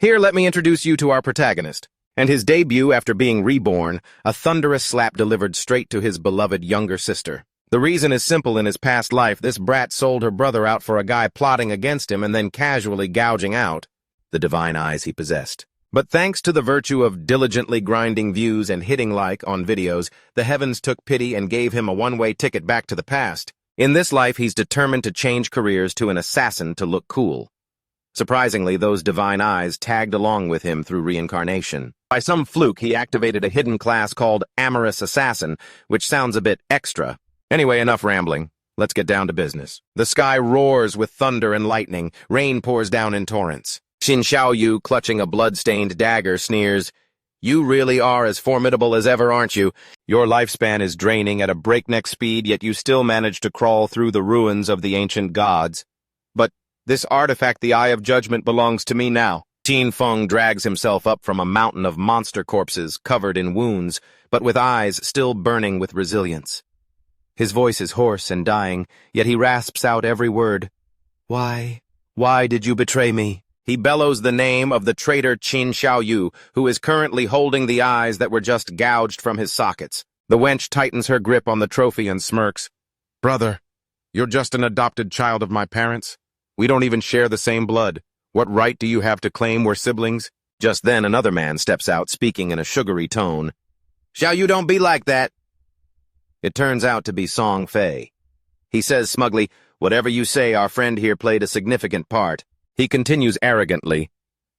Here, let me introduce you to our protagonist. And his debut after being reborn, a thunderous slap delivered straight to his beloved younger sister. The reason is simple. In his past life, this brat sold her brother out for a guy plotting against him and then casually gouging out the divine eyes he possessed. But thanks to the virtue of diligently grinding views and hitting like on videos, the heavens took pity and gave him a one-way ticket back to the past. In this life, he's determined to change careers to an assassin to look cool. Surprisingly, those divine eyes tagged along with him through reincarnation. By some fluke, he activated a hidden class called Amorous Assassin, which sounds a bit extra. Anyway, enough rambling. Let's get down to business. The sky roars with thunder and lightning. Rain pours down in torrents. Xin Xiaoyu, clutching a blood-stained dagger, sneers, "You really are as formidable as ever, aren't you? Your lifespan is draining at a breakneck speed, yet you still manage to crawl through the ruins of the ancient gods. But this artifact, the Eye of Judgment, belongs to me now." Qin Feng drags himself up from a mountain of monster corpses covered in wounds, but with eyes still burning with resilience. His voice is hoarse and dying, yet he rasps out every word. Why did you betray me?" He bellows the name of the traitor Qin Xiaoyu, who is currently holding the eyes that were just gouged from his sockets. The wench tightens her grip on the trophy and smirks. "Brother, you're just an adopted child of my parents. We don't even share the same blood. What right do you have to claim we're siblings?" Just then another man steps out, speaking in a sugary tone. "Xiaoyu, don't be like that." It turns out to be Songfay. He says smugly, "Whatever you say, our friend here played a significant part." He continues arrogantly,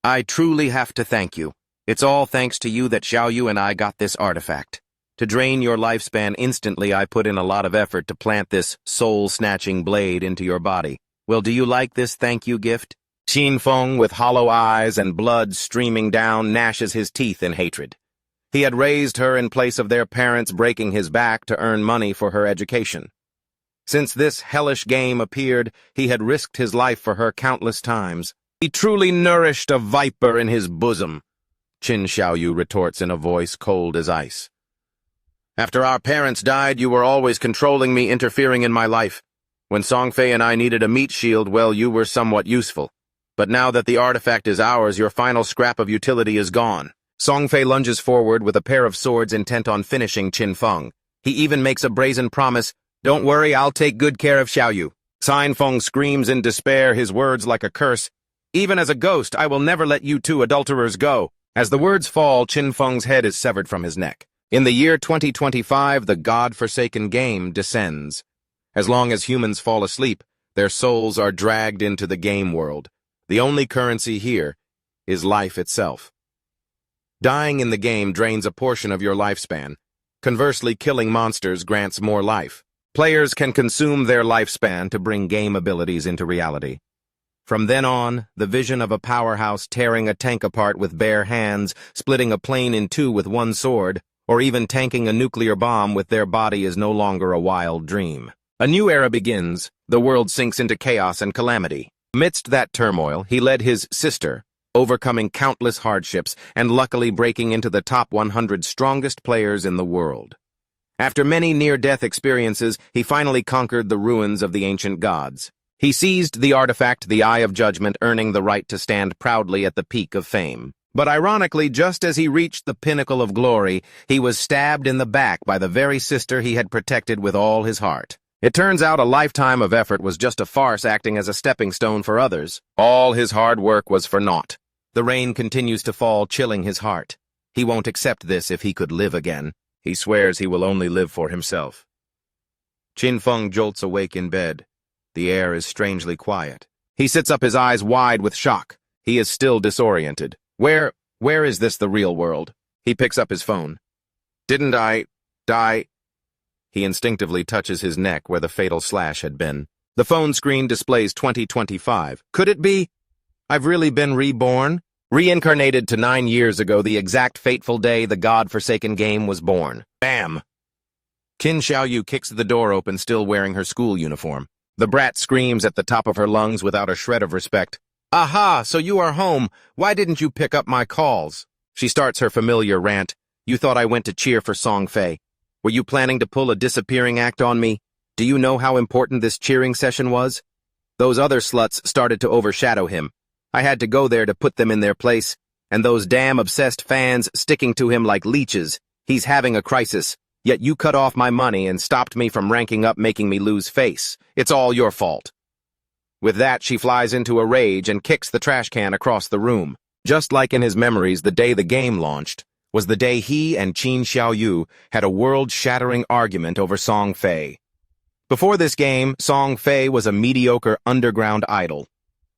"I truly have to thank you. It's all thanks to you that Xiaoyu and I got this artifact. To drain your lifespan instantly, I put in a lot of effort to plant this soul-snatching blade into your body. Well, do you like this thank you gift?" Qin Feng, with hollow eyes and blood streaming down, gnashes his teeth in hatred. He had raised her in place of their parents breaking his back to earn money for her education. Since this hellish game appeared, he had risked his life for her countless times. He truly nourished a viper in his bosom, Qin Xiaoyu retorts in a voice cold as ice. "After our parents died, you were always controlling me, interfering in my life. When Songfei and I needed a meat shield, well, you were somewhat useful. But now that the artifact is ours, your final scrap of utility is gone." Songfei lunges forward with a pair of swords intent on finishing Qin Feng. He even makes a brazen promise, "Don't worry, I'll take good care of Xiaoyu." Qin Feng screams in despair, his words like a curse. "Even as a ghost, I will never let you two adulterers go." As the words fall, Qin Feng's head is severed from his neck. In the year 2025, the God-forsaken game descends. As long as humans fall asleep, their souls are dragged into the game world. The only currency here is life itself. Dying in the game drains a portion of your lifespan. Conversely, killing monsters grants more life. Players can consume their lifespan to bring game abilities into reality. From then on, the vision of a powerhouse tearing a tank apart with bare hands, splitting a plane in two with one sword, or even tanking a nuclear bomb with their body is no longer a wild dream. A new era begins. The world sinks into chaos and calamity. Amidst that turmoil, he led his sister, overcoming countless hardships and luckily breaking into the top 100 strongest players in the world. After many near-death experiences, he finally conquered the ruins of the ancient gods. He seized the artifact, the Eye of Judgment, earning the right to stand proudly at the peak of fame. But ironically, just as he reached the pinnacle of glory, he was stabbed in the back by the very sister he had protected with all his heart. It turns out a lifetime of effort was just a farce acting as a stepping stone for others. All his hard work was for naught. The rain continues to fall, chilling his heart. He won't accept this if he could live again. He swears he will only live for himself. Qin Feng jolts awake in bed. The air is strangely quiet. He sits up, his eyes wide with shock. He is still disoriented. Where is this the real world? He picks up his phone. Didn't I die? He instinctively touches his neck where the fatal slash had been. The phone screen displays 2025. Could it be? I've really been reborn? Reincarnated to 9 years ago, the exact fateful day the God-forsaken game was born. Bam! Qin Xiaoyu kicks the door open, still wearing her school uniform. The brat screams at the top of her lungs without a shred of respect. Aha, so you are home. Why didn't you pick up my calls? She starts her familiar rant. You thought I went to cheer for Songfay. Were you planning to pull a disappearing act on me? Do you know how important this cheering session was? Those other sluts started to overshadow him. I had to go there to put them in their place, and those damn obsessed fans sticking to him like leeches. He's having a crisis, yet you cut off my money and stopped me from ranking up, making me lose face. It's all your fault." With that, she flies into a rage and kicks the trash can across the room. Just like in his memories, the day the game launched was the day he and Qin Xiaoyu had a world-shattering argument over Songfay. Before this game, Songfay was a mediocre underground idol,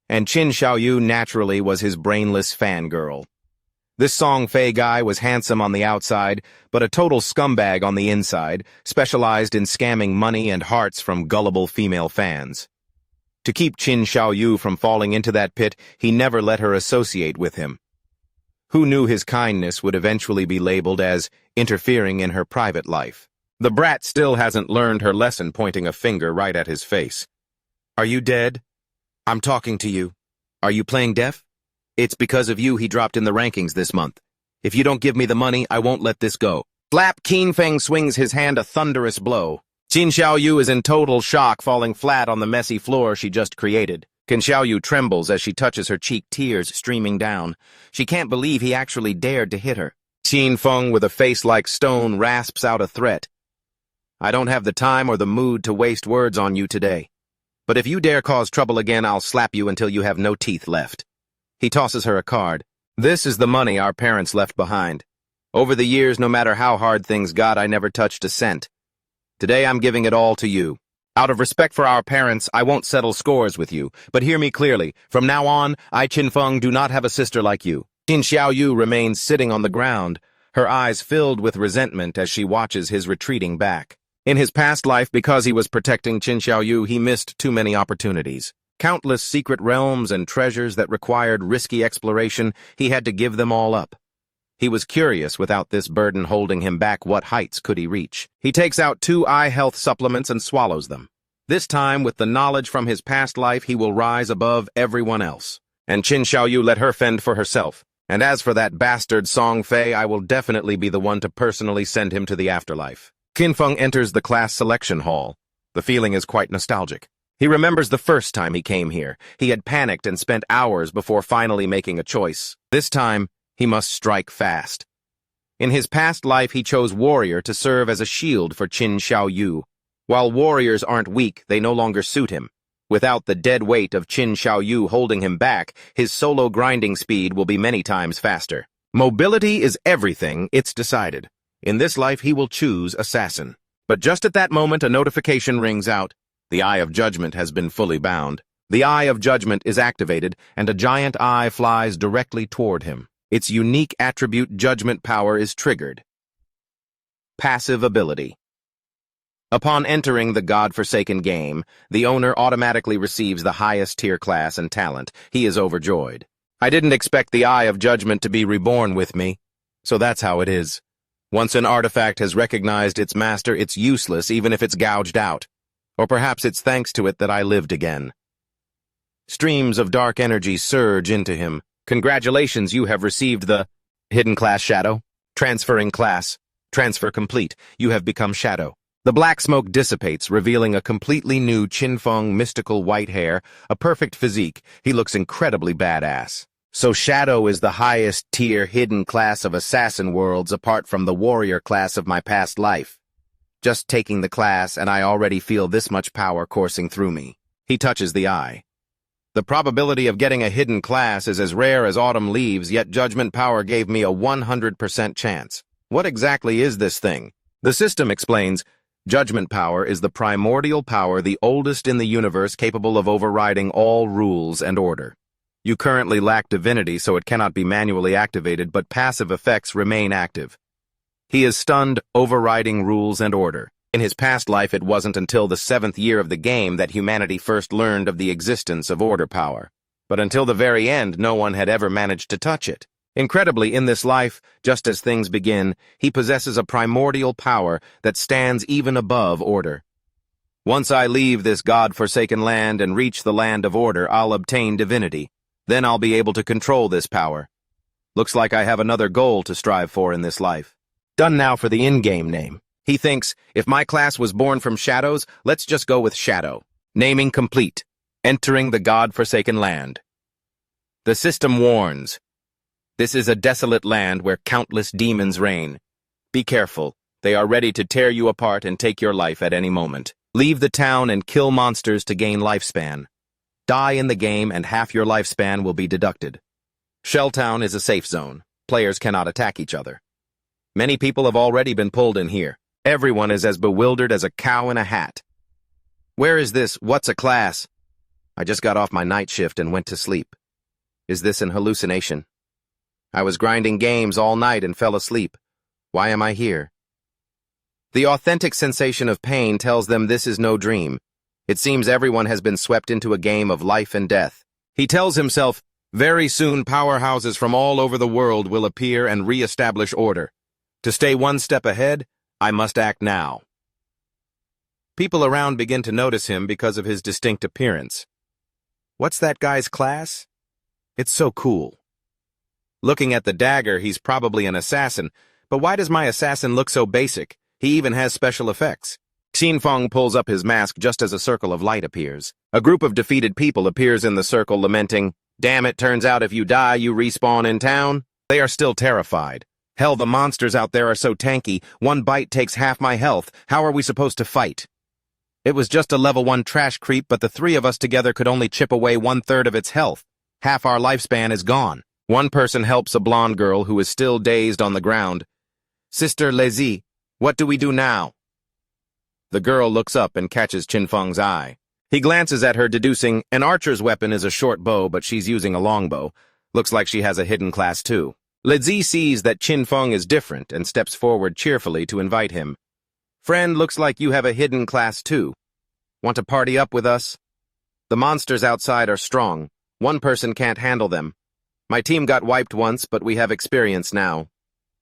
and Qin Xiaoyu naturally was his brainless fangirl. This Songfay guy was handsome on the outside, but a total scumbag on the inside, specialized in scamming money and hearts from gullible female fans. To keep Qin Xiaoyu from falling into that pit, he never let her associate with him. Who knew his kindness would eventually be labeled as interfering in her private life? The brat still hasn't learned her lesson, pointing a finger right at his face. "Are you dead? I'm talking to you. Are you playing deaf? It's because of you he dropped in the rankings this month. If you don't give me the money, I won't let this go." Slap! Qin Feng swings his hand a thunderous blow. Qin Xiaoyu is in total shock, falling flat on the messy floor she just created. Qin Xiaoyu trembles as she touches her cheek, tears streaming down. She can't believe he actually dared to hit her. Qin Feng, with a face like stone, rasps out a threat. "I don't have the time or the mood to waste words on you today. But if you dare cause trouble again, I'll slap you until you have no teeth left." He tosses her a card. "This is the money our parents left behind. Over the years, no matter how hard things got, I never touched a cent. Today I'm giving it all to you. Out of respect for our parents, I won't settle scores with you, but hear me clearly. From now on, I, Qin Feng, do not have a sister like you." Qin Xiaoyu remains sitting on the ground, her eyes filled with resentment as she watches his retreating back. In his past life, because he was protecting Qin Xiaoyu, he missed too many opportunities. Countless secret realms and treasures that required risky exploration, he had to give them all up. He was curious, without this burden holding him back, what heights could he reach? He takes out 2 eye health supplements and swallows them. This time, with the knowledge from his past life, he will rise above everyone else. And Qin Xiaoyu, let her fend for herself. And as for that bastard Songfay, I will definitely be the one to personally send him to the afterlife. Qin Feng enters the class selection hall. The feeling is quite nostalgic. He remembers the first time he came here. He had panicked and spent hours before finally making a choice. This time, he must strike fast. In his past life, he chose warrior to serve as a shield for Qin Xiaoyu. While warriors aren't weak, they no longer suit him. Without the dead weight of Qin Xiaoyu holding him back, his solo grinding speed will be many times faster. Mobility is everything, it's decided. In this life, he will choose assassin. But just at that moment, a notification rings out. The Eye of Judgment has been fully bound. The Eye of Judgment is activated, and a giant eye flies directly toward him. Its unique attribute, Judgment Power, is triggered. Passive ability. Upon entering the godforsaken game, the owner automatically receives the highest tier class and talent. He is overjoyed. "I didn't expect the Eye of Judgment to be reborn with me. So that's how it is. Once an artifact has recognized its master, it's useless even if it's gouged out. Or perhaps it's thanks to it that I lived again." Streams of dark energy surge into him. "Congratulations, you have received the hidden class Shadow. Transferring class. Transfer complete. You have become Shadow." The black smoke dissipates, revealing a completely new Qin Feng mystical white hair, a perfect physique. He looks incredibly badass. So Shadow is the highest tier hidden class of assassin worlds apart from the warrior class of my past life. Just taking the class and I already feel this much power coursing through me. He touches the eye. The probability of getting a hidden class is as rare as autumn leaves, yet Judgment Power gave me a 100% chance. What exactly is this thing? The system explains, Judgment Power is the primordial power, the oldest in the universe, capable of overriding all rules and order. You currently lack divinity, so it cannot be manually activated, but passive effects remain active. He is stunned, overriding rules and order. In his past life, it wasn't until the 7th year of the game that humanity first learned of the existence of order power. But until the very end, no one had ever managed to touch it. Incredibly, in this life, just as things begin, he possesses a primordial power that stands even above order. Once I leave this god-forsaken land and reach the land of order, I'll obtain divinity. Then I'll be able to control this power. Looks like I have another goal to strive for in this life. Done now for the in-game name. He thinks, if my class was born from shadows, let's just go with Shadow. Naming complete. Entering the god-forsaken land. The system warns. This is a desolate land where countless demons reign. Be careful. They are ready to tear you apart and take your life at any moment. Leave the town and kill monsters to gain lifespan. Die in the game and half your lifespan will be deducted. Shelltown is a safe zone. Players cannot attack each other. Many people have already been pulled in here. Everyone is as bewildered as a cow in a hat. Where is this what's a class? I just got off my night shift and went to sleep. Is this an hallucination? I was grinding games all night and fell asleep. Why am I here? The authentic sensation of pain tells them this is no dream. It seems everyone has been swept into a game of life and death. He tells himself, very soon powerhouses from all over the world will appear and re-establish order. To stay one step ahead, I must act now. People around begin to notice him because of his distinct appearance. What's that guy's class? It's so cool. Looking at the dagger, he's probably an assassin, but why does my assassin look so basic? He even has special effects. Xinfeng pulls up his mask just as a circle of light appears. A group of defeated people appears in the circle lamenting, "Damn it, turns out if you die, you respawn in town." They are still terrified. Hell, the monsters out there are so tanky, one bite takes half my health. How are we supposed to fight? It was just a level 1 trash creep, but the three of us together could only chip away 1/3 of its health. Half our lifespan is gone. One person helps a blonde girl who is still dazed on the ground. "Sister Lezi, what do we do now?" The girl looks up and catches Qinfeng's eye. He glances at her, deducing an archer's weapon is a short bow, but she's using a longbow. Looks like she has a hidden class too. Lezi sees that Qinfeng is different and steps forward cheerfully to invite him. "Friend, looks like you have a hidden class too. Want to party up with us? The monsters outside are strong. One person can't handle them. My team got wiped once, but we have experience now."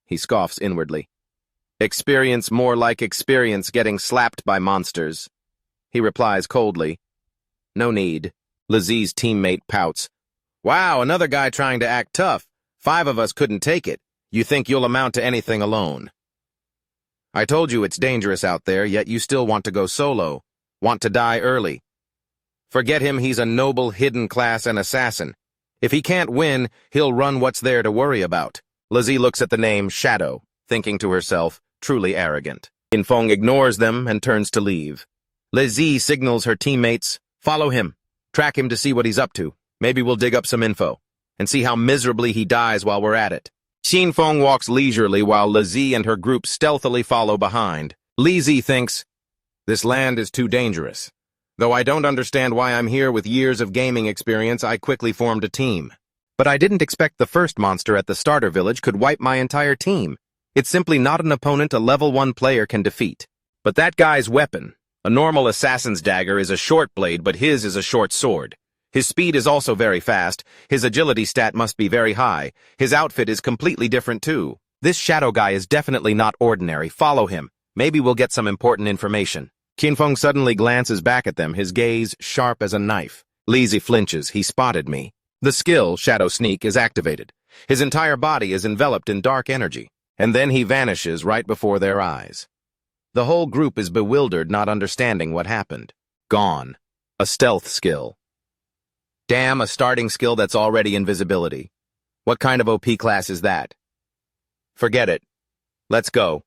He scoffs inwardly. "Experience more like experience getting slapped by monsters." He replies coldly, "No need." Lezi's teammate pouts. "Wow, another guy trying to act tough. 5 of us couldn't take it. You think you'll amount to anything alone. I told you it's dangerous out there, yet you still want to go solo. Want to die early. Forget him, he's a noble hidden class and assassin. If he can't win, he'll run what's there to worry about." Lezi looks at the name Shadow, thinking to herself, truly arrogant. Qinfeng ignores them and turns to leave. Lezi signals her teammates, "Follow him. Track him to see what he's up to. Maybe we'll dig up some info. And see how miserably he dies while we're at it." Qinfeng walks leisurely while Lezi and her group stealthily follow behind. Lezi thinks, "This land is too dangerous. Though I don't understand why I'm here with years of gaming experience, I quickly formed a team. But I didn't expect the first monster at the starter village could wipe my entire team. It's simply not an opponent a level 1 player can defeat. But that guy's weapon, a normal assassin's dagger, is a short blade, but his is a short sword. His speed is also very fast. His agility stat must be very high. His outfit is completely different too. This shadow guy is definitely not ordinary. Follow him. Maybe we'll get some important information." Qinfeng suddenly glances back at them, his gaze sharp as a knife. Lezi flinches. He spotted me. The skill, Shadow Sneak, is activated. His entire body is enveloped in dark energy, and then he vanishes right before their eyes. The whole group is bewildered, not understanding what happened. Gone. A stealth skill. Damn, a starting skill that's already invisibility. What kind of OP class is that? Forget it. Let's go.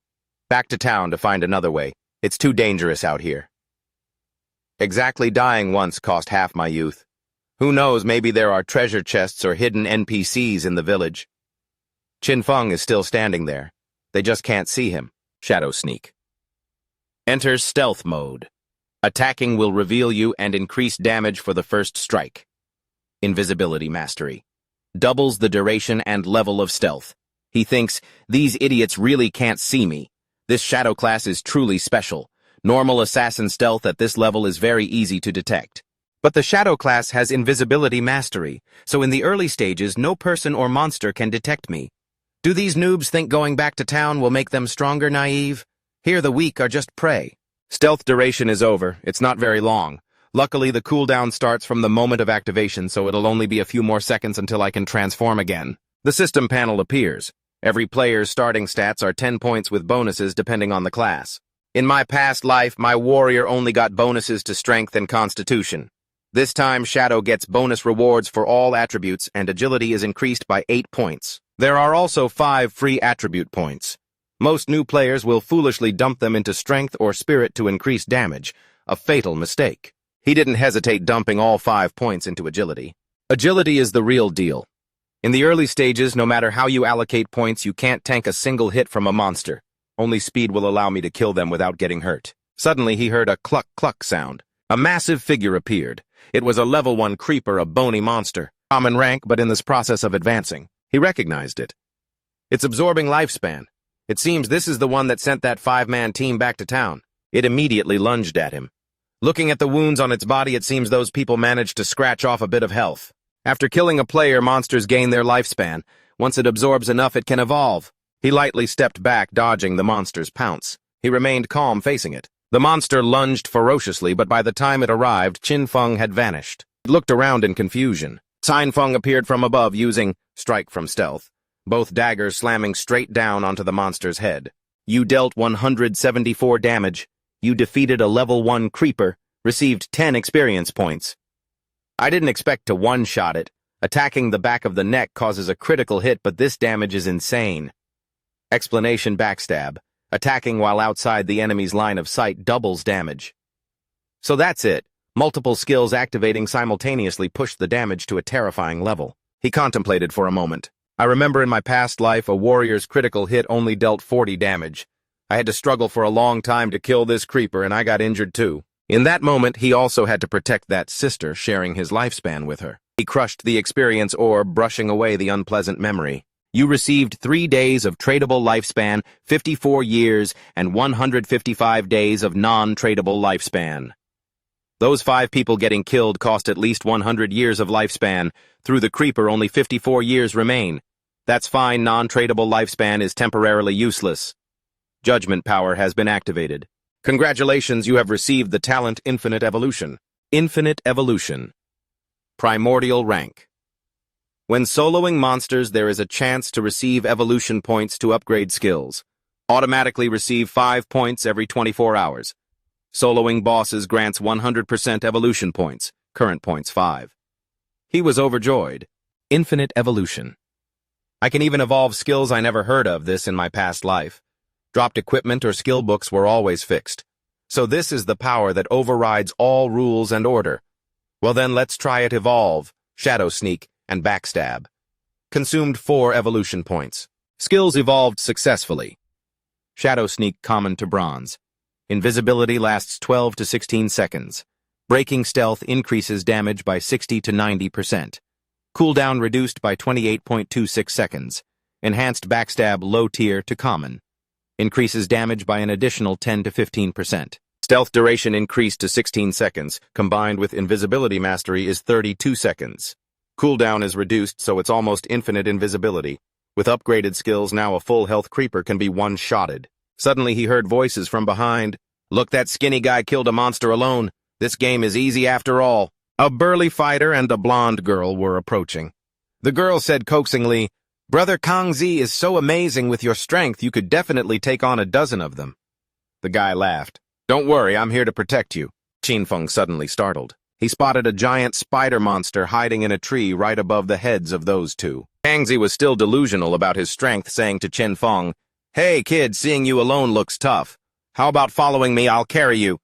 Back to town to find another way. It's too dangerous out here. Exactly dying once cost half my youth. Who knows, maybe there are treasure chests or hidden NPCs in the village. Qinfeng is still standing there. They just can't see him. Shadow Sneak. Enters stealth mode. Attacking will reveal you and increase damage for the first strike. Invisibility mastery. Doubles the duration and level of stealth. He thinks, these idiots really can't see me. This shadow class is truly special. Normal assassin stealth at this level is very easy to detect. But the shadow class has invisibility mastery, so in the early stages no person or monster can detect me. Do these noobs think going back to town will make them stronger, naive? Here the weak are just prey. Stealth duration is over. It's not very long. Luckily, the cooldown starts from the moment of activation, so it'll only be a few more seconds until I can transform again. The system panel appears. Every player's starting stats are 10 points with bonuses depending on the class. In my past life, my warrior only got bonuses to strength and constitution. This time, Shadow gets bonus rewards for all attributes, and agility is increased by 8 points. There are also 5 free attribute points. Most new players will foolishly dump them into strength or spirit to increase damage, a fatal mistake. He didn't hesitate dumping all 5 points into agility. Agility is the real deal. In the early stages, no matter how you allocate points, you can't tank a single hit from a monster. Only speed will allow me to kill them without getting hurt. Suddenly, he heard a cluck-cluck sound. A massive figure appeared. It was a level 1 creeper, a bony monster. Common rank, but in this process of advancing. He recognized it. It's absorbing lifespan. It seems this is the one that sent that 5-man team back to town. It immediately lunged at him. Looking at the wounds on its body, it seems those people managed to scratch off a bit of health. After killing a player, monsters gain their lifespan. Once it absorbs enough, it can evolve. He lightly stepped back, dodging the monster's pounce. He remained calm, facing it. The monster lunged ferociously, but by the time it arrived, Chin Feng had vanished. He looked around in confusion. Chin Feng appeared from above using strike from stealth, both daggers slamming straight down onto the monster's head. You dealt 174 damage. You defeated a level 1 creeper, received 10 experience points. I didn't expect to one-shot it. Attacking the back of the neck causes a critical hit, but this damage is insane. Explanation: backstab. Attacking while outside the enemy's line of sight doubles damage. So that's it. Multiple skills activating simultaneously pushed the damage to a terrifying level. He contemplated for a moment. I remember in my past life, a warrior's critical hit only dealt 40 damage. I had to struggle for a long time to kill this creeper, and I got injured too. In that moment, he also had to protect that sister, sharing his lifespan with her. He crushed the experience orb, brushing away the unpleasant memory. You received 3 days of tradable lifespan, 54 years, and 155 days of non-tradable lifespan. Those 5 people getting killed cost at least 100 years of lifespan. Through the creeper, only 54 years remain. That's fine. Non-tradable lifespan is temporarily useless. Judgment power has been activated. Congratulations, you have received the talent Infinite Evolution. Infinite Evolution. Primordial Rank. When soloing monsters, there is a chance to receive evolution points to upgrade skills. Automatically receive 5 points every 24 hours. Soloing bosses grants 100% evolution points, current points 5. He was overjoyed. Infinite Evolution. I can even evolve skills I never heard of this in my past life. Dropped equipment or skill books were always fixed. So this is the power that overrides all rules and order. Well then, let's try it. Evolve, Shadow Sneak, and Backstab. Consumed 4 evolution points. Skills evolved successfully. Shadow Sneak common to bronze. Invisibility lasts 12 to 16 seconds. Breaking stealth increases damage by 60 to 90%. Cooldown reduced by 28.26 seconds. Enhanced Backstab low tier to common. Increases damage by an additional 10 to 15%. Stealth duration increased to 16 seconds, combined with invisibility mastery is 32 seconds. Cooldown is reduced, so it's almost infinite invisibility. With upgraded skills, now a full health creeper can be one-shotted. Suddenly he heard voices from behind. Look, that skinny guy killed a monster alone. This game is easy after all. A burly fighter and a blonde girl were approaching. The girl said coaxingly, Brother Kangzi is so amazing with your strength, you could definitely take on a dozen of them. The guy laughed. Don't worry, I'm here to protect you. Chin Feng suddenly startled. He spotted a giant spider monster hiding in a tree right above the heads of those two. Kangzi was still delusional about his strength, saying to Chin Feng, Hey kid, seeing you alone looks tough. How about following me? I'll carry you.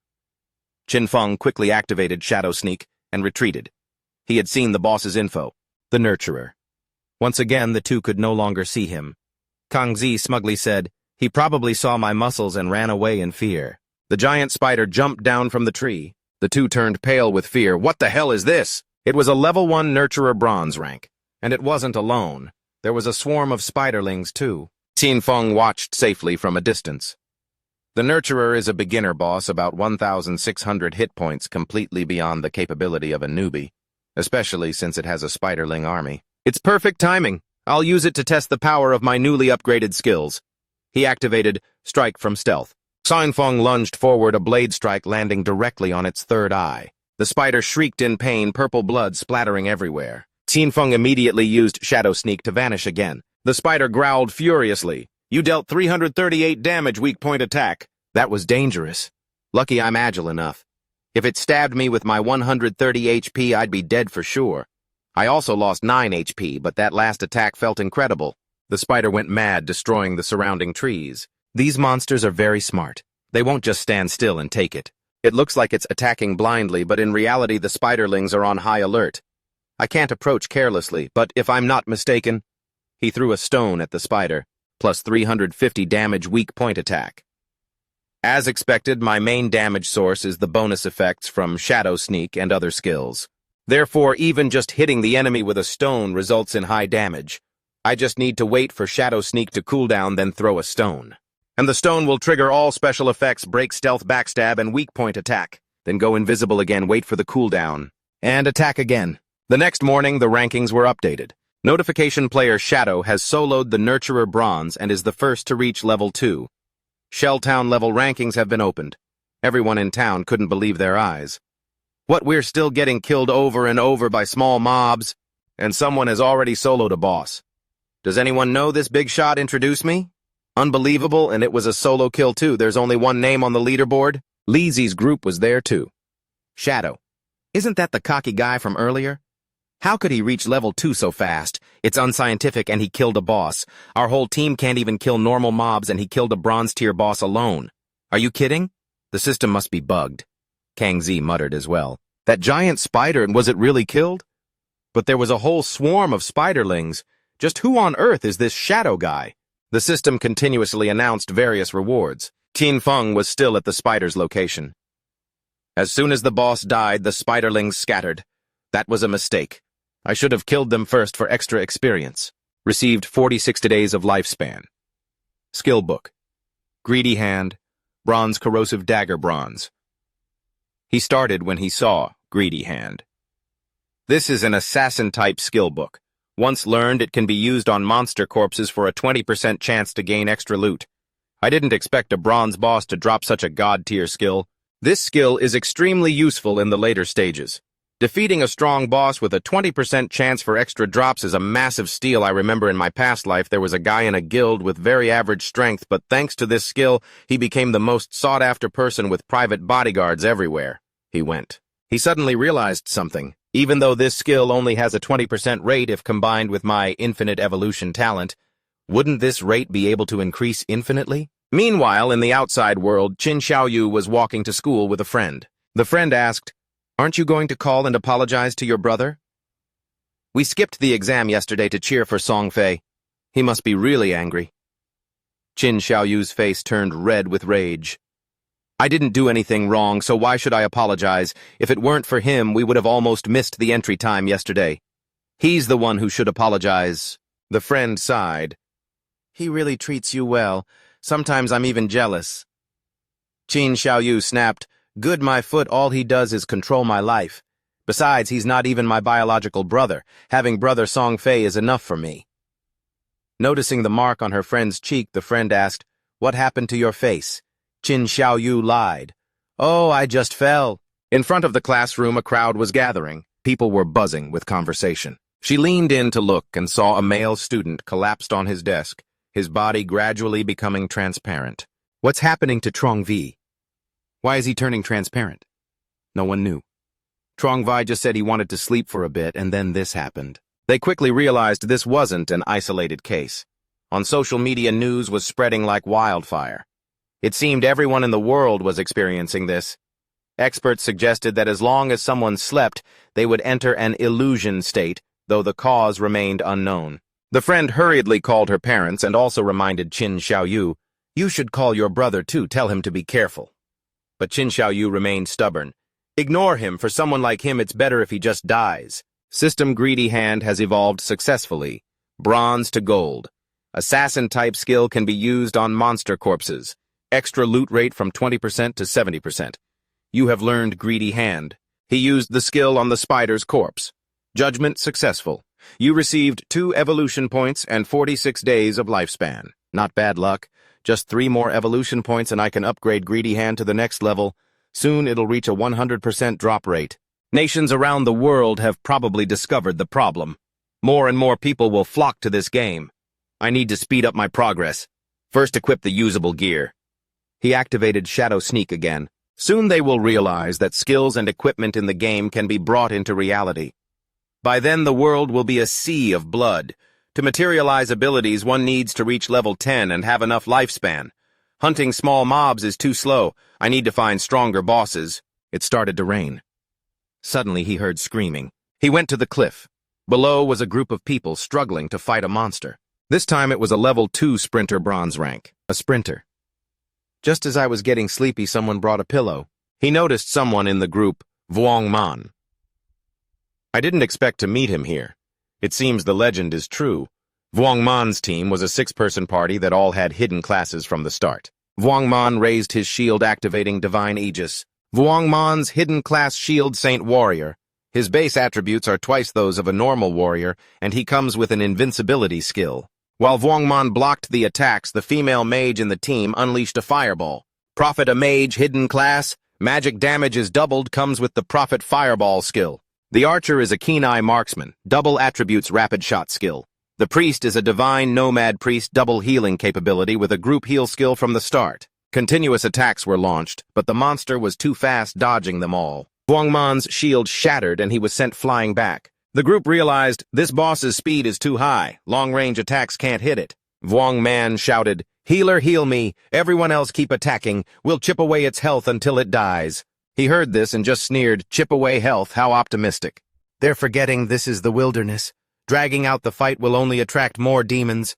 Chin Feng quickly activated Shadow Sneak and retreated. He had seen the boss's info, the Nurturer. Once again, the two could no longer see him. Kangzi smugly said, He probably saw my muscles and ran away in fear. The giant spider jumped down from the tree. The two turned pale with fear. What the hell is this? It was a level 1 Nurturer bronze rank. And it wasn't alone. There was a swarm of spiderlings, too. Chin Feng watched safely from a distance. The Nurturer is a beginner boss, about 1,600 hit points, completely beyond the capability of a newbie, especially since it has a spiderling army. It's perfect timing. I'll use it to test the power of my newly upgraded skills. He activated Strike from Stealth. Chin Feng lunged forward, a blade strike landing directly on its third eye. The spider shrieked in pain, purple blood splattering everywhere. Chin Feng immediately used Shadow Sneak to vanish again. The spider growled furiously. You dealt 338 damage, weak point attack. That was dangerous. Lucky I'm agile enough. If it stabbed me with my 130 HP, I'd be dead for sure. I also lost 9 HP, but that last attack felt incredible. The spider went mad, destroying the surrounding trees. These monsters are very smart. They won't just stand still and take it. It looks like it's attacking blindly, but in reality the spiderlings are on high alert. I can't approach carelessly, but if I'm not mistaken, he threw a stone at the spider, plus 350 damage weak point attack. As expected, my main damage source is the bonus effects from Shadow Sneak and other skills. Therefore, even just hitting the enemy with a stone results in high damage. I just need to wait for Shadow Sneak to cool down, then throw a stone. And the stone will trigger all special effects, break stealth, backstab, and weak point attack. Then go invisible again, wait for the cooldown, and attack again. The next morning, the rankings were updated. Notification player Shadow has soloed the Nurturer Bronze and is the first to reach level 2. Shelltown level rankings have been opened. Everyone in town couldn't believe their eyes. What, we're still getting killed over and over by small mobs? And someone has already soloed a boss. Does anyone know this big shot introduced me? Unbelievable, and it was a solo kill too. There's only one name on the leaderboard. Leezy's group was there too. Shadow. Isn't that the cocky guy from earlier? How could he reach level 2 so fast? It's unscientific, and he killed a boss. Our whole team can't even kill normal mobs, and he killed a bronze tier boss alone. Are you kidding? The system must be bugged. Kang Z muttered as well. That giant spider, and was it really killed? But there was a whole swarm of spiderlings. Just who on earth is this Shadow guy? The system continuously announced various rewards. Qin Feng was still at the spider's location. As soon as the boss died, the spiderlings scattered. That was a mistake. I should have killed them first for extra experience. Received 46 days of lifespan. Skill book. Greedy Hand, Bronze Corrosive Dagger Bronze. He started when he saw Greedy Hand. This is an assassin-type skill book. Once learned, it can be used on monster corpses for a 20% chance to gain extra loot. I didn't expect a bronze boss to drop such a god-tier skill. This skill is extremely useful in the later stages. Defeating a strong boss with a 20% chance for extra drops is a massive steal. I remember in my past life there was a guy in a guild with very average strength, but thanks to this skill, he became the most sought-after person with private bodyguards everywhere he went. He suddenly realized something. Even though this skill only has a 20% rate if combined with my infinite evolution talent, wouldn't this rate be able to increase infinitely? Meanwhile, in the outside world, Qin Xiaoyu was walking to school with a friend. The friend asked, "Aren't you going to call and apologize to your brother?" "We skipped the exam yesterday to cheer for Songfay. He must be really angry." Qin Xiaoyu's face turned red with rage. "I didn't do anything wrong, so why should I apologize? If it weren't for him, we would have almost missed the entry time yesterday. He's the one who should apologize." The friend sighed. "He really treats you well. Sometimes I'm even jealous." Qin Xiaoyu snapped, "Good my foot, all he does is control my life. Besides, he's not even my biological brother. Having brother Songfay is enough for me." Noticing the mark on her friend's cheek, the friend asked, "What happened to your face?" Qin Xiaoyu lied. "Oh, I just fell." In front of the classroom, a crowd was gathering. People were buzzing with conversation. She leaned in to look and saw a male student collapsed on his desk, his body gradually becoming transparent. What's happening to Trong Vi? Why is he turning transparent? No one knew. Trong Vi just said he wanted to sleep for a bit, and then this happened. They quickly realized this wasn't an isolated case. On social media, news was spreading like wildfire. It seemed everyone in the world was experiencing this. Experts suggested that as long as someone slept, they would enter an illusion state, though the cause remained unknown. The friend hurriedly called her parents and also reminded Qin Xiaoyu, "You should call your brother too, tell him to be careful." But Qin Xiaoyu remained stubborn. "Ignore him, for someone like him it's better if he just dies." System Greedy Hand has evolved successfully. Bronze to gold. Assassin-type skill can be used on monster corpses. Extra loot rate from 20% to 70%. You have learned Greedy Hand. He used the skill on the spider's corpse. Judgment successful. You received 2 evolution points and 46 days of lifespan. Not bad luck. Just 3 more evolution points and I can upgrade Greedy Hand to the next level. Soon it'll reach a 100% drop rate. Nations around the world have probably discovered the problem. More and more people will flock to this game. I need to speed up my progress. First equip the usable gear. He activated Shadow Sneak again. Soon they will realize that skills and equipment in the game can be brought into reality. By then the world will be a sea of blood. To materialize abilities, one needs to reach level 10 and have enough lifespan. Hunting small mobs is too slow. I need to find stronger bosses. It started to rain. Suddenly he heard screaming. He went to the cliff. Below was a group of people struggling to fight a monster. This time it was a level 2 sprinter bronze rank. A sprinter. Just as I was getting sleepy, someone brought a pillow. He noticed someone in the group, Vuong Man. I didn't expect to meet him here. It seems the legend is true. Vuong Man's team was a 6-person party that all had hidden classes from the start. Vuong Man raised his shield activating Divine Aegis. Vuong Man's hidden class shield Saint Warrior. His base attributes are twice those of a normal warrior, and he comes with an invincibility skill. While Vuong Man blocked the attacks, the female mage in the team unleashed a fireball. Prophet a mage hidden class, magic damage is doubled, comes with the Prophet Fireball skill. The archer is a keen-eye marksman, double attributes rapid shot skill. The priest is a divine nomad priest double healing capability with a group heal skill from the start. Continuous attacks were launched, but the monster was too fast dodging them all. Vuong Man's shield shattered and he was sent flying back. The group realized this boss's speed is too high. Long-range attacks can't hit it. Vuong Man shouted, "Healer, heal me. Everyone else keep attacking. We'll chip away its health until it dies." He heard this and just sneered, "Chip away health, how optimistic." They're forgetting this is the wilderness. Dragging out the fight will only attract more demons.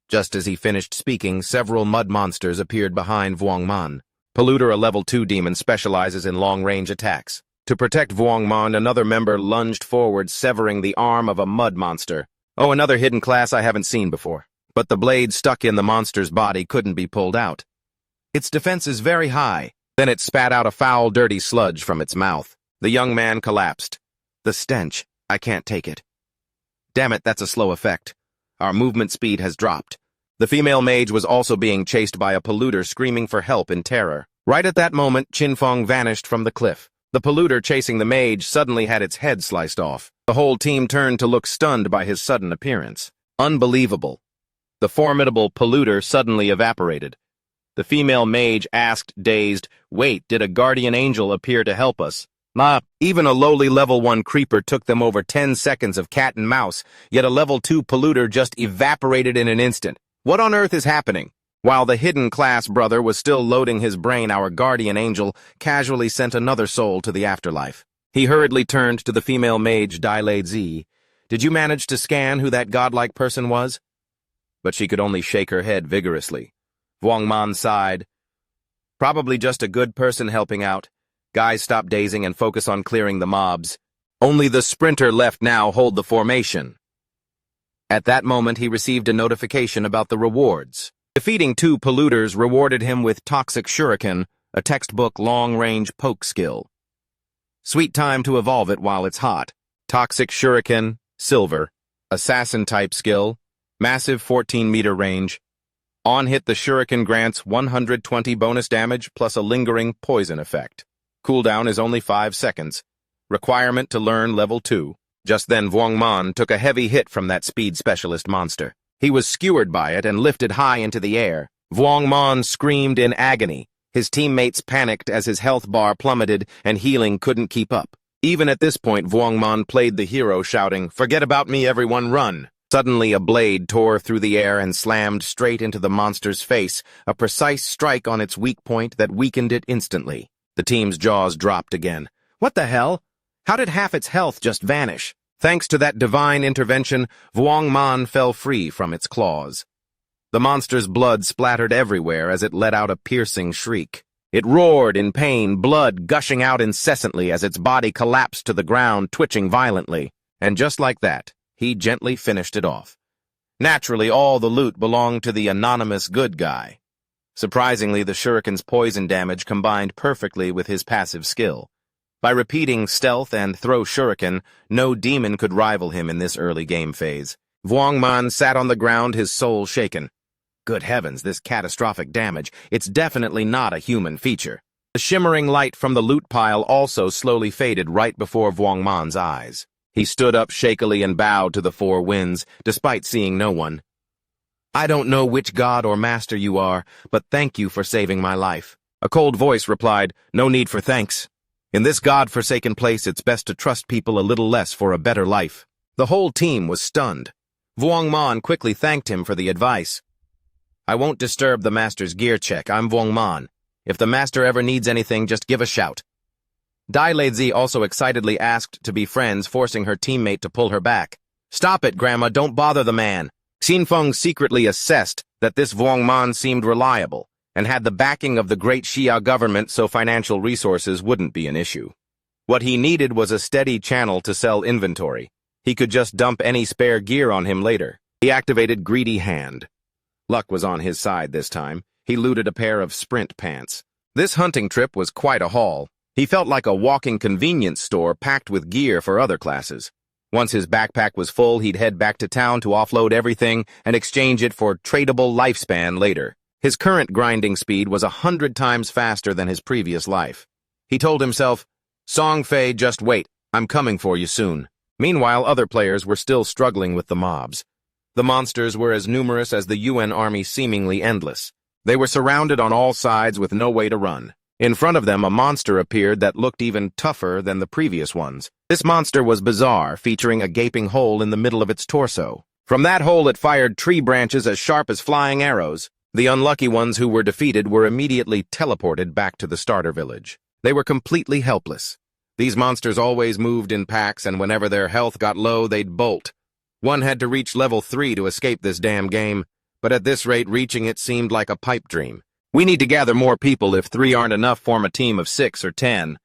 Just as he finished speaking, several mud monsters appeared behind Vuong Man. Polluter, a level 2 demon, specializes in long-range attacks. To protect Vuong Man, another member lunged forward, severing the arm of a mud monster. Oh, another hidden class I haven't seen before. But the blade stuck in the monster's body couldn't be pulled out. Its defense is very high. Then it spat out a foul, dirty sludge from its mouth. The young man collapsed. The stench. I can't take it. Damn it, that's a slow effect. Our movement speed has dropped. The female mage was also being chased by a polluter screaming for help in terror. Right at that moment, Qinfeng vanished from the cliff. The polluter chasing the mage suddenly had its head sliced off. The whole team turned to look stunned by his sudden appearance. Unbelievable. The formidable polluter suddenly evaporated. The female mage asked, dazed, "Wait, did a guardian angel appear to help us?" Nah, even a lowly level 1 creeper took them over 10 seconds of cat and mouse, yet a level 2 polluter just evaporated in an instant. What on earth is happening? While the hidden class brother was still loading his brain, our guardian angel casually sent another soul to the afterlife. He hurriedly turned to the female mage Dailei Zi. "Did you manage to scan who that godlike person was?" But she could only shake her head vigorously. Vuong Man sighed. "Probably just a good person helping out. Guys, stop dazing and focus on clearing the mobs. Only the sprinter left now hold the formation." At that moment, he received a notification about the rewards. Defeating 2 polluters rewarded him with Toxic Shuriken, a textbook long-range poke skill. Sweet time to evolve it while it's hot. Toxic Shuriken, silver. Assassin-type skill, massive 14-meter range. On hit, the Shuriken grants 120 bonus damage plus a lingering poison effect. Cooldown is only 5 seconds. Requirement to learn level 2. Just then, Vuong Man took a heavy hit from that speed specialist monster. He was skewered by it and lifted high into the air. Vuong Man screamed in agony. His teammates panicked as his health bar plummeted and healing couldn't keep up. Even at this point, Vuong Man played the hero, shouting, "Forget about me, everyone, run!" Suddenly, a blade tore through the air and slammed straight into the monster's face, a precise strike on its weak point that weakened it instantly. The team's jaws dropped again. What the hell? How did half its health just vanish? Thanks to that divine intervention, Vuong Man fell free from its claws. The monster's blood splattered everywhere as it let out a piercing shriek. It roared in pain, blood gushing out incessantly as its body collapsed to the ground, twitching violently. And just like that, he gently finished it off. Naturally, all the loot belonged to the anonymous good guy. Surprisingly, the shuriken's poison damage combined perfectly with his passive skill. By repeating stealth and throw shuriken, no demon could rival him in this early game phase. Vuong Man sat on the ground, his soul shaken. Good heavens, this catastrophic damage. It's definitely not a human feature. The shimmering light from the loot pile also slowly faded right before Vuong Man's eyes. He stood up shakily and bowed to the 4 winds, despite seeing no one. "I don't know which god or master you are, but thank you for saving my life." A cold voice replied, "No need for thanks. In this god-forsaken place, it's best to trust people a little less for a better life." The whole team was stunned. Vuong Man quickly thanked him for the advice. "I won't disturb the master's gear check. I'm Vuong Man. If the master ever needs anything, just give a shout." Dai Lezi also excitedly asked to be friends, forcing her teammate to pull her back. "Stop it, Grandma. Don't bother the man." Xin Feng secretly assessed that this Vuong Man seemed reliable and had the backing of the great Xia government, so financial resources wouldn't be an issue. What he needed was a steady channel to sell inventory. He could just dump any spare gear on him later. He activated Greedy Hand. Luck was on his side this time. He looted a pair of sprint pants. This hunting trip was quite a haul. He felt like a walking convenience store packed with gear for other classes. Once his backpack was full, he'd head back to town to offload everything and exchange it for tradable lifespan later. His current grinding speed was 100 times faster than his previous life. He told himself, "Songfay, just wait. I'm coming for you soon." Meanwhile, other players were still struggling with the mobs. The monsters were as numerous as the UN army, seemingly endless. They were surrounded on all sides with no way to run. In front of them, a monster appeared that looked even tougher than the previous ones. This monster was bizarre, featuring a gaping hole in the middle of its torso. From that hole it fired tree branches as sharp as flying arrows. The unlucky ones who were defeated were immediately teleported back to the starter village. They were completely helpless. These monsters always moved in packs, and whenever their health got low, they'd bolt. One had to reach level 3 to escape this damn game, but at this rate, reaching it seemed like a pipe dream. "We need to gather more people. If 3 aren't enough, form a team of 6 or 10.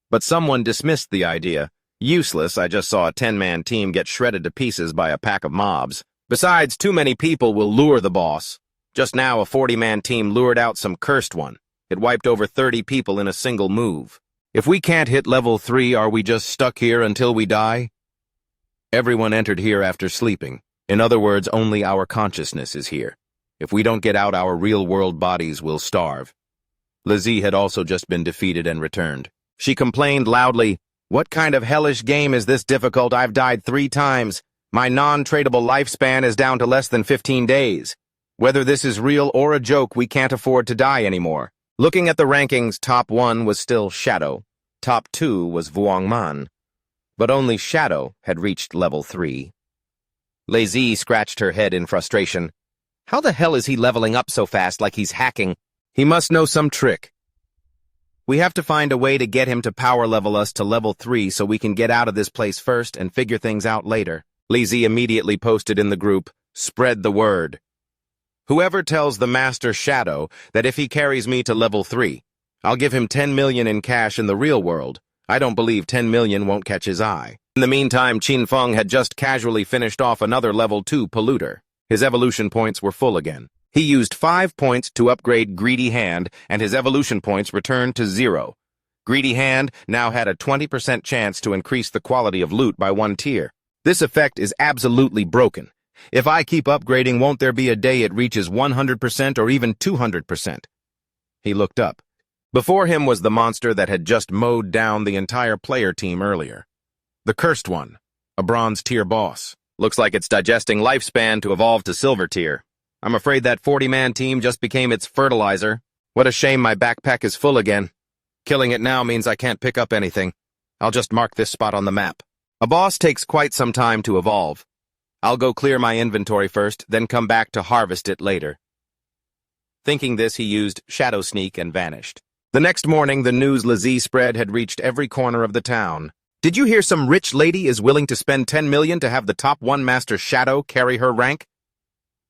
But someone dismissed the idea. "Useless, I just saw a 10-man team get shredded to pieces by a pack of mobs. Besides, too many people will lure the boss. Just now, a 40-man team lured out some cursed one. It wiped over 30 people in a single move. If we can't hit level 3, are we just stuck here until we die?" Everyone entered here after sleeping. In other words, only our consciousness is here. If we don't get out, our real-world bodies will starve. Lizzie had also just been defeated and returned. She complained loudly, "What kind of hellish game is this difficult? I've died 3 times. My non-tradable lifespan is down to less than 15 days. Whether this is real or a joke, we can't afford to die anymore." Looking at the rankings, top 1 was still Shadow. Top 2 was Vuong Man. But only Shadow had reached level 3. Lazy scratched her head in frustration. "How the hell is he leveling up so fast, like he's hacking? He must know some trick. We have to find a way to get him to power level us to level 3 so we can get out of this place first and figure things out later." Lazy immediately posted in the group, "Spread the word. Whoever tells the Master Shadow that if he carries me to level 3, I'll give him 10 million in cash in the real world. I don't believe 10 million won't catch his eye." In the meantime, Qin Feng had just casually finished off another level 2 polluter. His evolution points were full again. He used 5 points to upgrade Greedy Hand, and his evolution points returned to 0. Greedy Hand now had a 20% chance to increase the quality of loot by 1 tier. This effect is absolutely broken. If I keep upgrading, won't there be a day it reaches 100% or even 200%? He looked up. Before him was the monster that had just mowed down the entire player team earlier. The Cursed One, a bronze tier boss. Looks like it's digesting lifespan to evolve to silver tier. I'm afraid that 40-man team just became its fertilizer. What a shame my backpack is full again. Killing it now means I can't pick up anything. I'll just mark this spot on the map. A boss takes quite some time to evolve. I'll go clear my inventory first, then come back to harvest it later. Thinking this, he used Shadow Sneak and vanished. The next morning, the news Lizzie spread had reached every corner of the town. "Did you hear some rich lady is willing to spend 10 million to have the top 1 Master Shadow carry her rank?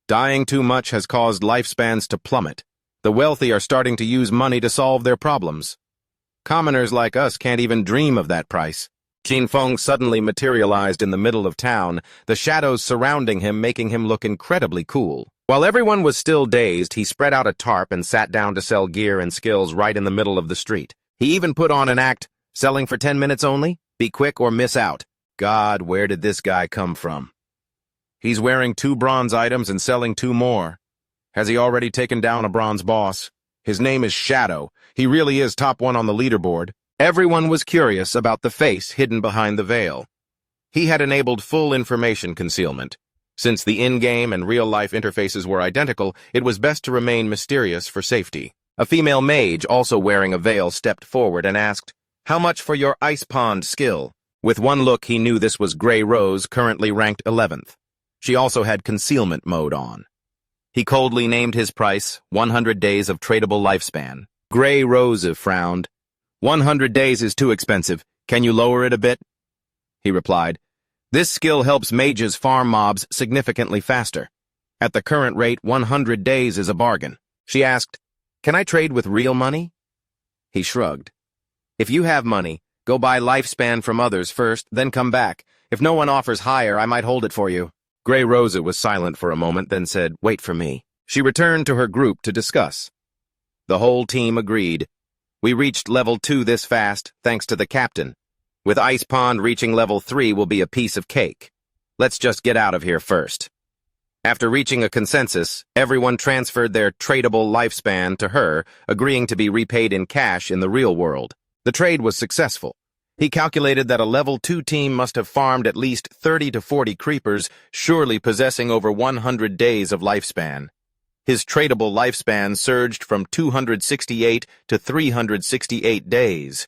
Dying too much has caused lifespans to plummet. The wealthy are starting to use money to solve their problems. Commoners like us can't even dream of that price." Qin Feng suddenly materialized in the middle of town, the shadows surrounding him making him look incredibly cool. While everyone was still dazed, he spread out a tarp and sat down to sell gear and skills right in the middle of the street. He even put on an act, selling for 10 minutes only? Be quick or miss out. God, where did this guy come from? He's wearing 2 bronze items and selling 2 more. Has he already taken down a bronze boss? His name is Shadow. He really is top 1 on the leaderboard. Everyone was curious about the face hidden behind the veil. He had enabled full information concealment. Since the in-game and real-life interfaces were identical, it was best to remain mysterious for safety. A female mage, also wearing a veil, stepped forward and asked, "How much for your ice pond skill?" With one look, he knew this was Grey Rose, currently ranked 11th. She also had concealment mode on. He coldly named his price, 100 days of tradable lifespan. Grey Rose frowned. 100 days is too expensive. Can you lower it a bit? He replied, "This skill helps mages farm mobs significantly faster. At the current rate, 100 days is a bargain." She asked, "Can I trade with real money?" He shrugged. "If you have money, go buy lifespan from others first, then come back. If no one offers higher, I might hold it for you." Grey Rosa was silent for a moment, then said, "Wait for me." She returned to her group to discuss. The whole team agreed. "We reached level 2 this fast, thanks to the captain. With Ice Pond reaching level 3 will be a piece of cake. Let's just get out of here first." After reaching a consensus, everyone transferred their tradable lifespan to her, agreeing to be repaid in cash in the real world. The trade was successful. He calculated that a level 2 team must have farmed at least 30 to 40 creepers, surely possessing over 100 days of lifespan. His tradable lifespan surged from 268 to 368 days.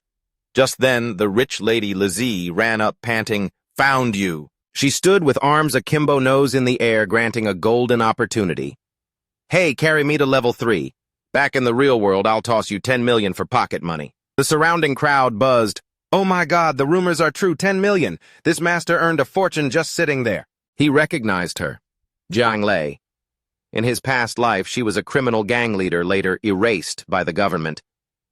Just then, the rich lady Lizzie ran up panting, "Found you." She stood with arms akimbo, nose in the air, granting a golden opportunity. "Hey, carry me to level 3. Back in the real world, I'll toss you 10 million for pocket money." The surrounding crowd buzzed. "Oh my God, the rumors are true, 10 million. This master earned a fortune just sitting there." He recognized her. Jiang Lei. In his past life, she was a criminal gang leader, later erased by the government.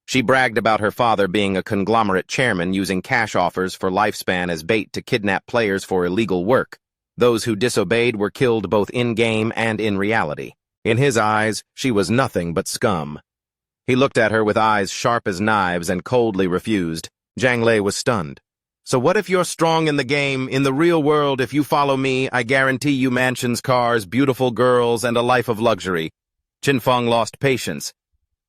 She bragged about her father being a conglomerate chairman, using cash offers for lifespan as bait to kidnap players for illegal work. Those who disobeyed were killed both in-game and in reality. In his eyes, she was nothing but scum. He looked at her with eyes sharp as knives and coldly refused. Jiang Lei was stunned. "So what if you're strong in the game? In the real world, if you follow me, I guarantee you mansions, cars, beautiful girls, and a life of luxury." Qin Feng lost patience.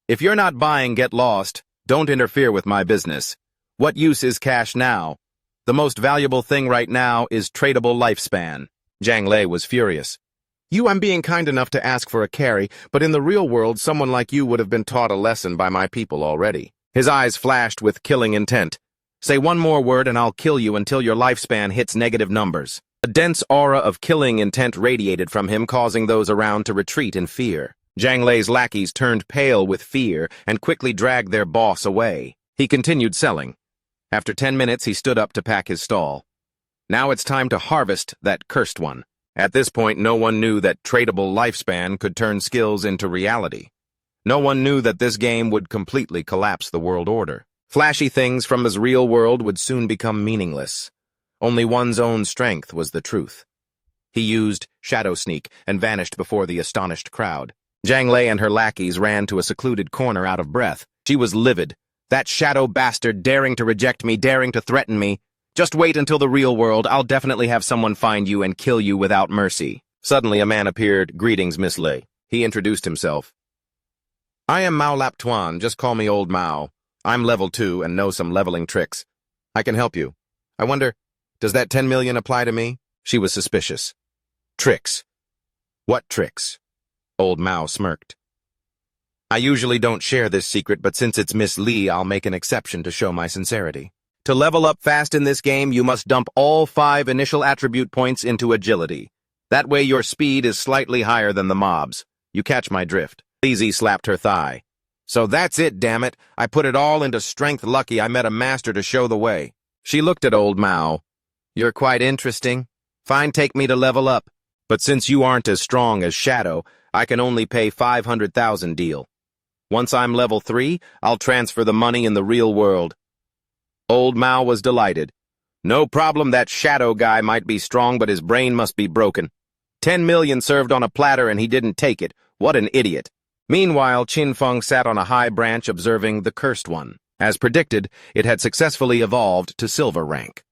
"If you're not buying, get lost. Don't interfere with my business. What use is cash now? The most valuable thing right now is tradable lifespan." Jiang Lei was furious. I'm being kind enough to ask for a carry, but in the real world, someone like you would have been taught a lesson by my people already." His eyes flashed with killing intent. "Say one more word and I'll kill you until your lifespan hits negative numbers." A dense aura of killing intent radiated from him, causing those around to retreat in fear. Jiang Lei's lackeys turned pale with fear and quickly dragged their boss away. He continued selling. After 10 minutes, he stood up to pack his stall. Now it's time to harvest that cursed one. At this point, no one knew that tradable lifespan could turn skills into reality. No one knew that this game would completely collapse the world order. Flashy things from his real world would soon become meaningless. Only one's own strength was the truth. He used Shadow Sneak and vanished before the astonished crowd. Jiang Lei and her lackeys ran to a secluded corner out of breath. She was livid. "That shadow bastard, daring to reject me, daring to threaten me. Just wait until the real world. I'll definitely have someone find you and kill you without mercy." Suddenly a man appeared. "Greetings, Miss Lei." He introduced himself. "I am Mao Lap Tuan, just call me Old Mao. I'm level 2 and know some leveling tricks. I can help you. I wonder, does that 10 million apply to me?" She was suspicious. "Tricks? What tricks?" Old Mao smirked. "I usually don't share this secret, but since it's Miss Li, I'll make an exception to show my sincerity. To level up fast in this game, you must dump all 5 initial attribute points into agility. That way your speed is slightly higher than the mobs. You catch my drift." Lizzie slapped her thigh. "So that's it, damn it. I put it all into strength. Lucky I met a master to show the way." She looked at Old Mao. "You're quite interesting. Fine, take me to level up. But since you aren't as strong as Shadow, I can only pay 500,000 deal. Once I'm level 3, I'll transfer the money in the real world." Old Mao was delighted. "No problem, that Shadow guy might be strong, but his brain must be broken. 10 million served on a platter and he didn't take it. What an idiot." Meanwhile, Qin Feng sat on a high branch observing the cursed one. As predicted, it had successfully evolved to silver rank.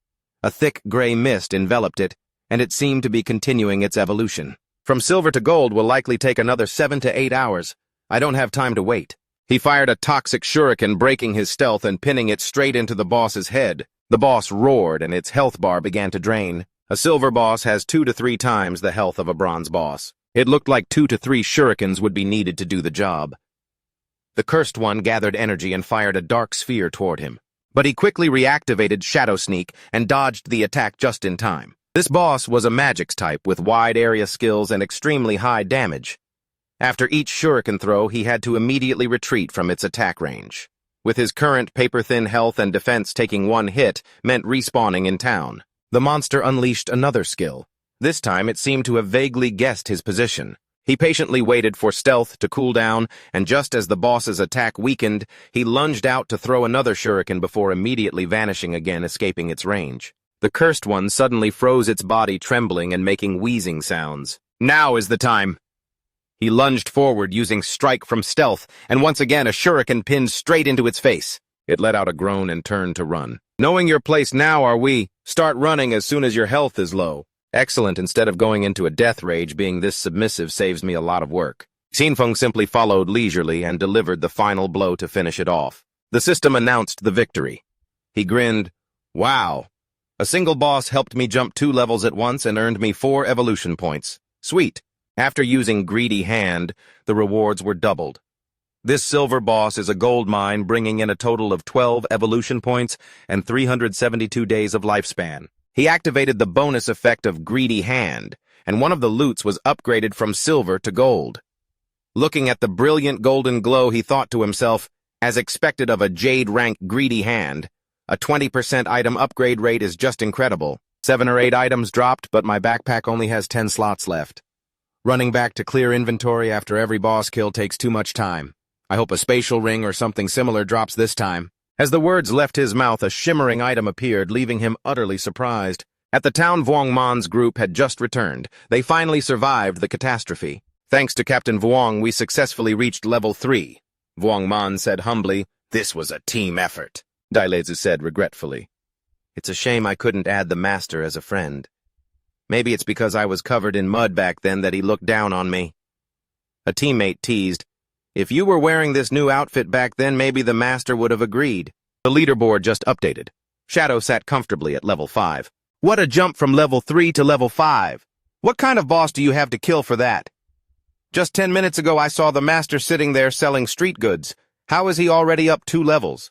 A thick gray mist enveloped it, and it seemed to be continuing its evolution. From silver to gold will likely take another 7 to 8 hours. I don't have time to wait. He fired a toxic shuriken, breaking his stealth and pinning it straight into the boss's head. The boss roared, and its health bar began to drain. A silver boss has 2 to 3 times the health of a bronze boss. It looked like 2 to 3 shurikens would be needed to do the job. The cursed one gathered energy and fired a dark sphere toward him. But he quickly reactivated Shadow Sneak and dodged the attack just in time. This boss was a magics type with wide area skills and extremely high damage. After each shuriken throw, he had to immediately retreat from its attack range. With his current paper-thin health and defense, taking one hit meant respawning in town. The monster unleashed another skill. This time it seemed to have vaguely guessed his position. He patiently waited for stealth to cool down, and just as the boss's attack weakened, he lunged out to throw another shuriken before immediately vanishing again, escaping its range. The cursed one suddenly froze its body, trembling and making wheezing sounds. Now is the time! He lunged forward using strike from stealth, and once again a shuriken pinned straight into its face. It let out a groan and turned to run. Knowing your place now, are we? Start running as soon as your health is low. Excellent, instead of going into a death rage, being this submissive saves me a lot of work. Xinfeng simply followed leisurely and delivered the final blow to finish it off. The system announced the victory. He grinned. Wow. A single boss helped me jump 2 levels at once and earned me 4 evolution points. Sweet. After using Greedy Hand, the rewards were doubled. This silver boss is a gold mine, bringing in a total of 12 evolution points and 372 days of lifespan. He activated the bonus effect of Greedy Hand, and one of the loots was upgraded from silver to gold. Looking at the brilliant golden glow, he thought to himself, as expected of a Jade rank Greedy Hand, a 20% item upgrade rate is just incredible. 7 or 8 items dropped, but my backpack only has 10 slots left. Running back to clear inventory after every boss kill takes too much time. I hope a spatial ring or something similar drops this time. As the words left his mouth, a shimmering item appeared, leaving him utterly surprised. At the town, Vuong Man's group had just returned. They finally survived the catastrophe. Thanks to Captain Vuong, we successfully reached level 3. Vuong Man said humbly, "This was a team effort," Dailezu said regretfully. "It's a shame I couldn't add the master as a friend. Maybe it's because I was covered in mud back then that he looked down on me." A teammate teased, "If you were wearing this new outfit back then, maybe the master would have agreed." The leaderboard just updated. Shadow sat comfortably at level 5. What a jump from level 3 to level 5. What kind of boss do you have to kill for that? Just 10 minutes ago I saw the master sitting there selling street goods. How is he already up 2 levels?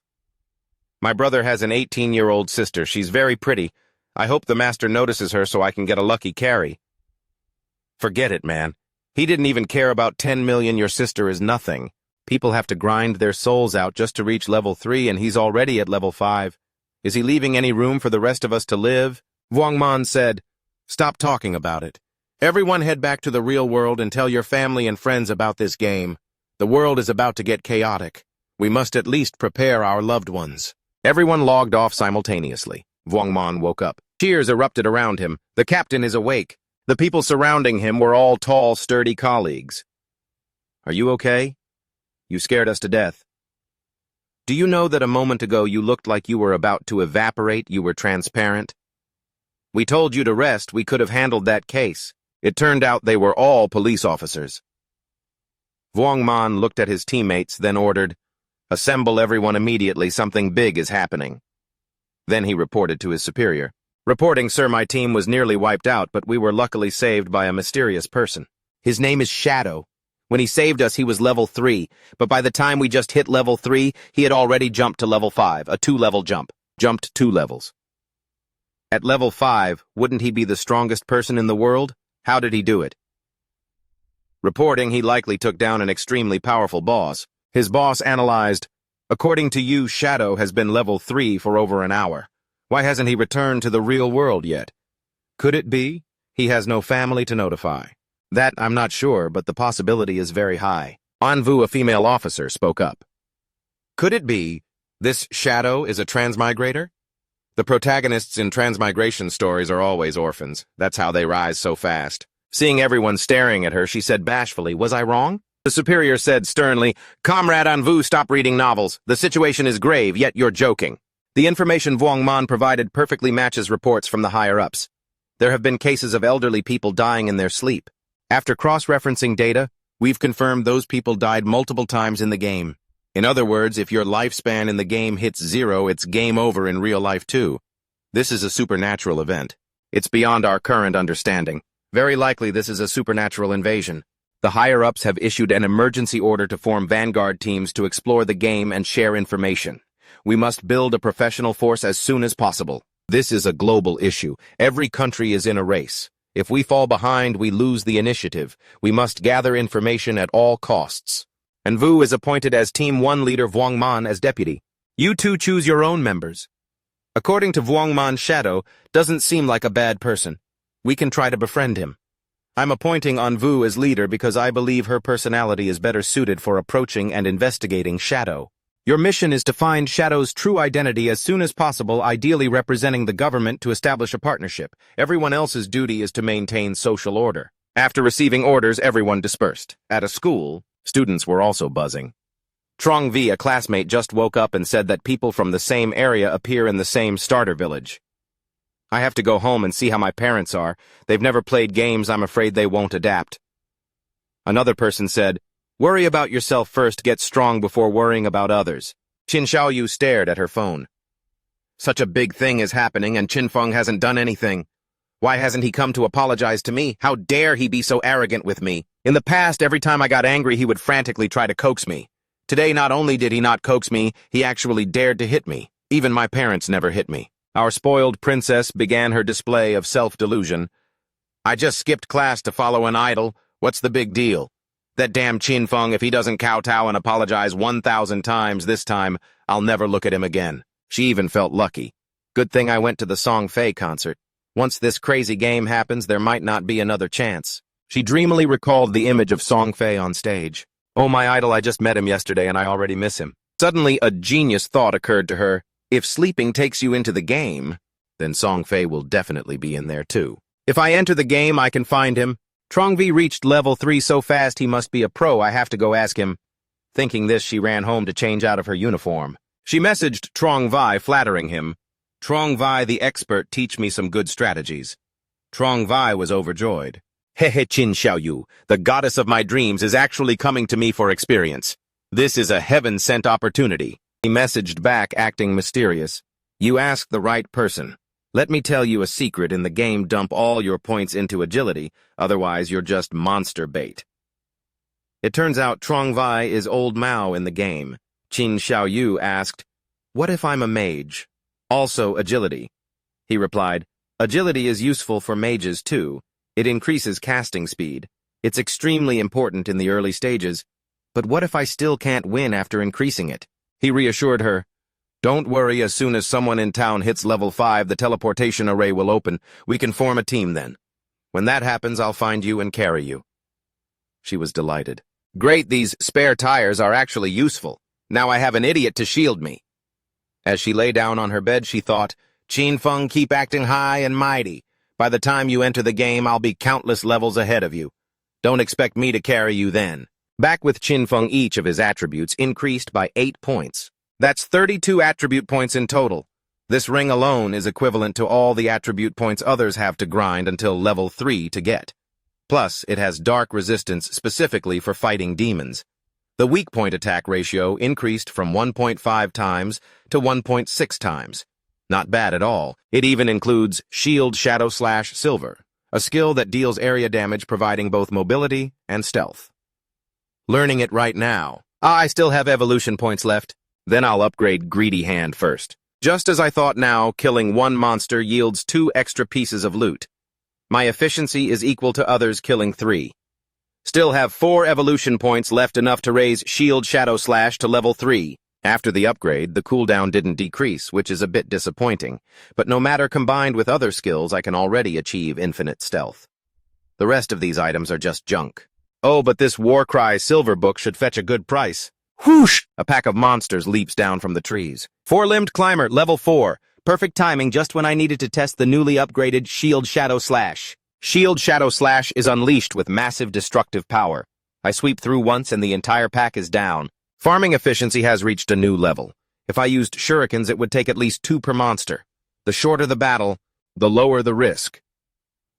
My brother has an 18-year-old sister. She's very pretty. I hope the master notices her so I can get a lucky carry. Forget it, man. He didn't even care about 10 million. Your sister is nothing. People have to grind their souls out just to reach level 3, and he's already at level 5. Is he leaving any room for the rest of us to live? Vuong Man said, "Stop talking about it. Everyone head back to the real world and tell your family and friends about this game. The world is about to get chaotic. We must at least prepare our loved ones." Everyone logged off simultaneously. Vuong Man woke up. Cheers erupted around him. The captain is awake. The people surrounding him were all tall, sturdy colleagues. "Are you okay? You scared us to death. Do you know that a moment ago you looked like you were about to evaporate? You were transparent. We told you to rest. We could have handled that case. It turned out they were all police officers." Vuong Man looked at his teammates, then ordered, "Assemble everyone immediately. Something big is happening." Then he reported to his superior. "Reporting, sir, my team was nearly wiped out, but we were luckily saved by a mysterious person. His name is Shadow. When he saved us, he was level 3, but by the time we just hit level 3, he had already jumped to level 5, a 2-level jump. Jumped 2 levels. At level 5, wouldn't he be the strongest person in the world? How did he do it?" Reporting, he likely took down an extremely powerful boss. His boss analyzed, "According to you, Shadow has been level 3 for over an hour. Why hasn't he returned to the real world yet? Could it be he has no family to notify? That I'm not sure, but the possibility is very high." Anvu, a female officer, spoke up. "Could it be this Shadow is a transmigrator? The protagonists in transmigration stories are always orphans. That's how they rise so fast." Seeing everyone staring at her, she said bashfully, "Was I wrong?" The superior said sternly, "Comrade Anvu, stop reading novels. The situation is grave, yet you're joking." The information Vuong Man provided perfectly matches reports from the higher-ups. There have been cases of elderly people dying in their sleep. After cross-referencing data, we've confirmed those people died multiple times in the game. In other words, if your lifespan in the game hits 0, it's game over in real life too. This is a supernatural event. It's beyond our current understanding. Very likely this is a supernatural invasion. The higher-ups have issued an emergency order to form vanguard teams to explore the game and share information. We must build a professional force as soon as possible. This is a global issue. Every country is in a race. If we fall behind, we lose the initiative. We must gather information at all costs. And Vu is appointed as Team 1 leader Vuong Man as deputy. You two choose your own members. According to Vuong Man's shadow, doesn't seem like a bad person. We can try to befriend him. I'm appointing Vu as leader because I believe her personality is better suited for approaching and investigating Shadow. Your mission is to find Shadow's true identity as soon as possible, ideally representing the government to establish a partnership. Everyone else's duty is to maintain social order. After receiving orders, everyone dispersed. At a school, students were also buzzing. Trong V, a classmate, just woke up and said that people from the same area appear in the same starter village. I have to go home and see how my parents are. They've never played games. I'm afraid they won't adapt. Another person said, worry about yourself first, get strong before worrying about others. Qin Xiaoyu stared at her phone. Such a big thing is happening and Qin Feng hasn't done anything. Why hasn't he come to apologize to me? How dare he be so arrogant with me? In the past, every time I got angry, he would frantically try to coax me. Today, not only did he not coax me, he actually dared to hit me. Even my parents never hit me. Our spoiled princess began her display of self-delusion. I just skipped class to follow an idol. What's the big deal? That damn Qin Feng, if he doesn't kowtow and apologize 1,000 times this time, I'll never look at him again. She even felt lucky. Good thing I went to the Songfay concert. Once this crazy game happens, there might not be another chance. She dreamily recalled the image of Songfay on stage. Oh, my idol, I just met him yesterday and I already miss him. Suddenly, a genius thought occurred to her. If sleeping takes you into the game, then Songfay will definitely be in there too. If I enter the game, I can find him. Trongvi reached level 3 so fast he must be a pro. I have to go ask him. Thinking this, she ran home to change out of her uniform. She messaged Trongvi, flattering him. Trongvi, the expert, teach me some good strategies. Trongvi was overjoyed. Hehe Qin Xiaoyu, the goddess of my dreams, is actually coming to me for experience. This is a heaven-sent opportunity. He messaged back, acting mysterious. You asked the right person. Let me tell you a secret. In the game, dump all your points into agility, otherwise you're just monster bait. It turns out Trongvi is old Mao in the game. Qin Xiaoyu asked, what if I'm a mage? Also agility. He replied, agility is useful for mages too. It increases casting speed. It's extremely important in the early stages. But what if I still can't win after increasing it? He reassured her, don't worry, as soon as someone in town hits level 5, the teleportation array will open. We can form a team then. When that happens, I'll find you and carry you. She was delighted. Great, these spare tires are actually useful. Now I have an idiot to shield me. As she lay down on her bed, she thought, Qin Feng, keep acting high and mighty. By the time you enter the game, I'll be countless levels ahead of you. Don't expect me to carry you then. Back with Qin Feng, each of his attributes increased by 8 points. That's 32 attribute points in total. This ring alone is equivalent to all the attribute points others have to grind until level 3 to get. Plus, it has dark resistance specifically for fighting demons. The weak point attack ratio increased from 1.5 times to 1.6 times. Not bad at all. It even includes Shield Shadow Slash Silver, a skill that deals area damage providing both mobility and stealth. Learning it right now. I still have evolution points left. Then I'll upgrade Greedy Hand first. Just as I thought now, killing one monster yields 2 extra pieces of loot. My efficiency is equal to others killing 3. Still have 4 evolution points left, enough to raise Shield Shadow Slash to level 3. After the upgrade, the cooldown didn't decrease, which is a bit disappointing. But no matter, combined with other skills, I can already achieve infinite stealth. The rest of these items are just junk. Oh, but this Warcry silver book should fetch a good price. Whoosh! A pack of monsters leaps down from the trees. 4-limbed climber, level 4. Perfect timing just when I needed to test the newly upgraded Shield Shadow Slash. Shield Shadow Slash is unleashed with massive destructive power. I sweep through once and the entire pack is down. Farming efficiency has reached a new level. If I used shurikens, it would take at least 2 per monster. The shorter the battle, the lower the risk.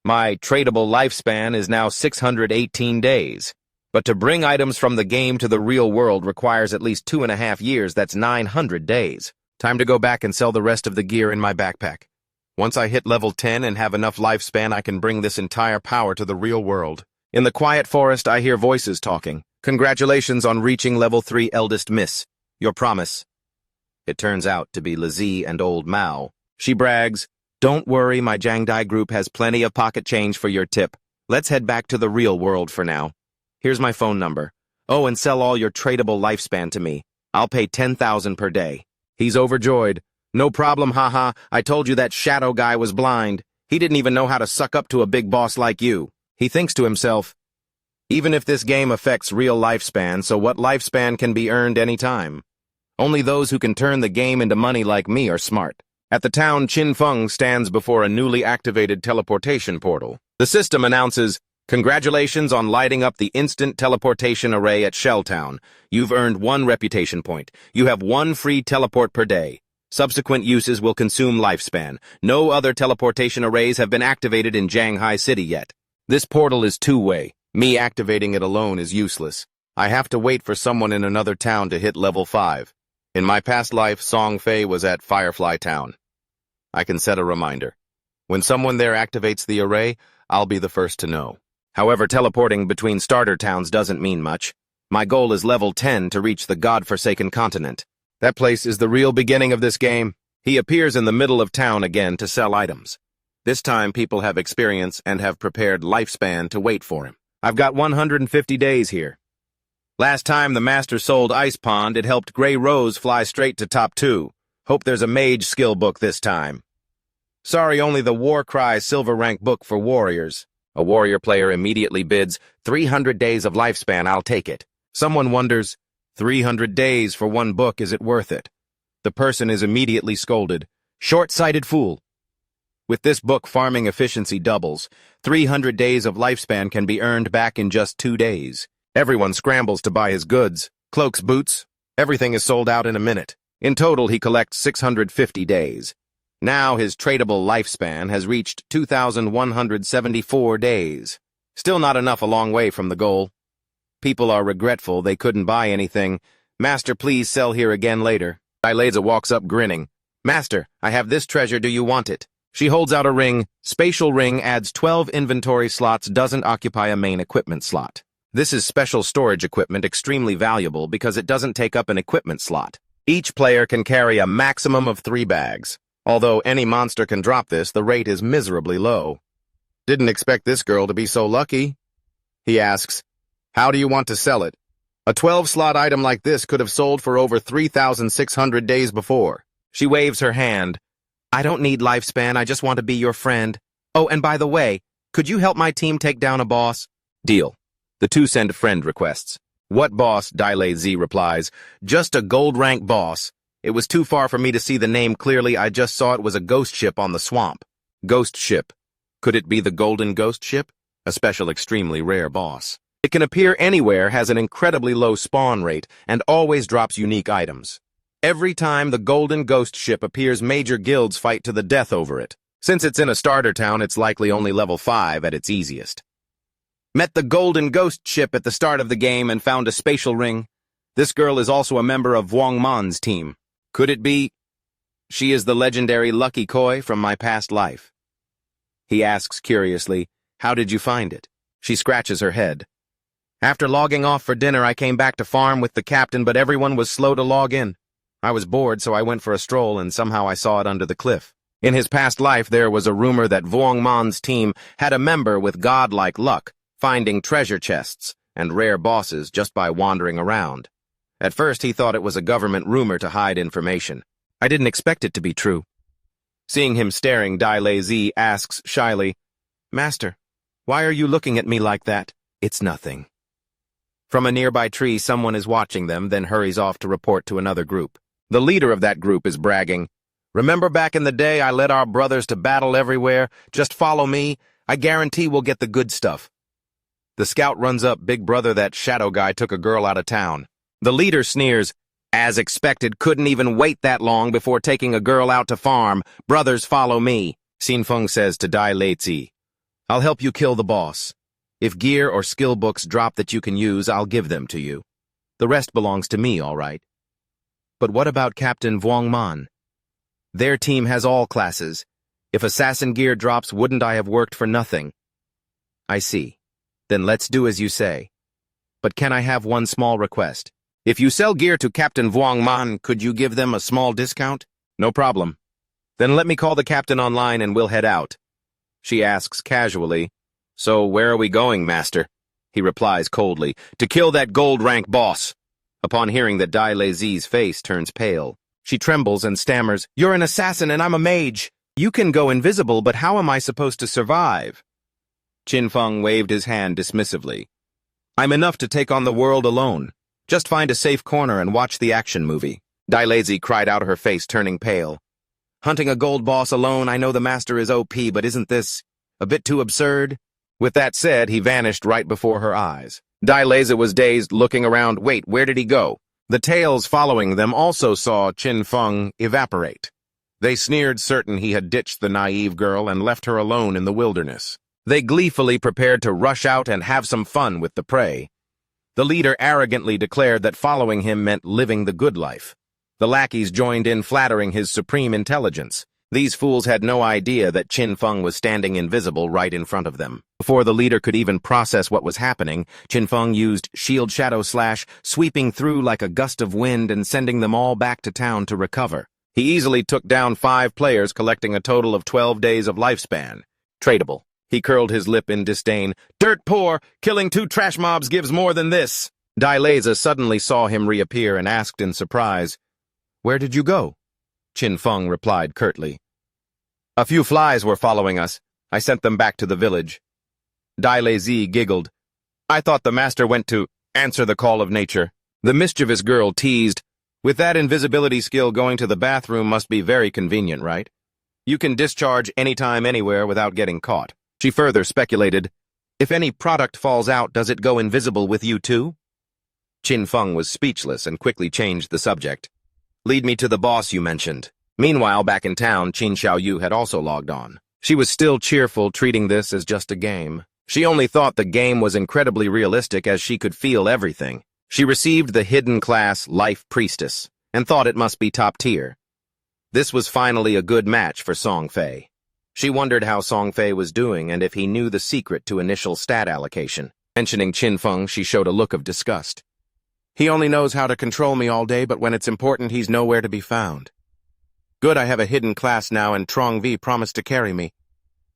My tradable lifespan is now 618 days. But to bring items from the game to the real world requires at least 2.5 years. That's 900 days. Time to go back and sell the rest of the gear in my backpack. Once I hit level 10 and have enough lifespan, I can bring this entire power to the real world. In the quiet forest, I hear voices talking. Congratulations on reaching level 3, eldest miss. Your promise. It turns out to be Lizzie and old Mao. She brags, "Don't worry, my Jiangdai group has plenty of pocket change for your tip. Let's head back to the real world for now. Here's my phone number. Oh, and sell all your tradable lifespan to me. I'll pay 10,000 per day." He's overjoyed. "No problem, haha. I told you that shadow guy was blind. He didn't even know how to suck up to a big boss like you." He thinks to himself, even if this game affects real lifespan, so what lifespan can be earned any time? Only those who can turn the game into money like me are smart. At the town, Chin Feng stands before a newly activated teleportation portal. The system announces, "Congratulations on lighting up the instant teleportation array at Shelltown. You've earned 1 reputation point. You have 1 free teleport per day. Subsequent uses will consume lifespan. No other teleportation arrays have been activated in Shanghai City yet. This portal is two-way. Me activating it alone is useless. I have to wait for someone in another town to hit level 5. In my past life, Songfay was at Firefly Town. I can set a reminder. When someone there activates the array, I'll be the first to know. However, teleporting between starter towns doesn't mean much. My goal is level 10 to reach the God-forsaken continent. That place is the real beginning of this game. He appears in the middle of town again to sell items. This time, people have experience and have prepared lifespan to wait for him. I've got 150 days here. Last time the master sold Ice Pond, it helped Grey Rose fly straight to top 2. Hope there's a mage skill book this time. Sorry, only the Warcry silver rank book for warriors. A warrior player immediately bids, 300 days of lifespan, I'll take it. Someone wonders, 300 days for 1 book, is it worth it? The person is immediately scolded. Short-sighted fool. With this book, farming efficiency doubles. 300 days of lifespan can be earned back in just 2 days. Everyone scrambles to buy his goods, cloaks, boots. Everything is sold out in a minute. In total, he collects 650 days. Now his tradable lifespan has reached 2,174 days. Still not enough, a long way from the goal. People are regretful they couldn't buy anything. Master, please sell here again later. Dileza walks up grinning. Master, I have this treasure, do you want it? She holds out a ring. Spatial ring adds 12 inventory slots, doesn't occupy a main equipment slot. This is special storage equipment, extremely valuable because it doesn't take up an equipment slot. Each player can carry a maximum of 3 bags. Although any monster can drop this, the rate is miserably low. Didn't expect this girl to be so lucky. He asks, how do you want to sell it? A 12-slot item like this could have sold for over 3,600 days before. She waves her hand. I don't need lifespan, I just want to be your friend. Oh, and by the way, could you help my team take down a boss? Deal. The two send friend requests. What boss? Dile Z replies. Just a gold rank boss. It was too far for me to see the name clearly, I just saw it was a ghost ship on the swamp. Ghost ship. Could it be the golden ghost ship? A special extremely rare boss. It can appear anywhere, has an incredibly low spawn rate, and always drops unique items. Every time the golden ghost ship appears, major guilds fight to the death over it. Since it's in a starter town, it's likely only level 5 at its easiest. Met the golden ghost ship at the start of the game and found a spatial ring. This girl is also a member of Wang Man's team. Could it be? She is the legendary Lucky Koi from my past life. He asks curiously, how did you find it? She scratches her head. After logging off for dinner, I came back to farm with the captain, but everyone was slow to log in. I was bored, so I went for a stroll, and somehow I saw it under the cliff. In his past life, there was a rumor that Wang Man's team had a member with godlike luck, finding treasure chests and rare bosses just by wandering around. At first, he thought it was a government rumor to hide information. I didn't expect it to be true. Seeing him staring, Dile Z asks shyly, Master, why are you looking at me like that? It's nothing. From a nearby tree, someone is watching them, then hurries off to report to another group. The leader of that group is bragging, Remember back in the day I led our brothers to battle everywhere? Just follow me. I guarantee we'll get the good stuff. The scout runs up, big brother, that shadow guy took a girl out of town. The leader sneers, as expected, couldn't even wait that long before taking a girl out to farm. Brothers, follow me. Xin Feng says to Dai Leizi, I'll help you kill the boss. If gear or skill books drop that you can use, I'll give them to you. The rest belongs to me, all right. But what about Captain Wang Man? Their team has all classes. If assassin gear drops, wouldn't I have worked for nothing? I see. Then let's do as you say. But can I have one small request? If you sell gear to Captain Vuong Man, could you give them a small discount? No problem. Then let me call the captain online and we'll head out. She asks casually, So where are we going, master? He replies coldly, To kill that gold rank boss. Upon hearing that Dai Leizi's face turns pale, she trembles and stammers, You're an assassin and I'm a mage. You can go invisible, but how am I supposed to survive? Qin Feng waved his hand dismissively. I'm enough to take on the world alone. Just find a safe corner and watch the action movie. Dai Leizi cried out, her face turning pale. Hunting a gold boss alone, I know the master is OP, but isn't this a bit too absurd? With that said, he vanished right before her eyes. Dai Leizi was dazed, looking around. Wait, where did he go? The tails following them also saw Qin Feng evaporate. They sneered, certain he had ditched the naive girl and left her alone in the wilderness. They gleefully prepared to rush out and have some fun with the prey. The leader arrogantly declared that following him meant living the good life. The lackeys joined in, flattering his supreme intelligence. These fools had no idea that Qin Feng was standing invisible right in front of them. Before the leader could even process what was happening, Qin Feng used Shield Shadow Slash, sweeping through like a gust of wind and sending them all back to town to recover. He easily took down 5 players, collecting a total of 12 days of lifespan. Tradable. He curled his lip in disdain. Dirt poor! Killing 2 trash mobs gives more than this! Dai Leizi suddenly saw him reappear and asked in surprise, Where did you go? Qin Feng replied curtly. A few flies were following us. I sent them back to the village. Dai Leizi giggled. I thought the master went to answer the call of nature. The mischievous girl teased, With that invisibility skill, going to the bathroom must be very convenient, right? You can discharge anytime, anywhere without getting caught. She further speculated, If any product falls out, does it go invisible with you too? Qin Feng was speechless and quickly changed the subject. Lead me to the boss you mentioned. Meanwhile, back in town, Qin Xiaoyu had also logged on. She was still cheerful, treating this as just a game. She only thought the game was incredibly realistic, as she could feel everything. She received the hidden class Life Priestess and thought it must be top tier. This was finally a good match for Songfay. She wondered how Songfay was doing and if he knew the secret to initial stat allocation. Mentioning Qin Feng, she showed a look of disgust. He only knows how to control me all day, but when it's important, he's nowhere to be found. Good, I have a hidden class now, and Trong V promised to carry me.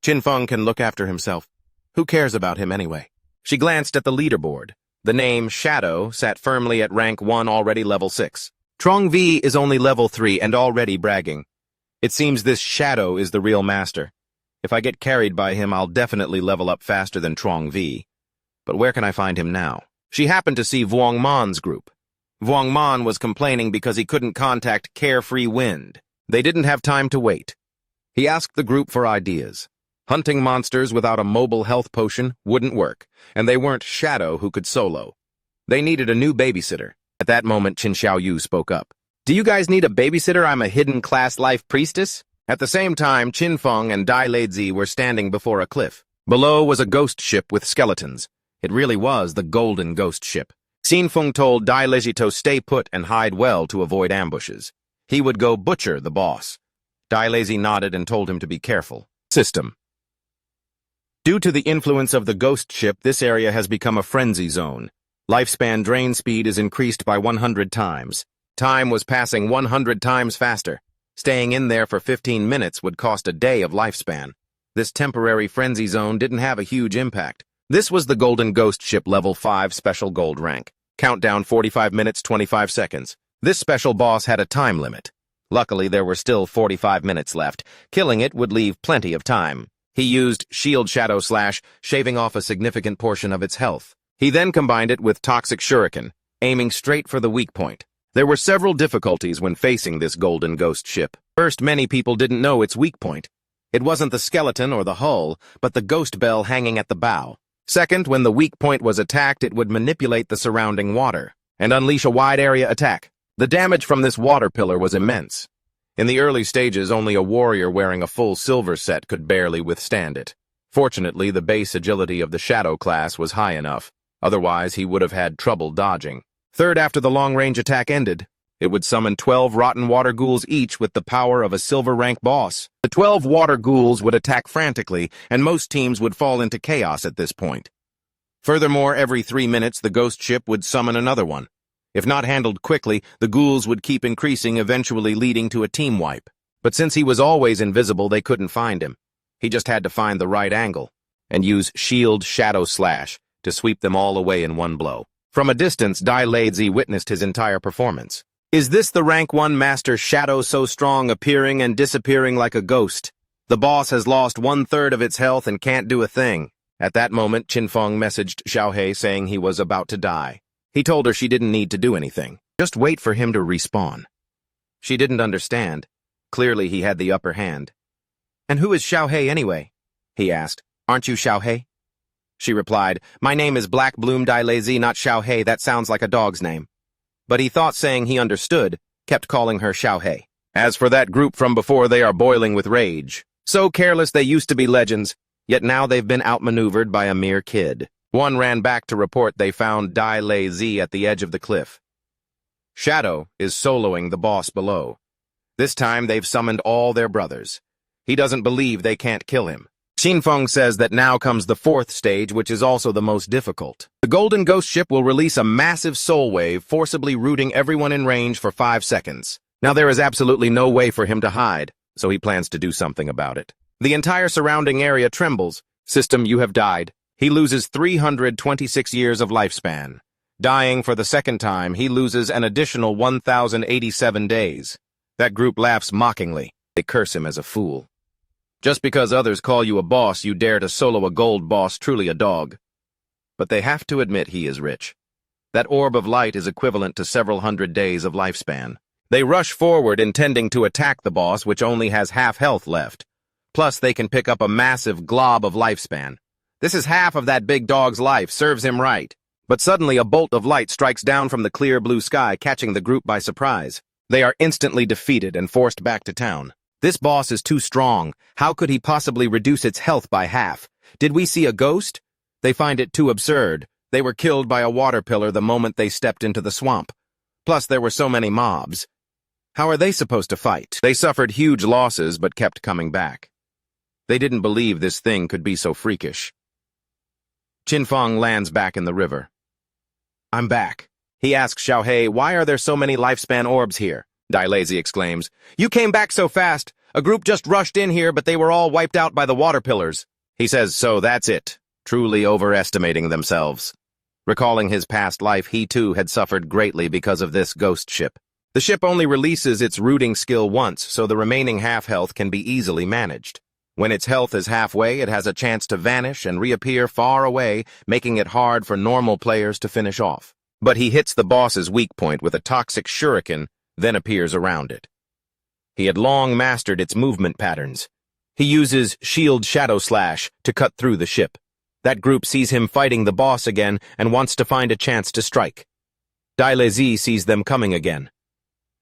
Qin Feng can look after himself. Who cares about him anyway? She glanced at the leaderboard. The name Shadow sat firmly at rank 1, already level 6. Trong V is only level 3 and already bragging. It seems this Shadow is the real master. If I get carried by him, I'll definitely level up faster than Trong V. But where can I find him now? She happened to see Vuong Man's group. Vuong Man was complaining because he couldn't contact Carefree Wind. They didn't have time to wait. He asked the group for ideas. Hunting monsters without a mobile health potion wouldn't work, and they weren't Shadow who could solo. They needed a new babysitter. At that moment, Qin Xiaoyu spoke up. Do you guys need a babysitter? I'm a hidden class Life Priestess. At the same time, Qin Feng and Dai Leizi were standing before a cliff. Below was a ghost ship with skeletons. It really was the golden ghost ship. Xin Feng told Dai Leizi to stay put and hide well to avoid ambushes. He would go butcher the boss. Dai Leizi nodded and told him to be careful. System. Due to the influence of the ghost ship, this area has become a frenzy zone. Lifespan drain speed is increased by 100 times. Time was passing 100 times faster. Staying in there for 15 minutes would cost a day of lifespan. This temporary frenzy zone didn't have a huge impact. This was the Golden Ghost Ship Level 5 Special Gold rank. Countdown 45 minutes 25 seconds. This special boss had a time limit. Luckily, there were still 45 minutes left. Killing it would leave plenty of time. He used Shield Shadow Slash, shaving off a significant portion of its health. He then combined it with Toxic Shuriken, aiming straight for the weak point. There were several difficulties when facing this Golden Ghost Ship. First, many people didn't know its weak point. It wasn't the skeleton or the hull, but the ghost bell hanging at the bow. Second, when the weak point was attacked, it would manipulate the surrounding water and unleash a wide-area attack. The damage from this water pillar was immense. In the early stages, only a warrior wearing a full silver set could barely withstand it. Fortunately, the base agility of the Shadow class was high enough. Otherwise, he would have had trouble dodging. Third, after the long-range attack ended, it would summon 12 rotten water ghouls each with the power of a silver rank boss. The 12 water ghouls would attack frantically, and most teams would fall into chaos at this point. Furthermore, every 3 minutes, the ghost ship would summon another one. If not handled quickly, the ghouls would keep increasing, eventually leading to a team wipe. But since he was always invisible, they couldn't find him. He just had to find the right angle and use shield shadow slash to sweep them all away in one blow. From a distance, Dai Lazy witnessed his entire performance. Is this the rank 1 master shadow so strong, appearing and disappearing like a ghost? The boss has lost 1/3 of its health and can't do a thing. At that moment, Qinfeng messaged Xiaohei saying he was about to die. He told her she didn't need to do anything. Just wait for him to respawn. She didn't understand. Clearly, he had the upper hand. And who is Xiaohei anyway? He asked. Aren't you Xiaohei? She replied, my name is Black Bloom Dai Lazy, not Xiaohei. That sounds like a dog's name. But he thought saying he understood, kept calling her Xiaohei. As for that group from before, they are boiling with rage. So careless they used to be legends, yet now they've been outmaneuvered by a mere kid. One ran back to report they found Dai Lazy at the edge of the cliff. Shadow is soloing the boss below. This time they've summoned all their brothers. He doesn't believe they can't kill him. Qinfeng says that now comes the 4th stage, which is also the most difficult. The Golden Ghost Ship will release a massive soul wave, forcibly rooting everyone in range for 5 seconds. Now there is absolutely no way for him to hide, so he plans to do something about it. The entire surrounding area trembles. System, you have died. He loses 326 years of lifespan. Dying for the 2nd time, he loses an additional 1,087 days. That group laughs mockingly. They curse him as a fool. Just because others call you a boss, you dare to solo a gold boss, truly a dog. But they have to admit he is rich. That orb of light is equivalent to several hundred days of lifespan. They rush forward, intending to attack the boss, which only has half health left. Plus, they can pick up a massive glob of lifespan. This is half of that big dog's life, serves him right. But suddenly a bolt of light strikes down from the clear blue sky, catching the group by surprise. They are instantly defeated and forced back to town. This boss is too strong. How could he possibly reduce its health by half? Did we see a ghost? They find it too absurd. They were killed by a water pillar the moment they stepped into the swamp. Plus, there were so many mobs. How are they supposed to fight? They suffered huge losses but kept coming back. They didn't believe this thing could be so freakish. Qinfeng lands back in the river. I'm back. He asks Xiaohei, why are there so many lifespan orbs here? Dai Lazy exclaims, you came back so fast. A group just rushed in here, but they were all wiped out by the water pillars. He says, so that's it. Truly overestimating themselves. Recalling his past life, he too had suffered greatly because of this ghost ship. The ship only releases its rooting skill once, so the remaining half health can be easily managed. When its health is halfway, it has a chance to vanish and reappear far away, making it hard for normal players to finish off. But he hits the boss's weak point with a toxic shuriken, then appears around it. He had long mastered its movement patterns. He uses shield shadow slash to cut through the ship. That group sees him fighting the boss again and wants to find a chance to strike. Dai Lazy sees them coming again.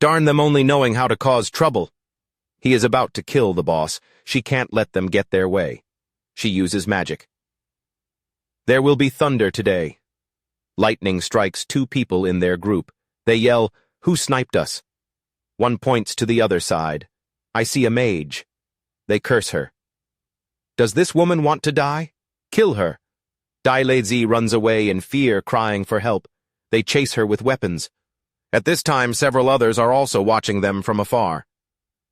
Darn them only knowing how to cause trouble. He is about to kill the boss. She can't let them get their way. She uses magic. There will be thunder today. Lightning strikes 2 people in their group. They yell, who sniped us? One points to the other side. I see a mage. They curse her. Does this woman want to die? Kill her. Dai Lazy runs away in fear, crying for help. They chase her with weapons. At this time, several others are also watching them from afar.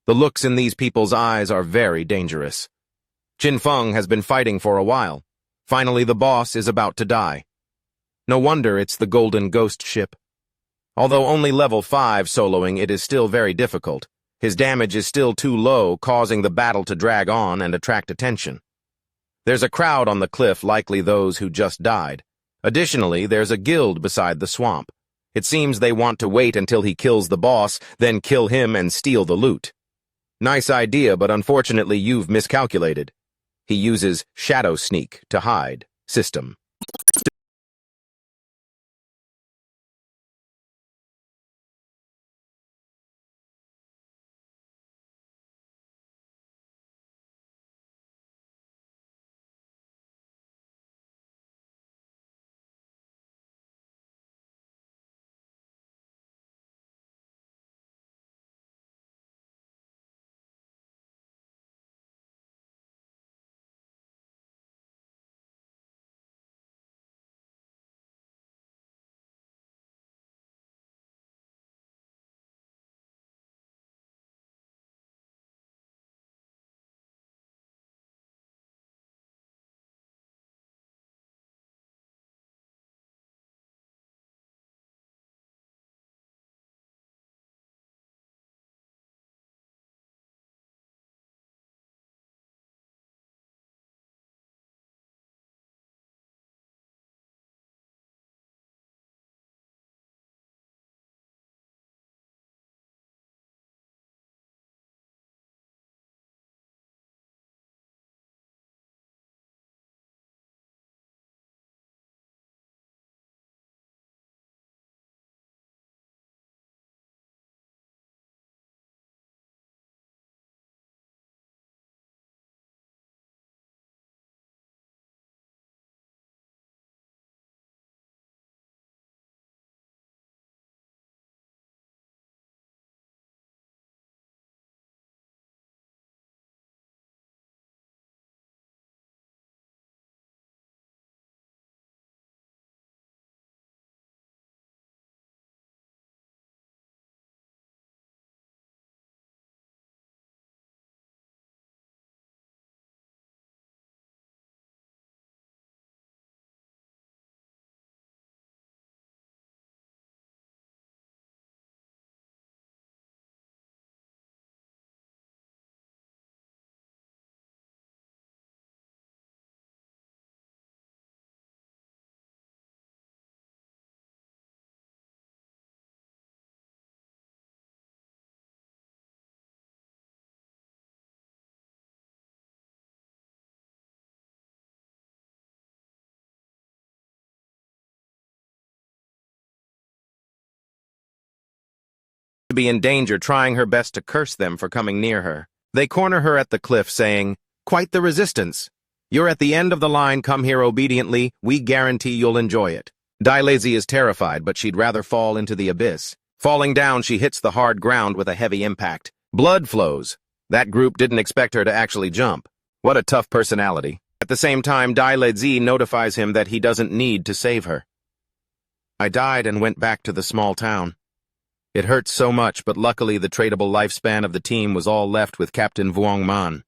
The looks in these people's eyes are very dangerous. Qinfeng has been fighting for a while. Finally, the boss is about to die. No wonder it's the Golden Ghost Ship. Although only level 5 soloing, it is still very difficult. His damage is still too low, causing the battle to drag on and attract attention. There's a crowd on the cliff, likely those who just died. Additionally, there's a guild beside the swamp. It seems they want to wait until he kills the boss, then kill him and steal the loot. Nice idea, but unfortunately you've miscalculated. He uses Shadow Sneak to hide. System. to be in danger, trying her best to curse them for coming near her. They corner her at the cliff, saying, "Quite the resistance. You're at the end of the line, come here obediently, we guarantee you'll enjoy it." Dilazy is terrified, but she'd rather fall into the abyss. Falling down, she hits the hard ground with a heavy impact. Blood flows. That group didn't expect her to actually jump. What a tough personality. At the same time, Dilazy notifies him that he doesn't need to save her. "I died and went back to the small town. It hurts so much, but luckily the tradable lifespan of the team was all left with Captain Vuong Man.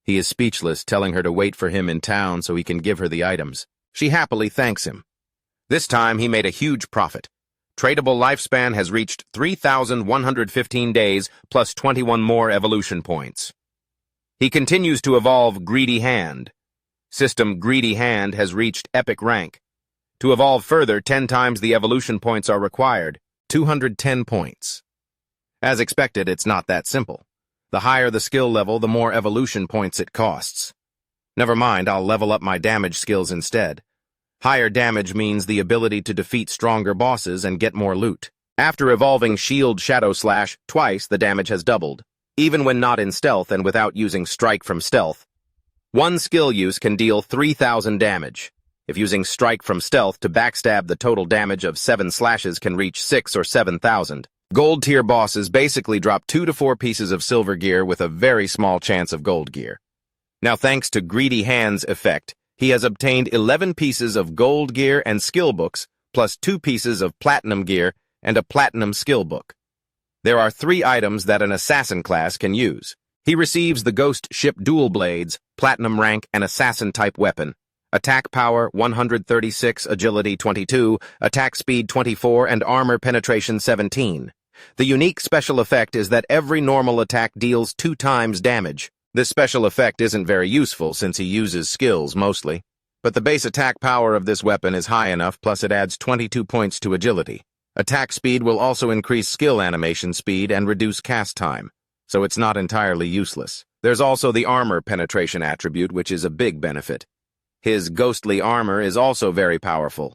He is speechless, telling her to wait for him in town so he can give her the items. She happily thanks him. This time he made a huge profit. Tradable lifespan has reached 3,115 days plus 21 more evolution points. He continues to evolve Greedy Hand. System Greedy Hand has reached epic rank. To evolve further, 10 times the evolution points are required, 210 points. As expected, it's not that simple. The higher the skill level, the more evolution points it costs. Never mind, I'll level up my damage skills instead. Higher damage means the ability to defeat stronger bosses and get more loot. After evolving Shield Shadow Slash twice, the damage has doubled. Even when not in stealth and without using Strike from stealth, one skill use can deal 3,000 damage. If using Strike from stealth to backstab, the total damage of 7 slashes can reach 6 or 7,000. Gold tier bosses basically drop 2 to 4 pieces of silver gear with a very small chance of gold gear. Now, thanks to Greedy Hand's effect, he has obtained 11 pieces of gold gear and skill books, plus 2 pieces of platinum gear and a platinum skill book. There are 3 items that an assassin class can use. He receives the Ghost Ship Dual Blades, platinum rank and assassin-type weapon. Attack power 136, agility 22, attack speed 24, and armor penetration 17. The unique special effect is that every normal attack deals 2 times damage. This special effect isn't very useful since he uses skills mostly, but the base attack power of this weapon is high enough, plus it adds 22 points to agility. Attack speed will also increase skill animation speed and reduce cast time, so it's not entirely useless. There's also the armor penetration attribute, which is a big benefit. His ghostly armor is also very powerful.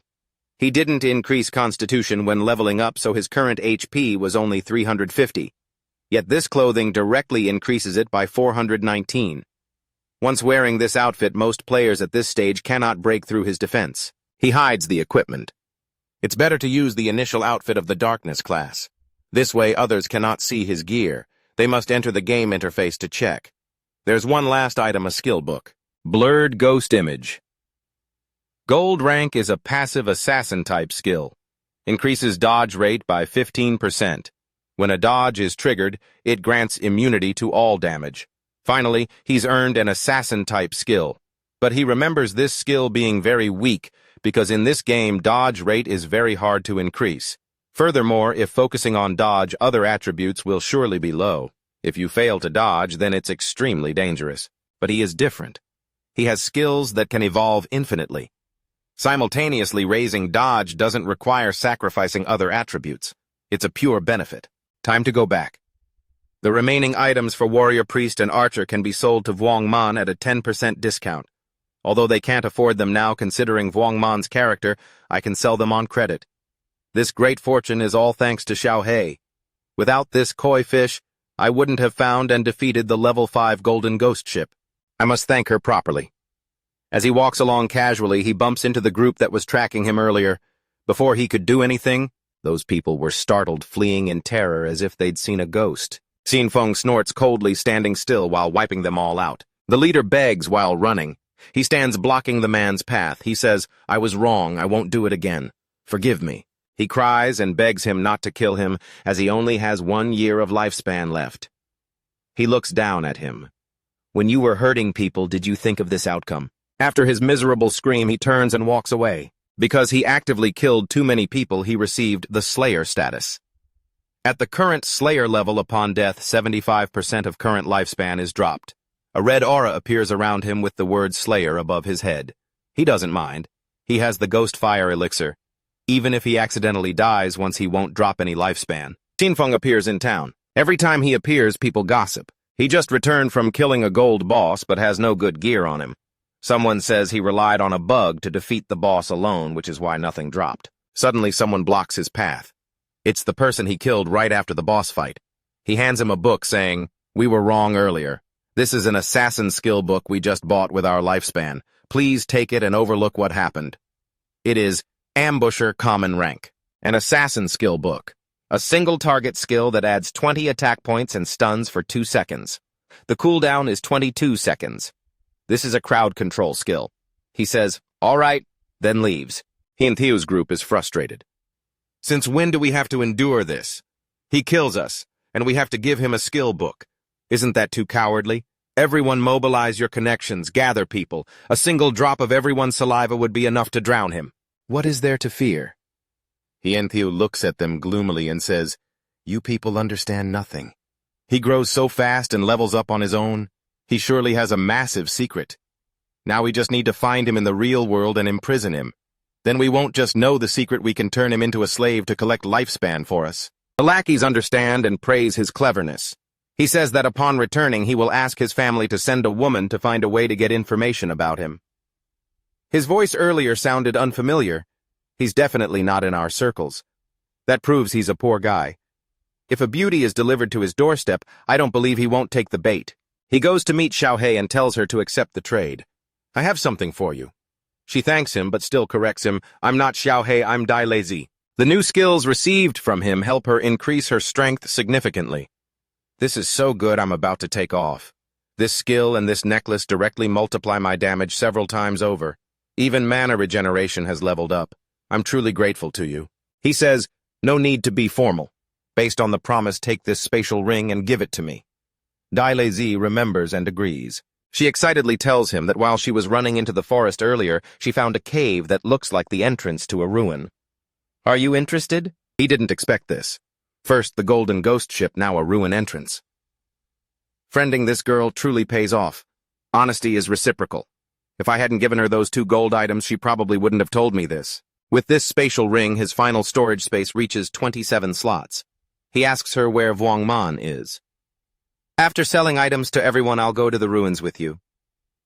He didn't increase constitution when leveling up, so his current HP was only 350. Yet this clothing directly increases it by 419. Once wearing this outfit, most players at this stage cannot break through his defense. He hides the equipment. It's better to use the initial outfit of the Darkness class. This way others cannot see his gear. They must enter the game interface to check. There's one last item, a skill book. Blurred Ghost Image. Gold rank is a passive assassin-type skill. Increases dodge rate by 15%. When a dodge is triggered, it grants immunity to all damage. Finally, he's earned an assassin-type skill. But he remembers this skill being very weak, because in this game, dodge rate is very hard to increase. Furthermore, if focusing on dodge, other attributes will surely be low. If you fail to dodge, then it's extremely dangerous. But he is different. He has skills that can evolve infinitely. Simultaneously, raising dodge doesn't require sacrificing other attributes. It's a pure benefit. Time to go back. The remaining items for Warrior, Priest, and Archer can be sold to Vuong Man at a 10% discount. Although they can't afford them now considering Vuong Man's character, I can sell them on credit. This great fortune is all thanks to Xiao He. Without this koi fish, I wouldn't have found and defeated the level 5 golden ghost ship. I must thank her properly. As he walks along casually, he bumps into the group that was tracking him earlier. Before he could do anything, those people were startled, fleeing in terror as if they'd seen a ghost. Xin Feng snorts coldly, standing still while wiping them all out. The leader begs while running. He stands blocking the man's path. He says, "I was wrong, I won't do it again. Forgive me." He cries and begs him not to kill him, as he only has 1 year of lifespan left. He looks down at him. "When you were hurting people, did you think of this outcome?" After his miserable scream, he turns and walks away. Because he actively killed too many people, he received the Slayer status. At the current Slayer level upon death, 75% of current lifespan is dropped. A red aura appears around him with the word Slayer above his head. He doesn't mind. He has the Ghost Fire Elixir. Even if he accidentally dies once, he won't drop any lifespan. Xinfeng appears in town. Every time he appears, people gossip. He just returned from killing a gold boss but has no good gear on him. Someone says he relied on a bug to defeat the boss alone, which is why nothing dropped. Suddenly, someone blocks his path. It's the person he killed right after the boss fight. He hands him a book saying, "We were wrong earlier. This is an assassin skill book we just bought with our lifespan. Please take it and overlook what happened." It is Ambusher Common Rank, an assassin skill book. A single target skill that adds 20 attack points and stuns for 2 seconds. The cooldown is 22 seconds. This is a crowd control skill. He says, "All right," then leaves. He and Theo's group is frustrated. Since when do we have to endure this? He kills us, and we have to give him a skill book. Isn't that too cowardly? Everyone mobilize your connections, gather people. A single drop of everyone's saliva would be enough to drown him. What is there to fear? Theo looks at them gloomily and says, "You people understand nothing. He grows so fast and levels up on his own. He surely has a massive secret. Now we just need to find him in the real world and imprison him. Then we won't just know the secret, we can turn him into a slave to collect lifespan for us." The lackeys understand and praise his cleverness. He says that upon returning he will ask his family to send a woman to find a way to get information about him. His voice earlier sounded unfamiliar. He's definitely not in our circles. That proves he's a poor guy. If a beauty is delivered to his doorstep, I don't believe he won't take the bait. He goes to meet Xiaohei and tells her to accept the trade. "I have something for you." She thanks him but still corrects him, "I'm not Xiaohei, I'm Dai Lazy." The new skills received from him help her increase her strength significantly. "This is so good I'm about to take off. This skill and this necklace directly multiply my damage several times over. Even mana regeneration has leveled up. I'm truly grateful to you." He says, "No need to be formal. Based on the promise, take this spatial ring and give it to me." Dai Lazy remembers and agrees. She excitedly tells him that while she was running into the forest earlier, she found a cave that looks like the entrance to a ruin. "Are you interested?" He didn't expect this. First the golden ghost ship, now a ruin entrance. Friending this girl truly pays off. Honesty is reciprocal. If I hadn't given her those 2 gold items, she probably wouldn't have told me this. With this spatial ring, his final storage space reaches 27 slots. He asks her where Vuong Man is. "After selling items to everyone, I'll go to the ruins with you."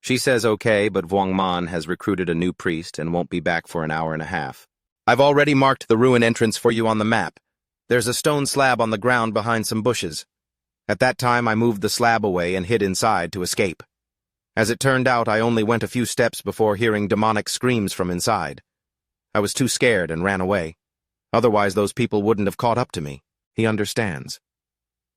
She says okay, but Vuong Man has recruited a new priest and won't be back for an hour and a half. "I've already marked the ruin entrance for you on the map. There's a stone slab on the ground behind some bushes. At that time, I moved the slab away and hid inside to escape. As it turned out, I only went a few steps before hearing demonic screams from inside. I was too scared and ran away. Otherwise, those people wouldn't have caught up to me." He understands.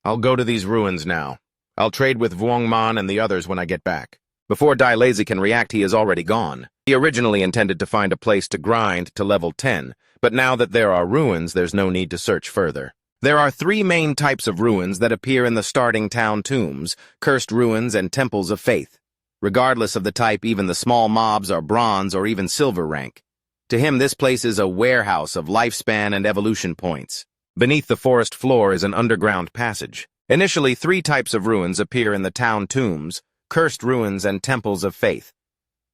"I'll go to these ruins now. I'll trade with Vuong Man and the others when I get back." Before Dai Lazy can react, he is already gone. He originally intended to find a place to grind to level 10, but now that there are ruins, there's no need to search further. There are 3 main types of ruins that appear in the starting town tombs: cursed ruins and temples of faith. Regardless of the type, even the small mobs are bronze or even silver rank. To him, this place is a warehouse of lifespan and evolution points. Beneath the forest floor is an underground passage. Initially, 3 types of ruins appear in the town tombs: cursed ruins and temples of faith.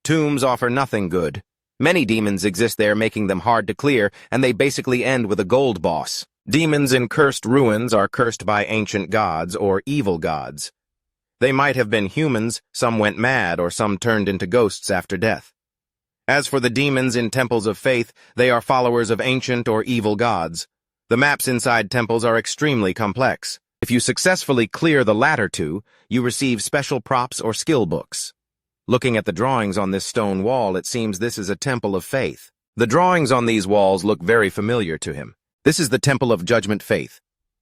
Tombs offer nothing good. Many demons exist there, making them hard to clear, and they basically end with a gold boss. Demons in cursed ruins are cursed by ancient gods or evil gods. They might have been humans, some went mad, or some turned into ghosts after death. As for the demons in temples of faith, they are followers of ancient or evil gods. The maps inside temples are extremely complex. If you successfully clear the latter 2, you receive special props or skill books. Looking at the drawings on this stone wall, it seems this is a temple of faith. The drawings on these walls look very familiar to him. This is the Temple of Judgment Faith,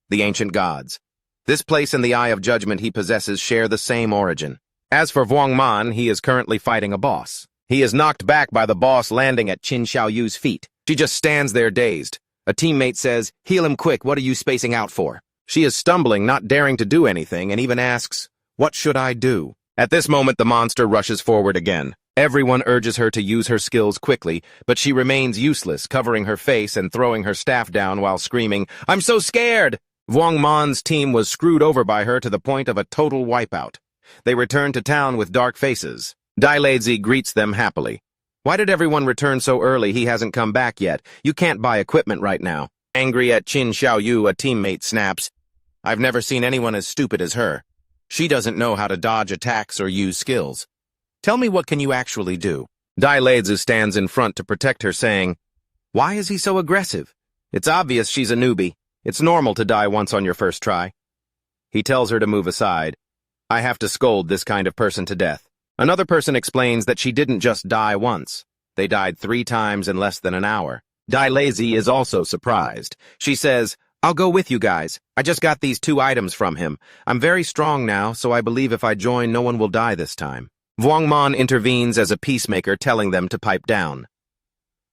the ancient gods. This place and the Eye of Judgment he possesses share the same origin. As for Vuong Man, he is currently fighting a boss. He is knocked back by the boss landing at Qin Xiaoyu's feet. She just stands there dazed. A teammate says, "Heal him quick, what are you spacing out for?" She is stumbling, not daring to do anything, and even asks, "What should I do?" At this moment, the monster rushes forward again. Everyone urges her to use her skills quickly, but she remains useless, covering her face and throwing her staff down while screaming, "I'm so scared!" Vuong Man's team was screwed over by her to the point of a total wipeout. They return to town with dark faces. Dai Lazy greets them happily. "Why did everyone return so early? He hasn't come back yet. You can't buy equipment right now." Angry at Qin Xiaoyu, a teammate snaps, "I've never seen anyone as stupid as her. She doesn't know how to dodge attacks or use skills. Tell me, what can you actually do?" Dai Lazy stands in front to protect her, saying, "Why is he so aggressive? It's obvious she's a newbie. It's normal to die once on your first try. He tells her to move aside. I have to scold this kind of person to death. Another person explains that she didn't just die once. They died 3 times in less than an hour. Die Lazy is also surprised. She says, I'll go with you guys. I just got these 2 items from him. I'm very strong now, so I believe if I join, no one will die this time. Vuongmon intervenes as a peacemaker, telling them to pipe down.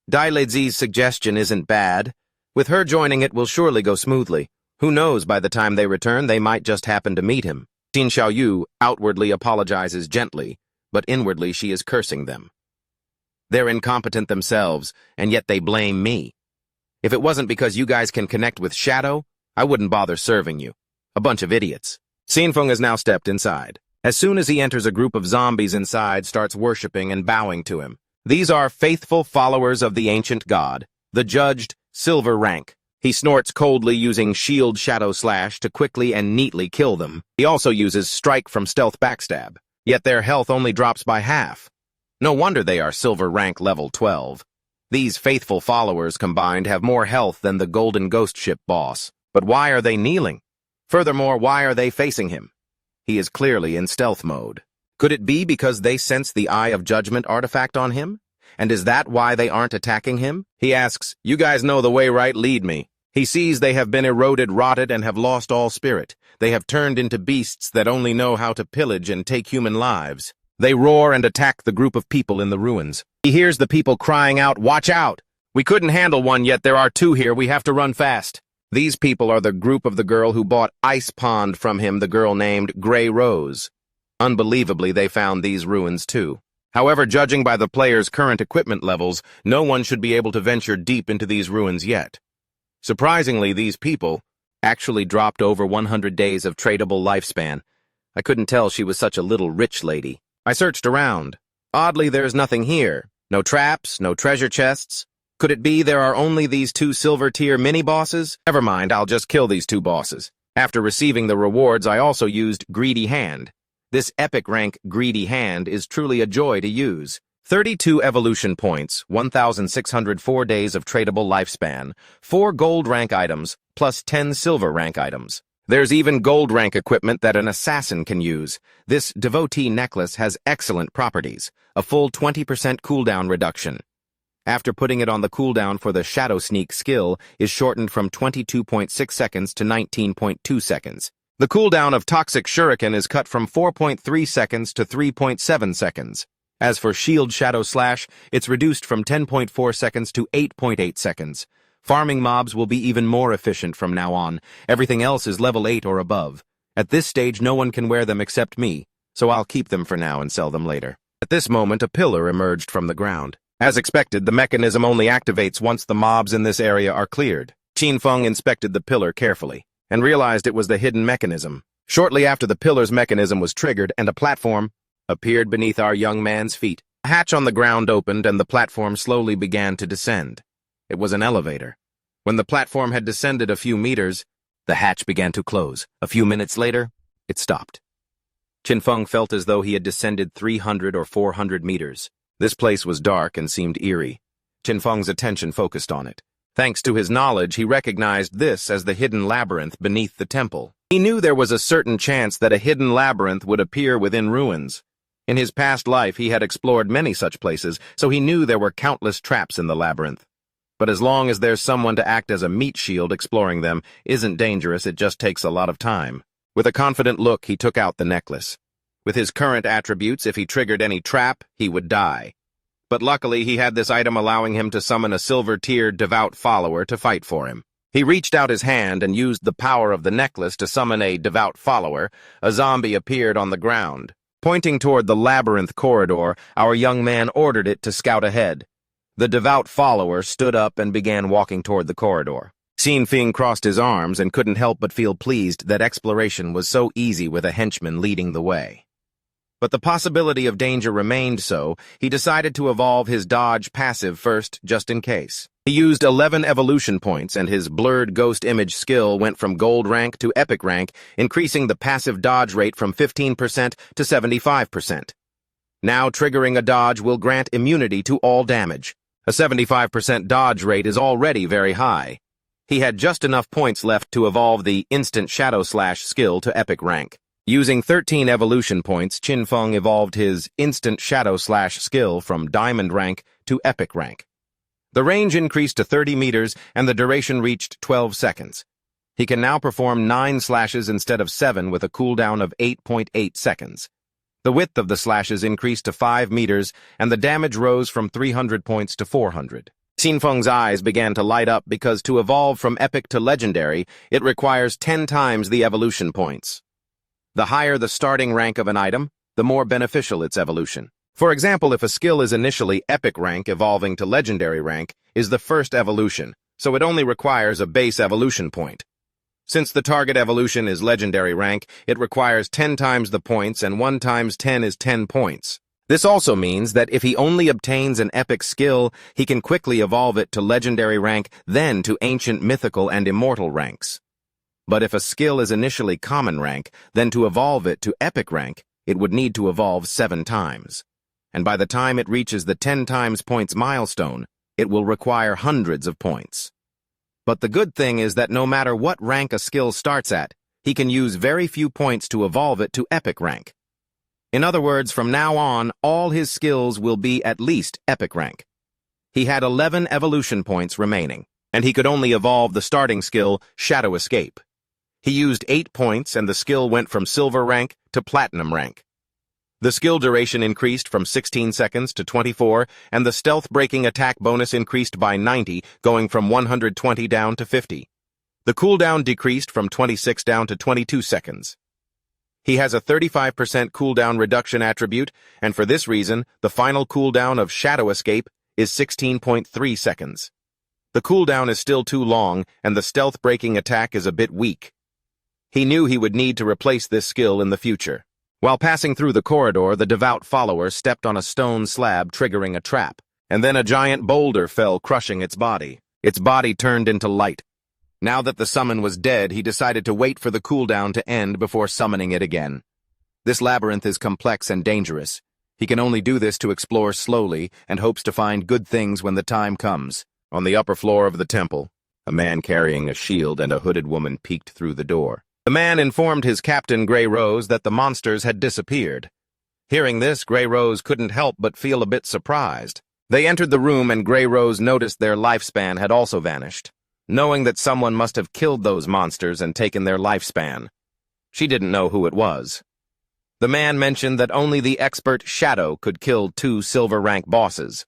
Dai Lezi's suggestion isn't bad. With her joining, it will surely go smoothly. Who knows, by the time they return, they might just happen to meet him. Xin Xiaoyu outwardly apologizes gently, but inwardly she is cursing them. They're incompetent themselves, and yet they blame me. If it wasn't because you guys can connect with Shadow, I wouldn't bother serving you. A bunch of idiots. Xinfeng has now stepped inside. As soon as he enters, a group of zombies inside starts worshipping and bowing to him. These are faithful followers of the ancient god, the judged Silver Rank. He snorts coldly, using Shield Shadow Slash to quickly and neatly kill them. He also uses Strike from Stealth Backstab, yet their health only drops by half. No wonder they are Silver Rank level 12. These faithful followers combined have more health than the Golden Ghost Ship boss. But why are they kneeling? Furthermore, why are they facing him? He is clearly in stealth mode. Could it be because they sense the Eye of Judgment artifact on him? And is that why they aren't attacking him? He asks, you guys know the way, right? Lead me. He sees they have been eroded, rotted, and have lost all spirit. They have turned into beasts that only know how to pillage and take human lives. They roar and attack the group of people in the ruins. He hears the people crying out, watch out! We couldn't handle one, yet there are 2 here. We have to run fast. These people are the group of the girl who bought Ice Pond from him, the girl named Grey Rose. Unbelievably, they found these ruins too. However, judging by the player's current equipment levels, no one should be able to venture deep into these ruins yet. Surprisingly, these people actually dropped over 100 days of tradable lifespan. I couldn't tell she was such a little rich lady. I searched around. Oddly, there's nothing here. No traps, no treasure chests. Could it be there are only these 2 silver-tier mini-bosses? Never mind, I'll just kill these 2 bosses. After receiving the rewards, I also used Greedy Hand. This epic rank Greedy Hand is truly a joy to use. 32 evolution points, 1,604 days of tradable lifespan, 4 gold rank items, plus 10 silver rank items. There's even gold rank equipment that an assassin can use. This devotee necklace has excellent properties, a full 20% cooldown reduction. After putting it on, the cooldown for the Shadow Sneak skill is shortened from 22.6 seconds to 19.2 seconds. The cooldown of Toxic Shuriken is cut from 4.3 seconds to 3.7 seconds. As for Shield Shadow Slash, it's reduced from 10.4 seconds to 8.8 seconds. Farming mobs will be even more efficient from now on. Everything else is level 8 or above. At this stage, no one can wear them except me, so I'll keep them for now and sell them later. At this moment, a pillar emerged from the ground. As expected, the mechanism only activates once the mobs in this area are cleared. Xinfeng inspected the pillar carefully and realized it was the hidden mechanism. Shortly after, the pillar's mechanism was triggered and a platform appeared beneath our young man's feet. A hatch on the ground opened and the platform slowly began to descend. It was an elevator. When the platform had descended a few meters, the hatch began to close. A few minutes later, it stopped. Xinfeng felt as though he had descended 300 or 400 meters. This place was dark and seemed eerie. Xinfeng's attention focused on it. Thanks to his knowledge, he recognized this as the hidden labyrinth beneath the temple. He knew there was a certain chance that a hidden labyrinth would appear within ruins. In his past life, he had explored many such places, so he knew there were countless traps in the labyrinth. But as long as there's someone to act as a meat shield, exploring them isn't dangerous, it just takes a lot of time. With a confident look, he took out the necklace. With his current attributes, if he triggered any trap, he would die. But luckily, he had this item allowing him to summon a silver-tiered devout follower to fight for him. He reached out his hand and used the power of the necklace to summon a devout follower. A zombie appeared on the ground. Pointing toward the labyrinth corridor, our young man ordered it to scout ahead. The devout follower stood up and began walking toward the corridor. Xinfeng crossed his arms and couldn't help but feel pleased that exploration was so easy with a henchman leading the way. But the possibility of danger remained, so he decided to evolve his dodge passive first, just in case. He used 11 evolution points, and his blurred ghost image skill went from gold rank to epic rank, increasing the passive dodge rate from 15% to 75%. Now triggering a dodge will grant immunity to all damage. A 75% dodge rate is already very high. He had just enough points left to evolve the Instant Shadow Slash skill to Epic Rank. Using 13 evolution points, Qin Feng evolved his Instant Shadow Slash skill from Diamond Rank to Epic Rank. The range increased to 30 meters and the duration reached 12 seconds. He can now perform 9 slashes instead of 7 with a cooldown of 8.8 seconds. The width of the slashes increased to 5 meters and the damage rose from 300 points to 400. Qin Feng's eyes began to light up because to evolve from Epic to Legendary, it requires 10 times the evolution points. The higher the starting rank of an item, the more beneficial its evolution. For example, if a skill is initially Epic Rank, evolving to Legendary Rank is the first evolution, so it only requires a base evolution point. Since the target evolution is Legendary Rank, it requires 10 times the points, and 1 times 10 is 10 points. This also means that if he only obtains an epic skill, he can quickly evolve it to Legendary Rank, then to Ancient, Mythical, and Immortal ranks. But if a skill is initially Common Rank, then to evolve it to Epic Rank, it would need to evolve 7 times. And by the time it reaches the 10 times points milestone, it will require hundreds of points. But the good thing is that no matter what rank a skill starts at, he can use very few points to evolve it to Epic Rank. In other words, from now on, all his skills will be at least Epic Rank. He had 11 evolution points remaining, and he could only evolve the starting skill, Shadow Escape. He used 8 points, and the skill went from Silver Rank to Platinum Rank. The skill duration increased from 16 seconds to 24, and the stealth-breaking attack bonus increased by 90, going from 120 down to 50. The cooldown decreased from 26 down to 22 seconds. He has a 35% cooldown reduction attribute, and for this reason, the final cooldown of Shadow Escape is 16.3 seconds. The cooldown is still too long, and the stealth-breaking attack is a bit weak. He knew he would need to replace this skill in the future. While passing through the corridor, the devout follower stepped on a stone slab, triggering a trap, and then a giant boulder fell, crushing its body. Its body turned into light. Now that the summon was dead, he decided to wait for the cooldown to end before summoning it again. This labyrinth is complex and dangerous. He can only do this to explore slowly and hopes to find good things when the time comes. On the upper floor of the temple, a man carrying a shield and a hooded woman peeked through the door. The man informed his captain, Grey Rose, that the monsters had disappeared. Hearing this, Grey Rose couldn't help but feel a bit surprised. They entered the room and Grey Rose noticed their lifespan had also vanished, knowing that someone must have killed those monsters and taken their lifespan. She didn't know who it was. The man mentioned that only the expert Shadow could kill 2 silver rank bosses.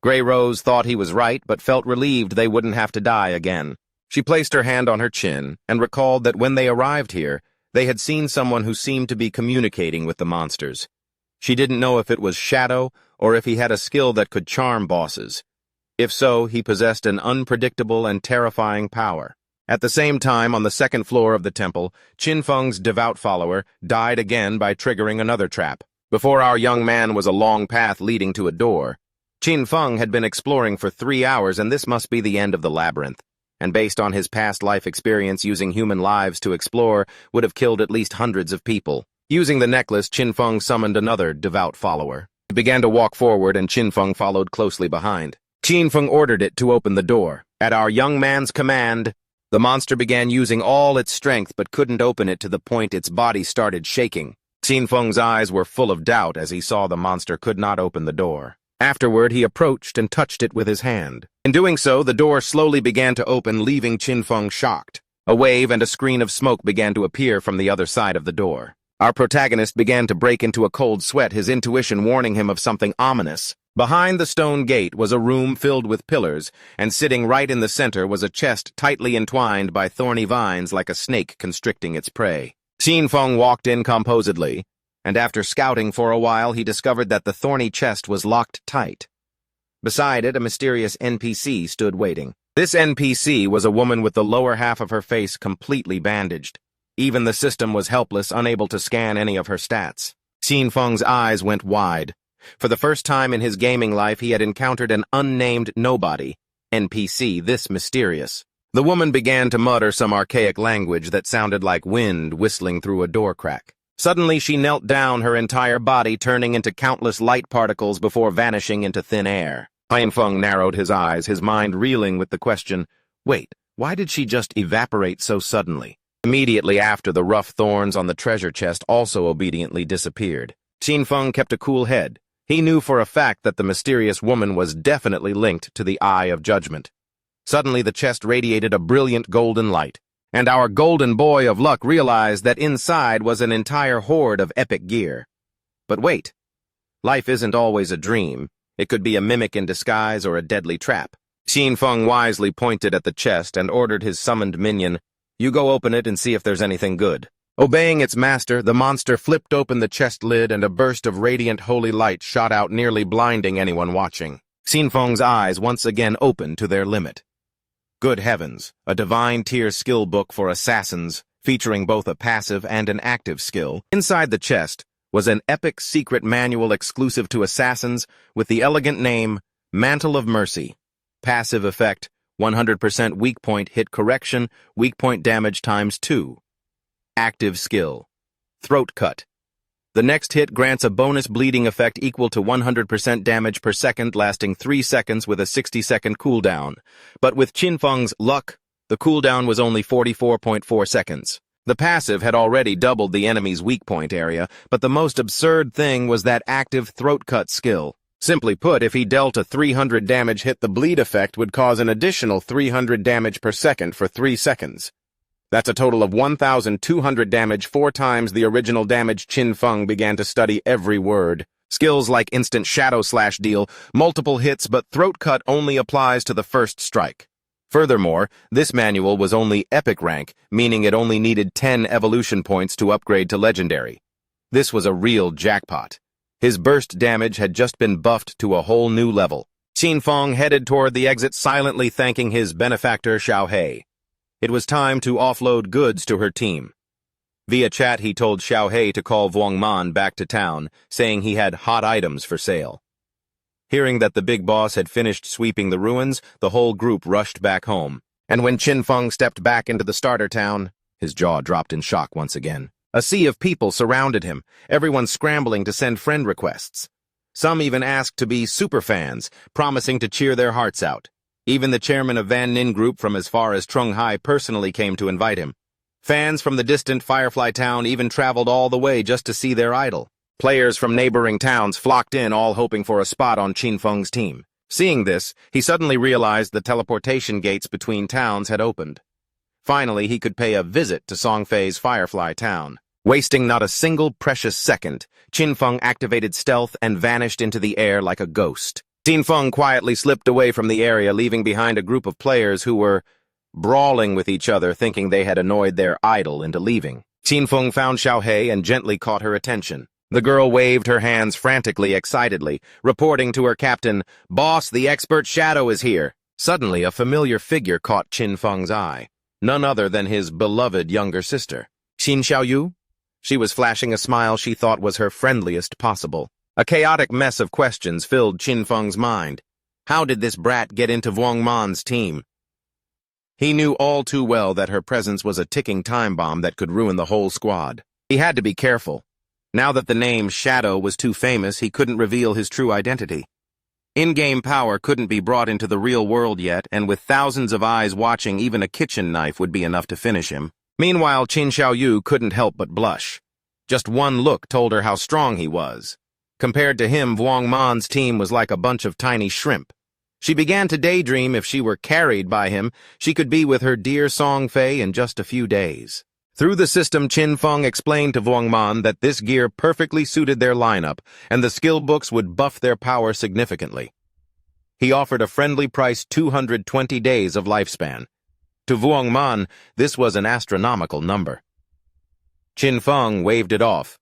Grey Rose thought he was right, but felt relieved they wouldn't have to die again. She placed her hand on her chin and recalled that when they arrived here, they had seen someone who seemed to be communicating with the monsters. She didn't know if it was Shadow or if he had a skill that could charm bosses. If so, he possessed an unpredictable and terrifying power. At the same time, on the second floor of the temple, Qin Feng's devout follower died again by triggering another trap. Before our young man was a long path leading to a door. Qin Feng had been exploring for 3 hours, and this must be the end of the labyrinth. And based on his past life experience using human lives to explore, would have killed at least hundreds of people. Using the necklace, Qin Feng summoned another devout follower. He began to walk forward, and Qin Feng followed closely behind. Qin Feng ordered it to open the door. At our young man's command, the monster began using all its strength but couldn't open it to the point its body started shaking. Qin Feng's eyes were full of doubt as he saw the monster could not open the door. Afterward, he approached and touched it with his hand. In doing so, the door slowly began to open, leaving Qin Feng shocked. A wave and a screen of smoke began to appear from the other side of the door. Our protagonist began to break into a cold sweat, his intuition warning him of something ominous. Behind the stone gate was a room filled with pillars, and sitting right in the center was a chest tightly entwined by thorny vines like a snake constricting its prey. Qin Feng walked in composedly, and after scouting for a while, he discovered that the thorny chest was locked tight. Beside it, a mysterious NPC stood waiting. This NPC was a woman with the lower half of her face completely bandaged. Even the system was helpless, unable to scan any of her stats. Qin Feng's eyes went wide. For the first time in his gaming life, he had encountered an unnamed nobody, NPC this mysterious. The woman began to mutter some archaic language that sounded like wind whistling through a door crack. Suddenly, she knelt down, her entire body turning into countless light particles before vanishing into thin air. Qin Feng narrowed his eyes, his mind reeling with the question, wait, Why did she just evaporate so suddenly? Immediately after, the rough thorns on the treasure chest also obediently disappeared. Qinfeng kept a cool head. He knew for a fact that the mysterious woman was definitely linked to the Eye of Judgment. Suddenly, the chest radiated a brilliant golden light, and our golden boy of luck realized that inside was an entire horde of epic gear. But wait. Life isn't always a dream. It could be a mimic in disguise or a deadly trap. Qinfeng wisely pointed at the chest and ordered his summoned minion, "You go open it and see if there's anything good." Obeying its master, the monster flipped open the chest lid and a burst of radiant holy light shot out, nearly blinding anyone watching. Qinfeng's eyes once again opened to their limit. Good heavens, a divine tier skill book for assassins, featuring both a passive and an active skill. Inside the chest was an epic secret manual exclusive to assassins with the elegant name Mantle of Mercy. Passive effect, 100% weak point hit correction, weak point damage ×2. Active skill, Throat Cut. The next hit grants a bonus bleeding effect equal to 100% damage per second, lasting 3 seconds with a 60-second cooldown. But with Qinfeng's luck, the cooldown was only 44.4 seconds. The passive had already doubled the enemy's weak point area, but the most absurd thing was that active Throat Cut skill. Simply put, if he dealt a 300 damage hit, the bleed effect would cause an additional 300 damage per second for 3 seconds. That's a total of 1,200 damage, 4 times the original damage. Qinfeng began to study every word. Skills like instant shadow slash deal multiple hits, but Throat Cut only applies to the first strike. Furthermore, this manual was only epic rank, meaning it only needed 10 evolution points to upgrade to legendary. This was a real jackpot. His burst damage had just been buffed to a whole new level. Qinfeng headed toward the exit, silently thanking his benefactor Xiaohei. It was time to offload goods to her team. Via chat, he told Xiaohei to call Vuongman back to town, saying he had hot items for sale. Hearing that the big boss had finished sweeping the ruins, the whole group rushed back home. And when Qinfeng stepped back into the starter town, his jaw dropped in shock once again. A sea of people surrounded him, everyone scrambling to send friend requests. Some even asked to be superfans, promising to cheer their hearts out. Even the chairman of Van Nin Group from as far as Trunghai personally came to invite him. Fans from the distant Firefly town even traveled all the way just to see their idol. Players from neighboring towns flocked in, all hoping for a spot on Qinfeng's team. Seeing this, he suddenly realized the teleportation gates between towns had opened. Finally, he could pay a visit to Songfay's Firefly town. Wasting not a single precious second, Qinfeng activated stealth and vanished into the air like a ghost. Qinfeng quietly slipped away from the area, leaving behind a group of players who were brawling with each other, thinking they had annoyed their idol into leaving. Qinfeng found Xiaohei and gently caught her attention. The girl waved her hands frantically, excitedly, reporting to her captain, "Boss, the expert Shadow is here." Suddenly, a familiar figure caught Qinfeng's eye. None other than his beloved younger sister. Xin Xiaoyu? She was flashing a smile she thought was her friendliest possible. A chaotic mess of questions filled Qinfeng's mind. How did this brat get into Vuongman's team? He knew all too well that her presence was a ticking time bomb that could ruin the whole squad. He had to be careful. Now that the name Shadow was too famous, he couldn't reveal his true identity. In-game power couldn't be brought into the real world yet, and with thousands of eyes watching, even a kitchen knife would be enough to finish him. Meanwhile, Qin Xiaoyu couldn't help but blush. Just one look told her how strong he was. Compared to him, Vuongman's team was like a bunch of tiny shrimp. She began to daydream if she were carried by him, she could be with her dear Songfay in just a few days. Through the system, Qinfeng explained to Vuongman that this gear perfectly suited their lineup, and the skill books would buff their power significantly. He offered a friendly price, 220 days of lifespan. To Vuongman, this was an astronomical number. Qinfeng waved it off.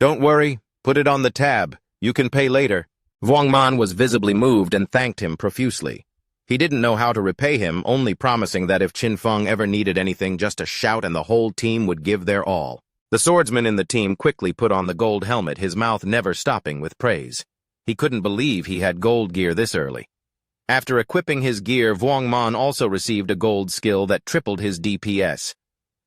"Don't worry, put it on the tab. You can pay later." Vuongman was visibly moved and thanked him profusely. He didn't know how to repay him, only promising that if Qinfeng ever needed anything, just to shout and the whole team would give their all. The swordsman in the team quickly put on the gold helmet, his mouth never stopping with praise. He couldn't believe he had gold gear this early. After equipping his gear, Vuongman also received a gold skill that tripled his DPS.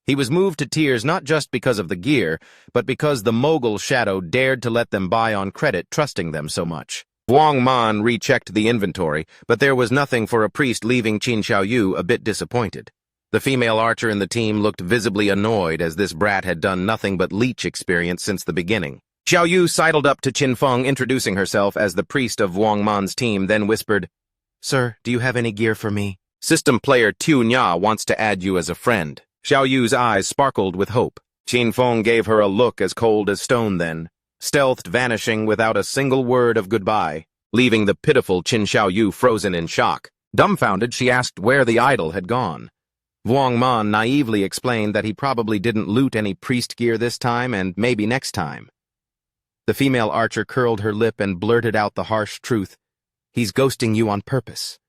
He was moved to tears not just because of the gear, but because the mogul Shadow dared to let them buy on credit, trusting them so much. Vuongman rechecked the inventory, but there was nothing for a priest, leaving Qin Xiaoyu a bit disappointed. The female archer in the team looked visibly annoyed as this brat had done nothing but leech experience since the beginning. Xiao Yu sidled up to Qin Feng, introducing herself as the priest of Wang Man's team, then whispered, "Sir, do you have any gear for me? System player Tu Nya wants to add you as a friend." Xiao Yu's eyes sparkled with hope. Qin Feng gave her a look as cold as stone then, stealthed, vanishing without a single word of goodbye, leaving the pitiful Qin Xiao Yu frozen in shock. Dumbfounded, she asked where the idol had gone. Wang Man naively explained that he probably didn't loot any priest gear this time and maybe next time. The female archer curled her lip and blurted out the harsh truth. "He's ghosting you on purpose."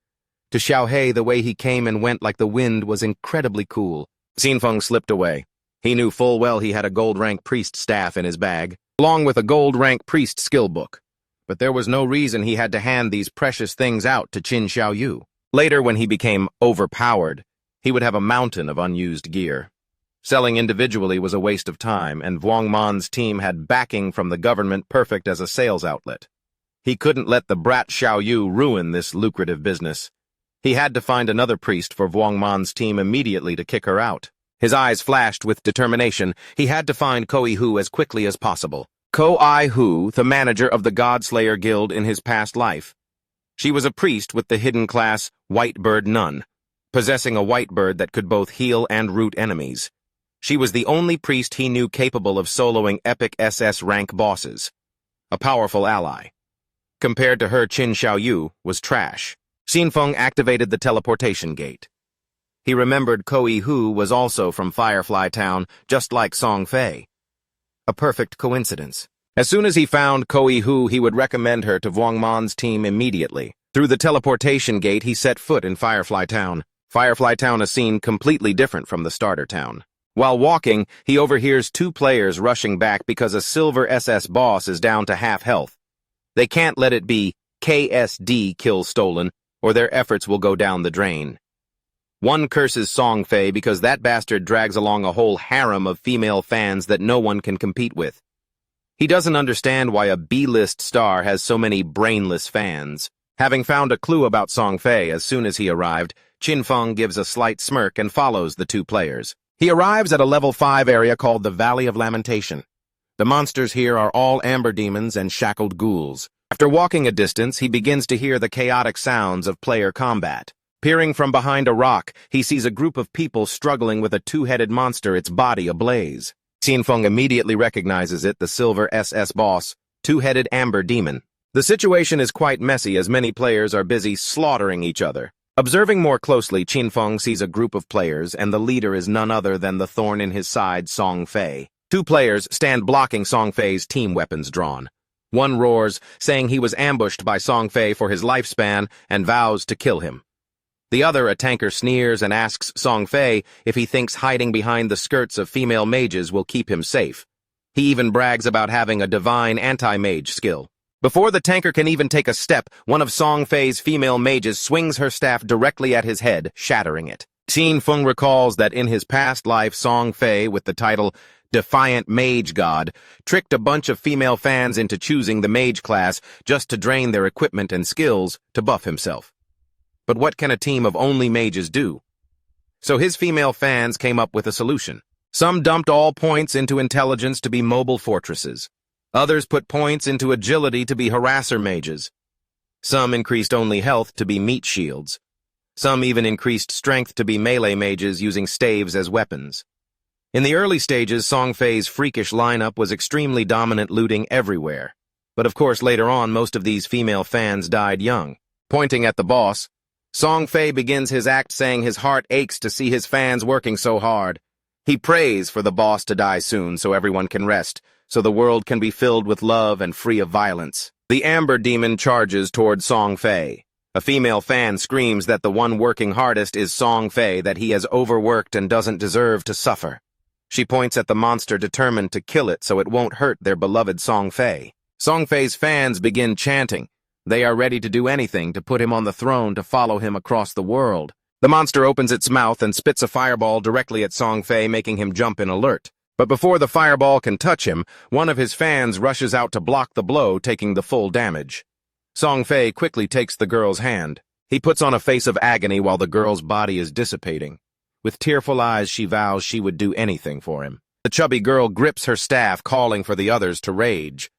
To Xiaohei, the way he came and went like the wind was incredibly cool. Xinfeng slipped away. He knew full well he had a gold-rank priest staff in his bag, along with a gold-rank priest skill book. But there was no reason he had to hand these precious things out to Qin Xiaoyu. Later, when he became overpowered, he would have a mountain of unused gear. Selling individually was a waste of time, and Wang Man's team had backing from the government perfect as a sales outlet. He couldn't let the brat Xiao Yu ruin this lucrative business. He had to find another priest for Wang Man's team immediately to kick her out. His eyes flashed with determination. He had to find Koi Hu as quickly as possible. Koi Hu, the manager of the Godslayer Guild in his past life. She was a priest with the hidden class White Bird Nun, possessing a white bird that could both heal and root enemies. She was the only priest he knew capable of soloing epic SS-Rank bosses. A powerful ally. Compared to her, Qin Xiaoyu was trash. Xinfeng activated the teleportation gate. He remembered Koi Hu was also from Firefly Town, just like Songfay. A perfect coincidence. As soon as he found Koi Hu, he would recommend her to Wang Man's team immediately. Through the teleportation gate, he set foot in Firefly Town. Firefly Town, a scene completely different from the starter town. While walking, he overhears two players rushing back because a silver SS boss is down to half health. They can't let it be KSD kill stolen, or their efforts will go down the drain. One curses Songfay because that bastard drags along a whole harem of female fans that no one can compete with. He doesn't understand why a B-list star has so many brainless fans. Having found a clue about Songfay as soon as he arrived, Qin Feng gives a slight smirk and follows the two players. He arrives at a level 5 area called the Valley of Lamentation. The monsters here are all amber demons and shackled ghouls. After walking a distance, he begins to hear the chaotic sounds of player combat. Peering from behind a rock, he sees a group of people struggling with a two-headed monster, its body ablaze. Xinfeng immediately recognizes it, the silver SS boss, two-headed amber demon. The situation is quite messy as many players are busy slaughtering each other. Observing more closely, Xinfeng sees a group of players, and the leader is none other than the thorn in his side, Songfay. Two players stand blocking Songfay's team weapons drawn. One roars, saying he was ambushed by Songfay for his lifespan and vows to kill him. The other, a tanker, sneers and asks Songfay if he thinks hiding behind the skirts of female mages will keep him safe. He even brags about having a divine anti-mage skill. Before the tanker can even take a step, one of Songfay's female mages swings her staff directly at his head, shattering it. Xinfeng recalls that in his past life, Songfay, with the title Defiant Mage God, tricked a bunch of female fans into choosing the mage class just to drain their equipment and skills to buff himself. But what can a team of only mages do? So his female fans came up with a solution. Some dumped all points into intelligence to be mobile fortresses. Others put points into agility to be harasser mages. Some increased only health to be meat shields. Some even increased strength to be melee mages using staves as weapons. In the early stages, Songfei's freakish lineup was extremely dominant, looting everywhere. But of course, later on, most of these female fans died young. Pointing at the boss, Songfay begins his act saying his heart aches to see his fans working so hard. He prays for the boss to die soon so everyone can rest, so the world can be filled with love and free of violence. The Amber Demon charges toward Songfay. A female fan screams that the one working hardest is Songfay, that he has overworked and doesn't deserve to suffer. She points at the monster, determined to kill it so it won't hurt their beloved Songfay. Songfay's fans begin chanting. They are ready to do anything to put him on the throne, to follow him across the world. The monster opens its mouth and spits a fireball directly at Songfay, making him jump in alert. But before the fireball can touch him, one of his fans rushes out to block the blow, taking the full damage. Songfay quickly takes the girl's hand. He puts on a face of agony while the girl's body is dissipating. With tearful eyes, she vows she would do anything for him. The chubby girl grips her staff, calling for the others to rage.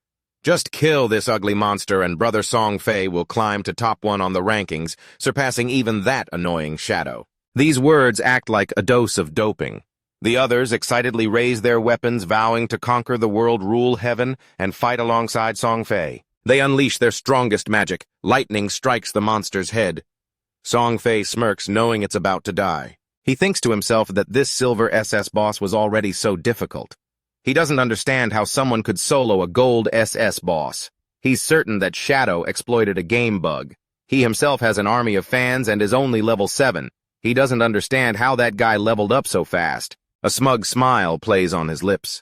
Just kill this ugly monster and Brother Songfay will climb to top 1 on the rankings, surpassing even that annoying shadow. These words act like a dose of doping. The others excitedly raise their weapons, vowing to conquer the world, rule heaven, and fight alongside Songfay. They unleash their strongest magic. Lightning strikes the monster's head. Songfay smirks, knowing it's about to die. He thinks to himself that this silver SS boss was already so difficult. He doesn't understand how someone could solo a gold SS boss. He's certain that Shadow exploited a game bug. He himself has an army of fans and is only level 7. He doesn't understand how that guy leveled up so fast. A smug smile plays on his lips.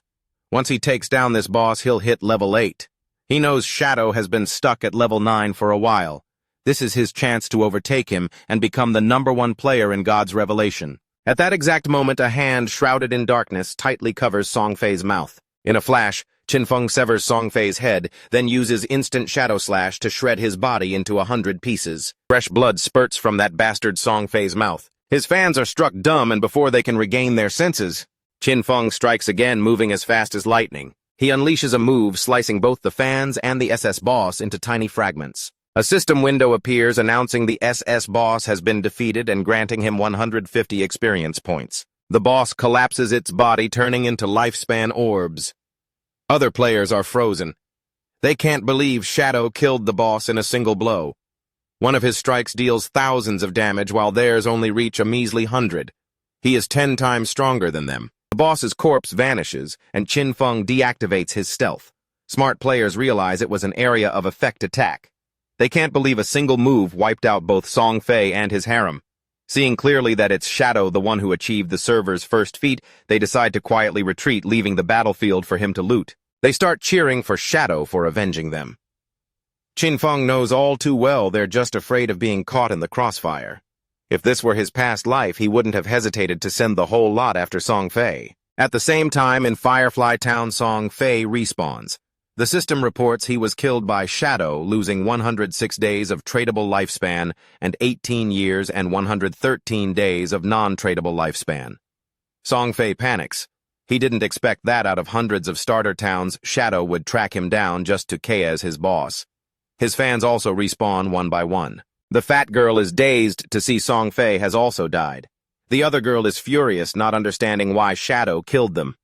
Once he takes down this boss, he'll hit level 8. He knows Shadow has been stuck at level 9 for a while. This is his chance to overtake him and become the #1 player in God's revelation. At that exact moment, a hand shrouded in darkness tightly covers Songfay's mouth. In a flash, Qinfeng severs Songfay's head, then uses instant shadow slash to shred his body into 100 pieces. Fresh blood spurts from that bastard Songfay's mouth. His fans are struck dumb, and before they can regain their senses, Qinfeng strikes again, moving as fast as lightning. He unleashes a move, slicing both the fans and the SS boss into tiny fragments. A system window appears announcing the SS boss has been defeated and granting him 150 experience points. The boss collapses its body, turning into lifespan orbs. Other players are frozen. They can't believe Shadow killed the boss in a single blow. One of his strikes deals thousands of damage while theirs only reach a measly 100. He is 10 times stronger than them. The boss's corpse vanishes, and Qinfeng deactivates his stealth. Smart players realize it was an area of effect attack. They can't believe a single move wiped out both Songfay and his harem. Seeing clearly that it's Shadow the one who achieved the server's first feat, they decide to quietly retreat, leaving the battlefield for him to loot. They start cheering for Shadow for avenging them. Qinfeng knows all too well they're just afraid of being caught in the crossfire. If this were his past life, he wouldn't have hesitated to send the whole lot after Songfay. At the same time, in Firefly Town, Songfay respawns. The system reports he was killed by Shadow, losing 106 days of tradable lifespan and 18 years and 113 days of non-tradable lifespan. Songfay panics. He didn't expect that out of hundreds of starter towns, Shadow would track him down just to KS his boss. His fans also respawn one by one. The fat girl is dazed to see Songfay has also died. The other girl is furious, not understanding why Shadow killed them.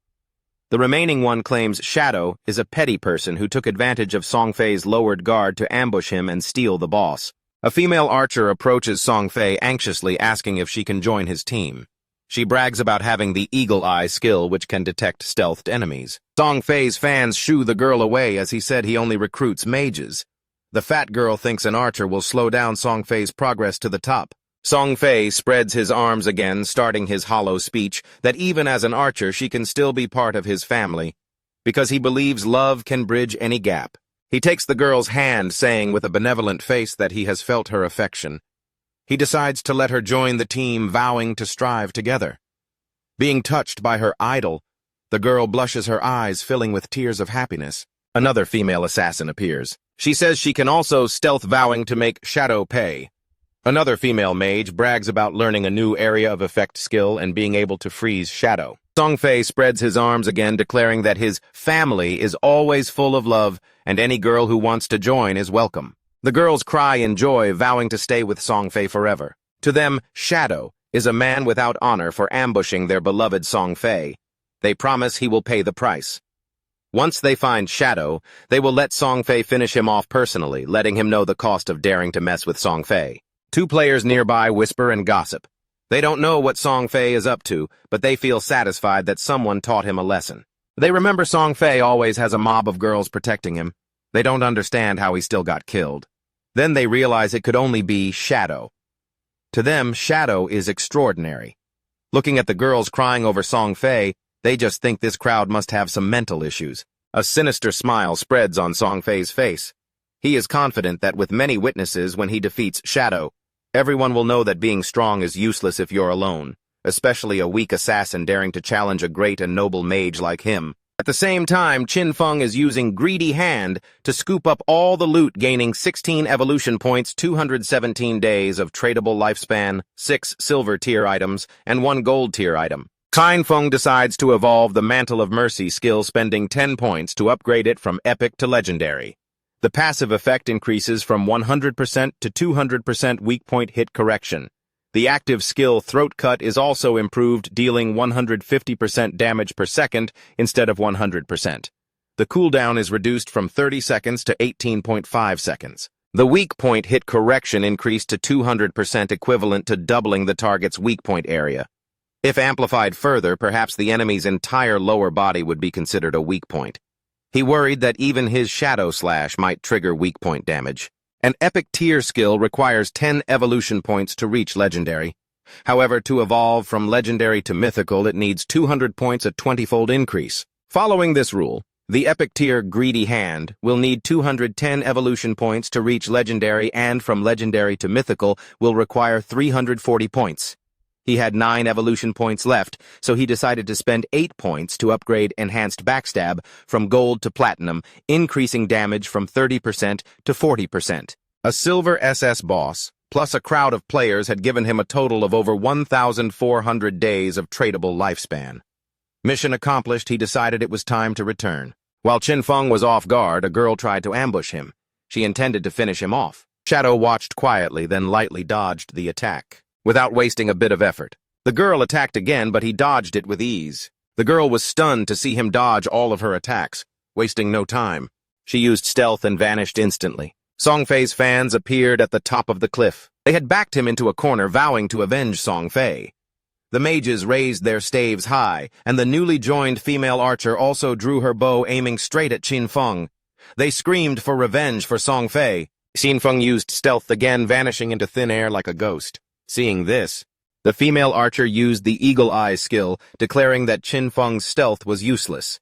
The remaining one claims Shadow is a petty person who took advantage of Songfay's lowered guard to ambush him and steal the boss. A female archer approaches Songfay anxiously, asking if she can join his team. She brags about having the eagle eye skill which can detect stealthed enemies. Songfay's fans shoo the girl away as he said he only recruits mages. The fat girl thinks an archer will slow down Songfay's progress to the top. Songfay spreads his arms again, starting his hollow speech that even as an archer she can still be part of his family, because he believes love can bridge any gap. He takes the girl's hand, saying with a benevolent face that he has felt her affection. He decides to let her join the team, vowing to strive together. Being touched by her idol, the girl blushes, her eyes filling with tears of happiness. Another female assassin appears. She says she can also stealth, vowing to make Shadow pay. Another female mage brags about learning a new area of effect skill and being able to freeze Shadow. Songfay spreads his arms again, declaring that his family is always full of love and any girl who wants to join is welcome. The girls cry in joy, vowing to stay with Songfay forever. To them, Shadow is a man without honor for ambushing their beloved Songfay. They promise he will pay the price. Once they find Shadow, they will let Songfay finish him off personally, letting him know the cost of daring to mess with Songfay. Two players nearby whisper and gossip. They don't know what Songfay is up to, but they feel satisfied that someone taught him a lesson. They remember Songfay always has a mob of girls protecting him. They don't understand how he still got killed. Then they realize it could only be Shadow. To them, Shadow is extraordinary. Looking at the girls crying over Songfay, they just think this crowd must have some mental issues. A sinister smile spreads on Songfay's face. He is confident that with many witnesses when he defeats Shadow, everyone will know that being strong is useless if you're alone, especially a weak assassin daring to challenge a great and noble mage like him. At the same time, Qin Feng is using Greedy Hand to scoop up all the loot, gaining 16 evolution points, 217 days of tradable lifespan, 6 silver tier items, and 1 gold tier item. Qin Feng decides to evolve the Mantle of Mercy skill, spending 10 points to upgrade it from epic to legendary. The passive effect increases from 100% to 200% weak point hit correction. The active skill Throat Cut is also improved, dealing 150% damage per second instead of 100%. The cooldown is reduced from 30 seconds to 18.5 seconds. The weak point hit correction increased to 200%, equivalent to doubling the target's weak point area. If amplified further, perhaps the enemy's entire lower body would be considered a weak point. He worried that even his Shadow Slash might trigger weak point damage. An epic tier skill requires 10 evolution points to reach legendary. However, to evolve from legendary to mythical, it needs 200 points, a 20-fold increase. Following this rule, the epic tier Greedy Hand will need 210 evolution points to reach legendary, and from legendary to mythical will require 340 points. He had 9 evolution points left, so he decided to spend 8 points to upgrade Enhanced Backstab from gold to platinum, increasing damage from 30% to 40%. A silver SS boss, plus a crowd of players, had given him a total of over 1,400 days of tradable lifespan. Mission accomplished, he decided it was time to return. While Qin Feng was off guard, a girl tried to ambush him. She intended to finish him off. Shadow watched quietly, then lightly dodged the attack, without wasting a bit of effort. The girl attacked again, but he dodged it with ease. The girl was stunned to see him dodge all of her attacks, wasting no time. She used stealth and vanished instantly. Songfay's fans appeared at the top of the cliff. They had backed him into a corner, vowing to avenge Songfay. The mages raised their staves high, and the newly joined female archer also drew her bow, aiming straight at Qin Feng. They screamed for revenge for Songfay. Qin Feng used stealth again, vanishing into thin air like a ghost. Seeing this, the female archer used the Eagle Eye skill, declaring that Qin Feng's stealth was useless.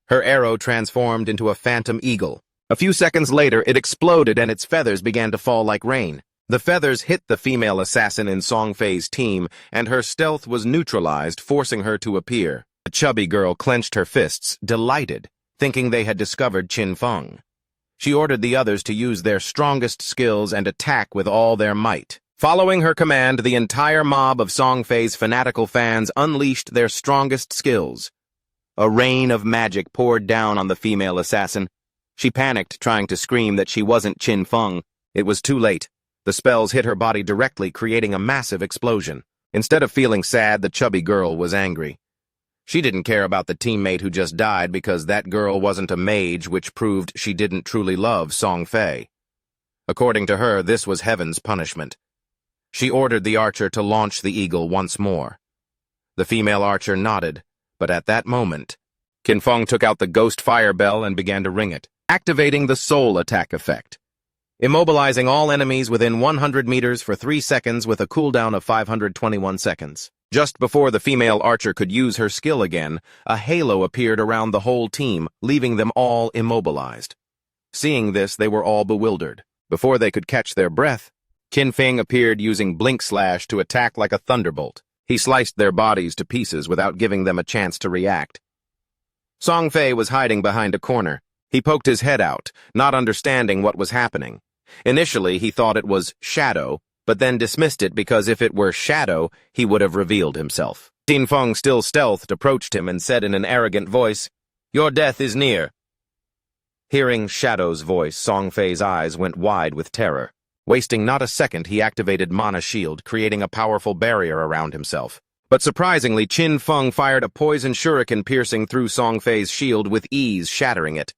Her arrow transformed into a phantom eagle. A few seconds later, it exploded and its feathers began to fall like rain. The feathers hit the female assassin in Songfay's team, and her stealth was neutralized, forcing her to appear. The chubby girl clenched her fists, delighted, thinking they had discovered Qin Feng. She ordered the others to use their strongest skills and attack with all their might. Following her command, the entire mob of Songfay's fanatical fans unleashed their strongest skills. A rain of magic poured down on the female assassin. She panicked, trying to scream that she wasn't Qin Feng. It was too late. The spells hit her body directly, creating a massive explosion. Instead of feeling sad, the chubby girl was angry. She didn't care about the teammate who just died because that girl wasn't a mage, which proved she didn't truly love Songfay. According to her, this was heaven's punishment. She ordered the archer to launch the eagle once more. The female archer nodded, but at that moment, Qin Feng took out the ghost fire bell and began to ring it, activating the soul attack effect, immobilizing all enemies within 100 meters for 3 seconds with a cooldown of 521 seconds. Just before the female archer could use her skill again, a halo appeared around the whole team, leaving them all immobilized. Seeing this, they were all bewildered. Before they could catch their breath, Qin Feng appeared using Blink Slash to attack like a thunderbolt. He sliced their bodies to pieces without giving them a chance to react. Songfay was hiding behind a corner. He poked his head out, not understanding what was happening. Initially, he thought it was Shadow, but then dismissed it because if it were Shadow, he would have revealed himself. Qin Feng, still stealthed, approached him and said in an arrogant voice, "Your death is near." Hearing Shadow's voice, Songfay's eyes went wide with terror. Wasting not a second, he activated Mana Shield, creating a powerful barrier around himself. But surprisingly, Qin Feng fired a poison shuriken piercing through Songfay's shield with ease, shattering it.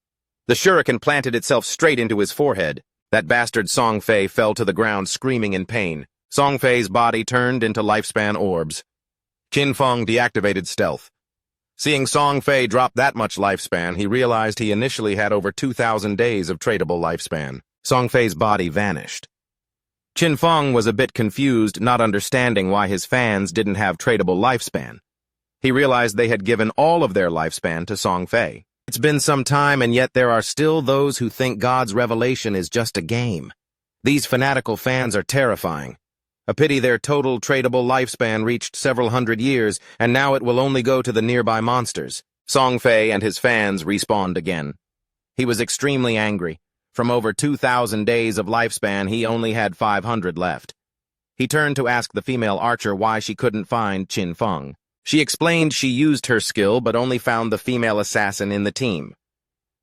The shuriken planted itself straight into his forehead. That bastard Songfay fell to the ground screaming in pain. Songfay's body turned into lifespan orbs. Qin Feng deactivated stealth. Seeing Songfay drop that much lifespan, he realized he initially had over 2,000 days of tradable lifespan. Songfay's body vanished. Qin Feng was a bit confused, not understanding why his fans didn't have tradable lifespan. He realized they had given all of their lifespan to Songfay. It's been some time, and yet there are still those who think God's revelation is just a game. These fanatical fans are terrifying. A pity their total tradable lifespan reached several hundred years, and now it will only go to the nearby monsters. Songfay and his fans respawned again. He was extremely angry. From over 2,000 days of lifespan, he only had 500 left. He turned to ask the female archer why she couldn't find Qin Feng. She explained she used her skill but only found the female assassin in the team.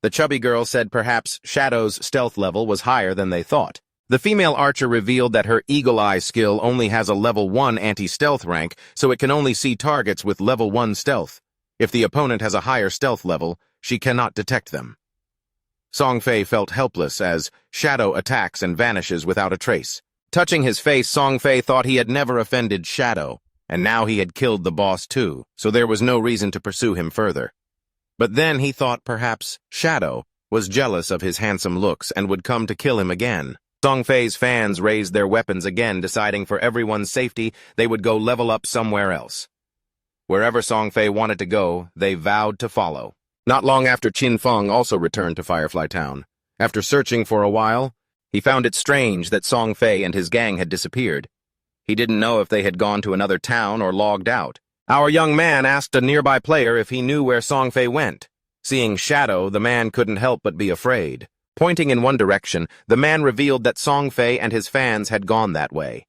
The chubby girl said perhaps Shadow's stealth level was higher than they thought. The female archer revealed that her Eagle Eye skill only has a level 1 anti-stealth rank, so it can only see targets with level 1 stealth. If the opponent has a higher stealth level, she cannot detect them. Songfay felt helpless as Shadow attacks and vanishes without a trace. Touching his face, Songfay thought he had never offended Shadow, and now he had killed the boss too, so there was no reason to pursue him further. But then he thought perhaps Shadow was jealous of his handsome looks and would come to kill him again. Songfay's fans raised their weapons again, deciding for everyone's safety they would go level up somewhere else. Wherever Songfay wanted to go, they vowed to follow. Not long after, Qin Feng also returned to Firefly Town. After searching for a while, he found it strange that Songfay and his gang had disappeared. He didn't know if they had gone to another town or logged out. Our young man asked a nearby player if he knew where Songfay went. Seeing Shadow, the man couldn't help but be afraid. Pointing in one direction, the man revealed that Songfay and his fans had gone that way.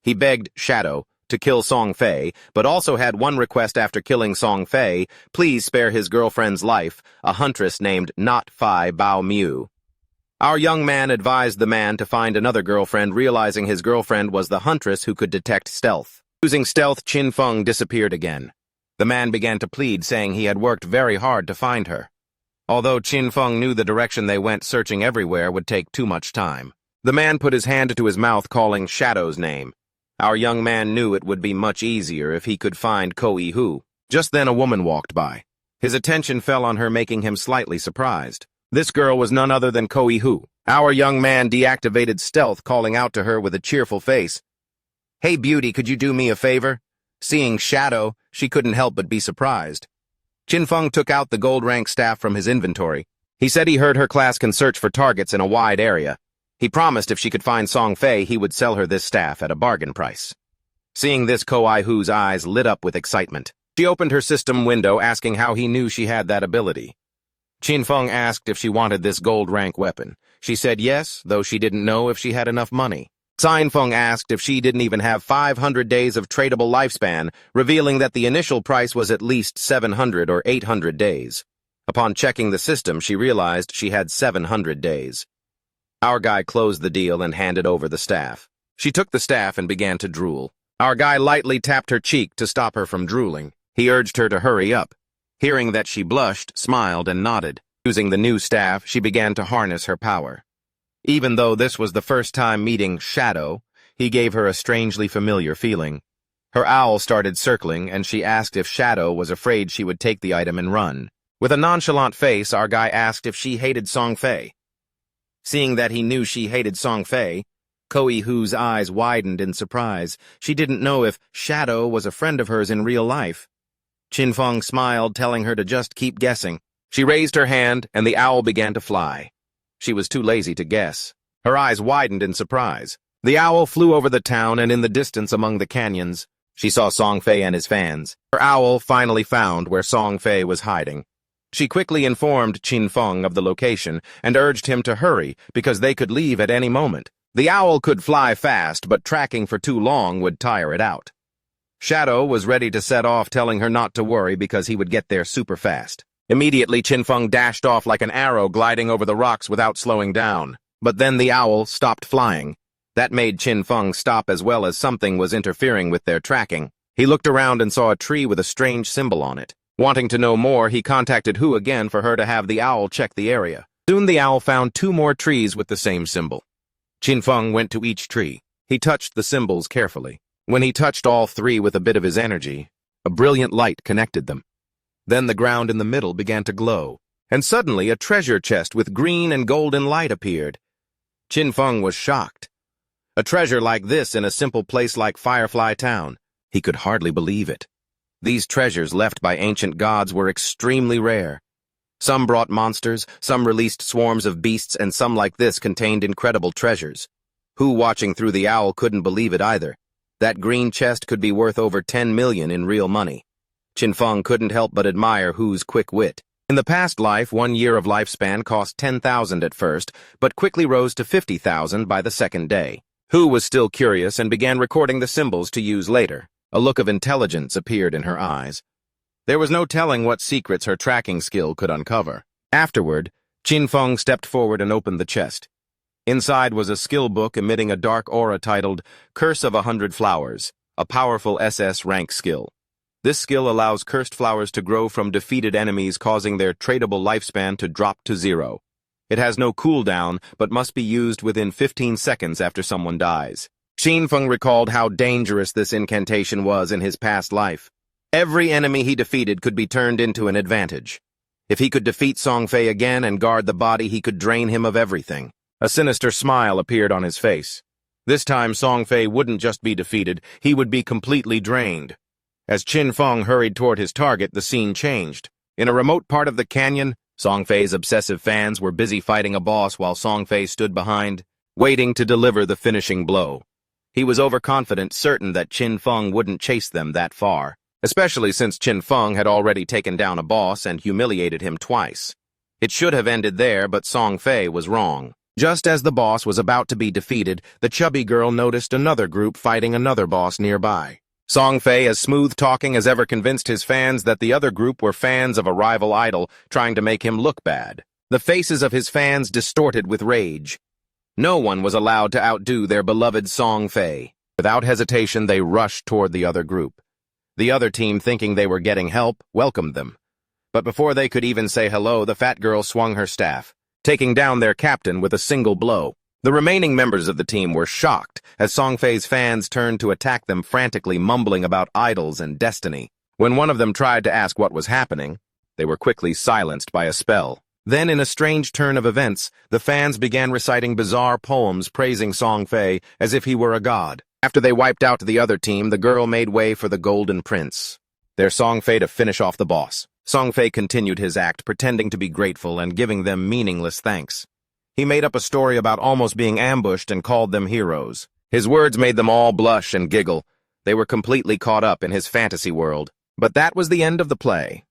He begged Shadow to kill Songfay, but also had one request after killing Songfay: please spare his girlfriend's life, a huntress named Not Phi Bao Mu. Our young man advised the man to find another girlfriend, realizing his girlfriend was the huntress who could detect stealth. Using stealth, Qin Feng disappeared again. The man began to plead, saying he had worked very hard to find her. Although Qin Feng knew the direction they went, searching everywhere would take too much time. The man put his hand to his mouth, calling Shadow's name. Our young man knew it would be much easier if he could find Koi Hu. Just then a woman walked by. His attention fell on her, making him slightly surprised. This girl was none other than Koi Hu. Our young man deactivated stealth, calling out to her with a cheerful face. "Hey, beauty, could you do me a favor?" Seeing Shadow, she couldn't help but be surprised. Qin Feng took out the gold rank staff from his inventory. He said he heard her class can search for targets in a wide area. He promised if she could find Songfay, he would sell her this staff at a bargain price. Seeing this, Koi Hu's eyes lit up with excitement. She opened her system window, asking how he knew she had that ability. Qin Feng asked if she wanted this gold rank weapon. She said yes, though she didn't know if she had enough money. Qin Feng asked if she didn't even have 500 days of tradable lifespan, revealing that the initial price was at least 700 or 800 days. Upon checking the system, she realized she had 700 days. Our guy closed the deal and handed over the staff. She took the staff and began to drool. Our guy lightly tapped her cheek to stop her from drooling. He urged her to hurry up. Hearing that she blushed, smiled, and nodded. Using the new staff, she began to harness her power. Even though this was the first time meeting Shadow, he gave her a strangely familiar feeling. Her owl started circling, and she asked if Shadow was afraid she would take the item and run. With a nonchalant face, our guy asked if she hated Songfay. Seeing that he knew she hated Songfay, Koi Hu's eyes widened in surprise. She didn't know if Shadow was a friend of hers in real life. Qin Feng smiled, telling her to just keep guessing. She raised her hand, and the owl began to fly. She was too lazy to guess. Her eyes widened in surprise. The owl flew over the town, and in the distance among the canyons, she saw Songfay and his fans. Her owl finally found where Songfay was hiding. She quickly informed Qin Feng of the location and urged him to hurry because they could leave at any moment. The owl could fly fast, but tracking for too long would tire it out. Shadow was ready to set off, telling her not to worry because he would get there super fast. Immediately, Qin Feng dashed off like an arrow, gliding over the rocks without slowing down. But then the owl stopped flying. That made Qin Feng stop, as well as something was interfering with their tracking. He looked around and saw a tree with a strange symbol on it. Wanting to know more, he contacted Hu again for her to have the owl check the area. Soon the owl found 2 more trees with the same symbol. Qin Feng went to each tree. He touched the symbols carefully. When he touched all 3 with a bit of his energy, a brilliant light connected them. Then the ground in the middle began to glow, and suddenly a treasure chest with green and golden light appeared. Qin Feng was shocked. A treasure like this in a simple place like Firefly Town. He could hardly believe it. These treasures left by ancient gods were extremely rare. Some brought monsters, some released swarms of beasts, and some like this contained incredible treasures. Hu, watching through the owl, couldn't believe it either. That green chest could be worth over 10 million in real money. Qin Feng couldn't help but admire Hu's quick wit. In the past life, 1 year of lifespan cost 10,000 at first, but quickly rose to 50,000 by the second day. Hu was still curious and began recording the symbols to use later. A look of intelligence appeared in her eyes. There was no telling what secrets her tracking skill could uncover. Afterward, Qin Feng stepped forward and opened the chest. Inside was a skill book emitting a dark aura titled Curse of 100 Flowers, a powerful SS-Rank skill. This skill allows cursed flowers to grow from defeated enemies, causing their tradable lifespan to drop to 0. It has no cooldown, but must be used within 15 seconds after someone dies. Qin Feng recalled how dangerous this incantation was in his past life. Every enemy he defeated could be turned into an advantage. If he could defeat Songfay again and guard the body, he could drain him of everything. A sinister smile appeared on his face. This time, Songfay wouldn't just be defeated, he would be completely drained. As Qin Feng hurried toward his target, the scene changed. In a remote part of the canyon, Songfei's obsessive fans were busy fighting a boss while Songfay stood behind, waiting to deliver the finishing blow. He was overconfident, certain that Qin Feng wouldn't chase them that far, especially since Qin Feng had already taken down a boss and humiliated him twice. It should have ended there, but Songfay was wrong. Just as the boss was about to be defeated, the chubby girl noticed another group fighting another boss nearby. Songfay, as smooth-talking as ever, convinced his fans that the other group were fans of a rival idol, trying to make him look bad. The faces of his fans distorted with rage. No one was allowed to outdo their beloved Songfay. Without hesitation, they rushed toward the other group. The other team, thinking they were getting help, welcomed them. But before they could even say hello, the fat girl swung her staff, taking down their captain with a single blow. The remaining members of the team were shocked as Songfei's fans turned to attack them, frantically mumbling about idols and destiny. When one of them tried to ask what was happening, they were quickly silenced by a spell. Then, in a strange turn of events, the fans began reciting bizarre poems praising Songfay as if he were a god. After they wiped out the other team, the girl made way for the Golden Prince, their Songfay, to finish off the boss. Songfay continued his act, pretending to be grateful and giving them meaningless thanks. He made up a story about almost being ambushed and called them heroes. His words made them all blush and giggle. They were completely caught up in his fantasy world. But that was the end of the play.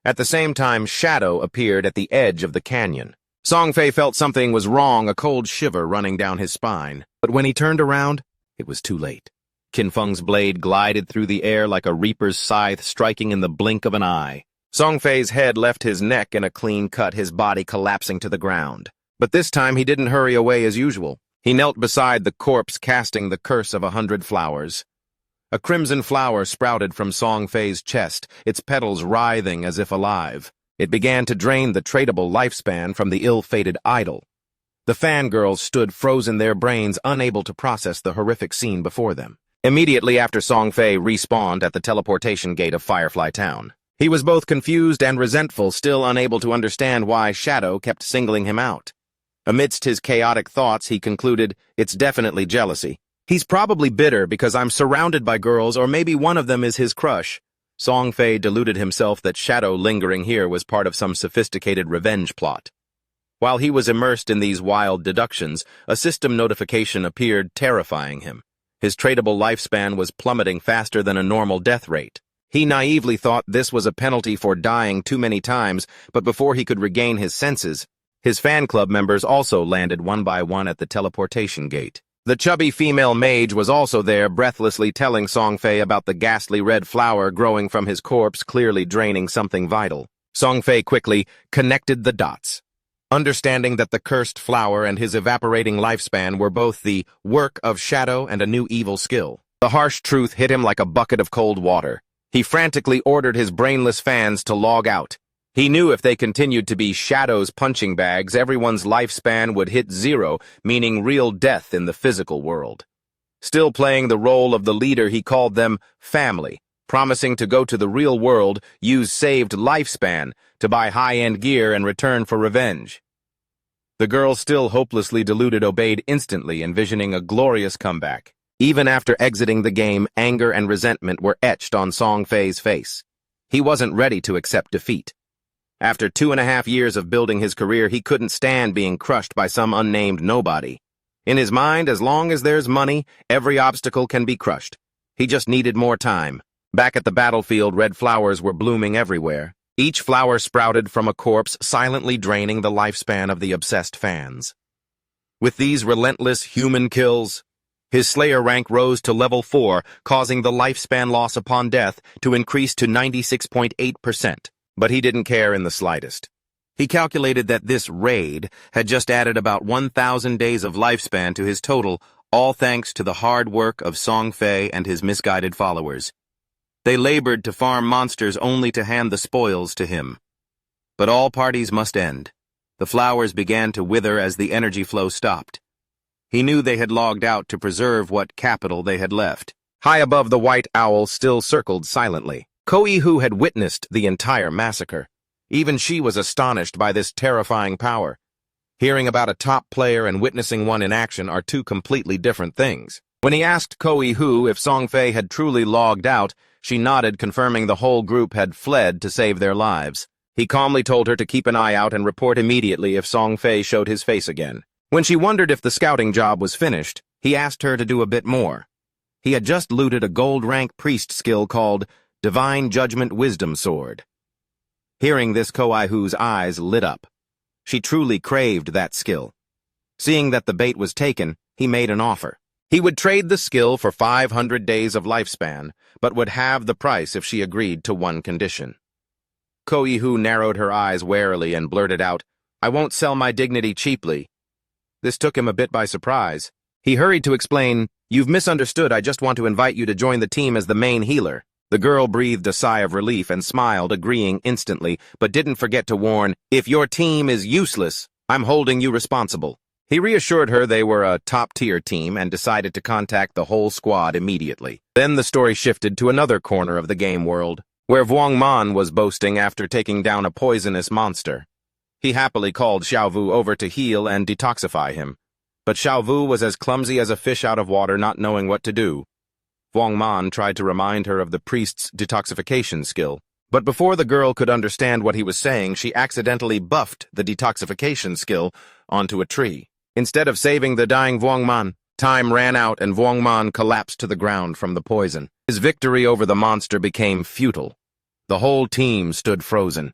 At the same time, Shadow appeared at the edge of the canyon. Songfay felt something was wrong, a cold shiver running down his spine. But when he turned around, it was too late. Qin Feng's blade glided through the air like a reaper's scythe, striking in the blink of an eye. Songfei's head left his neck in a clean cut, his body collapsing to the ground. But this time he didn't hurry away as usual. He knelt beside the corpse, casting the Curse of 100 Flowers. A crimson flower sprouted from Songfei's chest, its petals writhing as if alive. It began to drain the tradable lifespan from the ill-fated idol. The fangirls stood frozen, their brains unable to process the horrific scene before them. Immediately after, Songfay respawned at the teleportation gate of Firefly Town. He was both confused and resentful, still unable to understand why Shadow kept singling him out. Amidst his chaotic thoughts, he concluded, "It's definitely jealousy. He's probably bitter because I'm surrounded by girls, or maybe one of them is his crush." Songfay deluded himself that Shadow lingering here was part of some sophisticated revenge plot. While he was immersed in these wild deductions, a system notification appeared, terrifying him. His tradable lifespan was plummeting faster than a normal death rate. He naively thought this was a penalty for dying too many times, but before he could regain his senses, his fan club members also landed one by one at the teleportation gate. The chubby female mage was also there, breathlessly telling Songfay about the ghastly red flower growing from his corpse, clearly draining something vital. Songfay quickly connected the dots, understanding that the cursed flower and his evaporating lifespan were both the work of Shadow and a new evil skill. The harsh truth hit him like a bucket of cold water. He frantically ordered his brainless fans to log out. He knew if they continued to be Shadow's punching bags, everyone's lifespan would hit 0, meaning real death in the physical world. Still playing the role of the leader, he called them family, promising to go to the real world, use saved lifespan to buy high-end gear and return for revenge. The girl, still hopelessly deluded, obeyed instantly, envisioning a glorious comeback. Even after exiting the game, anger and resentment were etched on Songfei's face. He wasn't ready to accept defeat. After 2.5 years of building his career, he couldn't stand being crushed by some unnamed nobody. In his mind, as long as there's money, every obstacle can be crushed. He just needed more time. Back at the battlefield, red flowers were blooming everywhere. Each flower sprouted from a corpse, silently draining the lifespan of the obsessed fans. With these relentless human kills, his Slayer rank rose to level 4, causing the lifespan loss upon death to increase to 96.8%. But he didn't care in the slightest. He calculated that this raid had just added about 1,000 days of lifespan to his total, all thanks to the hard work of Songfay and his misguided followers. They labored to farm monsters only to hand the spoils to him. But all parties must end. The flowers began to wither as the energy flow stopped. He knew they had logged out to preserve what capital they had left. High above, the white owl still circled silently. Koihu had witnessed the entire massacre. Even she was astonished by this terrifying power. Hearing about a top player and witnessing one in action are two completely different things. When he asked Koihu if Songfay had truly logged out, she nodded, confirming the whole group had fled to save their lives. He calmly told her to keep an eye out and report immediately if Songfay showed his face again. When she wondered if the scouting job was finished, he asked her to do a bit more. He had just looted a gold-rank priest skill called Divine Judgment Wisdom Sword. Hearing this, Koihu's eyes lit up. She truly craved that skill. Seeing that the bait was taken, he made an offer. He would trade the skill for 500 days of lifespan, but would halve the price if she agreed to one condition. Koihu narrowed her eyes warily and blurted out, "I won't sell my dignity cheaply." This took him a bit by surprise. He hurried to explain, "You've misunderstood. I just want to invite you to join the team as the main healer." The girl breathed a sigh of relief and smiled, agreeing instantly, but didn't forget to warn, "If your team is useless, I'm holding you responsible." He reassured her they were a top-tier team and decided to contact the whole squad immediately. Then the story shifted to another corner of the game world, where Vuongman was boasting after taking down a poisonous monster. He happily called Xiaovu over to heal and detoxify him. But Xiaovu was as clumsy as a fish out of water, not knowing what to do. Vuongman tried to remind her of the priest's detoxification skill. But before the girl could understand what he was saying, she accidentally buffed the detoxification skill onto a tree. Instead of saving the dying Vuongman, time ran out and Vuongman collapsed to the ground from the poison. His victory over the monster became futile. The whole team stood frozen.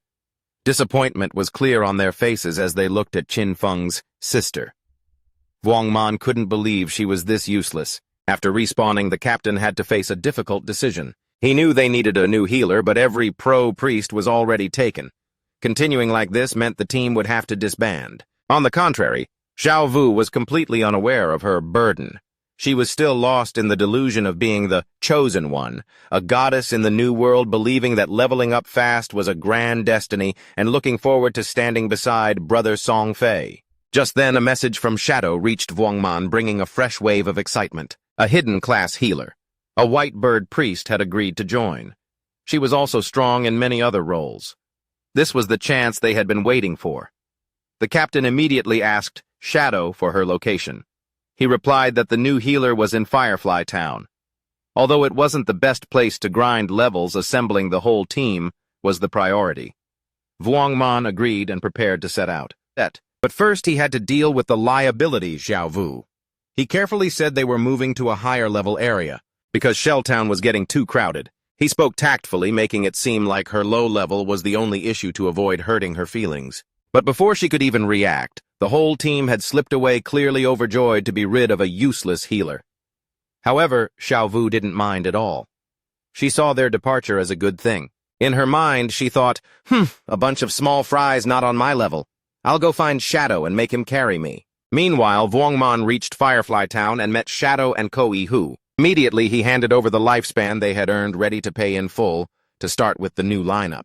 Disappointment was clear on their faces as they looked at Qin Feng's sister. Vuongman couldn't believe she was this useless. After respawning, the captain had to face a difficult decision. He knew they needed a new healer, but every pro-priest was already taken. Continuing like this meant the team would have to disband. On the contrary, Xiaovu was completely unaware of her burden. She was still lost in the delusion of being the chosen one, a goddess in the new world, believing that leveling up fast was a grand destiny and looking forward to standing beside brother Songfay. Just then, a message from Shadow reached Vuongman, bringing a fresh wave of excitement. A hidden class healer, a white bird priest, had agreed to join. She was also strong in many other roles. This was the chance they had been waiting for. The captain immediately asked Shadow for her location. He replied that the new healer was in Firefly Town. Although it wasn't the best place to grind levels, assembling the whole team was the priority. Vuongman agreed and prepared to set out. But first he had to deal with the liability Xiaovu. He carefully said they were moving to a higher-level area, because Shelltown was getting too crowded. He spoke tactfully, making it seem like her low level was the only issue to avoid hurting her feelings. But before she could even react, the whole team had slipped away, clearly overjoyed to be rid of a useless healer. However, Xiaovu didn't mind at all. She saw their departure as a good thing. In her mind, she thought, a bunch of small fries not on my level. I'll go find Shadow and make him carry me. Meanwhile, Vuongman reached Firefly Town and met Shadow and Koihu. Immediately, he handed over the lifespan they had earned, ready to pay in full, to start with the new lineup.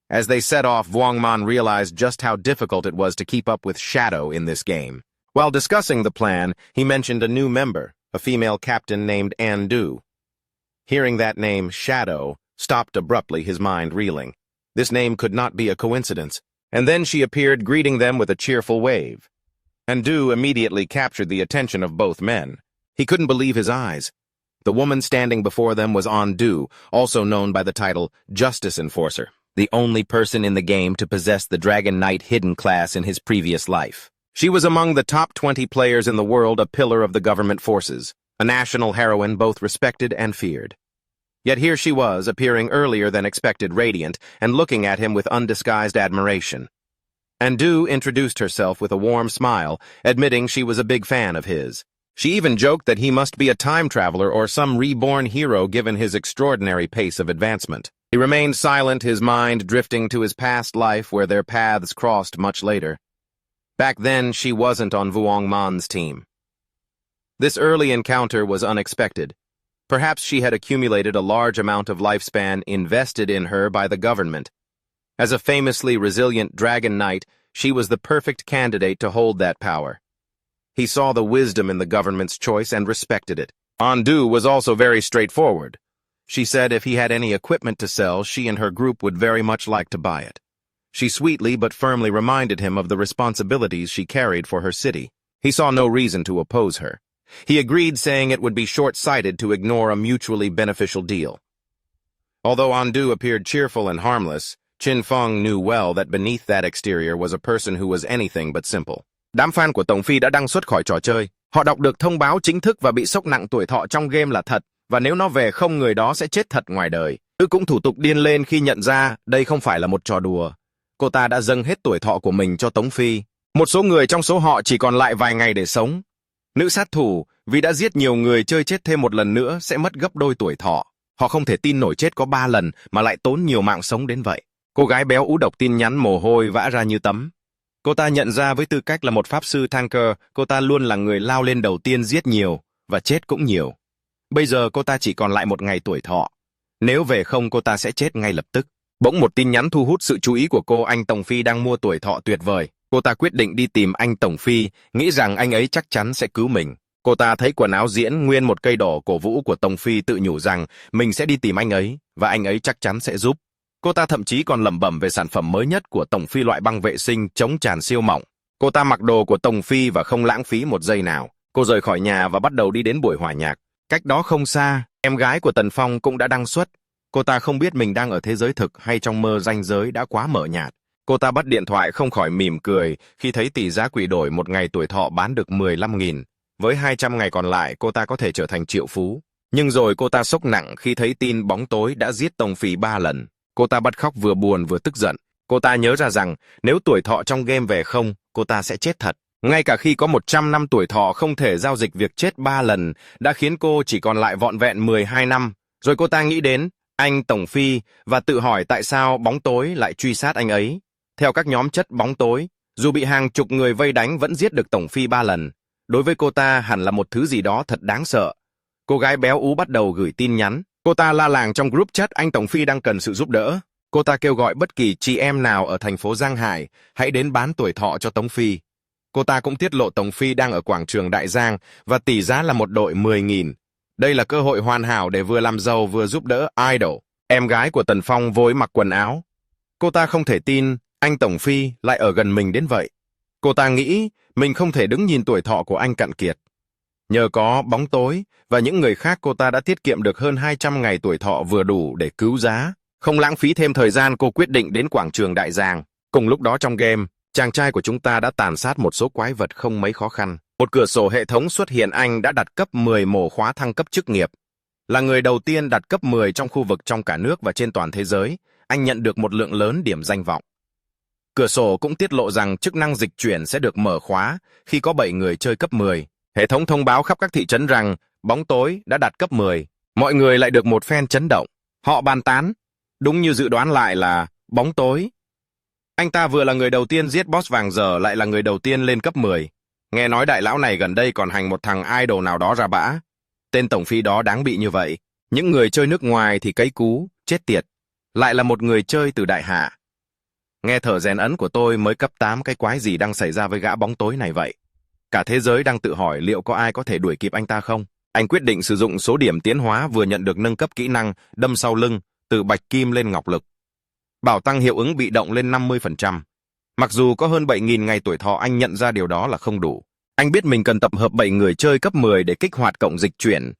As they set off, Vuongman realized just how difficult it was to keep up with Shadow in this game. While discussing the plan, he mentioned a new member, a female captain named Andu. Hearing that name, Shadow stopped abruptly, his mind reeling. This name could not be a coincidence. And then she appeared, greeting them with a cheerful wave. Andu immediately captured the attention of both men. He couldn't believe his eyes. The woman standing before them was Andu, also known by the title Justice Enforcer, the only person in the game to possess the Dragon Knight hidden class in his previous life. She was among the top 20 players in the world, a pillar of the government forces, a national heroine both respected and feared. Yet here she was, appearing earlier than expected radiant, and looking at him with undisguised admiration. Andu introduced herself with a warm smile, admitting she was a big fan of his. She even joked that he must be a time traveler or some reborn hero given his extraordinary pace of advancement. He remained silent, his mind drifting to his past life where their paths crossed much later. Back then, she wasn't on Vuong Man's team. This early encounter was unexpected. Perhaps she had accumulated a large amount of lifespan invested in her by the government. As a famously resilient dragon knight, she was the perfect candidate to hold that power. He saw the wisdom in the government's choice and respected it. Andu was also very straightforward. She said if he had any equipment to sell, she and her group would very much like to buy it. She sweetly but firmly reminded him of the responsibilities she carried for her city. He saw no reason to oppose her. He agreed, saying it would be short-sighted to ignore a mutually beneficial deal. Although Andu appeared cheerful and harmless, Chin Feng knew well that beneath that exterior was a person who was anything but simple. Đám fan của Tổng Phi đã đăng xuất khỏi trò chơi. Họ đọc được thông báo chính thức và bị sốc nặng tuổi thọ trong game là thật, và nếu nó về không người đó sẽ chết thật ngoài đời. Nữ cũng thủ tục điên lên khi nhận ra đây không phải là một trò đùa. Cô ta đã dâng hết tuổi thọ của mình cho Tống Phi. Một số người trong số họ chỉ còn lại vài ngày để sống. Nữ sát thủ, vì đã giết nhiều người, chơi chết thêm một lần nữa sẽ mất gấp đôi tuổi thọ. Họ không thể tin nổi chết có 3 lần mà lại tốn nhiều mạng sống đến vậy. Cô gái béo ú đọc tin nhắn mồ hôi vã ra như tắm. Cô ta nhận ra với tư cách là một pháp sư tanker, cô ta luôn là người lao lên đầu tiên giết nhiều, và chết cũng nhiều. Bây giờ cô ta chỉ còn lại 1 ngày tuổi thọ. Nếu về không cô ta sẽ chết ngay lập tức. Bỗng một tin nhắn thu hút sự chú ý của cô. Anh Tổng Phi đang mua tuổi thọ tuyệt vời. Cô ta quyết định đi tìm anh Tổng Phi, nghĩ rằng anh ấy chắc chắn sẽ cứu mình. Cô ta thấy quần áo diễn nguyên một cây đỏ cổ vũ của Tổng Phi, tự nhủ rằng mình sẽ đi tìm anh ấy, và anh ấy chắc chắn sẽ giúp. Cô ta thậm chí còn lẩm bẩm về sản phẩm mới nhất của Tổng Phi, loại băng vệ sinh chống tràn siêu mỏng. Cô ta mặc đồ của Tổng Phi và không lãng phí một giây nào. Cô rời khỏi nhà và bắt đầu đi đến buổi hòa nhạc. Cách đó không xa, em gái của Tần Phong cũng đã đăng xuất. Cô ta không biết mình đang ở thế giới thực hay trong mơ, ranh giới đã quá mờ nhạt. Cô ta bắt điện thoại không khỏi mỉm cười khi thấy tỷ giá quỷ đổi 1 ngày tuổi thọ bán được 15.000. Với 200 ngày còn lại, cô ta có thể trở thành triệu phú. Nhưng rồi cô ta sốc nặng khi thấy tin bóng tối đã giết Tổng Phi 3 lần. Cô ta bắt khóc, vừa buồn vừa tức giận. Cô ta nhớ ra rằng nếu tuổi thọ trong game về không, cô ta sẽ chết thật. Ngay cả khi có 100 năm tuổi thọ, không thể giao dịch việc chết 3 lần đã khiến cô chỉ còn lại vọn vẹn 12 năm. Rồi cô ta nghĩ đến anh Tổng Phi và tự hỏi tại sao bóng tối lại truy sát anh ấy. Theo các nhóm chất bóng tối, dù bị hàng chục người vây đánh vẫn giết được Tổng Phi 3 lần. Đối với cô ta hẳn là một thứ gì đó thật đáng sợ. Cô gái béo ú bắt đầu gửi tin nhắn. Cô ta la làng trong group chat anh Tổng Phi đang cần sự giúp đỡ. Cô ta kêu gọi bất kỳ chị em nào ở thành phố Giang Hải hãy đến bán tuổi thọ cho Tống Phi. Cô ta cũng tiết lộ Tổng Phi đang ở quảng trường Đại Giang và tỷ giá là một đội 10.000. Đây là cơ hội hoàn hảo để vừa làm giàu vừa giúp đỡ idol. Em gái của Tần Phong vội mặc quần áo. Cô ta không thể tin anh Tổng Phi lại ở gần mình đến vậy. Cô ta nghĩ mình không thể đứng nhìn tuổi thọ của anh cạn kiệt. Nhờ có bóng tối và những người khác, cô ta đã tiết kiệm được hơn 200 ngày tuổi thọ, vừa đủ để cứu giá. Không lãng phí thêm thời gian, cô quyết định đến quảng trường Đại Giang. Cùng lúc đó trong game, chàng trai của chúng ta đã tàn sát một số quái vật không mấy khó khăn. Một cửa sổ hệ thống xuất hiện, anh đã đặt cấp 10 mổ khóa thăng cấp chức nghiệp. Là người đầu tiên đặt cấp 10 trong khu vực, trong cả nước và trên toàn thế giới, anh nhận được một lượng lớn điểm danh vọng. Cửa sổ cũng tiết lộ rằng chức năng dịch chuyển sẽ được mở khóa khi có 7 người chơi cấp 10. Hệ thống thông báo khắp các thị trấn rằng bóng tối đã đạt cấp 10. Mọi người lại được một phen chấn động. Họ bàn tán. Đúng như dự đoán, lại là bóng tối. Anh ta vừa là người đầu tiên giết boss vàng, giờ lại là người đầu tiên lên cấp 10. Nghe nói đại lão này gần đây còn hành một thằng idol nào đó ra bã. Tên Tổng Phi đó đáng bị như vậy. Những người chơi nước ngoài thì cấy cú, chết tiệt. Lại là một người chơi từ Đại Hạ. Nghe thở rèn ấn của tôi mới cấp 8, cái quái gì đang xảy ra với gã bóng tối này vậy? Cả thế giới đang tự hỏi liệu có ai có thể đuổi kịp anh ta không? Anh quyết định sử dụng số điểm tiến hóa vừa nhận được nâng cấp kỹ năng đâm sau lưng từ bạch kim lên ngọc lực. Bảo tăng hiệu ứng bị động lên 50%. Mặc dù có hơn 7.000 ngày tuổi thọ, anh nhận ra điều đó là không đủ. Anh biết mình cần tập hợp 7 người chơi cấp 10 để kích hoạt cộng dịch chuyển.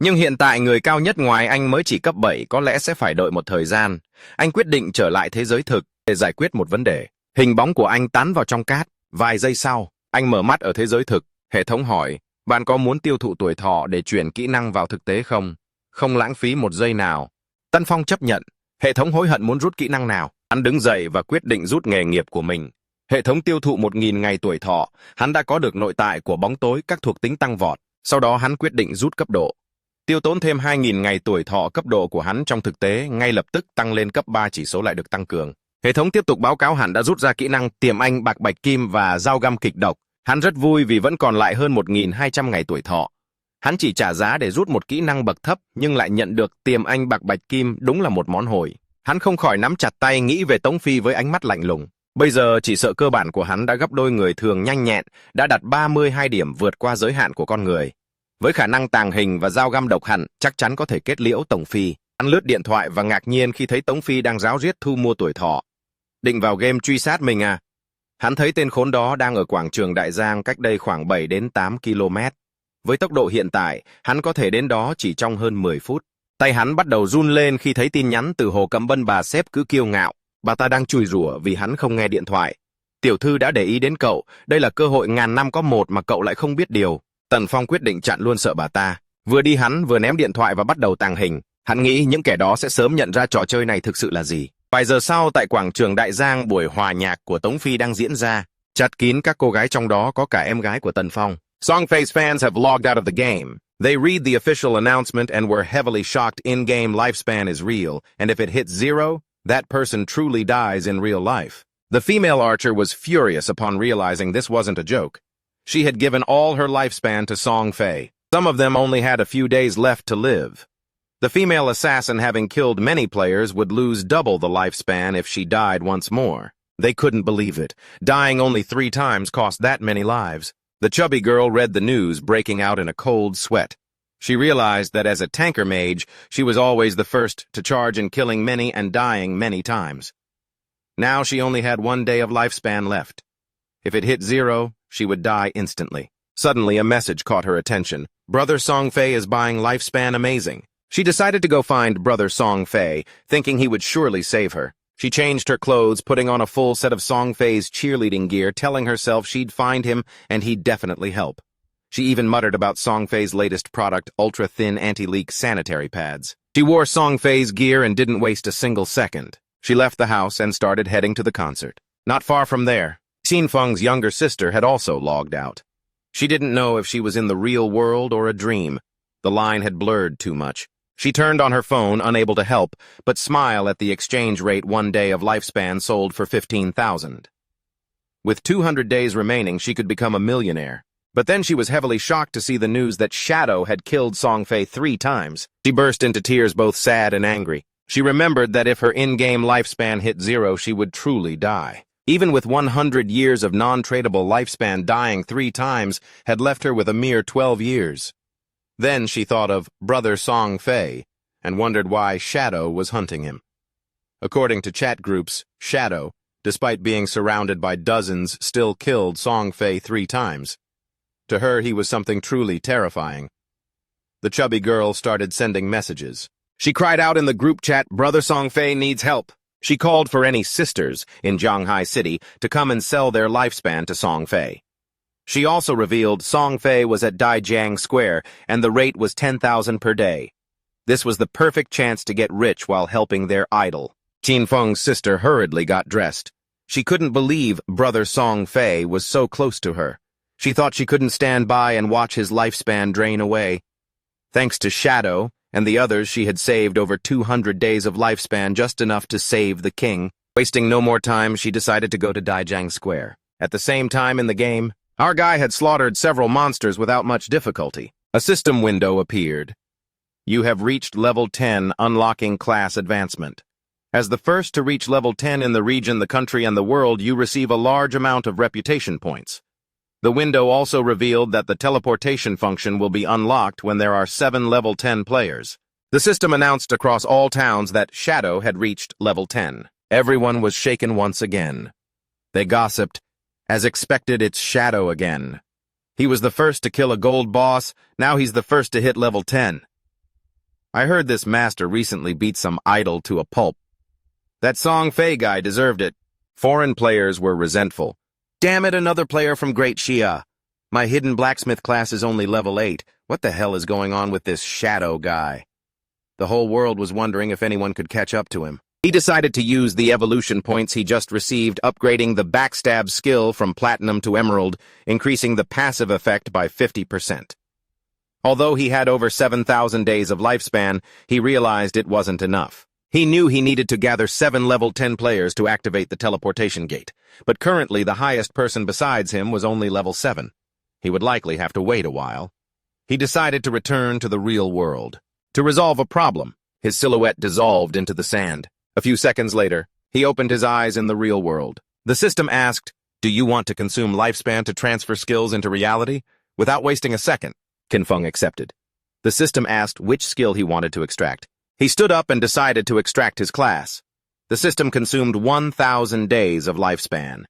Nhưng hiện tại người cao nhất ngoài anh mới chỉ cấp 7, có lẽ sẽ phải đợi một thời gian. Anh quyết định trở lại thế giới thực để giải quyết một vấn đề. Hình bóng của anh tán vào trong cát. Vài giây sau, anh mở mắt ở thế giới thực. Hệ thống hỏi, bạn có muốn tiêu thụ tuổi thọ để chuyển kỹ năng vào thực tế không? Không lãng phí một giây nào. Tân Phong chấp nhận. Hệ thống hối hận muốn rút kỹ năng nào. Hắn đứng dậy và quyết định rút nghề nghiệp của mình. Hệ thống tiêu thụ 1.000 ngày tuổi thọ. Hắn đã có được nội tại của bóng tối, các thuộc tính tăng vọt. Sau đó hắn quyết định rút cấp độ. Tiêu tốn thêm 2.000 ngày tuổi thọ, cấp độ của hắn trong thực tế ngay lập tức tăng lên cấp 3, chỉ số lại được tăng cường. Hệ thống tiếp tục báo cáo hắn đã rút ra kỹ năng tiềm anh bạc bạch kim và dao găm kịch độc. Hắn rất vui vì vẫn còn lại hơn 1.200 ngày tuổi thọ. Hắn chỉ trả giá để rút một kỹ năng bậc thấp nhưng lại nhận được tiềm anh bạc bạch kim, đúng là một món hời. Hắn không khỏi nắm chặt tay nghĩ về Tống Phi với ánh mắt lạnh lùng. Bây giờ chỉ sợ cơ bản của hắn đã gấp đôi người thường, nhanh nhẹn, đã đặt 32 điểm vượt qua giới hạn của con người. Với khả năng tàng hình và dao găm độc hẳn, chắc chắn có thể kết liễu Tống Phi. Hắn lướt điện thoại và ngạc nhiên khi thấy Tống Phi đang ráo riết thu mua tuổi thọ. Định vào game truy sát mình à? Hắn thấy tên khốn đó đang ở quảng trường Đại Giang cách đây khoảng 7 đến 8 km. Với tốc độ hiện tại, hắn có thể đến đó chỉ trong hơn 10 phút. Tay hắn bắt đầu run lên khi thấy tin nhắn từ Hồ Cẩm Bân. Bà sếp cứ kiêu ngạo. Bà ta đang chửi rủa vì hắn không nghe điện thoại. Tiểu thư đã để ý đến cậu, đây là cơ hội ngàn năm có một mà cậu lại không biết điều. Tần Phong quyết định chặn luôn sợ bà ta. Vừa đi hắn vừa ném điện thoại và bắt đầu tàng hình. Hắn nghĩ những kẻ đó sẽ sớm nhận ra trò chơi này thực sự là gì. Vài giờ sau, tại quảng trường Đại Giang, buổi hòa nhạc của Tống Phi đang diễn ra. Chật kín các cô gái, trong đó có cả em gái của Tần Phong. Songfay's fans have logged out of the game. They read the official announcement and were heavily shocked. In-game lifespan is real, and if it hits 0, that person truly dies in real life. The female archer was furious upon realizing this wasn't a joke. She had given all her lifespan to Songfay. Some of them only had a few days left to live. The female assassin, having killed many players, would lose double the lifespan if she died once more. They couldn't believe it. Dying only 3 times cost that many lives. The chubby girl read the news, breaking out in a cold sweat. She realized that as a tanker mage, she was always the first to charge in killing many and dying many times. Now she only had 1 day of lifespan left. If it hit 0, she would die instantly. Suddenly, a message caught her attention. Brother Songfay is buying lifespan amazing. She decided to go find Brother Songfay, thinking he would surely save her. She changed her clothes, putting on a full set of Songfay's cheerleading gear, telling herself she'd find him and he'd definitely help. She even muttered about Songfay's latest product, ultra-thin anti-leak sanitary pads. She wore Songfay's gear and didn't waste a single second. She left the house and started heading to the concert. Not far from there, Xin Feng's younger sister had also logged out. She didn't know if she was in the real world or a dream. The line had blurred too much. She turned on her phone, unable to help, but smile at the exchange rate. 1 day of lifespan sold for 15,000. With 200 days remaining, she could become a millionaire. But then she was heavily shocked to see the news that Shadow had killed Songfay 3 times. She burst into tears, both sad and angry. She remembered that if her in-game lifespan hit 0, she would truly die. Even with 100 years of non-tradable lifespan, dying 3 times had left her with a mere 12 years. Then she thought of Brother Songfay and wondered why Shadow was hunting him. According to chat groups, Shadow, despite being surrounded by dozens, still killed Songfay 3 times. To her, he was something truly terrifying. The chubby girl started sending messages. She cried out in the group chat, "Brother Songfay needs help." She called for any sisters in Zhanghai City to come and sell their lifespan to Songfay. She also revealed Songfay was at Daijiang Square and the rate was 10,000 per day. This was the perfect chance to get rich while helping their idol. Qin Feng's sister hurriedly got dressed. She couldn't believe Brother Songfay was so close to her. She thought she couldn't stand by and watch his lifespan drain away. Thanks to Shadow and the others, she had saved over 200 days of lifespan, just enough to save the king. Wasting no more time, she decided to go to Daijiang Square. At the same time in the game, our guy had slaughtered several monsters without much difficulty. A system window appeared. You have reached level 10, unlocking class advancement. As the first to reach level 10 in the region, the country, and the world, you receive a large amount of reputation points. The window also revealed that the teleportation function will be unlocked when there are 7 level 10 players. The system announced across all towns that Shadow had reached level 10. Everyone was shaken once again. They gossiped. As expected, it's Shadow again. He was the first to kill a gold boss, now he's the first to hit level 10. I heard this master recently beat some idol to a pulp. That Songfay guy deserved it. Foreign players were resentful. Damn it, another player from Great Xia. My hidden blacksmith class is only level 8. What the hell is going on with this Shadow guy? The whole world was wondering if anyone could catch up to him. He decided to use the evolution points he just received, upgrading the backstab skill from platinum to emerald, increasing the passive effect by 50%. Although he had over 7,000 days of lifespan, he realized it wasn't enough. He knew he needed to gather 7 level 10 players to activate the teleportation gate, but currently the highest person besides him was only level 7. He would likely have to wait a while. He decided to return to the real world. To resolve a problem, his silhouette dissolved into the sand. A few seconds later, he opened his eyes in the real world. The system asked, "Do you want to consume lifespan to transfer skills into reality?" Without wasting a second, Qinfeng accepted. The system asked which skill he wanted to extract. He stood up and decided to extract his class. The system consumed 1,000 days of lifespan.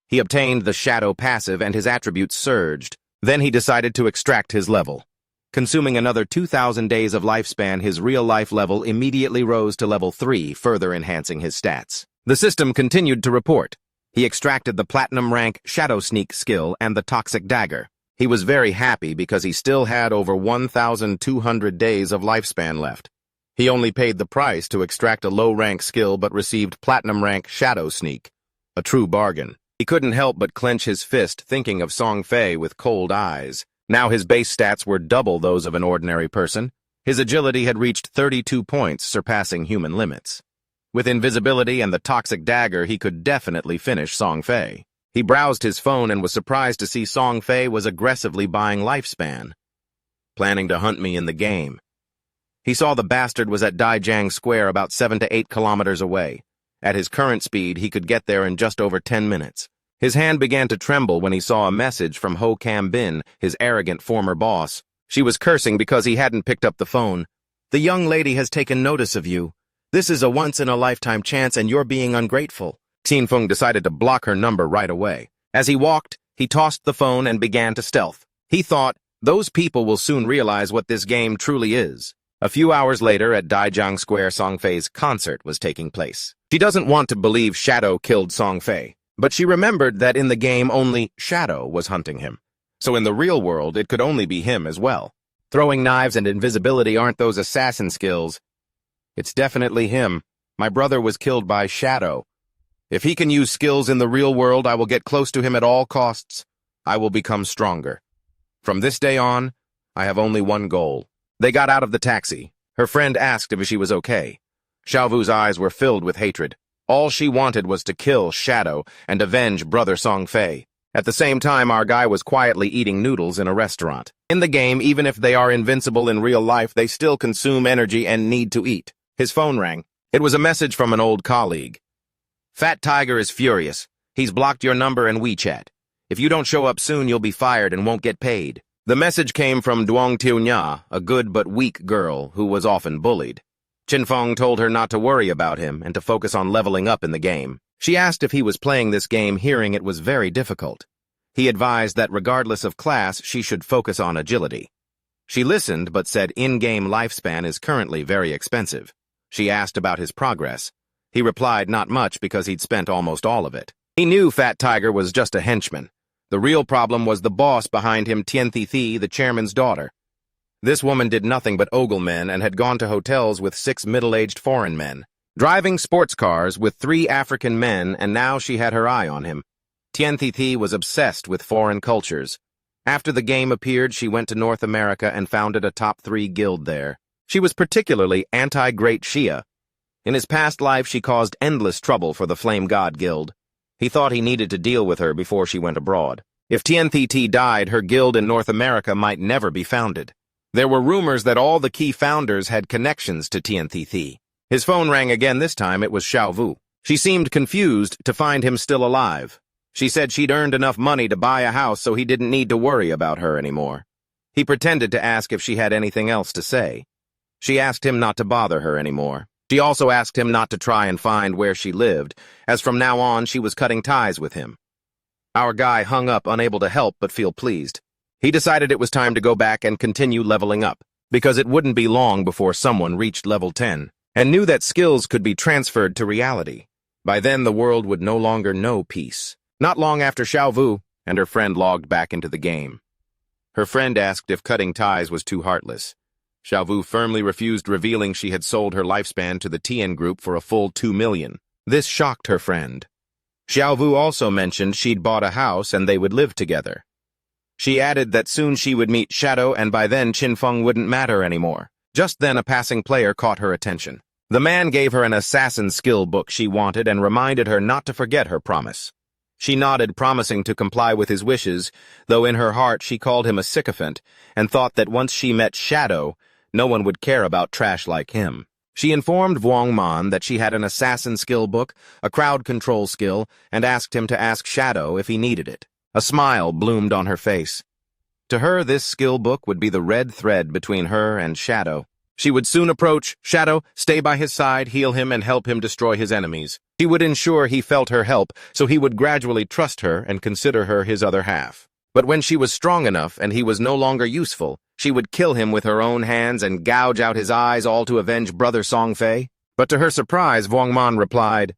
He obtained the shadow passive and his attributes surged. Then he decided to extract his level. Consuming another 2,000 days of lifespan, his real-life level immediately rose to level 3, further enhancing his stats. The system continued to report. He extracted the platinum rank shadow sneak skill and the toxic dagger. He was very happy because he still had over 1,200 days of lifespan left. He only paid the price to extract a low-rank skill but received platinum rank shadow sneak. A true bargain. He couldn't help but clench his fist, thinking of Songfay with cold eyes. Now his base stats were double those of an ordinary person. His agility had reached 32 points, surpassing human limits. With invisibility and the toxic dagger, he could definitely finish Songfay. He browsed his phone and was surprised to see Songfay was aggressively buying lifespan, planning to hunt me in the game. He saw the bastard was at Daijiang Square about 7 to 8 kilometers away. At his current speed, he could get there in just over 10 minutes. His hand began to tremble when he saw a message from Ho Cam Bin, his arrogant former boss. She was cursing because he hadn't picked up the phone. "The young lady has taken notice of you. This is a once-in-a-lifetime chance and you're being ungrateful." Qinfeng decided to block her number right away. As he walked, he tossed the phone and began to stealth. He thought, those people will soon realize what this game truly is. A few hours later, at Daijiang Square, Songfei's concert was taking place. She doesn't want to believe Shadow killed Songfei, but she remembered that in the game only Shadow was hunting him. So in the real world, it could only be him as well. Throwing knives and invisibility aren't those assassin skills. It's definitely him. My brother was killed by Shadow. If he can use skills in the real world, I will get close to him at all costs. I will become stronger. From this day on, I have only one goal. They got out of the taxi. Her friend asked if she was okay. Xiaovu's eyes were filled with hatred. All she wanted was to kill Shadow and avenge Brother Songfei. At the same time, our guy was quietly eating noodles in a restaurant. In the game, even if they are invincible in real life, they still consume energy and need to eat. His phone rang. It was a message from an old colleague. "Fat Tiger is furious. He's blocked your number in WeChat. If you don't show up soon, you'll be fired and won't get paid." The message came from Duong Tiu, a good but weak girl who was often bullied. Qinfeng told her not to worry about him and to focus on leveling up in the game. She asked if he was playing this game, hearing it was very difficult. He advised that regardless of class, she should focus on agility. She listened but said in-game lifespan is currently very expensive. She asked about his progress. He replied not much because he'd spent almost all of it. He knew Fat Tiger was just a henchman. The real problem was the boss behind him, Tian Thi, the chairman's daughter. This woman did nothing but ogle men and had gone to hotels with 6 middle-aged foreign men, driving sports cars with 3 African men, and now she had her eye on him. Tian Thi was obsessed with foreign cultures. After the game appeared, she went to North America and founded a top 3 guild there. She was particularly anti-Great Shia. In his past life, she caused endless trouble for the Flame God Guild. He thought he needed to deal with her before she went abroad. If Tian Thi died, her guild in North America might never be founded. There were rumors that all the key founders had connections to Tian Thi. His phone rang again. This time it was Xiaovu. She seemed confused to find him still alive. She said she'd earned enough money to buy a house so he didn't need to worry about her anymore. He pretended to ask if she had anything else to say. She asked him not to bother her anymore. She also asked him not to try and find where she lived, as from now on she was cutting ties with him. Our guy hung up, unable to help but feel pleased. He decided it was time to go back and continue leveling up, because it wouldn't be long before someone reached level 10, and knew that skills could be transferred to reality. By then the world would no longer know peace. Not long after, Xiaovu and her friend logged back into the game. Her friend asked if cutting ties was too heartless. Xiaovu firmly refused, revealing she had sold her lifespan to the Tian group for a full 2 million. This shocked her friend. Xiaovu also mentioned she'd bought a house and they would live together. She added that soon she would meet Shadow and by then Qinfeng wouldn't matter anymore. Just then a passing player caught her attention. The man gave her an assassin skill book she wanted and reminded her not to forget her promise. She nodded, promising to comply with his wishes, though in her heart she called him a sycophant and thought that once she met Shadow, no one would care about trash like him. She informed Wang Man that she had an assassin skill book, a crowd control skill, and asked him to ask Shadow if he needed it. A smile bloomed on her face. To her, this skill book would be the red thread between her and Shadow. She would soon approach Shadow, stay by his side, heal him, and help him destroy his enemies. She would ensure he felt her help, so he would gradually trust her and consider her his other half. But when she was strong enough and he was no longer useful, she would kill him with her own hands and gouge out his eyes, all to avenge brother Songfay. But to her surprise, Wang Man replied,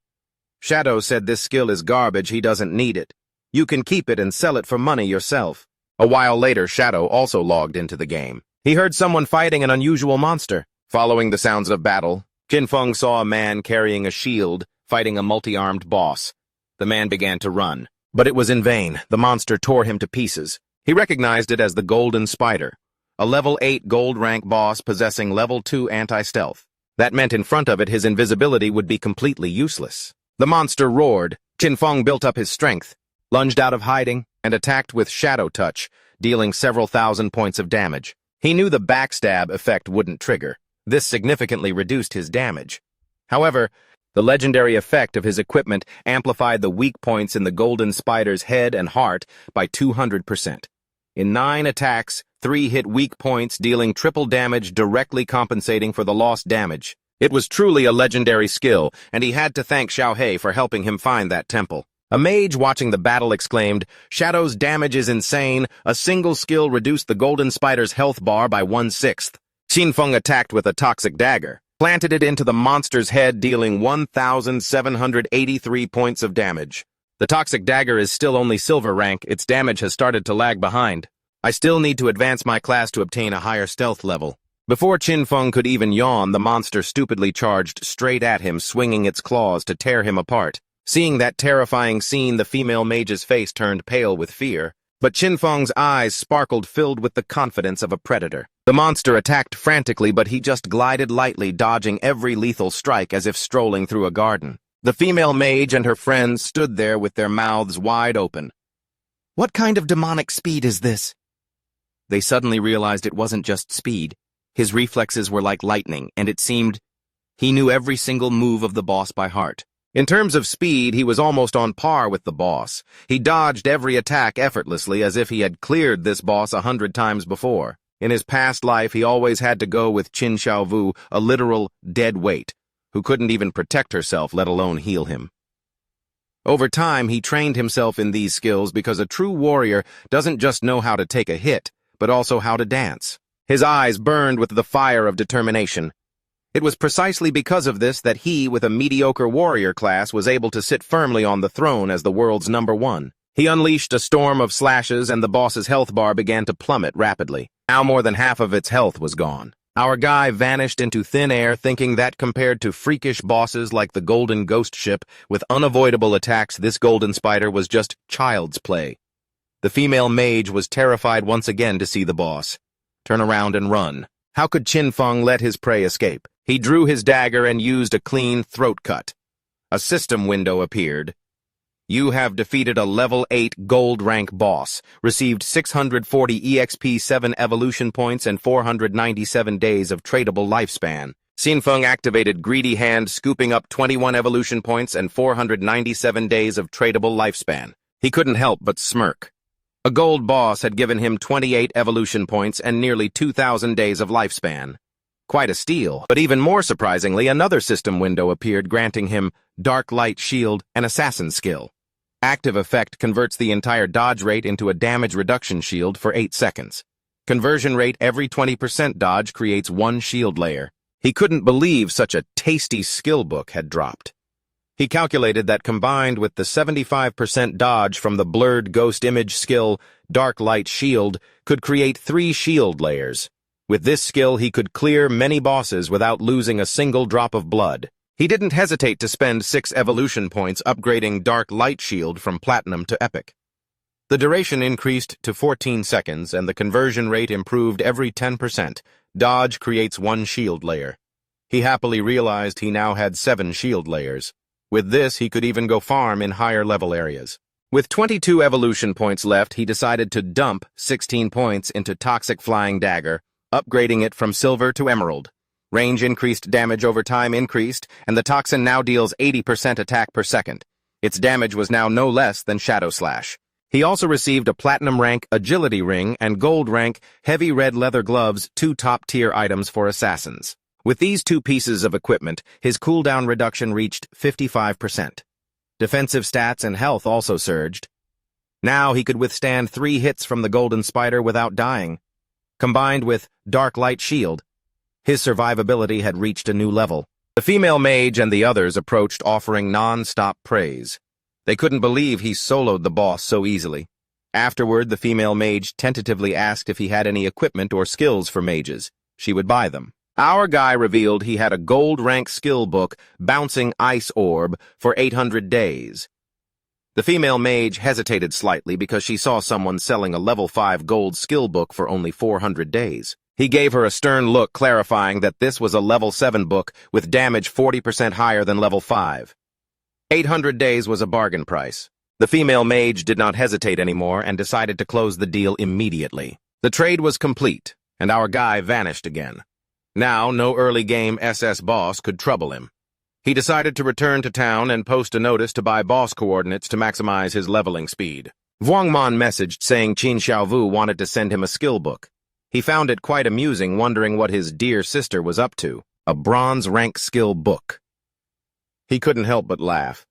"Shadow said this skill is garbage, he doesn't need it. You can keep it and sell it for money yourself." A while later, Shadow also logged into the game. He heard someone fighting an unusual monster. Following the sounds of battle, Qinfeng saw a man carrying a shield, fighting a multi-armed boss. The man began to run, but it was in vain. The monster tore him to pieces. He recognized it as the Golden Spider, a level 8 gold rank boss possessing level 2 anti-stealth. That meant in front of it his invisibility would be completely useless. The monster roared. Qinfeng built up his strength, lunged out of hiding, and attacked with Shadow Touch, dealing several thousand points of damage. He knew the backstab effect wouldn't trigger. This significantly reduced his damage. However, the legendary effect of his equipment amplified the weak points in the Golden Spider's head and heart by 200%. In 9 attacks, 3 hit weak points, dealing triple damage, directly compensating for the lost damage. It was truly a legendary skill, and he had to thank Xiaohei for helping him find that temple. A mage watching the battle exclaimed, "Shadow's damage is insane. A single skill reduced the Golden Spider's health bar by 1/6. Qinfeng attacked with a toxic dagger, planted it into the monster's head, dealing 1,783 points of damage. The toxic dagger is still only silver rank. Its damage has started to lag behind. I still need to advance my class to obtain a higher stealth level." Before Qinfeng could even yawn, the monster stupidly charged straight at him, swinging its claws to tear him apart. Seeing that terrifying scene, the female mage's face turned pale with fear, but Qinfeng's eyes sparkled, filled with the confidence of a predator. The monster attacked frantically, but he just glided lightly, dodging every lethal strike as if strolling through a garden. The female mage and her friends stood there with their mouths wide open. What kind of demonic speed is this? They suddenly realized it wasn't just speed. His reflexes were like lightning, and it seemed he knew every single move of the boss by heart. In terms of speed, he was almost on par with the boss. He dodged every attack effortlessly, as if he had cleared this boss 100 times before. In his past life, he always had to go with Qin Xiaovu, a literal dead weight, who couldn't even protect herself, let alone heal him. Over time, he trained himself in these skills because a true warrior doesn't just know how to take a hit, but also how to dance. His eyes burned with the fire of determination. It was precisely because of this that he, with a mediocre warrior class, was able to sit firmly on the throne as the world's #1. He unleashed a storm of slashes, and the boss's health bar began to plummet rapidly. Now more than half of its health was gone. Our guy vanished into thin air, thinking that compared to freakish bosses like the Golden Ghost Ship with unavoidable attacks, this Golden Spider was just child's play. The female mage was terrified once again to see the boss turn around and run. How could Qinfeng let his prey escape? He drew his dagger and used a clean throat cut. A system window appeared. You have defeated a level 8 gold rank boss, received 640 EXP7 evolution points and 497 days of tradable lifespan. Qinfeng activated Greedy Hand, scooping up 21 evolution points and 497 days of tradable lifespan. He couldn't help but smirk. A gold boss had given him 28 evolution points and nearly 2,000 days of lifespan. Quite a steal, but even more surprisingly, another system window appeared, granting him Dark Light Shield, an assassin skill. Active effect converts the entire dodge rate into a damage reduction shield for 8 seconds. Conversion rate every 20% dodge creates 1 shield layer. He couldn't believe such a tasty skill book had dropped. He calculated that combined with the 75% dodge from the blurred ghost image skill, Dark Light Shield, could create 3 shield layers. With this skill, he could clear many bosses without losing a single drop of blood. He didn't hesitate to spend 6 evolution points upgrading Dark Light Shield from Platinum to Epic. The duration increased to 14 seconds, and the conversion rate improved every 10%. Dodge creates 1 shield layer. He happily realized he now had 7 shield layers. With this, he could even go farm in higher level areas. With 22 evolution points left, he decided to dump 16 points into Toxic Flying Dagger, upgrading it from Silver to Emerald. Range increased, damage over time increased, and the toxin now deals 80% attack per second. Its damage was now no less than Shadow Slash. He also received a Platinum rank Agility Ring and Gold rank Heavy Red Leather Gloves, 2 top-tier items for assassins. With these 2 pieces of equipment, his cooldown reduction reached 55%. Defensive stats and health also surged. Now he could withstand 3 hits from the Golden Spider without dying. Combined with Dark Light Shield, his survivability had reached a new level. The female mage and the others approached, offering non-stop praise. They couldn't believe he soloed the boss so easily. Afterward, the female mage tentatively asked if he had any equipment or skills for mages. She would buy them. Our guy revealed he had a gold rank skill book, Bouncing Ice Orb, for 800 days. The female mage hesitated slightly because she saw someone selling a level 5 gold skill book for only 400 days. He gave her a stern look, clarifying that this was a level 7 book with damage 40% higher than level 5. 800 days was a bargain price. The female mage did not hesitate anymore and decided to close the deal immediately. The trade was complete, and our guy vanished again. Now, no early game SS boss could trouble him. He decided to return to town and post a notice to buy boss coordinates to maximize his leveling speed. Vuongman messaged saying Qin Xiaovu wanted to send him a skill book. He found it quite amusing, wondering what his dear sister was up to. A bronze rank skill book. He couldn't help but laugh.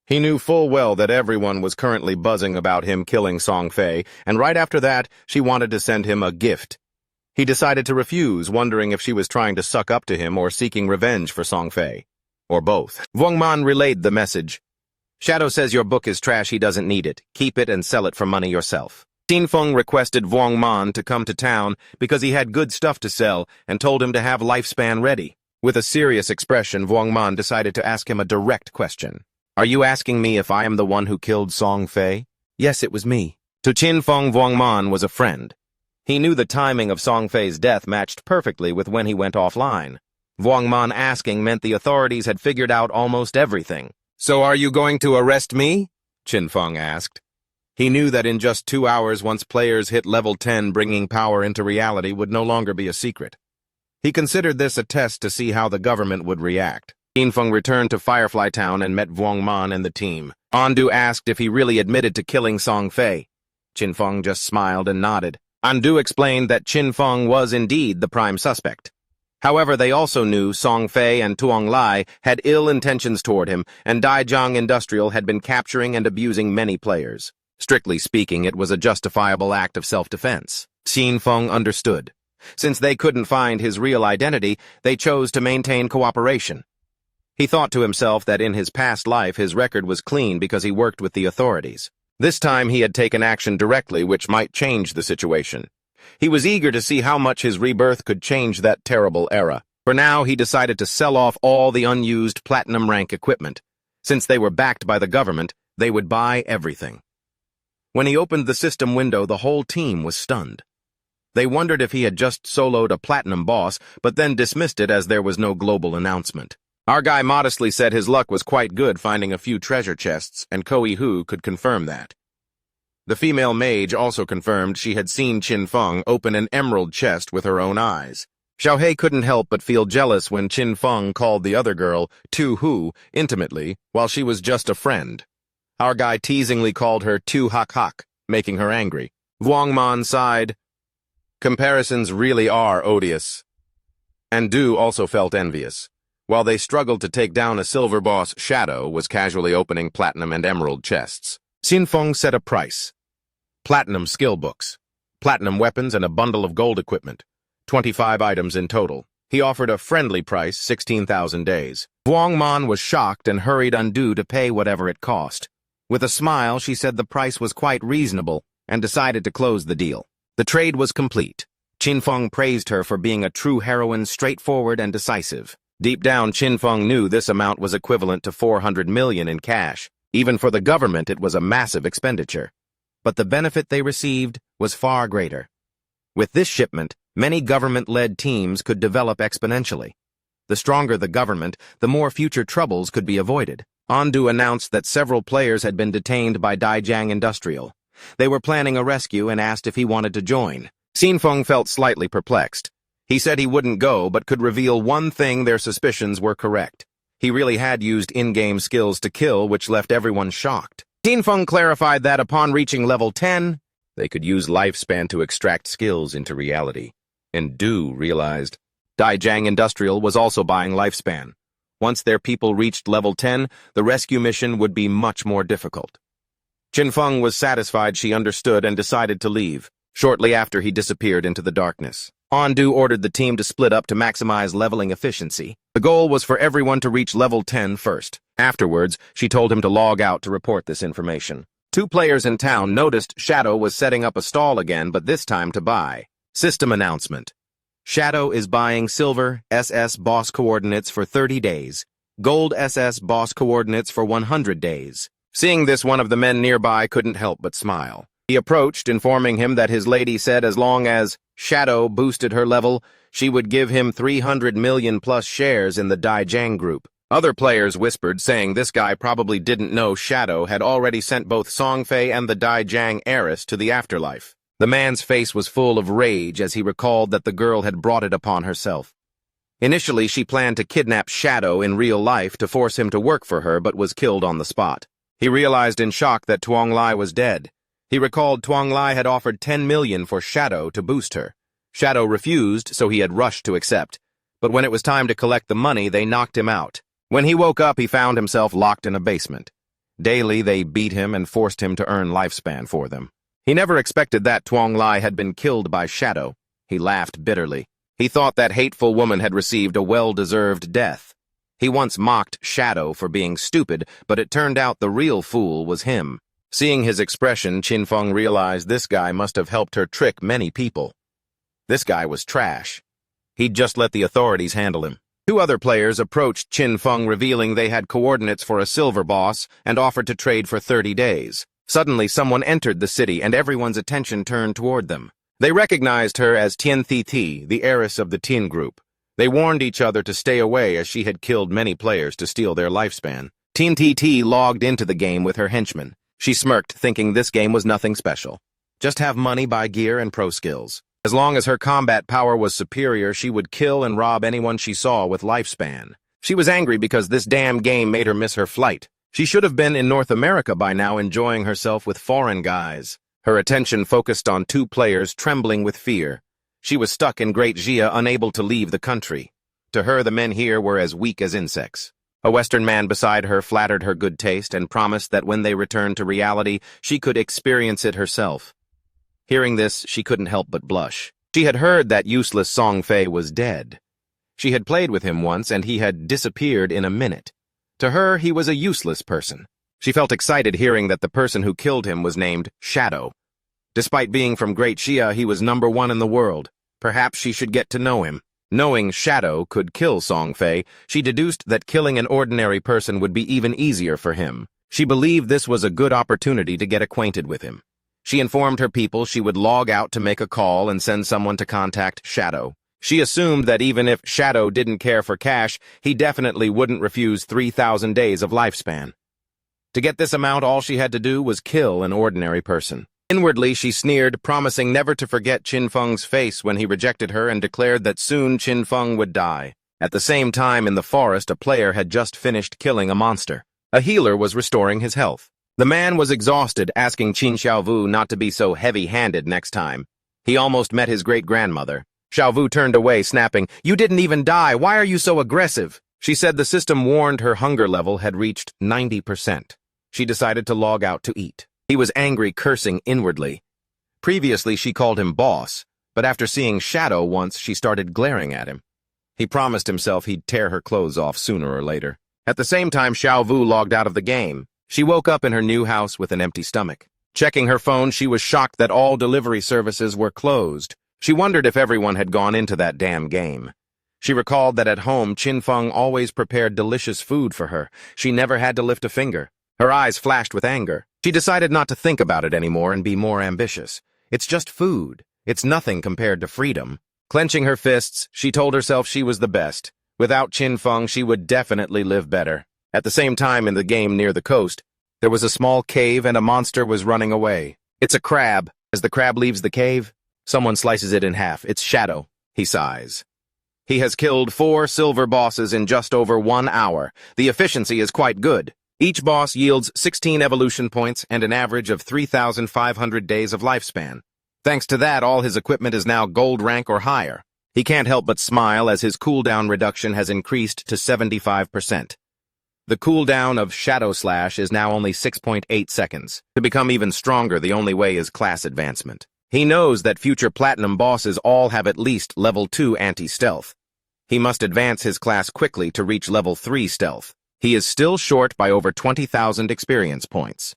He knew full well that everyone was currently buzzing about him killing Songfay, and right after that, she wanted to send him a gift. He decided to refuse, wondering if she was trying to suck up to him or seeking revenge for Songfay. Or both. Vuongman relayed the message. Shadow says your book is trash, he doesn't need it. Keep it and sell it for money yourself. Xinfeng requested Vuongman to come to town because he had good stuff to sell and told him to have Lifespan ready. With a serious expression, Vuongman decided to ask him a direct question. Are you asking me if I am the one who killed Songfay? Yes, it was me. To Xinfeng, Vuongman was a friend. He knew the timing of Songfei's death matched perfectly with when he went offline. Vuongman asking meant the authorities had figured out almost everything. So are you going to arrest me? Xinfeng asked. He knew that in just 2 hours, once players hit level 10, bringing power into reality would no longer be a secret. He considered this a test to see how the government would react. Xinfeng returned to Firefly Town and met Vuongman and the team. Andu asked if he really admitted to killing Songfay. Xinfeng just smiled and nodded. Andu explained that Xinfeng was indeed the prime suspect. However, they also knew Songfay and Tuong Lai had ill intentions toward him, and Daijiang Industrial had been capturing and abusing many players. Strictly speaking, it was a justifiable act of self-defense. Xinfeng understood. Since they couldn't find his real identity, they chose to maintain cooperation. He thought to himself that in his past life his record was clean because he worked with the authorities. This time he had taken action directly, which might change the situation. He was eager to see how much his rebirth could change that terrible era. For now, he decided to sell off all the unused platinum rank equipment. Since they were backed by the government, they would buy everything. When he opened the system window, the whole team was stunned. They wondered if he had just soloed a platinum boss, but then dismissed it as there was no global announcement. Our guy modestly said his luck was quite good finding a few treasure chests, and Koei Hu could confirm that. The female mage also confirmed she had seen Xinfeng open an emerald chest with her own eyes. Xiaohei couldn't help but feel jealous when Xinfeng called the other girl Tu Hu intimately, while she was just a friend. Our guy teasingly called her Tu Hak Hak, making her angry. Vuongman sighed. Comparisons really are odious. And Du also felt envious. While they struggled to take down a silver boss, Shadow was casually opening platinum and emerald chests. Xinfeng set a price. Platinum skill books, platinum weapons, and a bundle of gold equipment. 25 items in total. He offered a friendly price, 16,000 days. Vuongman was shocked and hurried Andu to pay whatever it cost. With a smile, she said the price was quite reasonable and decided to close the deal. The trade was complete. Qin Feng praised her for being a true heroine, straightforward and decisive. Deep down, Qin Feng knew this amount was equivalent to 400 million in cash. Even for the government, it was a massive expenditure. But the benefit they received was far greater. With this shipment, many government-led teams could develop exponentially. The stronger the government, the more future troubles could be avoided. Ondu announced that several players had been detained by Daijang Industrial. They were planning a rescue and asked if he wanted to join. Qin Feng felt slightly perplexed. He said he wouldn't go, but could reveal one thing: their suspicions were correct. He really had used in-game skills to kill, which left everyone shocked. Qin Feng clarified that upon reaching level 10, they could use lifespan to extract skills into reality. And Du realized Daijang Industrial was also buying lifespan. Once their people reached level 10, the rescue mission would be much more difficult. Qin Feng was satisfied she understood and decided to leave. Shortly after, he disappeared into the darkness. Ondu ordered the team to split up to maximize leveling efficiency. The goal was for everyone to reach level 10 first. Afterwards, she told him to log out to report this information. 2 players in town noticed Shadow was setting up a stall again, but this time to buy. System announcement. Shadow is buying silver SS boss coordinates for 30 days, gold SS boss coordinates for 100 days. Seeing this, one of the men nearby couldn't help but smile. He approached, informing him that his lady said as long as Shadow boosted her level, she would give him 300 million plus shares in the Daijang group. Other players whispered, saying this guy probably didn't know Shadow had already sent both Songfay and the Daijang heiress to the afterlife. The man's face was full of rage as he recalled that the girl had brought it upon herself. Initially, she planned to kidnap Shadow in real life to force him to work for her, but was killed on the spot. He realized in shock that Tuong Lai was dead. He recalled Tuong Lai had offered 10 million for Shadow to boost her. Shadow refused, so he had rushed to accept. But when it was time to collect the money, they knocked him out. When he woke up, he found himself locked in a basement. Daily, they beat him and forced him to earn lifespan for them. He never expected that Tuong Lai had been killed by Shadow. He laughed bitterly. He thought that hateful woman had received a well-deserved death. He once mocked Shadow for being stupid, but it turned out the real fool was him. Seeing his expression, Qin Feng realized this guy must have helped her trick many people. This guy was trash. He'd just let the authorities handle him. 2 other players approached Qin Feng, revealing they had coordinates for a silver boss and offered to trade for 30 days. Suddenly, someone entered the city and everyone's attention turned toward them. They recognized her as Tian Thi, the heiress of the Tin group. They warned each other to stay away as she had killed many players to steal their lifespan. Tian Thi logged into the game with her henchmen. She smirked, thinking this game was nothing special. Just have money, buy gear, and pro skills. As long as her combat power was superior, she would kill and rob anyone she saw with lifespan. She was angry because this damn game made her miss her flight. She should have been in North America by now, enjoying herself with foreign guys. Her attention focused on 2 players trembling with fear. She was stuck in Great Jia, unable to leave the country. To her, the men here were as weak as insects. A Western man beside her flattered her good taste and promised that when they returned to reality, she could experience it herself. Hearing this, she couldn't help but blush. She had heard that useless Songfay was dead. She had played with him once, and he had disappeared in a minute. To her, he was a useless person. She felt excited hearing that the person who killed him was named Shadow. Despite being from Great Xia, he was #1 in the world. Perhaps she should get to know him. Knowing Shadow could kill Songfay, she deduced that killing an ordinary person would be even easier for him. She believed this was a good opportunity to get acquainted with him. She informed her people she would log out to make a call and send someone to contact Shadow. She assumed that even if Shadow didn't care for cash, he definitely wouldn't refuse 3,000 days of lifespan. To get this amount, all she had to do was kill an ordinary person. Inwardly, she sneered, promising never to forget Qin Feng's face when he rejected her, and declared that soon Qin Feng would die. At the same time, in the forest, a player had just finished killing a monster. A healer was restoring his health. The man was exhausted, asking Qin Xiaovu not to be so heavy-handed next time. He almost met his great-grandmother. Xiaovu turned away, snapping, "You didn't even die. Why are you so aggressive?" She said the system warned her hunger level had reached 90%. She decided to log out to eat. He was angry, cursing inwardly. Previously, she called him boss, but after seeing Shadow once, she started glaring at him. He promised himself he'd tear her clothes off sooner or later. At the same time, Xiaovu logged out of the game. She woke up in her new house with an empty stomach. Checking her phone, she was shocked that all delivery services were closed. She wondered if everyone had gone into that damn game. She recalled that at home, Qin Feng always prepared delicious food for her. She never had to lift a finger. Her eyes flashed with anger. She decided not to think about it anymore and be more ambitious. It's just food. It's nothing compared to freedom. Clenching her fists, she told herself she was the best. Without Qin Feng, she would definitely live better. At the same time, in the game near the coast, there was a small cave and a monster was running away. It's a crab. As the crab leaves the cave, someone slices it in half. It's Shadow. He sighs. He has killed 4 silver bosses in just over 1 hour. The efficiency is quite good. Each boss yields 16 evolution points and an average of 3,500 days of lifespan. Thanks to that, all his equipment is now gold rank or higher. He can't help but smile as his cooldown reduction has increased to 75%. The cooldown of Shadow Slash is now only 6.8 seconds. To become even stronger, the only way is class advancement. He knows that future Platinum bosses all have at least level 2 anti-stealth. He must advance his class quickly to reach level 3 stealth. He is still short by over 20,000 experience points.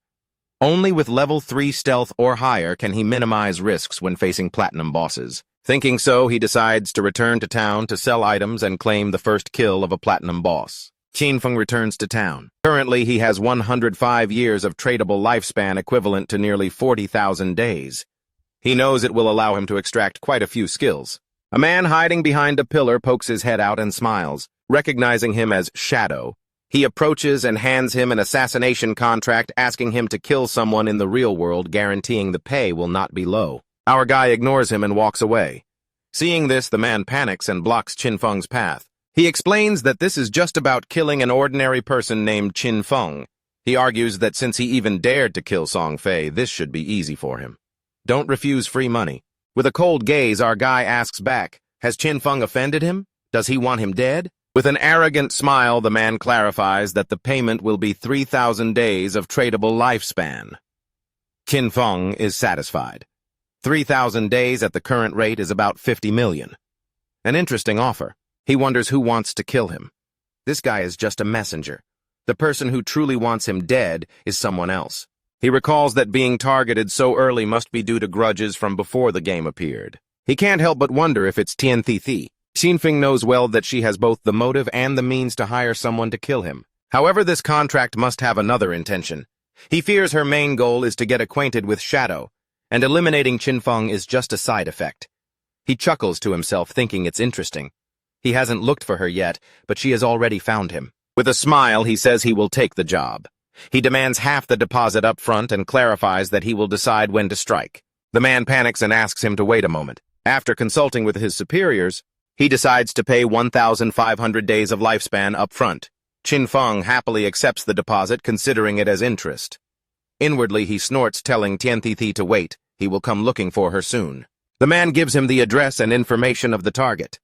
Only with level 3 stealth or higher can he minimize risks when facing Platinum bosses. Thinking so, he decides to return to town to sell items and claim the first kill of a Platinum boss. Qin Feng returns to town. Currently, he has 105 years of tradable lifespan equivalent to nearly 40,000 days. He knows it will allow him to extract quite a few skills. A man hiding behind a pillar pokes his head out and smiles, recognizing him as Shadow. He approaches and hands him an assassination contract asking him to kill someone in the real world, guaranteeing the pay will not be low. Our guy ignores him and walks away. Seeing this, the man panics and blocks Qin Feng's path. He explains that this is just about killing an ordinary person named Qin Feng. He argues that since he even dared to kill Songfay, this should be easy for him. Don't refuse free money. With a cold gaze, our guy asks back, has Qin Feng offended him? Does he want him dead? With an arrogant smile, the man clarifies that the payment will be 3,000 days of tradable lifespan. Qin Feng is satisfied. 3,000 days at the current rate is about 50 million. An interesting offer. He wonders who wants to kill him. This guy is just a messenger. The person who truly wants him dead is someone else. He recalls that being targeted so early must be due to grudges from before the game appeared. He can't help but wonder if it's Tian Thi. Qin Feng knows well that she has both the motive and the means to hire someone to kill him. However, this contract must have another intention. He fears her main goal is to get acquainted with Shadow, and eliminating Qin Feng is just a side effect. He chuckles to himself, thinking it's interesting. He hasn't looked for her yet, but she has already found him. With a smile, he says he will take the job. He demands half the deposit up front and clarifies that he will decide when to strike. The man panics and asks him to wait a moment. After consulting with his superiors, he decides to pay 1,500 days of lifespan up front. Qin Feng happily accepts the deposit, considering it as interest. Inwardly, he snorts, telling Tian Thi to wait. He will come looking for her soon. The man gives him the address and information of the target.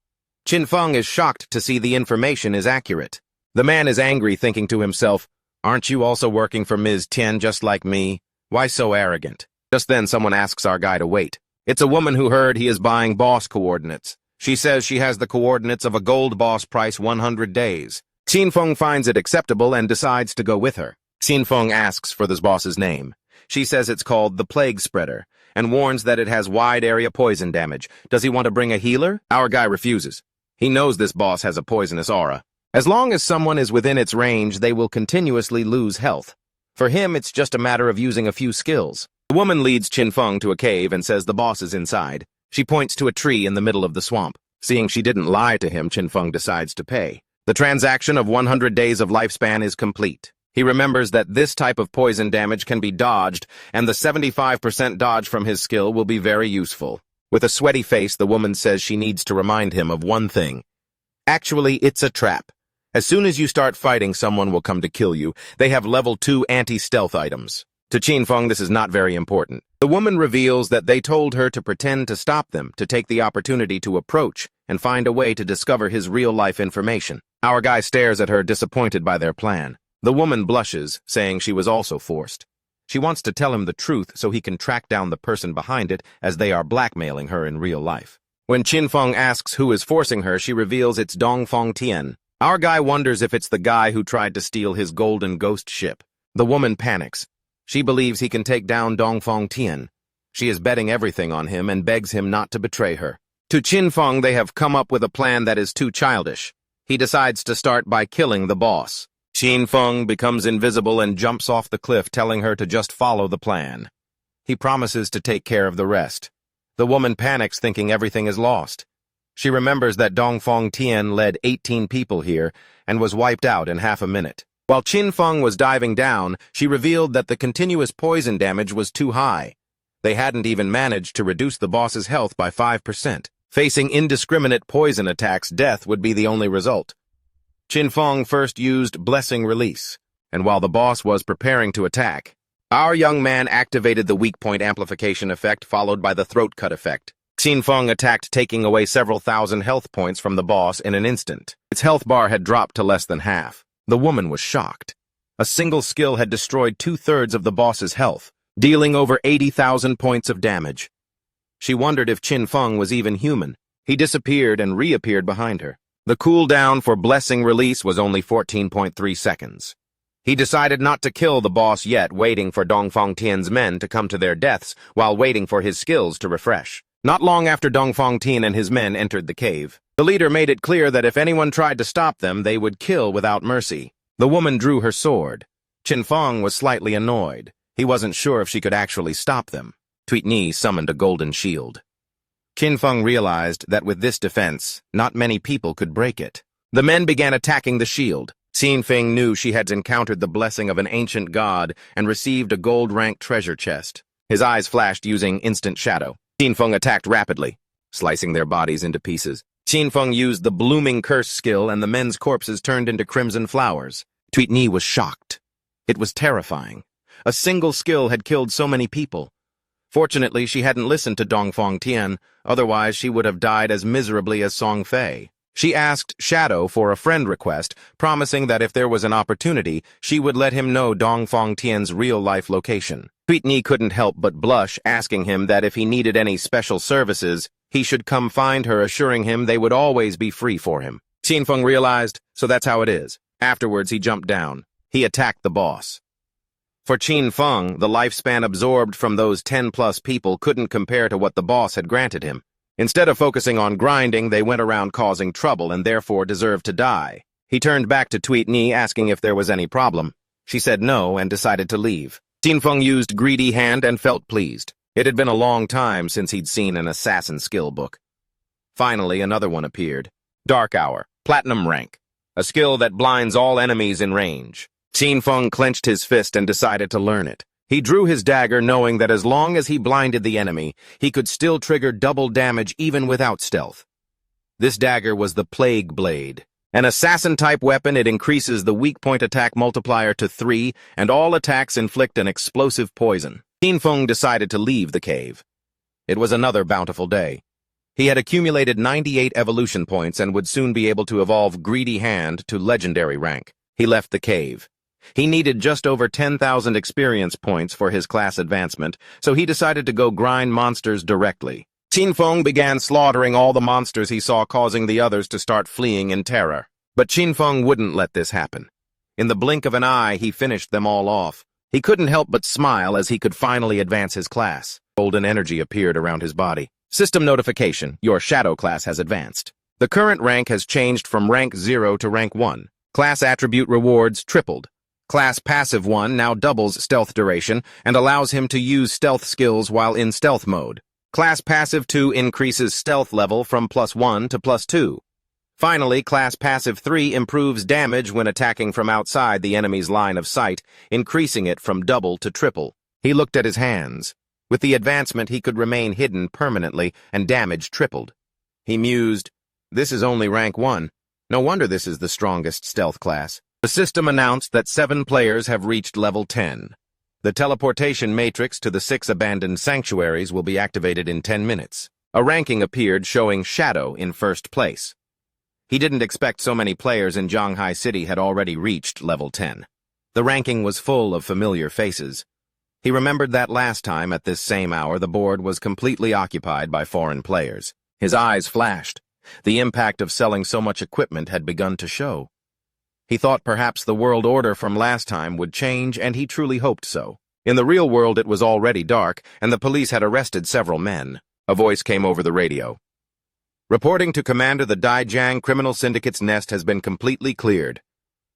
Qin Feng is shocked to see the information is accurate. The man is angry, thinking to himself, aren't you also working for Ms. Tian just like me? Why so arrogant? Just then someone asks our guy to wait. It's a woman who heard he is buying boss coordinates. She says she has the coordinates of a gold boss price 100 days. Qin Feng finds it acceptable and decides to go with her. Qin Feng asks for this boss's name. She says it's called the Plague Spreader, and warns that it has wide area poison damage. Does he want to bring a healer? Our guy refuses. He knows this boss has a poisonous aura. As long as someone is within its range, they will continuously lose health. For him, it's just a matter of using a few skills. The woman leads Qin Feng to a cave and says the boss is inside. She points to a tree in the middle of the swamp. Seeing she didn't lie to him, Qin Feng decides to pay. The transaction of 100 days of lifespan is complete. He remembers that this type of poison damage can be dodged, and the 75% dodge from his skill will be very useful. With a sweaty face, the woman says she needs to remind him of one thing. Actually, it's a trap. As soon as you start fighting, someone will come to kill you. They have level 2 anti-stealth items. To Qin Feng, this is not very important. The woman reveals that they told her to pretend to stop them, to take the opportunity to approach and find a way to discover his real-life information. Our guy stares at her, disappointed by their plan. The woman blushes, saying she was also forced. She wants to tell him the truth so he can track down the person behind it, as they are blackmailing her in real life. When Qin Feng asks who is forcing her, she reveals it's Dongfeng Tian. Our guy wonders if it's the guy who tried to steal his golden ghost ship. The woman panics. She believes he can take down Dongfeng Tian. She is betting everything on him and begs him not to betray her. To Qin Feng, they have come up with a plan that is too childish. He decides to start by killing the boss. Qin Feng becomes invisible and jumps off the cliff, telling her to just follow the plan. He promises to take care of the rest. The woman panics, thinking everything is lost. She remembers that Dongfang Tian led 18 people here and was wiped out in half a minute. While Qin Feng was diving down, she revealed that the continuous poison damage was too high. They hadn't even managed to reduce the boss's health by 5%. Facing indiscriminate poison attacks, death would be the only result. Qin Feng first used Blessing Release, and while the boss was preparing to attack, our young man activated the weak point amplification effect, followed by the throat cut effect. Qin Feng attacked, taking away several thousand health points from the boss in an instant. Its health bar had dropped to less than half. The woman was shocked. A single skill had destroyed 2/3 of the boss's health, dealing over 80,000 points of damage. She wondered if Qin Feng was even human. He disappeared and reappeared behind her. The cooldown for Blessing Release was only 14.3 seconds. He decided not to kill the boss yet, waiting for Dongfang Tian's men to come to their deaths while waiting for his skills to refresh. Not long after Dongfang Tian and his men entered the cave, the leader made it clear that if anyone tried to stop them, they would kill without mercy. The woman drew her sword. Qin Feng was slightly annoyed. He wasn't sure if she could actually stop them. Tweetnee summoned a golden shield. Qin Feng realized that with this defense, not many people could break it. The men began attacking the shield. Xin Feng knew she had encountered the blessing of an ancient god and received a gold-ranked treasure chest. His eyes flashed using instant shadow. Xin Feng attacked rapidly, slicing their bodies into pieces. Xin Feng used the blooming curse skill, and the men's corpses turned into crimson flowers. Tweetnee was shocked. It was terrifying. A single skill had killed so many people. Fortunately, she hadn't listened to Dongfang Tian, otherwise she would have died as miserably as Songfay. She asked Shadow for a friend request, promising that if there was an opportunity, she would let him know Dongfang Tian's real-life location. Tweetnee couldn't help but blush, asking him that if he needed any special services, he should come find her, assuring him they would always be free for him. Xin Feng realized, so that's how it is. Afterwards, he jumped down. He attacked the boss. For Qin Feng, the lifespan absorbed from those 10-plus people couldn't compare to what the boss had granted him. Instead of focusing on grinding, they went around causing trouble and therefore deserved to die. He turned back to Tweetnee, asking if there was any problem. She said no and decided to leave. Qin Feng used Greedy Hand and felt pleased. It had been a long time since he'd seen an assassin skill book. Finally, another one appeared. Dark Hour, Platinum Rank, a skill that blinds all enemies in range. Qin Feng clenched his fist and decided to learn it. He drew his dagger, knowing that as long as he blinded the enemy, he could still trigger double damage even without stealth. This dagger was the Plague Blade. An assassin-type weapon, it increases the weak point attack multiplier to 3, and all attacks inflict an explosive poison. Qin Feng decided to leave the cave. It was another bountiful day. He had accumulated 98 evolution points and would soon be able to evolve Greedy Hand to legendary rank. He left the cave. He needed just over 10,000 experience points for his class advancement, so he decided to go grind monsters directly. Qin Feng began slaughtering all the monsters he saw, causing the others to start fleeing in terror. But Qin Feng wouldn't let this happen. In the blink of an eye, he finished them all off. He couldn't help but smile as he could finally advance his class. Golden energy appeared around his body. System notification: your shadow class has advanced. The current rank has changed from rank 0 to rank 1. Class attribute rewards tripled. Class Passive 1 now doubles stealth duration and allows him to use stealth skills while in stealth mode. Class Passive 2 increases stealth level from +1 to +2. Finally, Class Passive 3 improves damage when attacking from outside the enemy's line of sight, increasing it from double to triple. He looked at his hands. With the advancement, he could remain hidden permanently and damage tripled. He mused, "This is only rank 1. No wonder this is the strongest stealth class." The system announced that 7 players have reached level 10. The teleportation matrix to the 6 abandoned sanctuaries will be activated in 10 minutes. A ranking appeared showing Shadow in first place. He didn't expect so many players in Zhanghai City had already reached level 10. The ranking was full of familiar faces. He remembered that last time at this same hour the board was completely occupied by foreign players. His eyes flashed. The impact of selling so much equipment had begun to show. He thought perhaps the world order from last time would change, and he truly hoped so. In the real world, it was already dark, and the police had arrested several men. A voice came over the radio. Reporting to Commander, the Daijiang Criminal Syndicate's nest has been completely cleared.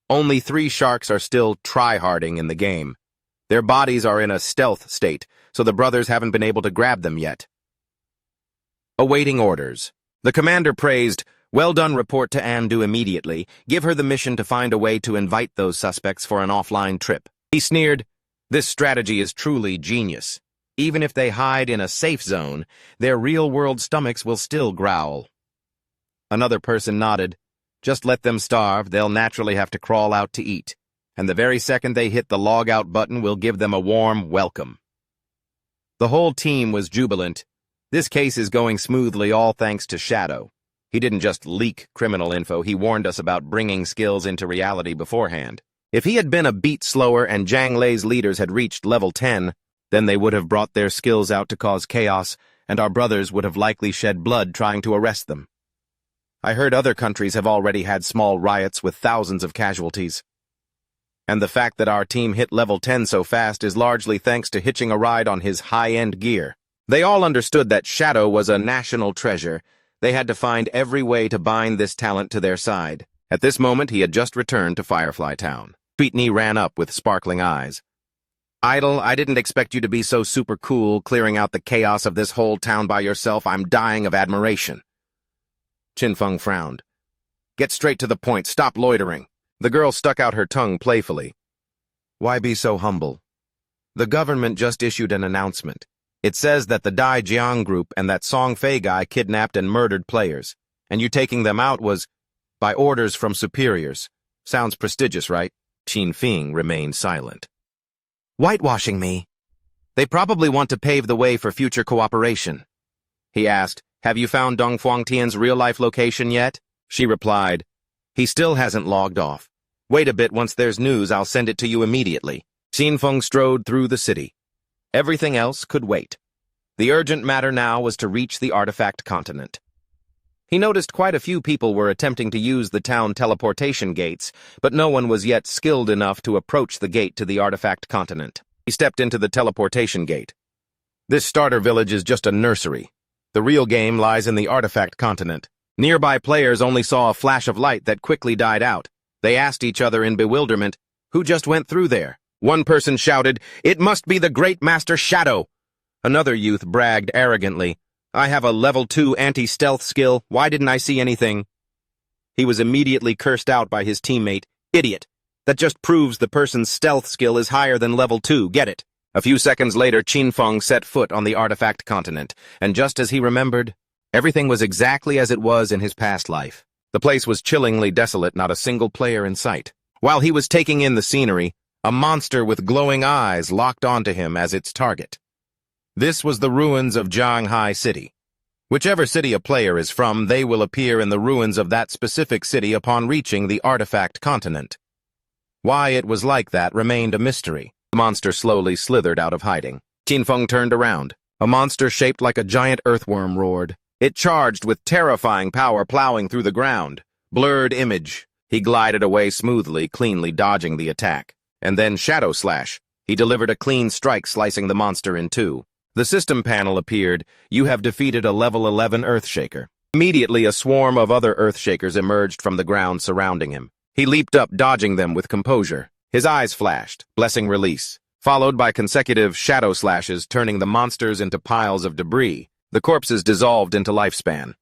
Only 3 sharks are still tryharding in the game. Their bodies are in a stealth state, so the brothers haven't been able to grab them yet. Awaiting orders. The commander praised, "Well done, report to Andu immediately. Give her the mission to find a way to invite those suspects for an offline trip." He sneered, "This strategy is truly genius. Even if they hide in a safe zone, their real-world stomachs will still growl." Another person nodded. "Just let them starve, they'll naturally have to crawl out to eat. And the very second they hit the log-out button, we'll give them a warm welcome." The whole team was jubilant. This case is going smoothly, all thanks to Shadow. He didn't just leak criminal info, he warned us about bringing skills into reality beforehand. If he had been a beat slower and Zhang Lei's leaders had reached level 10, then they would have brought their skills out to cause chaos, and our brothers would have likely shed blood trying to arrest them. I heard other countries have already had small riots with thousands of casualties. And the fact that our team hit level 10 so fast is largely thanks to hitching a ride on his high-end gear. They all understood that Shadow was a national treasure. They had to find every way to bind this talent to their side. At this moment, he had just returned to Firefly Town. Tweetney ran up with sparkling eyes. "Idol, I didn't expect you to be so super cool, clearing out the chaos of this whole town by yourself. I'm dying of admiration." Qinfeng frowned. "Get straight to the point. Stop loitering." The girl stuck out her tongue playfully. "Why be so humble? The government just issued an announcement. It says that the Daijiang group and that Songfay guy kidnapped and murdered players, and you taking them out was by orders from superiors. Sounds prestigious, right?" Qinfeng remained silent. "Whitewashing me. They probably want to pave the way for future cooperation." He asked, "Have you found Dong Fuangtian's real-life location yet?" She replied, "He still hasn't logged off. Wait a bit, once there's news, I'll send it to you immediately." Qinfeng strode through the city. Everything else could wait. The urgent matter now was to reach the artifact continent. He noticed quite a few people were attempting to use the town teleportation gates, but no one was yet skilled enough to approach the gate to the artifact continent. He stepped into the teleportation gate. This starter village is just a nursery. The real game lies in the artifact continent. Nearby players only saw a flash of light that quickly died out. They asked each other in bewilderment, "Who just went through there?" One person shouted, "It must be the great master Shadow." Another youth bragged arrogantly, "I have a level 2 anti-stealth skill. Why didn't I see anything?" He was immediately cursed out by his teammate. "Idiot. That just proves the person's stealth skill is higher than level 2. Get it?" A few seconds later, Qinfeng set foot on the artifact continent, and just as he remembered, everything was exactly as it was in his past life. The place was chillingly desolate, not a single player in sight. While he was taking in the scenery, a monster with glowing eyes locked onto him as its target. This was the ruins of Zhanghai City. Whichever city a player is from, they will appear in the ruins of that specific city upon reaching the artifact continent. Why it was like that remained a mystery. The monster slowly slithered out of hiding. Qinfeng turned around. A monster shaped like a giant earthworm roared. It charged with terrifying power, plowing through the ground. Blurred image. He glided away smoothly, cleanly dodging the attack. And then Shadow Slash. He delivered a clean strike, slicing the monster in two. The system panel appeared. "You have defeated a level 11 Earthshaker." Immediately, a swarm of other Earthshakers emerged from the ground surrounding him. He leaped up, dodging them with composure. His eyes flashed, blessing release, followed by consecutive Shadow Slashes, turning the monsters into piles of debris. The corpses dissolved into lifespan.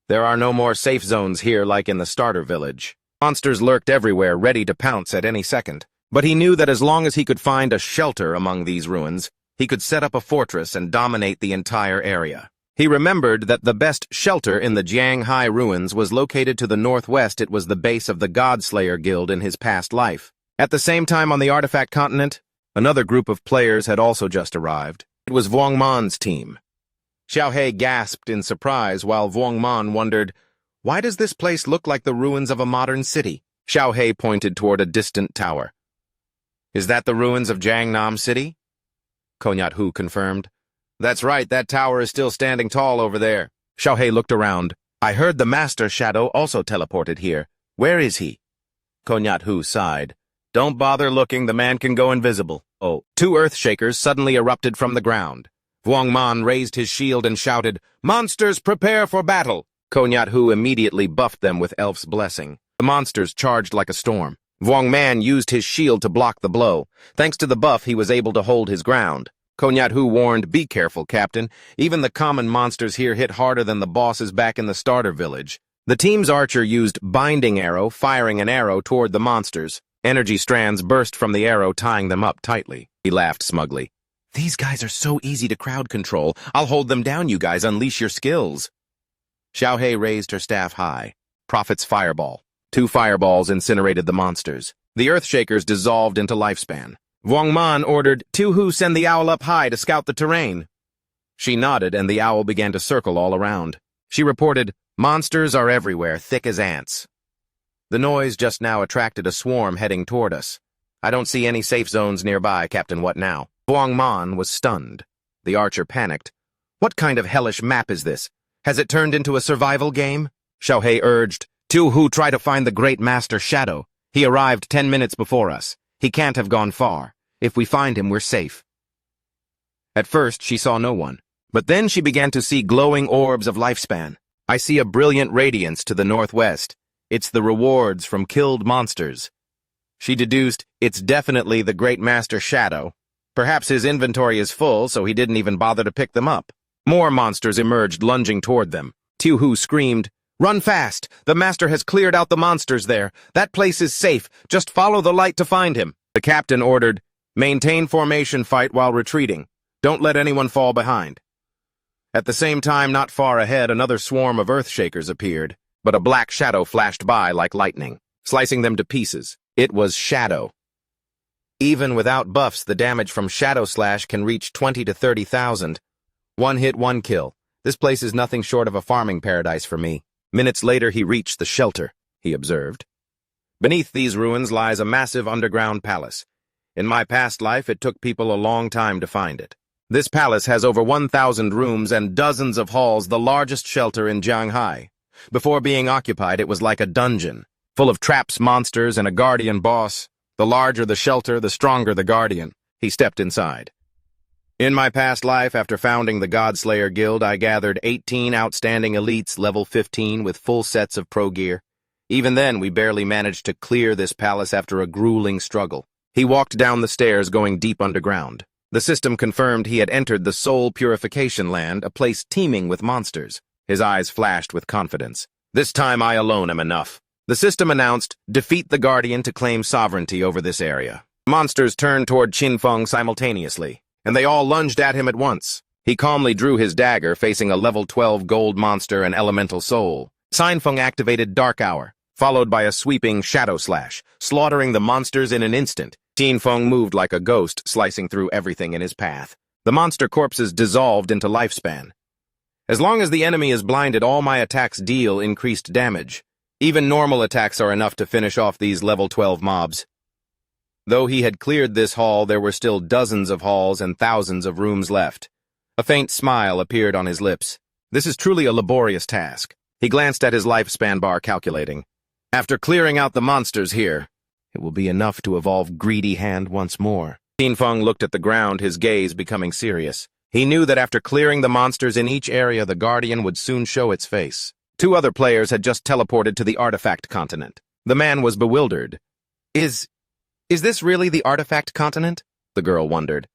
There are no more safe zones here like in the starter village. Monsters lurked everywhere, ready to pounce at any second. But he knew that as long as he could find a shelter among these ruins, he could set up a fortress and dominate the entire area. He remembered that the best shelter in the Zhanghai ruins was located to the northwest. It was the base of the Godslayer Guild in his past life. At the same time on the artifact continent, another group of players had also just arrived. It was Vuongman's team. Xiaohei gasped in surprise while Vuongman wondered, "Why does this place look like the ruins of a modern city?" Xiaohei pointed toward a distant tower. "Is that the ruins of Jiangnam City?" Konyat Hu confirmed. "That's right, that tower is still standing tall over there." Xiaohei looked around. "I heard the Master Shadow also teleported here. Where is he?" Konyat Hu sighed. "Don't bother looking, the man can go invisible." Oh, two earthshakers suddenly erupted from the ground. Vuong Man raised his shield and shouted, "Monsters, prepare for battle!" Konyat Hu immediately buffed them with Elf's blessing. The monsters charged like a storm. Vuong Man used his shield to block the blow. Thanks to the buff, he was able to hold his ground. Konyat Hu warned, "Be careful, Captain. Even the common monsters here hit harder than the bosses back in the starter village." The team's archer used Binding Arrow, firing an arrow toward the monsters. Energy strands burst from the arrow, tying them up tightly. He laughed smugly. "These guys are so easy to crowd control. I'll hold them down, you guys. Unleash your skills." Xiaohei raised her staff high. Prophet's Fireball. 2 fireballs incinerated the monsters. The Earthshakers dissolved into lifespan. Vuong Man ordered, "Tu Hu, send the owl up high to scout the terrain." She nodded, and the owl began to circle all around. She reported, "Monsters are everywhere, thick as ants." The noise just now attracted a swarm heading toward us. "I don't see any safe zones nearby, Captain. What now?" Vuong Man was stunned. The archer panicked. "What kind of hellish map is this? Has it turned into a survival game?" Xiaohei urged, "Tu Hu, try to find the Great Master Shadow. He arrived 10 minutes before us. He can't have gone far. If we find him, we're safe." At first, she saw no one. But then she began to see glowing orbs of lifespan. "I see a brilliant radiance to the northwest. It's the rewards from killed monsters." She deduced, "It's definitely the Great Master Shadow. Perhaps his inventory is full, so he didn't even bother to pick them up." More monsters emerged, lunging toward them. Tu Hu screamed, "Run fast! The Master has cleared out the monsters there. That place is safe. Just follow the light to find him." The captain ordered, "Maintain formation, fight while retreating. Don't let anyone fall behind." At the same time, not far ahead, another swarm of Earthshakers appeared, but a black shadow flashed by like lightning, slicing them to pieces. It was Shadow. Even without buffs, the damage from Shadow Slash can reach 20 to 30,000. One hit, one kill. This place is nothing short of a farming paradise for me. Minutes later, he reached the shelter, he observed. Beneath these ruins lies a massive underground palace. In my past life, it took people a long time to find it. This palace has over 1,000 rooms and dozens of halls, the largest shelter in Jianghai. Before being occupied, it was like a dungeon, full of traps, monsters, and a guardian boss. The larger the shelter, the stronger the guardian. He stepped inside. In my past life, after founding the Godslayer Guild, I gathered 18 outstanding elites, level 15, with full sets of pro gear. Even then, we barely managed to clear this palace after a grueling struggle. He walked down the stairs, going deep underground. The system confirmed he had entered the Soul Purification Land, a place teeming with monsters. His eyes flashed with confidence. "This time I alone am enough." The system announced, "Defeat the Guardian to claim sovereignty over this area." Monsters turned toward Qinfeng simultaneously, and they all lunged at him at once. He calmly drew his dagger, facing a level 12 gold monster and elemental soul. Qinfeng activated Dark Hour, followed by a sweeping Shadow Slash, slaughtering the monsters in an instant. Qinfeng moved like a ghost, slicing through everything in his path. The monster corpses dissolved into lifespan. As long as the enemy is blinded, all my attacks deal increased damage. Even normal attacks are enough to finish off these level 12 mobs. Though he had cleared this hall, there were still dozens of halls and thousands of rooms left. A faint smile appeared on his lips. This is truly a laborious task. He glanced at his lifespan bar, calculating. After clearing out the monsters here, it will be enough to evolve Greedy Hand once more. Qinfeng looked at the ground, his gaze becoming serious. He knew that after clearing the monsters in each area, the Guardian would soon show its face. 2 other players had just teleported to the Artifact Continent. The man was bewildered. Is this really the Artifact Continent? The girl wondered.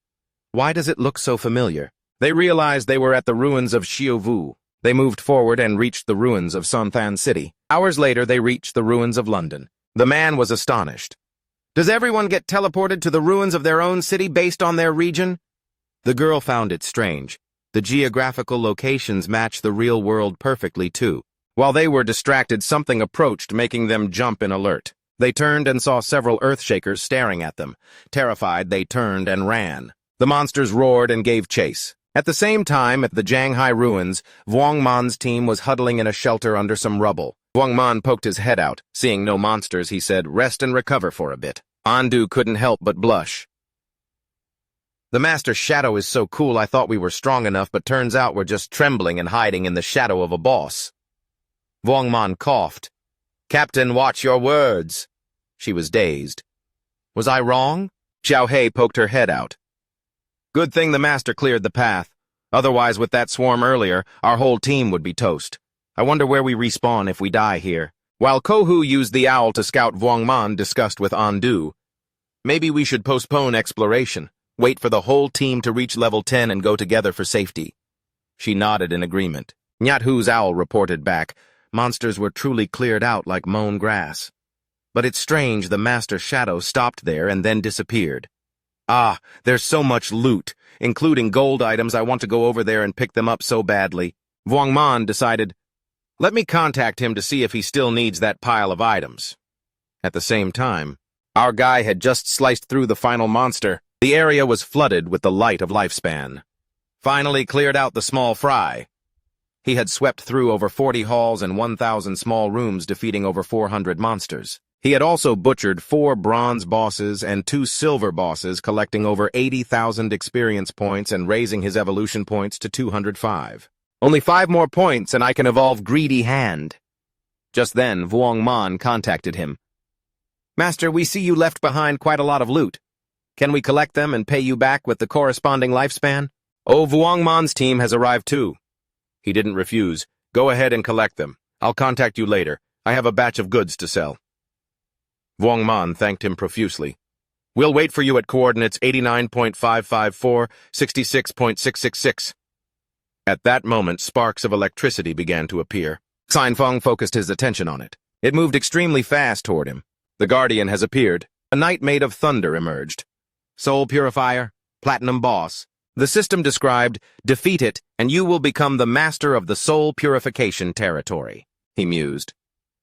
Why does it look so familiar? They realized they were at the ruins of Xiuvu. They moved forward and reached the ruins of Sonthan City. Hours later, they reached the ruins of London. The man was astonished. Does everyone get teleported to the ruins of their own city based on their region? The girl found it strange. The geographical locations match the real world perfectly, too. While they were distracted, something approached, making them jump in alert. They turned and saw several Earthshakers staring at them. Terrified, they turned and ran. The monsters roared and gave chase. At the same time, at the Jianghai ruins, Vuong Man's team was huddling in a shelter under some rubble. Vuong Man poked his head out. Seeing no monsters, he said, "Rest and recover for a bit." Andu couldn't help but blush. "The Master Shadow is so cool, I thought we were strong enough, but turns out we're just trembling and hiding in the shadow of a boss." Vuong Man coughed. "Captain, watch your words." She was dazed. "Was I wrong?" Xiao Hei poked her head out. Good thing the master cleared the path. Otherwise, with that swarm earlier, our whole team would be toast. I wonder where we respawn if we die here. While Kohu used the owl to scout, Vuongman discussed with Andu. Maybe we should postpone exploration. Wait for the whole team to reach level 10 and go together for safety. She nodded in agreement. Nyathu's owl reported back. Monsters were truly cleared out like mown grass. But it's strange the master shadow stopped there and then disappeared. Ah, there's so much loot, including gold items. I want to go over there and pick them up so badly. Vuongman decided, let me contact him to see if he still needs that pile of items. At the same time, our guy had just sliced through the final monster. The area was flooded with the light of lifespan. Finally cleared out the small fry. He had swept through over 40 halls and 1,000 small rooms, defeating over 400 monsters. He had also butchered 4 bronze bosses and 2 silver bosses, collecting over 80,000 experience points and raising his evolution points to 205. Only 5 more points and I can evolve Greedy Hand. Just then, Vuongman contacted him. Master, we see you left behind quite a lot of loot. Can we collect them and pay you back with the corresponding lifespan? Oh, Vuongman's team has arrived too. He didn't refuse. Go ahead and collect them. I'll contact you later. I have a batch of goods to sell. Vuongman thanked him profusely. We'll wait for you at coordinates 89.554, 66.666. At that moment, sparks of electricity began to appear. Xinfeng focused his attention on it. It moved extremely fast toward him. The Guardian has appeared. A knight made of thunder emerged. Soul Purifier, Platinum Boss. The system described, defeat it, and you will become the master of the Soul Purification territory, he mused.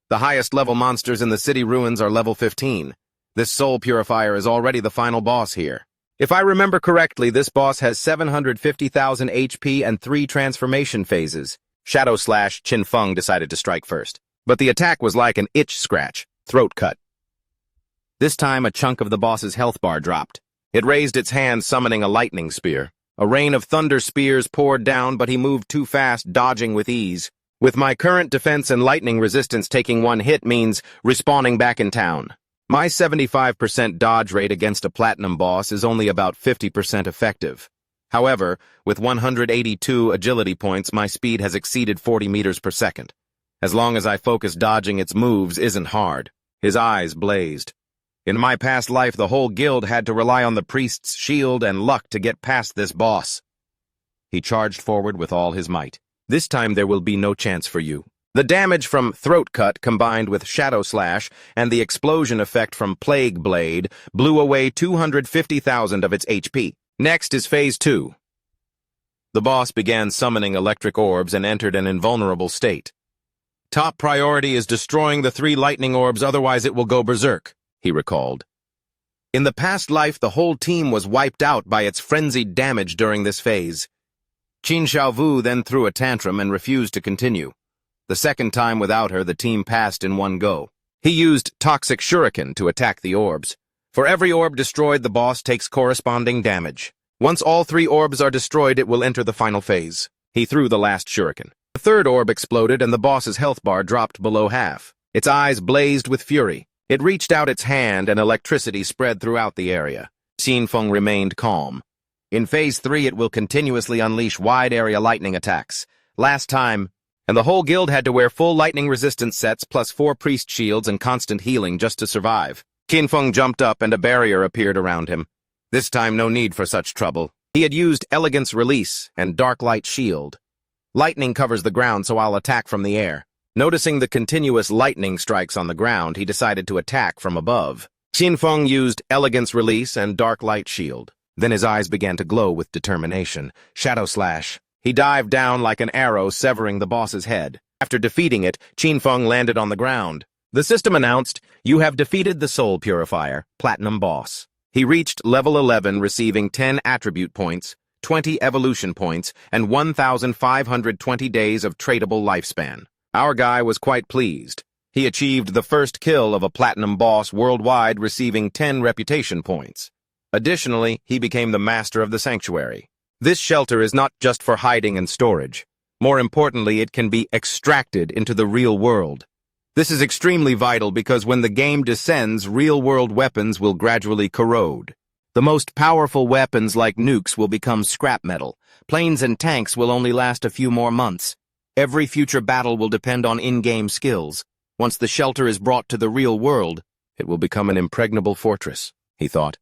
The highest level monsters in the city ruins are level 15. This Soul Purifier is already the final boss here. If I remember correctly, this boss has 750,000 HP and 3 transformation phases. Shadow Slash Qinfeng decided to strike first. But the attack was like an itch scratch, throat cut. This time a chunk of the boss's health bar dropped. It raised its hand, summoning a lightning spear. A rain of thunder spears poured down, but he moved too fast, dodging with ease. With my current defense and lightning resistance, taking 1 hit means respawning back in town. My 75% dodge rate against a platinum boss is only about 50% effective. However, with 182 agility points, my speed has exceeded 40 meters per second. As long as I focus, dodging its moves isn't hard. His eyes blazed. In my past life, the whole guild had to rely on the priest's shield and luck to get past this boss. He charged forward with all his might. This time there will be no chance for you. The damage from Throat Cut combined with Shadow Slash and the explosion effect from Plague Blade blew away 250,000 of its HP. Next is Phase 2. The boss began summoning electric orbs and entered an invulnerable state. Top priority is destroying the 3 lightning orbs, otherwise it will go berserk, he recalled. In the past life, the whole team was wiped out by its frenzied damage during this phase. Qin Xiaovu then threw a tantrum and refused to continue. The second time without her, the team passed in one go. He used Toxic Shuriken to attack the orbs. For every orb destroyed, the boss takes corresponding damage. Once all 3 orbs are destroyed, it will enter the final phase. He threw the last shuriken. The 3rd orb exploded and the boss's health bar dropped below half. Its eyes blazed with fury. It reached out its hand and electricity spread throughout the area. Xinfeng remained calm. In Phase 3, it will continuously unleash wide-area lightning attacks. Last time, and the whole guild had to wear full lightning resistance sets plus 4 priest shields and constant healing just to survive. Qinfeng jumped up and a barrier appeared around him. This time, no need for such trouble. He had used Elegance Release and Dark Light Shield. Lightning covers the ground, so I'll attack from the air. Noticing the continuous lightning strikes on the ground, he decided to attack from above. Qinfeng used Elegance Release and Dark Light Shield. Then his eyes began to glow with determination. Shadow Slash. He dived down like an arrow, severing the boss's head. After defeating it, Qinfeng landed on the ground. The system announced, "You have defeated the Soul Purifier, Platinum Boss." He reached level 11, receiving 10 attribute points, 20 evolution points, and 1,520 days of tradable lifespan. Our guy was quite pleased. He achieved the first kill of a platinum boss worldwide, receiving 10 reputation points. Additionally, he became the master of the sanctuary. This shelter is not just for hiding and storage. More importantly, it can be extracted into the real world. This is extremely vital because when the game descends, real-world weapons will gradually corrode. The most powerful weapons like nukes will become scrap metal. Planes and tanks will only last a few more months. Every future battle will depend on in-game skills. Once the shelter is brought to the real world, it will become an impregnable fortress, he thought.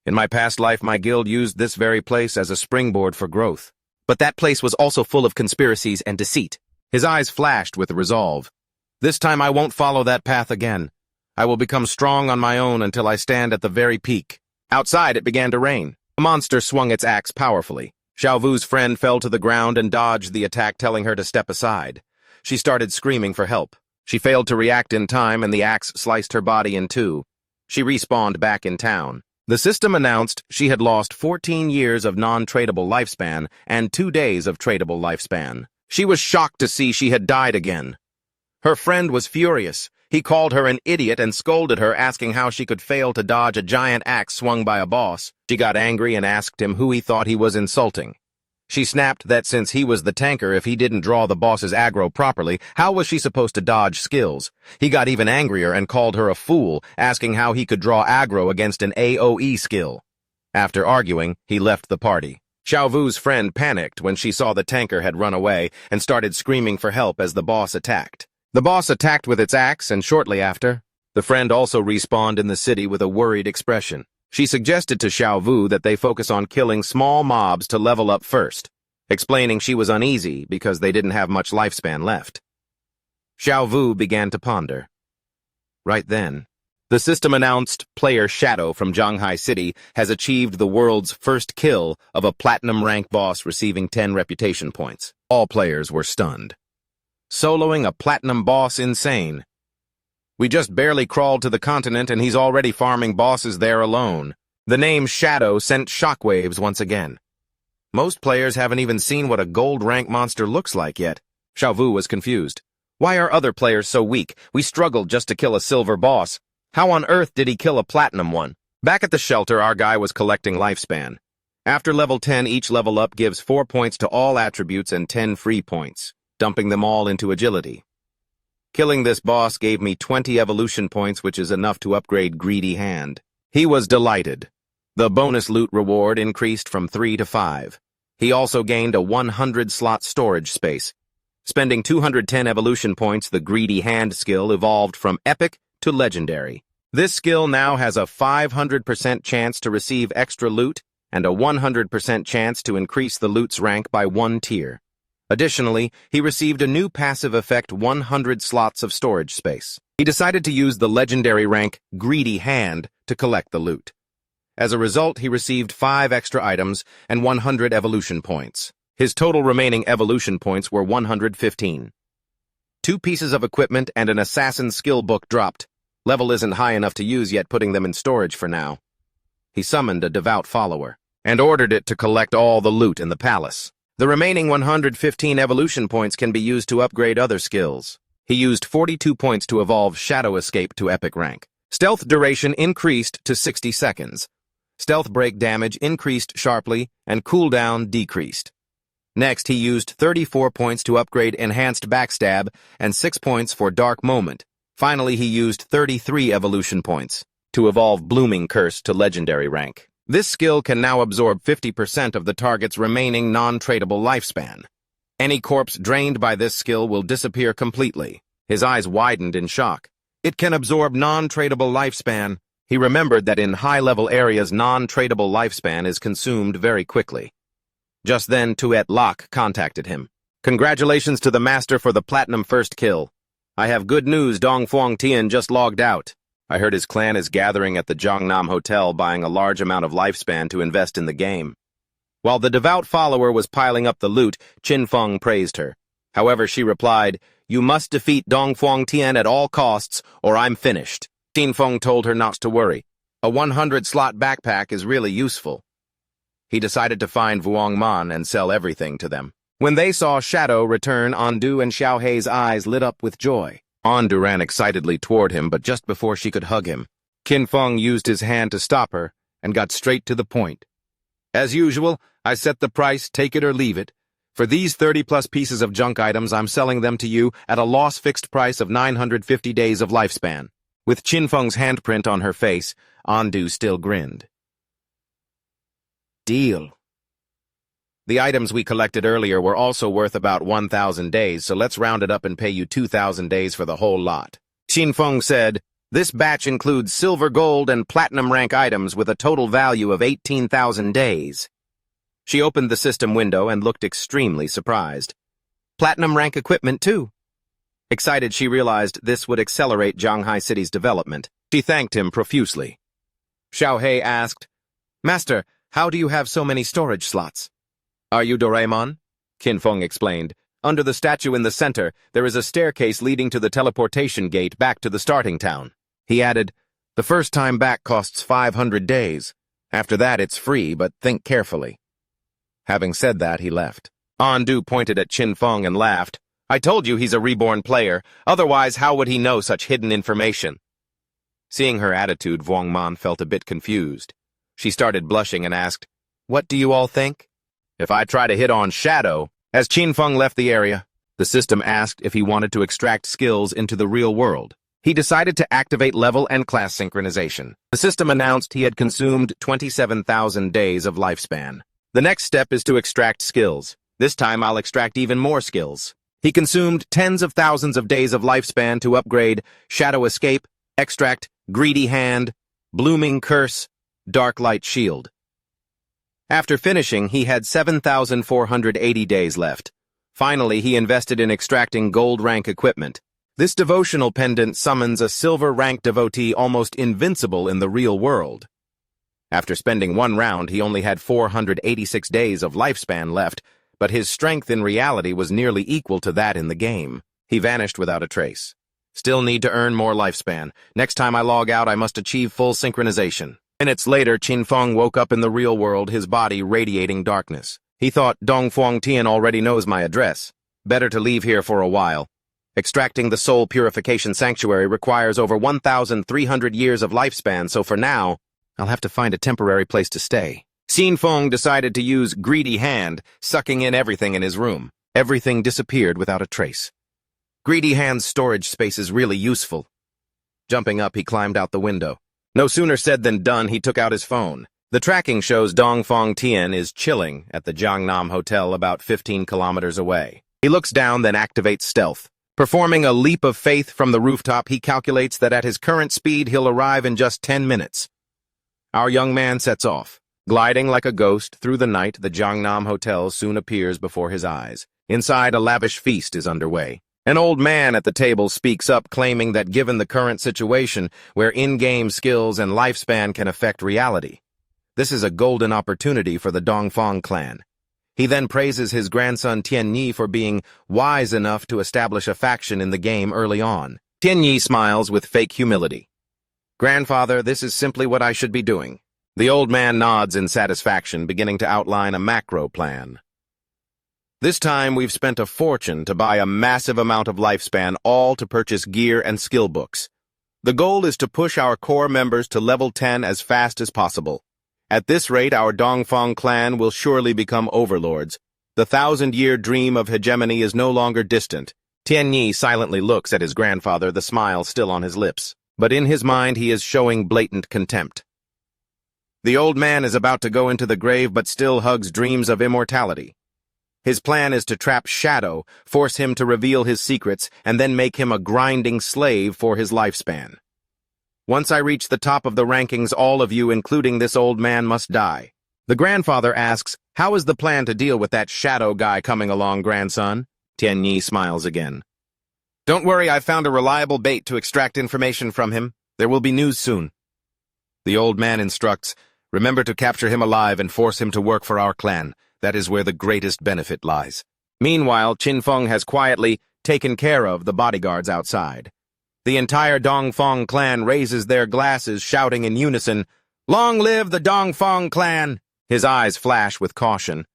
In my past life, my guild used this very place as a springboard for growth. But that place was also full of conspiracies and deceit. His eyes flashed with resolve. This time I won't follow that path again. I will become strong on my own until I stand at the very peak. Outside, it began to rain. A monster swung its axe powerfully. Xiao Vu's friend fell to the ground and dodged the attack, telling her to step aside. She started screaming for help. She failed to react in time, and the axe sliced her body in two. She respawned back in town. The system announced she had lost 14 years of non-tradable lifespan and 2 days of tradable lifespan. She was shocked to see she had died again. Her friend was furious. He called her an idiot and scolded her, asking how she could fail to dodge a giant axe swung by a boss. She got angry and asked him who he thought he was insulting. She snapped that since he was the tanker, if he didn't draw the boss's aggro properly, how was she supposed to dodge skills? He got even angrier and called her a fool, asking how he could draw aggro against an AoE skill. After arguing, he left the party. Xiao Vu's friend panicked when she saw the tanker had run away and started screaming for help as the boss attacked. The boss attacked with its axe, and shortly after, the friend also respawned in the city with a worried expression. She suggested to Xiao Vu that they focus on killing small mobs to level up first, explaining she was uneasy because they didn't have much lifespan left. Xiao Vu began to ponder. Right then, the system announced player Shadow from Zhanghai City has achieved the world's first kill of a platinum rank boss, receiving 10 reputation points. All players were stunned. Soloing a platinum boss, insane. We just barely crawled to the continent and he's already farming bosses there alone. The name Shadow sent shockwaves once again. Most players haven't even seen what a gold rank monster looks like yet. Xiao Vu was confused. Why are other players so weak? We struggled just to kill a silver boss. How on earth did he kill a platinum one? Back at the shelter, our guy was collecting lifespan. After level 10, each level up gives 4 points to all attributes and 10 free points, dumping them all into agility. Killing this boss gave me 20 evolution points, which is enough to upgrade Greedy Hand. He was delighted. The bonus loot reward increased from 3 to 5. He also gained a 100-slot storage space. Spending 210 evolution points, the Greedy Hand skill evolved from epic to legendary. This skill now has a 500% chance to receive extra loot and a 100% chance to increase the loot's rank by 1 tier. Additionally, he received a new passive effect, 100 slots of storage space. He decided to use the legendary rank Greedy Hand to collect the loot. As a result, he received 5 extra items and 100 evolution points. His total remaining evolution points were 115. 2 pieces of equipment and an assassin skill book dropped. Level isn't high enough to use yet, putting them in storage for now. He summoned a devout follower and ordered it to collect all the loot in the palace. The remaining 115 evolution points can be used to upgrade other skills. He used 42 points to evolve Shadow Escape to epic rank. Stealth duration increased to 60 seconds. Stealth break damage increased sharply, and cooldown decreased. Next, he used 34 points to upgrade Enhanced Backstab and 6 points for Dark Moment. Finally, he used 33 evolution points to evolve Blooming Curse to legendary rank. This skill can now absorb 50% of the target's remaining non-tradable lifespan. Any corpse drained by this skill will disappear completely. His eyes widened in shock. It can absorb non-tradable lifespan. He remembered that in high-level areas, non-tradable lifespan is consumed very quickly. Just then, Tuet Locke contacted him. Congratulations to the master for the platinum first kill. I have good news, Dong Fuang Tian just logged out. I heard his clan is gathering at the Zhangnam Hotel, buying a large amount of lifespan to invest in the game. While the devout follower was piling up the loot, Qin Feng praised her. However, she replied, "You must defeat Dong Fuang Tian at all costs, or I'm finished." Qin Feng told her not to worry. A 100-slot backpack is really useful. He decided to find Vuong Man and sell everything to them. When they saw Shadow return, Andu and Xiaohei's eyes lit up with joy. Andu ran excitedly toward him, but just before she could hug him, Qin Feng used his hand to stop her and got straight to the point. As usual, I set the price, take it or leave it. For these 30-plus pieces of junk items, I'm selling them to you at a loss fixed price of 950 days of lifespan. With Qin Feng's handprint on her face, Andu still grinned. Deal. The items we collected earlier were also worth about 1,000 days, so let's round it up and pay you 2,000 days for the whole lot. Qinfeng said, "This batch includes silver, gold, and platinum rank items with a total value of 18,000 days." She opened the system window and looked extremely surprised. Platinum rank equipment, too. Excited, she realized this would accelerate Zhanghai City's development. She thanked him profusely. Xiaohei asked, "Master, how do you have so many storage slots?" "Are you Doraemon?" Qinfeng explained. "Under the statue in the center, there is a staircase leading to the teleportation gate back to the starting town." He added, "The first time back costs 500 days. After that, it's free, but think carefully." Having said that, he left. Andu pointed at Qinfeng and laughed. "I told you he's a reborn player. Otherwise, how would he know such hidden information?" Seeing her attitude, Vuongman felt a bit confused. She started blushing and asked, "What do you all think?" "If I try to hit on Shadow..." As Qinfeng left the area, the system asked if he wanted to extract skills into the real world. He decided to activate level and class synchronization. The system announced he had consumed 27,000 days of lifespan. The next step is to extract skills. This time I'll extract even more skills. He consumed tens of thousands of days of lifespan to upgrade Shadow Escape, Extract, Greedy Hand, Blooming Curse, Dark Light Shield. After finishing, he had 7,480 days left. Finally, he invested in extracting gold rank equipment. This devotional pendant summons a silver rank devotee almost invincible in the real world. After spending one round, he only had 486 days of lifespan left, but his strength in reality was nearly equal to that in the game. He vanished without a trace. Still need to earn more lifespan. Next time I log out, I must achieve full synchronization. Minutes later, Qinfeng woke up in the real world, his body radiating darkness. He thought, Dongfang Tian already knows my address. Better to leave here for a while. Extracting the Soul Purification Sanctuary requires over 1,300 years of lifespan, so for now, I'll have to find a temporary place to stay. Qinfeng decided to use Greedy Hand, sucking in everything in his room. Everything disappeared without a trace. Greedy Hand's storage space is really useful. Jumping up, he climbed out the window. No sooner said than done, he took out his phone. The tracking shows Dongfang Tian is chilling at the Jiangnam Hotel about 15 kilometers away. He looks down, then activates stealth. Performing a leap of faith from the rooftop, he calculates that at his current speed, he'll arrive in just 10 minutes. Our young man sets off. Gliding like a ghost through the night, the Jiangnam Hotel soon appears before his eyes. Inside, a lavish feast is underway. An old man at the table speaks up, claiming that given the current situation, where in-game skills and lifespan can affect reality, this is a golden opportunity for the Dongfang clan. He then praises his grandson Tianyi for being wise enough to establish a faction in the game early on. Tianyi smiles with fake humility. "Grandfather, this is simply what I should be doing." The old man nods in satisfaction, beginning to outline a macro plan. "This time we've spent a fortune to buy a massive amount of lifespan, all to purchase gear and skill books. The goal is to push our core members to level 10 as fast as possible. At this rate, our Dongfang clan will surely become overlords. The 1,000-year dream of hegemony is no longer distant." Tianyi silently looks at his grandfather, the smile still on his lips. But in his mind, he is showing blatant contempt. The old man is about to go into the grave but still hugs dreams of immortality. His plan is to trap Shadow, force him to reveal his secrets, and then make him a grinding slave for his lifespan. "Once I reach the top of the rankings, all of you, including this old man, must die." The grandfather asks, "How is the plan to deal with that Shadow guy coming along, grandson?" Tianyi smiles again. "Don't worry, I've found a reliable bait to extract information from him. There will be news soon." The old man instructs, "Remember to capture him alive and force him to work for our clan. That is where the greatest benefit lies." Meanwhile, Qinfeng has quietly taken care of the bodyguards outside. The entire Dongfang clan raises their glasses, shouting in unison, "Long live the Dongfang clan!" His eyes flash with caution.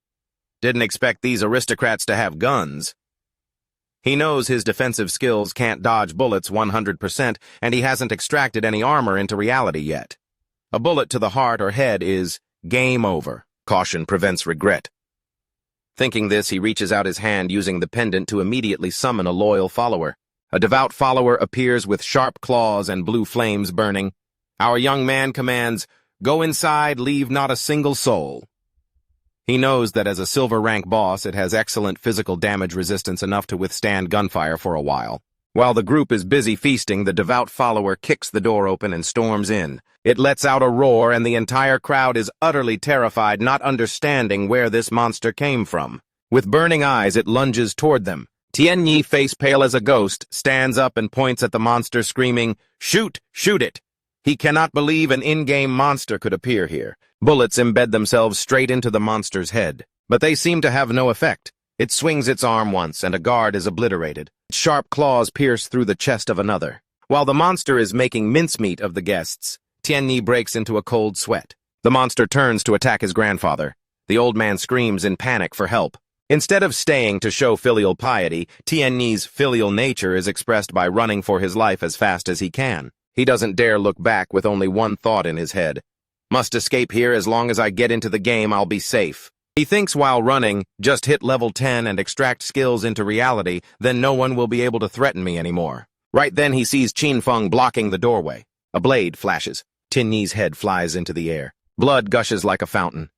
Didn't expect these aristocrats to have guns. He knows his defensive skills can't dodge bullets 100%, and he hasn't extracted any armor into reality yet. A bullet to the heart or head is game over. Caution prevents regret. Thinking this, he reaches out his hand using the pendant to immediately summon a loyal follower. A devout follower appears with sharp claws and blue flames burning. Our young man commands, "Go inside, leave not a single soul." He knows that as a silver rank boss, it has excellent physical damage resistance enough to withstand gunfire for a while. While the group is busy feasting, the devout follower kicks the door open and storms in. It lets out a roar, and the entire crowd is utterly terrified, not understanding where this monster came from. With burning eyes, it lunges toward them. Tianyi, face pale as a ghost, stands up and points at the monster, screaming, "Shoot! Shoot it!" He cannot believe an in-game monster could appear here. Bullets embed themselves straight into the monster's head, but they seem to have no effect. It swings its arm once, and a guard is obliterated. Sharp claws pierce through the chest of another. While the monster is making mincemeat of the guests, Tianyi breaks into a cold sweat. The monster turns to attack his grandfather. The old man screams in panic for help. Instead of staying to show filial piety, Tianyi's filial nature is expressed by running for his life as fast as he can. He doesn't dare look back with only one thought in his head. Must escape here. As long as I get into the game, I'll be safe. He thinks while running, just hit level 10 and extract skills into reality, then no one will be able to threaten me anymore. Right then he sees Qin Feng blocking the doorway. A blade flashes. Tianyi's head flies into the air. Blood gushes like a fountain.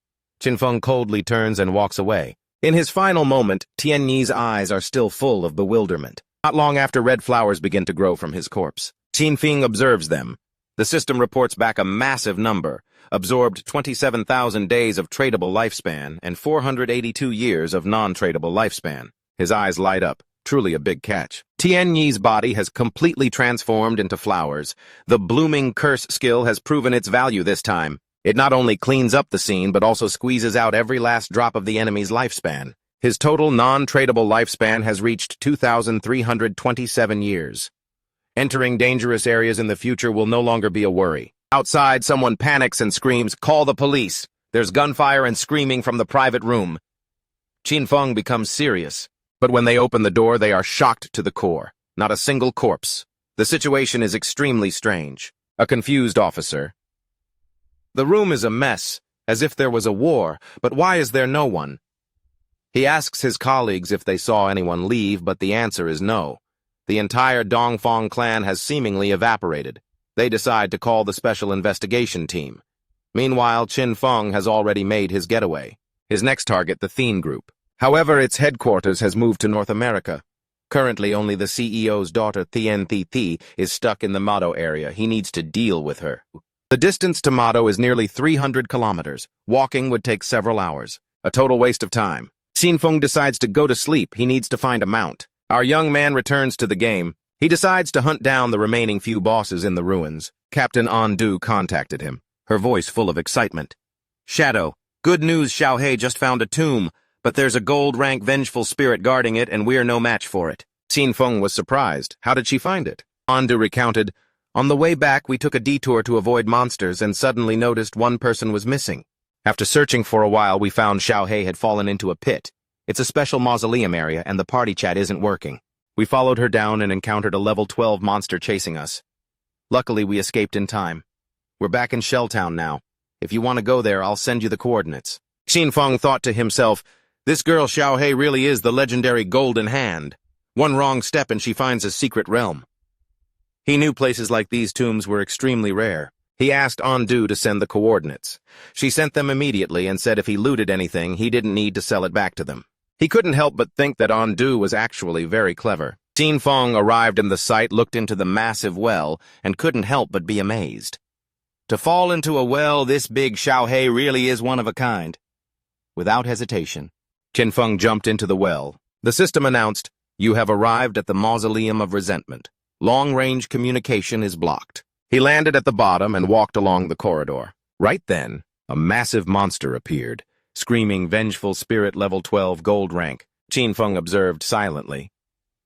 Qin Feng coldly turns and walks away. In his final moment, Tianyi's eyes are still full of bewilderment. Not long after, red flowers begin to grow from his corpse. Qin Feng observes them. The system reports back a massive number, absorbed 27,000 days of tradable lifespan and 482 years of non-tradable lifespan. His eyes light up. Truly a big catch. Tianyi's body has completely transformed into flowers. The blooming curse skill has proven its value this time. It not only cleans up the scene, but also squeezes out every last drop of the enemy's lifespan. His total non-tradable lifespan has reached 2,327 years. Entering dangerous areas in the future will no longer be a worry. Outside, someone panics and screams, "Call the police!" There's gunfire and screaming from the private room. Qin Feng becomes serious, but when they open the door, they are shocked to the core. Not a single corpse. The situation is extremely strange. A confused officer. The room is a mess, as if there was a war, but why is there no one? He asks his colleagues if they saw anyone leave, but the answer is no. The entire Dongfang clan has seemingly evaporated. They decide to call the special investigation team. Meanwhile, Qin Feng has already made his getaway. His next target, the Thien Group. However, its headquarters has moved to North America. Currently, only the CEO's daughter, Thien Thi Thi, is stuck in the Mado area. He needs to deal with her. The distance to Mado is nearly 300 kilometers. Walking would take several hours. A total waste of time. Qin Feng decides to go to sleep. He needs to find a mount. Our young man returns to the game. He decides to hunt down the remaining few bosses in the ruins. Captain Ondu contacted him, her voice full of excitement. "Shadow, good news, Xiaohei just found a tomb, but there's a gold rank vengeful spirit guarding it and we're no match for it." Qin Feng was surprised. How did she find it? Ondu recounted, "On the way back, we took a detour to avoid monsters and suddenly noticed one person was missing. After searching for a while, we found Xiaohei had fallen into a pit. It's a special mausoleum area and the party chat isn't working. We followed her down and encountered a level 12 monster chasing us. Luckily, we escaped in time. We're back in Shelltown now. If you want to go there, I'll send you the coordinates." Qin Feng thought to himself, this girl Xiaohei really is the legendary Golden Hand. One wrong step and she finds a secret realm. He knew places like these tombs were extremely rare. He asked Ondu to send the coordinates. She sent them immediately and said if he looted anything, he didn't need to sell it back to them. He couldn't help but think that Ondu was actually very clever. Qin Feng arrived in the site, looked into the massive well, and couldn't help but be amazed. To fall into a well this big, Xiaohei really is one of a kind. Without hesitation, Qin Feng jumped into the well. The system announced, "You have arrived at the Mausoleum of Resentment. Long-range communication is blocked." He landed at the bottom and walked along the corridor. Right then, a massive monster appeared, screaming vengeful spirit level 12 gold rank. Qin Feng observed silently.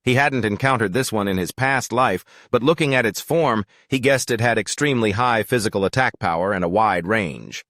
He hadn't encountered this one in his past life, but looking at its form, he guessed it had extremely high physical attack power and a wide range.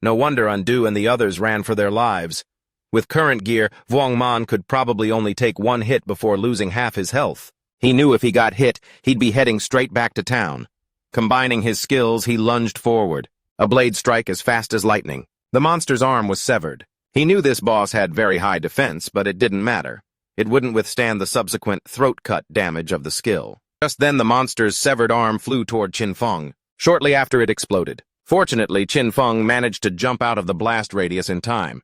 No wonder Ondu and the others ran for their lives. With current gear, Vuong Man could probably only take one hit before losing half his health. He knew if he got hit, he'd be heading straight back to town. Combining his skills, he lunged forward. A blade strike as fast as lightning. The monster's arm was severed. He knew this boss had very high defense, but it didn't matter. It wouldn't withstand the subsequent throat-cut damage of the skill. Just then the monster's severed arm flew toward Qin Feng. Shortly after it exploded. Fortunately, Qin Feng managed to jump out of the blast radius in time.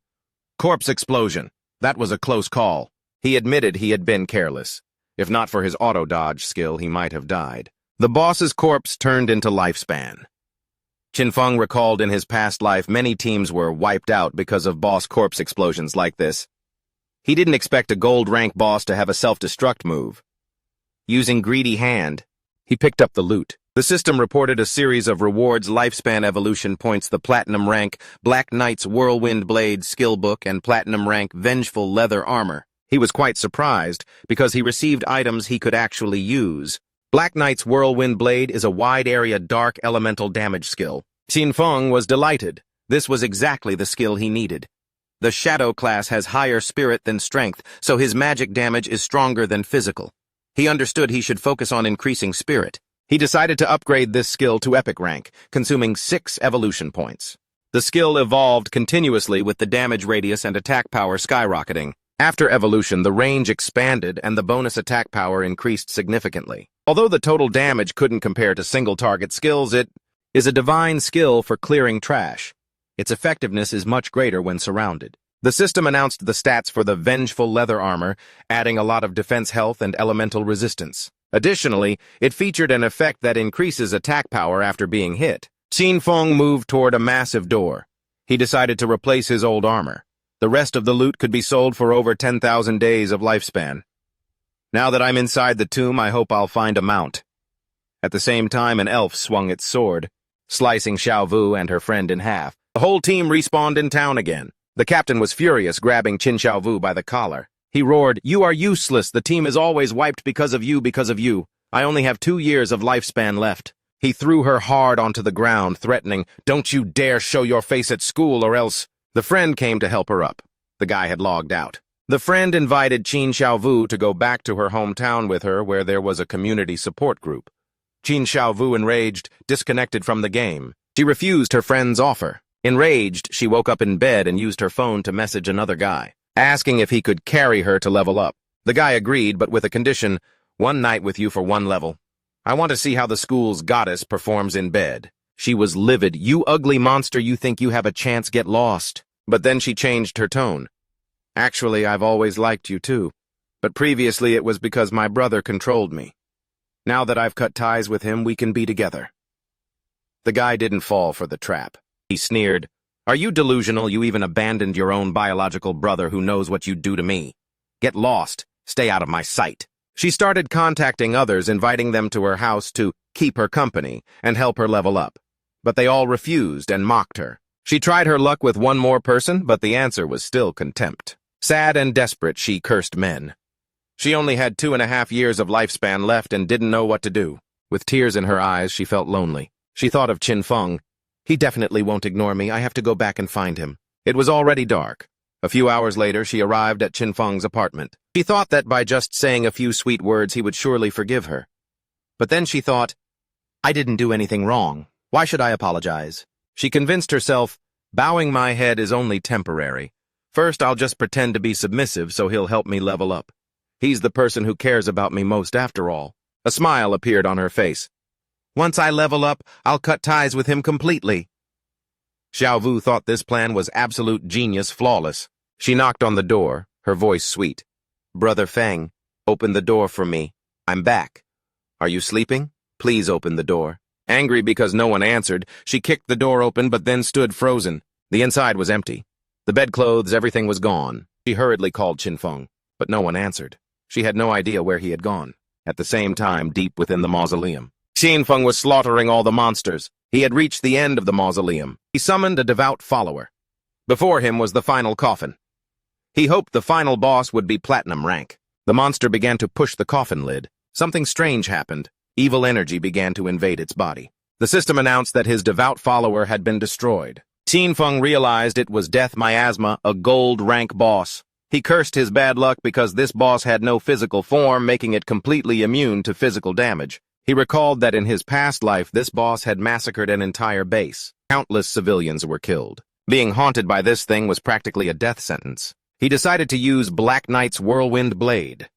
Corpse explosion. That was a close call. He admitted he had been careless. If not for his auto-dodge skill, he might have died. The boss's corpse turned into lifespan. Qinfeng recalled in his past life many teams were wiped out because of boss corpse explosions like this. He didn't expect a gold rank boss to have a self-destruct move. Using greedy hand, he picked up the loot. The system reported a series of rewards, lifespan evolution points, the platinum rank Black Knight's Whirlwind Blade skill book, and platinum rank Vengeful Leather Armor. He was quite surprised because he received items he could actually use. Black Knight's Whirlwind Blade is a wide-area dark elemental damage skill. Qinfeng was delighted. This was exactly the skill he needed. The Shadow class has higher spirit than strength, so his magic damage is stronger than physical. He understood he should focus on increasing spirit. He decided to upgrade this skill to epic rank, consuming 6 evolution points. The skill evolved continuously with the damage radius and attack power skyrocketing. After evolution, the range expanded and the bonus attack power increased significantly. Although the total damage couldn't compare to single-target skills, it is a divine skill for clearing trash. Its effectiveness is much greater when surrounded. The system announced the stats for the Vengeful Leather Armor, adding a lot of defense health and elemental resistance. Additionally, it featured an effect that increases attack power after being hit. Qinfeng moved toward a massive door. He decided to replace his old armor. The rest of the loot could be sold for over 10,000 days of lifespan. Now that I'm inside the tomb, I hope I'll find a mount. At the same time, an elf swung its sword, slicing Xiao Vu and her friend in half. The whole team respawned in town again. The captain was furious, grabbing Qin Xiao Vu by the collar. He roared, "You are useless. The team is always wiped because of you, because of you. I only have 2 years of lifespan left." He threw her hard onto the ground, threatening, "Don't you dare show your face at school or else—" The friend came to help her up. The guy had logged out. The friend invited Qin Xiao Vu to go back to her hometown with her, where there was a community support group. Qin Xiao Vu, enraged, disconnected from the game. She refused her friend's offer. Enraged, she woke up in bed and used her phone to message another guy, asking if he could carry her to level up. The guy agreed, but with a condition: 1 night with you for 1 level. I want to see how the school's goddess performs in bed. She was livid. "You ugly monster, you think you have a chance, get lost." But then she changed her tone. "Actually, I've always liked you too. But previously it was because my brother controlled me. Now that I've cut ties with him, we can be together." The guy didn't fall for the trap. He sneered, "Are you delusional? You even abandoned your own biological brother who knows what you'd do to me. Get lost. Stay out of my sight." She started contacting others, inviting them to her house to keep her company and help her level up. But they all refused and mocked her. She tried her luck with 1 more person, but the answer was still contempt. Sad and desperate, she cursed men. She only had 2.5 years of lifespan left and didn't know what to do. With tears in her eyes, she felt lonely. She thought of Qinfeng. "He definitely won't ignore me. I have to go back and find him." It was already dark. A few hours later, she arrived at Qinfeng's apartment. She thought that by just saying a few sweet words, he would surely forgive her. But then she thought, "I didn't do anything wrong. Why should I apologize?" She convinced herself, "Bowing my head is only temporary. First, I'll just pretend to be submissive so he'll help me level up. He's the person who cares about me most after all." A smile appeared on her face. "Once I level up, I'll cut ties with him completely." Xiao Vu thought this plan was absolute genius, flawless. She knocked on the door, her voice sweet. "Brother Feng, open the door for me. I'm back. Are you sleeping? Please open the door." Angry because no one answered, she kicked the door open but then stood frozen. The inside was empty. The bedclothes, everything was gone. She hurriedly called Qinfeng, but no one answered. She had no idea where he had gone. At the same time, deep within the mausoleum, Qinfeng was slaughtering all the monsters. He had reached the end of the mausoleum. He summoned a devout follower. Before him was the final coffin. He hoped the final boss would be platinum rank. The monster began to push the coffin lid. Something strange happened. Evil energy began to invade its body. The system announced that his devout follower had been destroyed. Qinfeng realized it was Death Miasma, a gold rank boss. He cursed his bad luck because this boss had no physical form, making it completely immune to physical damage. He recalled that in his past life, this boss had massacred an entire base. Countless civilians were killed. Being haunted by this thing was practically a death sentence. He decided to use Black Knight's Whirlwind Blade.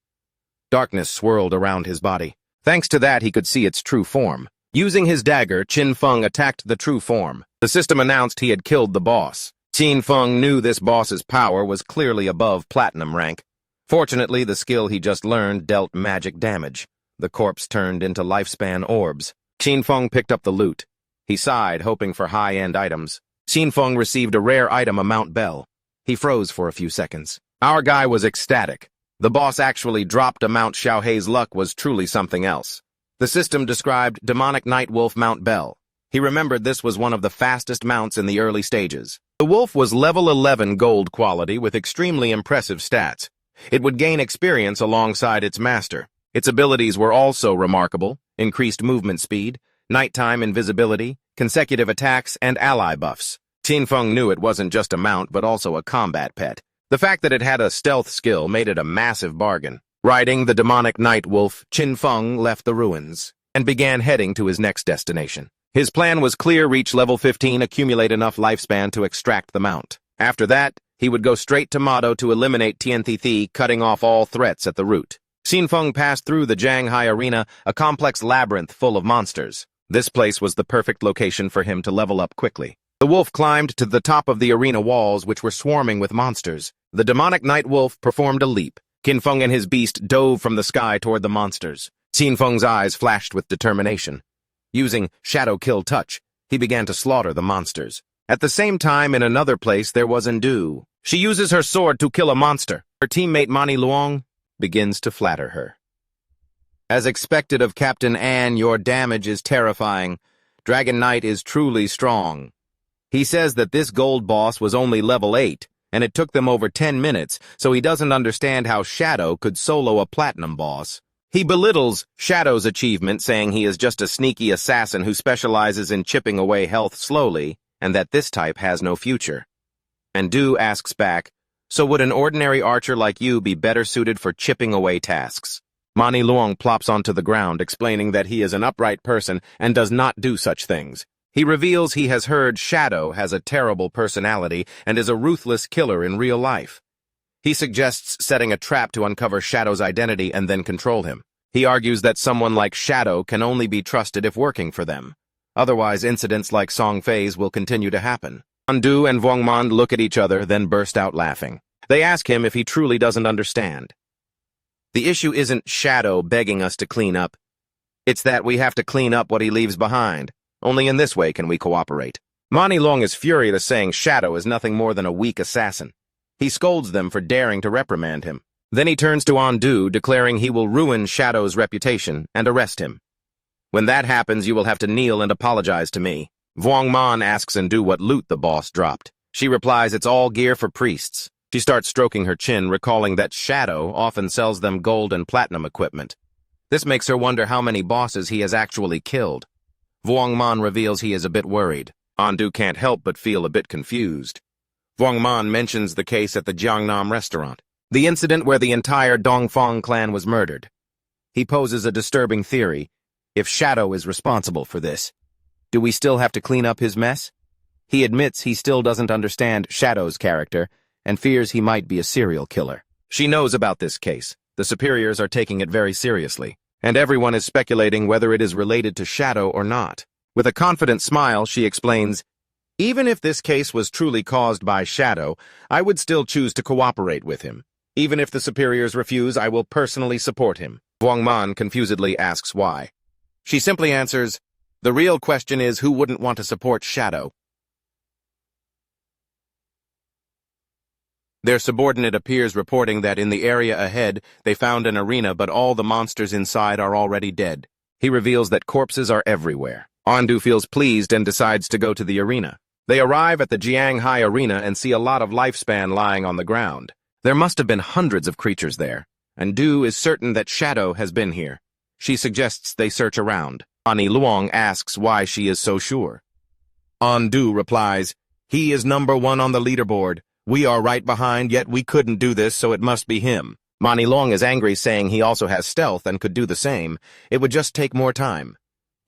Darkness swirled around his body. Thanks to that, he could see its true form. Using his dagger, Qinfeng attacked the true form. The system announced he had killed the boss. Qin Feng knew this boss's power was clearly above platinum rank. Fortunately, the skill he just learned dealt magic damage. The corpse turned into lifespan orbs. Qin Feng picked up the loot. He sighed, hoping for high-end items. Qin Feng received a rare item, a Mount Bell. He froze for a few seconds. Our guy was ecstatic. The boss actually dropped a Mount. Xiaohei's luck was truly something else. The system described demonic night wolf Mount Bell. He remembered this was one of the fastest mounts in the early stages. The wolf was level 11 gold quality with extremely impressive stats. It would gain experience alongside its master. Its abilities were also remarkable: increased movement speed, nighttime invisibility, consecutive attacks, and ally buffs. Qin Feng knew it wasn't just a mount but also a combat pet. The fact that it had a stealth skill made it a massive bargain. Riding the demonic night wolf, Qin Feng left the ruins and began heading to his next destination. His plan was clear: reach level 15, accumulate enough lifespan to extract the mount. After that, he would go straight to Mado to eliminate Tianthi, cutting off all threats at the root. Qin Feng passed through the Jianghai Arena, a complex labyrinth full of monsters. This place was the perfect location for him to level up quickly. The wolf climbed to the top of the arena walls, which were swarming with monsters. The demonic night wolf performed a leap. Qin Feng and his beast dove from the sky toward the monsters. Qin Feng's eyes flashed with determination. Using Shadow Kill Touch, he began to slaughter the monsters. At the same time, in another place, there was Ndu. She uses her sword to kill a monster. Her teammate Mani Luong begins to flatter her. As expected of Captain An, your damage is terrifying. Dragon Knight is truly strong. He says that this gold boss was only level 8, and it took them over 10 minutes, so he doesn't understand how Shadow could solo a platinum boss. He belittles Shadow's achievement, saying he is just a sneaky assassin who specializes in chipping away health slowly, and that this type has no future. And Du asks back, so would an ordinary archer like you be better suited for chipping away tasks? Mani Luong plops onto the ground, explaining that he is an upright person and does not do such things. He reveals he has heard Shadow has a terrible personality and is a ruthless killer in real life. He suggests setting a trap to uncover Shadow's identity and then control him. He argues that someone like Shadow can only be trusted if working for them. Otherwise, incidents like Songfay's will continue to happen. Ndu and Vuongman look at each other, then burst out laughing. They ask him if he truly doesn't understand. The issue isn't Shadow begging us to clean up. It's that we have to clean up what he leaves behind. Only in this way can we cooperate. Mani Luong is furious, saying Shadow is nothing more than a weak assassin. He scolds them for daring to reprimand him. Then he turns to Ndu, declaring he will ruin Shadow's reputation and arrest him. When that happens, you will have to kneel and apologize to me. Vuongman asks Ndu what loot the boss dropped. She replies it's all gear for priests. She starts stroking her chin, recalling that Shadow often sells them gold and platinum equipment. This makes her wonder how many bosses he has actually killed. Vuongman reveals he is a bit worried. Ndu can't help but feel a bit confused. Vuongman mentions the case at the Jiangnam restaurant, the incident where the entire Dongfang clan was murdered. He poses a disturbing theory. If Shadow is responsible for this, do we still have to clean up his mess? He admits he still doesn't understand Shadow's character and fears he might be a serial killer. She knows about this case. The superiors are taking it very seriously, and everyone is speculating whether it is related to Shadow or not. With a confident smile, she explains, even if this case was truly caused by Shadow, I would still choose to cooperate with him. Even if the superiors refuse, I will personally support him. Vuongman confusedly asks why. She simply answers, the real question is who wouldn't want to support Shadow? Their subordinate appears, reporting that in the area ahead they found an arena, but all the monsters inside are already dead. He reveals that corpses are everywhere. Ndu feels pleased and decides to go to the arena. They arrive at the Jianghai Arena and see a lot of lifespan lying on the ground. There must have been hundreds of creatures there, and Du is certain that Shadow has been here. She suggests they search around. Mani Luong asks why she is so sure. Ndu replies, he is number 1 on the leaderboard. We are right behind, yet we couldn't do this, so it must be him. Mani Luong is angry, saying he also has stealth and could do the same. It would just take more time.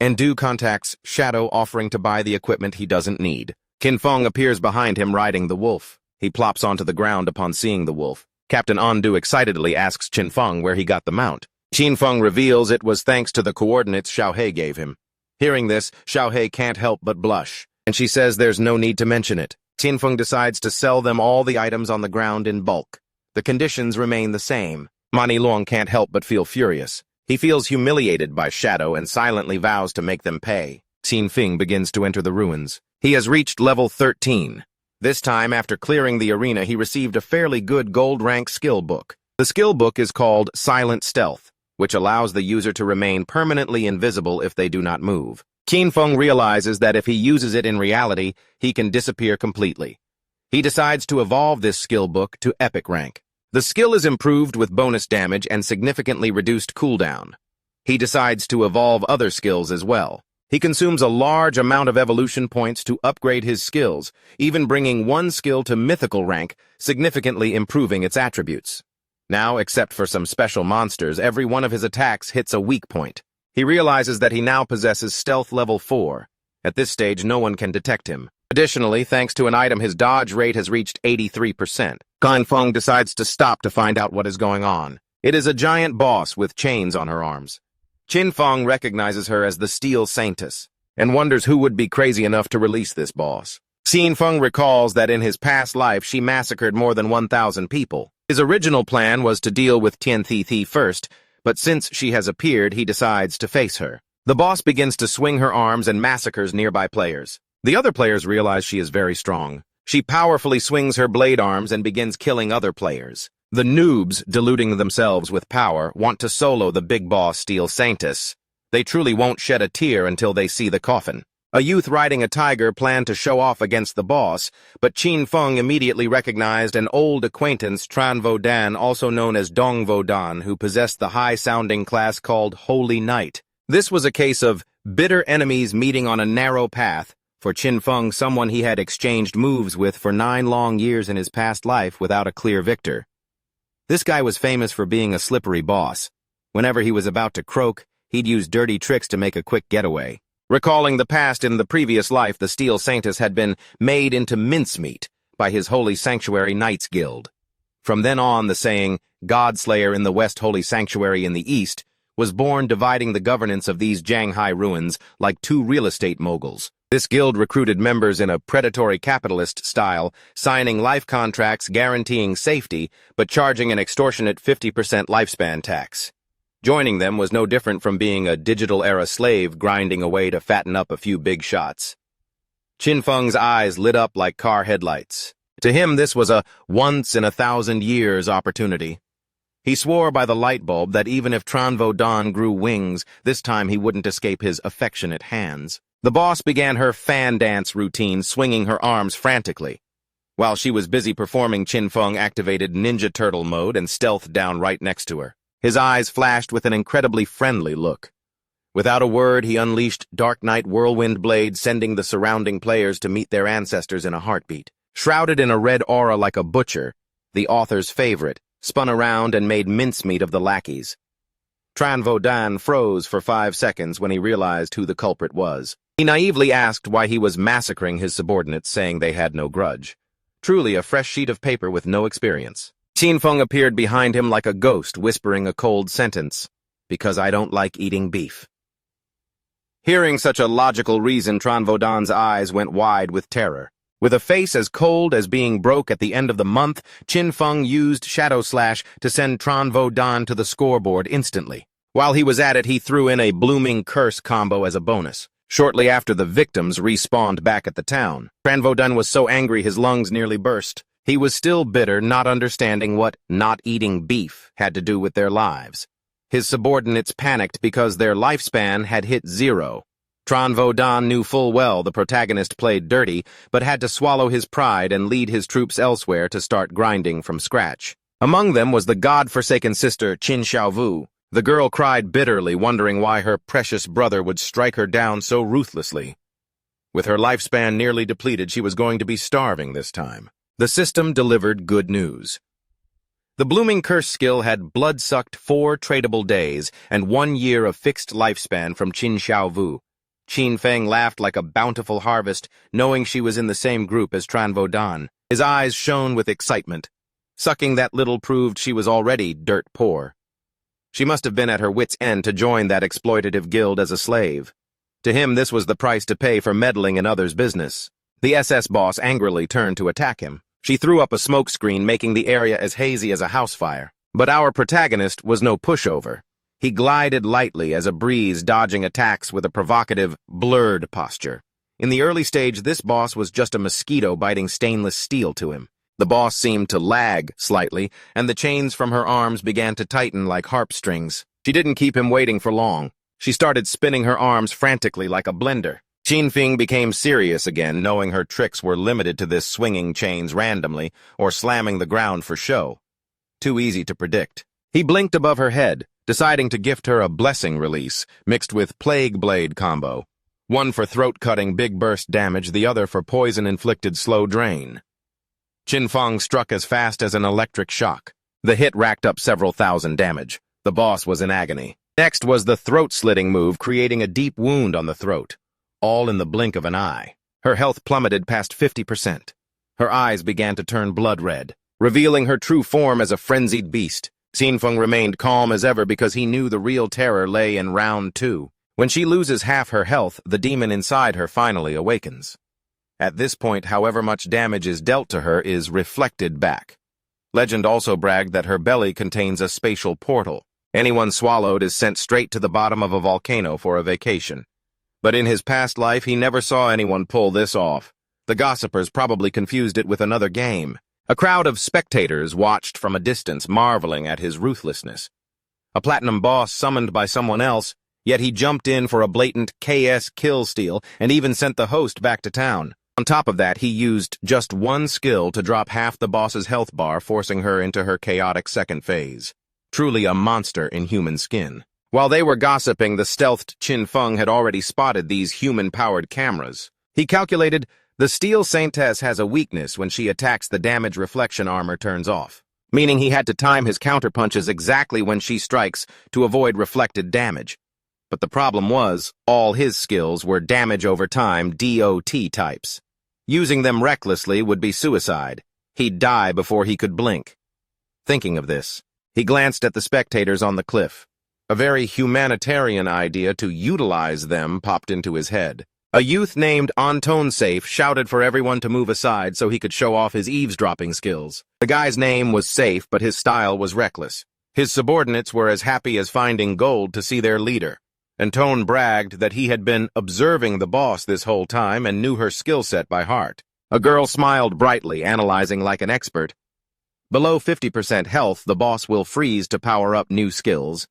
Ndu contacts Shadow, offering to buy the equipment he doesn't need. Qin Feng appears behind him riding the wolf. He plops onto the ground upon seeing the wolf. Captain Ndu excitedly asks Qin Feng where he got the mount. Qin Feng reveals it was thanks to the coordinates Xiaohei gave him. Hearing this, Xiaohei can't help but blush, and she says there's no need to mention it. Qinfeng decides to sell them all the items on the ground in bulk. The conditions remain the same. Mani Long can't help but feel furious. He feels humiliated by Shadow and silently vows to make them pay. Qinfeng begins to enter the ruins. He has reached level 13. This time, after clearing the arena, he received a fairly good gold rank skill book. The skill book is called Silent Stealth, which allows the user to remain permanently invisible if they do not move. Qinfeng realizes that if he uses it in reality, he can disappear completely. He decides to evolve this skill book to epic rank. The skill is improved with bonus damage and significantly reduced cooldown. He decides to evolve other skills as well. He consumes a large amount of evolution points to upgrade his skills, even bringing one skill to mythical rank, significantly improving its attributes. Now, except for some special monsters, every one of his attacks hits a weak point. He realizes that he now possesses stealth level 4. At this stage, no one can detect him. Additionally, thanks to an item, his dodge rate has reached 83%. Qinfeng decides to stop to find out what is going on. It is a giant boss with chains on her arms. Qinfeng recognizes her as the Steel Saintess and wonders who would be crazy enough to release this boss. Qinfeng recalls that in his past life she massacred more than 1,000 people. His original plan was to deal with Tian Thi first, but since she has appeared, he decides to face her. The boss begins to swing her arms and massacres nearby players. The other players realize she is very strong. She powerfully swings her blade arms and begins killing other players. The noobs, deluding themselves with power, want to solo the big boss Steel Saintess. They truly won't shed a tear until they see the coffin. A youth riding a tiger planned to show off against the boss, but Qinfeng immediately recognized an old acquaintance, Tran Vodan, also known as Dong Vodan, who possessed the high-sounding class called Holy Knight. This was a case of bitter enemies meeting on a narrow path. For Qinfeng, someone he had exchanged moves with for 9 long years in his past life without a clear victor. This guy was famous for being a slippery boss. Whenever he was about to croak, he'd use dirty tricks to make a quick getaway. Recalling the past in the previous life, the Steel Saintess had been made into mincemeat by his Holy Sanctuary Knights Guild. From then on, the saying, Godslayer in the West, Holy Sanctuary in the East, was born, dividing the governance of these Shanghai ruins like 2 real estate moguls. This guild recruited members in a predatory capitalist style, signing life contracts guaranteeing safety, but charging an extortionate 50% lifespan tax. Joining them was no different from being a digital-era slave grinding away to fatten up a few big shots. Qinfeng's eyes lit up like car headlights. To him, this was a once-in-a-thousand-years opportunity. He swore by the light bulb that even if Tran Vodan grew wings, this time he wouldn't escape his affectionate hands. The boss began her fan dance routine, swinging her arms frantically. While she was busy performing, Qinfeng activated Ninja Turtle mode and stealthed down right next to her. His eyes flashed with an incredibly friendly look. Without a word, he unleashed Dark Knight Whirlwind Blade, sending the surrounding players to meet their ancestors in a heartbeat. Shrouded in a red aura like a butcher, the author's favorite spun around and made mincemeat of the lackeys. Tran Vodan froze for 5 seconds when he realized who the culprit was. He naively asked why he was massacring his subordinates, saying they had no grudge. Truly a fresh sheet of paper with no experience. Qinfeng appeared behind him like a ghost, whispering a cold sentence, "Because I don't like eating beef." Hearing such a logical reason, Tran Vodan's eyes went wide with terror. With a face as cold as being broke at the end of the month, Qinfeng used Shadow Slash to send Tran Vodan to the scoreboard instantly. While he was at it, he threw in a blooming curse combo as a bonus. Shortly after, the victims respawned back at the town. Tran Vodan was so angry his lungs nearly burst. He was still bitter, not understanding what not eating beef had to do with their lives. His subordinates panicked because their lifespan had hit 0. Tran Vodan knew full well the protagonist played dirty, but had to swallow his pride and lead his troops elsewhere to start grinding from scratch. Among them was the god-forsaken sister Qin Xiaovu. The girl cried bitterly, wondering why her precious brother would strike her down so ruthlessly. With her lifespan nearly depleted, she was going to be starving this time. The system delivered good news. The Blooming Curse skill had blood-sucked 4 tradable days and 1 year of fixed lifespan from Qin Xiaovu. Qinfeng laughed like a bountiful harvest, knowing she was in the same group as Tran Vodan. His eyes shone with excitement. Sucking that little proved she was already dirt poor. She must have been at her wit's end to join that exploitative guild as a slave. To him, this was the price to pay for meddling in others' business. The SS boss angrily turned to attack him. She threw up a smoke screen, making the area as hazy as a house fire. But our protagonist was no pushover. He glided lightly as a breeze, dodging attacks with a provocative, blurred posture. In the early stage, this boss was just a mosquito biting stainless steel to him. The boss seemed to lag slightly, and the chains from her arms began to tighten like harp strings. She didn't keep him waiting for long. She started spinning her arms frantically like a blender. Qinfeng became serious again, knowing her tricks were limited to this swinging chains randomly or slamming the ground for show. Too easy to predict. He blinked above her head, deciding to gift her a blessing release, mixed with Plague Blade combo. One for throat-cutting big burst damage, the other for poison-inflicted slow drain. Qinfeng struck as fast as an electric shock. The hit racked up several thousand damage. The boss was in agony. Next was the throat-slitting move, creating a deep wound on the throat. All in the blink of an eye. Her health plummeted past 50%. Her eyes began to turn blood red, revealing her true form as a frenzied beast. Qinfeng remained calm as ever because he knew the real terror lay in round 2. When she loses half her health, the demon inside her finally awakens. At this point, however much damage is dealt to her is reflected back. Legend also bragged that her belly contains a spatial portal. Anyone swallowed is sent straight to the bottom of a volcano for a vacation. But in his past life, he never saw anyone pull this off. The gossipers probably confused it with another game. A crowd of spectators watched from a distance, marveling at his ruthlessness. A platinum boss summoned by someone else, yet he jumped in for a blatant KS kill steal and even sent the host back to town. On top of that, he used just one skill to drop half the boss's health bar, forcing her into her chaotic second phase. Truly a monster in human skin. While they were gossiping, the stealthed Qinfeng had already spotted these human-powered cameras. He calculated the Steel Saintess has a weakness when she attacks. The damage reflection armor turns off, meaning he had to time his counterpunches exactly when she strikes to avoid reflected damage. But the problem was, all his skills were damage over time DOT types. Using them recklessly would be suicide. He'd die before he could blink. Thinking of this, he glanced at the spectators on the cliff. A very humanitarian idea to utilize them popped into his head. A youth named Anton Safe shouted for everyone to move aside so he could show off his eavesdropping skills. The guy's name was Safe, but his style was reckless. His subordinates were as happy as finding gold to see their leader. Anton bragged that he had been observing the boss this whole time and knew her skill set by heart. A girl smiled brightly, analyzing like an expert. Below 50% health, the boss will freeze to power up new skills.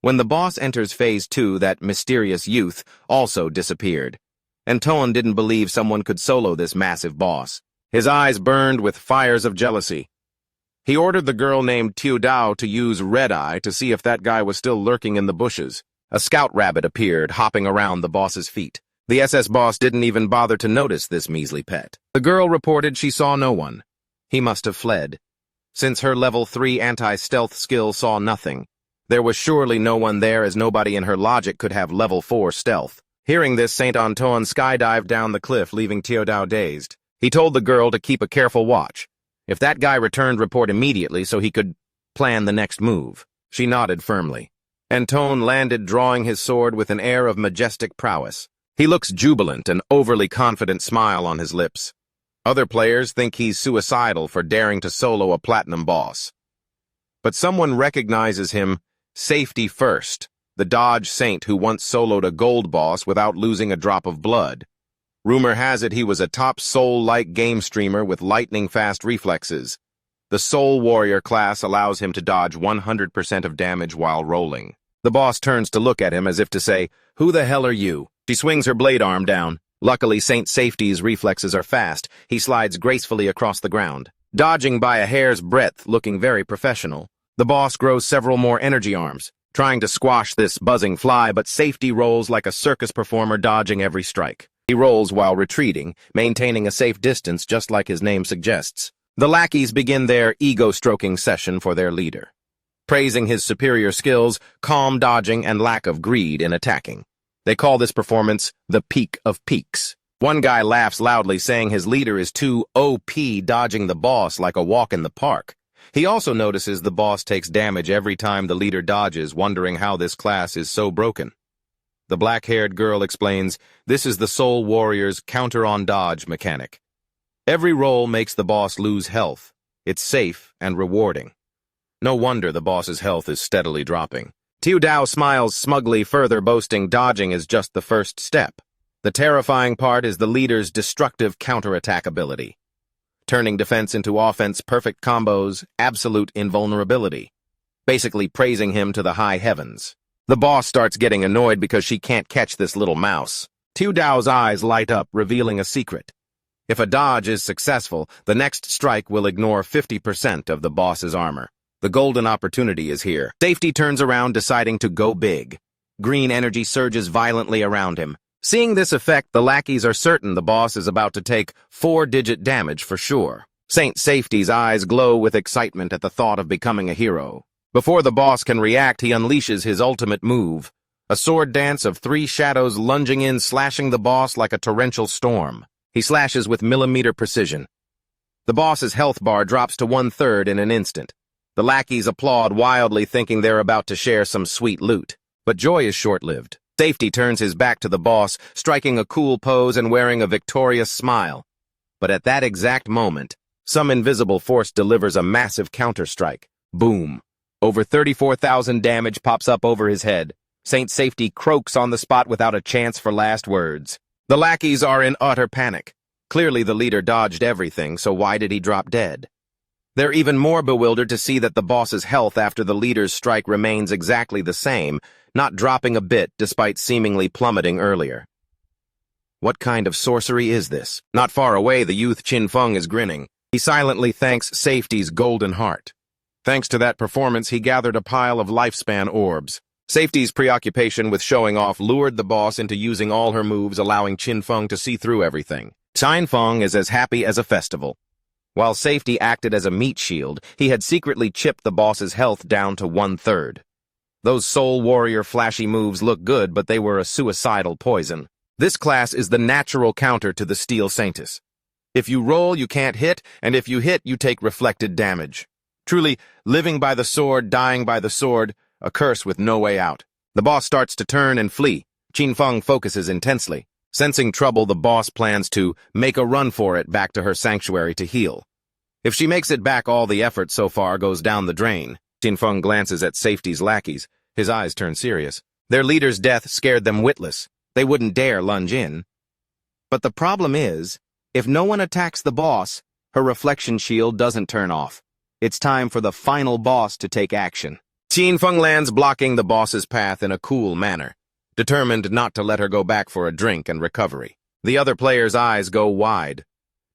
When the boss enters Phase 2, that mysterious youth also disappeared. Anton didn't believe someone could solo this massive boss. His eyes burned with fires of jealousy. He ordered the girl named Tiu Dao to use Red Eye to see if that guy was still lurking in the bushes. A scout rabbit appeared, hopping around the boss's feet. The SS boss didn't even bother to notice this measly pet. The girl reported she saw no one. He must have fled. Since her level 3 anti-stealth skill saw nothing, there was surely no one there, as nobody in her logic could have level 4 stealth. Hearing this, Saint Anton skydived down the cliff, leaving Teodao dazed. He told the girl to keep a careful watch. If that guy returned, report immediately so he could plan the next move. She nodded firmly. Anton landed, drawing his sword with an air of majestic prowess. He looks jubilant, an overly confident smile on his lips. Other players think he's suicidal for daring to solo a platinum boss. But someone recognizes him. Safety first, the Dodge Saint who once soloed a gold boss without losing a drop of blood. Rumor has it he was a top soul-like game streamer with lightning-fast reflexes. The Soul Warrior class allows him to dodge 100% of damage while rolling. The boss turns to look at him as if to say, "Who the hell are you?" She swings her blade arm down. Luckily, Saint Safety's reflexes are fast. He slides gracefully across the ground, dodging by a hair's breadth, looking very professional. The boss grows several more energy arms, trying to squash this buzzing fly, but Safety rolls like a circus performer, dodging every strike. He rolls while retreating, maintaining a safe distance just like his name suggests. The lackeys begin their ego-stroking session for their leader, praising his superior skills, calm dodging, and lack of greed in attacking. They call this performance the peak of peaks. One guy laughs loudly, saying his leader is too OP, dodging the boss like a walk in the park. He also notices the boss takes damage every time the leader dodges, wondering how this class is so broken. The black-haired girl explains, this is the Soul Warrior's counter-on-dodge mechanic. Every roll makes the boss lose health. It's safe and rewarding. No wonder the boss's health is steadily dropping. Tiu Dao smiles smugly, further boasting dodging is just the first step. The terrifying part is the leader's destructive counterattack ability. Turning defense into offense, perfect combos, absolute invulnerability. Basically praising him to the high heavens. The boss starts getting annoyed because she can't catch this little mouse. Tiu Dao's eyes light up, revealing a secret. If a dodge is successful, the next strike will ignore 50% of the boss's armor. The golden opportunity is here. Safety turns around, deciding to go big. Green energy surges violently around him. Seeing this effect, the lackeys are certain the boss is about to take 4-digit damage for sure. Saint Safety's eyes glow with excitement at the thought of becoming a hero. Before the boss can react, he unleashes his ultimate move. A sword dance of 3 shadows lunging in, slashing the boss like a torrential storm. He slashes with millimeter precision. The boss's health bar drops to 1/3 in an instant. The lackeys applaud wildly, thinking they're about to share some sweet loot. But joy is short-lived. Safety turns his back to the boss, striking a cool pose and wearing a victorious smile. But at that exact moment, some invisible force delivers a massive counter-strike. Boom. Over 34,000 damage pops up over his head. Saint Safety croaks on the spot without a chance for last words. The lackeys are in utter panic. Clearly the leader dodged everything, so why did he drop dead? They're even more bewildered to see that the boss's health after the leader's strike remains exactly the same, not dropping a bit despite seemingly plummeting earlier. What kind of sorcery is this? Not far away, the youth Qin Feng is grinning. He silently thanks Safety's golden heart. Thanks to that performance, he gathered a pile of lifespan orbs. Safety's preoccupation with showing off lured the boss into using all her moves, allowing Qin Feng to see through everything. Qin Feng is as happy as a festival. While Safety acted as a meat shield, he had secretly chipped the boss's health down to 1/3. Those Soul Warrior flashy moves look good, but they were a suicidal poison. This class is the natural counter to the Steel Saintis. If you roll, you can't hit, and if you hit, you take reflected damage. Truly, living by the sword, dying by the sword, a curse with no way out. The boss starts to turn and flee. Qin Feng focuses intensely. Sensing trouble, the boss plans to make a run for it back to her sanctuary to heal. If she makes it back, all the effort so far goes down the drain. Qin Feng glances at Safety's lackeys. His eyes turn serious. Their leader's death scared them witless. They wouldn't dare lunge in. But the problem is, if no one attacks the boss, her reflection shield doesn't turn off. It's time for the final boss to take action. Qin Feng lands, blocking the boss's path in a cool manner, determined not to let her go back for a drink and recovery. The other players' eyes go wide.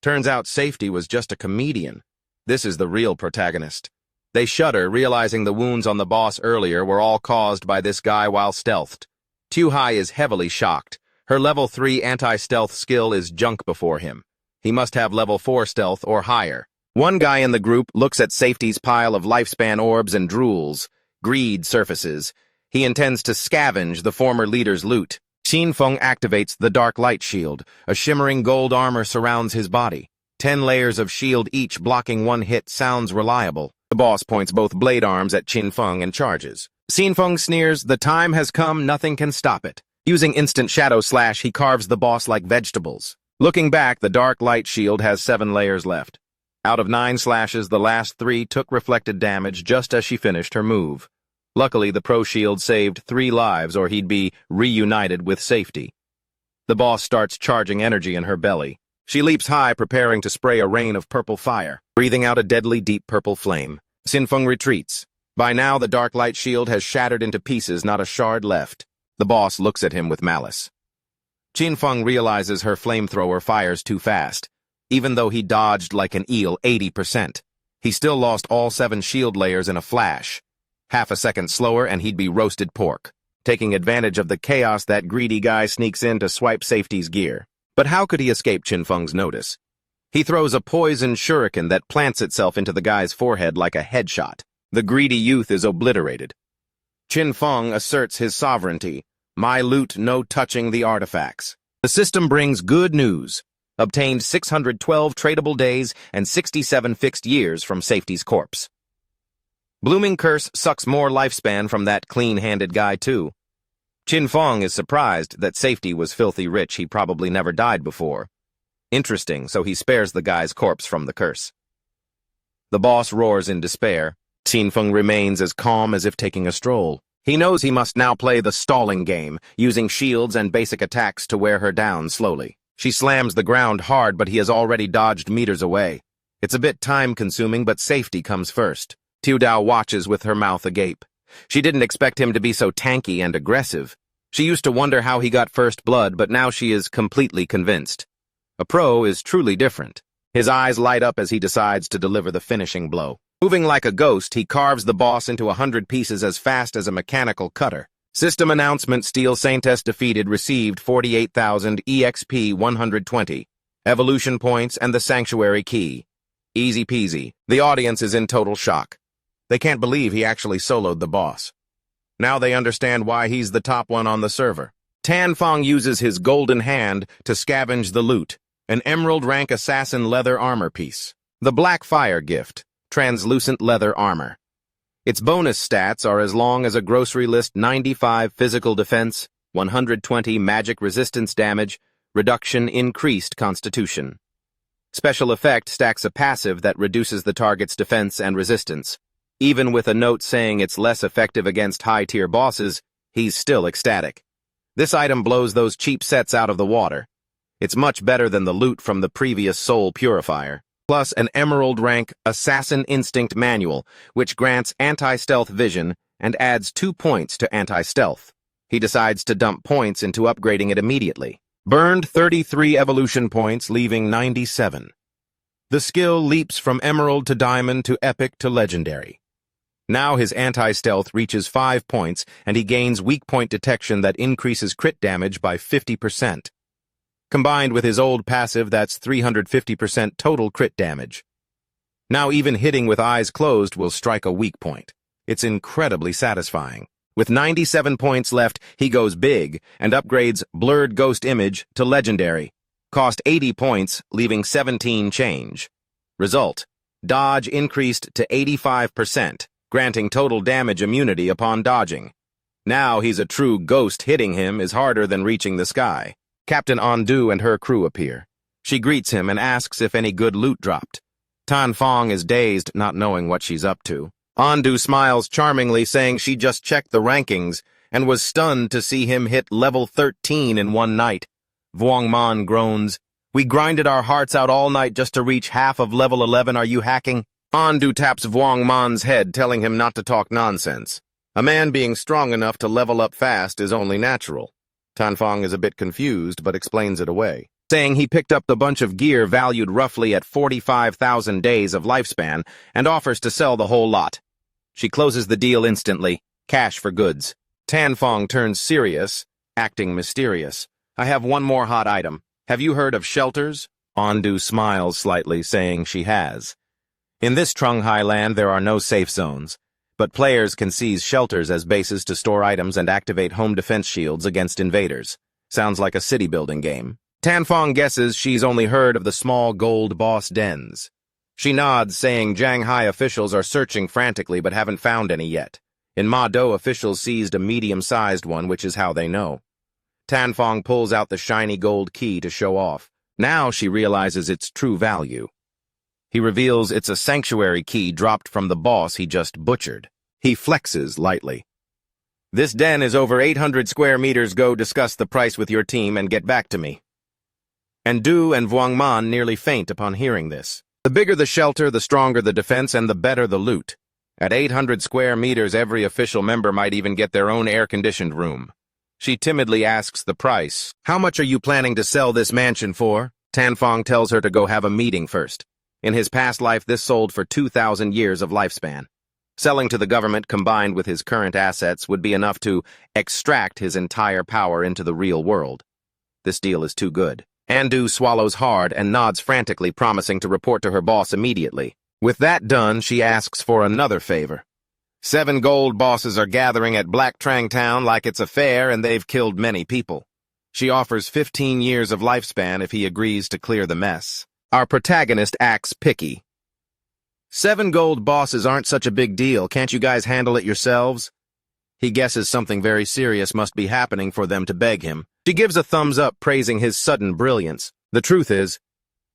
Turns out Safety was just a comedian. This is the real protagonist. They shudder, realizing the wounds on the boss earlier were all caused by this guy while stealthed. Tu Hai is heavily shocked. Her level 3 anti-stealth skill is junk before him. He must have level 4 stealth or higher. One guy in the group looks at Safety's pile of lifespan orbs and drools. Greed surfaces. He intends to scavenge the former leader's loot. Qin Feng activates the Dark Light Shield. A shimmering gold armor surrounds his body. 10 layers of shield each blocking one hit sounds reliable. The boss points both blade arms at Qin Feng and charges. Qin Feng sneers, the time has come, nothing can stop it. Using instant shadow slash, he carves the boss like vegetables. Looking back, the Dark Light Shield has 7 layers left. Out of 9 slashes, the last 3 took reflected damage just as she finished her move. Luckily, the Pro Shield saved 3 lives, or he'd be reunited with Safety. The boss starts charging energy in her belly. She leaps high, preparing to spray a rain of purple fire, breathing out a deadly deep purple flame. Qin Feng retreats. By now, the Dark Light Shield has shattered into pieces, not a shard left. The boss looks at him with malice. Qin Feng realizes her flamethrower fires too fast. Even though he dodged like an eel 80%, he still lost all 7 shield layers in a flash. Half a second slower and he'd be roasted pork. Taking advantage of the chaos, that greedy guy sneaks in to swipe Safety's gear. But how could he escape Qin Feng's notice? He throws a poison shuriken that plants itself into the guy's forehead like a headshot. The greedy youth is obliterated. Qin Feng asserts his sovereignty. My loot, no touching the artifacts. The system brings good news. Obtained 612 tradable days and 67 fixed years from Safety's corpse. Blooming Curse sucks more lifespan from that clean-handed guy, too. Chin Fong is surprised that Safety was filthy rich. He probably never died before. Interesting, so he spares the guy's corpse from the curse. The boss roars in despair. Chin Fong remains as calm as if taking a stroll. He knows he must now play the stalling game, using shields and basic attacks to wear her down slowly. She slams the ground hard, but he has already dodged meters away. It's a bit time-consuming, but Safety comes first. Tiu Dao watches with her mouth agape. She didn't expect him to be so tanky and aggressive. She used to wonder how he got first blood, but now she is completely convinced. A pro is truly different. His eyes light up as he decides to deliver the finishing blow. Moving like a ghost, he carves the boss into 100 pieces as fast as a mechanical cutter. System announcement: Steel Saintess defeated, received 48,000 EXP 120, evolution points, and the sanctuary key. Easy peasy. The audience is in total shock. They can't believe he actually soloed the boss. Now they understand why he's the top one on the server. Tan Fong uses his golden hand to scavenge the loot, an emerald rank assassin leather armor piece. The Black Fire gift, translucent leather armor. Its bonus stats are as long as a grocery list: 95 physical defense, 120 magic resistance damage, reduction increased constitution. Special effect stacks a passive that reduces the target's defense and resistance. Even with a note saying it's less effective against high-tier bosses, he's still ecstatic. This item blows those cheap sets out of the water. It's much better than the loot from the previous Soul Purifier. Plus an emerald rank Assassin Instinct manual, which grants anti-stealth vision and adds 2 points to anti-stealth. He decides to dump points into upgrading it immediately. Burned 33 evolution points, leaving 97. The skill leaps from emerald to diamond to epic to legendary. Now his anti-stealth reaches 5 points, and he gains weak point detection that increases crit damage by 50%. Combined with his old passive, that's 350% total crit damage. Now even hitting with eyes closed will strike a weak point. It's incredibly satisfying. With 97 points left, he goes big and upgrades Blurred Ghost Image to legendary. Cost 80 points, leaving 17 change. Result: dodge increased to 85%, granting total damage immunity upon dodging. Now he's a true ghost. Hitting him is harder than reaching the sky. Captain Ondu and her crew appear. She greets him and asks if any good loot dropped. Tan Fong is dazed, not knowing what she's up to. Ondu smiles charmingly, saying she just checked the rankings and was stunned to see him hit level 13 in one night. Vuong Man groans. "We grinded our hearts out all night just to reach half of level 11. Are you hacking?" Ondu taps Vuong Man's head, telling him not to talk nonsense. A man being strong enough to level up fast is only natural. Tan Fong is a bit confused, but explains it away, saying he picked up the bunch of gear valued roughly at 45,000 days of lifespan and offers to sell the whole lot. She closes the deal instantly. Cash for goods. Tan Fong turns serious, acting mysterious. "I have one more hot item. Have you heard of shelters?" Ondu smiles slightly, saying she has. In this Trunghai land, there are no safe zones, but players can seize shelters as bases to store items and activate home defense shields against invaders. Sounds like a city-building game. Tan Fong guesses she's only heard of the small gold boss dens. She nods, saying Shanghai officials are searching frantically but haven't found any yet. In Ma Do, officials seized a medium-sized one, which is how they know. Tan Fong pulls out the shiny gold key to show off. Now she realizes its true value. He reveals it's a sanctuary key dropped from the boss he just butchered. He flexes lightly. "This den is over 800 square meters. Go discuss the price with your team and get back to me." And Du and Vuong Man nearly faint upon hearing this. The bigger the shelter, the stronger the defense, and the better the loot. At 800 square meters, every official member might even get their own air-conditioned room. She timidly asks the price. "How much are you planning to sell this mansion for?" Tan Fong tells her to go have a meeting first. In his past life, this sold for 2,000 years of lifespan. Selling to the government combined with his current assets would be enough to extract his entire power into the real world. This deal is too good. Andu swallows hard and nods frantically, promising to report to her boss immediately. With that done, she asks for another favor. 7 gold bosses are gathering at Black Trang Town like it's a fair, and they've killed many people. She offers 15 years of lifespan if he agrees to clear the mess. Our protagonist acts picky. 7 gold bosses aren't such a big deal. Can't you guys handle it yourselves? He guesses something very serious must be happening for them to beg him. She gives a thumbs up, praising his sudden brilliance. The truth is,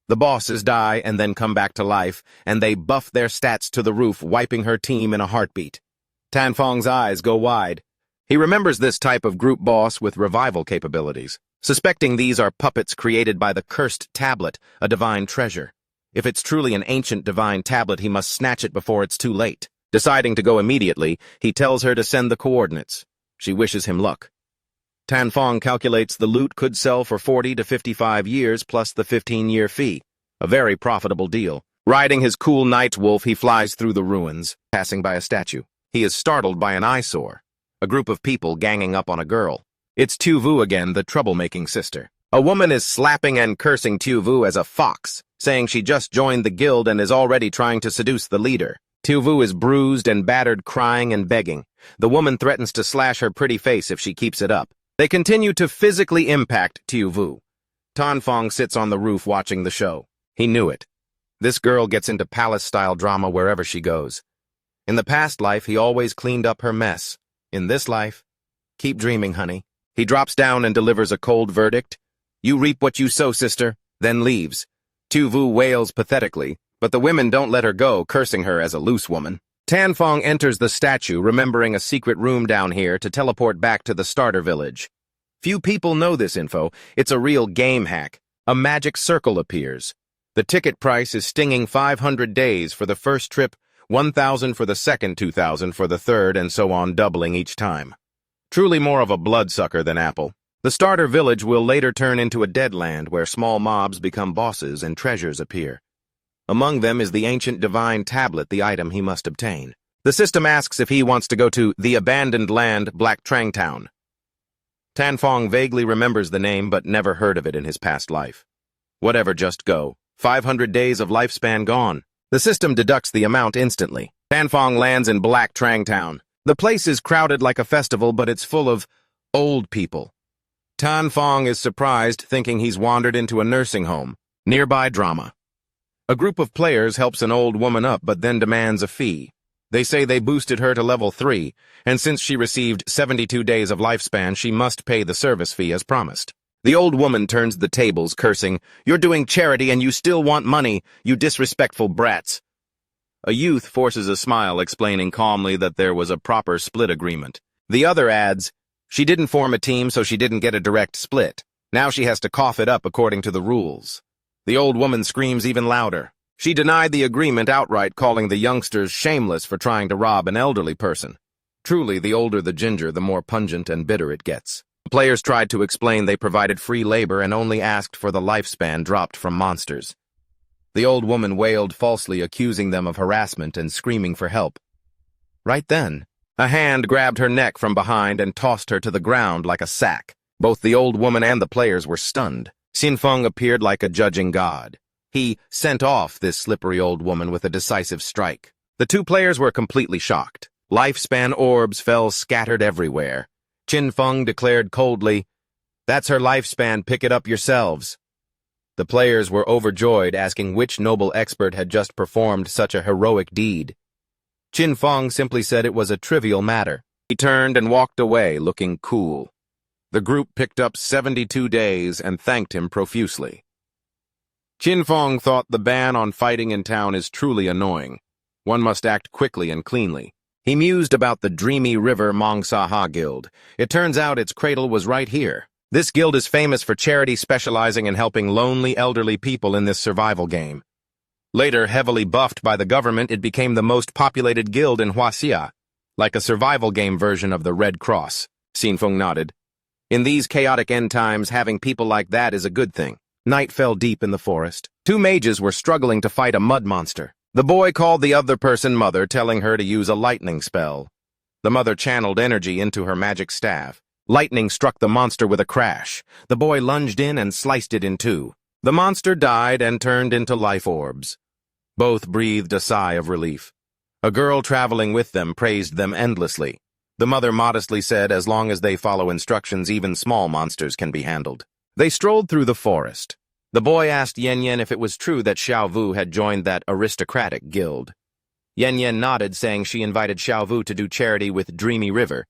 the bosses die and then come back to life, and they buff their stats to the roof, wiping her team in a heartbeat. Tanfong's eyes go wide. He remembers this type of group boss with revival capabilities, suspecting these are puppets created by the cursed tablet, a divine treasure. If it's truly an ancient divine tablet, he must snatch it before it's too late. Deciding to go immediately, he tells her to send the coordinates. She wishes him luck. Tanfong calculates the loot could sell for 40 to 55 years plus the 15-year fee. A very profitable deal. Riding his cool night wolf, he flies through the ruins, passing by a statue. He is startled by an eyesore. A group of people ganging up on a girl. It's Tu-Vu again, the troublemaking sister. A woman is slapping and cursing Tu-Vu as a fox, saying she just joined the guild and is already trying to seduce the leader. Tu-Vu is bruised and battered, crying and begging. The woman threatens to slash her pretty face if she keeps it up. They continue to physically impact Tu-Vu. Tanfong sits on the roof watching the show. He knew it. This girl gets into palace-style drama wherever she goes. In the past life, he always cleaned up her mess. In this life, keep dreaming, honey. He drops down and delivers a cold verdict. You reap what you sow, sister, then leaves. Tu-Vu wails pathetically, but the women don't let her go, cursing her as a loose woman. Tanfong enters the statue, remembering a secret room down here to teleport back to the starter village. Few people know this info. It's a real game hack. A magic circle appears. The ticket price is stinging 500 days for the first trip, 1,000 for the second, 2,000 for the third, and so on, doubling each time. Truly more of a bloodsucker than Apple. The starter village will later turn into a deadland where small mobs become bosses and treasures appear. Among them is the ancient divine tablet, the item he must obtain. The system asks if he wants to go to the abandoned land, Black Trang Town. Tanfong vaguely remembers the name but never heard of it in his past life. Whatever, just go. 500 days of lifespan gone. The system deducts the amount instantly. Tanfong lands in Black Trang Town. The place is crowded like a festival, but it's full of old people. Tanfong is surprised, thinking he's wandered into a nursing home. Nearby drama. A group of players helps an old woman up but then demands a fee. They say they boosted her to level 3, and since she received 72 days of lifespan, she must pay the service fee as promised. The old woman turns the tables, cursing, "You're doing charity and you still want money, you disrespectful brats." A youth forces a smile, explaining calmly that there was a proper split agreement. The other adds, "She didn't form a team, so she didn't get a direct split. Now she has to cough it up according to the rules." The old woman screams even louder. She denied the agreement outright, calling the youngsters shameless for trying to rob an elderly person. Truly, the older the ginger, the more pungent and bitter it gets. The players tried to explain they provided free labor and only asked for the lifespan dropped from monsters. The old woman wailed falsely, accusing them of harassment and screaming for help. Right then, a hand grabbed her neck from behind and tossed her to the ground like a sack. Both the old woman and the players were stunned. Sinfeng appeared like a judging god. He sent off this slippery old woman with a decisive strike. The two players were completely shocked. Lifespan orbs fell scattered everywhere. Qinfeng declared coldly, "That's her lifespan, pick it up yourselves." The players were overjoyed, asking which noble expert had just performed such a heroic deed. Qinfeng simply said it was a trivial matter. He turned and walked away, looking cool. The group picked up 72 days and thanked him profusely. Qinfeng thought the ban on fighting in town is truly annoying. One must act quickly and cleanly. He mused about the dreamy river Mongsaha Guild. It turns out its cradle was right here. This guild is famous for charity, specializing in helping lonely elderly people in this survival game. Later, heavily buffed by the government, it became the most populated guild in Huaxia, like a survival game version of the Red Cross. Sinfeng nodded. In these chaotic end times, having people like that is a good thing. Night fell deep in the forest. Two mages were struggling to fight a mud monster. The boy called the other person mother, telling her to use a lightning spell. The mother channeled energy into her magic staff. Lightning struck the monster with a crash. The boy lunged in and sliced it in two. The monster died and turned into life orbs. Both breathed a sigh of relief. A girl traveling with them praised them endlessly. The mother modestly said, as long as they follow instructions, even small monsters can be handled. They strolled through the forest. The boy asked Yen Yen if it was true that Xiao Vu had joined that aristocratic guild. Yen Yen nodded, saying she invited Xiao Vu to do charity with Dreamy River.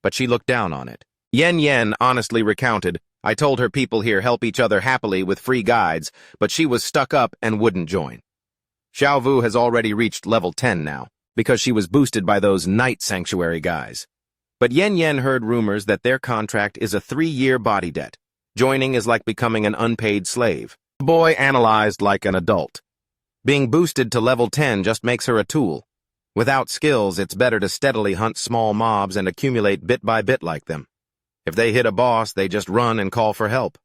but she looked down on it. Yen Yen honestly recounted, "I told her people here help each other happily with free guides, but she was stuck up and wouldn't join." Xiao Vu has already reached level 10 now, because she was boosted by those night sanctuary guys. But Yen Yen heard rumors that their contract is a 3-year body debt. Joining is like becoming an unpaid slave. The boy analyzed like an adult. Being boosted to level 10 just makes her a tool. Without skills, it's better to steadily hunt small mobs and accumulate bit by bit like them. If they hit a boss, they just run and call for help.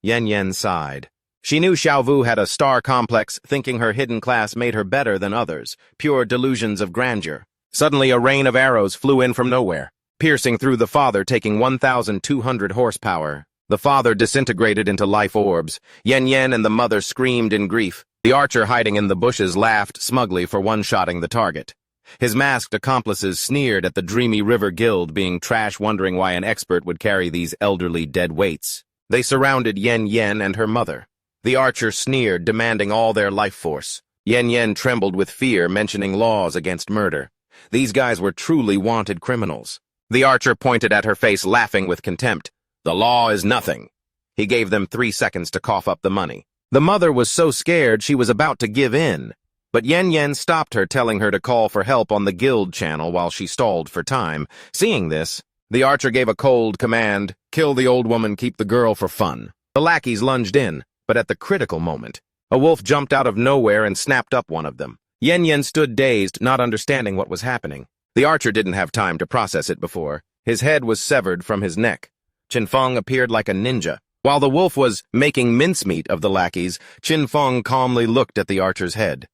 Yen Yen sighed. She knew Xiao Vu had a star complex, thinking her hidden class made her better than others, pure delusions of grandeur. Suddenly a rain of arrows flew in from nowhere, piercing through the father, taking 1,200 horsepower. The father disintegrated into life orbs. Yen Yen and the mother screamed in grief. The archer hiding in the bushes laughed smugly for one-shotting the target. His masked accomplices sneered at the Dreamy River Guild being trash, wondering why an expert would carry these elderly dead weights. They surrounded Yen Yen and her mother. The archer sneered, demanding all their life force. Yen Yen trembled with fear, mentioning laws against murder. These guys were truly wanted criminals. The archer pointed at her face, laughing with contempt. "The law is nothing." He gave them 3 seconds to cough up the money. The mother was so scared she was about to give in. But Yen Yen stopped her, telling her to call for help on the guild channel while she stalled for time. Seeing this, the archer gave a cold command, "Kill the old woman, keep the girl for fun." The lackeys lunged in, but at the critical moment, a wolf jumped out of nowhere and snapped up one of them. Yen Yen stood dazed, not understanding what was happening. The archer didn't have time to process it before. His head was severed from his neck. Qin Feng appeared like a ninja. While the wolf was making mincemeat of the lackeys, Qin Feng calmly looked at the archer's head.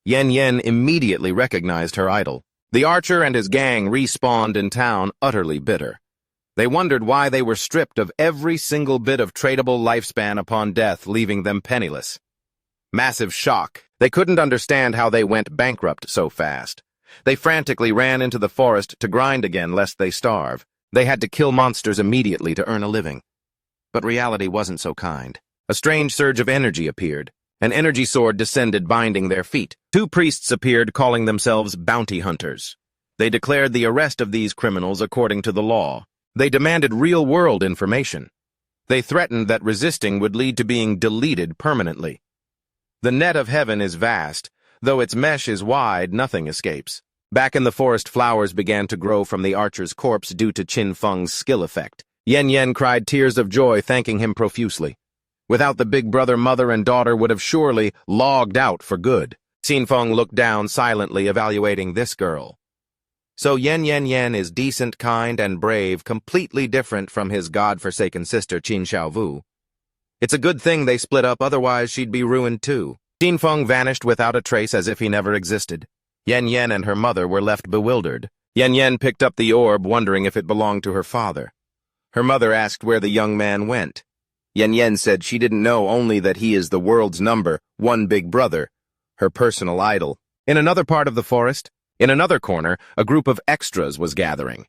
Yen Yen immediately recognized her idol. The archer and his gang respawned in town, utterly bitter. They wondered why they were stripped of every single bit of tradable lifespan upon death, leaving them penniless. Massive shock. They couldn't understand how they went bankrupt so fast. They frantically ran into the forest to grind again lest they starve. They had to kill monsters immediately to earn a living. But reality wasn't so kind. A strange surge of energy appeared. An energy sword descended, binding their feet. 2 priests appeared, calling themselves bounty hunters. They declared the arrest of these criminals according to the law. They demanded real-world information. They threatened that resisting would lead to being deleted permanently. The net of heaven is vast. Though its mesh is wide, nothing escapes. Back in the forest, flowers began to grow from the archer's corpse due to Qin Feng's skill effect. Yen Yen cried tears of joy, thanking him profusely. Without the big brother, mother and daughter would have surely logged out for good. Qin Feng looked down, silently evaluating this girl. So Yen is decent, kind, and brave, completely different from his god-forsaken sister Qin Xiao Vu. It's a good thing they split up, otherwise she'd be ruined too. Qin Feng vanished without a trace, as if he never existed. Yen and her mother were left bewildered. Yen picked up the orb, wondering if it belonged to her father. Her mother asked where the young man went. Yen said she didn't know, only that he is the world's #1 big brother, her personal idol. In another part of the forest, in another corner, a group of extras was gathering.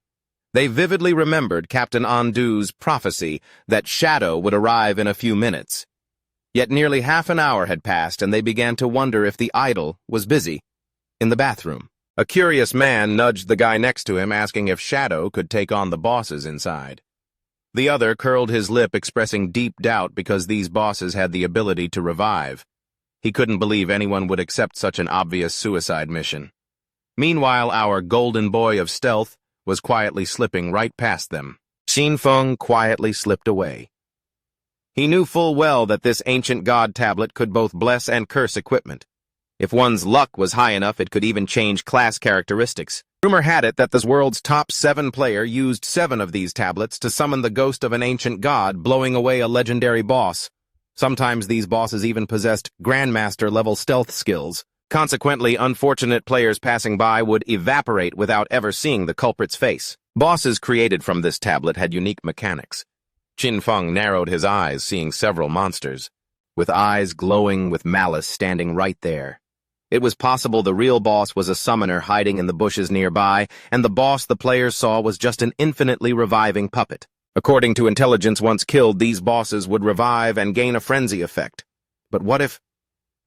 They vividly remembered Captain Andu's prophecy that Shadow would arrive in a few minutes. Yet nearly half an hour had passed, and they began to wonder if the idol was busy. In the bathroom, a curious man nudged the guy next to him, asking if Shadow could take on the bosses inside. The other curled his lip, expressing deep doubt because these bosses had the ability to revive. He couldn't believe anyone would accept such an obvious suicide mission. Meanwhile, our golden boy of stealth was quietly slipping right past them. Qin Feng quietly slipped away. He knew full well that this ancient god tablet could both bless and curse equipment. If one's luck was high enough, it could even change class characteristics. Rumor had it that this world's top 7 player used 7 of these tablets to summon the ghost of an ancient god, blowing away a legendary boss. Sometimes these bosses even possessed Grandmaster-level stealth skills. Consequently, unfortunate players passing by would evaporate without ever seeing the culprit's face. Bosses created from this tablet had unique mechanics. Qin Feng narrowed his eyes, seeing several monsters, with eyes glowing with malice standing right there. It was possible the real boss was a summoner hiding in the bushes nearby, and the boss the players saw was just an infinitely reviving puppet. According to intelligence, once killed, these bosses would revive and gain a frenzy effect. But what if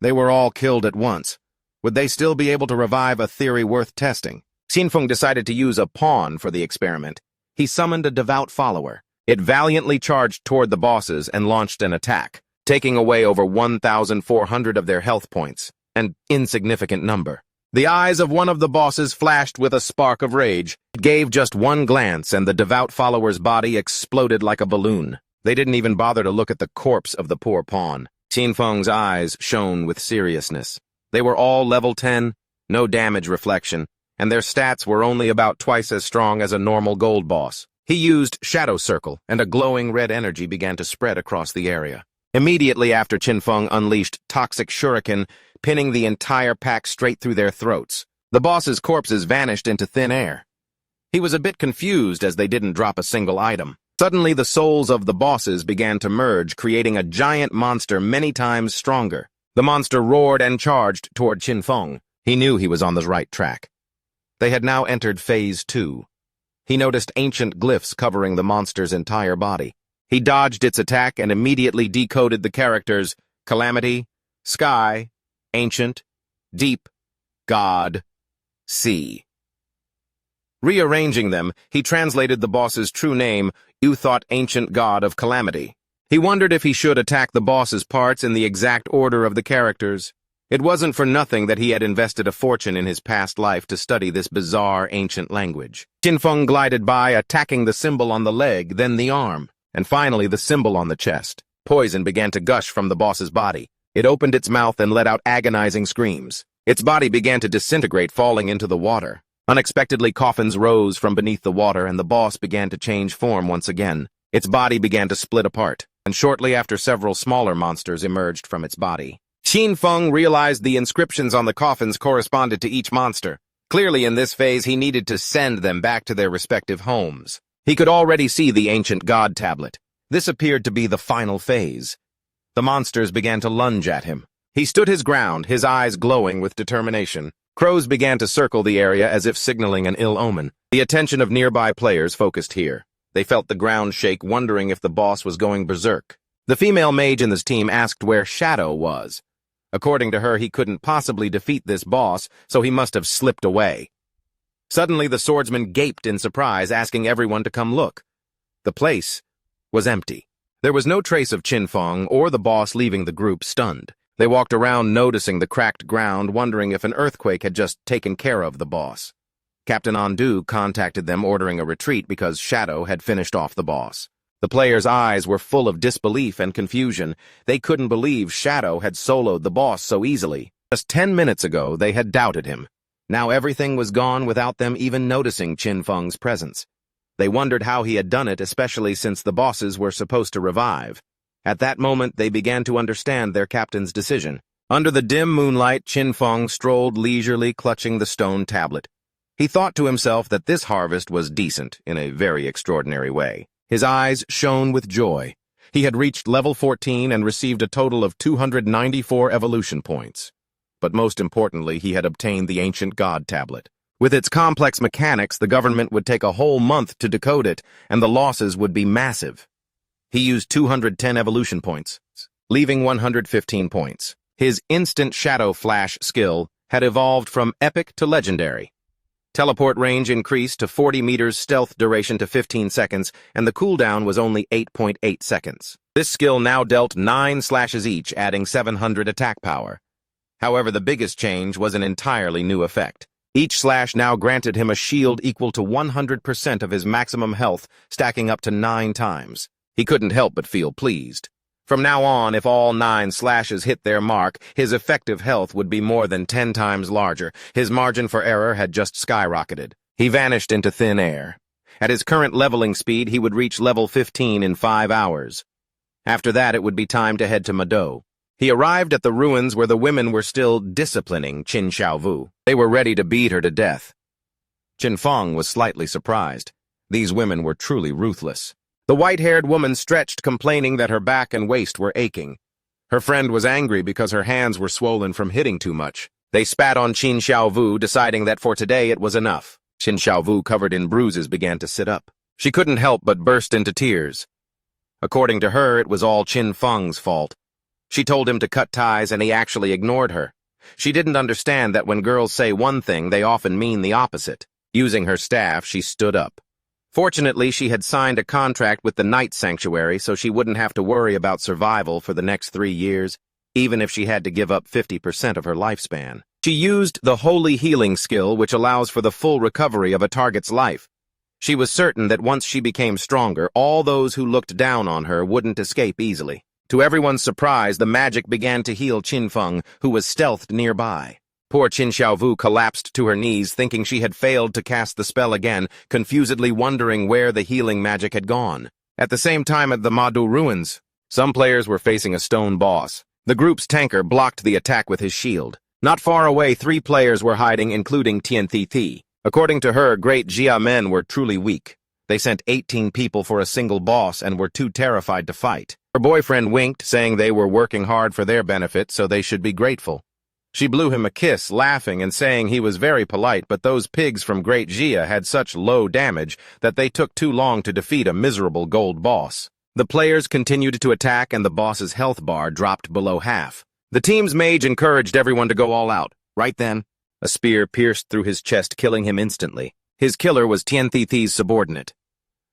they were all killed at once? Would they still be able to revive? A theory worth testing. Qin Feng decided to use a pawn for the experiment. He summoned a devout follower. It valiantly charged toward the bosses and launched an attack, taking away over 1,400 of their health points, an insignificant number. The eyes of one of the bosses flashed with a spark of rage. It gave just one glance, and the devout follower's body exploded like a balloon. They didn't even bother to look at the corpse of the poor pawn. Qinfeng's eyes shone with seriousness. They were all level 10, no damage reflection, and their stats were only about twice as strong as a normal gold boss. He used Shadow Circle, and a glowing red energy began to spread across the area. Immediately after, Qinfeng unleashed Toxic Shuriken, pinning the entire pack straight through their throats. The boss's corpses vanished into thin air. He was a bit confused as they didn't drop a single item. Suddenly, the souls of the bosses began to merge, creating a giant monster many times stronger. The monster roared and charged toward Qinfeng. He knew he was on the right track. They had now entered Phase 2. He noticed ancient glyphs covering the monster's entire body. He dodged its attack and immediately decoded the characters Calamity, Sky, Ancient, Deep, God, Sea. Rearranging them, he translated the boss's true name, You Thought Ancient God of Calamity. He wondered if he should attack the boss's parts in the exact order of the characters. It wasn't for nothing that he had invested a fortune in his past life to study this bizarre ancient language. Qinfeng glided by, attacking the symbol on the leg, then the arm, and finally the symbol on the chest. Poison began to gush from the boss's body. It opened its mouth and let out agonizing screams. Its body began to disintegrate, falling into the water. Unexpectedly, coffins rose from beneath the water, and the boss began to change form once again. Its body began to split apart, and shortly after, several smaller monsters emerged from its body. Qinfeng realized the inscriptions on the coffins corresponded to each monster. Clearly, in this phase, he needed to send them back to their respective homes. He could already see the ancient god tablet. This appeared to be the final phase. The monsters began to lunge at him. He stood his ground, his eyes glowing with determination. Crows began to circle the area as if signaling an ill omen. The attention of nearby players focused here. They felt the ground shake, wondering if the boss was going berserk. The female mage in this team asked where Shadow was. According to her, he couldn't possibly defeat this boss, so he must have slipped away. Suddenly, the swordsman gaped in surprise, asking everyone to come look. The place was empty. There was no trace of Qinfeng or the boss, leaving the group stunned. They walked around, noticing the cracked ground, wondering if an earthquake had just taken care of the boss. Captain Ondu contacted them, ordering a retreat because Shadow had finished off the boss. The players' eyes were full of disbelief and confusion. They couldn't believe Shadow had soloed the boss so easily. Just 10 minutes ago, they had doubted him. Now everything was gone without them even noticing Qinfeng's presence. They wondered how he had done it, especially since the bosses were supposed to revive. At that moment, they began to understand their captain's decision. Under the dim moonlight, Qinfeng strolled leisurely, clutching the stone tablet. He thought to himself that this harvest was decent in a very extraordinary way. His eyes shone with joy. He had reached level 14 and received a total of 294 evolution points. But most importantly, he had obtained the ancient god tablet. With its complex mechanics, the government would take a whole month to decode it, and the losses would be massive. He used 210 evolution points, leaving 115 points. His instant shadow flash skill had evolved from epic to legendary. Teleport range increased to 40 meters, stealth duration to 15 seconds, and the cooldown was only 8.8 seconds. This skill now dealt 9 slashes each, adding 700 attack power. However, the biggest change was an entirely new effect. Each slash now granted him a shield equal to 100% of his maximum health, stacking up to 9 times. He couldn't help but feel pleased. From now on, if all 9 slashes hit their mark, his effective health would be more than 10 times larger. His margin for error had just skyrocketed. He vanished into thin air. At his current leveling speed, he would reach level 15 in 5 hours. After that, it would be time to head to Mado. He arrived at the ruins where the women were still disciplining Qin Xiaovu. They were ready to beat her to death. Qinfeng was slightly surprised. These women were truly ruthless. The white-haired woman stretched, complaining that her back and waist were aching. Her friend was angry because her hands were swollen from hitting too much. They spat on Qin Xiaovu, deciding that for today it was enough. Qin Xiaovu, covered in bruises, began to sit up. She couldn't help but burst into tears. According to her, it was all Qinfeng's fault. She told him to cut ties, and he actually ignored her. She didn't understand that when girls say one thing, they often mean the opposite. Using her staff, she stood up. Fortunately, she had signed a contract with the Night Sanctuary so she wouldn't have to worry about survival for the next 3 years, even if she had to give up 50% of her lifespan. She used the Holy Healing skill, which allows for the full recovery of a target's life. She was certain that once she became stronger, all those who looked down on her wouldn't escape easily. To everyone's surprise, the magic began to heal Qin Feng, who was stealthed nearby. Poor Qin Xiaovu collapsed to her knees, thinking she had failed to cast the spell again, confusedly wondering where the healing magic had gone. At the same time at the Madu ruins, some players were facing a stone boss. The group's tanker blocked the attack with his shield. Not far away, 3 players were hiding, including Tian Thi Thi. According to her, great Jia men were truly weak. They sent 18 people for a single boss and were too terrified to fight. Her boyfriend winked, saying they were working hard for their benefit, so they should be grateful. She blew him a kiss, laughing and saying he was very polite, but those pigs from Great Jia had such low damage that they took too long to defeat a miserable gold boss. The players continued to attack and the boss's health bar dropped below half. The team's mage encouraged everyone to go all out. Right then, a spear pierced through his chest, killing him instantly. His killer was Tian Thi Thi's subordinate.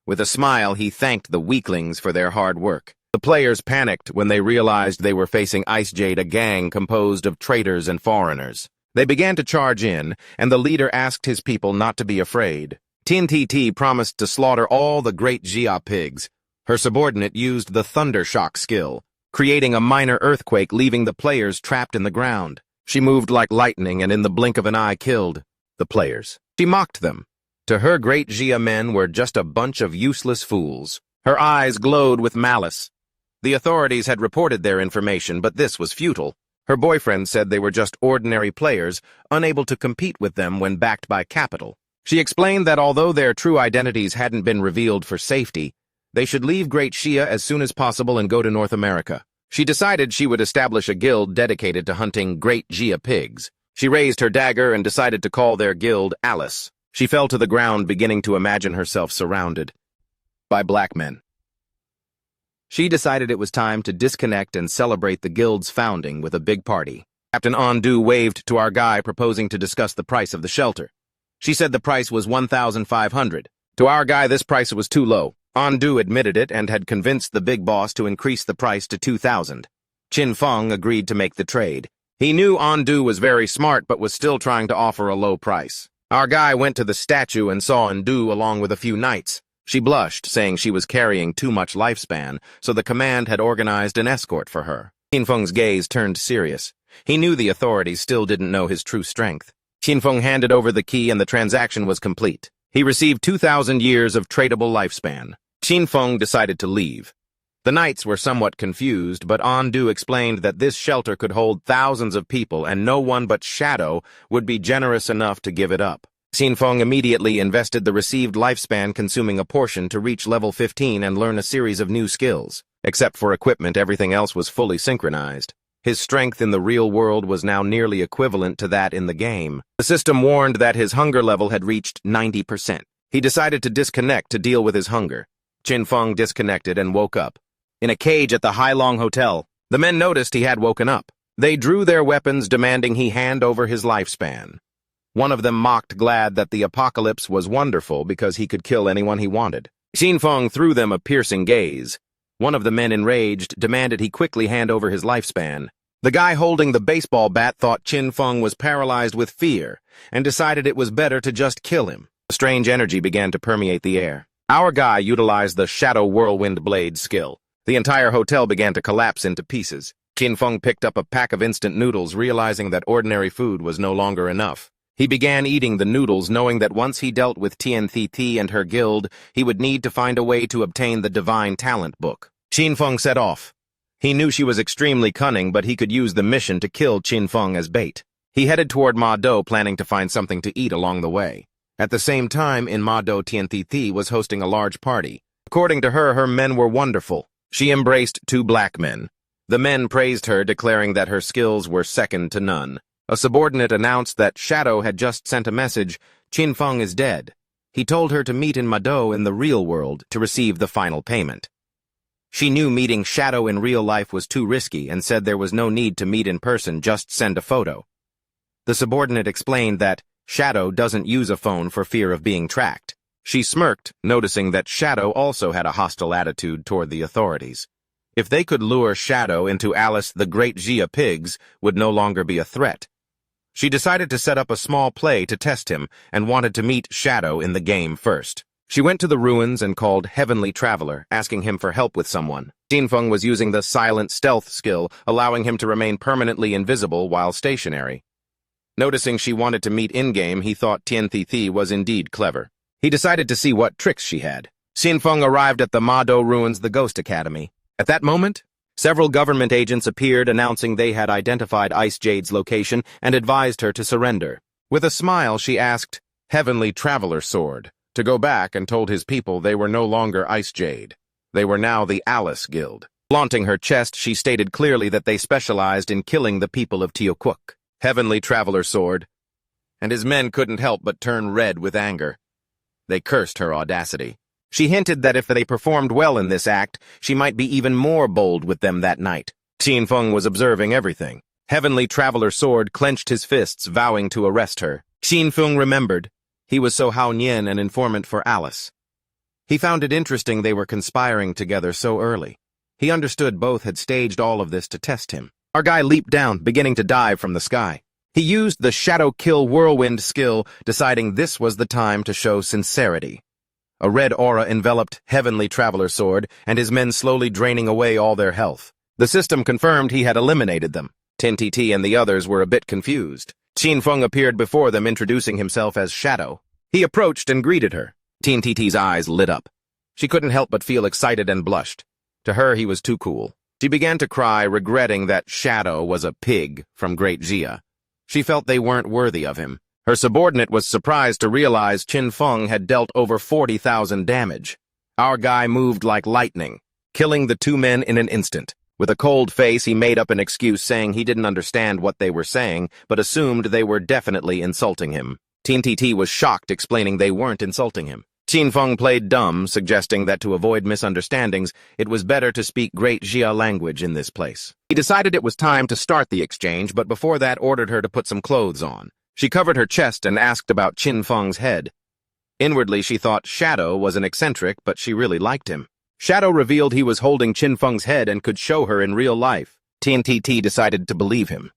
With a smile, he thanked the weaklings for their hard work. The players panicked when they realized they were facing Ice Jade, a gang composed of traitors and foreigners. They began to charge in, and the leader asked his people not to be afraid. Tian Thi Thi promised to slaughter all the great Jia pigs. Her subordinate used the Thunder Shock skill, creating a minor earthquake, leaving the players trapped in the ground. She moved like lightning and in the blink of an eye killed the players. She mocked them. To her, great Jia men were just a bunch of useless fools. Her eyes glowed with malice. The authorities had reported their information, but this was futile. Her boyfriend said they were just ordinary players, unable to compete with them when backed by capital. She explained that although their true identities hadn't been revealed for safety, they should leave Great Jia as soon as possible and go to North America. She decided she would establish a guild dedicated to hunting Great Jia pigs. She raised her dagger and decided to call their guild Alice. She fell to the ground, beginning to imagine herself surrounded by black men. She decided it was time to disconnect and celebrate the guild's founding with a big party. Captain Ondu waved to our guy, proposing to discuss the price of the shelter. She said the price was 1,500. To our guy, this price was too low. Ondu admitted it and had convinced the big boss to increase the price to 2,000. Qin Feng agreed to make the trade. He knew Ondu was very smart but was still trying to offer a low price. Our guy went to the statue and saw Ondu along with a few knights. She blushed, saying she was carrying too much lifespan, so the command had organized an escort for her. Qin Feng's gaze turned serious. He knew the authorities still didn't know his true strength. Qin Feng handed over the key and the transaction was complete. He received 2,000 years of tradable lifespan. Qin Feng decided to leave. The knights were somewhat confused, but Ondu explained that this shelter could hold thousands of people and no one but Shadow would be generous enough to give it up. Qin Feng immediately invested the received lifespan, consuming a portion to reach level 15 and learn a series of new skills. Except for equipment, everything else was fully synchronized. His strength in the real world was now nearly equivalent to that in the game. The system warned that his hunger level had reached 90%. He decided to disconnect to deal with his hunger. Qin Feng disconnected and woke up. In a cage at the Hailong Hotel, the men noticed he had woken up. They drew their weapons, demanding he hand over his lifespan. One of them mocked, glad that the apocalypse was wonderful because he could kill anyone he wanted. Qin Feng threw them a piercing gaze. One of the men, enraged, demanded he quickly hand over his lifespan. The guy holding the baseball bat thought Qin Feng was paralyzed with fear and decided it was better to just kill him. A strange energy began to permeate the air. Our guy utilized the Shadow Whirlwind Blade skill. The entire hotel began to collapse into pieces. Qin Feng picked up a pack of instant noodles, realizing that ordinary food was no longer enough. He began eating the noodles, knowing that once he dealt with Tian Thi Thi and her guild, he would need to find a way to obtain the Divine Talent Book. Qin Feng set off. He knew she was extremely cunning, but he could use the mission to kill Qin Feng as bait. He headed toward Ma Do, planning to find something to eat along the way. At the same time, in Ma Do, Tian Thi Thi was hosting a large party. According to her, her men were wonderful. She embraced 2 black men. The men praised her, declaring that her skills were second to none. A subordinate announced that Shadow had just sent a message, Qin Feng is dead. He told her to meet in Ma Do in the real world to receive the final payment. She knew meeting Shadow in real life was too risky and said there was no need to meet in person, just send a photo. The subordinate explained that Shadow doesn't use a phone for fear of being tracked. She smirked, noticing that Shadow also had a hostile attitude toward the authorities. If they could lure Shadow into Alice the Great Jia Pigs, would no longer be a threat. She decided to set up a small play to test him and wanted to meet Shadow in the game first. She went to the ruins and called Heavenly Traveler, asking him for help with someone. Xinfeng was using the silent stealth skill, allowing him to remain permanently invisible while stationary. Noticing she wanted to meet in-game, he thought Tianthi was indeed clever. He decided to see what tricks she had. Xinfeng arrived at the Mado Ruins, the Ghost Academy. At that moment, several government agents appeared announcing they had identified Ice Jade's location and advised her to surrender. With a smile, she asked Heavenly Traveler Sword to go back and told his people they were no longer Ice Jade. They were now the Alice Guild. Flaunting her chest, she stated clearly that they specialized in killing the people of Teoquuk. Heavenly Traveler Sword, and his men couldn't help but turn red with anger. They cursed her audacity. She hinted that if they performed well in this act, she might be even more bold with them that night. Xinfeng was observing everything. Heavenly Traveler Sword clenched his fists, vowing to arrest her. Xinfeng remembered. He was So Hao Nian, an informant for Alice. He found it interesting they were conspiring together so early. He understood both had staged all of this to test him. Our guy leaped down, beginning to dive from the sky. He used the Shadow Kill Whirlwind skill, deciding this was the time to show sincerity. A red aura enveloped Heavenly Traveler Sword, and his men slowly draining away all their health. The system confirmed he had eliminated them. Tianthi and the others were a bit confused. Xinfeng appeared before them, introducing himself as Shadow. He approached and greeted her. Tianti's eyes lit up. She couldn't help but feel excited and blushed. To her, he was too cool. She began to cry, regretting that Shadow was a pig from Great Jia. She felt they weren't worthy of him. Her subordinate was surprised to realize Xinfeng had dealt over 40,000 damage. Our guy moved like lightning, killing the two men in an instant. With a cold face, he made up an excuse saying he didn't understand what they were saying, but assumed they were definitely insulting him. Tianti was shocked, explaining they weren't insulting him. Xinfeng played dumb, suggesting that to avoid misunderstandings, it was better to speak Great Jia language in this place. He decided it was time to start the exchange, but before that ordered her to put some clothes on. She covered her chest and asked about Xinfeng's head. Inwardly, she thought Shadow was an eccentric, but she really liked him. Shadow revealed he was holding Xinfeng's head and could show her in real life. Tianti decided to believe him.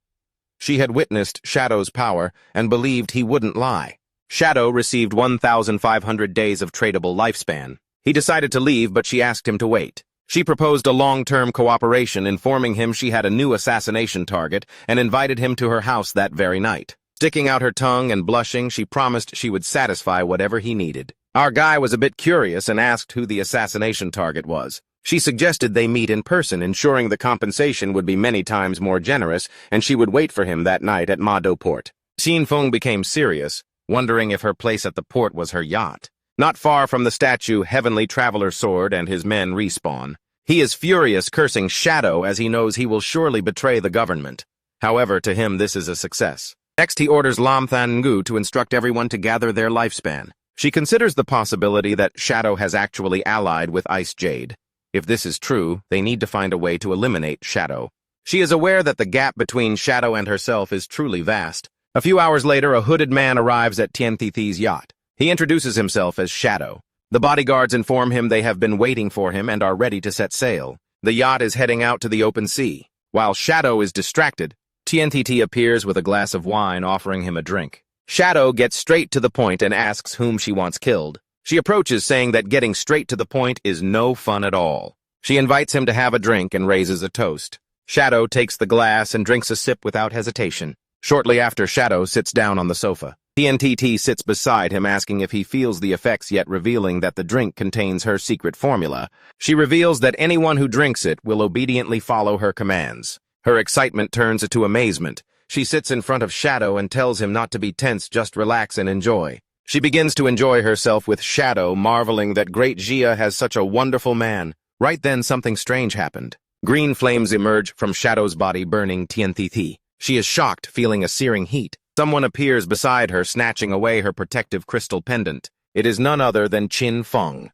She had witnessed Shadow's power and believed he wouldn't lie. Shadow received 1,500 days of tradable lifespan. He decided to leave, but she asked him to wait. She proposed a long-term cooperation, informing him she had a new assassination target and invited him to her house that very night. Sticking out her tongue and blushing, she promised she would satisfy whatever he needed. Our guy was a bit curious and asked who the assassination target was. She suggested they meet in person, ensuring the compensation would be many times more generous, and she would wait for him that night at Mado Port. Xinfeng became serious, wondering if her place at the port was her yacht. Not far from the statue, Heavenly Traveler Sword and his men respawn. He is furious, cursing Shadow as he knows he will surely betray the government. However, to him this is a success. Next, he orders Lam Than Ngu to instruct everyone to gather their lifespan. She considers the possibility that Shadow has actually allied with Ice Jade. If this is true, they need to find a way to eliminate Shadow. She is aware that the gap between Shadow and herself is truly vast. A few hours later, a hooded man arrives at Tianti's yacht. He introduces himself as Shadow. The bodyguards inform him they have been waiting for him and are ready to set sail. The yacht is heading out to the open sea. While Shadow is distracted, Tianti appears with a glass of wine, offering him a drink. Shadow gets straight to the point and asks whom she wants killed. She approaches, saying that getting straight to the point is no fun at all. She invites him to have a drink and raises a toast. Shadow takes the glass and drinks a sip without hesitation. Shortly after, Shadow sits down on the sofa. Tianti sits beside him, asking if he feels the effects, yet revealing that the drink contains her secret formula. She reveals that anyone who drinks it will obediently follow her commands. Her excitement turns to amazement. She sits in front of Shadow and tells him not to be tense, just relax and enjoy. She begins to enjoy herself with Shadow, marveling that Great Jia has such a wonderful man. Right then, something strange happened. Green flames emerge from Shadow's body, burning Tianti. She is shocked, feeling a searing heat. Someone appears beside her, snatching away her protective crystal pendant. It is none other than Xinfeng.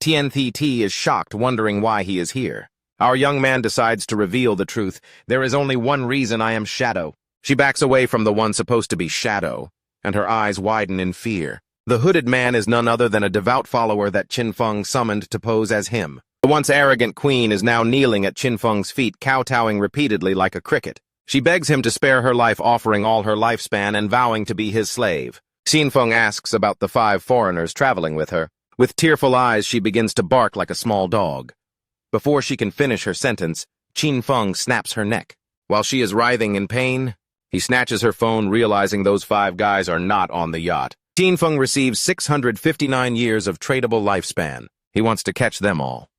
Tianti is shocked, wondering why he is here. Our young man decides to reveal the truth. There is only one reason I am Shadow. She backs away from the one supposed to be Shadow, and her eyes widen in fear. The hooded man is none other than a devout follower that Qin Feng summoned to pose as him. The once arrogant queen is now kneeling at Qin Feng's feet, kowtowing repeatedly like a cricket. She begs him to spare her life, offering all her lifespan and vowing to be his slave. Qin Feng asks about the 5 foreigners traveling with her. With tearful eyes, she begins to bark like a small dog. Before she can finish her sentence, Qin Feng snaps her neck. While she is writhing in pain, he snatches her phone, realizing those 5 guys are not on the yacht. Qin Feng receives 659 years of tradable lifespan. He wants to catch them all.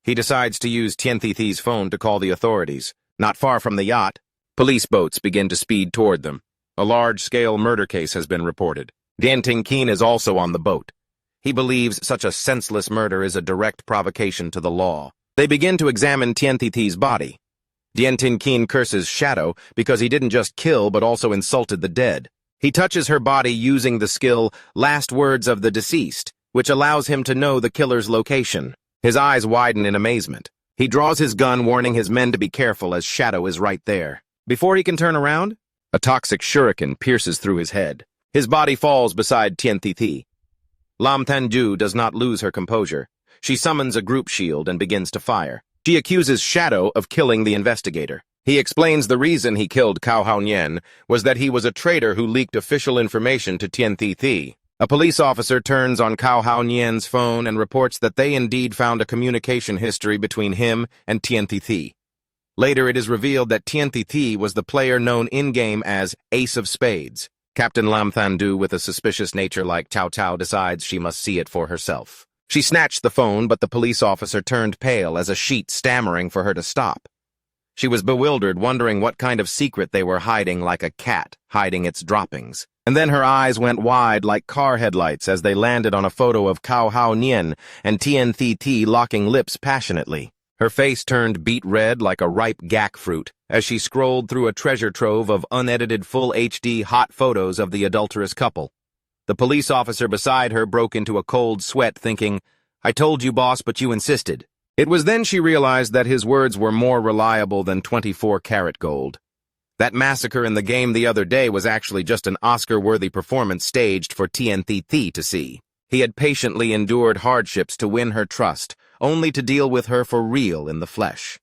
He decides to use Tian Thi's phone to call the authorities. Not far from the yacht, police boats begin to speed toward them. A large-scale murder case has been reported. Dian Tingqin is also on the boat. He believes such a senseless murder is a direct provocation to the law. They begin to examine Tian Thi's body. Dian Tingqin curses Shadow because he didn't just kill but also insulted the dead. He touches her body using the skill Last Words of the Deceased, which allows him to know the killer's location. His eyes widen in amazement. He draws his gun, warning his men to be careful as Shadow is right there. Before he can turn around, a toxic shuriken pierces through his head. His body falls beside Tian Thi. Lam Tanju does not lose her composure. She summons a group shield and begins to fire. She accuses Shadow of killing the investigator. He explains the reason he killed Cao Haonian was that he was a traitor who leaked official information to Tian Thi. A police officer turns on Cao Haonian's phone and reports that they indeed found a communication history between him and Tian Thi. Later, it is revealed that Tian Thi was the player known in-game as Ace of Spades. Captain Lam Thandu, with a suspicious nature like Cao Cao, decides she must see it for herself. She snatched the phone, but the police officer turned pale as a sheet, stammering for her to stop. She was bewildered, wondering what kind of secret they were hiding, like a cat hiding its droppings. And then her eyes went wide like car headlights as they landed on a photo of Cao Haonian and Tian Thi locking lips passionately. Her face turned beet red like a ripe gak fruit as she scrolled through a treasure trove of unedited full HD hot photos of the adulterous couple. The police officer beside her broke into a cold sweat, thinking, "I told you, boss, but you insisted." It was then she realized that his words were more reliable than 24-karat gold. That massacre in the game the other day was actually just an Oscar-worthy performance staged for Tian Thi to see. He had patiently endured hardships to win her trust, only to deal with her for real in the flesh.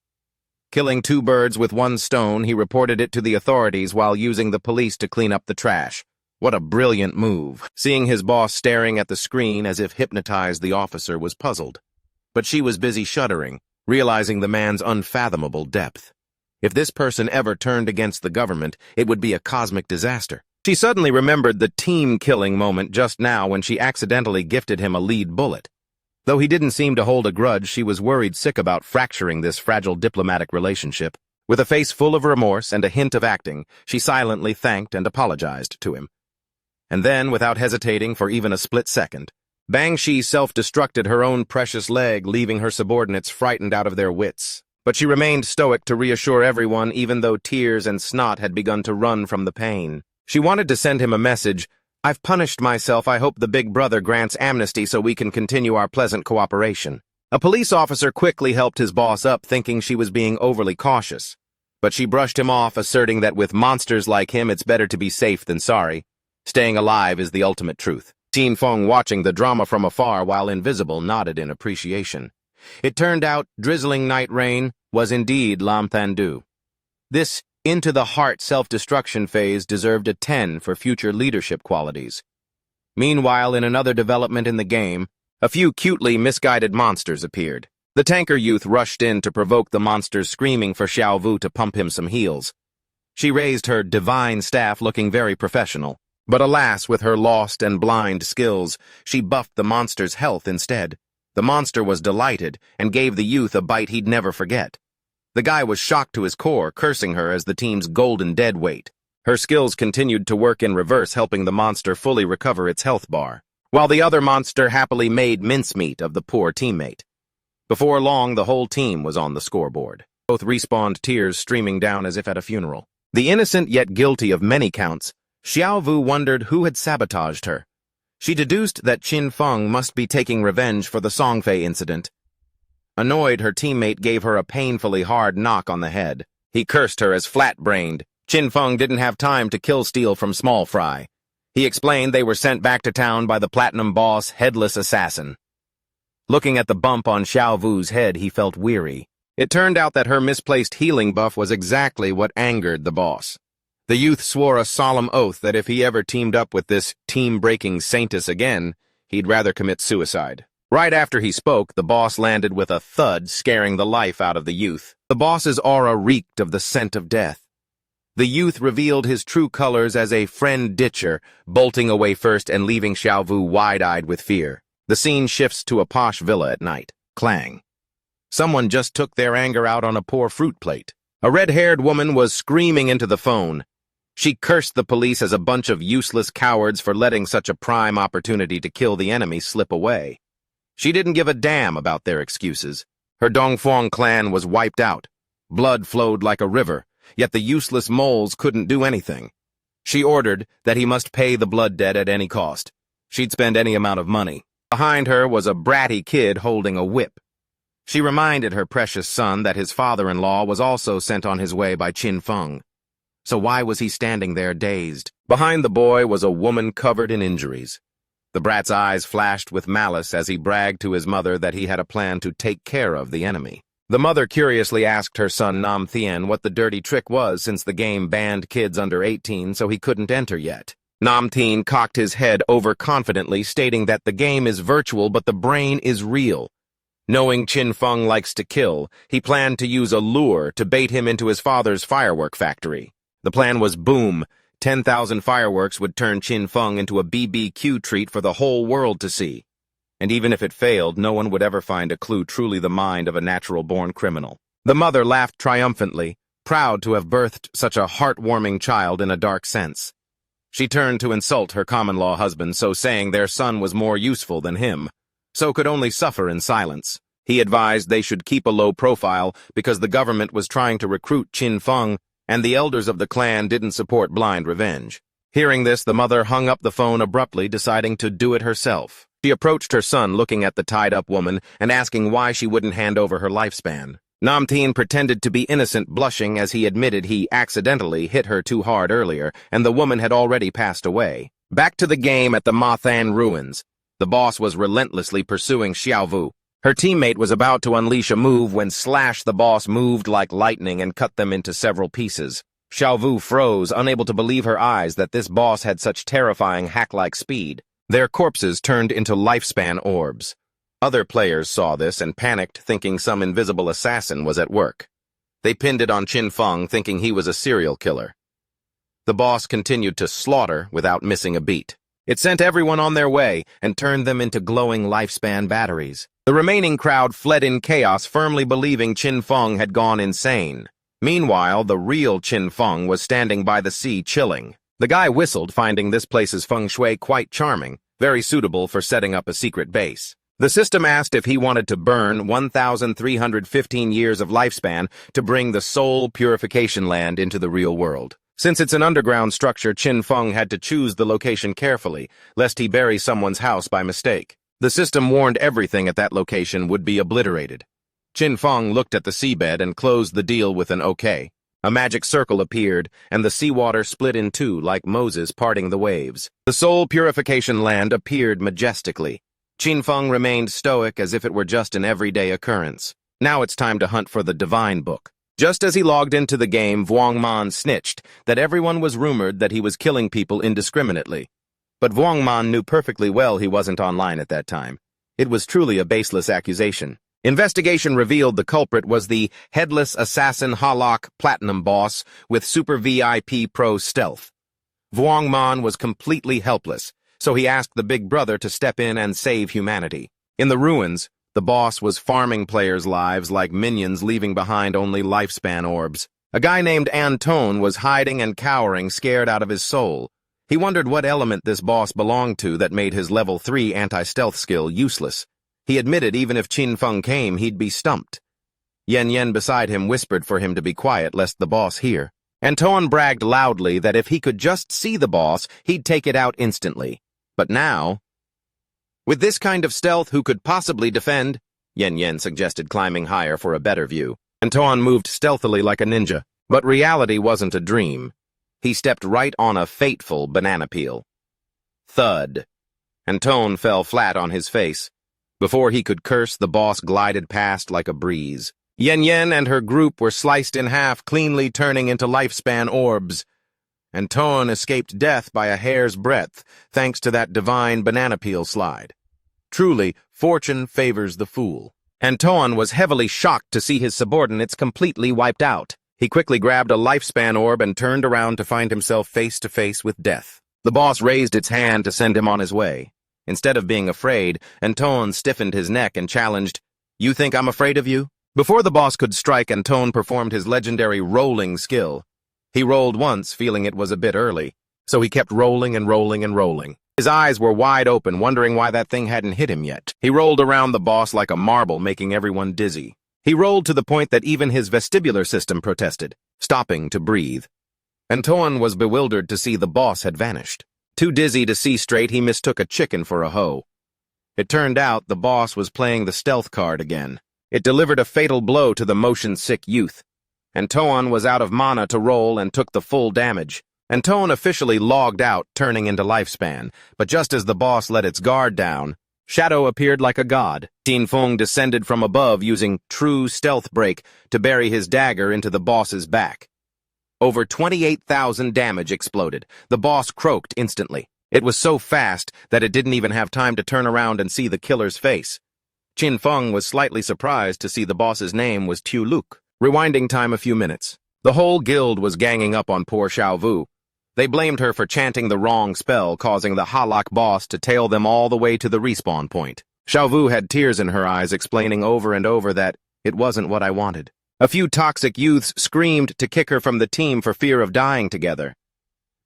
Killing 2 birds with 1 stone, he reported it to the authorities while using the police to clean up the trash. What a brilliant move. Seeing his boss staring at the screen as if hypnotized, the officer was puzzled. But she was busy shuddering, realizing the man's unfathomable depth. If this person ever turned against the government, it would be a cosmic disaster. She suddenly remembered the team-killing moment just now when she accidentally gifted him a lead bullet. Though he didn't seem to hold a grudge, she was worried sick about fracturing this fragile diplomatic relationship. With a face full of remorse and a hint of acting, she silently thanked and apologized to him. And then, without hesitating for even a split second, Bang Shi self-destructed her own precious leg, leaving her subordinates frightened out of their wits. But she remained stoic to reassure everyone, even though tears and snot had begun to run from the pain. She wanted to send him a message: "I've punished myself. I hope the big brother grants amnesty so we can continue our pleasant cooperation." A police officer quickly helped his boss up, thinking she was being overly cautious. But she brushed him off, asserting that with monsters like him, it's better to be safe than sorry. Staying alive is the ultimate truth. Qin Feng, watching the drama from afar while invisible, nodded in appreciation. It turned out drizzling night rain was indeed Lam Thandu. This into-the-heart self-destruction phase deserved a 10 for future leadership qualities. Meanwhile, in another development in the game, a few cutely misguided monsters appeared. The tanker youth rushed in to provoke the monsters, screaming for Xiao Vu to pump him some heals. She raised her divine staff, looking very professional. But alas, with her lost and blind skills, she buffed the monster's health instead. The monster was delighted and gave the youth a bite he'd never forget. The guy was shocked to his core, cursing her as the team's golden deadweight. Her skills continued to work in reverse, helping the monster fully recover its health bar, while the other monster happily made mincemeat of the poor teammate. Before long, the whole team was on the scoreboard. Both respawned, tears streaming down as if at a funeral. The innocent yet guilty of many counts, Xiao Vu wondered who had sabotaged her. She deduced that Qin Feng must be taking revenge for the Songfay incident. Annoyed, her teammate gave her a painfully hard knock on the head. He cursed her as flat-brained. Qin Feng didn't have time to kill steal from Small Fry. He explained they were sent back to town by the platinum boss, Headless Assassin. Looking at the bump on Xiao Vu's head, he felt weary. It turned out that her misplaced healing buff was exactly what angered the boss. The youth swore a solemn oath that if he ever teamed up with this team-breaking saintess again, he'd rather commit suicide. Right after he spoke, the boss landed with a thud, scaring the life out of the youth. The boss's aura reeked of the scent of death. The youth revealed his true colors as a friend ditcher, bolting away first and leaving Xiao Vu wide-eyed with fear. The scene shifts to a posh villa at night. Clang. Someone just took their anger out on a poor fruit plate. A red-haired woman was screaming into the phone. She cursed the police as a bunch of useless cowards for letting such a prime opportunity to kill the enemy slip away. She didn't give a damn about their excuses. Her Dongfang clan was wiped out. Blood flowed like a river, yet the useless moles couldn't do anything. She ordered that he must pay the blood debt at any cost. She'd spend any amount of money. Behind her was a bratty kid holding a whip. She reminded her precious son that his father-in-law was also sent on his way by Qin Feng. So why was he standing there dazed? Behind the boy was a woman covered in injuries. The brat's eyes flashed with malice as he bragged to his mother that he had a plan to take care of the enemy. The mother curiously asked her son Nam Thien what the dirty trick was since the game banned kids under 18 so he couldn't enter yet. Nam Thien cocked his head overconfidently, stating that the game is virtual but the brain is real. Knowing Qin Feng likes to kill, he planned to use a lure to bait him into his father's firework factory. The plan was boom. 10,000 fireworks would turn Qin Feng into a BBQ treat for the whole world to see. And even if it failed, no one would ever find a clue truly the mind of a natural-born criminal. The mother laughed triumphantly, proud to have birthed such a heartwarming child in a dark sense. She turned to insult her common-law husband, so saying their son was more useful than him, so could only suffer in silence. He advised they should keep a low profile because the government was trying to recruit Qin Feng, and the elders of the clan didn't support blind revenge. Hearing this, the mother hung up the phone abruptly, deciding to do it herself. She approached her son, looking at the tied-up woman and asking why she wouldn't hand over her lifespan. Nam Thien pretended to be innocent, blushing as he admitted he accidentally hit her too hard earlier, and the woman had already passed away. Back to the game at the Mathan ruins. The boss was relentlessly pursuing Xiao Vu. Her teammate was about to unleash a move when Slash the boss moved like lightning and cut them into several pieces. Xiao Vu froze, unable to believe her eyes that this boss had such terrifying hack-like speed. Their corpses turned into lifespan orbs. Other players saw this and panicked, thinking some invisible assassin was at work. They pinned it on Qin Feng, thinking he was a serial killer. The boss continued to slaughter without missing a beat. It sent everyone on their way and turned them into glowing lifespan batteries. The remaining crowd fled in chaos, firmly believing Qin Feng had gone insane. Meanwhile, the real Qin Feng was standing by the sea chilling. The guy whistled, finding this place's feng shui quite charming, very suitable for setting up a secret base. The system asked if he wanted to burn 1,315 years of lifespan to bring the soul purification land into the real world. Since it's an underground structure, Qin Feng had to choose the location carefully, lest he bury someone's house by mistake. The system warned everything at that location would be obliterated. Qin Feng looked at the seabed and closed the deal with an okay. A magic circle appeared, and the seawater split in two like Moses parting the waves. The soul purification land appeared majestically. Qin Feng remained stoic as if it were just an everyday occurrence. Now it's time to hunt for the divine book. Just as he logged into the game, Vuong Man snitched that everyone was rumored that he was killing people indiscriminately. But Vuong Man knew perfectly well he wasn't online at that time. It was truly a baseless accusation. Investigation revealed the culprit was the Headless Assassin Halak Platinum boss with Super VIP Pro Stealth. Vuong Man was completely helpless, so he asked the Big Brother to step in and save humanity. In the ruins, the boss was farming players' lives like minions, leaving behind only lifespan orbs. A guy named Antone was hiding and cowering, scared out of his soul. He wondered what element this boss belonged to that made his level 3 anti-stealth skill useless. He admitted even if Qin Feng came, he'd be stumped. Yen Yen beside him whispered for him to be quiet lest the boss hear. Antone bragged loudly that if he could just see the boss, he'd take it out instantly. But now, with this kind of stealth, who could possibly defend? Yen Yen suggested climbing higher for a better view. Antone moved stealthily like a ninja, but reality wasn't a dream. He stepped right on a fateful banana peel. Thud. Antone fell flat on his face. Before he could curse, the boss glided past like a breeze. Yen Yen and her group were sliced in half, cleanly turning into lifespan orbs. Antone escaped death by a hair's breadth, thanks to that divine banana peel slide. Truly, fortune favors the fool. Antone was heavily shocked to see his subordinates completely wiped out. He quickly grabbed a lifespan orb and turned around to find himself face to face with death. The boss raised its hand to send him on his way. Instead of being afraid, Antone stiffened his neck and challenged, "You think I'm afraid of you?" Before the boss could strike, Antone performed his legendary rolling skill. He rolled once, feeling it was a bit early, so he kept rolling and rolling and rolling. His eyes were wide open, wondering why that thing hadn't hit him yet. He rolled around the boss like a marble, making everyone dizzy. He rolled to the point that even his vestibular system protested, stopping to breathe. Antone was bewildered to see the boss had vanished. Too dizzy to see straight, he mistook a chicken for a hoe. It turned out the boss was playing the stealth card again. It delivered a fatal blow to the motion-sick youth. Antone was out of mana to roll and took the full damage. Antone officially logged out, turning into lifespan, but just as the boss let its guard down, Shadow appeared like a god. Xin Feng descended from above using true stealth break to bury his dagger into the boss's back. Over 28,000 damage exploded. The boss croaked instantly. It was so fast that it didn't even have time to turn around and see the killer's face. Xin Feng was slightly surprised to see the boss's name was Tu Luk. Rewinding time a few minutes. The whole guild was ganging up on poor Xiao Vu. They blamed her for chanting the wrong spell, causing the Halak boss to tail them all the way to the respawn point. Xiao Vu had tears in her eyes, explaining over and over that it wasn't what I wanted. A few toxic youths screamed to kick her from the team for fear of dying together.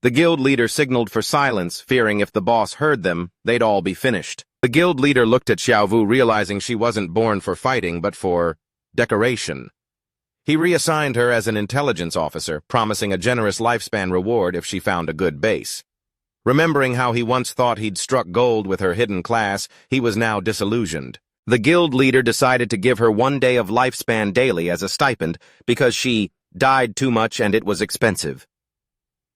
The guild leader signaled for silence, fearing if the boss heard them, they'd all be finished. The guild leader looked at Xiao Vu, realizing she wasn't born for fighting, but for decoration. He reassigned her as an intelligence officer, promising a generous lifespan reward if she found a good base. Remembering how he once thought he'd struck gold with her hidden class, he was now disillusioned. The guild leader decided to give her 1 day of lifespan daily as a stipend because she died too much and it was expensive.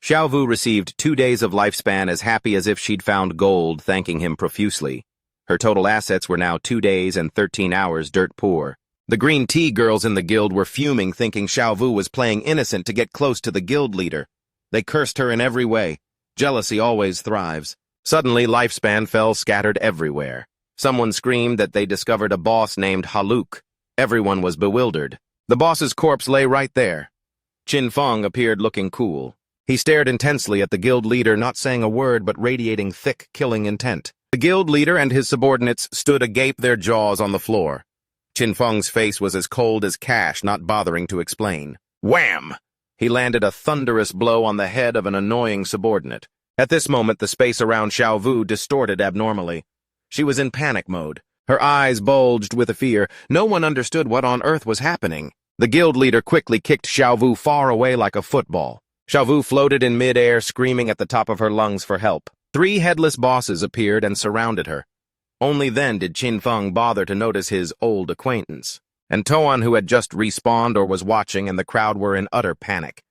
Xiao Vu received 2 days of lifespan as happy as if she'd found gold, thanking him profusely. Her total assets were now 2 days and 13 hours dirt poor. The green tea girls in the guild were fuming, thinking Xiao Vu was playing innocent to get close to the guild leader. They cursed her in every way. Jealousy always thrives. Suddenly, lifespan fell scattered everywhere. Someone screamed that they discovered a boss named Haluk. Everyone was bewildered. The boss's corpse lay right there. Xin Feng appeared looking cool. He stared intensely at the guild leader, not saying a word but radiating thick, killing intent. The guild leader and his subordinates stood agape, their jaws on the floor. Xin Feng's face was as cold as cash, not bothering to explain. Wham! He landed a thunderous blow on the head of an annoying subordinate. At this moment, the space around Xiao Vu distorted abnormally. She was in panic mode. Her eyes bulged with fear. No one understood what on earth was happening. The guild leader quickly kicked Xiao Vu far away like a football. Xiao Vu floated in midair, screaming at the top of her lungs for help. 3 headless bosses appeared and surrounded her. Only then did Xin Feng bother to notice his old acquaintance. Antone, who had just respawned or was watching, and the crowd were in utter panic.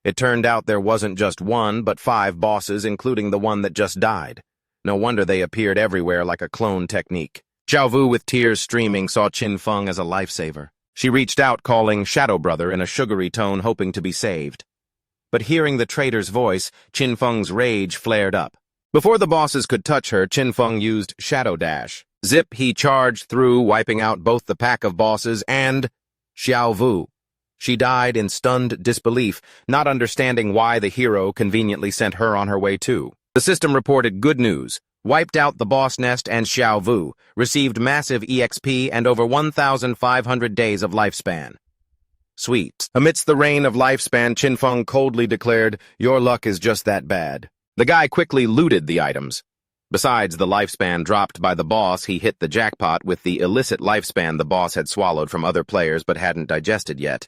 It turned out there wasn't just 1, but 5 bosses, including the one that just died. No wonder they appeared everywhere like a clone technique. Xiao Vu, with tears streaming, saw Xin Feng as a lifesaver. She reached out, calling Shadow Brother in a sugary tone, hoping to be saved. But hearing the traitor's voice, Xin Feng's rage flared up. Before the bosses could touch her, Xin Feng used Shadow Dash. Zip, he charged through, wiping out both the pack of bosses and Xiao Vu. She died in stunned disbelief, not understanding why the hero conveniently sent her on her way too. The system reported good news. Wiped out the boss nest and Xiao Vu, received massive EXP and over 1,500 days of lifespan. Sweet. Amidst the rain of lifespan, Xin Feng coldly declared, "Your luck is just that bad." The guy quickly looted the items. Besides the lifespan dropped by the boss, he hit the jackpot with the illicit lifespan the boss had swallowed from other players but hadn't digested yet.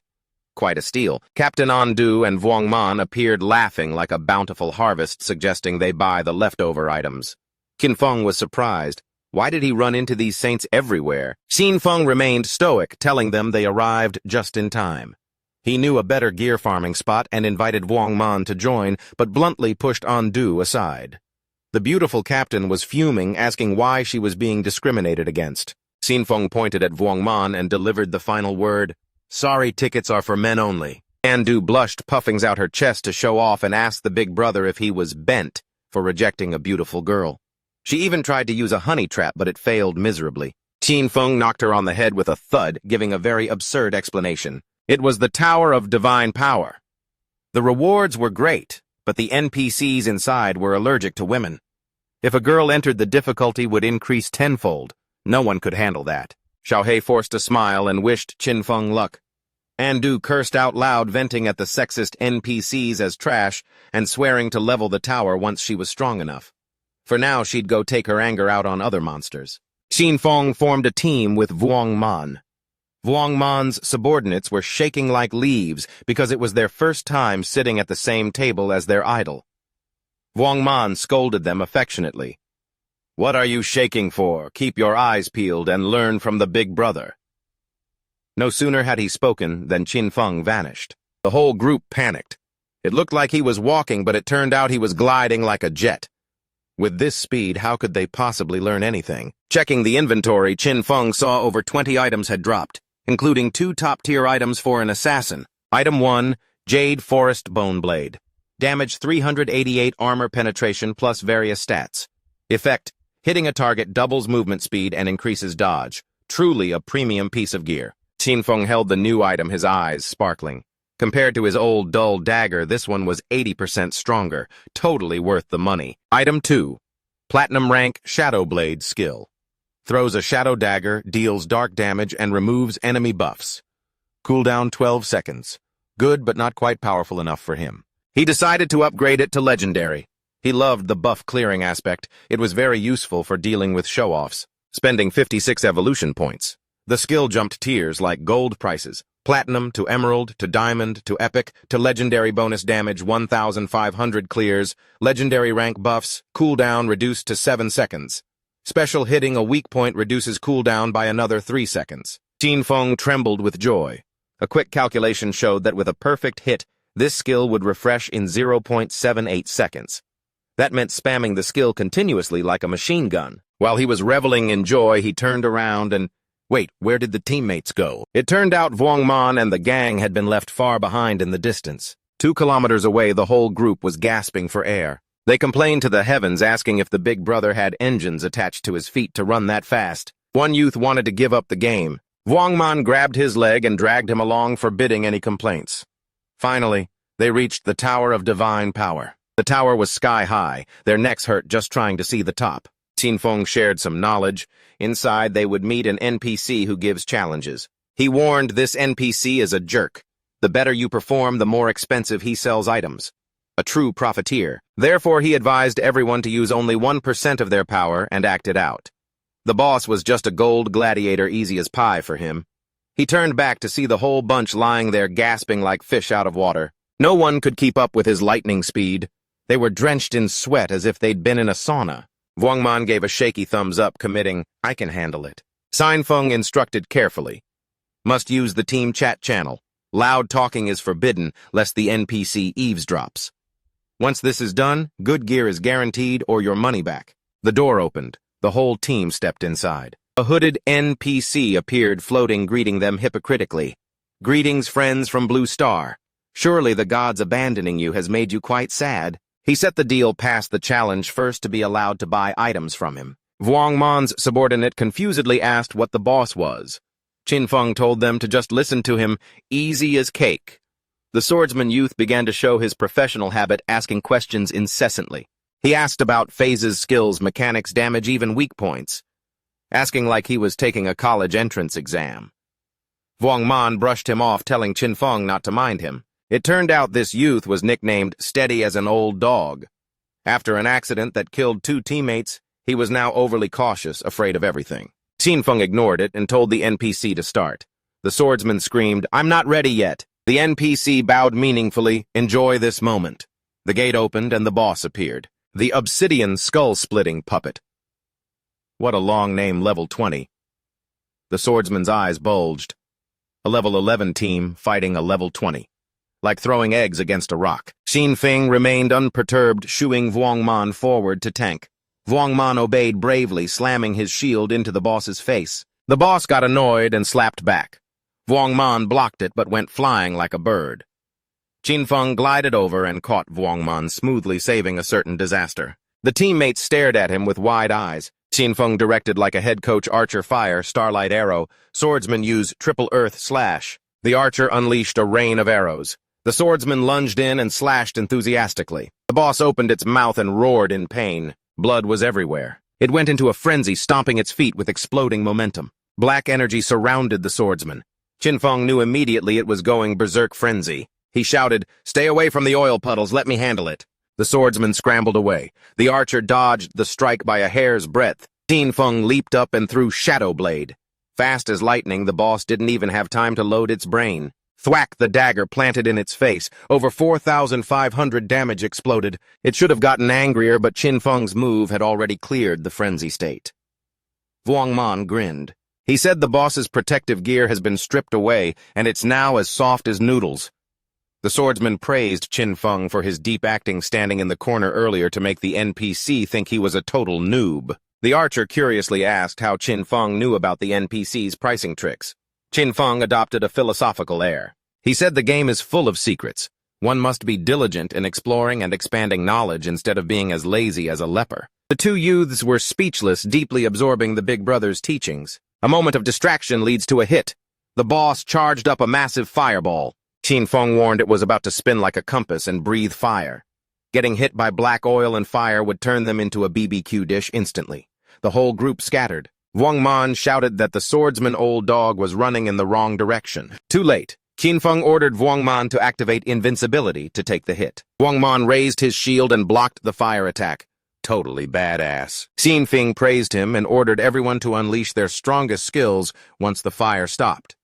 Quite a steal. Captain Andu and Vuong Man appeared laughing like a bountiful harvest, suggesting they buy the leftover items. Xin Feng was surprised. Why did he run into these saints everywhere? Xin Feng remained stoic, telling them they arrived just in time. He knew a better gear farming spot and invited Vuong Man to join, but bluntly pushed Andu aside. The beautiful captain was fuming, asking why she was being discriminated against. Xinfeng pointed at Vuongman and delivered the final word. Sorry, tickets are for men only. Andu blushed, puffing out her chest to show off, and asked the big brother if he was bent for rejecting a beautiful girl. She even tried to use a honey trap, but it failed miserably. Xinfeng knocked her on the head with a thud, giving a very absurd explanation. It was the Tower of Divine Power. The rewards were great, but the NPCs inside were allergic to women. If a girl entered, the difficulty would increase tenfold. No one could handle that. Xiaohei forced a smile and wished Xinfeng luck. Andu cursed out loud, venting at the sexist NPCs as trash and swearing to level the tower once she was strong enough. For now, she'd go take her anger out on other monsters. Xinfeng formed a team with Vuongman. Vuongman's subordinates were shaking like leaves because it was their first time sitting at the same table as their idol. Vuongman scolded them affectionately. What are you shaking for? Keep your eyes peeled and learn from the big brother. No sooner had he spoken than Xinfeng vanished. The whole group panicked. It looked like he was walking, but it turned out he was gliding like a jet. With this speed, how could they possibly learn anything? Checking the inventory, Xinfeng saw over 20 items had dropped, including 2 top-tier items for an assassin. Item 1, Jade Forest Bone Blade. Damage 388 armor penetration plus various stats. Effect, hitting a target doubles movement speed and increases dodge. Truly a premium piece of gear. Xinfeng held the new item, his eyes sparkling. Compared to his old dull dagger, this one was 80% stronger, totally worth the money. Item 2, Platinum Rank Shadow Blade Skill. Throws a shadow dagger, deals dark damage, and removes enemy buffs. Cooldown 12 seconds. Good, but not quite powerful enough for him. He decided to upgrade it to Legendary. He loved the buff clearing aspect. It was very useful for dealing with show-offs. Spending 56 evolution points. The skill jumped tiers like gold prices. Platinum to Emerald to Diamond to Epic to Legendary bonus damage 1,500 clears. Legendary rank buffs, cooldown reduced to 7 seconds. Special hitting a weak point reduces cooldown by another 3 seconds. Xinfeng trembled with joy. A quick calculation showed that with a perfect hit, this skill would refresh in 0.78 seconds. That meant spamming the skill continuously like a machine gun. While he was reveling in joy, he turned around and... Wait, where did the teammates go? It turned out Vuongman and the gang had been left far behind in the distance. 2 kilometers away, the whole group was gasping for air. They complained to the heavens, asking if the big brother had engines attached to his feet to run that fast. One youth wanted to give up the game. Vuongman grabbed his leg and dragged him along, forbidding any complaints. Finally, they reached the Tower of Divine Power. The tower was sky high. Their necks hurt just trying to see the top. Xinfeng shared some knowledge. Inside, they would meet an NPC who gives challenges. He warned this NPC is a jerk. The better you perform, the more expensive he sells items. A true profiteer. Therefore, he advised everyone to use only 1% of their power and act it out. The boss was just a gold gladiator, easy as pie for him. He turned back to see the whole bunch lying there gasping like fish out of water. No one could keep up with his lightning speed. They were drenched in sweat as if they'd been in a sauna. Vuongman gave a shaky thumbs up, committing, I can handle it. Xinfeng instructed carefully. Must use the team chat channel. Loud talking is forbidden, lest the NPC eavesdrops. Once this is done, good gear is guaranteed or your money back. The door opened. The whole team stepped inside. A hooded NPC appeared, floating, greeting them hypocritically. Greetings, friends from Blue Star. Surely the gods abandoning you has made you quite sad. He set the deal past the challenge first to be allowed to buy items from him. Vuongman's subordinate confusedly asked what the boss was. Xinfeng told them to just listen to him, easy as cake. The swordsman youth began to show his professional habit, asking questions incessantly. He asked about phases, skills, mechanics, damage, even weak points. Asking like he was taking a college entrance exam. Vuongman brushed him off, telling Xinfeng not to mind him. It turned out this youth was nicknamed Steady as an Old Dog. After an accident that killed 2 teammates, he was now overly cautious, afraid of everything. Xinfeng ignored it and told the NPC to start. The swordsman screamed, I'm not ready yet. The NPC bowed meaningfully, enjoy this moment. The gate opened and the boss appeared. The obsidian skull-splitting puppet. What a long name, level 20. The swordsman's eyes bulged. A level 11 team fighting a level 20. like throwing eggs against a rock. Xin Feng remained unperturbed, shooing Vuong Man forward to tank. Vuong Man obeyed bravely, slamming his shield into the boss's face. The boss got annoyed and slapped back. Vuong Man blocked it but went flying like a bird. Xin Feng glided over and caught Vuong Man, smoothly saving a certain disaster. The teammates stared at him with wide eyes. Xin Feng directed like a head coach archer fire, starlight arrow. Swordsman used triple earth slash. The archer unleashed a rain of arrows. The swordsman lunged in and slashed enthusiastically. The boss opened its mouth and roared in pain. Blood was everywhere. It went into a frenzy, stomping its feet with exploding momentum. Black energy surrounded the swordsman. Xin Feng knew immediately it was going berserk frenzy. He shouted, "Stay away from the oil puddles, let me handle it." The swordsman scrambled away. The archer dodged the strike by a hair's breadth. Xin Feng leaped up and threw Shadow Blade. Fast as lightning, the boss didn't even have time to load its brain. Thwack, the dagger planted in its face. Over 4,500 damage exploded. It should have gotten angrier, but Xin Feng's move had already cleared the frenzy state. Vuong Man grinned. He said the boss's protective gear has been stripped away, and it's now as soft as noodles. The swordsman praised Xin Feng for his deep acting standing in the corner earlier to make the NPC think he was a total noob. The archer curiously asked how Xin Feng knew about the NPC's pricing tricks. Xin Feng adopted a philosophical air. He said the game is full of secrets. One must be diligent in exploring and expanding knowledge instead of being as lazy as a leper. The two youths were speechless, deeply absorbing the big brother's teachings. A moment of distraction leads to a hit. The boss charged up a massive fireball. Xin Feng warned it was about to spin like a compass and breathe fire. Getting hit by black oil and fire would turn them into a BBQ dish instantly. The whole group scattered. Vuong Man shouted that the swordsman old dog was running in the wrong direction. Too late. Xin Feng ordered Vuong Man to activate invincibility to take the hit. Vuong Man raised his shield and blocked the fire attack. Totally badass. Xin Feng praised him and ordered everyone to unleash their strongest skills once the fire stopped.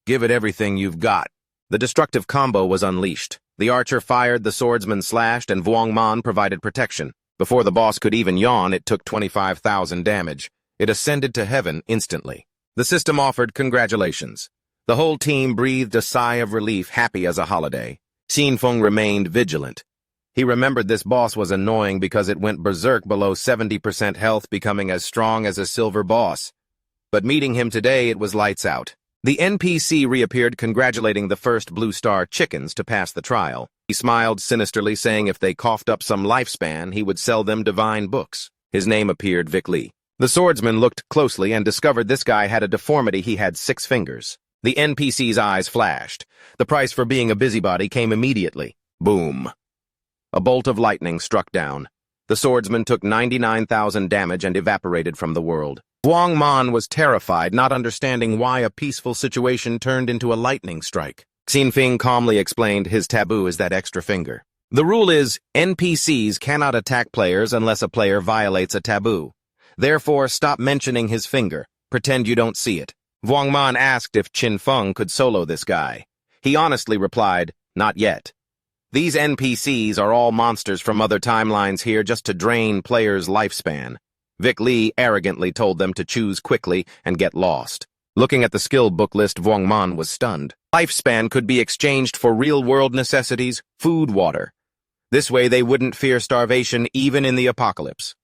Give it everything you've got. The destructive combo was unleashed. The archer fired, the swordsman slashed, and Vuong Man provided protection. Before the boss could even yawn, it took 25,000 damage. It ascended to heaven instantly. The system offered congratulations. The whole team breathed a sigh of relief, happy as a holiday. Xin Feng remained vigilant. He remembered this boss was annoying because it went berserk below 70% health, becoming as strong as a silver boss. But meeting him today, it was lights out. The NPC reappeared, congratulating the first Blue Star chickens to pass the trial. He smiled sinisterly, saying if they coughed up some lifespan, he would sell them divine books. His name appeared, Vic Li. The swordsman looked closely and discovered this guy had a deformity. He had 6 fingers. The NPC's eyes flashed. The price for being a busybody came immediately. Boom. A bolt of lightning struck down. The swordsman took 99,000 damage and evaporated from the world. Vuong Man was terrified, not understanding why a peaceful situation turned into a lightning strike. Xin Feng calmly explained his taboo is that extra finger. The rule is, NPCs cannot attack players unless a player violates a taboo. Therefore, stop mentioning his finger. Pretend you don't see it. Vuong Man asked if Xin Feng could solo this guy. He honestly replied, not yet. These NPCs are all monsters from other timelines here just to drain players' lifespan. Vic Li arrogantly told them to choose quickly and get lost. Looking at the skill book list, Vuong Man was stunned. Lifespan could be exchanged for real-world necessities, food, water. This way they wouldn't fear starvation even in the apocalypse.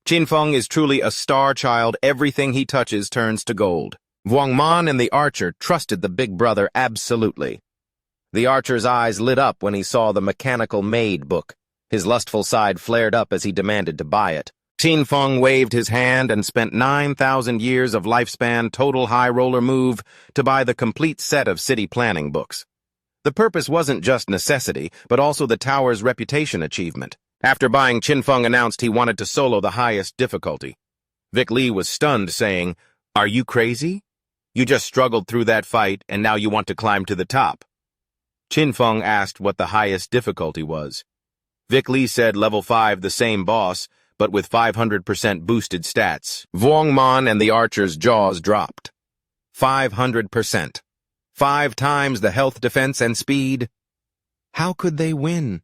Xin Feng is truly a star child. Everything he touches turns to gold. Vuong Man and the archer trusted the big brother absolutely. The archer's eyes lit up when he saw the mechanical maid book. His lustful side flared up as he demanded to buy it. Xin Feng waved his hand and spent 9,000 years of lifespan total high roller move to buy the complete set of city planning books. The purpose wasn't just necessity, but also the tower's reputation achievement. After buying, Xin Feng announced he wanted to solo the highest difficulty. Vic Li was stunned, saying, "Are you crazy? You just struggled through that fight, and now you want to climb to the top." Xin Feng asked what the highest difficulty was. Vic Li said level 5, the same boss, but with 500% boosted stats. Vuong Man and the archer's jaws dropped. 500%. 5 times the health, defense, and speed. How could they win?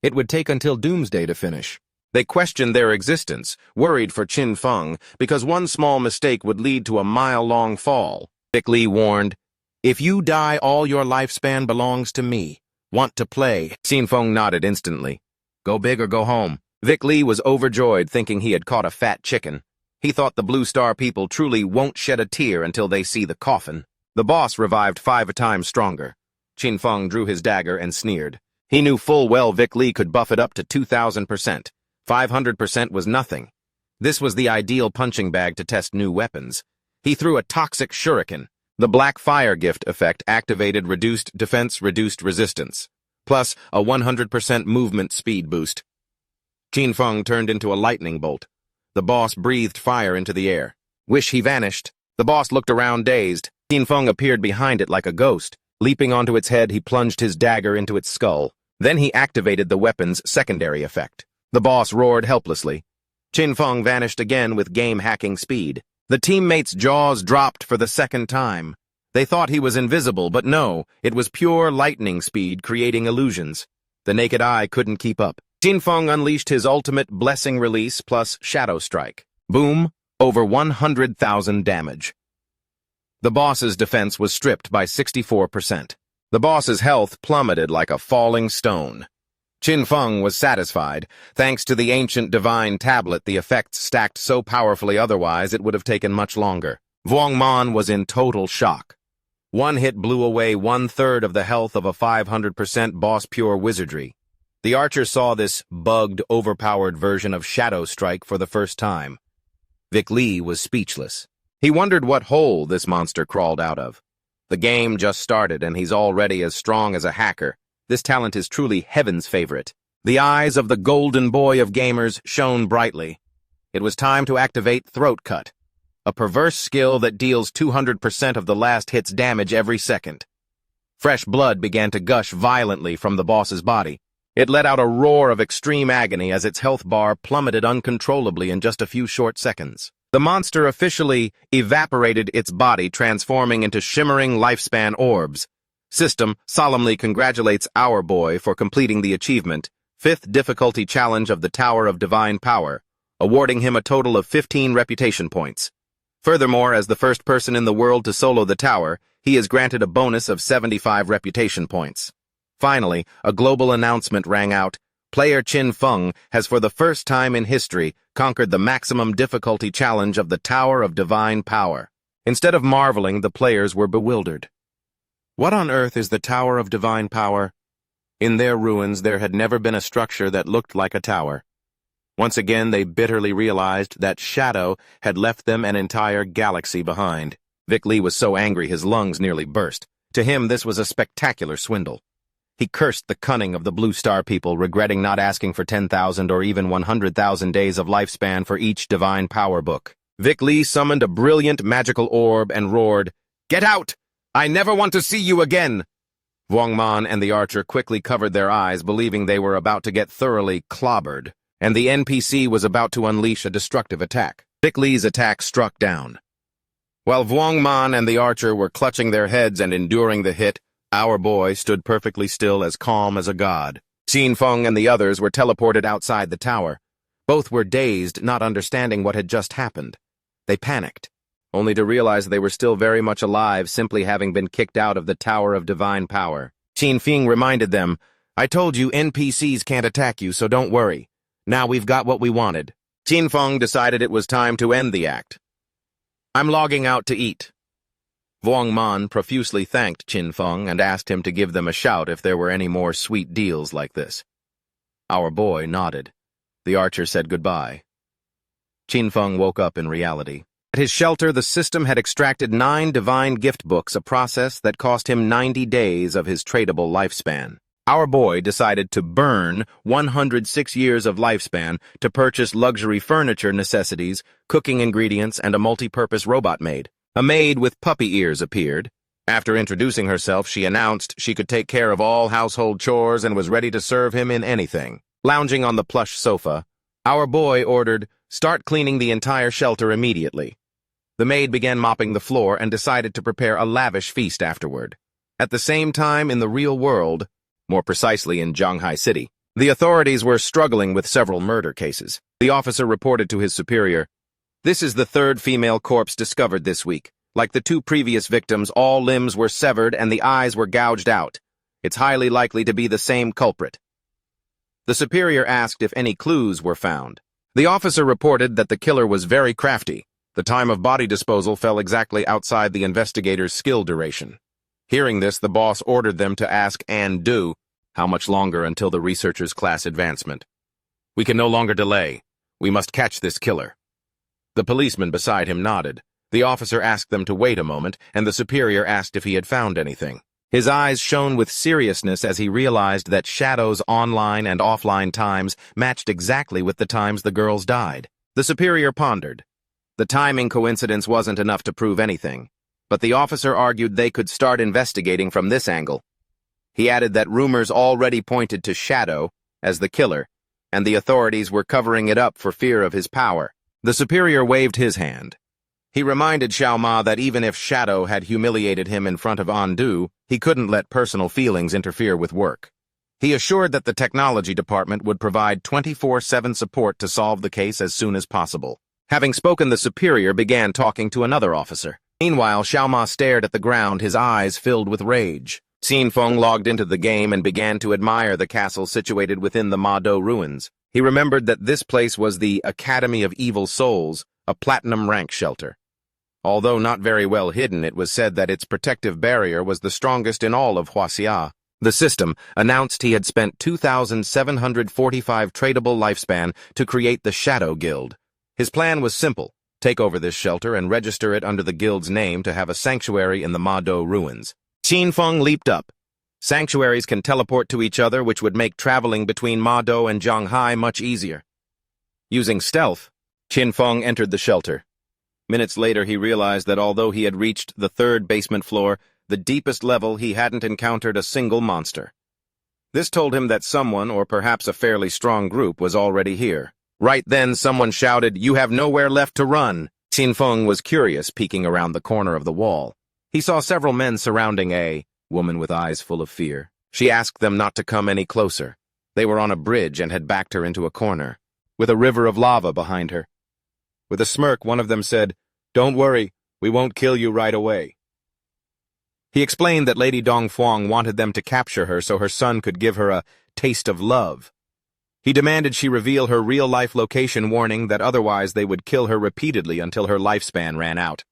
It would take until Doomsday to finish. They questioned their existence, worried for Xin Feng, because one small mistake would lead to a mile-long fall. Vic Li warned, "If you die, all your lifespan belongs to me. Want to play? Xin-Feng nodded instantly. Go big or go home. Vic Li was overjoyed, thinking he had caught a fat chicken. He thought the Blue Star people truly won't shed a tear until they see the coffin. The boss revived 5 times stronger. Xin-Feng drew his dagger and sneered. He knew full well Vic Li could buff it up to 2,000%. 500% was nothing. This was the ideal punching bag to test new weapons. He threw a toxic shuriken. The black fire gift effect activated reduced defense, reduced resistance, plus a 100% movement speed boost. Xin-Feng turned into a lightning bolt. The boss breathed fire into the air. Wish he vanished. The boss looked around dazed. Xin-Feng appeared behind it like a ghost. Leaping onto its head, he plunged his dagger into its skull. Then he activated the weapon's secondary effect. The boss roared helplessly. Xin-Feng vanished again with game-hacking speed. The teammates' jaws dropped for the second time. They thought he was invisible, but no, it was pure lightning speed creating illusions. The naked eye couldn't keep up. Xin-Feng unleashed his ultimate blessing release plus shadow strike. Boom, over 100,000 damage. The boss's defense was stripped by 64%. The boss's health plummeted like a falling stone. Xin-Feng was satisfied. Thanks to the ancient divine tablet, the effects stacked so powerfully otherwise it would have taken much longer. Vuong Man was in total shock. One hit blew away 1/3 of the health of a 500% boss pure wizardry. The archer saw this bugged, overpowered version of Shadow Strike for the first time. Vic Li was speechless. He wondered what hole this monster crawled out of. The game just started and he's already as strong as a hacker. This talent is truly heaven's favorite. The eyes of the golden boy of gamers shone brightly. It was time to activate Throat Cut, a perverse skill that deals 200% of the last hit's damage every second. Fresh blood began to gush violently from the boss's body. It let out a roar of extreme agony as its health bar plummeted uncontrollably in just a few short seconds. The monster officially evaporated its body, transforming into shimmering lifespan orbs. System solemnly congratulates our boy for completing the achievement, 5th difficulty challenge of the Tower of Divine Power, awarding him a total of 15 reputation points. Furthermore, as the first person in the world to solo the tower, he is granted a bonus of 75 reputation points. Finally, a global announcement rang out. Player Xin-Feng has for the first time in history conquered the maximum difficulty challenge of the Tower of Divine Power. Instead of marveling, the players were bewildered. What on earth is the Tower of Divine Power? In their ruins, there had never been a structure that looked like a tower. Once again, they bitterly realized that Shadow had left them an entire galaxy behind. Vic Li was so angry his lungs nearly burst. To him, this was a spectacular swindle. He cursed the cunning of the Blue Star people, regretting not asking for 10,000 or even 100,000 days of lifespan for each divine power book. Vic Li summoned a brilliant magical orb and roared, "Get out! I never want to see you again!" Vuong Man and the archer quickly covered their eyes, believing they were about to get thoroughly clobbered, and the NPC was about to unleash a destructive attack. Vic Li's attack struck down. While Vuong Man and the archer were clutching their heads and enduring the hit, our boy stood perfectly still, as calm as a god. Xin-Feng and the others were teleported outside the tower. Both were dazed, not understanding what had just happened. They panicked, only to realize they were still very much alive, simply having been kicked out of the Tower of Divine Power. Xin-Feng reminded them, "I told you NPCs can't attack you, so don't worry. Now we've got what we wanted." Xin-Feng decided it was time to end the act. "I'm logging out to eat." Vuong Man profusely thanked Xin-Feng and asked him to give them a shout if there were any more sweet deals like this. Our boy nodded. The archer said goodbye. Xin-Feng woke up in reality. At his shelter, the system had extracted 9 divine gift books, a process that cost him 90 days of his tradable lifespan. Our boy decided to burn 106 years of lifespan to purchase luxury furniture necessities, cooking ingredients, and a multi-purpose robot maid. A maid with puppy ears appeared. After introducing herself, she announced she could take care of all household chores and was ready to serve him in anything. Lounging on the plush sofa, our boy ordered, "Start cleaning the entire shelter immediately." The maid began mopping the floor and decided to prepare a lavish feast afterward. At the same time, in the real world, more precisely in Zhanghai City, the authorities were struggling with several murder cases. The officer reported to his superior, "This is the 3rd female corpse discovered this week. Like the 2 previous victims, all limbs were severed and the eyes were gouged out. It's highly likely to be the same culprit. The superior asked if any clues were found. The officer reported that the killer was very crafty. The time of body disposal fell exactly outside the investigator's skill duration. Hearing this, the boss ordered them to ask and do how much longer until the researcher's class advancement. We can no longer delay. We must catch this killer. The policeman beside him nodded. The officer asked them to wait a moment, and the superior asked if he had found anything. His eyes shone with seriousness as he realized that Shadow's online and offline times matched exactly with the times the girls died. The superior pondered. The timing coincidence wasn't enough to prove anything, but the officer argued they could start investigating from this angle. He added that rumors already pointed to Shadow as the killer, and the authorities were covering it up for fear of his power. The superior waved his hand. He reminded Xiao Ma that even if Shadow had humiliated him in front of Andu, he couldn't let personal feelings interfere with work. He assured that the technology department would provide 24/7 support to solve the case as soon as possible. Having spoken, the superior began talking to another officer. Meanwhile, Xiao Ma stared at the ground, his eyes filled with rage. Xin Feng logged into the game and began to admire the castle situated within the Ma Do ruins. He remembered that this place was the Academy of Evil Souls, a platinum rank shelter. Although not very well hidden, it was said that its protective barrier was the strongest in all of Huaxia. The system announced he had spent 2,745 tradable lifespan to create the Shadow Guild. His plan was simple: take over this shelter and register it under the guild's name to have a sanctuary in the Ma Do ruins. Qin Feng leaped up. Sanctuaries can teleport to each other, which would make traveling between Ma Do and Zhanghai much easier. Using stealth, Qin Feng entered the shelter. Minutes later, he realized that although he had reached the third basement floor, the deepest level, he hadn't encountered a single monster. This told him that someone, or perhaps a fairly strong group, was already here. Right then, someone shouted, "You have nowhere left to run!" Qin Feng was curious, peeking around the corner of the wall. He saw several men surrounding a woman with eyes full of fear. She asked them not to come any closer. They were on a bridge and had backed her into a corner, with a river of lava behind her. With a smirk, one of them said, "Don't worry, we won't kill you right away." He explained that Lady Dongfuang wanted them to capture her so her son could give her a taste of love. He demanded she reveal her real-life location, warning that otherwise they would kill her repeatedly until her lifespan ran out.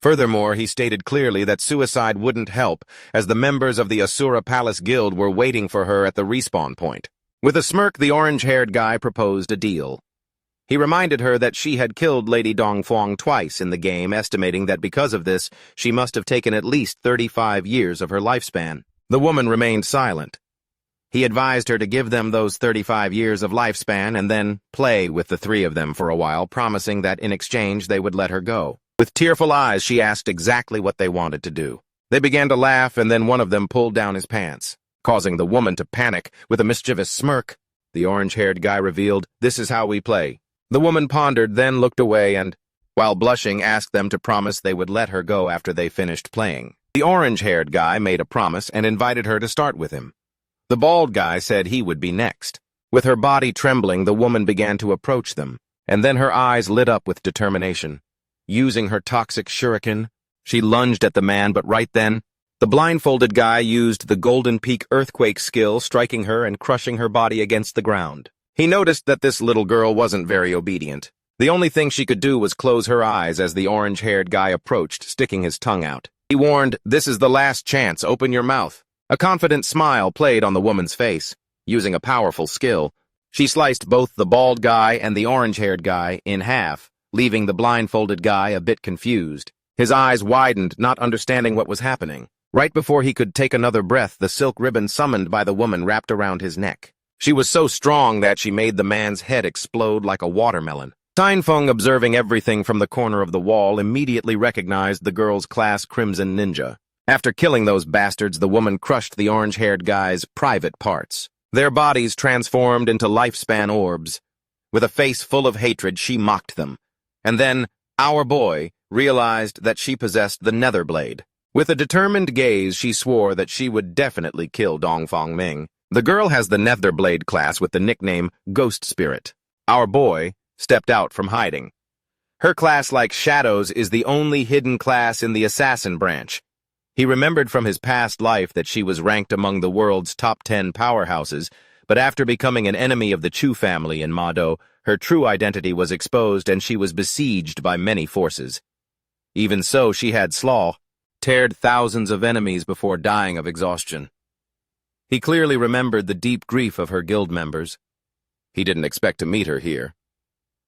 Furthermore, he stated clearly that suicide wouldn't help, as the members of the Asura Palace Guild were waiting for her at the respawn point. With a smirk, the orange-haired guy proposed a deal. He reminded her that she had killed Lady Dongfuang twice in the game, estimating that because of this, she must have taken at least 35 years of her lifespan. The woman remained silent. He advised her to give them those 35 years of lifespan and then play with the three of them for a while, promising that in exchange they would let her go. With tearful eyes, she asked exactly what they wanted to do. They began to laugh, and then one of them pulled down his pants, causing the woman to panic. With a mischievous smirk, the orange-haired guy revealed, "This is how we play." The woman pondered, then looked away and, while blushing, asked them to promise they would let her go after they finished playing. The orange-haired guy made a promise and invited her to start with him. The bald guy said he would be next. With her body trembling, the woman began to approach them, and then her eyes lit up with determination. Using her toxic shuriken, she lunged at the man, but right then, the blindfolded guy used the Golden Peak earthquake skill, striking her and crushing her body against the ground. He noticed that this little girl wasn't very obedient. The only thing she could do was close her eyes as the orange-haired guy approached, sticking his tongue out. He warned, "This is the last chance, open your mouth." A confident smile played on the woman's face. Using a powerful skill, she sliced both the bald guy and the orange-haired guy in half, leaving the blindfolded guy a bit confused. His eyes widened, not understanding what was happening. Right before he could take another breath, the silk ribbon summoned by the woman wrapped around his neck. She was so strong that she made the man's head explode like a watermelon. Xinfeng, observing everything from the corner of the wall, immediately recognized the girl's class Crimson Ninja. After killing those bastards, the woman crushed the orange-haired guy's private parts. Their bodies transformed into lifespan orbs. With a face full of hatred, she mocked them. And then, our boy realized that she possessed the nether blade. With a determined gaze, she swore that she would definitely kill Dongfang Ming. The girl has the nether blade class with the nickname Ghost Spirit. Our boy stepped out from hiding. Her class, like Shadow's, is the only hidden class in the assassin branch. He remembered from his past life that she was ranked among the world's top 10 powerhouses, but after becoming an enemy of the Chu family in Mado, her true identity was exposed and she was besieged by many forces. Even so, she had slaughtered thousands of enemies before dying of exhaustion. He clearly remembered the deep grief of her guild members. He didn't expect to meet her here.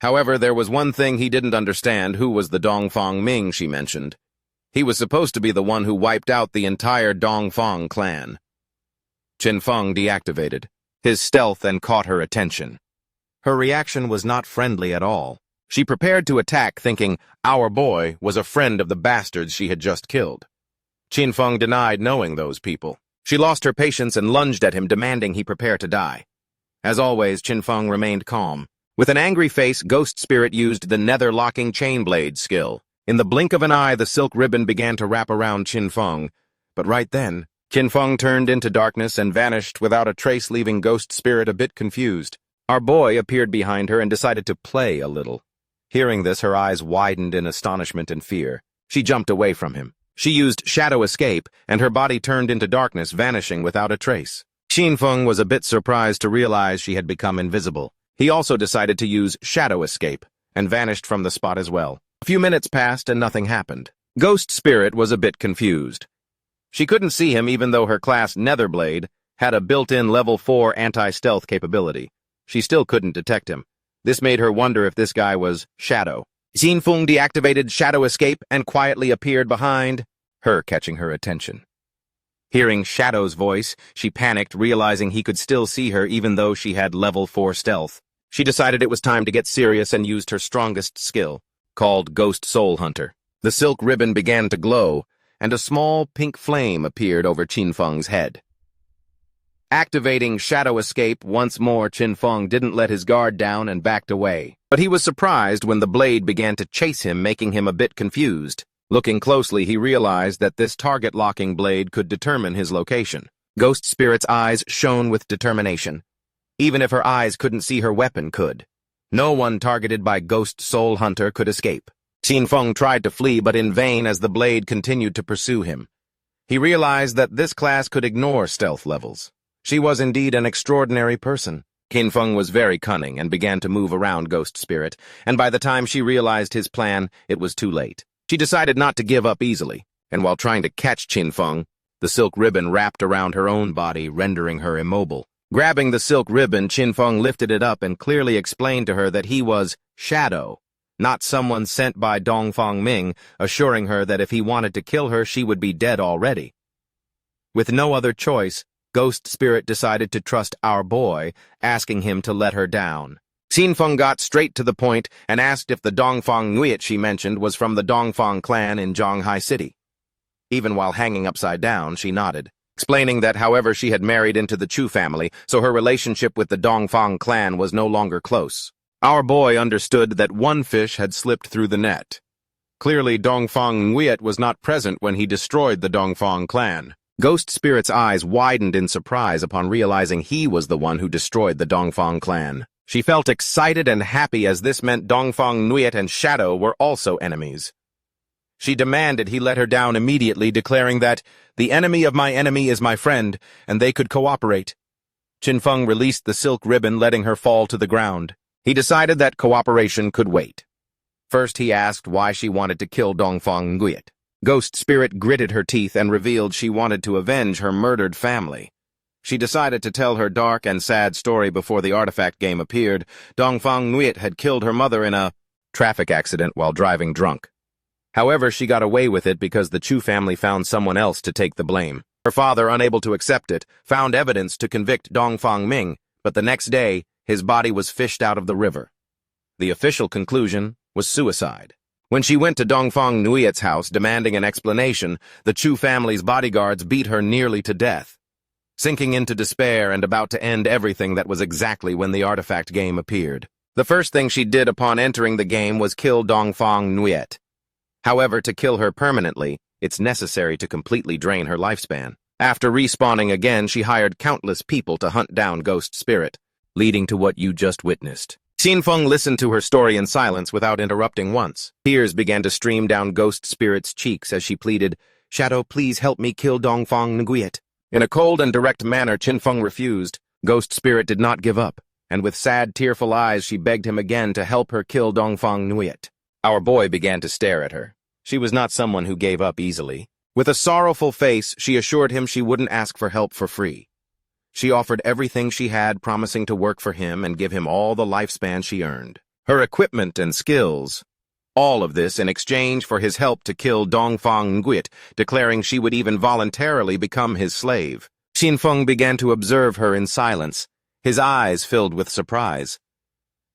However, there was one thing he didn't understand: who was the Dongfang Ming she mentioned. He was supposed to be the one who wiped out the entire Dongfang clan. Qin Feng deactivated his stealth and caught her attention. Her reaction was not friendly at all. She prepared to attack, thinking our boy was a friend of the bastards she had just killed. Qin Feng denied knowing those people. She lost her patience and lunged at him, demanding he prepare to die. As always, Qin Feng remained calm. With an angry face, Ghost Spirit used the nether-locking chain blade skill. In the blink of an eye, the silk ribbon began to wrap around Qin Feng. But right then, Qin Feng turned into darkness and vanished without a trace, leaving Ghost Spirit a bit confused. Our boy appeared behind her and decided to play a little. Hearing this, her eyes widened in astonishment and fear. She jumped away from him. She used Shadow Escape, and her body turned into darkness, vanishing without a trace. Qin Feng was a bit surprised to realize she had become invisible. He also decided to use Shadow Escape, and vanished from the spot as well. A few minutes passed and nothing happened. Ghost Spirit was a bit confused. She couldn't see him even though her class Netherblade had a built-in level 4 anti-stealth capability. She still couldn't detect him. This made her wonder if this guy was Shadow. Qin Feng deactivated Shadow Escape and quietly appeared behind her, catching her attention. Hearing Shadow's voice, she panicked, realizing he could still see her even though she had level 4 stealth. She decided it was time to get serious and used her strongest skill, called Ghost Soul Hunter. The silk ribbon began to glow, and a small pink flame appeared over Qin Feng's head. Activating Shadow Escape once more, Qin Feng didn't let his guard down and backed away. But he was surprised when the blade began to chase him, making him a bit confused. Looking closely, he realized that this target-locking blade could determine his location. Ghost Spirit's eyes shone with determination. Even if her eyes couldn't see, her weapon could. No one targeted by Ghost Soul Hunter could escape. Qin Feng tried to flee, but in vain as the blade continued to pursue him. He realized that this class could ignore stealth levels. She was indeed an extraordinary person. Qin Feng was very cunning and began to move around Ghost Spirit, and by the time she realized his plan, it was too late. She decided not to give up easily, and while trying to catch Qin Feng, the silk ribbon wrapped around her own body, rendering her immobile. Grabbing the silk ribbon, Qin Feng lifted it up and clearly explained to her that he was Shadow, not someone sent by Dongfang Ming, assuring her that if he wanted to kill her, she would be dead already. With no other choice, Ghost Spirit decided to trust our boy, asking him to let her down. Qin Feng got straight to the point and asked if the Dongfang Nguyen she mentioned was from the Dongfang clan in Zhonghai City. Even while hanging upside down, she nodded, explaining that however she had married into the Chu family, so her relationship with the Dongfang clan was no longer close. Our boy understood that one fish had slipped through the net. Clearly, Dongfang Nguyen was not present when he destroyed the Dongfang clan. Ghost Spirit's eyes widened in surprise upon realizing he was the one who destroyed the Dongfang clan. She felt excited and happy as this meant Dongfang Nguyen and Shadow were also enemies. She demanded he let her down immediately, declaring that the enemy of my enemy is my friend, and they could cooperate. Qin Feng released the silk ribbon, letting her fall to the ground. He decided that cooperation could wait. First, he asked why she wanted to kill Dongfang Nguyen. Ghost Spirit gritted her teeth and revealed she wanted to avenge her murdered family. She decided to tell her dark and sad story before the artifact game appeared. Dongfang Nguyen had killed her mother in a traffic accident while driving drunk. However, she got away with it because the Chu family found someone else to take the blame. Her father, unable to accept it, found evidence to convict Dongfang Ming, but the next day, his body was fished out of the river. The official conclusion was suicide. When she went to Dongfang Nguyen's house demanding an explanation, the Chu family's bodyguards beat her nearly to death. Sinking into despair and about to end everything, that was exactly when the artifact game appeared. The first thing she did upon entering the game was kill Dongfang Nguyen. However, to kill her permanently, it's necessary to completely drain her lifespan. After respawning again, she hired countless people to hunt down Ghost Spirit, leading to what you just witnessed. Qin Feng listened to her story in silence without interrupting once. Tears began to stream down Ghost Spirit's cheeks as she pleaded, "Shadow, please help me kill Dongfang Nguyen." In a cold and direct manner, Qinfeng refused. Ghost Spirit did not give up, and with sad, tearful eyes, she begged him again to help her kill Dongfang Nguyen. Our boy began to stare at her. She was not someone who gave up easily. With a sorrowful face, she assured him she wouldn't ask for help for free. She offered everything she had, promising to work for him and give him all the lifespan she earned. Her equipment and skills. All of this in exchange for his help to kill Dongfang Nguyen, declaring she would even voluntarily become his slave. Qinfeng began to observe her in silence, his eyes filled with surprise.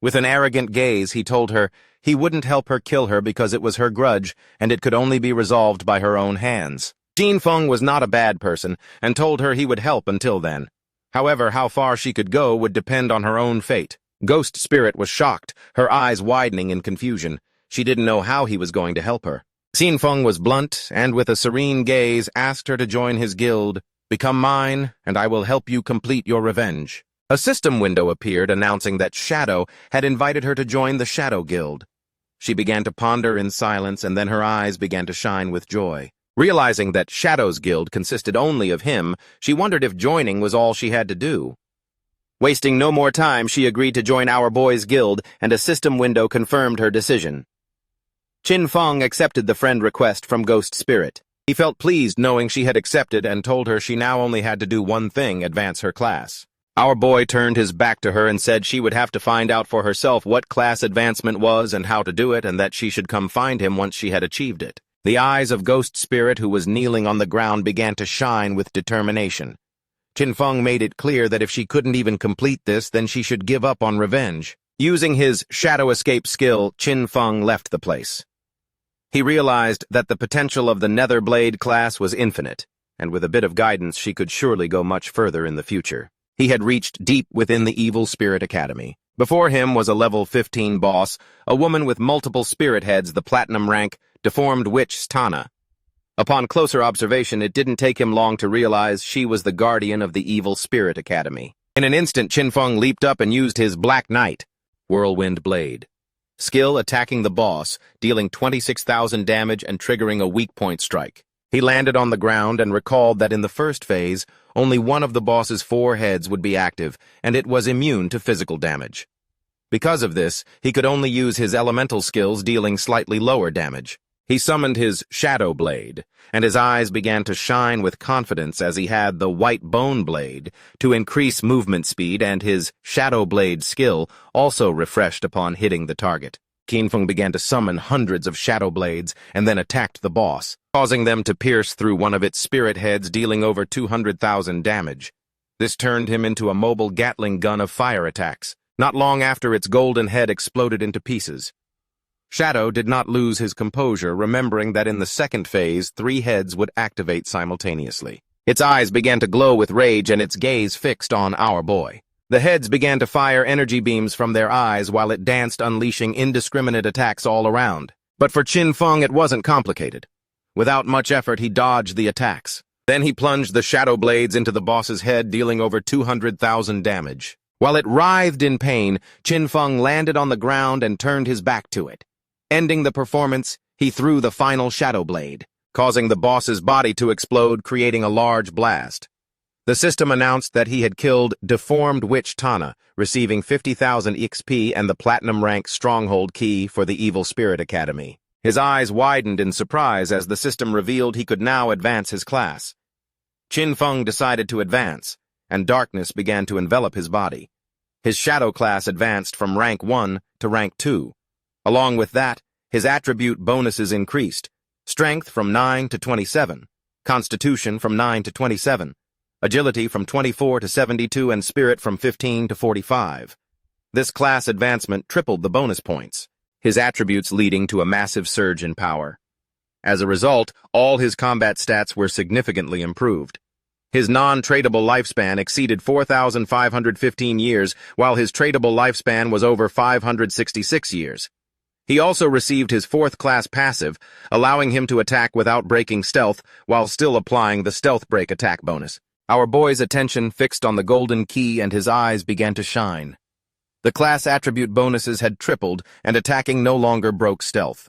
With an arrogant gaze, he told her he wouldn't help her kill her because it was her grudge and it could only be resolved by her own hands. Qinfeng was not a bad person and told her he would help until then. However, how far she could go would depend on her own fate. Ghost Spirit was shocked, her eyes widening in confusion. She didn't know how he was going to help her. Qinfeng was blunt and with a serene gaze asked her to join his guild. "Become mine, and I will help you complete your revenge." A system window appeared announcing that Shadow had invited her to join the Shadow Guild. She began to ponder in silence, and then her eyes began to shine with joy. Realizing that Shadow's guild consisted only of him, she wondered if joining was all she had to do. Wasting no more time, she agreed to join our boy's guild, and a system window confirmed her decision. Qinfeng accepted the friend request from Ghost Spirit. He felt pleased knowing she had accepted and told her she now only had to do one thing: advance her class. Our boy turned his back to her and said she would have to find out for herself what class advancement was and how to do it, and that she should come find him once she had achieved it. The eyes of Ghost Spirit, who was kneeling on the ground, began to shine with determination. Qinfeng made it clear that if she couldn't even complete this, then she should give up on revenge. Using his shadow escape skill, Qinfeng left the place. He realized that the potential of the Nether Blade class was infinite, and with a bit of guidance she could surely go much further in the future. He had reached deep within the Evil Spirit Academy. Before him was a level 15 boss, a woman with multiple spirit heads, the platinum rank, deformed witch Tana. Upon closer observation, it didn't take him long to realize she was the guardian of the Evil Spirit Academy. In an instant, Qinfeng leaped up and used his Black Knight, Whirlwind Blade. Skill attacking the boss, dealing 26,000 damage and triggering a weak point strike. He landed on the ground and recalled that in the first phase, only one of the boss's 4 heads would be active, and it was immune to physical damage. Because of this, he could only use his elemental skills, dealing slightly lower damage. He summoned his Shadow Blade, and his eyes began to shine with confidence as he had the White Bone Blade to increase movement speed, and his Shadow Blade skill also refreshed upon hitting the target. Qinfeng began to summon hundreds of Shadow Blades and then attacked the boss, causing them to pierce through one of its spirit heads, dealing over 200,000 damage. This turned him into a mobile Gatling gun of fire attacks. Not long after, its golden head exploded into pieces. Shadow did not lose his composure, remembering that in the second phase, 3 heads would activate simultaneously. Its eyes began to glow with rage and its gaze fixed on our boy. The heads began to fire energy beams from their eyes while it danced, unleashing indiscriminate attacks all around. But for Qinfeng, it wasn't complicated. Without much effort, he dodged the attacks. Then he plunged the Shadow Blades into the boss's head, dealing over 200,000 damage. While it writhed in pain, Qinfeng landed on the ground and turned his back to it. Ending the performance, he threw the final Shadow Blade, causing the boss's body to explode, creating a large blast. The system announced that he had killed Deformed Witch Tana, receiving 50,000 XP and the Platinum Rank Stronghold Key for the Evil Spirit Academy. His eyes widened in surprise as the system revealed he could now advance his class. Qinfeng decided to advance, and darkness began to envelop his body. His Shadow class advanced from Rank 1 to Rank 2. Along with that, his attribute bonuses increased: Strength from 9 to 27, Constitution from 9 to 27, Agility from 24 to 72, and Spirit from 15 to 45. This class advancement tripled the bonus points, his attributes leading to a massive surge in power. As a result, all his combat stats were significantly improved. His non-tradable lifespan exceeded 4,515 years, while his tradable lifespan was over 566 years. He also received his 4th-class passive, allowing him to attack without breaking stealth while still applying the stealth break attack bonus. Our boy's attention fixed on the golden key and his eyes began to shine. The class attribute bonuses had tripled, and attacking no longer broke stealth.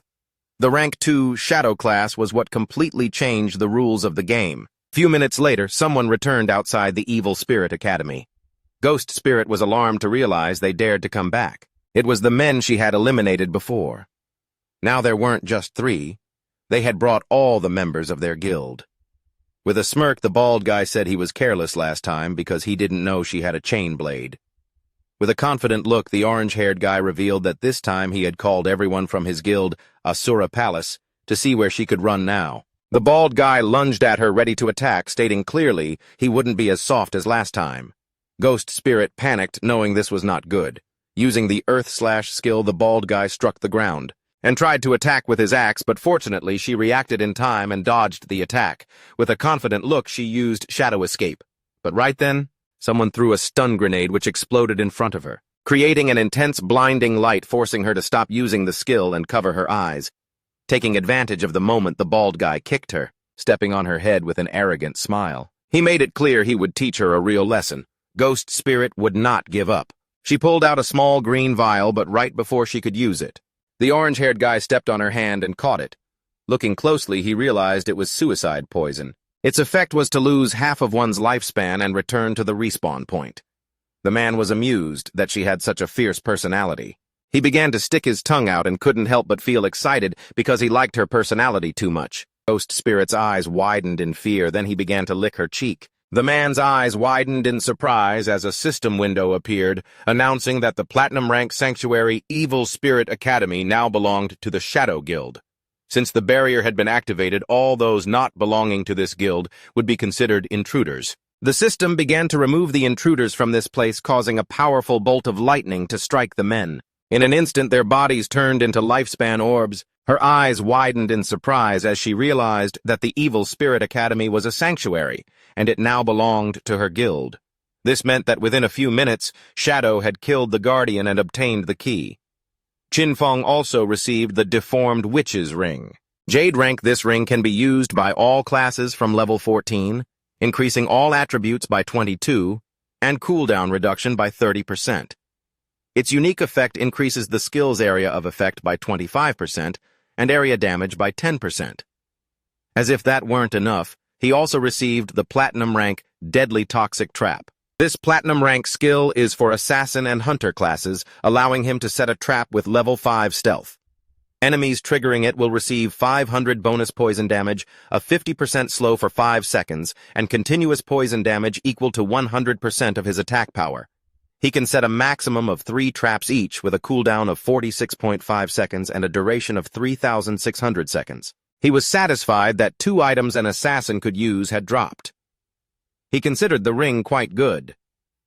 The Rank 2 Shadow class was what completely changed the rules of the game. Few minutes later, someone returned outside the Evil Spirit Academy. Ghost Spirit was alarmed to realize they dared to come back. It was the men she had eliminated before. Now there weren't just 3. They had brought all the members of their guild. With a smirk, the bald guy said he was careless last time because he didn't know she had a chain blade. With a confident look, the orange-haired guy revealed that this time he had called everyone from his guild, Asura Palace, to see where she could run now. The bald guy lunged at her, ready to attack, stating clearly he wouldn't be as soft as last time. Ghost Spirit panicked, knowing this was not good. Using the Earth/Slash skill, the bald guy struck the ground and tried to attack with his axe, but fortunately she reacted in time and dodged the attack. With a confident look, she used Shadow Escape. But right then, someone threw a stun grenade which exploded in front of her, creating an intense blinding light, forcing her to stop using the skill and cover her eyes. Taking advantage of the moment, the bald guy kicked her, stepping on her head with an arrogant smile. He made it clear he would teach her a real lesson. Ghost Spirit would not give up. She pulled out a small green vial, but right before she could use it, the orange-haired guy stepped on her hand and caught it. Looking closely, he realized it was suicide poison. Its effect was to lose half of one's lifespan and return to the respawn point. The man was amused that she had such a fierce personality. He began to stick his tongue out and couldn't help but feel excited because he liked her personality too much. Ghost Spirit's eyes widened in fear, then he began to lick her cheek. The man's eyes widened in surprise as a system window appeared, announcing that the Platinum Rank Sanctuary Evil Spirit Academy now belonged to the Shadow Guild. Since the barrier had been activated, all those not belonging to this guild would be considered intruders. The system began to remove the intruders from this place, causing a powerful bolt of lightning to strike the men. In an instant, their bodies turned into lifespan orbs. Her eyes widened in surprise as she realized that the Evil Spirit Academy was a sanctuary, and it now belonged to her guild. This meant that within a few minutes, Shadow had killed the Guardian and obtained the key. Qinfeng also received the Deformed Witch's Ring. Jade rank, this ring can be used by all classes from level 14, increasing all attributes by 22, and cooldown reduction by 30%. Its unique effect increases the skills area of effect by 25% and area damage by 10%. As if that weren't enough, he also received the Platinum Rank Deadly Toxic Trap. This Platinum Rank skill is for Assassin and Hunter classes, allowing him to set a trap with level 5 stealth. Enemies triggering it will receive 500 bonus poison damage, a 50% slow for 5 seconds, and continuous poison damage equal to 100% of his attack power. He can set a maximum of 3 traps each with a cooldown of 46.5 seconds and a duration of 3,600 seconds. He was satisfied that 2 items an assassin could use had dropped. He considered the ring quite good.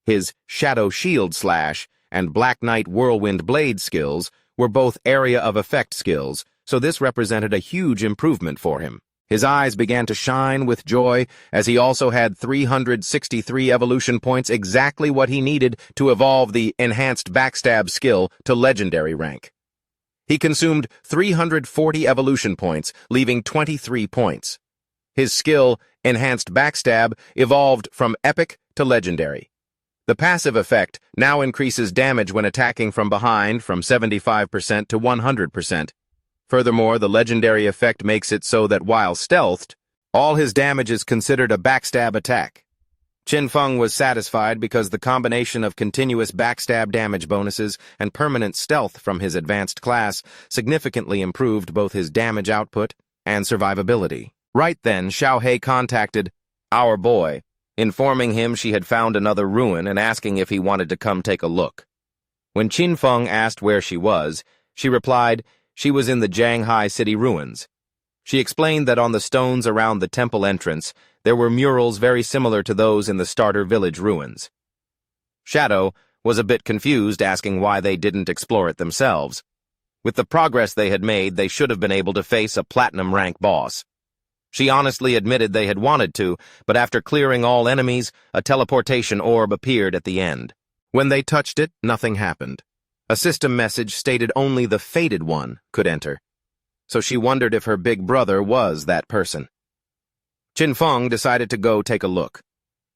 His Shadow Shield Slash and Black Knight Whirlwind Blade skills were both area of effect skills, so this represented a huge improvement for him. His eyes began to shine with joy as he also had 363 evolution points, exactly what he needed to evolve the Enhanced Backstab skill to Legendary rank. He consumed 340 evolution points, leaving 23 points. His skill, Enhanced Backstab, evolved from Epic to Legendary. The passive effect now increases damage when attacking from behind from 75% to 100%. Furthermore, the legendary effect makes it so that while stealthed, all his damage is considered a backstab attack. Qinfeng was satisfied because the combination of continuous backstab damage bonuses and permanent stealth from his advanced class significantly improved both his damage output and survivability. Right then, Xiaohei contacted our boy, informing him she had found another ruin and asking if he wanted to come take a look. When Qinfeng asked where she was, she replied she was in the Jianghai city ruins. She explained that on the stones around the temple entrance, there were murals very similar to those in the starter village ruins. Shadow was a bit confused, asking why they didn't explore it themselves. With the progress they had made, they should have been able to face a platinum rank boss. She honestly admitted they had wanted to, but after clearing all enemies, a teleportation orb appeared at the end. When they touched it, nothing happened. A system message stated only the Fated One could enter. So she wondered if her big brother was that person. Qinfeng decided to go take a look.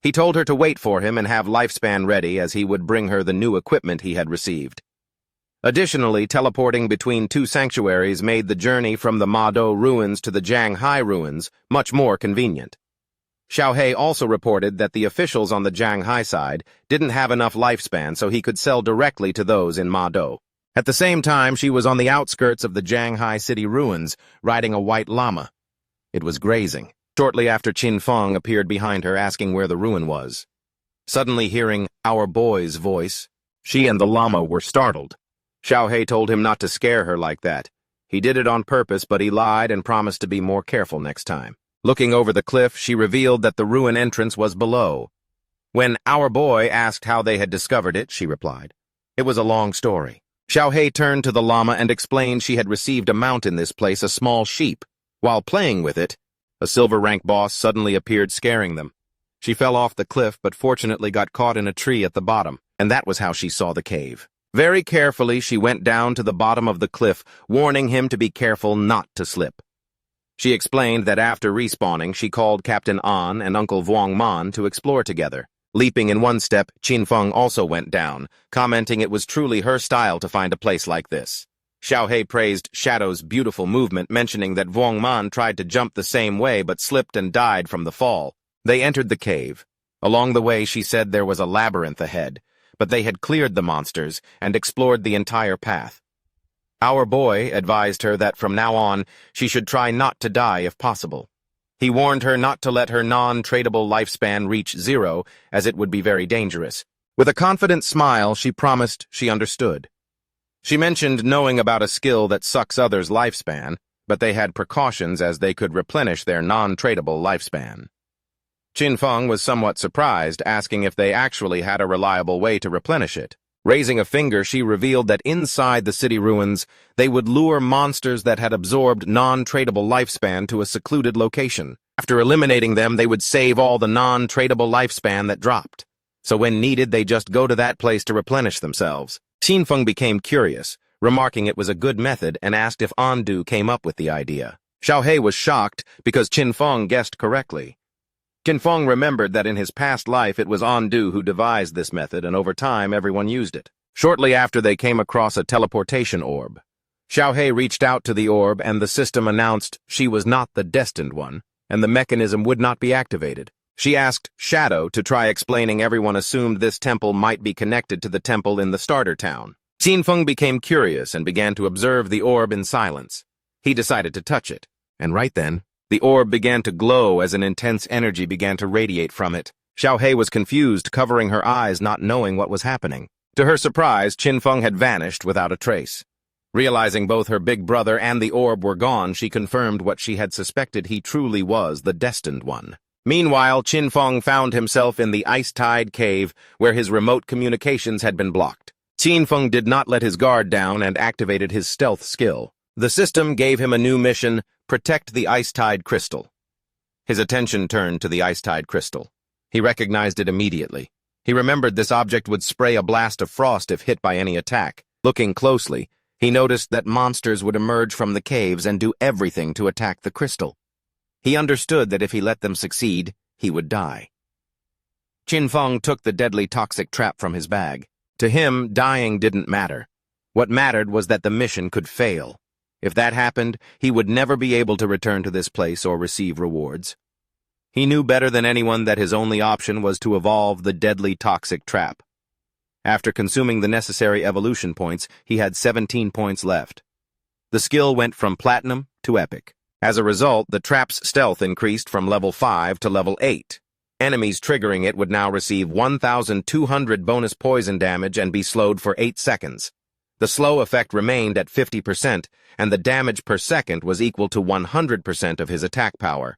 He told her to wait for him and have Lifespan ready, as he would bring her the new equipment he had received. Additionally, teleporting between two sanctuaries made the journey from the Ma-Do ruins to the Jianghai ruins much more convenient. Xiaohei also reported that the officials on the Jianghai side didn't have enough lifespan so he could sell directly to those in Ma-Do. At the same time, she was on the outskirts of the Jianghai city ruins, riding a white llama. It was grazing. Shortly after, Qin Feng appeared behind her, asking where the ruin was. Suddenly hearing "our boy's" voice, she and the llama were startled. Xiaohei told him not to scare her like that. He did it on purpose, but he lied and promised to be more careful next time. Looking over the cliff, she revealed that the ruin entrance was below. When "our boy" asked how they had discovered it, she replied, "It was a long story." Xiaohei turned to the llama and explained she had received a mount in this place, a small sheep. While playing with it, a silver rank boss suddenly appeared, scaring them. She fell off the cliff but fortunately got caught in a tree at the bottom, and that was how she saw the cave. Very carefully, she went down to the bottom of the cliff, warning him to be careful not to slip. She explained that after respawning, she called Captain An and Uncle Vuong Man to explore together. Leaping in one step, Qin Feng also went down, commenting it was truly her style to find a place like this. Xiaohei praised Shadow's beautiful movement, mentioning that Vuong Man tried to jump the same way but slipped and died from the fall. They entered the cave. Along the way, she said there was a labyrinth ahead, but they had cleared the monsters and explored the entire path. Our boy advised her that from now on, she should try not to die if possible. He warned her not to let her non-tradable lifespan reach 0, as it would be very dangerous. With a confident smile, she promised she understood. She mentioned knowing about a skill that sucks others' lifespan, but they had precautions as they could replenish their non-tradable lifespan. Qin Feng was somewhat surprised, asking if they actually had a reliable way to replenish it. Raising a finger, she revealed that inside the city ruins, they would lure monsters that had absorbed non-tradable lifespan to a secluded location. After eliminating them, they would save all the non-tradable lifespan that dropped. So when needed, they just go to that place to replenish themselves. Qin Feng became curious, remarking it was a good method, and asked if Andu came up with the idea. Xiaohei was shocked because Qin Feng guessed correctly. Qin Feng remembered that in his past life it was Andu who devised this method, and over time everyone used it. Shortly after, they came across a teleportation orb. Xiaohei reached out to the orb, and the system announced she was not the destined one, and the mechanism would not be activated. She asked Shadow to try explaining. Everyone assumed this temple might be connected to the temple in the starter town. Qin Feng became curious and began to observe the orb in silence. He decided to touch it, and right then, the orb began to glow as an intense energy began to radiate from it. Xiaohei was confused, covering her eyes, not knowing what was happening. To her surprise, Qin Feng had vanished without a trace. Realizing both her big brother and the orb were gone, she confirmed what she had suspected: he truly was the destined one. Meanwhile, Qin Feng found himself in the ice-tide cave where his remote communications had been blocked. Qin Feng did not let his guard down and activated his stealth skill. The system gave him a new mission: protect the ice-tide crystal. His attention turned to the ice-tide crystal. He recognized it immediately. He remembered this object would spray a blast of frost if hit by any attack. Looking closely, he noticed that monsters would emerge from the caves and do everything to attack the crystal. He understood that if he let them succeed, he would die. Qin Feng took the deadly toxic trap from his bag. To him, dying didn't matter. What mattered was that the mission could fail. If that happened, he would never be able to return to this place or receive rewards. He knew better than anyone that his only option was to evolve the deadly toxic trap. After consuming the necessary evolution points, he had 17 points left. The skill went from platinum to epic. As a result, the trap's stealth increased from level 5 to level 8. Enemies triggering it would now receive 1,200 bonus poison damage and be slowed for 8 seconds. The slow effect remained at 50%, and the damage per second was equal to 100% of his attack power.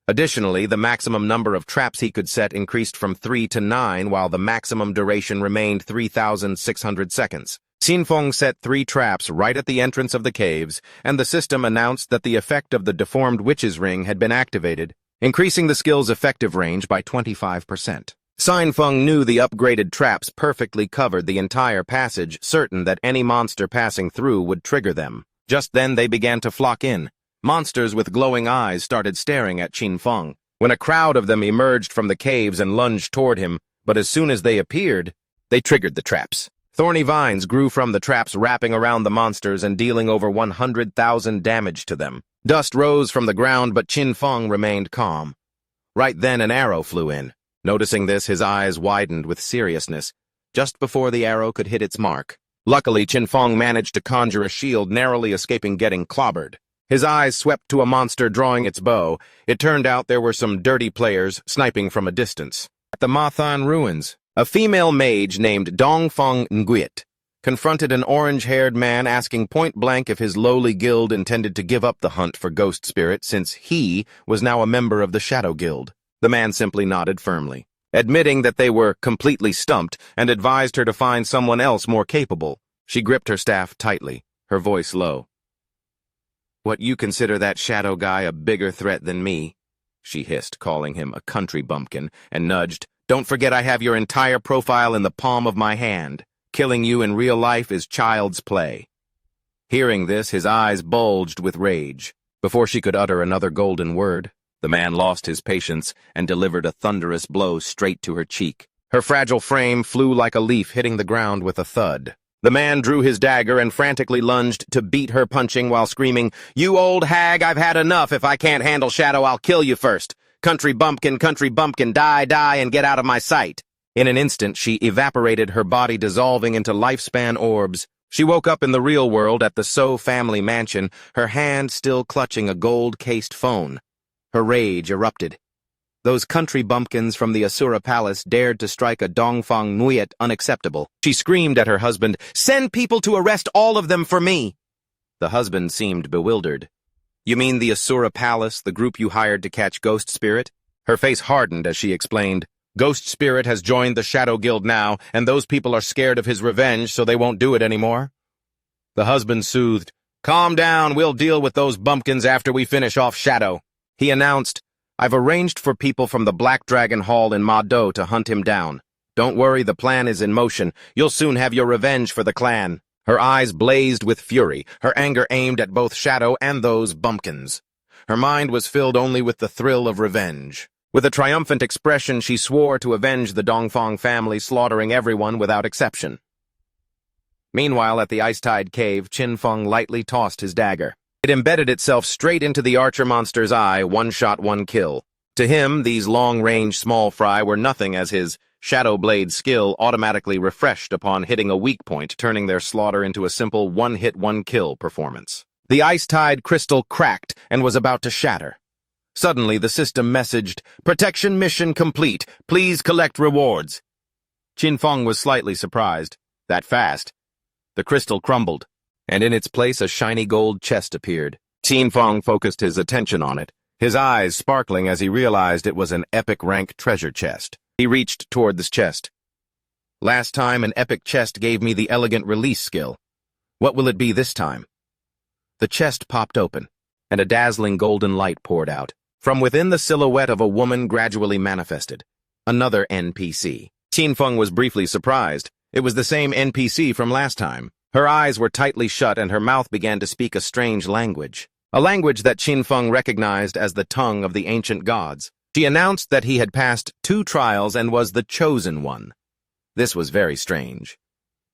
Additionally, the maximum number of traps he could set increased from 3 to 9, while the maximum duration remained 3,600 seconds. Qin Feng set 3 traps right at the entrance of the caves, and the system announced that the effect of the deformed witch's ring had been activated, increasing the skill's effective range by 25%. Qin Feng knew the upgraded traps perfectly covered the entire passage, certain that any monster passing through would trigger them. Just then they began to flock in. Monsters with glowing eyes started staring at Qin Feng. When a crowd of them emerged from the caves and lunged toward him, but as soon as they appeared, they triggered the traps. Thorny vines grew from the traps, wrapping around the monsters and dealing over 100,000 damage to them. Dust rose from the ground, but Qin Feng remained calm. Right then an arrow flew in. Noticing this, his eyes widened with seriousness, just before the arrow could hit its mark. Luckily, Qin Feng managed to conjure a shield, narrowly escaping getting clobbered. His eyes swept to a monster drawing its bow. It turned out there were some dirty players sniping from a distance. At the Mathan ruins, a female mage named Dongfeng Nguyen confronted an orange-haired man, asking point-blank if his lowly guild intended to give up the hunt for ghost spirit since he was now a member of the Shadow Guild. The man simply nodded firmly, admitting that they were completely stumped, and advised her to find someone else more capable. She gripped her staff tightly, her voice low. "What, you consider that shadow guy a bigger threat than me?" she hissed, calling him a country bumpkin, and nudged, "Don't forget I have your entire profile in the palm of my hand. Killing you in real life is child's play." Hearing this, his eyes bulged with rage. Before she could utter another golden word, the man lost his patience and delivered a thunderous blow straight to her cheek. Her fragile frame flew like a leaf, hitting the ground with a thud. The man drew his dagger and frantically lunged to beat her, punching while screaming, "You old hag, I've had enough. If I can't handle Shadow, I'll kill you first. Country bumpkin, die, and get out of my sight." In an instant, she evaporated, her body dissolving into lifespan orbs. She woke up in the real world at the So family mansion, her hand still clutching a gold-cased phone. Her rage erupted. Those country bumpkins from the Asura Palace dared to strike a Dongfeng Nguyen unacceptable. She screamed at her husband, "Send people to arrest all of them for me!" The husband seemed bewildered. "You mean the Asura Palace, the group you hired to catch Ghost Spirit?" Her face hardened as she explained, "Ghost Spirit has joined the Shadow Guild now, and those people are scared of his revenge, so they won't do it anymore." The husband soothed, "Calm down, we'll deal with those bumpkins after we finish off Shadow." He announced, "I've arranged for people from the Black Dragon Hall in Ma Do to hunt him down. Don't worry, the plan is in motion. You'll soon have your revenge for the clan." Her eyes blazed with fury, her anger aimed at both Shadow and those bumpkins. Her mind was filled only with the thrill of revenge. With a triumphant expression, she swore to avenge the Dongfeng family, slaughtering everyone without exception. Meanwhile, at the ice-tide cave, Qin Feng lightly tossed his dagger. It embedded itself straight into the archer monster's eye, one shot, one kill. To him, these long-range small fry were nothing, as his Shadow Blade skill automatically refreshed upon hitting a weak point, turning their slaughter into a simple one-hit, one-kill performance. The ice-tide crystal cracked and was about to shatter. Suddenly, the system messaged, "Protection mission complete. Please collect rewards." Qin Feng was slightly surprised. That fast? The crystal crumbled, and in its place a shiny gold chest appeared. Qin Feng focused his attention on it, his eyes sparkling as he realized it was an epic rank treasure chest. He reached toward this chest. "Last time, an epic chest gave me the elegant release skill. What will it be this time?" The chest popped open, and a dazzling golden light poured out. From within, the silhouette of a woman gradually manifested. Another NPC. Qin Feng was briefly surprised. It was the same NPC from last time. Her eyes were tightly shut and her mouth began to speak a strange language. A language that Qin Feng recognized as the tongue of the ancient gods. She announced that he had passed 2 trials and was the chosen one. This was very strange.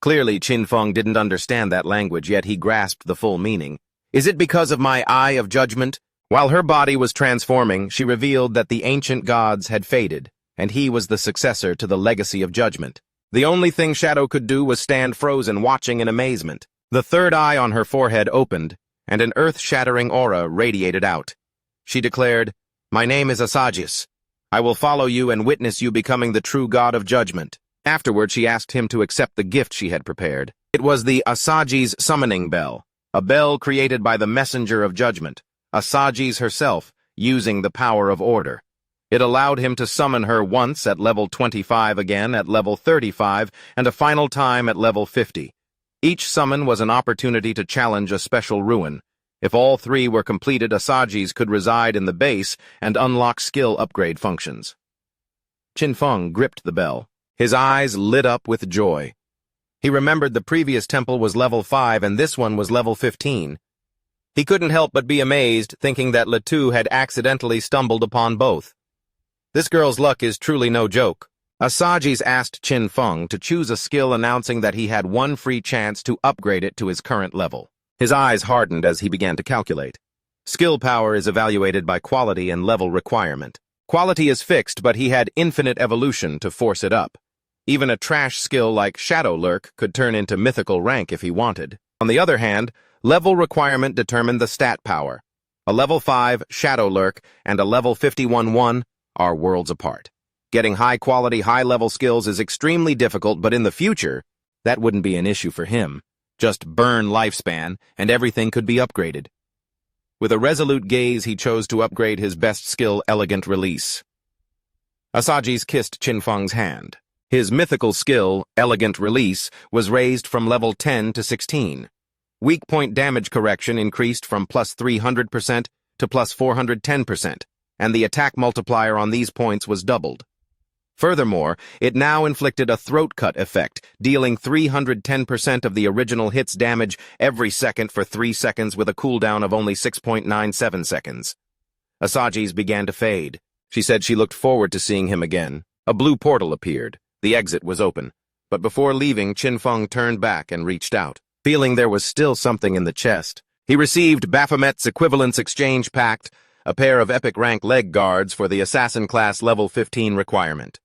Clearly, Qin Feng didn't understand that language, yet he grasped the full meaning. "Is it because of my eye of judgment?" While her body was transforming, she revealed that the ancient gods had faded, and he was the successor to the legacy of judgment. The only thing Shadow could do was stand frozen, watching in amazement. The third eye on her forehead opened, and an earth-shattering aura radiated out. She declared, "My name is Assagius. I will follow you and witness you becoming the true god of judgment." Afterward, she asked him to accept the gift she had prepared. It was the Assagi's summoning bell, a bell created by the messenger of judgment, Assagi's herself, using the power of order. It allowed him to summon her once at level 25, again at level 35, and a final time at level 50. Each summon was an opportunity to challenge a special ruin. If all 3 were completed, Assagi's could reside in the base and unlock skill upgrade functions. Qin Feng gripped the bell. His eyes lit up with joy. He remembered the previous temple was level 5 and this one was level 15. He couldn't help but be amazed, thinking that Latu had accidentally stumbled upon both. This girl's luck is truly no joke. Asaji's asked Qin Feng to choose a skill, announcing that he had one free chance to upgrade it to his current level. His eyes hardened as he began to calculate. Skill power is evaluated by quality and level requirement. Quality is fixed, but he had infinite evolution to force it up. Even a trash skill like Shadow Lurk could turn into mythical rank if he wanted. On the other hand, level requirement determined the stat power. A level 5 Shadow Lurk and a level 51-1 are worlds apart. Getting high-quality, high-level skills is extremely difficult, but in the future, that wouldn't be an issue for him. Just burn lifespan, and everything could be upgraded. With a resolute gaze, he chose to upgrade his best skill, Elegant Release. Asaji's kissed Qin Feng's hand. His mythical skill, Elegant Release, was raised from level 10 to 16. Weak point damage correction increased from plus 300% to plus 410%, and the attack multiplier on these points was doubled. Furthermore, it now inflicted a throat cut effect, dealing 310% of the original hit's damage every second for 3 seconds with a cooldown of only 6.97 seconds. Asaji's began to fade. She said she looked forward to seeing him again. A blue portal appeared. The exit was open. But before leaving, Qin Feng turned back and reached out. Feeling there was still something in the chest, he received Baphomet's Equivalence Exchange Pact, a pair of epic rank leg guards for the Assassin class level 15 requirement.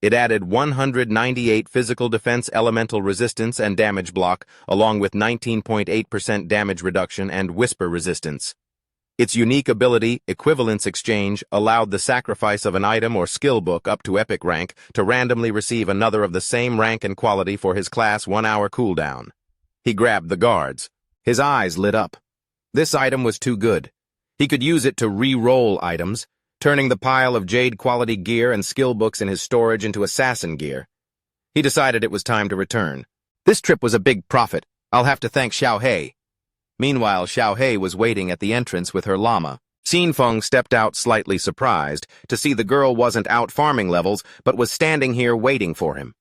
It added 198 physical defense, elemental resistance, and damage block, along with 19.8% damage reduction and whisper resistance. Its unique ability, Equivalence Exchange, allowed the sacrifice of an item or skill book up to epic rank to randomly receive another of the same rank and quality for his class 1-hour cooldown. He grabbed the guards. His eyes lit up. This item was too good. He could use it to re-roll items, turning the pile of Jade-quality gear and skill books in his storage into assassin gear. He decided it was time to return. This trip was a big profit. I'll have to thank Xiao Hei. Meanwhile, Xiao Hei was waiting at the entrance with her llama. Qin Feng stepped out slightly surprised to see the girl wasn't out farming levels, but was standing here waiting for him.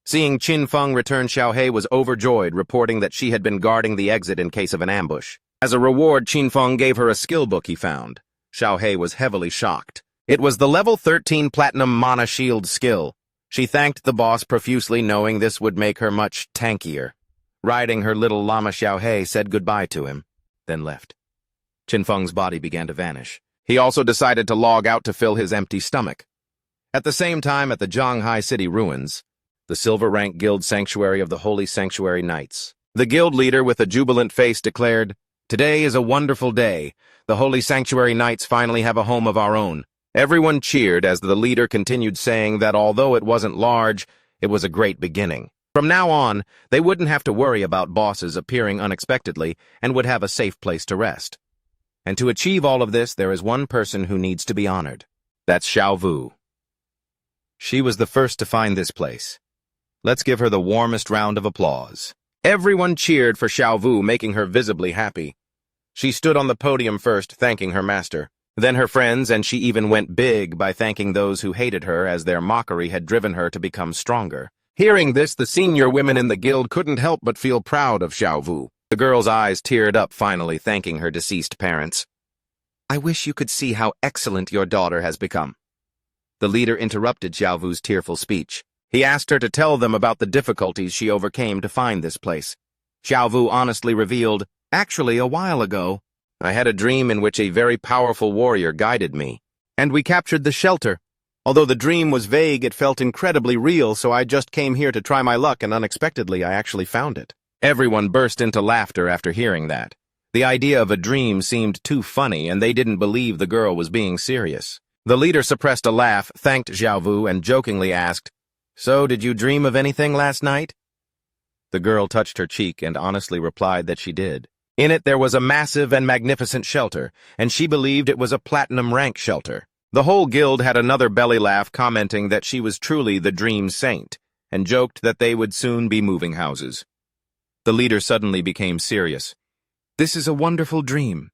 Seeing Qin Feng return, Xiao Hei was overjoyed, reporting that she had been guarding the exit in case of an ambush. As a reward, Qin Feng gave her a skill book he found. Xiao Hei was heavily shocked. It was the level 13 Platinum Mana Shield skill. She thanked the boss profusely, knowing this would make her much tankier. Riding her little llama, Xiao Hei said goodbye to him, then left. Qin Feng's body began to vanish. He also decided to log out to fill his empty stomach. At the same time, at the Zhanghai City ruins, the Silver Rank Guild Sanctuary of the Holy Sanctuary Knights. The guild leader, with a jubilant face, declared, "Today is a wonderful day. The Holy Sanctuary Knights finally have a home of our own." Everyone cheered as the leader continued, saying that although it wasn't large, it was a great beginning. From now on, they wouldn't have to worry about bosses appearing unexpectedly and would have a safe place to rest. And to achieve all of this, there is one person who needs to be honored. That's Xiao Vu. She was the first to find this place. Let's give her the warmest round of applause. Everyone cheered for Xiao Vu, making her visibly happy. She stood on the podium first, thanking her master, then her friends, and she even went big by thanking those who hated her, as their mockery had driven her to become stronger. Hearing this, the senior women in the guild couldn't help but feel proud of Xiao Vu. The girl's eyes teared up, finally thanking her deceased parents. "I wish you could see how excellent your daughter has become." The leader interrupted Xiao Vu's tearful speech. He asked her to tell them about the difficulties she overcame to find this place. Xiao Vu honestly revealed, "Actually, a while ago, I had a dream in which a very powerful warrior guided me, and we captured the shelter. Although the dream was vague, it felt incredibly real, so I just came here to try my luck, and unexpectedly I actually found it." Everyone burst into laughter after hearing that. The idea of a dream seemed too funny, and they didn't believe the girl was being serious. The leader suppressed a laugh, thanked Xiao Vu, and jokingly asked, "So, did you dream of anything last night?" The girl touched her cheek and honestly replied that she did. In it there was a massive and magnificent shelter, and she believed it was a platinum rank shelter. The whole guild had another belly laugh, commenting that she was truly the dream saint, and joked that they would soon be moving houses. The leader suddenly became serious. "This is a wonderful dream,"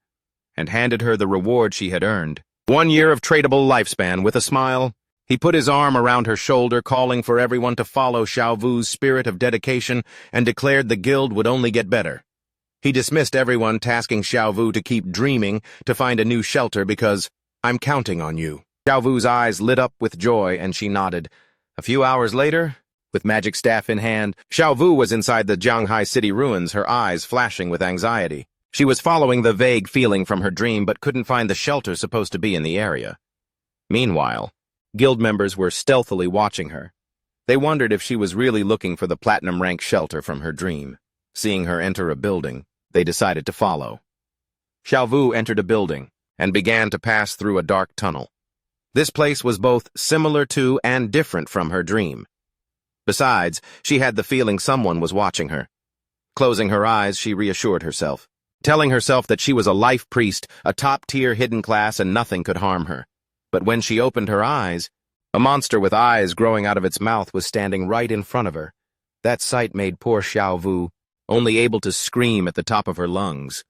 and handed her the reward she had earned. 1 year of tradable lifespan. With a smile, he put his arm around her shoulder, calling for everyone to follow Xiao Vu's spirit of dedication, and declared the guild would only get better. He dismissed everyone, tasking Xiao Vu to keep dreaming to find a new shelter because, "I'm counting on you." Xiao Vu's eyes lit up with joy, and she nodded. A few hours later, with magic staff in hand, Xiao Wu was inside the Shanghai city ruins, her eyes flashing with anxiety. She was following the vague feeling from her dream but couldn't find the shelter supposed to be in the area. Meanwhile, guild members were stealthily watching her. They wondered if she was really looking for the platinum rank shelter from her dream. Seeing her enter a building, they decided to follow. Xiao Wu entered a building and began to pass through a dark tunnel. This place was both similar to and different from her dream. Besides, she had the feeling someone was watching her. Closing her eyes, she reassured herself, telling herself that she was a life priest, a top-tier hidden class, and nothing could harm her. But when she opened her eyes, a monster with eyes growing out of its mouth was standing right in front of her. That sight made poor Xiao Wu only able to scream at the top of her lungs.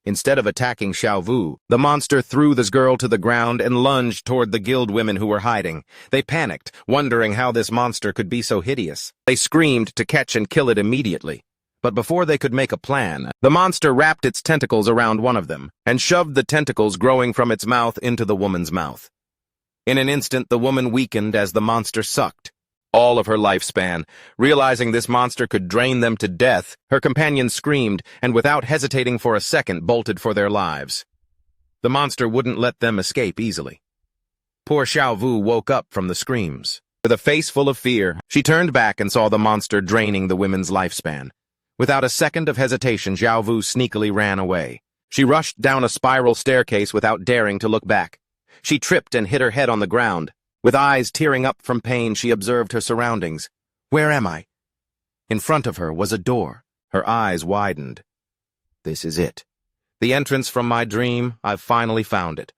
Instead of attacking Xiao Wu, the monster threw this girl to the ground and lunged toward the guild women who were hiding. They panicked, wondering how this monster could be so hideous. They screamed to catch and kill it immediately. But before they could make a plan, the monster wrapped its tentacles around one of them and shoved the tentacles growing from its mouth into the woman's mouth. In an instant, the woman weakened as the monster sucked all of her lifespan. Realizing this monster could drain them to death, her companions screamed and without hesitating for a second bolted for their lives. The monster wouldn't let them escape easily. Poor Xiao Wu woke up from the screams. With a face full of fear, she turned back and saw the monster draining the women's lifespan. Without a second of hesitation, Xiao Wu sneakily ran away. She rushed down a spiral staircase without daring to look back. She tripped and hit her head on the ground. With eyes tearing up from pain, she observed her surroundings. Where am I? In front of her was a door. Her eyes widened. This is it. The entrance from my dream. I've finally found it.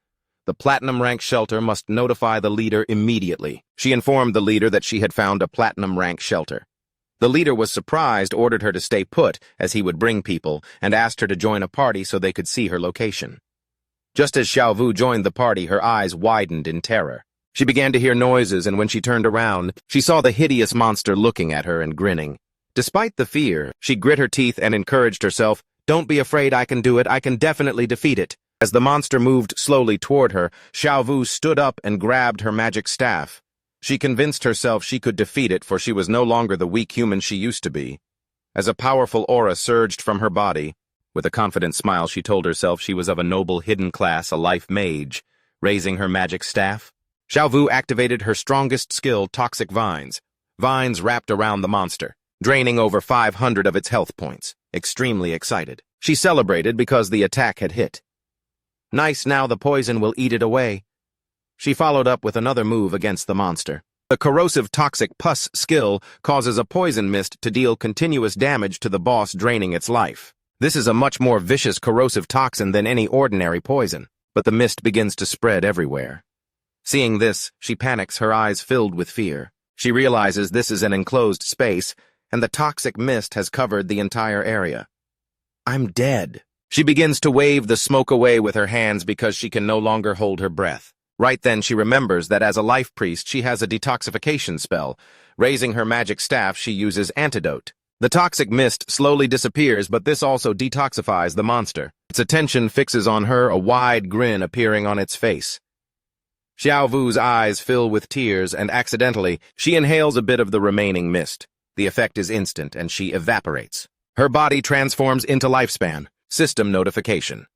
The platinum rank shelter must notify the leader immediately. She informed the leader that she had found a platinum rank shelter. The leader was surprised, ordered her to stay put, as he would bring people, and asked her to join a party so they could see her location. Just as Xiao Wu joined the party, her eyes widened in terror. She began to hear noises, and when she turned around, she saw the hideous monster looking at her and grinning. Despite the fear, she grit her teeth and encouraged herself, "Don't be afraid, I can do it, I can definitely defeat it." As the monster moved slowly toward her, Xiao Wu stood up and grabbed her magic staff. She convinced herself she could defeat it, for she was no longer the weak human she used to be. As a powerful aura surged from her body, with a confident smile she told herself she was of a noble hidden class, a life mage. Raising her magic staff, Xiao Wu activated her strongest skill, toxic vines. Vines wrapped around the monster, draining over 500 of its health points. Extremely excited, she celebrated because the attack had hit. Nice, now the poison will eat it away. She followed up with another move against the monster. The corrosive toxic pus skill causes a poison mist to deal continuous damage to the boss, draining its life. This is a much more vicious corrosive toxin than any ordinary poison, but the mist begins to spread everywhere. Seeing this, she panics, her eyes filled with fear. She realizes this is an enclosed space, and the toxic mist has covered the entire area. I'm dead. She begins to wave the smoke away with her hands because she can no longer hold her breath. Right then, she remembers that as a life priest, she has a detoxification spell. Raising her magic staff, she uses antidote. The toxic mist slowly disappears, but this also detoxifies the monster. Its attention fixes on her, a wide grin appearing on its face. Xiao Wu's eyes fill with tears, and accidentally, she inhales a bit of the remaining mist. The effect is instant, and she evaporates. Her body transforms into lifespan. System notification.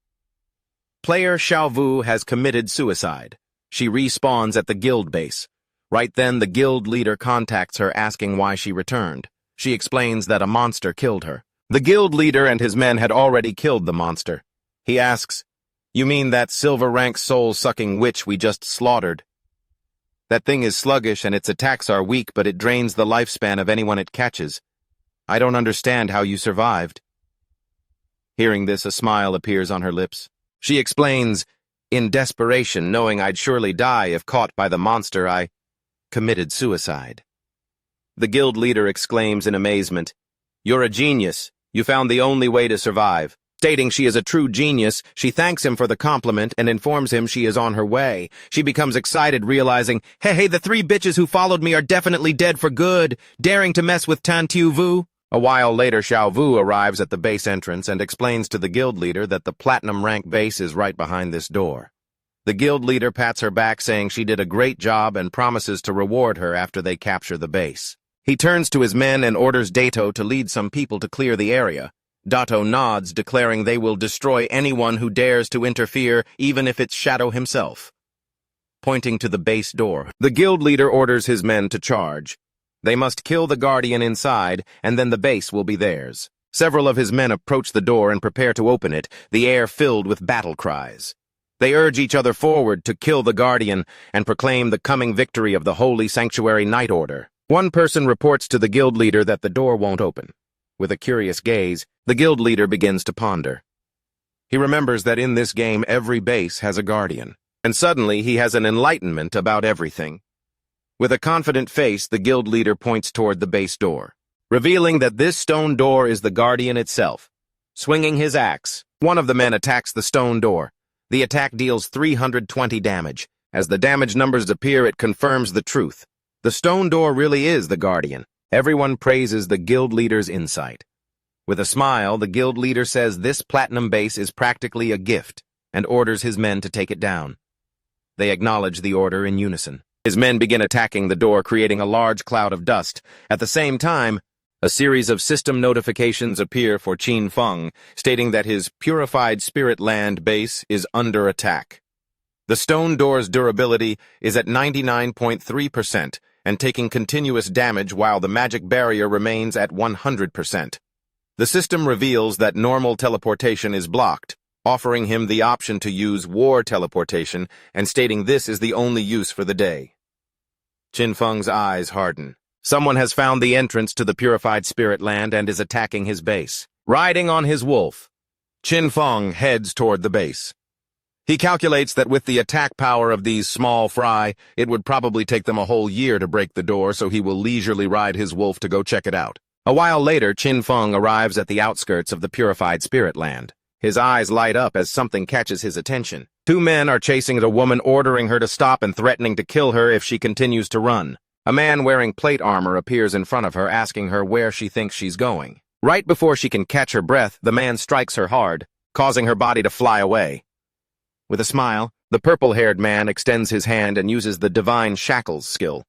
Player Xiao Wu has committed suicide. She respawns at the guild base. Right then, the guild leader contacts her asking why she returned. She explains that a monster killed her. The guild leader and his men had already killed the monster. He asks, "You mean that silver-rank soul-sucking witch we just slaughtered? That thing is sluggish and its attacks are weak, but it drains the lifespan of anyone it catches. I don't understand how you survived." Hearing this, a smile appears on her lips. She explains, "In desperation, knowing I'd surely die if caught by the monster, I committed suicide." The guild leader exclaims in amazement, "You're a genius. You found the only way to survive." Stating she is a true genius, she thanks him for the compliment and informs him she is on her way. She becomes excited, realizing, hey, the 3 bitches who followed me are definitely dead for good, daring to mess with Tan Tiu Vu. A while later, Xiao Wu arrives at the base entrance and explains to the guild leader that the platinum rank base is right behind this door. The guild leader pats her back, saying she did a great job and promises to reward her after they capture the base. He turns to his men and orders Dato to lead some people to clear the area. Dato nods, declaring they will destroy anyone who dares to interfere, even if it's Shadow himself. Pointing to the base door, the guild leader orders his men to charge. They must kill the guardian inside, and then the base will be theirs. Several of his men approach the door and prepare to open it, the air filled with battle cries. They urge each other forward to kill the guardian and proclaim the coming victory of the Holy Sanctuary Night Order. One person reports to the guild leader that the door won't open. With a curious gaze, the guild leader begins to ponder. He remembers that in this game every base has a guardian, and suddenly he has an enlightenment about everything. With a confident face, the guild leader points toward the base door, revealing that this stone door is the guardian itself. Swinging his axe, one of the men attacks the stone door. The attack deals 320 damage. As the damage numbers appear, it confirms the truth. The stone door really is the guardian. Everyone praises the guild leader's insight. With a smile, the guild leader says this platinum base is practically a gift and orders his men to take it down. They acknowledge the order in unison. His men begin attacking the door, creating a large cloud of dust. At the same time, a series of system notifications appear for Qin Feng, stating that his purified spirit land base is under attack. The stone door's durability is at 99.3% and taking continuous damage while the magic barrier remains at 100%. The system reveals that normal teleportation is blocked, offering him the option to use war teleportation and stating this is the only use for the day. Qin Feng's eyes harden. Someone has found the entrance to the purified spirit land and is attacking his base. Riding on his wolf, Qin Feng heads toward the base. He calculates that with the attack power of these small fry, it would probably take them a whole year to break the door, so he will leisurely ride his wolf to go check it out. A while later, Qin Feng arrives at the outskirts of the purified spirit land. His eyes light up as something catches his attention. Two men are chasing the woman, ordering her to stop and threatening to kill her if she continues to run. A man wearing plate armor appears in front of her, asking her where she thinks she's going. Right before she can catch her breath, the man strikes her hard, causing her body to fly away. With a smile, the purple-haired man extends his hand and uses the Divine Shackles skill.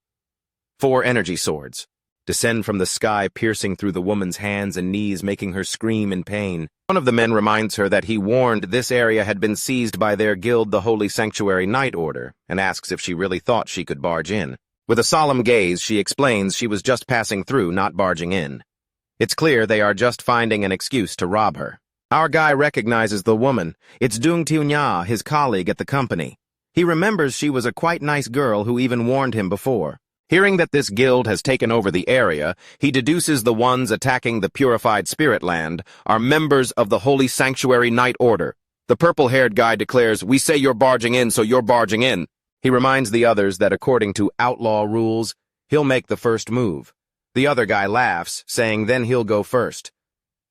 4 energy swords descend from the sky, piercing through the woman's hands and knees, making her scream in pain. One of the men reminds her that he warned this area had been seized by their guild, the Holy Sanctuary Night Order, and asks if she really thought she could barge in. With a solemn gaze, she explains she was just passing through, not barging in. It's clear they are just finding an excuse to rob her. Our guy recognizes the woman. It's Dung Tia, his colleague at the company. He remembers she was a quite nice girl who even warned him before. Hearing that this guild has taken over the area, he deduces the ones attacking the purified spirit land are members of the Holy Sanctuary Night Order. The purple-haired guy declares, "We say you're barging in, so you're barging in." He reminds the others that according to outlaw rules, he'll make the first move. The other guy laughs, saying then he'll go first.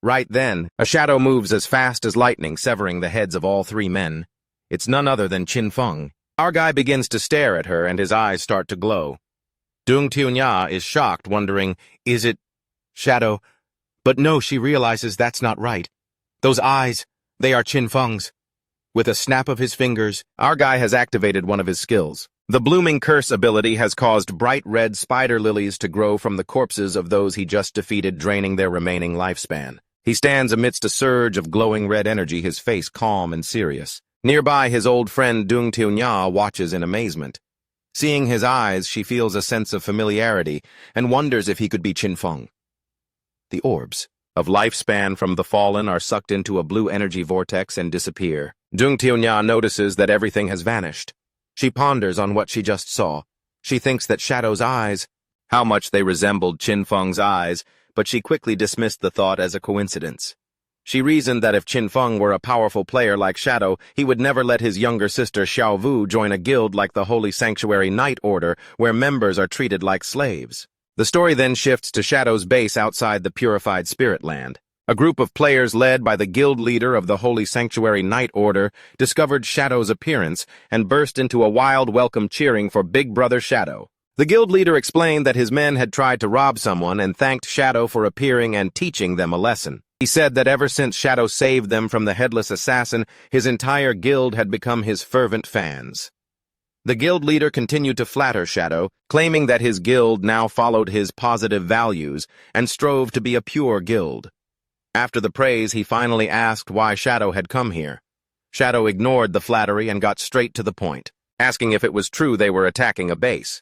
Right then, a shadow moves as fast as lightning, severing the heads of all 3 men. It's none other than Qin Feng. Our guy begins to stare at her, and his eyes start to glow. Dung Tia is shocked, wondering, is it Shadow? But no, she realizes that's not right. Those eyes, they are Qin Feng's. With a snap of his fingers, our guy has activated one of his skills. The Blooming Curse ability has caused bright red spider lilies to grow from the corpses of those he just defeated, draining their remaining lifespan. He stands amidst a surge of glowing red energy, his face calm and serious. Nearby, his old friend Dung Tia watches in amazement. Seeing his eyes, she feels a sense of familiarity and wonders if he could be Qin Feng. The orbs of lifespan from the fallen are sucked into a blue energy vortex and disappear. Dung Tia notices that everything has vanished. She ponders on what she just saw. She thinks that Shadow's eyes, how much they resembled Qin Feng's eyes, but she quickly dismissed the thought as a coincidence. She reasoned that if Qin Feng were a powerful player like Shadow, he would never let his younger sister Xiao Wu join a guild like the Holy Sanctuary Night Order, where members are treated like slaves. The story then shifts to Shadow's base outside the purified spirit land. A group of players led by the guild leader of the Holy Sanctuary Night Order discovered Shadow's appearance and burst into a wild welcome, cheering for Big Brother Shadow. The guild leader explained that his men had tried to rob someone and thanked Shadow for appearing and teaching them a lesson. He said that ever since Shadow saved them from the headless assassin, his entire guild had become his fervent fans. The guild leader continued to flatter Shadow, claiming that his guild now followed his positive values and strove to be a pure guild. After the praise, he finally asked why Shadow had come here. Shadow ignored the flattery and got straight to the point, asking if it was true they were attacking a base.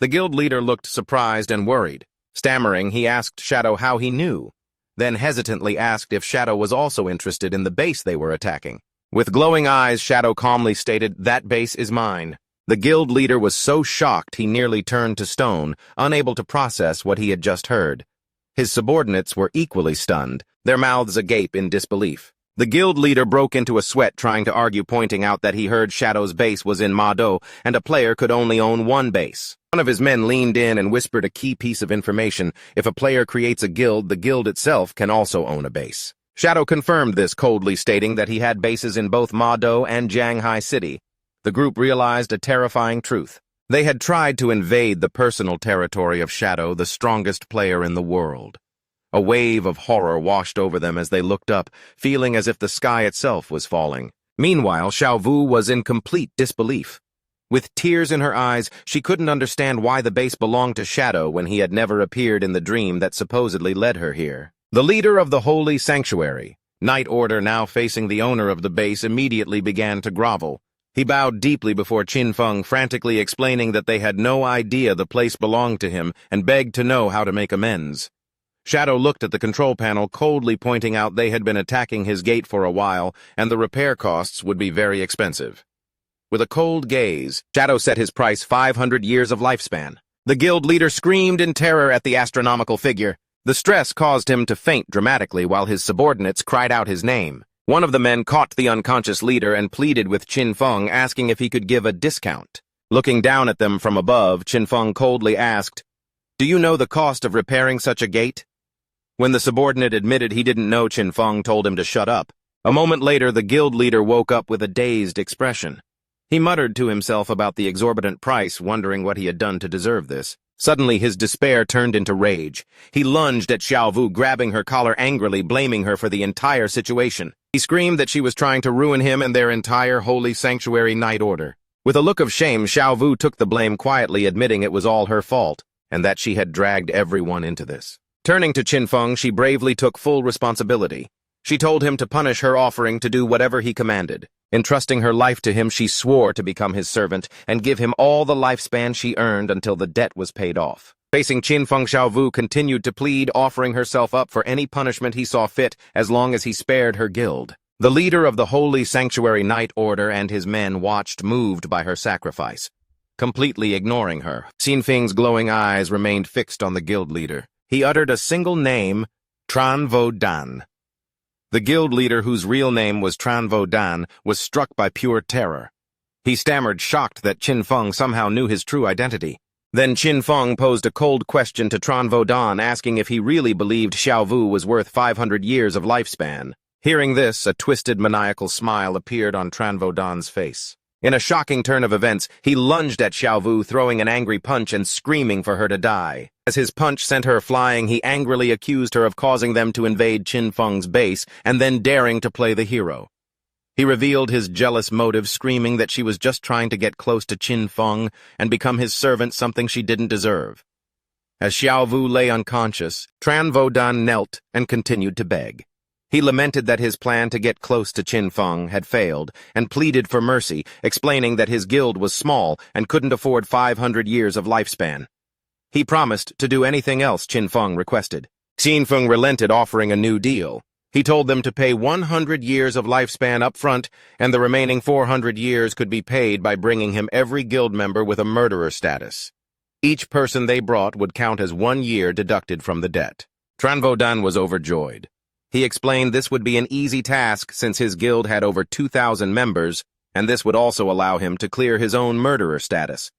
The guild leader looked surprised and worried. Stammering, he asked Shadow how he knew, then hesitantly asked if Shadow was also interested in the base they were attacking. With glowing eyes, Shadow calmly stated, "That base is mine." The guild leader was so shocked he nearly turned to stone, unable to process what he had just heard. His subordinates were equally stunned, their mouths agape in disbelief. The guild leader broke into a sweat trying to argue, pointing out that he heard Shadow's base was in Mado and a player could only own one base. One of his men leaned in and whispered a key piece of information. If a player creates a guild, the guild itself can also own a base. Shadow confirmed this, coldly stating that he had bases in both Mado and Jianghai City. The group realized a terrifying truth. They had tried to invade the personal territory of Shadow, the strongest player in the world. A wave of horror washed over them as they looked up, feeling as if the sky itself was falling. Meanwhile, Xiaovu was in complete disbelief. With tears in her eyes, she couldn't understand why the base belonged to Shadow when he had never appeared in the dream that supposedly led her here. The leader of the Holy Sanctuary, Night Order, now facing the owner of the base, immediately began to grovel. He bowed deeply before Qin Feng, frantically explaining that they had no idea the place belonged to him and begged to know how to make amends. Shadow looked at the control panel, coldly pointing out they had been attacking his gate for a while and the repair costs would be very expensive. With a cold gaze, Shadow set his price 500 years of lifespan. The guild leader screamed in terror at the astronomical figure. The stress caused him to faint dramatically while his subordinates cried out his name. One of the men caught the unconscious leader and pleaded with Qin Feng, asking if he could give a discount. Looking down at them from above, Qin Feng coldly asked, "Do you know the cost of repairing such a gate?" When the subordinate admitted he didn't know, Qin Feng told him to shut up. A moment later, the guild leader woke up with a dazed expression. He muttered to himself about the exorbitant price, wondering what he had done to deserve this. Suddenly, his despair turned into rage. He lunged at Xiaovu, grabbing her collar angrily, blaming her for the entire situation. He screamed that she was trying to ruin him and their entire Holy Sanctuary Night Order. With a look of shame, Xiaovu took the blame quietly, admitting it was all her fault, and that she had dragged everyone into this. Turning to Qin Feng, she bravely took full responsibility. She told him to punish her, offering to do whatever he commanded. Entrusting her life to him, she swore to become his servant and give him all the lifespan she earned until the debt was paid off. Facing Qin Feng, Xiaovu continued to plead, offering herself up for any punishment he saw fit as long as he spared her guild. The leader of the Holy Sanctuary Night Order and his men watched, moved by her sacrifice. Completely ignoring her, Xin Feng's glowing eyes remained fixed on the guild leader. He uttered a single name, Tran Vo Dan. The guild leader, whose real name was Tran Vo Dan, was struck by pure terror. He stammered, shocked that Qin Feng somehow knew his true identity. Then Qin Feng posed a cold question to Tran Vo Dan, asking if he really believed Xiaovu was worth 500 years of lifespan. Hearing this, a twisted, maniacal smile appeared on Tran Vo Dan's face. In a shocking turn of events, he lunged at Xiaovu, throwing an angry punch and screaming for her to die. As his punch sent her flying, he angrily accused her of causing them to invade Qin Feng's base and then daring to play the hero. He revealed his jealous motive, screaming that she was just trying to get close to Qin Feng and become his servant, something she didn't deserve. As Xiaovu lay unconscious, Tran Vo Dan knelt and continued to beg. He lamented that his plan to get close to Qin Feng had failed and pleaded for mercy, explaining that his guild was small and couldn't afford 500 years of lifespan. He promised to do anything else Qin Feng requested. Qin Feng relented, offering a new deal. He told them to pay 100 years of lifespan up front, and the remaining 400 years could be paid by bringing him every guild member with a murderer status. Each person they brought would count as 1 year deducted from the debt. Tran Vo Dan was overjoyed. He explained this would be an easy task since his guild had over 2,000 members, and this would also allow him to clear his own murderer status.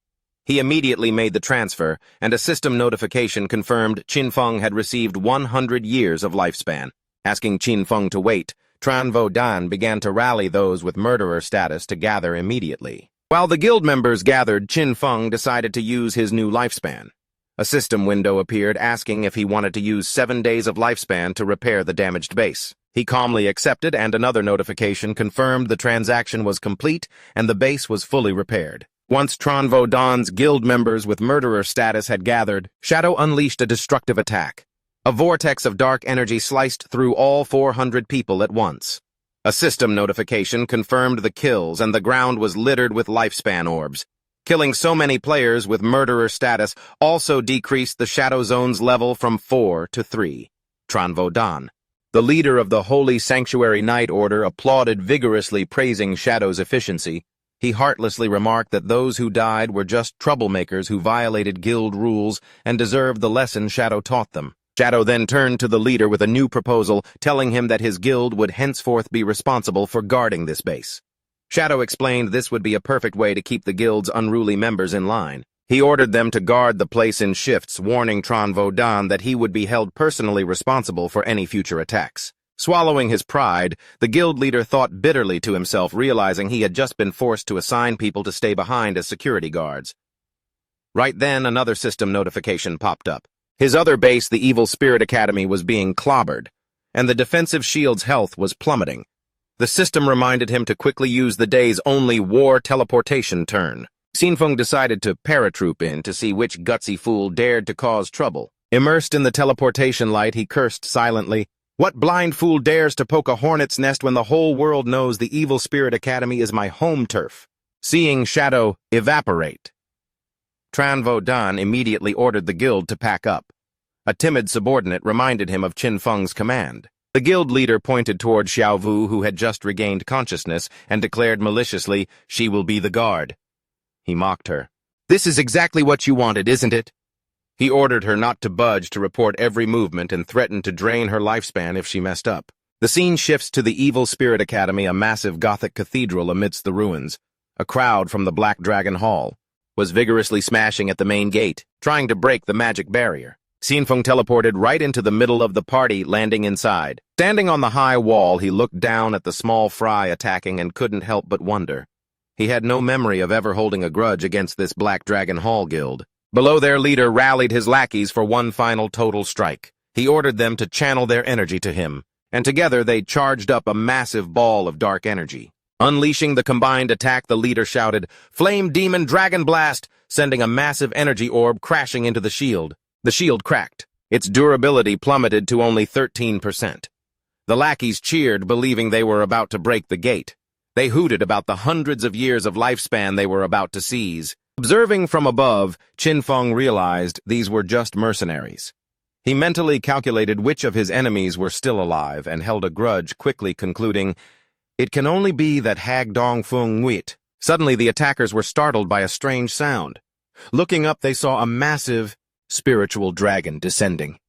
He immediately made the transfer, and a system notification confirmed Qin Feng had received 100 years of lifespan. Asking Qin Feng to wait, Tran Vo Dan began to rally those with murderer status to gather immediately. While the guild members gathered, Qin Feng decided to use his new lifespan. A system window appeared asking if he wanted to use 7 days of lifespan to repair the damaged base. He calmly accepted, and another notification confirmed the transaction was complete and the base was fully repaired. Once Tronvo Dawn's guild members with murderer status had gathered, Shadow unleashed a destructive attack. A vortex of dark energy sliced through all 400 people at once. A system notification confirmed the kills, and the ground was littered with lifespan orbs. Killing so many players with murderer status also decreased the Shadow Zone's level from 4 to 3. Tronvo Dawn, the leader of the Holy Sanctuary Night Order, applauded vigorously, praising Shadow's efficiency. He heartlessly remarked that those who died were just troublemakers who violated guild rules and deserved the lesson Shadow taught them. Shadow then turned to the leader with a new proposal, telling him that his guild would henceforth be responsible for guarding this base. Shadow explained this would be a perfect way to keep the guild's unruly members in line. He ordered them to guard the place in shifts, warning Tronvo Dawn that he would be held personally responsible for any future attacks. Swallowing his pride, the guild leader thought bitterly to himself, realizing he had just been forced to assign people to stay behind as security guards. Right then, another system notification popped up. His other base, the Evil Spirit Academy, was being clobbered, and the defensive shield's health was plummeting. The system reminded him to quickly use the day's only war teleportation turn. Xinfeng decided to paratroop in to see which gutsy fool dared to cause trouble. Immersed in the teleportation light, he cursed silently. What blind fool dares to poke a hornet's nest when the whole world knows the Evil Spirit Academy is my home turf? Seeing Shadow evaporate, Tronvo Dawn immediately ordered the guild to pack up. A timid subordinate reminded him of Qin Feng's command. The guild leader pointed toward Xiao Wu, who had just regained consciousness, and declared maliciously, "She will be the guard." He mocked her. "This is exactly what you wanted, isn't it?" He ordered her not to budge, to report every movement, and threatened to drain her lifespan if she messed up. The scene shifts to the Evil Spirit Academy, a massive Gothic cathedral amidst the ruins. A crowd from the Black Dragon Hall was vigorously smashing at the main gate, trying to break the magic barrier. Xinfeng teleported right into the middle of the party, landing inside. Standing on the high wall, he looked down at the small fry attacking and couldn't help but wonder. He had no memory of ever holding a grudge against this Black Dragon Hall guild. Below, their leader rallied his lackeys for one final total strike. He ordered them to channel their energy to him, and together they charged up a massive ball of dark energy. Unleashing the combined attack, the leader shouted, "Flame Demon Dragon Blast!" sending a massive energy orb crashing into the shield. The shield cracked. Its durability plummeted to only 13%. The lackeys cheered, believing they were about to break the gate. They hooted about the hundreds of years of lifespan they were about to seize. Observing from above, Qin Feng realized these were just mercenaries. He mentally calculated which of his enemies were still alive and held a grudge, quickly concluding, "It can only be that Hag Dong Feng Nguit." Suddenly, the attackers were startled by a strange sound. Looking up, they saw a massive, spiritual dragon descending.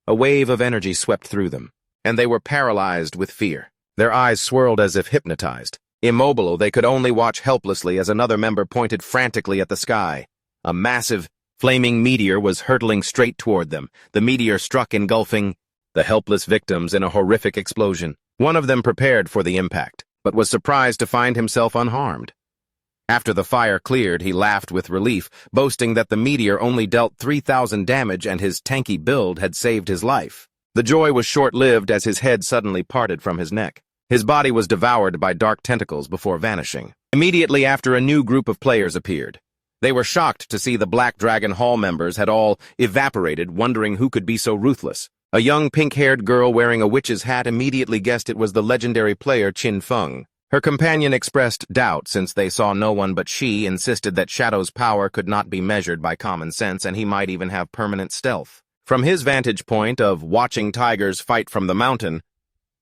A wave of energy swept through them, and they were paralyzed with fear. Their eyes swirled as if hypnotized. Immobile, they could only watch helplessly as another member pointed frantically at the sky. A massive, flaming meteor was hurtling straight toward them. The meteor struck, engulfing the helpless victims in a horrific explosion. One of them prepared for the impact, but was surprised to find himself unharmed. After the fire cleared, he laughed with relief, boasting that the meteor only dealt 3,000 damage and his tanky build had saved his life. The joy was short-lived as his head suddenly parted from his neck. His body was devoured by dark tentacles before vanishing. Immediately after, a new group of players appeared. They were shocked to see the Black Dragon Hall members had all evaporated, wondering who could be so ruthless. A young pink-haired girl wearing a witch's hat immediately guessed it was the legendary player Qin Feng. Her companion expressed doubt since they saw no one but she, insisted that Shadow's power could not be measured by common sense and he might even have permanent stealth. From his vantage point of watching tigers fight from the mountain,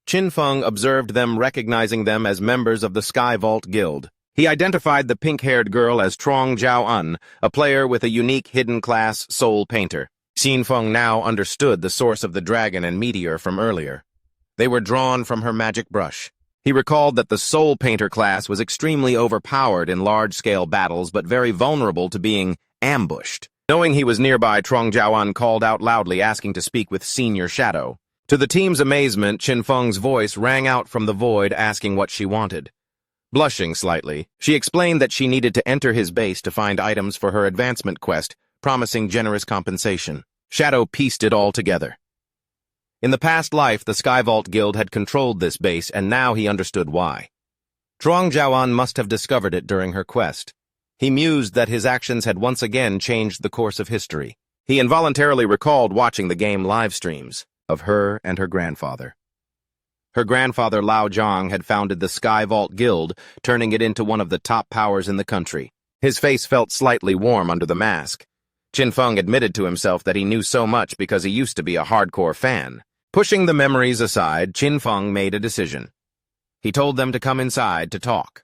Qin Feng observed them, recognizing them as members of the Sky Vault Guild. He identified the pink-haired girl as Trong Jiao-un, a player with a unique hidden-class soul painter. Qin Feng now understood the source of the dragon and meteor from earlier. They were drawn from her magic brush. He recalled that the Soul Painter class was extremely overpowered in large-scale battles but very vulnerable to being ambushed. Knowing he was nearby, Trong Jiao-un called out loudly, asking to speak with Senior Shadow. To the team's amazement, Qin Feng's voice rang out from the void, asking what she wanted. Blushing slightly, she explained that she needed to enter his base to find items for her advancement quest, promising generous compensation. Shadow pieced it all together. In the past life, the Skyvault Guild had controlled this base, and now he understood why. Zhuang Zhaoan must have discovered it during her quest. He mused that his actions had once again changed the course of history. He involuntarily recalled watching the game live streams of her and her grandfather. Her grandfather Lao Zhang had founded the Skyvault Guild, turning it into one of the top powers in the country. His face felt slightly warm under the mask. Qin Feng admitted to himself that he knew so much because he used to be a hardcore fan. Pushing the memories aside, Qin Feng made a decision. He told them to come inside to talk.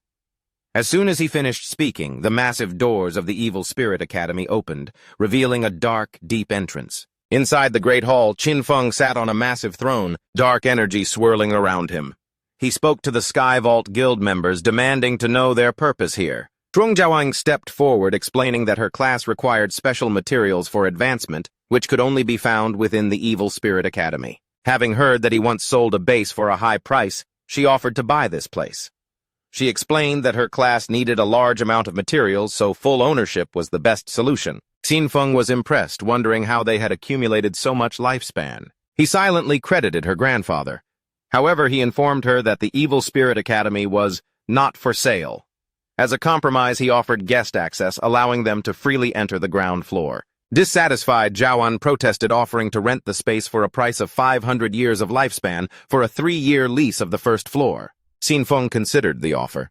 As soon as he finished speaking, the massive doors of the Evil Spirit Academy opened, revealing a dark, deep entrance. Inside the Great Hall, Qin Feng sat on a massive throne, dark energy swirling around him. He spoke to the Skyvault Guild members, demanding to know their purpose here. Zhuang Zhaoan stepped forward, explaining that her class required special materials for advancement, which could only be found within the Evil Spirit Academy. Having heard that he once sold a base for a high price, she offered to buy this place. She explained that her class needed a large amount of materials, so full ownership was the best solution. Qin Feng was impressed, wondering how they had accumulated so much lifespan. He silently credited her grandfather. However, he informed her that the Evil Spirit Academy was not for sale. As a compromise, he offered guest access, allowing them to freely enter the ground floor. Dissatisfied, Zhaoan protested, offering to rent the space for a price of 500 years of lifespan for a 3-year lease of the first floor. Qin Feng considered the offer.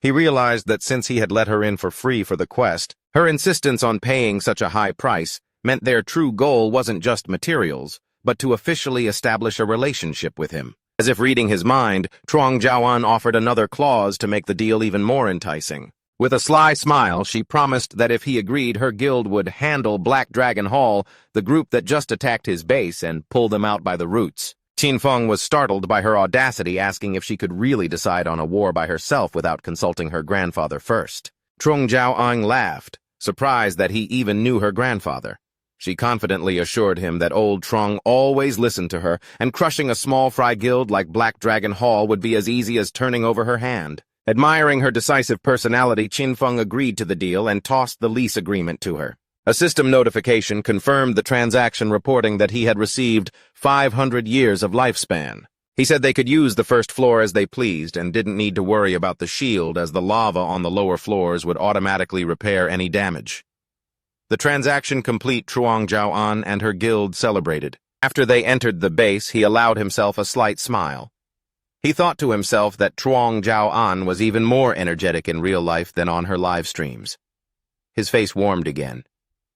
He realized that since he had let her in for free for the quest, her insistence on paying such a high price meant their true goal wasn't just materials, but to officially establish a relationship with him. As if reading his mind, Zhuang Zhaoan offered another clause to make the deal even more enticing. With a sly smile, she promised that if he agreed, her guild would handle Black Dragon Hall, the group that just attacked his base, and pull them out by the roots. Qin Feng was startled by her audacity, asking if she could really decide on a war by herself without consulting her grandfather first. Zhuang Zhaoan laughed, surprised that he even knew her grandfather. She confidently assured him that old Trong always listened to her, and crushing a small fry guild like Black Dragon Hall would be as easy as turning over her hand. Admiring her decisive personality, Qin Feng agreed to the deal and tossed the lease agreement to her. A system notification confirmed the transaction, reporting that he had received 500 years of lifespan. He said they could use the first floor as they pleased and didn't need to worry about the shield, as the lava on the lower floors would automatically repair any damage. The transaction complete, Zhuang Zhaoan and her guild celebrated. After they entered the base, he allowed himself a slight smile. He thought to himself that Zhuang Zhaoan was even more energetic in real life than on her live streams. His face warmed again.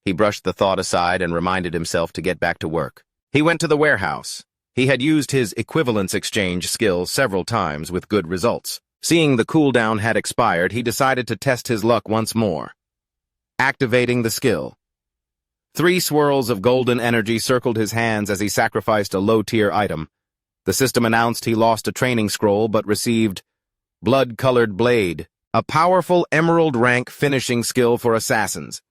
He brushed the thought aside and reminded himself to get back to work. He went to the warehouse. He had used his equivalence exchange skill several times with good results. Seeing the cooldown had expired, he decided to test his luck once more. Activating the skill. 3 swirls of golden energy circled his hands as he sacrificed a low-tier item. The system announced he lost a training scroll but received Blood-Colored Blade, a powerful emerald rank finishing skill for assassins.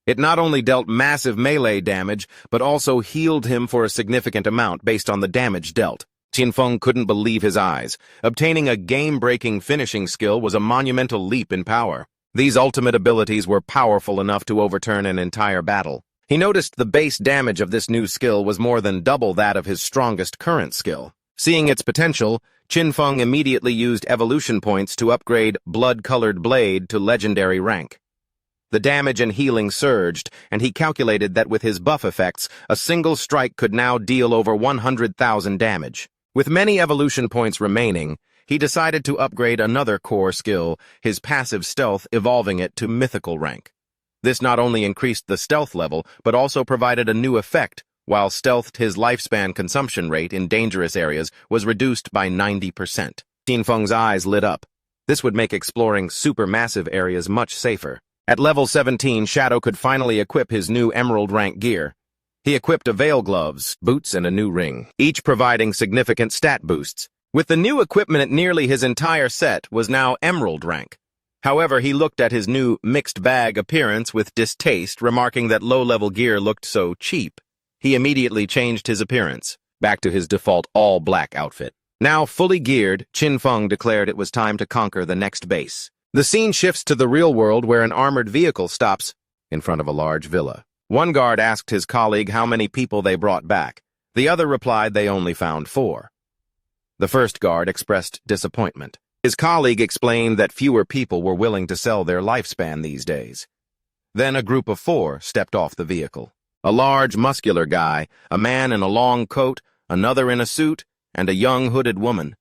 It not only dealt massive melee damage, but also healed him for a significant amount based on the damage dealt. Qin Feng couldn't believe his eyes. Obtaining a game-breaking finishing skill was a monumental leap in power. These ultimate abilities were powerful enough to overturn an entire battle. He noticed the base damage of this new skill was more than double that of his strongest current skill. Seeing its potential, Qin Feng immediately used evolution points to upgrade Blood-Colored Blade to legendary rank. The damage and healing surged, and he calculated that with his buff effects, a single strike could now deal over 100,000 damage. With many evolution points remaining, he decided to upgrade another core skill, his passive stealth, evolving it to mythical rank. This not only increased the stealth level, but also provided a new effect. While stealthed, his lifespan consumption rate in dangerous areas was reduced by 90%. Qin Feng's eyes lit up. This would make exploring supermassive areas much safer. At level 17, Shadow could finally equip his new emerald rank gear. He equipped a veil gloves, boots, and a new ring, each providing significant stat boosts. With the new equipment, nearly his entire set was now emerald rank. However, he looked at his new mixed bag appearance with distaste, remarking that low-level gear looked so cheap. He immediately changed his appearance, back to his default all-black outfit. Now fully geared, Qin Feng declared it was time to conquer the next base. The scene shifts to the real world, where an armored vehicle stops in front of a large villa. One guard asked his colleague how many people they brought back. The other replied they only found 4. The first guard expressed disappointment. His colleague explained that fewer people were willing to sell their lifespan these days. Then a group of 4 stepped off the vehicle. A large, muscular guy, a man in a long coat, another in a suit, and a young hooded woman.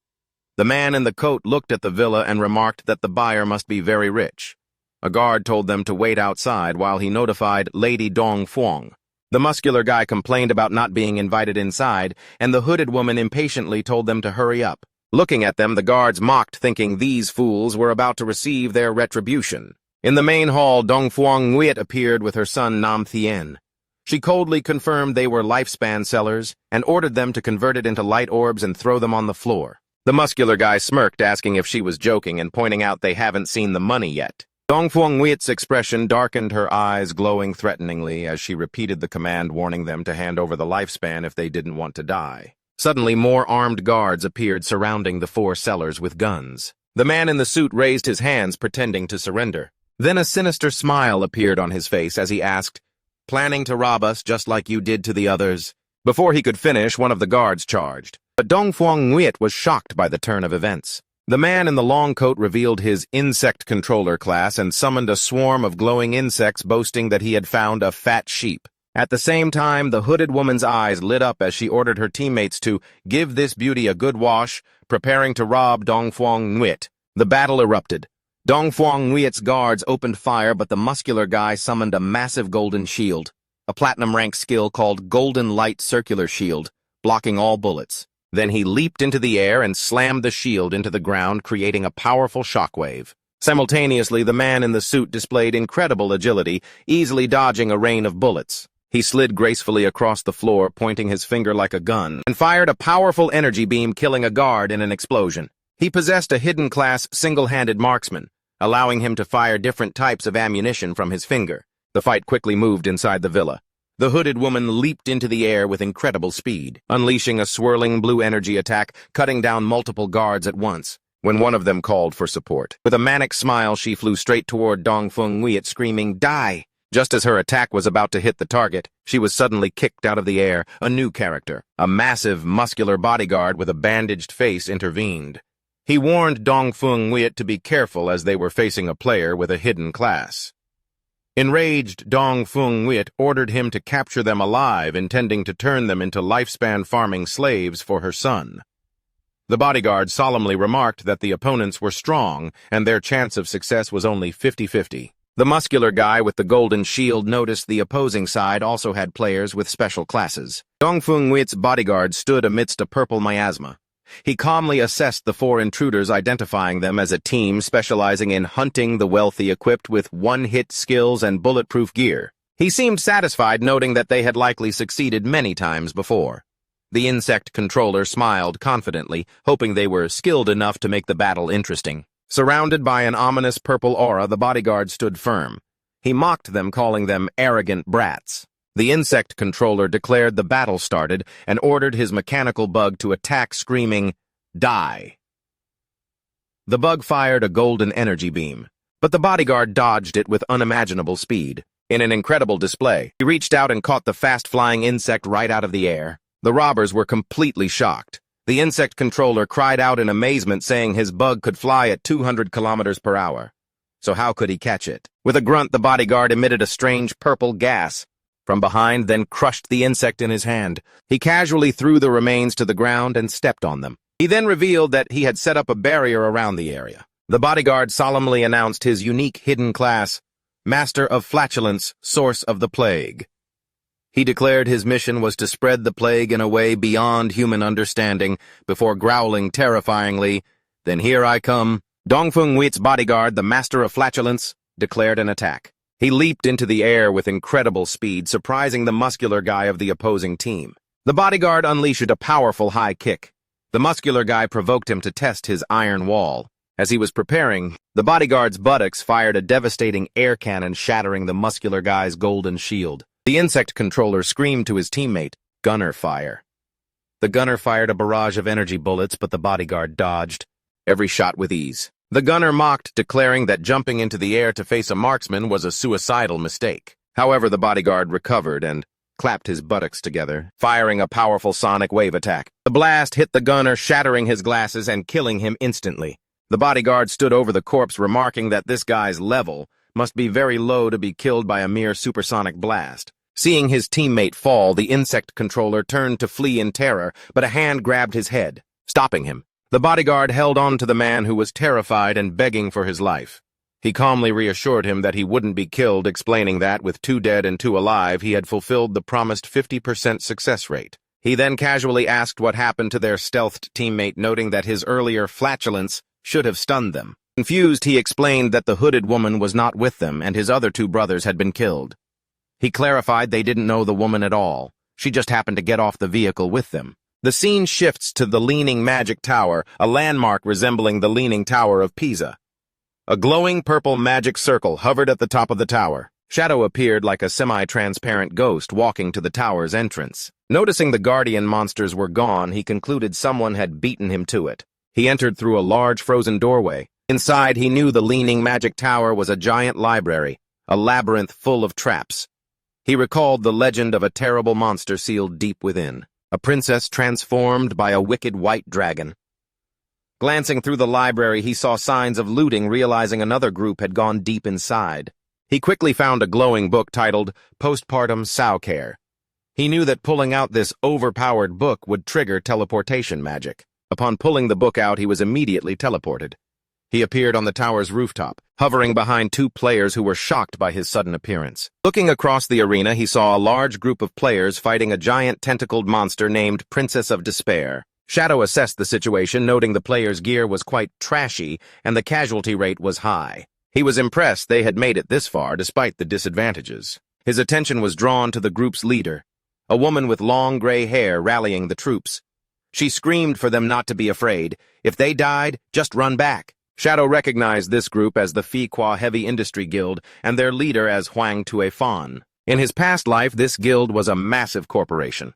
The man in the coat looked at the villa and remarked that the buyer must be very rich. A guard told them to wait outside while he notified Lady Dong Fuang. The muscular guy complained about not being invited inside, and the hooded woman impatiently told them to hurry up. Looking at them, the guards mocked, thinking these fools were about to receive their retribution. In the main hall, Dong Fuang Nguyen appeared with her son Nam Thien. She coldly confirmed they were lifespan sellers and ordered them to convert it into light orbs and throw them on the floor. The muscular guy smirked, asking if she was joking and pointing out they haven't seen the money yet. Dong Fuang Nguyen's expression darkened, her eyes glowing threateningly as she repeated the command warning them to hand over the lifespan if they didn't want to die. Suddenly, more armed guards appeared surrounding the 4 sellers with guns. The man in the suit raised his hands, pretending to surrender. Then a sinister smile appeared on his face as he asked, "Planning to rob us just like you did to the others?" Before he could finish, one of the guards charged. But Dong Fuang Nguyen was shocked by the turn of events. The man in the long coat revealed his insect controller class and summoned a swarm of glowing insects, boasting that he had found a fat sheep. At the same time, the hooded woman's eyes lit up as she ordered her teammates to give this beauty a good wash, preparing to rob Dong Fuang Nguyen. The battle erupted. Dong Fuang Nguyen's guards opened fire, but the muscular guy summoned a massive golden shield, a platinum rank skill called Golden Light Circular Shield, blocking all bullets. Then he leaped into the air and slammed the shield into the ground, creating a powerful shockwave. Simultaneously, the man in the suit displayed incredible agility, easily dodging a rain of bullets. He slid gracefully across the floor, pointing his finger like a gun, and fired a powerful energy beam, killing a guard in an explosion. He possessed a hidden class single-handed marksman, allowing him to fire different types of ammunition from his finger. The fight quickly moved inside the villa. The hooded woman leaped into the air with incredible speed, unleashing a swirling blue energy attack, cutting down multiple guards at once, when one of them called for support. With a manic smile, she flew straight toward Dong Fuang Nguyen, screaming, "Die!" Just as her attack was about to hit the target, she was suddenly kicked out of the air. A new character, a massive, muscular bodyguard with a bandaged face, intervened. He warned Dong Fuang Nguyen to be careful as they were facing a player with a hidden class. Enraged, Dong Fuang Nguyen ordered him to capture them alive, intending to turn them into lifespan farming slaves for her son. The bodyguard solemnly remarked that the opponents were strong, and their chance of success was only 50-50. The muscular guy with the golden shield noticed the opposing side also had players with special classes. Dong Fuang Nguyen's bodyguard stood amidst a purple miasma. He calmly assessed the 4 intruders, identifying them as a team specializing in hunting the wealthy, equipped with one-hit skills and bulletproof gear. He seemed satisfied, noting that they had likely succeeded many times before. The insect controller smiled confidently, hoping they were skilled enough to make the battle interesting. Surrounded by an ominous purple aura, the bodyguard stood firm. He mocked them, calling them arrogant brats. The insect controller declared the battle started and ordered his mechanical bug to attack, screaming, "Die!" The bug fired a golden energy beam, but the bodyguard dodged it with unimaginable speed. In an incredible display, he reached out and caught the fast-flying insect right out of the air. The robbers were completely shocked. The insect controller cried out in amazement, saying his bug could fly at 200 kilometers per hour. So how could he catch it? With a grunt, the bodyguard emitted a strange purple gas from behind, then crushed the insect in his hand. He casually threw the remains to the ground and stepped on them. He then revealed that he had set up a barrier around the area. The bodyguard solemnly announced his unique hidden class, Master of Flatulence, Source of the Plague. He declared his mission was to spread the plague in a way beyond human understanding, before growling terrifyingly, "Then here I come." Dong Fuang Nguyen's bodyguard, the Master of Flatulence, declared an attack. He leaped into the air with incredible speed, surprising the muscular guy of the opposing team. The bodyguard unleashed a powerful high kick. The muscular guy provoked him to test his iron wall. As he was preparing, the bodyguard's buttocks fired a devastating air cannon, shattering the muscular guy's golden shield. The insect controller screamed to his teammate, "Gunner fire." The gunner fired a barrage of energy bullets, but the bodyguard dodged every shot with ease. The gunner mocked, declaring that jumping into the air to face a marksman was a suicidal mistake. However, the bodyguard recovered and clapped his buttocks together, firing a powerful sonic wave attack. The blast hit the gunner, shattering his glasses and killing him instantly. The bodyguard stood over the corpse, remarking that this guy's level must be very low to be killed by a mere supersonic blast. Seeing his teammate fall, the insect controller turned to flee in terror, but a hand grabbed his head, stopping him. The bodyguard held on to the man, who was terrified and begging for his life. He calmly reassured him that he wouldn't be killed, explaining that, with 2 dead and 2 alive, he had fulfilled the promised 50% success rate. He then casually asked what happened to their stealthed teammate, noting that his earlier flatulence should have stunned them. Confused, he explained that the hooded woman was not with them and his other 2 brothers had been killed. He clarified they didn't know the woman at all. She just happened to get off the vehicle with them. The scene shifts to the Leaning Magic Tower, a landmark resembling the Leaning Tower of Pisa. A glowing purple magic circle hovered at the top of the tower. Shadow appeared like a semi-transparent ghost walking to the tower's entrance. Noticing the guardian monsters were gone, he concluded someone had beaten him to it. He entered through a large frozen doorway. Inside, he knew the Leaning Magic Tower was a giant library, a labyrinth full of traps. He recalled the legend of a terrible monster sealed deep within, a princess transformed by a wicked white dragon. Glancing through the library, he saw signs of looting, realizing another group had gone deep inside. He quickly found a glowing book titled Postpartum Sowcare. He knew that pulling out this overpowered book would trigger teleportation magic. Upon pulling the book out, he was immediately teleported. He appeared on the tower's rooftop, hovering behind 2 players who were shocked by his sudden appearance. Looking across the arena, he saw a large group of players fighting a giant tentacled monster named Princess of Despair. Shadow assessed the situation, noting the players' gear was quite trashy and the casualty rate was high. He was impressed they had made it this far despite the disadvantages. His attention was drawn to the group's leader, a woman with long gray hair rallying the troops. She screamed for them not to be afraid. If they died, just run back. Shadow recognized this group as the Fiqua Heavy Industry Guild and their leader as Huang Tuifan. In his past life, this guild was a massive corporation.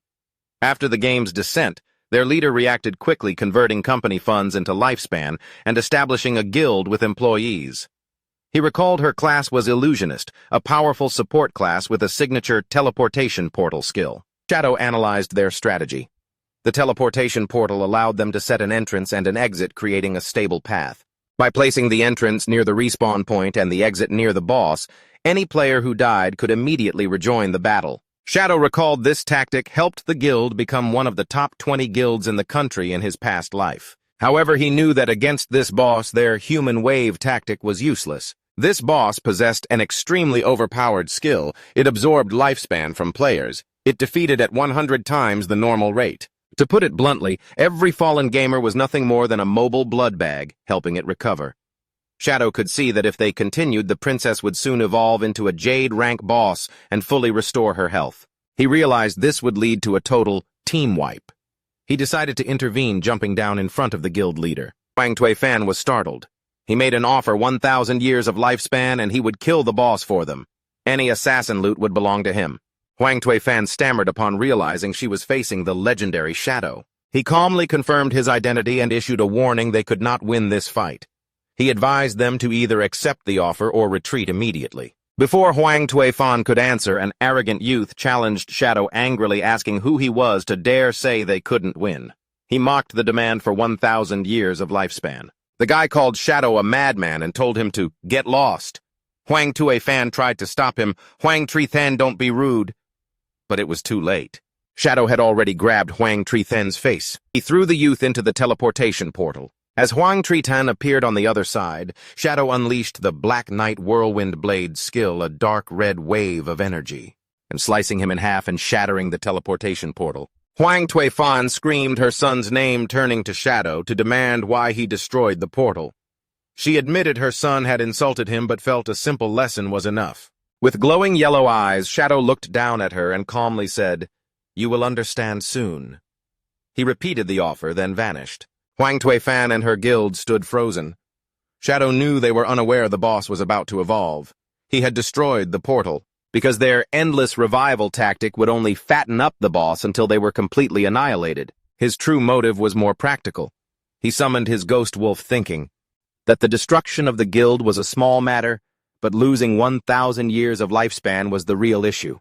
After the game's descent, their leader reacted quickly, converting company funds into lifespan and establishing a guild with employees. He recalled her class was Illusionist, a powerful support class with a signature teleportation portal skill. Shadow analyzed their strategy. The teleportation portal allowed them to set an entrance and an exit, creating a stable path. By placing the entrance near the respawn point and the exit near the boss, any player who died could immediately rejoin the battle. Shadow recalled this tactic helped the guild become one of the top 20 guilds in the country in his past life. However, he knew that against this boss, their human wave tactic was useless. This boss possessed an extremely overpowered skill. It absorbed lifespan from players. It defeated at 100 times the normal rate. To put it bluntly, every fallen gamer was nothing more than a mobile blood bag, helping it recover. Shadow could see that if they continued, the princess would soon evolve into a Jade rank boss and fully restore her health. He realized this would lead to a total team wipe. He decided to intervene, jumping down in front of the guild leader. Huang Tuifan was startled. He made an offer 1,000 years of lifespan and he would kill the boss for them. Any assassin loot would belong to him. Huang Tuifan stammered upon realizing she was facing the legendary Shadow. He calmly confirmed his identity and issued a warning they could not win this fight. He advised them to either accept the offer or retreat immediately. Before Huang Tuifan could answer, an arrogant youth challenged Shadow, angrily asking who he was to dare say they couldn't win. He mocked the demand for 1,000 years of lifespan. The guy called Shadow a madman and told him to get lost. Huang Tuifan tried to stop him. Huang Tuifan, don't be rude. But it was too late. Shadow had already grabbed Huang Tuifan's face. He threw the youth into the teleportation portal. As Huang Tuifan appeared on the other side, Shadow unleashed the Black Knight Whirlwind Blade skill, a dark red wave of energy, and slicing him in half and shattering the teleportation portal. Huang Tuifan screamed her son's name, turning to Shadow to demand why he destroyed the portal. She admitted her son had insulted him but felt a simple lesson was enough. With glowing yellow eyes, Shadow looked down at her and calmly said, "You will understand soon." He repeated the offer, then vanished. Huang Tuifan and her guild stood frozen. Shadow knew they were unaware the boss was about to evolve. He had destroyed the portal, because their endless revival tactic would only fatten up the boss until they were completely annihilated. His true motive was more practical. He summoned his ghost wolf, thinking that the destruction of the guild was a small matter, but losing 1,000 years of lifespan was the real issue.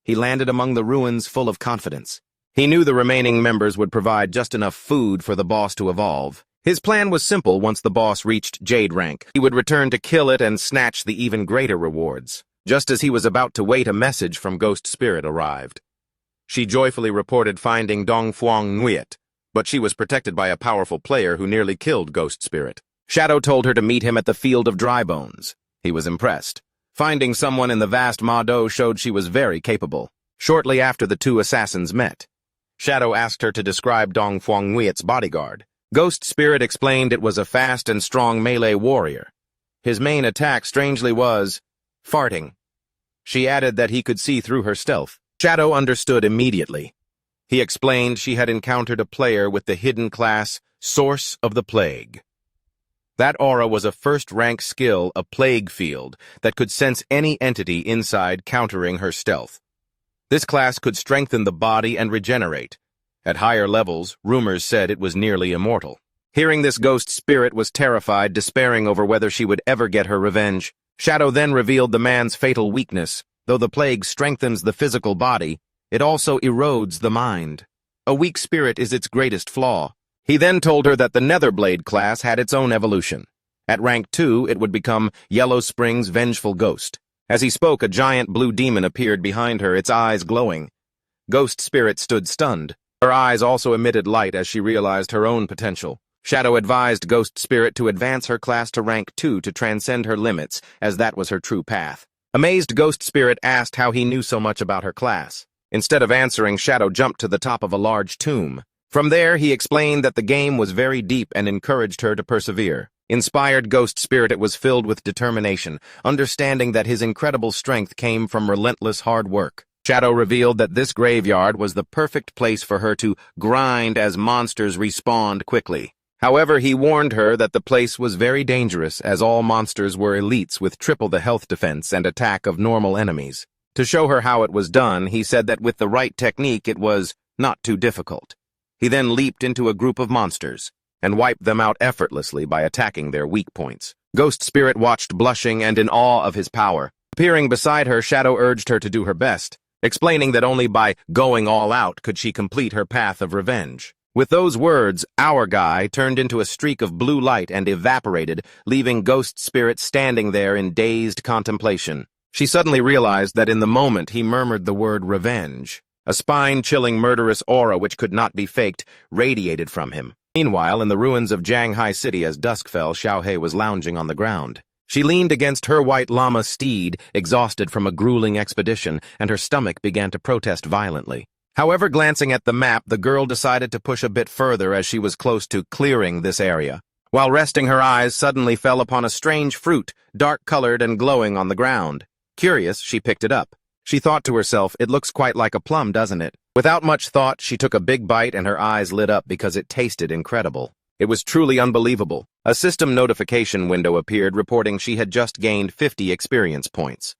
He landed among the ruins full of confidence. He knew the remaining members would provide just enough food for the boss to evolve. His plan was simple. Once the boss reached Jade rank, he would return to kill it and snatch the even greater rewards. Just as he was about to wait, a message from Ghost Spirit arrived. She joyfully reported finding Dongfuang Nguyen, but she was protected by a powerful player who nearly killed Ghost Spirit. Shadow told her to meet him at the Field of Dry Bones. He was impressed. Finding someone in the vast Mado showed she was very capable. Shortly after the two assassins met, Shadow asked her to describe Dongfuang Nguyen's bodyguard. Ghost Spirit explained it was a fast and strong melee warrior. His main attack, strangely, was farting. She added that he could see through her stealth. Shadow understood immediately. He explained she had encountered a player with the hidden class Source of the Plague. That aura was a first-rank skill, a plague field, that could sense any entity inside, countering her stealth. This class could strengthen the body and regenerate. At higher levels, rumors said it was nearly immortal. Hearing this, Ghost Spirit was terrified, despairing over whether she would ever get her revenge. Shadow then revealed the man's fatal weakness. Though the plague strengthens the physical body, it also erodes the mind. A weak spirit is its greatest flaw. He then told her that the Netherblade class had its own evolution. At rank 2, it would become Yellow Spring's Vengeful Ghost. As he spoke, a giant blue demon appeared behind her, its eyes glowing. Ghost Spirit stood stunned. Her eyes also emitted light as she realized her own potential. Shadow advised Ghost Spirit to advance her class to rank 2 to transcend her limits, as that was her true path. Amazed, Ghost Spirit asked how he knew so much about her class. Instead of answering, Shadow jumped to the top of a large tomb. From there, he explained that the game was very deep and encouraged her to persevere. Inspired, Ghost Spirit was filled with determination, understanding that his incredible strength came from relentless hard work. Shadow revealed that this graveyard was the perfect place for her to grind as monsters respawned quickly. However, he warned her that the place was very dangerous, as all monsters were elites with triple the health defense and attack of normal enemies. To show her how it was done, he said that with the right technique it was not too difficult. He then leaped into a group of monsters and wiped them out effortlessly by attacking their weak points. Ghost Spirit watched, blushing and in awe of his power. Appearing beside her, Shadow urged her to do her best, explaining that only by going all out could she complete her path of revenge. With those words, Our Guy turned into a streak of blue light and evaporated, leaving Ghost Spirit standing there in dazed contemplation. She suddenly realized that in the moment he murmured the word revenge. A spine-chilling murderous aura which could not be faked radiated from him. Meanwhile, in the ruins of Jianghai City, as dusk fell, Xiaohei was lounging on the ground. She leaned against her white llama steed, exhausted from a grueling expedition, and her stomach began to protest violently. However, glancing at the map, the girl decided to push a bit further as she was close to clearing this area. While resting, her eyes suddenly fell upon a strange fruit, dark-colored and glowing on the ground. Curious, she picked it up. She thought to herself, it looks quite like a plum, doesn't it? Without much thought, she took a big bite and her eyes lit up because it tasted incredible. It was truly unbelievable. A system notification window appeared reporting she had just gained 50 experience points.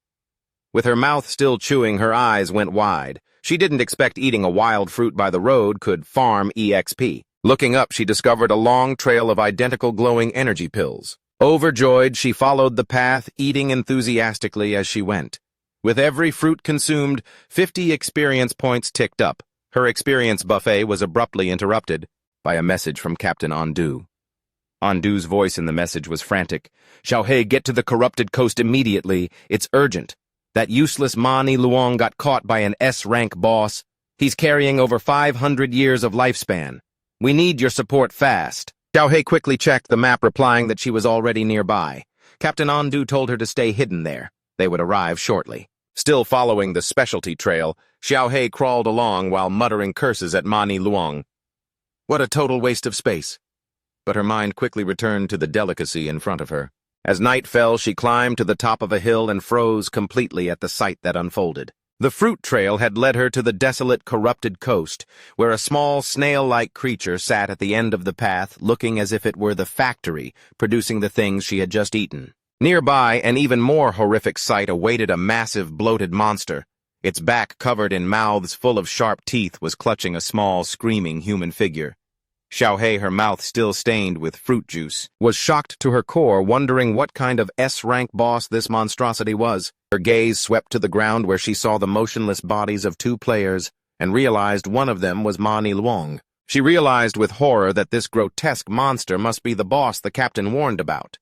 With her mouth still chewing, her eyes went wide. She didn't expect eating a wild fruit by the road could farm EXP. Looking up, she discovered a long trail of identical glowing energy pills. Overjoyed, she followed the path, eating enthusiastically as she went. With every fruit consumed, 50 experience points ticked up. Her experience buffet was abruptly interrupted by a message from Captain Ondu. Ondu's voice in the message was frantic. Xiaohei, get to the corrupted coast immediately. It's urgent. That useless Mani Luong got caught by an S-rank boss. He's carrying over 500 years of lifespan. We need your support fast. Xiaohei quickly checked the map, replying that she was already nearby. Captain Ondu told her to stay hidden there. They would arrive shortly. Still following the specialty trail, Xiaohei crawled along while muttering curses at Mani Luong. What a total waste of space. But her mind quickly returned to the delicacy in front of her. As night fell, she climbed to the top of a hill and froze completely at the sight that unfolded. The fruit trail had led her to the desolate, corrupted coast, where a small, snail-like creature sat at the end of the path, looking as if it were the factory, producing the things she had just eaten. Nearby, an even more horrific sight awaited a massive, bloated monster. Its back, covered in mouths full of sharp teeth, was clutching a small, screaming human figure. Xiaohei, her mouth still stained with fruit juice, was shocked to her core, wondering what kind of S-rank boss this monstrosity was. Her gaze swept to the ground where she saw the motionless bodies of two players and realized one of them was Mani Luong. She realized with horror that this grotesque monster must be the boss the captain warned about.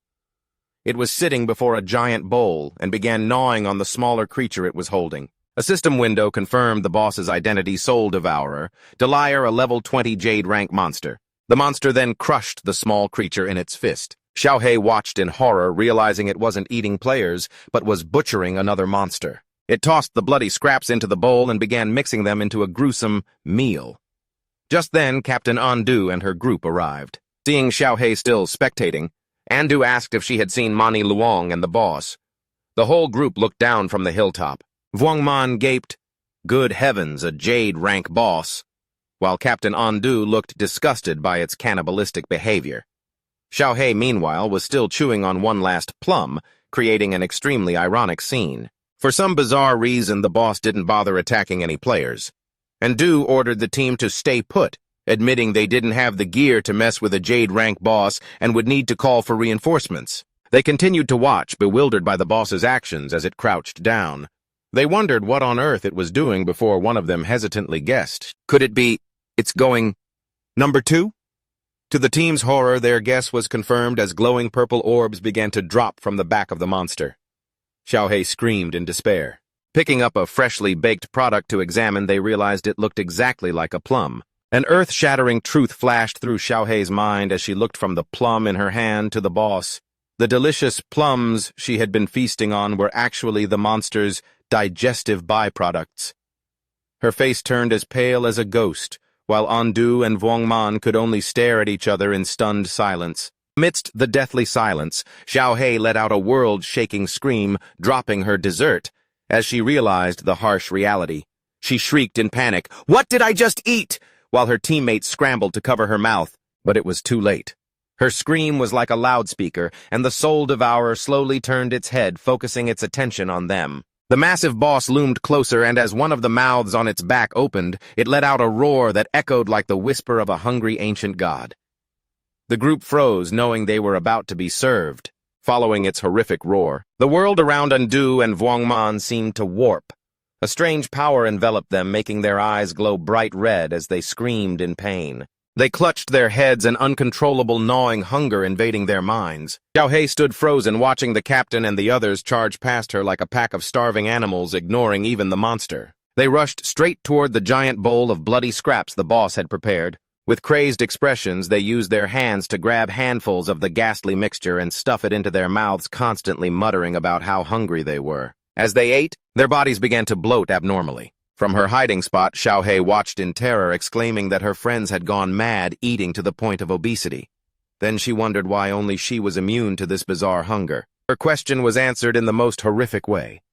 It was sitting before a giant bowl and began gnawing on the smaller creature it was holding. A system window confirmed the boss's identity: Soul Devourer, Delir, a level 20 Jade rank monster. The monster then crushed the small creature in its fist. Xiaohei watched in horror, realizing it wasn't eating players, but was butchering another monster. It tossed the bloody scraps into the bowl and began mixing them into a gruesome meal. Just then, Captain Andu and her group arrived. Seeing Xiaohei still spectating, Andu asked if she had seen Mani Luong and the boss. The whole group looked down from the hilltop. Vuongman gaped, "Good heavens, a Jade rank boss," while Captain Andu looked disgusted by its cannibalistic behavior. Xiaohei, meanwhile, was still chewing on one last plum, creating an extremely ironic scene. For some bizarre reason, the boss didn't bother attacking any players. Andu ordered the team to stay put, admitting they didn't have the gear to mess with a Jade rank boss and would need to call for reinforcements. They continued to watch, bewildered by the boss's actions as it crouched down. They wondered what on earth it was doing before one of them hesitantly guessed. Could it be, "It's going number 2? To the team's horror, their guess was confirmed as glowing purple orbs began to drop from the back of the monster. Xiaohei screamed in despair. Picking up a freshly baked product to examine, they realized it looked exactly like a plum. An earth-shattering truth flashed through Xiaohei's mind as she looked from the plum in her hand to the boss. The delicious plums she had been feasting on were actually the monster's digestive byproducts. Her face turned as pale as a ghost, while Andu and Vuongman could only stare at each other in stunned silence. Amidst the deathly silence, Xiaohei let out a world-shaking scream, dropping her dessert, as she realized the harsh reality. She shrieked in panic, "What did I just eat?" while her teammates scrambled to cover her mouth, but it was too late. Her scream was like a loudspeaker, and the Soul Devourer slowly turned its head, focusing its attention on them. The massive boss loomed closer, and as one of the mouths on its back opened, it let out a roar that echoed like the whisper of a hungry ancient god. The group froze, knowing they were about to be served. Following its horrific roar, the world around Andu and Vuongman seemed to warp. A strange power enveloped them, making their eyes glow bright red as they screamed in pain. They clutched their heads, an uncontrollable gnawing hunger invading their minds. Xiaohei stood frozen, watching the captain and the others charge past her like a pack of starving animals, ignoring even the monster. They rushed straight toward the giant bowl of bloody scraps the boss had prepared. With crazed expressions, they used their hands to grab handfuls of the ghastly mixture and stuff it into their mouths, constantly muttering about how hungry they were. As they ate, their bodies began to bloat abnormally. From her hiding spot, Xiaohei watched in terror, exclaiming that her friends had gone mad, eating to the point of obesity. Then she wondered why only she was immune to this bizarre hunger. Her question was answered in the most horrific way.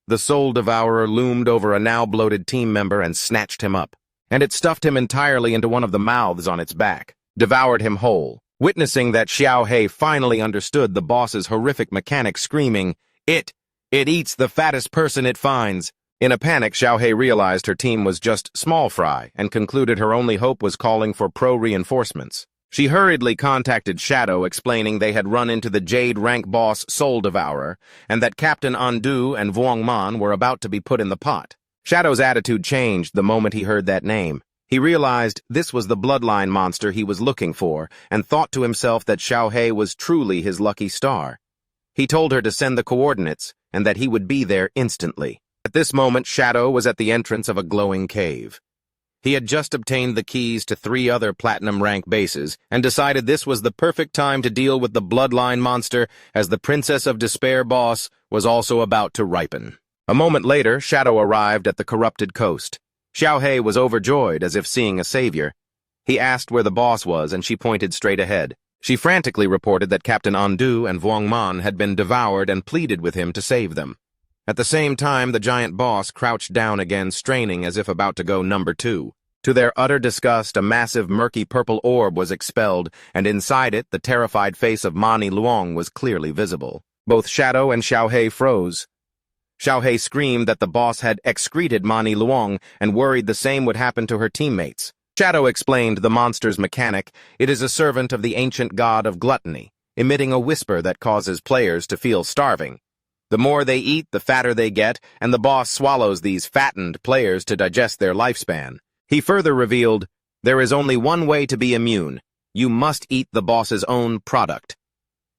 The Soul Devourer loomed over a now bloated team member and snatched him up, and it stuffed him entirely into one of the mouths on its back, devoured him whole. Witnessing that, Xiaohei finally understood the boss's horrific mechanic, screaming, It eats the fattest person it finds." In a panic, Xiaohei realized her team was just small fry and concluded her only hope was calling for pro-reinforcements. She hurriedly contacted Shadow, explaining they had run into the Jade rank boss Soul Devourer and that Captain Andu and Vuongman were about to be put in the pot. Shadow's attitude changed the moment he heard that name. He realized this was the bloodline monster he was looking for and thought to himself that Xiaohei was truly his lucky star. He told her to send the coordinates and that he would be there instantly. At this moment, Shadow was at the entrance of a glowing cave. He had just obtained the keys to 3 other platinum rank bases and decided this was the perfect time to deal with the bloodline monster, as the Princess of Despair boss was also about to ripen. A moment later, Shadow arrived at the corrupted coast. Xiaohei was overjoyed, as if seeing a savior. He asked where the boss was, and she pointed straight ahead. She frantically reported that Captain Andu and Vuongman had been devoured and pleaded with him to save them. At the same time, the giant boss crouched down again, straining as if about to go number 2. To their utter disgust, a massive murky purple orb was expelled, and inside it, the terrified face of Mani Luong was clearly visible. Both Shadow and Xiaohei froze. Xiaohei screamed that the boss had excreted Mani Luong and worried the same would happen to her teammates. Shadow explained the monster's mechanic. It is a servant of the ancient god of gluttony, emitting a whisper that causes players to feel starving. The more they eat, the fatter they get, and the boss swallows these fattened players to digest their lifespan. He further revealed, there is only one way to be immune. You must eat the boss's own product.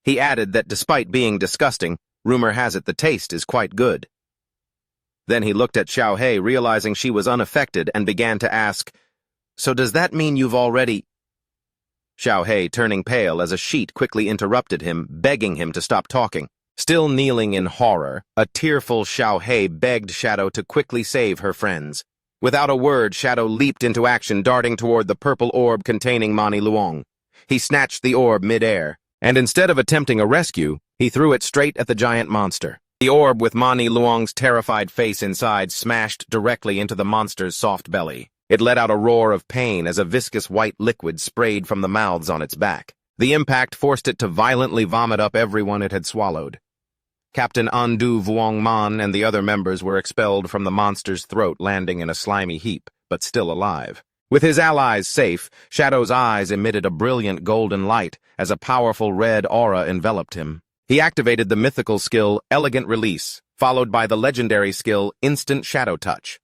He added that despite being disgusting, rumor has it the taste is quite good. Then he looked at Xiaohei, realizing she was unaffected, and began to ask, so does that mean you've already... Xiaohei, turning pale as a sheet quickly interrupted him, begging him to stop talking. Still kneeling in horror, a tearful Xiaohei begged Shadow to quickly save her friends. Without a word, Shadow leaped into action, darting toward the purple orb containing Mani Luong. He snatched the orb mid-air, and instead of attempting a rescue, he threw it straight at the giant monster. The orb with Mani Luong's terrified face inside smashed directly into the monster's soft belly. It let out a roar of pain as a viscous white liquid sprayed from the mouths on its back. The impact forced it to violently vomit up everyone it had swallowed. Captain Andu Vuongman and the other members were expelled from the monster's throat, landing in a slimy heap, but still alive. With his allies safe, Shadow's eyes emitted a brilliant golden light as a powerful red aura enveloped him. He activated the mythical skill Elegant Release, followed by the legendary skill Instant Shadow Touch.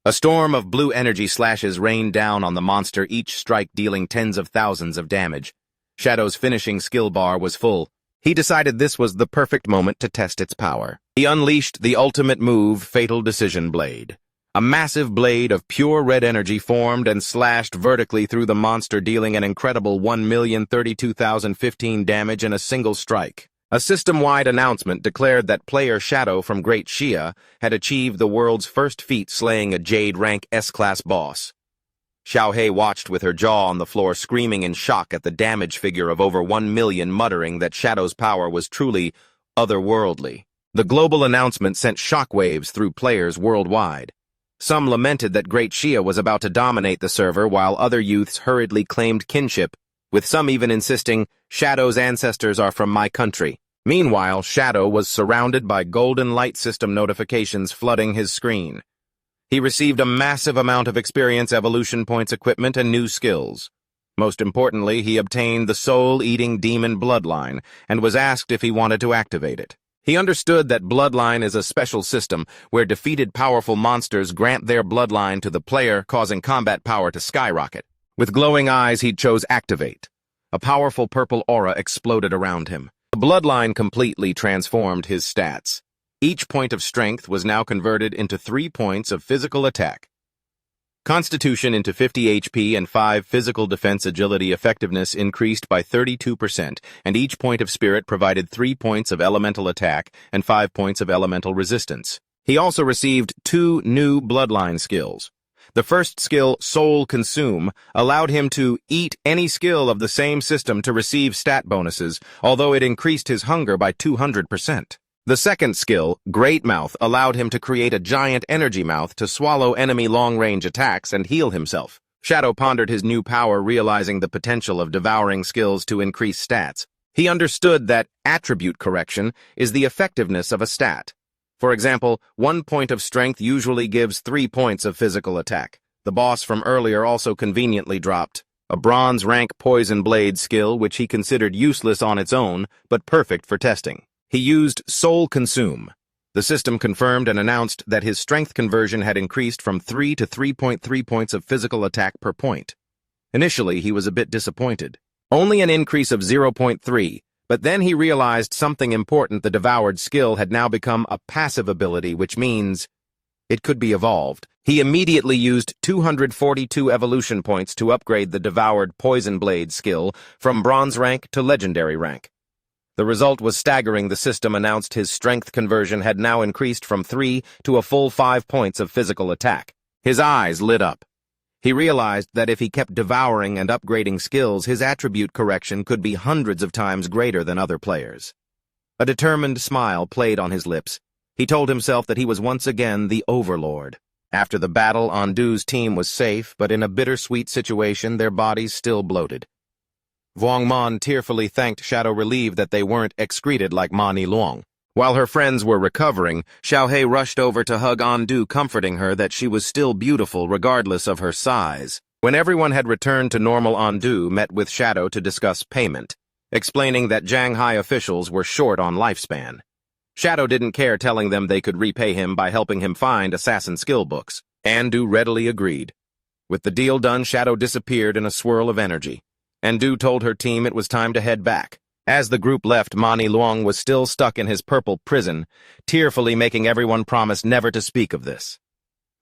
A storm of blue energy slashes rained down on the monster, each strike dealing tens of thousands of damage. Shadow's finishing skill bar was full. He decided this was the perfect moment to test its power. He unleashed the ultimate move, Fatal Decision Blade. A massive blade of pure red energy formed and slashed vertically through the monster, dealing an incredible 1,032,015 damage in a single strike. A system-wide announcement declared that player Shadow from Great Xia had achieved the world's first feat, slaying a Jade rank S-class boss. Xiaohei watched with her jaw on the floor, screaming in shock at the damage figure of over 1 million, muttering that Shadow's power was truly otherworldly. The global announcement sent shockwaves through players worldwide. Some lamented that Great Xia was about to dominate the server, while other youths hurriedly claimed kinship, with some even insisting, Shadow's ancestors are from my country. Meanwhile, Shadow was surrounded by golden light system notifications flooding his screen. He received a massive amount of experience, evolution points, equipment, and new skills. Most importantly, he obtained the soul-eating demon bloodline and was asked if he wanted to activate it. He understood that bloodline is a special system where defeated powerful monsters grant their bloodline to the player, causing combat power to skyrocket. With glowing eyes, he chose Activate. A powerful purple aura exploded around him. The bloodline completely transformed his stats. Each point of strength was now converted into 3 points of physical attack, Constitution into 50 HP, and 5 physical defense. Agility effectiveness increased by 32%, and each point of spirit provided 3 points of elemental attack and 5 points of elemental resistance. He also received 2 new bloodline skills. The first skill, Soul Consume, allowed him to eat any skill of the same system to receive stat bonuses, although it increased his hunger by 200%. The second skill, Great Mouth, allowed him to create a giant energy mouth to swallow enemy long-range attacks and heal himself. Shadow pondered his new power, realizing the potential of devouring skills to increase stats. He understood that attribute correction is the effectiveness of a stat. For example, 1 point of strength usually gives 3 points of physical attack. The boss from earlier also conveniently dropped a bronze rank poison blade skill, which he considered useless on its own, but perfect for testing. He used Soul Consume. The system confirmed and announced that his strength conversion had increased from 3 to 3.3 points of physical attack per point. Initially, he was a bit disappointed. Only an increase of 0.3, but then he realized something important. The devoured skill had now become a passive ability, which means it could be evolved. He immediately used 242 evolution points to upgrade the devoured poison blade skill from bronze rank to legendary rank. The result was staggering. The system announced his strength conversion had now increased from 3 to a full 5 points of physical attack. His eyes lit up. He realized that if he kept devouring and upgrading skills, his attribute correction could be hundreds of times greater than other players. A determined smile played on his lips. He told himself that he was once again the Overlord. After the battle, Andu's team was safe, but in a bittersweet situation, their bodies still bloated. Vuongman tearfully thanked Shadow, relieved that they weren't excreted like Mani Luong. While her friends were recovering, Xiaohei rushed over to hug Andu, comforting her that she was still beautiful regardless of her size. When everyone had returned to normal, Ondu met with Shadow to discuss payment, explaining that Shanghai officials were short on lifespan. Shadow didn't care, telling them they could repay him by helping him find assassin skill books. Ondu readily agreed. With the deal done, Shadow disappeared in a swirl of energy. Ondu told her team it was time to head back. As the group left, Mani Luong was still stuck in his purple prison, tearfully making everyone promise never to speak of this.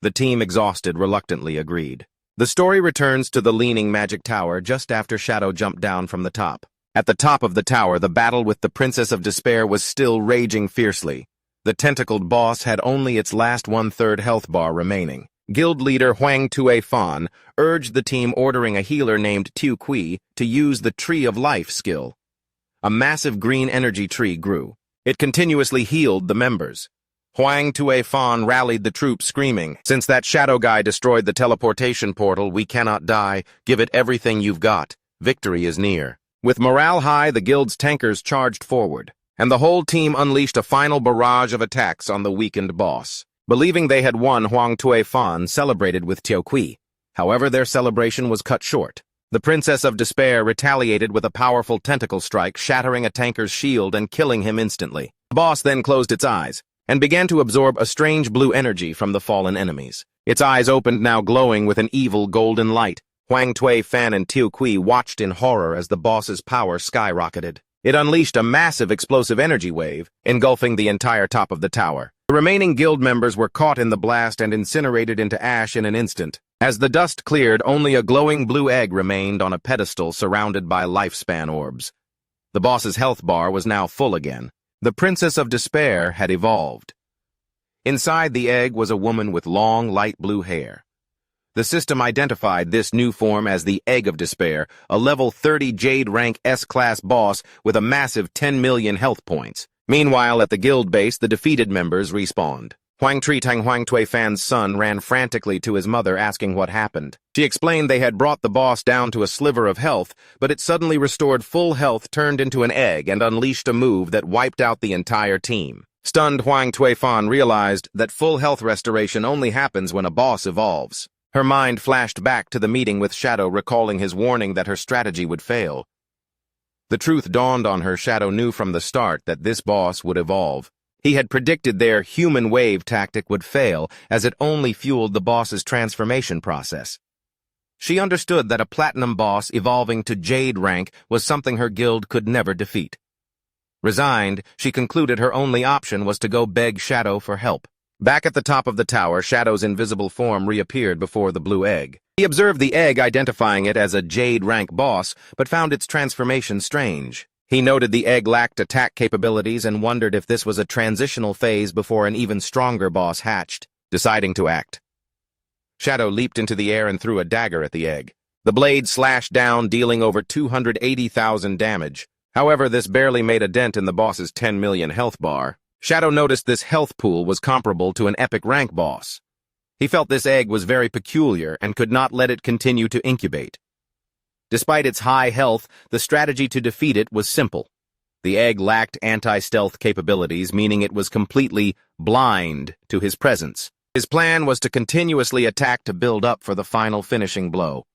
The team, exhausted, reluctantly agreed. The story returns to the leaning magic tower just after Shadow jumped down from the top. At the top of the tower, the battle with the Princess of Despair was still raging fiercely. The tentacled boss had only its last 1/3 health bar remaining. Guild leader Huang Tue Fan urged the team, ordering a healer named Tiu Kui to use the Tree of Life skill. A massive green energy tree grew. It continuously healed the members. Huang Tue Fan rallied the troops, screaming, "Since that shadow guy destroyed the teleportation portal, we cannot die. Give it everything you've got. Victory is near." With morale high, the guild's tankers charged forward, and the whole team unleashed a final barrage of attacks on the weakened boss. Believing they had won, Huang Tue Fan celebrated with Tiu Kui. However, their celebration was cut short. The Princess of Despair retaliated with a powerful tentacle strike, shattering a tanker's shield and killing him instantly. The boss then closed its eyes and began to absorb a strange blue energy from the fallen enemies. Its eyes opened, now glowing with an evil golden light. Huang Tue Fan and Tiu Kui watched in horror as the boss's power skyrocketed. It unleashed a massive explosive energy wave, engulfing the entire top of the tower. The remaining guild members were caught in the blast and incinerated into ash in an instant. As the dust cleared, only a glowing blue egg remained on a pedestal surrounded by lifespan orbs. The boss's health bar was now full again. The Princess of Despair had evolved. Inside the egg was a woman with long, light blue hair. The system identified this new form as the Egg of Despair, a level 30 Jade rank S-class boss with a massive 10 million health points. Meanwhile, at the guild base, the defeated members respawned. Huang Tritang, Huang Tue Fan's son, ran frantically to his mother, asking what happened. She explained they had brought the boss down to a sliver of health, but it suddenly restored full health, turned into an egg, and unleashed a move that wiped out the entire team. Stunned, Huang Tue Fan realized that full health restoration only happens when a boss evolves. Her mind flashed back to the meeting with Shadow, recalling his warning that her strategy would fail. The truth dawned on her. Shadow knew from the start that this boss would evolve. He had predicted their human wave tactic would fail, as it only fueled the boss's transformation process. She understood that a platinum boss evolving to Jade rank was something her guild could never defeat. Resigned, she concluded her only option was to go beg Shadow for help. Back at the top of the tower, Shadow's invisible form reappeared before the blue egg. He observed the egg, identifying it as a Jade rank boss, but found its transformation strange. He noted the egg lacked attack capabilities and wondered if this was a transitional phase before an even stronger boss hatched. Deciding to act, Shadow leaped into the air and threw a dagger at the egg. The blade slashed down, dealing over 280,000 damage. However, this barely made a dent in the boss's 10 million health bar. Shadow noticed this health pool was comparable to an epic rank boss. He felt this egg was very peculiar and could not let it continue to incubate. Despite its high health, the strategy to defeat it was simple. The egg lacked anti-stealth capabilities, meaning it was completely blind to his presence. His plan was to continuously attack to build up for the final finishing blow.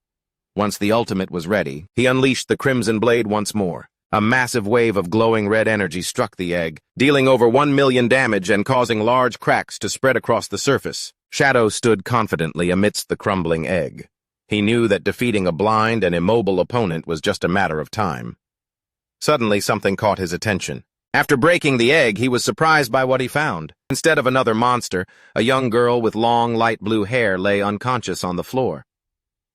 Once the ultimate was ready, he unleashed the Crimson Blade once more. A massive wave of glowing red energy struck the egg, dealing over 1 million damage and causing large cracks to spread across the surface. Shadow stood confidently amidst the crumbling egg. He knew that defeating a blind and immobile opponent was just a matter of time. Suddenly, something caught his attention. After breaking the egg, he was surprised by what he found. Instead of another monster, a young girl with long, light blue hair lay unconscious on the floor.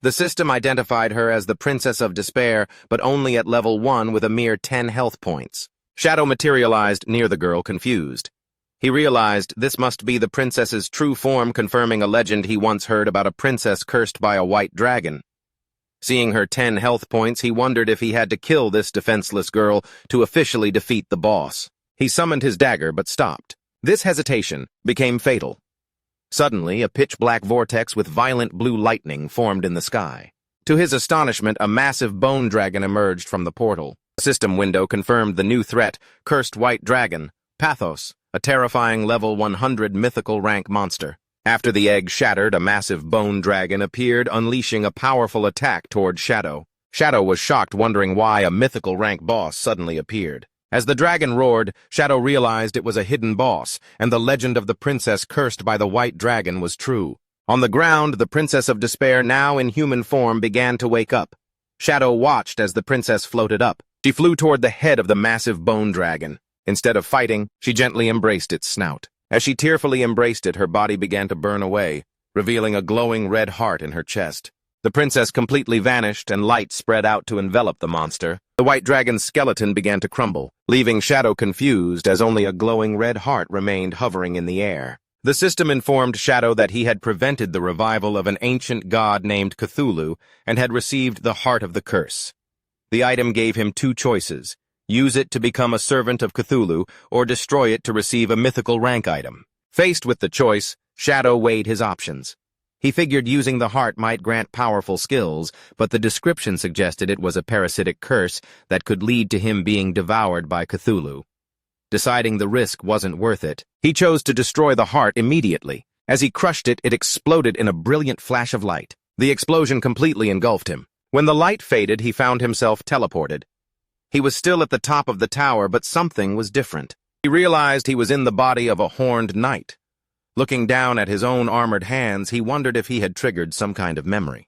The system identified her as the Princess of Despair, but only at level 1 with a mere 10 health points. Shadow materialized near the girl, confused. He realized this must be the princess's true form, confirming a legend he once heard about a princess cursed by a white dragon. Seeing her 10 health points, he wondered if he had to kill this defenseless girl to officially defeat the boss. He summoned his dagger but stopped. This hesitation became fatal. Suddenly, a pitch-black vortex with violent blue lightning formed in the sky. To his astonishment, a massive bone dragon emerged from the portal. A system window confirmed the new threat, Cursed White Dragon, Pathos, a terrifying level 100 mythical rank monster. After the egg shattered, a massive bone dragon appeared, unleashing a powerful attack toward Shadow. Shadow was shocked, wondering why a mythical rank boss suddenly appeared. As the dragon roared, Shadow realized it was a hidden boss, and the legend of the princess cursed by the white dragon was true. On the ground, the Princess of Despair, now in human form, began to wake up. Shadow watched as the princess floated up. She flew toward the head of the massive bone dragon. Instead of fighting, she gently embraced its snout. As she tearfully embraced it, her body began to burn away, revealing a glowing red heart in her chest. The princess completely vanished, and light spread out to envelop the monster. The white dragon's skeleton began to crumble, leaving Shadow confused as only a glowing red heart remained hovering in the air. The system informed Shadow that he had prevented the revival of an ancient god named Cthulhu and had received the Heart of the Curse. The item gave him two choices: use it to become a servant of Cthulhu, or destroy it to receive a mythical rank item. Faced with the choice, Shadow weighed his options. He figured using the heart might grant powerful skills, but the description suggested it was a parasitic curse that could lead to him being devoured by Cthulhu. Deciding the risk wasn't worth it, he chose to destroy the heart immediately. As he crushed it, it exploded in a brilliant flash of light. The explosion completely engulfed him. When the light faded, he found himself teleported. He was still at the top of the tower, but something was different. He realized he was in the body of a horned knight. Looking down at his own armored hands, he wondered if he had triggered some kind of memory.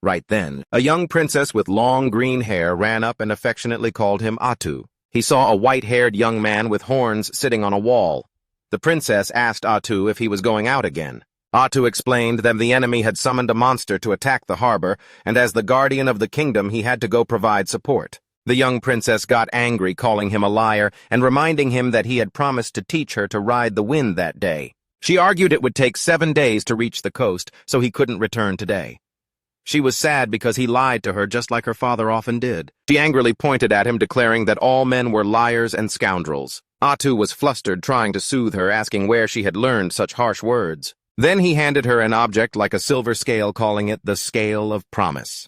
Right then, a young princess with long green hair ran up and affectionately called him Atu. He saw a white-haired young man with horns sitting on a wall. The princess asked Atu if he was going out again. Atu explained that the enemy had summoned a monster to attack the harbor, and as the guardian of the kingdom, he had to go provide support. The young princess got angry, calling him a liar and reminding him that he had promised to teach her to ride the wind that day. She argued it would take 7 days to reach the coast, so he couldn't return today. She was sad because he lied to her just like her father often did. She angrily pointed at him, declaring that all men were liars and scoundrels. Atu was flustered, trying to soothe her, asking where she had learned such harsh words. Then he handed her an object like a silver scale, calling it the Scale of Promise.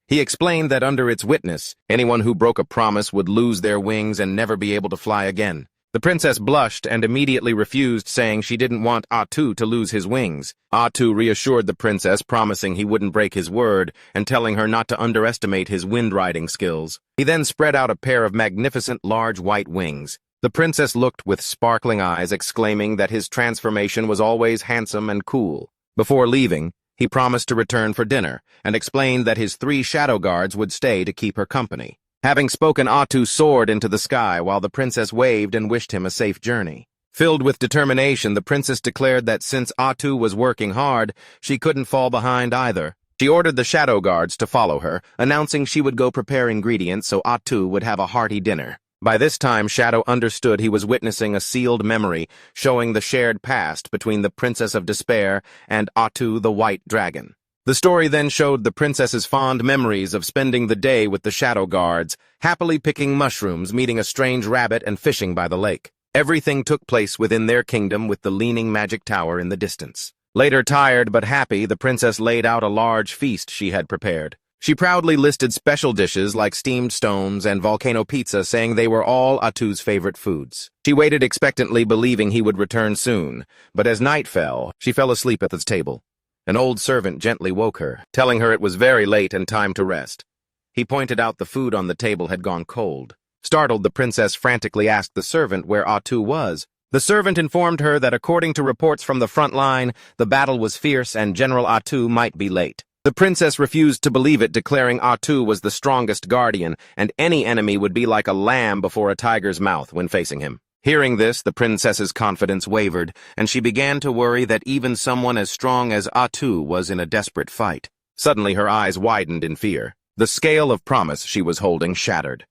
He explained that under its witness, anyone who broke a promise would lose their wings and never be able to fly again. The princess blushed and immediately refused, saying she didn't want Atu to lose his wings. Atu reassured the princess, promising he wouldn't break his word and telling her not to underestimate his wind-riding skills. He then spread out a pair of magnificent large white wings. The princess looked with sparkling eyes, exclaiming that his transformation was always handsome and cool. Before leaving, he promised to return for dinner and explained that his 3 shadow guards would stay to keep her company. Having spoken, Atu soared into the sky while the princess waved and wished him a safe journey. Filled with determination, the princess declared that since Atu was working hard, she couldn't fall behind either. She ordered the shadow guards to follow her, announcing she would go prepare ingredients so Atu would have a hearty dinner. By this time, Shadow understood he was witnessing a sealed memory, showing the shared past between the Princess of Despair and Atu the White Dragon. The story then showed the princess's fond memories of spending the day with the shadow guards, happily picking mushrooms, meeting a strange rabbit, and fishing by the lake. Everything took place within their kingdom, with the leaning magic tower in the distance. Later, tired but happy, the princess laid out a large feast she had prepared. She proudly listed special dishes like steamed stones and volcano pizza, saying they were all Atu's favorite foods. She waited expectantly, believing he would return soon, but as night fell, she fell asleep at the table. An old servant gently woke her, telling her it was very late and time to rest. He pointed out the food on the table had gone cold. Startled, the princess frantically asked the servant where Atu was. The servant informed her that according to reports from the front line, the battle was fierce and General Atu might be late. The princess refused to believe it, declaring Atu was the strongest guardian, and any enemy would be like a lamb before a tiger's mouth when facing him. Hearing this, the princess's confidence wavered, and she began to worry that even someone as strong as Atu was in a desperate fight. Suddenly her eyes widened in fear. The scale of promise she was holding shattered.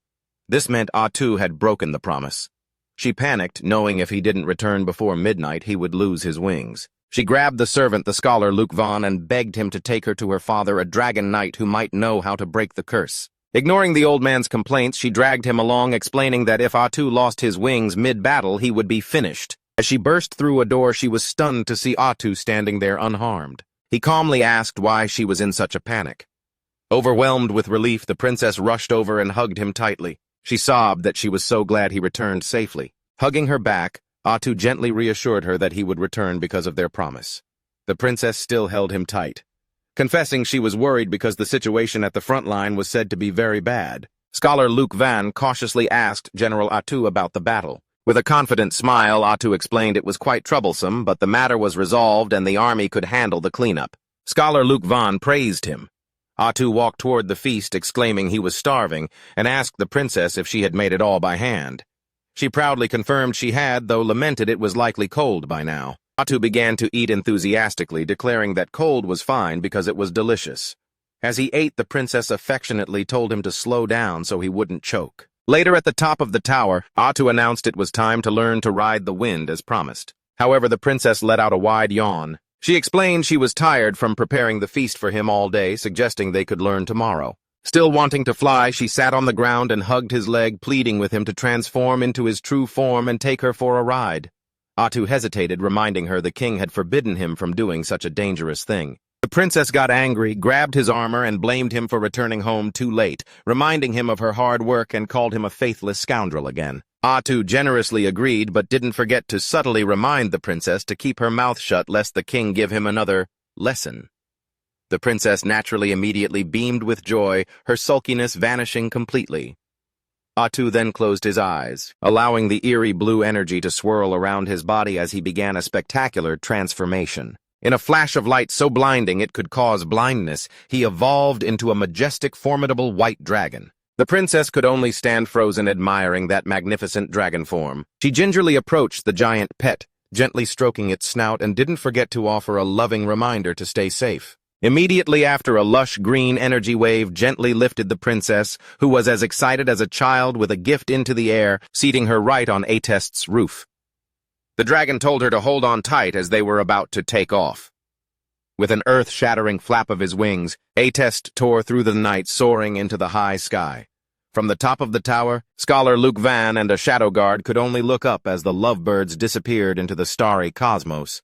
This meant Atu had broken the promise. She panicked, knowing if he didn't return before midnight, he would lose his wings. She grabbed the servant, the scholar Luke Vaughn, and begged him to take her to her father, a dragon knight who might know how to break the curse. Ignoring the old man's complaints, she dragged him along, explaining that if Atu lost his wings mid-battle, he would be finished. As she burst through a door, she was stunned to see Atu standing there unharmed. He calmly asked why she was in such a panic. Overwhelmed with relief, the princess rushed over and hugged him tightly. She sobbed that she was so glad he returned safely. Hugging her back, Atu gently reassured her that he would return because of their promise. The princess still held him tight, confessing she was worried because the situation at the front line was said to be very bad. Scholar Luke Van cautiously asked General Atu about the battle. With a confident smile, Atu explained it was quite troublesome, but the matter was resolved and the army could handle the cleanup. Scholar Luke Van praised him. Atu walked toward the feast, exclaiming he was starving, and asked the princess if she had made it all by hand. She proudly confirmed she had, though lamented it was likely cold by now. Atu began to eat enthusiastically, declaring that cold was fine because it was delicious. As he ate, the princess affectionately told him to slow down so he wouldn't choke. Later, at the top of the tower, Atu announced it was time to learn to ride the wind as promised. However, the princess let out a wide yawn. She explained she was tired from preparing the feast for him all day, suggesting they could learn tomorrow. Still wanting to fly, she sat on the ground and hugged his leg, pleading with him to transform into his true form and take her for a ride. Atu hesitated, reminding her the king had forbidden him from doing such a dangerous thing. The princess got angry, grabbed his armor, and blamed him for returning home too late, reminding him of her hard work and called him a faithless scoundrel again. Atu generously agreed, but didn't forget to subtly remind the princess to keep her mouth shut lest the king give him another lesson. The princess naturally immediately beamed with joy, her sulkiness vanishing completely. Atu then closed his eyes, allowing the eerie blue energy to swirl around his body as he began a spectacular transformation. In a flash of light so blinding it could cause blindness, he evolved into a majestic, formidable white dragon. The princess could only stand frozen, admiring that magnificent dragon form. She gingerly approached the giant pet, gently stroking its snout, and didn't forget to offer a loving reminder to stay safe. Immediately after, a lush green energy wave gently lifted the princess, who was as excited as a child with a gift, into the air, seating her right on Atest's roof. The dragon told her to hold on tight as they were about to take off. With an earth-shattering flap of his wings, Atest tore through the night, soaring into the high sky. From the top of the tower, Scholar Luke Van and a shadow guard could only look up as the lovebirds disappeared into the starry cosmos.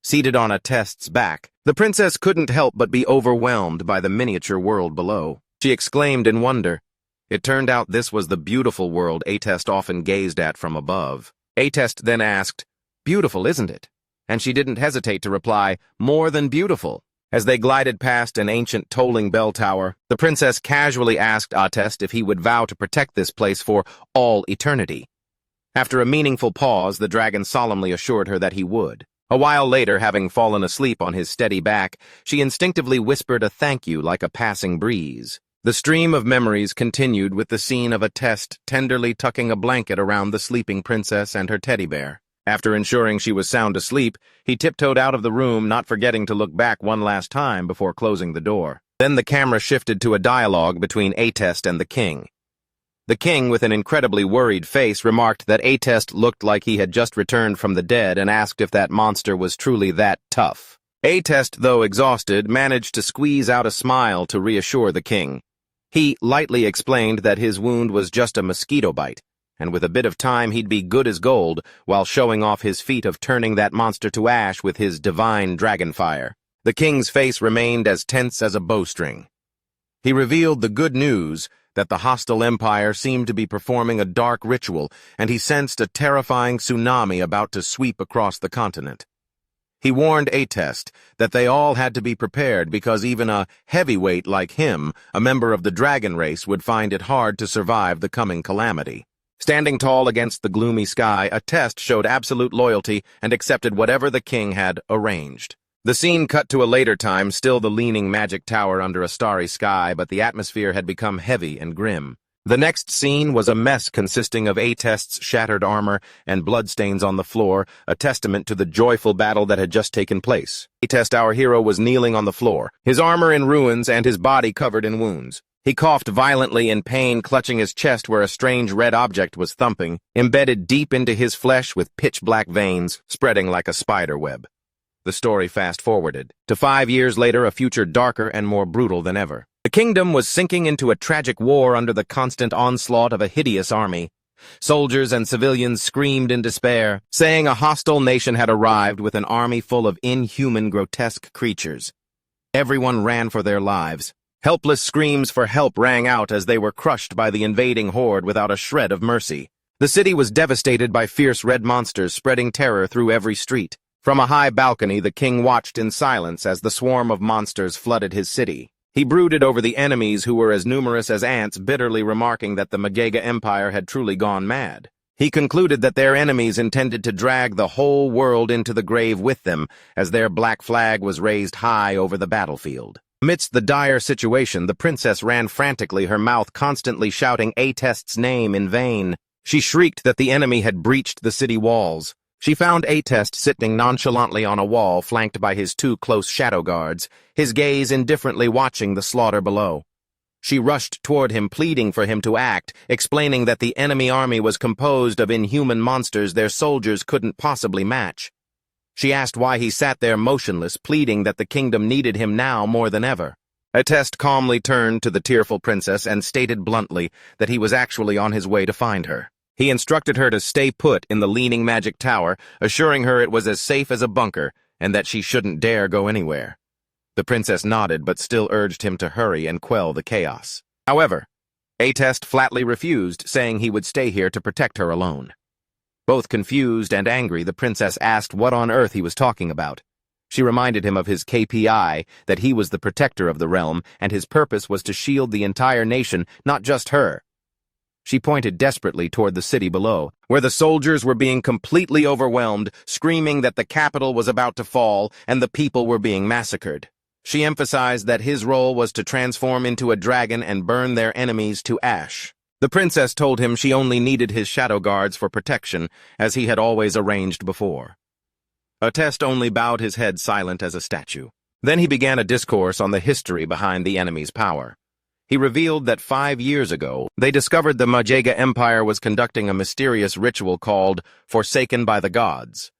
Seated on Atest's back, the princess couldn't help but be overwhelmed by the miniature world below. She exclaimed in wonder. It turned out this was the beautiful world Atest often gazed at from above. Atest then asked, "Beautiful, isn't it?" And she didn't hesitate to reply, "More than beautiful." As they glided past an ancient tolling bell tower, the princess casually asked Atest if he would vow to protect this place for all eternity. After a meaningful pause, the dragon solemnly assured her that he would. A while later, having fallen asleep on his steady back, she instinctively whispered a thank you like a passing breeze. The stream of memories continued with the scene of Atest tenderly tucking a blanket around the sleeping princess and her teddy bear. After ensuring she was sound asleep, he tiptoed out of the room, not forgetting to look back one last time before closing the door. Then the camera shifted to a dialogue between Atest and the king. The king, with an incredibly worried face, remarked that Atest looked like he had just returned from the dead and asked if that monster was truly that tough. Atest, though exhausted, managed to squeeze out a smile to reassure the king. He lightly explained that his wound was just a mosquito bite, and with a bit of time he'd be good as gold, while showing off his feat of turning that monster to ash with his divine dragon fire. The king's face remained as tense as a bowstring. He revealed the good news that the hostile empire seemed to be performing a dark ritual, and he sensed a terrifying tsunami about to sweep across the continent. He warned Atest that they all had to be prepared because even a heavyweight like him, a member of the dragon race, would find it hard to survive the coming calamity. Standing tall against the gloomy sky, Atest showed absolute loyalty and accepted whatever the king had arranged. The scene cut to a later time, still the leaning magic tower under a starry sky, but the atmosphere had become heavy and grim. The next scene was a mess consisting of Atest's shattered armor and bloodstains on the floor, a testament to the joyful battle that had just taken place. Atest, our hero, was kneeling on the floor, his armor in ruins and his body covered in wounds. He coughed violently in pain, clutching his chest where a strange red object was thumping, embedded deep into his flesh with pitch-black veins spreading like a spider web. The story fast-forwarded to 5 years later, a future darker and more brutal than ever. The kingdom was sinking into a tragic war under the constant onslaught of a hideous army. Soldiers and civilians screamed in despair, saying a hostile nation had arrived with an army full of inhuman, grotesque creatures. Everyone ran for their lives. Helpless screams for help rang out as they were crushed by the invading horde without a shred of mercy. The city was devastated by fierce red monsters spreading terror through every street. From a high balcony, the king watched in silence as the swarm of monsters flooded his city. He brooded over the enemies who were as numerous as ants, bitterly remarking that the Magega Empire had truly gone mad. He concluded that their enemies intended to drag the whole world into the grave with them, as their black flag was raised high over the battlefield. Amidst the dire situation, the princess ran frantically, her mouth constantly shouting Atest's name in vain. She shrieked that the enemy had breached the city walls. She found Atest sitting nonchalantly on a wall, flanked by his two close shadow guards, his gaze indifferently watching the slaughter below. She rushed toward him, pleading for him to act, explaining that the enemy army was composed of inhuman monsters their soldiers couldn't possibly match. She asked why he sat there motionless, pleading that the kingdom needed him now more than ever. Atest calmly turned to the tearful princess and stated bluntly that he was actually on his way to find her. He instructed her to stay put in the leaning magic tower, assuring her it was as safe as a bunker and that she shouldn't dare go anywhere. The princess nodded but still urged him to hurry and quell the chaos. However, Atest flatly refused, saying he would stay here to protect her alone. Both confused and angry, the princess asked what on earth he was talking about. She reminded him of his KPI, that he was the protector of the realm, and his purpose was to shield the entire nation, not just her. She pointed desperately toward the city below, where the soldiers were being completely overwhelmed, screaming that the capital was about to fall and the people were being massacred. She emphasized that his role was to transform into a dragon and burn their enemies to ash. The princess told him she only needed his shadow guards for protection, as he had always arranged before. Atest only bowed his head, silent as a statue. Then he began a discourse on the history behind the enemy's power. He revealed that 5 years ago, they discovered the Magega Empire was conducting a mysterious ritual called Forsaken by the Gods.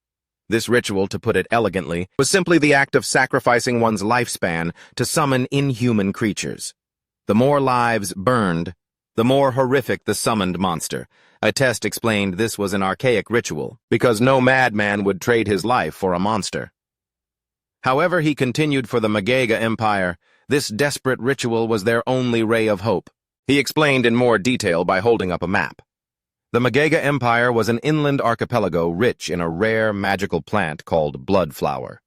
This ritual, to put it elegantly, was simply the act of sacrificing one's lifespan to summon inhuman creatures. The more lives burned, the more horrific the summoned monster. Atest explained this was an archaic ritual, because no madman would trade his life for a monster. However, he continued, for the Magega Empire, this desperate ritual was their only ray of hope. He explained in more detail by holding up a map. The Magega Empire was an inland archipelago rich in a rare magical plant called bloodflower.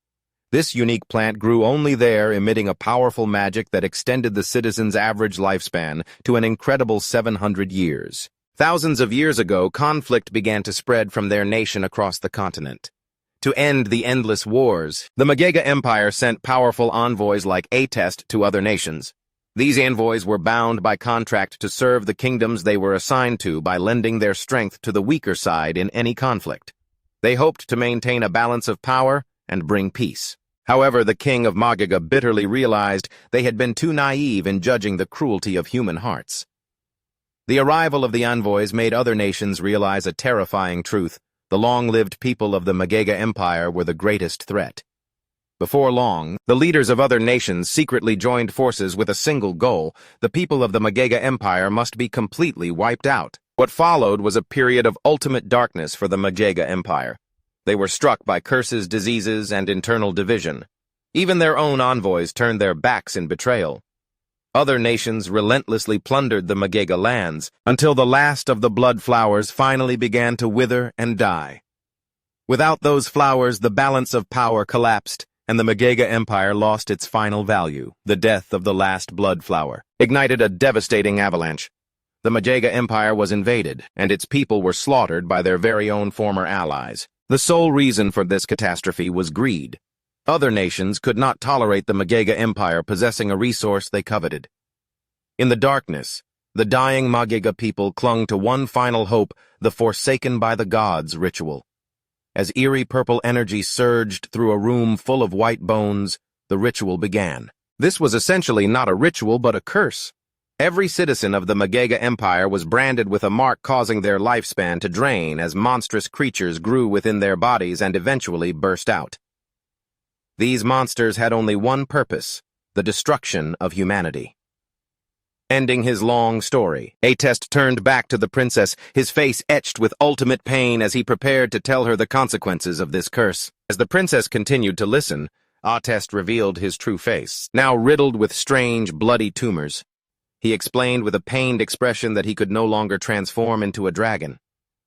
This unique plant grew only there, emitting a powerful magic that extended the citizens' average lifespan to an incredible 700 years. Thousands of years ago, conflict began to spread from their nation across the continent. To end the endless wars, the Magega Empire sent powerful envoys like Atest to other nations. These envoys were bound by contract to serve the kingdoms they were assigned to by lending their strength to the weaker side in any conflict. They hoped to maintain a balance of power and bring peace. However, the king of Magega bitterly realized they had been too naive in judging the cruelty of human hearts. The arrival of the envoys made other nations realize a terrifying truth. The long-lived people of the Magega Empire were the greatest threat. Before long, the leaders of other nations secretly joined forces with a single goal: the people of the Magega Empire must be completely wiped out. What followed was a period of ultimate darkness for the Magega Empire. They were struck by curses, diseases, and internal division. Even their own envoys turned their backs in betrayal. Other nations relentlessly plundered the Magega lands, until the last of the blood flowers finally began to wither and die. Without those flowers, the balance of power collapsed, and the Magega Empire lost its final value. The death of the last blood flower ignited a devastating avalanche. The Magega Empire was invaded, and its people were slaughtered by their very own former allies. The sole reason for this catastrophe was greed. Other nations could not tolerate the Magega Empire possessing a resource they coveted. In the darkness, the dying Magega people clung to one final hope: the Forsaken by the Gods ritual. As eerie purple energy surged through a room full of white bones, the ritual began. This was essentially not a ritual but a curse. Every citizen of the Magega Empire was branded with a mark causing their lifespan to drain as monstrous creatures grew within their bodies and eventually burst out. These monsters had only one purpose: the destruction of humanity. Ending his long story, Atest turned back to the princess, his face etched with ultimate pain as he prepared to tell her the consequences of this curse. As the princess continued to listen, Atest revealed his true face, now riddled with strange, bloody tumors. He explained with a pained expression that he could no longer transform into a dragon.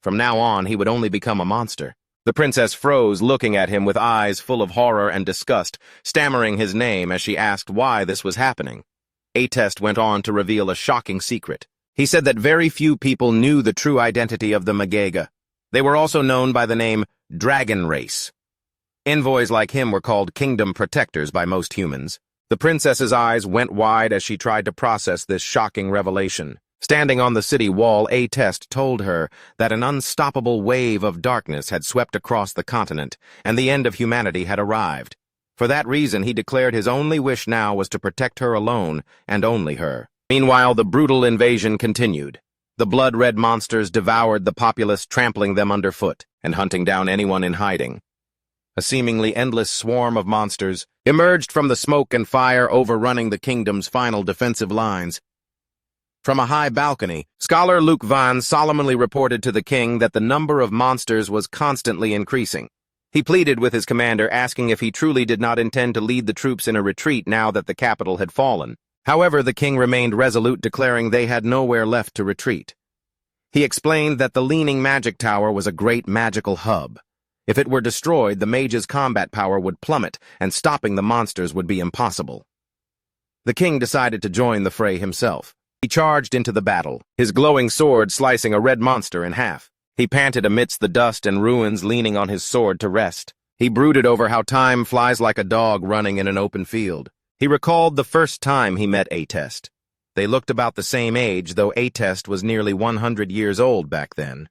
From now on, he would only become a monster, The princess froze, looking at him with eyes full of horror and disgust, stammering his name as she asked why this was happening. Atest went on to reveal a shocking secret. He said that very few people knew the true identity of the Magega. They were also known by the name Dragon Race. Envoys like him were called kingdom protectors by most humans. The princess's eyes went wide as she tried to process this shocking revelation. Standing on the city wall, Atest told her that an unstoppable wave of darkness had swept across the continent, and the end of humanity had arrived. For that reason, he declared his only wish now was to protect her alone, and only her. Meanwhile, the brutal invasion continued. The blood-red monsters devoured the populace, trampling them underfoot, and hunting down anyone in hiding. A seemingly endless swarm of monsters emerged from the smoke and fire, overrunning the kingdom's final defensive lines. From a high balcony, Scholar Luke Van solemnly reported to the king that the number of monsters was constantly increasing. He pleaded with his commander, asking if he truly did not intend to lead the troops in a retreat now that the capital had fallen. However, the king remained resolute, declaring they had nowhere left to retreat. He explained that the Leaning Magic Tower was a great magical hub. If it were destroyed, the mage's combat power would plummet, and stopping the monsters would be impossible. The king decided to join the fray himself. He charged into the battle, his glowing sword slicing a red monster in half. He panted amidst the dust and ruins, leaning on his sword to rest. He brooded over how time flies like a dog running in an open field. He recalled the first time he met Atest. They looked about the same age, though Atest was nearly 100 years old back then.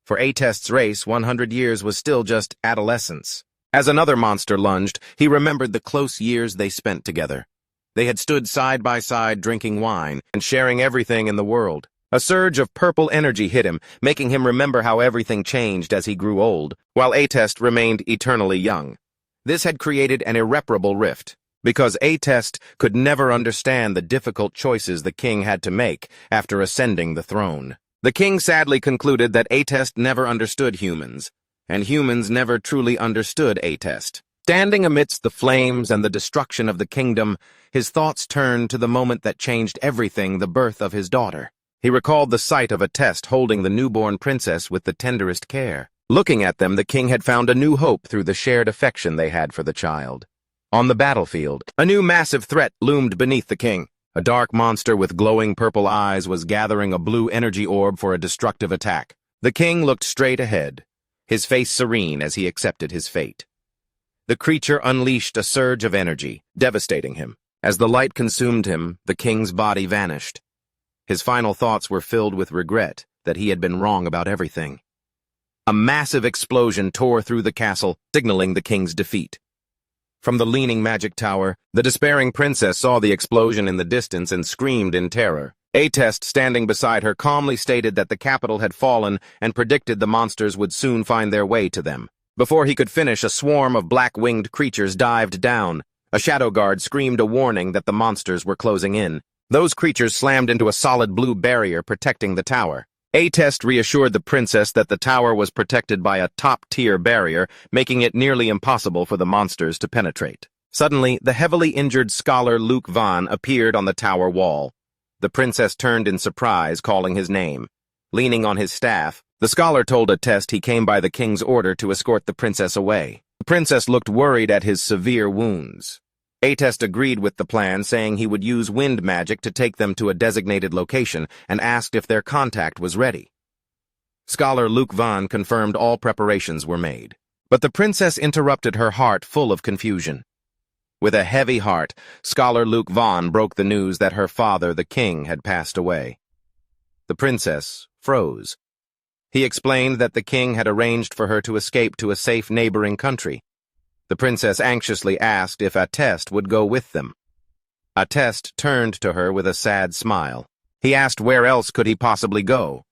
For Atest's race, 100 years was still just adolescence. As another monster lunged, he remembered the close years they spent together. They had stood side by side drinking wine and sharing everything in the world. A surge of purple energy hit him, making him remember how everything changed as he grew old, while Atest remained eternally young. This had created an irreparable rift, because Atest could never understand the difficult choices the king had to make after ascending the throne. The king sadly concluded that Atest never understood humans, and humans never truly understood Atest. Standing amidst the flames and the destruction of the kingdom, his thoughts turned to the moment that changed everything, the birth of his daughter. He recalled the sight of Atest holding the newborn princess with the tenderest care. Looking at them, the king had found a new hope through the shared affection they had for the child. On the battlefield, a new massive threat loomed beneath the king. A dark monster with glowing purple eyes was gathering a blue energy orb for a destructive attack. The king looked straight ahead, his face serene as he accepted his fate. The creature unleashed a surge of energy, devastating him. As the light consumed him, the king's body vanished. His final thoughts were filled with regret that he had been wrong about everything. A massive explosion tore through the castle, signaling the king's defeat. From the Leaning Magic Tower, the despairing princess saw the explosion in the distance and screamed in terror. Atest, standing beside her, calmly stated that the capital had fallen and predicted the monsters would soon find their way to them. Before he could finish, a swarm of black-winged creatures dived down. A shadow guard screamed a warning that the monsters were closing in. Those creatures slammed into a solid blue barrier protecting the tower. Atest reassured the princess that the tower was protected by a top-tier barrier, making it nearly impossible for the monsters to penetrate. Suddenly, the heavily injured scholar Luke Van appeared on the tower wall. The princess turned in surprise, calling his name. Leaning on his staff, the scholar told Atest he came by the king's order to escort the princess away. The princess looked worried at his severe wounds. Atest agreed with the plan, saying he would use wind magic to take them to a designated location, and asked if their contact was ready. Scholar Luke Van confirmed all preparations were made. But the princess interrupted, her heart full of confusion. With a heavy heart, Scholar Luke Van broke the news that her father, the king, had passed away. The princess froze. He explained that the king had arranged for her to escape to a safe neighboring country. The princess anxiously asked if Atest would go with them. Atest turned to her with a sad smile. He asked where else could he possibly go.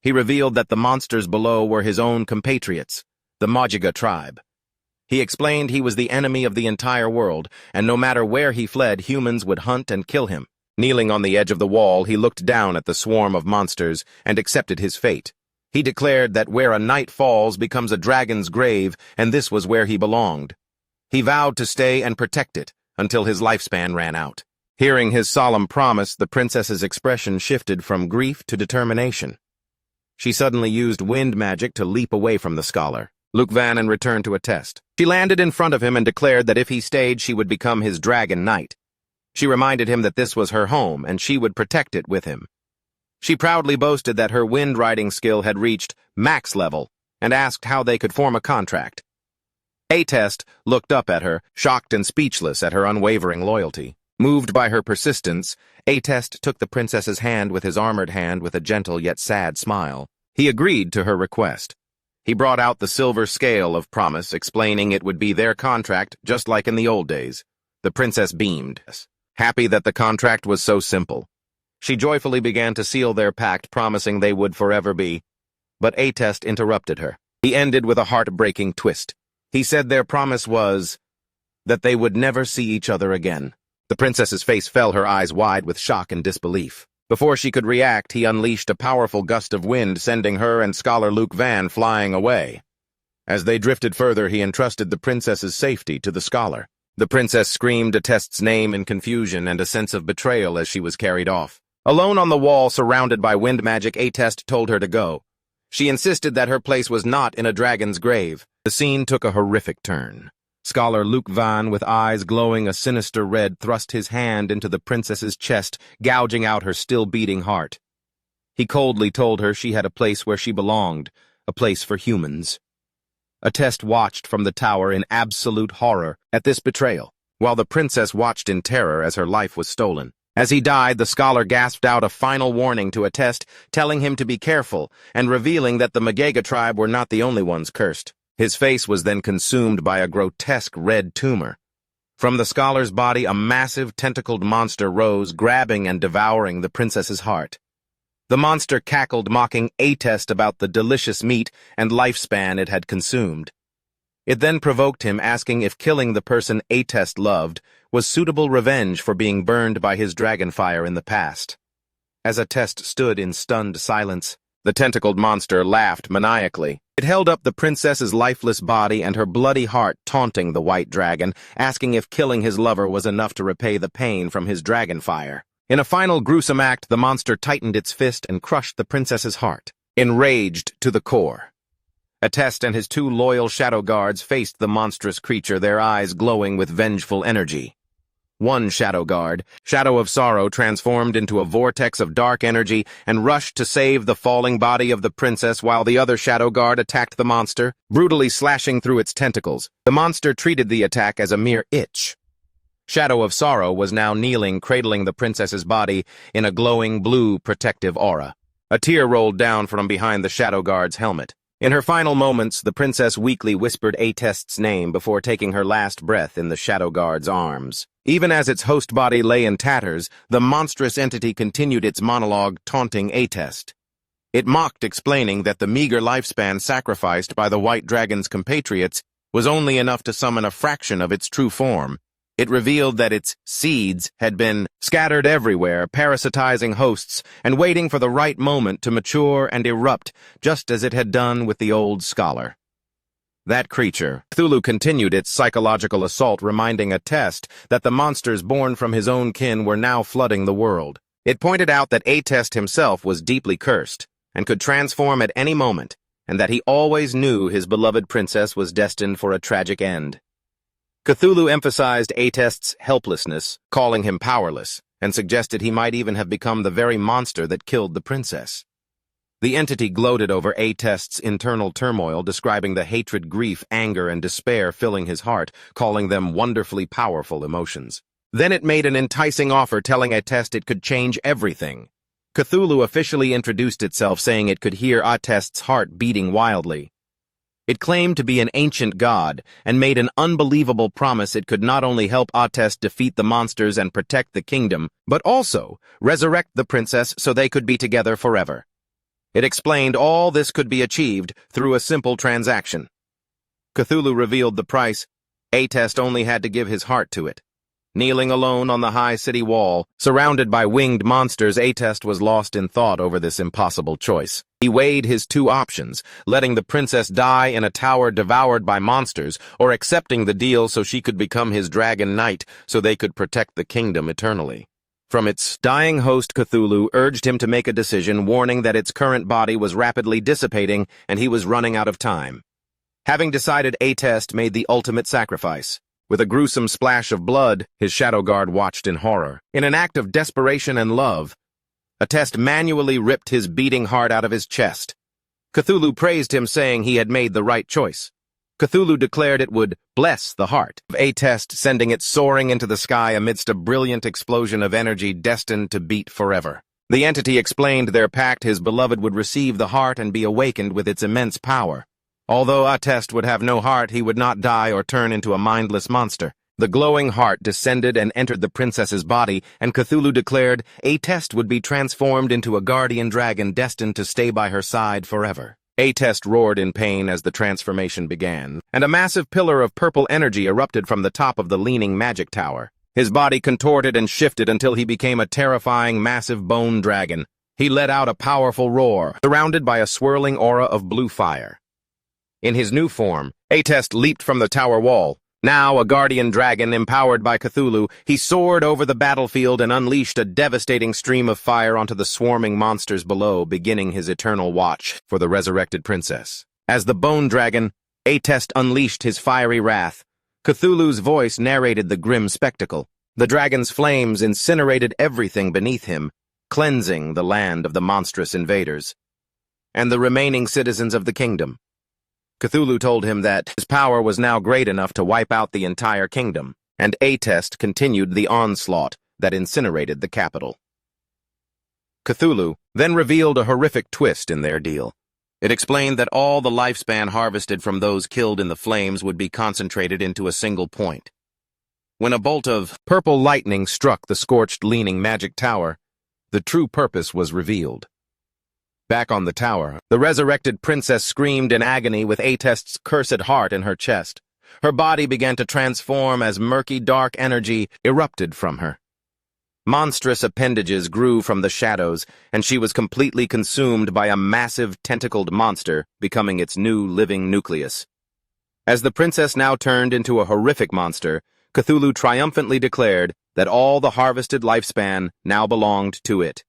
He revealed that the monsters below were his own compatriots, the Magega tribe. He explained he was the enemy of the entire world, and no matter where he fled, humans would hunt and kill him. Kneeling on the edge of the wall, he looked down at the swarm of monsters and accepted his fate. He declared that where a knight falls becomes a dragon's grave, and this was where he belonged. He vowed to stay and protect it until his lifespan ran out. Hearing his solemn promise, the princess's expression shifted from grief to determination. She suddenly used wind magic to leap away from the scholar. Luke Van and returned to attest. She landed in front of him and declared that if he stayed, she would become his dragon knight. She reminded him that this was her home and she would protect it with him. She proudly boasted that her wind riding skill had reached max level and asked how they could form a contract. Atest looked up at her, shocked and speechless at her unwavering loyalty. Moved by her persistence, Atest took the princess's hand with his armored hand with a gentle yet sad smile. He agreed to her request. He brought out the silver scale of promise, explaining it would be their contract just like in the old days. The princess beamed, happy that the contract was so simple. She joyfully began to seal their pact, promising they would forever be. But Atest interrupted her. He ended with a heartbreaking twist. He said their promise was that they would never see each other again. The princess's face fell, her eyes wide with shock and disbelief. Before she could react, he unleashed a powerful gust of wind, sending her and Scholar Luke Van flying away. As they drifted further, he entrusted the princess's safety to the scholar. The princess screamed Atest's name in confusion and a sense of betrayal as she was carried off. Alone on the wall, surrounded by wind magic, Atest told her to go. She insisted that her place was not in a dragon's grave. The scene took a horrific turn. Scholar Luke Van, with eyes glowing a sinister red, thrust his hand into the princess's chest, gouging out her still-beating heart. He coldly told her she had a place where she belonged, a place for humans. Atest watched from the tower in absolute horror at this betrayal, while the princess watched in terror as her life was stolen. As he died, the scholar gasped out a final warning to Atest, telling him to be careful, and revealing that the Magaga tribe were not the only ones cursed. His face was then consumed by a grotesque red tumor. From the scholar's body, a massive tentacled monster rose, grabbing and devouring the princess's heart. The monster cackled, mocking Atest about the delicious meat and lifespan it had consumed. It then provoked him, asking if killing the person Atest loved was suitable revenge for being burned by his dragonfire in the past. As Atest stood in stunned silence, the tentacled monster laughed maniacally. It held up the princess's lifeless body and her bloody heart, taunting the white dragon, asking if killing his lover was enough to repay the pain from his dragonfire. In a final gruesome act, the monster tightened its fist and crushed the princess's heart, enraged to the core. Atest and his two loyal shadow guards faced the monstrous creature, their eyes glowing with vengeful energy. One shadow guard, Shadow of Sorrow, transformed into a vortex of dark energy and rushed to save the falling body of the princess, while the other shadow guard attacked the monster, brutally slashing through its tentacles. The monster treated the attack as a mere itch. Shadow of Sorrow was now kneeling, cradling the princess's body in a glowing blue protective aura. A tear rolled down from behind the shadow guard's helmet. In her final moments, the princess weakly whispered Atest's name before taking her last breath in the shadow guard's arms. Even as its host body lay in tatters, the monstrous entity continued its monologue, taunting Atest. It mocked, explaining that the meager lifespan sacrificed by the White Dragon's compatriots was only enough to summon a fraction of its true form. It revealed that its seeds had been scattered everywhere, parasitizing hosts and waiting for the right moment to mature and erupt, just as it had done with the old scholar. That creature, Cthulhu, continued its psychological assault, reminding Atest that the monsters born from his own kin were now flooding the world. It pointed out that Atest himself was deeply cursed and could transform at any moment, and that he always knew his beloved princess was destined for a tragic end. Cthulhu emphasized Atest's helplessness, calling him powerless, and suggested he might even have become the very monster that killed the princess. The entity gloated over Atest's internal turmoil, describing the hatred, grief, anger, and despair filling his heart, calling them wonderfully powerful emotions. Then it made an enticing offer, telling Atest it could change everything. Cthulhu officially introduced itself, saying it could hear Atest's heart beating wildly. It claimed to be an ancient god and made an unbelievable promise it could not only help Atest defeat the monsters and protect the kingdom, but also resurrect the princess so they could be together forever. It explained all this could be achieved through a simple transaction. Cthulhu revealed the price. Atest only had to give his heart to it. Kneeling alone on the high city wall, surrounded by winged monsters, Atest was lost in thought over this impossible choice. He weighed his two options, letting the princess die in a tower devoured by monsters, or accepting the deal so she could become his dragon knight so they could protect the kingdom eternally. From its dying host, Cthulhu urged him to make a decision, warning that its current body was rapidly dissipating and he was running out of time. Having decided, A-Test made the ultimate sacrifice. With a gruesome splash of blood, his shadow guard watched in horror. In an act of desperation and love, A-Test manually ripped his beating heart out of his chest. Cthulhu praised him, saying he had made the right choice. Cthulhu declared it would bless the heart of A-Test, sending it soaring into the sky amidst a brilliant explosion of energy destined to beat forever. The entity explained their pact: his beloved would receive the heart and be awakened with its immense power. Although A-Test would have no heart, he would not die or turn into a mindless monster. The glowing heart descended and entered the princess's body, and Cthulhu declared A-Test would be transformed into a guardian dragon destined to stay by her side forever. A-Test roared in pain as the transformation began, and a massive pillar of purple energy erupted from the top of the leaning magic tower. His body contorted and shifted until he became a terrifying, massive bone dragon. He let out a powerful roar, surrounded by a swirling aura of blue fire. In his new form, A-Test leaped from the tower wall. Now a guardian dragon empowered by Cthulhu, he soared over the battlefield and unleashed a devastating stream of fire onto the swarming monsters below, beginning his eternal watch for the resurrected princess. As the bone dragon, A-Test unleashed his fiery wrath. Cthulhu's voice narrated the grim spectacle. The dragon's flames incinerated everything beneath him, cleansing the land of the monstrous invaders and the remaining citizens of the kingdom. Cthulhu told him that his power was now great enough to wipe out the entire kingdom, and A-Test continued the onslaught that incinerated the capital. Cthulhu then revealed a horrific twist in their deal. It explained that all the lifespan harvested from those killed in the flames would be concentrated into a single point. When a bolt of purple lightning struck the scorched leaning magic tower, the true purpose was revealed. Back on the tower, the resurrected princess screamed in agony with A-Test's cursed heart in her chest. Her body began to transform as murky, dark energy erupted from her. Monstrous appendages grew from the shadows, and she was completely consumed by a massive, tentacled monster, becoming its new living nucleus. As the princess now turned into a horrific monster, Cthulhu triumphantly declared that all the harvested lifespan now belonged to it.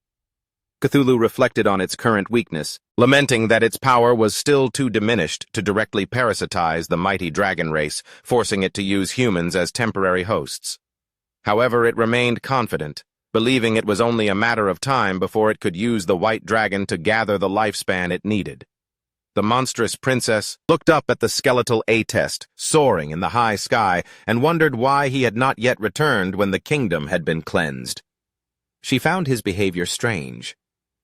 Cthulhu reflected on its current weakness, lamenting that its power was still too diminished to directly parasitize the mighty dragon race, forcing it to use humans as temporary hosts. However, it remained confident, believing it was only a matter of time before it could use the white dragon to gather the lifespan it needed. The monstrous princess looked up at the skeletal A-Test, soaring in the high sky, and wondered why he had not yet returned when the kingdom had been cleansed. She found his behavior strange.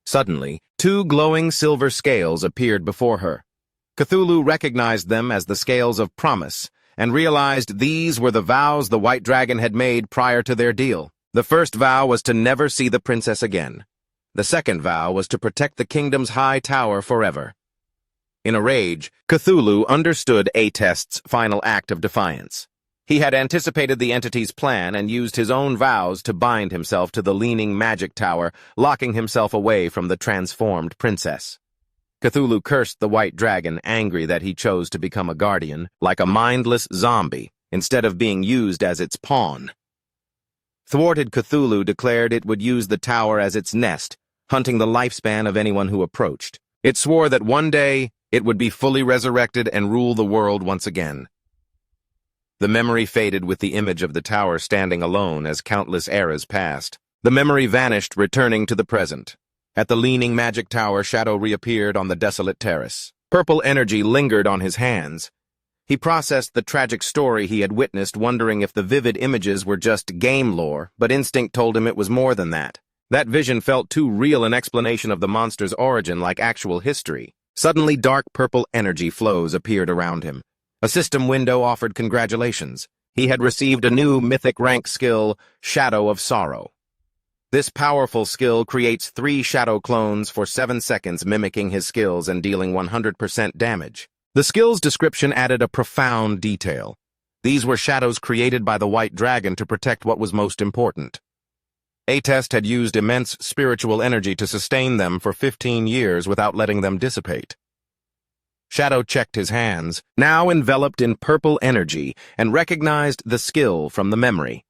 Suddenly, two glowing silver scales appeared before her. Cthulhu recognized them as the scales of promise, and realized these were the vows the white dragon had made prior to their deal. The first vow was to never see the princess again. The second vow was to protect the kingdom's high tower forever. In a rage, Cthulhu understood A-Test's final act of defiance. He had anticipated the entity's plan and used his own vows to bind himself to the leaning magic tower, locking himself away from the transformed princess. Cthulhu cursed the white dragon, angry that he chose to become a guardian, like a mindless zombie, instead of being used as its pawn. Thwarted Cthulhu declared it would use the tower as its nest, hunting the lifespan of anyone who approached. It swore that one day it would be fully resurrected and rule the world once again. The memory faded with the image of the tower standing alone as countless eras passed. The memory vanished, returning to the present. At the leaning magic tower, Shadow reappeared on the desolate terrace. Purple energy lingered on his hands. He processed the tragic story he had witnessed, wondering if the vivid images were just game lore, but instinct told him it was more than that. That vision felt too real an explanation of the monster's origin, like actual history. Suddenly, dark purple energy flows appeared around him. A system window offered congratulations. He had received a new mythic rank skill, Shadow of Sorrow. This powerful skill creates 3 shadow clones for 7 seconds, mimicking his skills and dealing 100% damage. The skill's description added a profound detail. These were shadows created by the white dragon to protect what was most important. A-Test had used immense spiritual energy to sustain them for 15 years without letting them dissipate. Shadow checked his hands, now enveloped in purple energy, and recognized the skill from the memory.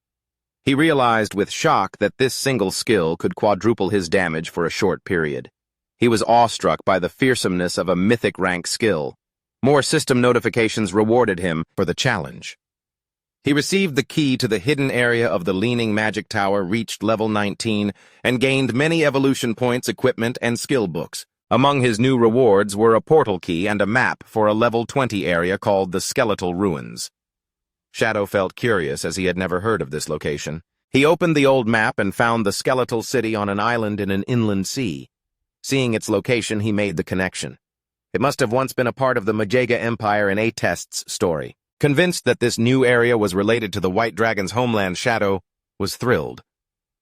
He realized with shock that this single skill could quadruple his damage for a short period. He was awestruck by the fearsomeness of a mythic rank skill. More system notifications rewarded him for the challenge. He received the key to the hidden area of the Leaning Magic Tower, reached level 19, and gained many evolution points, equipment, and skill books. Among his new rewards were a portal key and a map for a level 20 area called the Skeletal Ruins. Shadow felt curious, as he had never heard of this location. He opened the old map and found the skeletal city on an island in an inland sea. Seeing its location, he made the connection. It must have once been a part of the Majega Empire in A-Test's story. Convinced that this new area was related to the White Dragon's homeland, Shadow was thrilled.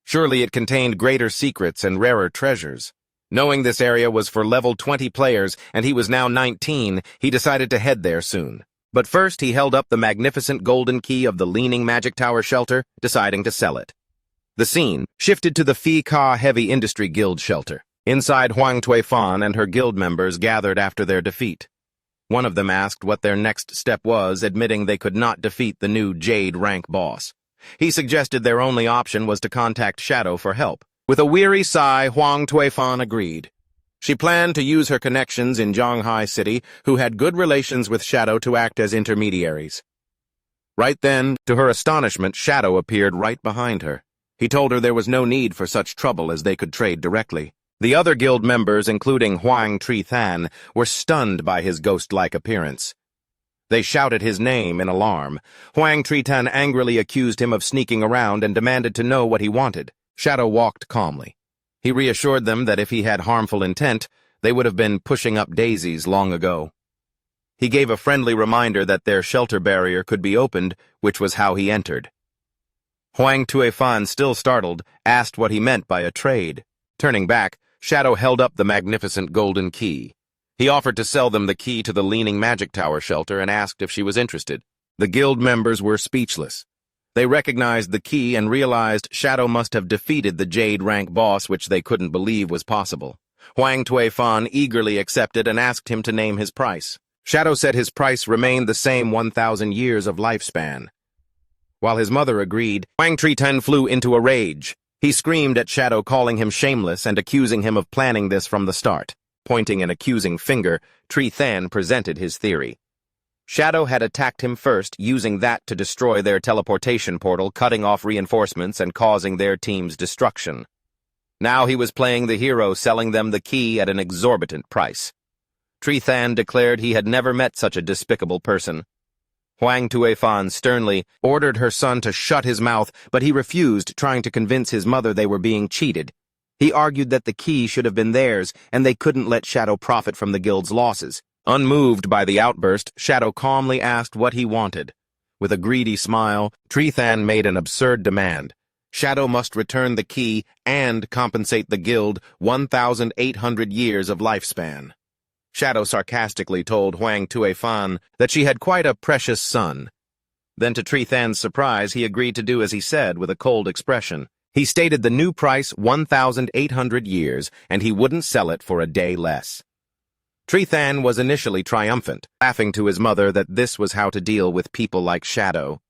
Surely it contained greater secrets and rarer treasures. Knowing this area was for level 20 players, and he was now 19, he decided to head there soon. But first, he held up the magnificent golden key of the Leaning Magic Tower shelter, deciding to sell it. The scene shifted to the Phi Ka Heavy Industry Guild shelter. Inside, Huang Tuifan and her guild members gathered after their defeat. One of them asked what their next step was, admitting they could not defeat the new Jade rank boss. He suggested their only option was to contact Shadow for help. With a weary sigh, Huang Tuifan agreed. She planned to use her connections in Zhanghai City, who had good relations with Shadow, to act as intermediaries. Right then, to her astonishment, Shadow appeared right behind her. He told her there was no need for such trouble, as they could trade directly. The other guild members, including Huang Tri-Than, were stunned by his ghost-like appearance. They shouted his name in alarm. Huang Tri-Than angrily accused him of sneaking around and demanded to know what he wanted. Shadow walked calmly. He reassured them that if he had harmful intent, they would have been pushing up daisies long ago. He gave a friendly reminder that their shelter barrier could be opened, which was how he entered. Huang Tuifan, still startled, asked what he meant by a trade. Turning back, Shadow held up the magnificent golden key. He offered to sell them the key to the Leaning Magic Tower shelter and asked if she was interested. The guild members were speechless. They recognized the key and realized Shadow must have defeated the Jade rank boss, which they couldn't believe was possible. Huang Tuifan eagerly accepted and asked him to name his price. Shadow said his price remained the same, 1,000 years of lifespan. While his mother agreed, Huang Tri-Than flew into a rage. He screamed at Shadow, calling him shameless and accusing him of planning this from the start. Pointing an accusing finger, Tri-Than presented his theory. Shadow had attacked him first, using that to destroy their teleportation portal, cutting off reinforcements and causing their team's destruction. Now he was playing the hero, selling them the key at an exorbitant price. Tri-Than declared he had never met such a despicable person. Huang Tuifan sternly ordered her son to shut his mouth, but he refused, trying to convince his mother they were being cheated. He argued that the key should have been theirs, and they couldn't let Shadow profit from the guild's losses. Unmoved by the outburst, Shadow calmly asked what he wanted. With a greedy smile, Tri-Than made an absurd demand. Shadow must return the key and compensate the guild 1,800 years of lifespan. Shadow sarcastically told Huang Tuifan that she had quite a precious son. Then, to Tri-Than's surprise, he agreed to do as he said with a cold expression. He stated the new price 1,800 years, and he wouldn't sell it for a day less. Tri-Than was initially triumphant, laughing to his mother that this was how to deal with people like Shadow.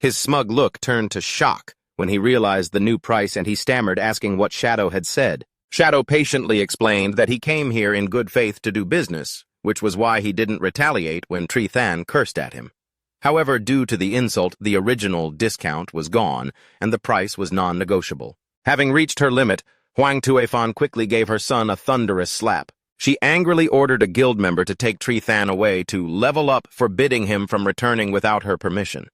His smug look turned to shock when he realized the new price, and he stammered, asking what Shadow had said. Shadow patiently explained that he came here in good faith to do business, which was why he didn't retaliate when Tri-Than cursed at him. However, due to the insult, the original discount was gone, and the price was non-negotiable. Having reached her limit, Huang Tuifan quickly gave her son a thunderous slap. She angrily ordered a guild member to take Tri-Than away to level up, forbidding him from returning without her permission.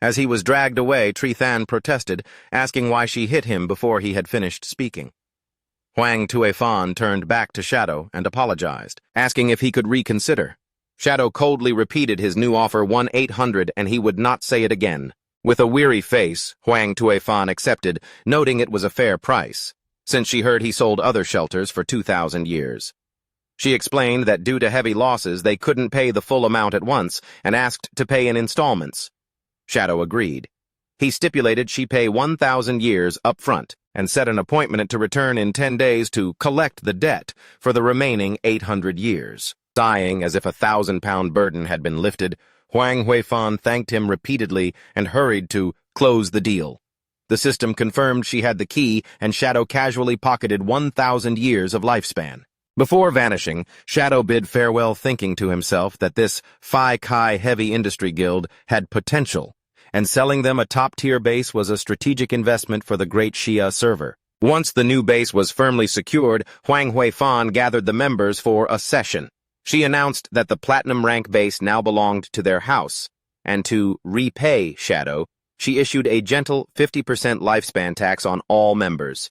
As he was dragged away, Tri-Than protested, asking why she hit him before he had finished speaking. Huang Tuifan turned back to Shadow and apologized, asking if he could reconsider. Shadow coldly repeated his new offer 1,800, and he would not say it again. With a weary face, Huang Tuifan accepted, noting it was a fair price, since she heard he sold other shelters for 2,000 years. She explained that due to heavy losses, they couldn't pay the full amount at once, and asked to pay in installments. Shadow agreed. He stipulated she pay 1,000 years up front, and set an appointment to return in 10 days to collect the debt for the remaining 800 years. Sighing as if a 1,000-pound burden had been lifted, Huang Tuifan thanked him repeatedly and hurried to close the deal. The system confirmed she had the key, and Shadow casually pocketed 1,000 years of lifespan. Before vanishing, Shadow bid farewell, thinking to himself that this Phi Chi heavy industry guild had potential, and selling them a top-tier base was a strategic investment for the Great Xia server. Once the new base was firmly secured, Huang Huifan gathered the members for a session. She announced that the platinum rank base now belonged to their house, and to repay Shadow, she issued a gentle 50% lifespan tax on all members.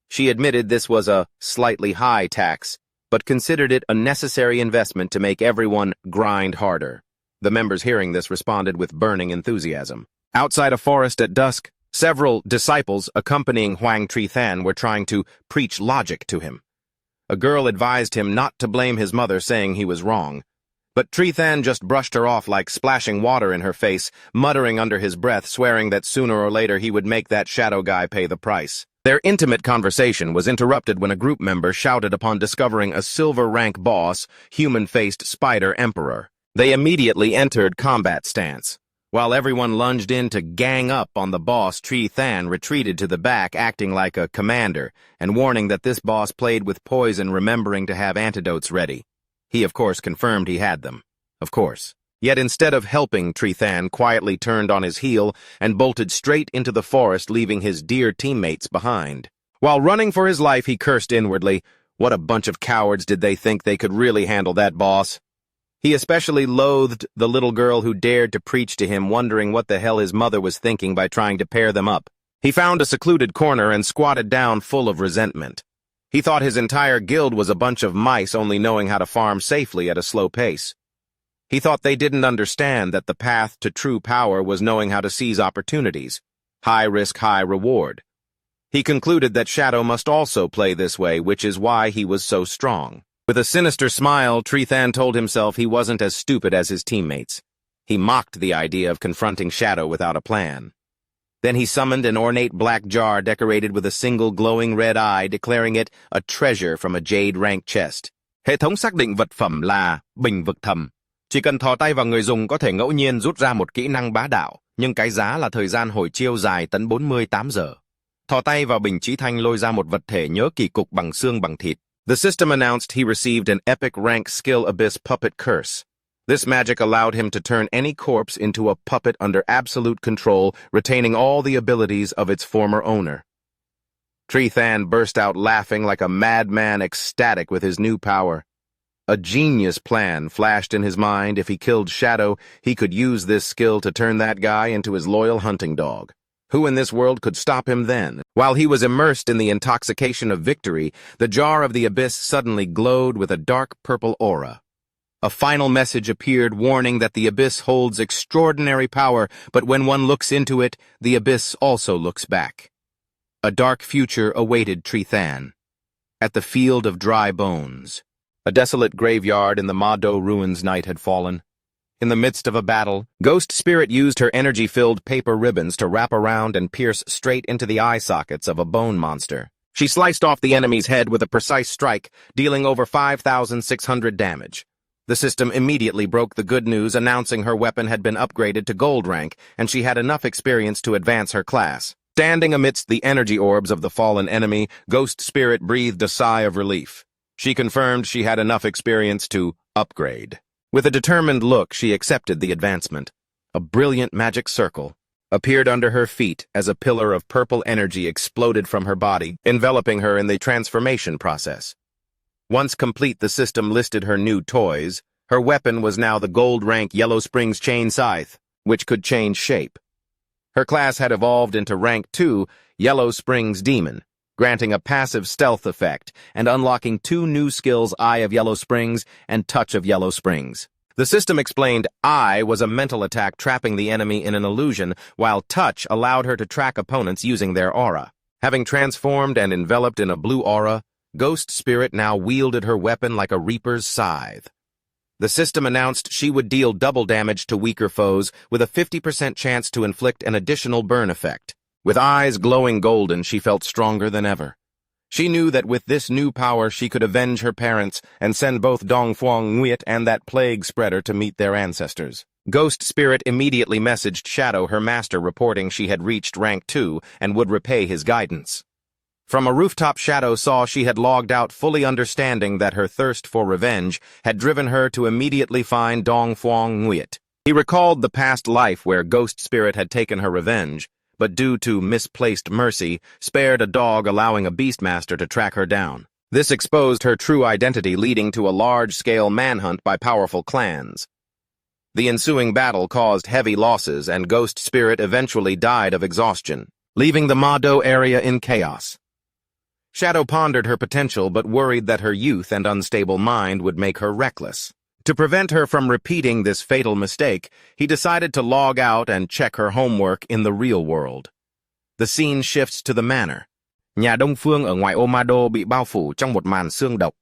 She admitted this was a slightly high tax, but considered it a necessary investment to make everyone grind harder. The members hearing this responded with burning enthusiasm. Outside a forest at dusk, several disciples accompanying Huang Trithan were trying to preach logic to him. A girl advised him not to blame his mother, saying he was wrong. But Trithan just brushed her off like splashing water in her face, muttering under his breath, swearing that sooner or later he would make that shadow guy pay the price. Their intimate conversation was interrupted when a group member shouted upon discovering a silver rank boss, human-faced Spider Emperor. They immediately entered combat stance. While everyone lunged in to gang up on the boss, Trithan retreated to the back, acting like a commander, and warning that this boss played with poison, remembering to have antidotes ready. He, of course, confirmed he had them. Of course. Yet instead of helping, Trithan quietly turned on his heel and bolted straight into the forest, leaving his dear teammates behind. While running for his life, he cursed inwardly. What a bunch of cowards did they think they could really handle that boss? He especially loathed the little girl who dared to preach to him, wondering what the hell his mother was thinking by trying to pair them up. He found a secluded corner and squatted down, full of resentment. He thought his entire guild was a bunch of mice only knowing how to farm safely at a slow pace. He thought they didn't understand that the path to true power was knowing how to seize opportunities. High risk, high reward. He concluded that Shadow must also play this way, which is why he was so strong. With a sinister smile, Trithan told himself he wasn't as stupid as his teammates. He mocked the idea of confronting Shadow without a plan. Then he summoned an ornate black jar decorated with a single glowing red eye, declaring it a treasure from a jade rank chest. Hệ thống xác định vật phẩm là bình vực thầm. Chỉ cần thò tay vào, người dùng có thể ngẫu nhiên rút ra một kỹ năng bá đạo, nhưng cái giá là thời gian hồi chiêu dài tận 48 giờ. Thò tay vào bình chí thanh lôi ra một vật thể nhớ kỳ cục bằng xương bằng thịt. The system announced he received an epic rank skill abyss puppet curse. This magic allowed him to turn any corpse into a puppet under absolute control, retaining all the abilities of its former owner. Trithan burst out laughing like a madman, ecstatic with his new power. A genius plan flashed in his mind. If he killed Shadow, he could use this skill to turn that guy into his loyal hunting dog. Who in this world could stop him then? While he was immersed in the intoxication of victory, the jar of the abyss suddenly glowed with a dark purple aura. A final message appeared, warning that the abyss holds extraordinary power, but when one looks into it, the abyss also looks back. A dark future awaited Trithan. At the field of dry bones, a desolate graveyard in the Mado ruins, night had fallen. In the midst of a battle, Ghost Spirit used her energy-filled paper ribbons to wrap around and pierce straight into the eye sockets of a bone monster. She sliced off the enemy's head with a precise strike, dealing over 5,600 damage. The system immediately broke the good news, announcing her weapon had been upgraded to gold rank, and she had enough experience to advance her class. Standing amidst the energy orbs of the fallen enemy, Ghost Spirit breathed a sigh of relief. She confirmed she had enough experience to upgrade. With a determined look, she accepted the advancement. A brilliant magic circle appeared under her feet as a pillar of purple energy exploded from her body, enveloping her in the transformation process. Once complete, the system listed her new toys. Her weapon was now the gold-rank Yellow Springs chain scythe, which could change shape. Her class had evolved into rank 2, Yellow Springs Demon, granting a passive stealth effect and unlocking 2 new skills, Eye of Yellow Springs and Touch of Yellow Springs. The system explained Eye was a mental attack trapping the enemy in an illusion, while Touch allowed her to track opponents using their aura. Having transformed and enveloped in a blue aura, Ghost Spirit now wielded her weapon like a reaper's scythe. The system announced she would deal double damage to weaker foes with a 50% chance to inflict an additional burn effect. With eyes glowing golden, she felt stronger than ever. She knew that with this new power she could avenge her parents and send both Dongfuang Nguyet and that plague spreader to meet their ancestors. Ghost Spirit immediately messaged Shadow, her master, reporting she had reached rank 2 and would repay his guidance. From a rooftop Shadow saw she had logged out, fully understanding that her thirst for revenge had driven her to immediately find Dongfang Nguyet. He recalled the past life where Ghost Spirit had taken her revenge, but due to misplaced mercy, spared a dog, allowing a beastmaster to track her down. This exposed her true identity, leading to a large-scale manhunt by powerful clans. The ensuing battle caused heavy losses, and Ghost Spirit eventually died of exhaustion, leaving the Mado area in chaos. Shadow pondered her potential, but worried that her youth and unstable mind would make her reckless. To prevent her from repeating this fatal mistake, he decided to log out and check her homework in the real world. The scene shifts to the manor. Nhà Đông Phương ở ngoài ô Mado bị bao phủ trong một màn sương độc.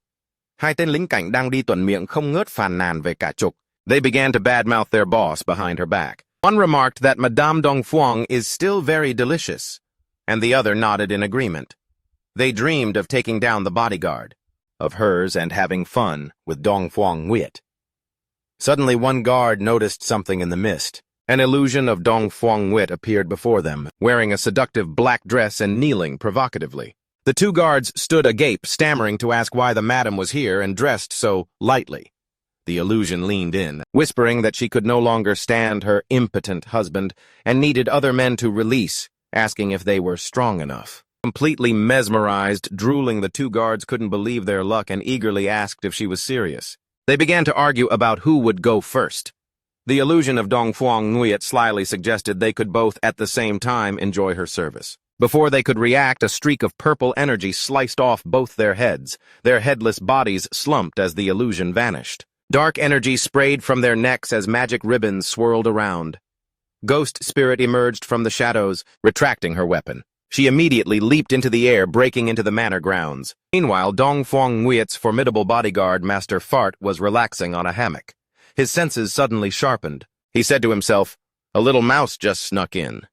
Hai tên lính cảnh đang đi tuần miệng không ngớt phàn nàn về cả trục. They began to badmouth their boss behind her back. One remarked that Madame Dongfang is still very delicious, and the other nodded in agreement. They dreamed of taking down the bodyguard, of hers and having fun with Dongfang Nguyet. Suddenly one guard noticed something in the mist. An illusion of Dongfang Nguyet appeared before them, wearing a seductive black dress and kneeling provocatively. The two guards stood agape, stammering to ask why the madam was here and dressed so lightly. The illusion leaned in, whispering that she could no longer stand her impotent husband and needed other men to release, asking if they were strong enough. Completely mesmerized, drooling, the two guards couldn't believe their luck and eagerly asked if she was serious. They began to argue about who would go first. The illusion of Dongfang Nguyet slyly suggested they could both at the same time enjoy her service. Before they could react, a streak of purple energy sliced off both their heads. Their headless bodies slumped as the illusion vanished. Dark energy sprayed from their necks as magic ribbons swirled around. Ghost Spirit emerged from the shadows, retracting her weapon. She immediately leaped into the air, breaking into the manor grounds. Meanwhile, Dongfang Nguyet's formidable bodyguard, Master Fart, was relaxing on a hammock. His senses suddenly sharpened. He said to himself, "A little mouse just snuck in."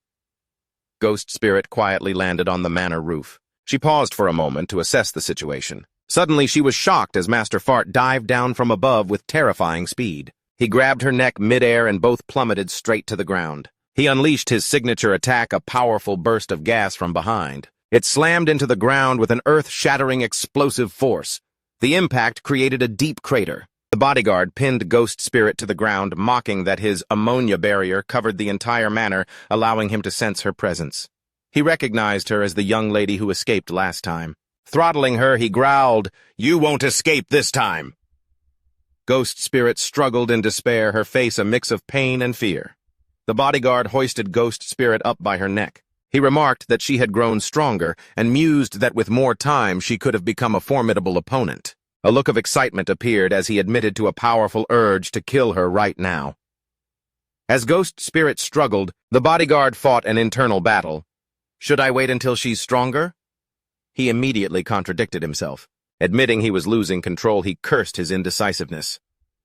Ghost Spirit quietly landed on the manor roof. She paused for a moment to assess the situation. Suddenly, she was shocked as Master Fart dived down from above with terrifying speed. He grabbed her neck midair and both plummeted straight to the ground. He unleashed his signature attack, a powerful burst of gas from behind. It slammed into the ground with an earth-shattering explosive force. The impact created a deep crater. The bodyguard pinned Ghost Spirit to the ground, mocking that his ammonia barrier covered the entire manor, allowing him to sense her presence. He recognized her as the young lady who escaped last time. Throttling her, he growled, "You won't escape this time!" Ghost Spirit struggled in despair, her face a mix of pain and fear. The bodyguard hoisted Ghost Spirit up by her neck. He remarked that she had grown stronger and mused that with more time she could have become a formidable opponent. A look of excitement appeared as he admitted to a powerful urge to kill her right now. As Ghost Spirit struggled, the bodyguard fought an internal battle. Should I wait until she's stronger? He immediately contradicted himself. Admitting he was losing control, he cursed his indecisiveness.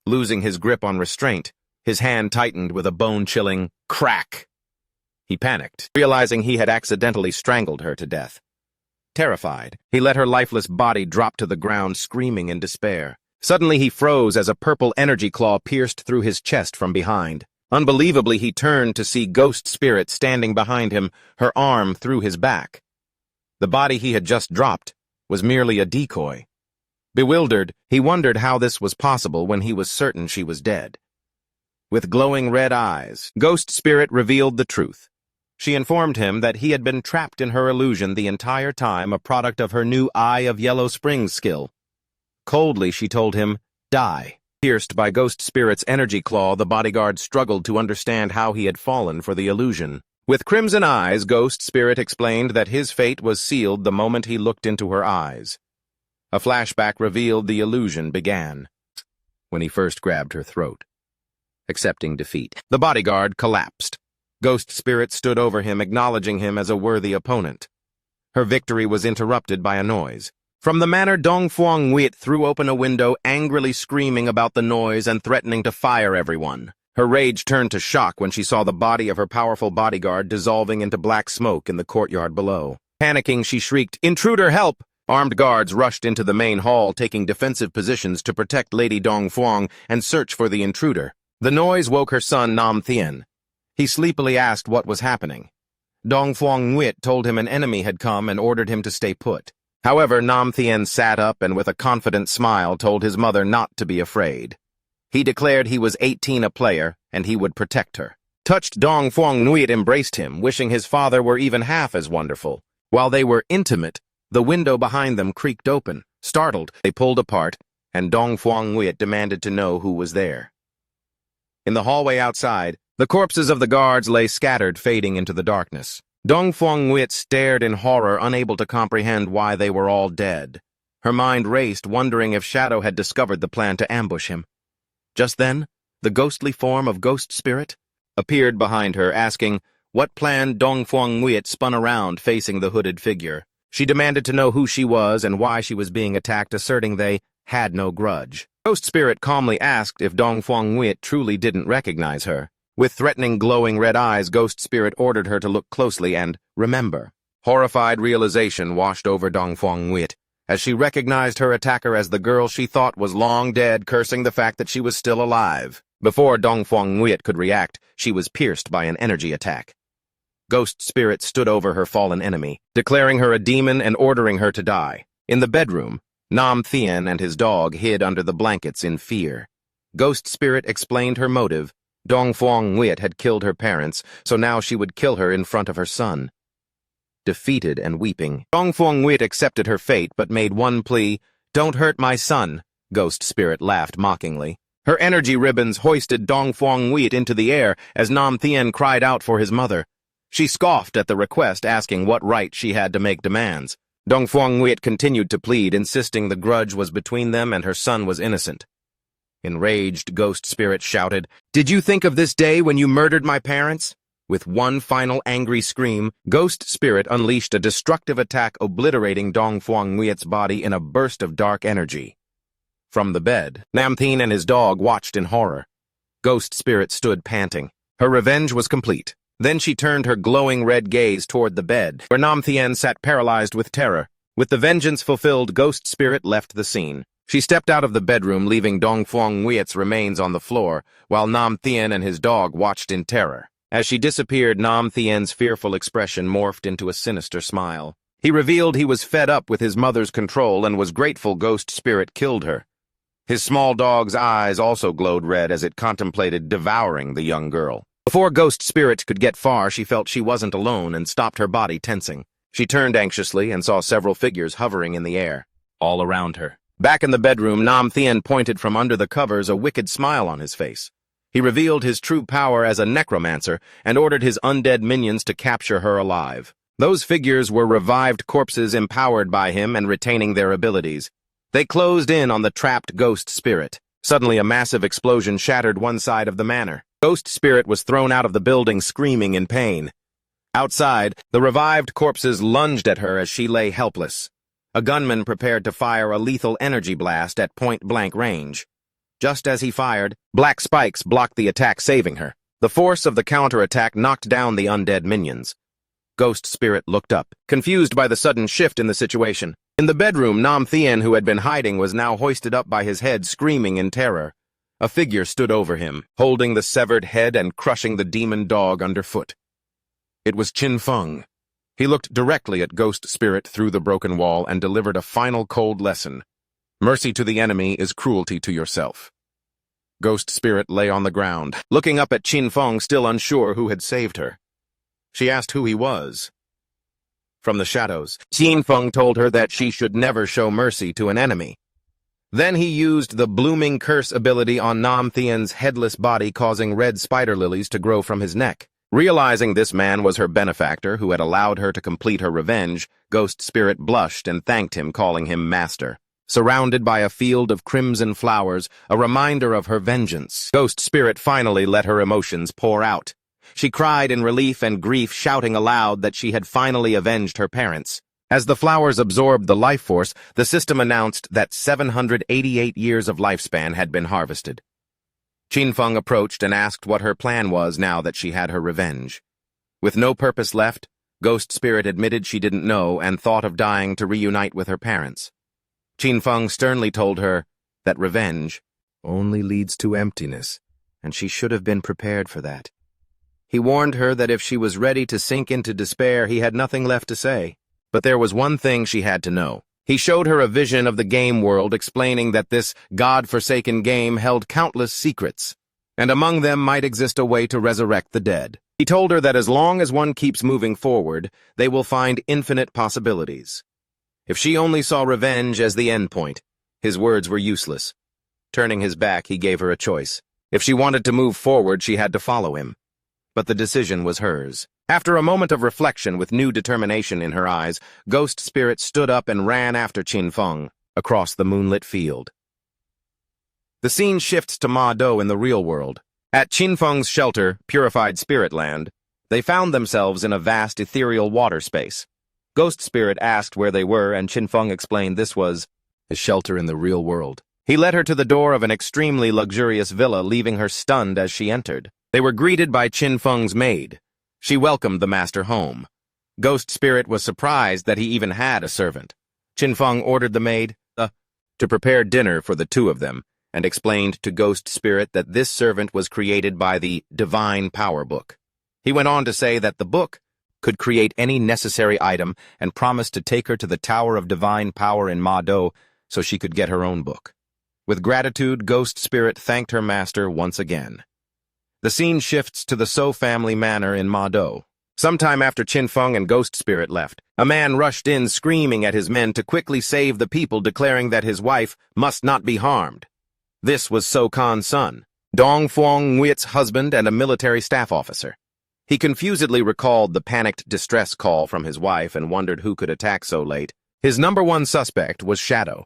Losing his grip on restraint, his hand tightened with a bone-chilling crack. He panicked, realizing he had accidentally strangled her to death. Terrified, he let her lifeless body drop to the ground, screaming in despair. Suddenly he froze as a purple energy claw pierced through his chest from behind. Unbelievably, he turned to see Ghost Spirit standing behind him, her arm through his back. The body he had just dropped was merely a decoy. Bewildered, he wondered how this was possible when he was certain she was dead. With glowing red eyes, Ghost Spirit revealed the truth. She informed him that he had been trapped in her illusion the entire time, a product of her new Eye of Yellow Springs skill. Coldly, she told him, "Die." Pierced by Ghost Spirit's energy claw, the bodyguard struggled to understand how he had fallen for the illusion. With crimson eyes, Ghost Spirit explained that his fate was sealed the moment he looked into her eyes. A flashback revealed the illusion began when he first grabbed her throat. Accepting defeat, the bodyguard collapsed. Ghost Spirit stood over him, acknowledging him as a worthy opponent. Her victory was interrupted by a noise. From the manor, Dongfang Nguyet threw open a window, angrily screaming about the noise and threatening to fire everyone. Her rage turned to shock when she saw the body of her powerful bodyguard dissolving into black smoke in the courtyard below. Panicking, she shrieked, "Intruder, help!" Armed guards rushed into the main hall, taking defensive positions to protect Lady Dongfang and search for the intruder. The noise woke her son, Nam Thien. He sleepily asked what was happening. Dong Phuong Nguyen told him an enemy had come and ordered him to stay put. However, Nam Thien sat up and with a confident smile told his mother not to be afraid. He declared he was 18 a player and he would protect her. Touched, Dong Phuong Nguyen embraced him, wishing his father were even half as wonderful. While they were intimate, the window behind them creaked open. Startled, they pulled apart, and Dong Phuong Nguyen demanded to know who was there. In the hallway outside, the corpses of the guards lay scattered, fading into the darkness. Dong Phuong Nguyen stared in horror, unable to comprehend why they were all dead. Her mind raced, wondering if Shadow had discovered the plan to ambush him. Just then, the ghostly form of Ghost Spirit appeared behind her, asking what plan. Dong Phuong Nguyen spun around, facing the hooded figure. She demanded to know who she was and why she was being attacked, asserting they had no grudge. Ghost Spirit calmly asked if Dong Phuong Nguyen truly didn't recognize her. With threatening, glowing red eyes, Ghost Spirit ordered her to look closely and remember. Horrified realization washed over Dong Phuong Nguyen as she recognized her attacker as the girl she thought was long dead, cursing the fact that she was still alive. Before Dong Phuong Nguyen could react, she was pierced by an energy attack. Ghost Spirit stood over her fallen enemy, declaring her a demon and ordering her to die. In the bedroom, Nam Thien and his dog hid under the blankets in fear. Ghost Spirit explained her motive. Dong Phuong Nguyen had killed her parents, so now she would kill her in front of her son. Defeated and weeping, Dong Phuong Nguyen accepted her fate but made one plea, "Don't hurt my son." Ghost Spirit laughed mockingly. Her energy ribbons hoisted Dong Phuong Nguyen into the air as Nam Thien cried out for his mother. She scoffed at the request, asking what right she had to make demands. Dong Phuong Nguyen continued to plead, insisting the grudge was between them and her son was innocent. Enraged, Ghost Spirit shouted, "Did you think of this day when you murdered my parents?" With one final angry scream, Ghost Spirit unleashed a destructive attack, obliterating Dong Phuong Nguyen's body in a burst of dark energy. From the bed, Nam Thien and his dog watched in horror. Ghost Spirit stood panting. Her revenge was complete. Then she turned her glowing red gaze toward the bed, where Nam Thien sat paralyzed with terror. With the vengeance fulfilled, Ghost Spirit left the scene. She stepped out of the bedroom, leaving Dong Phuong Nguyen's remains on the floor, while Nam Thien and his dog watched in terror. As she disappeared, Nam Thien's fearful expression morphed into a sinister smile. He revealed he was fed up with his mother's control and was grateful Ghost Spirit killed her. His small dog's eyes also glowed red as it contemplated devouring the young girl. Before Ghost Spirit could get far, she felt she wasn't alone and stopped, her body tensing. She turned anxiously and saw several figures hovering in the air, all around her. Back in the bedroom, Nam Thien pointed from under the covers, a wicked smile on his face. He revealed his true power as a necromancer and ordered his undead minions to capture her alive. Those figures were revived corpses empowered by him and retaining their abilities. They closed in on the trapped Ghost Spirit. Suddenly, a massive explosion shattered one side of the manor. Ghost Spirit was thrown out of the building, screaming in pain. Outside, the revived corpses lunged at her as she lay helpless. A gunman prepared to fire a lethal energy blast at point-blank range. Just as he fired, black spikes blocked the attack, saving her. The force of the counterattack knocked down the undead minions. Ghost Spirit looked up, confused by the sudden shift in the situation. In the bedroom, Nam Thien, who had been hiding, was now hoisted up by his head, screaming in terror. A figure stood over him, holding the severed head and crushing the demon dog underfoot. It was Chin Feng. He looked directly at Ghost Spirit through the broken wall and delivered a final cold lesson. Mercy to the enemy is cruelty to yourself. Ghost Spirit lay on the ground, looking up at Chin Feng, still unsure who had saved her. She asked who he was. From the shadows, Chin Feng told her that she should never show mercy to an enemy. Then he used the blooming curse ability on Nam Thien's headless body, causing red spider lilies to grow from his neck. Realizing this man was her benefactor who had allowed her to complete her revenge, Ghost Spirit blushed and thanked him, calling him master. Surrounded by a field of crimson flowers, a reminder of her vengeance, Ghost Spirit finally let her emotions pour out. She cried in relief and grief, shouting aloud that she had finally avenged her parents. As the flowers absorbed the life force, the system announced that 788 years of lifespan had been harvested. Chin Feng approached and asked what her plan was now that she had her revenge. With no purpose left, Ghost Spirit admitted she didn't know and thought of dying to reunite with her parents. Chin Feng sternly told her that revenge only leads to emptiness, and she should have been prepared for that. He warned her that if she was ready to sink into despair, he had nothing left to say. But there was one thing she had to know. He showed her a vision of the game world, explaining that this God-forsaken game held countless secrets, and among them might exist a way to resurrect the dead. He told her that as long as one keeps moving forward, they will find infinite possibilities. If she only saw revenge as the end point, his words were useless. Turning his back, he gave her a choice. If she wanted to move forward, she had to follow him. But the decision was hers. After a moment of reflection with new determination in her eyes, Ghost Spirit stood up and ran after Qin Feng across the moonlit field. The scene shifts to Ma Do in the real world. At Qin Feng's shelter, Purified Spirit Land, they found themselves in a vast ethereal water space. Ghost Spirit asked where they were, and Qin Feng explained this was his shelter in the real world. He led her to the door of an extremely luxurious villa, leaving her stunned as she entered. They were greeted by Qin Feng's maid. She welcomed the master home. Ghost Spirit was surprised that he even had a servant. Qin Feng ordered the maid to prepare dinner for the two of them, and explained to Ghost Spirit that this servant was created by the Divine Power Book. He went on to say that the book could create any necessary item and promised to take her to the Tower of Divine Power in Ma Do so she could get her own book. With gratitude, Ghost Spirit thanked her master once again. The scene shifts to the So family manor in Ma Do. Sometime after Qin Feng and Ghost Spirit left, a man rushed in screaming at his men to quickly save the people, declaring that his wife must not be harmed. This was So Khan's son, Dong Fuang Nguyen's husband and a military staff officer. He confusedly recalled the panicked distress call from his wife and wondered who could attack so late. His number one suspect was Shadow.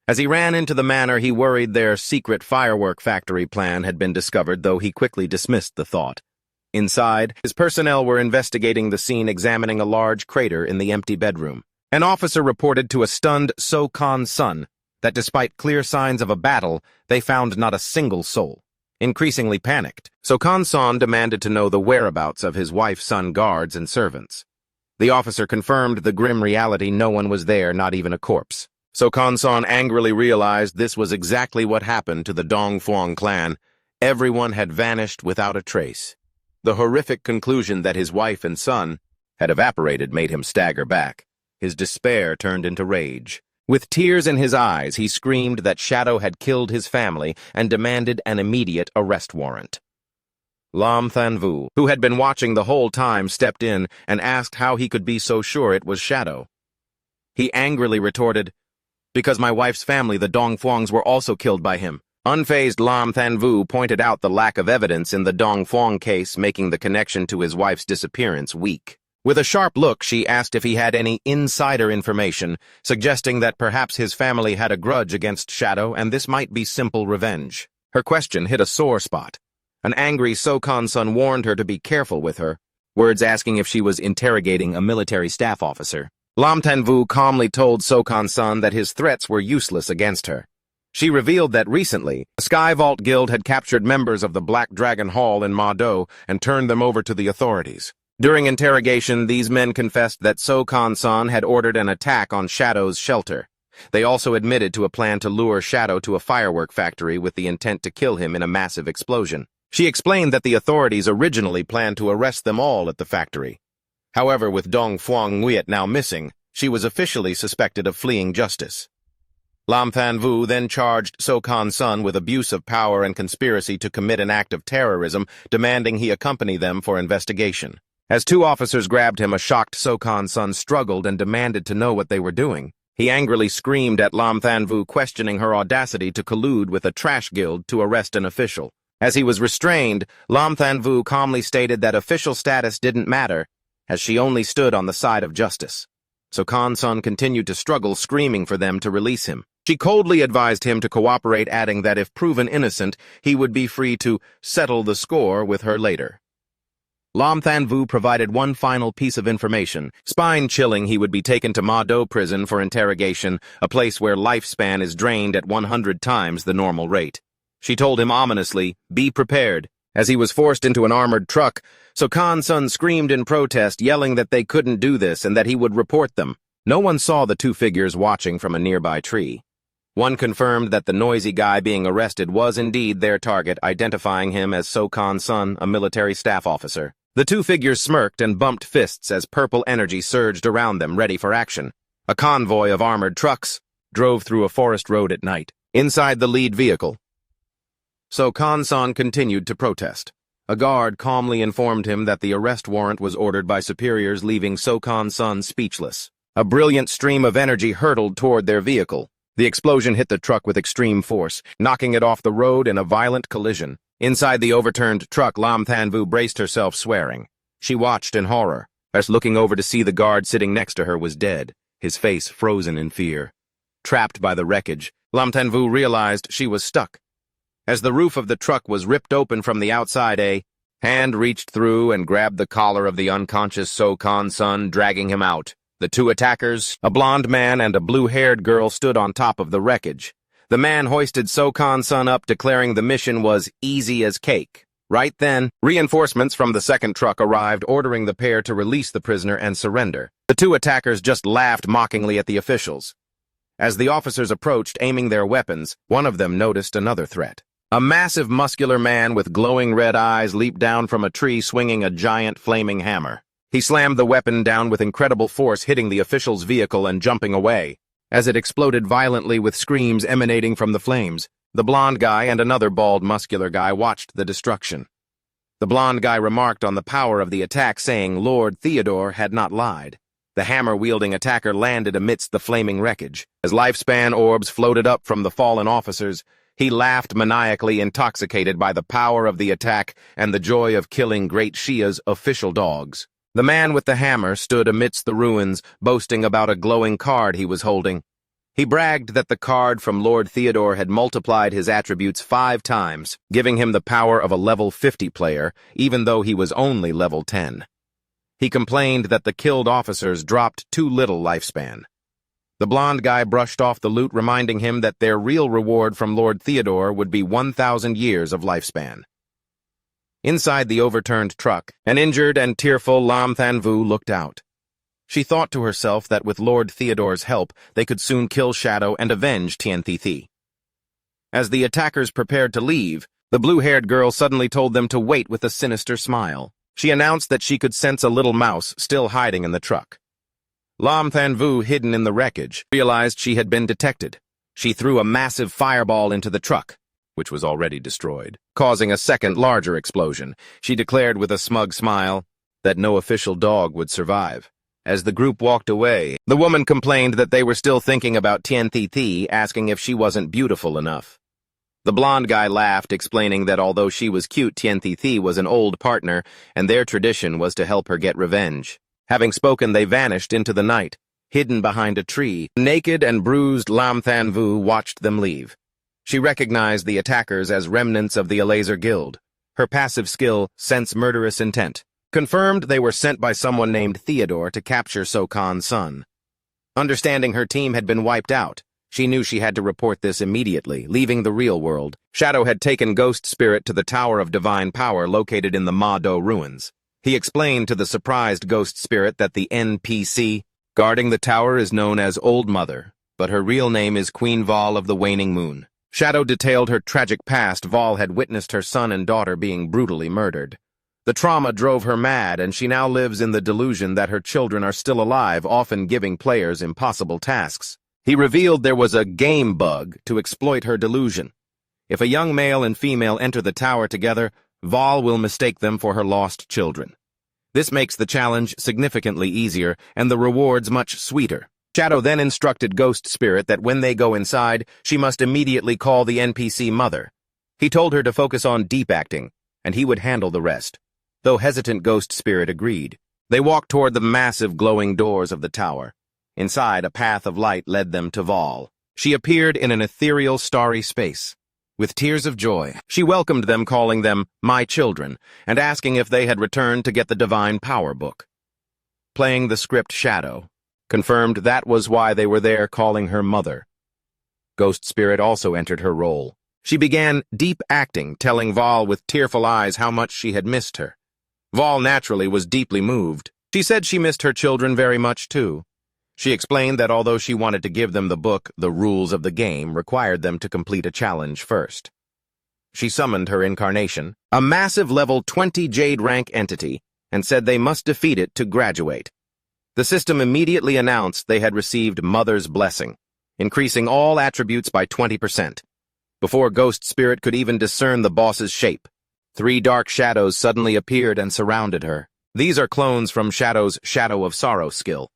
As he ran into the manor, he worried their secret firework factory plan had been discovered, though he quickly dismissed the thought. Inside, his personnel were investigating the scene, examining a large crater in the empty bedroom. An officer reported to a stunned So Khan's son that despite clear signs of a battle, they found not a single soul. Increasingly panicked, So Khan's son demanded to know the whereabouts of his wife, son, guards, and servants. The officer confirmed the grim reality: no one was there, not even a corpse. So Khan's son angrily realized this was exactly what happened to the Dong Fuang clan. Everyone had vanished without a trace. The horrific conclusion that his wife and son had evaporated made him stagger back. His despair turned into rage. With tears in his eyes, he screamed that Shadow had killed his family and demanded an immediate arrest warrant. Lam Thanvu, who had been watching the whole time, stepped in and asked how he could be so sure it was Shadow. He angrily retorted, "Because my wife's family, the Dong Fuangs, were also killed by him." Unfazed, Lam Thanvu pointed out the lack of evidence in the Dong Fuang case, making the connection to his wife's disappearance weak. With a sharp look, she asked if he had any insider information, suggesting that perhaps his family had a grudge against Shadow and this might be simple revenge. Her question hit a sore spot. An angry So Khan's son warned her to be careful with her, words asking if she was interrogating a military staff officer. Lam Thanvu calmly told So Khan's son that his threats were useless against her. She revealed that recently, the Sky Vault Guild had captured members of the Black Dragon Hall in Ma Do and turned them over to the authorities. During interrogation, these men confessed that So Khan's son had ordered an attack on Shadow's shelter. They also admitted to a plan to lure Shadow to a firework factory with the intent to kill him in a massive explosion. She explained that the authorities originally planned to arrest them all at the factory. However, with Dong Fuang Nguyen now missing, she was officially suspected of fleeing justice. Lam Thanvu then charged So Khan's son with abuse of power and conspiracy to commit an act of terrorism, demanding he accompany them for investigation. As two officers grabbed him, a shocked So Khan's son struggled and demanded to know what they were doing. He angrily screamed at Lam Thanvu, questioning her audacity to collude with a trash guild to arrest an official. As he was restrained, Lam Thanvu calmly stated that official status didn't matter, as she only stood on the side of justice. So Khan's son continued to struggle, screaming for them to release him. She coldly advised him to cooperate, adding that if proven innocent, he would be free to settle the score with her later. Lam Thanvu provided one final piece of information. Spine-chilling, he would be taken to Ma Do prison for interrogation, a place where lifespan is drained at 100 times the normal rate. She told him ominously, "Be prepared." As he was forced into an armored truck, So Khan's son screamed in protest, yelling that they couldn't do this and that he would report them. No one saw the two figures watching from a nearby tree. One confirmed that the noisy guy being arrested was indeed their target, identifying him as So Khan's son, a military staff officer. The two figures smirked and bumped fists as purple energy surged around them, ready for action. A convoy of armored trucks drove through a forest road at night. Inside the lead vehicle, So-kan-san continued to protest. A guard calmly informed him that the arrest warrant was ordered by superiors, leaving So-kan-san speechless. A brilliant stream of energy hurtled toward their vehicle. The explosion hit the truck with extreme force, knocking it off the road in a violent collision. Inside the overturned truck, Lam Than-vu braced herself, swearing. She watched in horror, as looking over to see the guard sitting next to her was dead, his face frozen in fear. Trapped by the wreckage, Lam Than-vu realized she was stuck. As the roof of the truck was ripped open from the outside, a hand reached through and grabbed the collar of the unconscious So-kan-san, dragging him out. The two attackers, a blonde man and a blue-haired girl, stood on top of the wreckage. The man hoisted So-kan-san up, declaring the mission was easy as cake. Right then, reinforcements from the second truck arrived, ordering the pair to release the prisoner and surrender. The two attackers just laughed mockingly at the officials. As the officers approached, aiming their weapons, one of them noticed another threat. A massive muscular man with glowing red eyes leaped down from a tree, swinging a giant flaming hammer. He slammed the weapon down with incredible force, hitting the official's vehicle and jumping away. As it exploded violently with screams emanating from the flames, the blonde guy and another bald, muscular guy watched the destruction. The blonde guy remarked on the power of the attack, saying Lord Theodore had not lied. The hammer-wielding attacker landed amidst the flaming wreckage. As lifespan orbs floated up from the fallen officers, he laughed maniacally, intoxicated by the power of the attack and the joy of killing Great Shia's official dogs. The man with the hammer stood amidst the ruins, boasting about a glowing card he was holding. He bragged that the card from Lord Theodore had multiplied his attributes 5 times, giving him the power of a level 50 player, even though he was only level 10. He complained that the killed officers dropped too little lifespan. The blonde guy brushed off the loot, reminding him that their real reward from Lord Theodore would be 1,000 years of lifespan. Inside the overturned truck, an injured and tearful Lam Than-vu looked out. She thought to herself that with Lord Theodore's help, they could soon kill Shadow and avenge Tian Thi. As the attackers prepared to leave, the blue-haired girl suddenly told them to wait with a sinister smile. She announced that she could sense a little mouse still hiding in the truck. Lam Than-vu, hidden in the wreckage, realized she had been detected. She threw a massive fireball into the truck, which was already destroyed, causing a second larger explosion. She declared with a smug smile that no official dog would survive. As the group walked away, the woman complained that they were still thinking about Tian Thi, asking if she wasn't beautiful enough. The blonde guy laughed, explaining that although she was cute, Tian Thi was an old partner, and their tradition was to help her get revenge. Having spoken, they vanished into the night, hidden behind a tree. Naked and bruised, Lam Than-vu watched them leave. She recognized the attackers as remnants of the Elaser Guild. Her passive skill, Sense Murderous Intent, confirmed they were sent by someone named Theodore to capture So-kan-san. Understanding her team had been wiped out, she knew she had to report this immediately. Leaving the real world, Shadow had taken Ghost Spirit to the Tower of Divine Power located in the Ma-do ruins. He explained to the surprised Ghost Spirit that the NPC guarding the tower is known as Old Mother, but her real name is Queen Vol of the Waning Moon. Shadow detailed her tragic past. Vol had witnessed her son and daughter being brutally murdered. The trauma drove her mad, and she now lives in the delusion that her children are still alive, often giving players impossible tasks. He revealed there was a game bug to exploit her delusion. If a young male and female enter the tower together, Vol will mistake them for her lost children. This makes the challenge significantly easier and the rewards much sweeter. Shadow then instructed Ghost Spirit that when they go inside, she must immediately call the NPC mother. He told her to focus on deep acting, and he would handle the rest. Though hesitant, Ghost Spirit agreed. They walked toward the massive glowing doors of the tower. Inside, a path of light led them to Vol. She appeared in an ethereal, starry space. With tears of joy, she welcomed them, calling them my children, and asking if they had returned to get the Divine Power book. Playing the script Shadow confirmed that was why they were there, calling her mother. Ghost Spirit also entered her role. She began deep acting, telling Vol with tearful eyes how much she had missed her. Vol naturally was deeply moved. She said she missed her children very much too. She explained that although she wanted to give them the book, the rules of the game required them to complete a challenge first. She summoned her incarnation, a massive level 20 Jade rank entity, and said they must defeat it to graduate. The system immediately announced they had received Mother's blessing, increasing all attributes by 20%. Before Ghost Spirit could even discern the boss's shape, 3 dark shadows suddenly appeared and surrounded her. These are clones from Shadow's Shadow of Sorrow skill.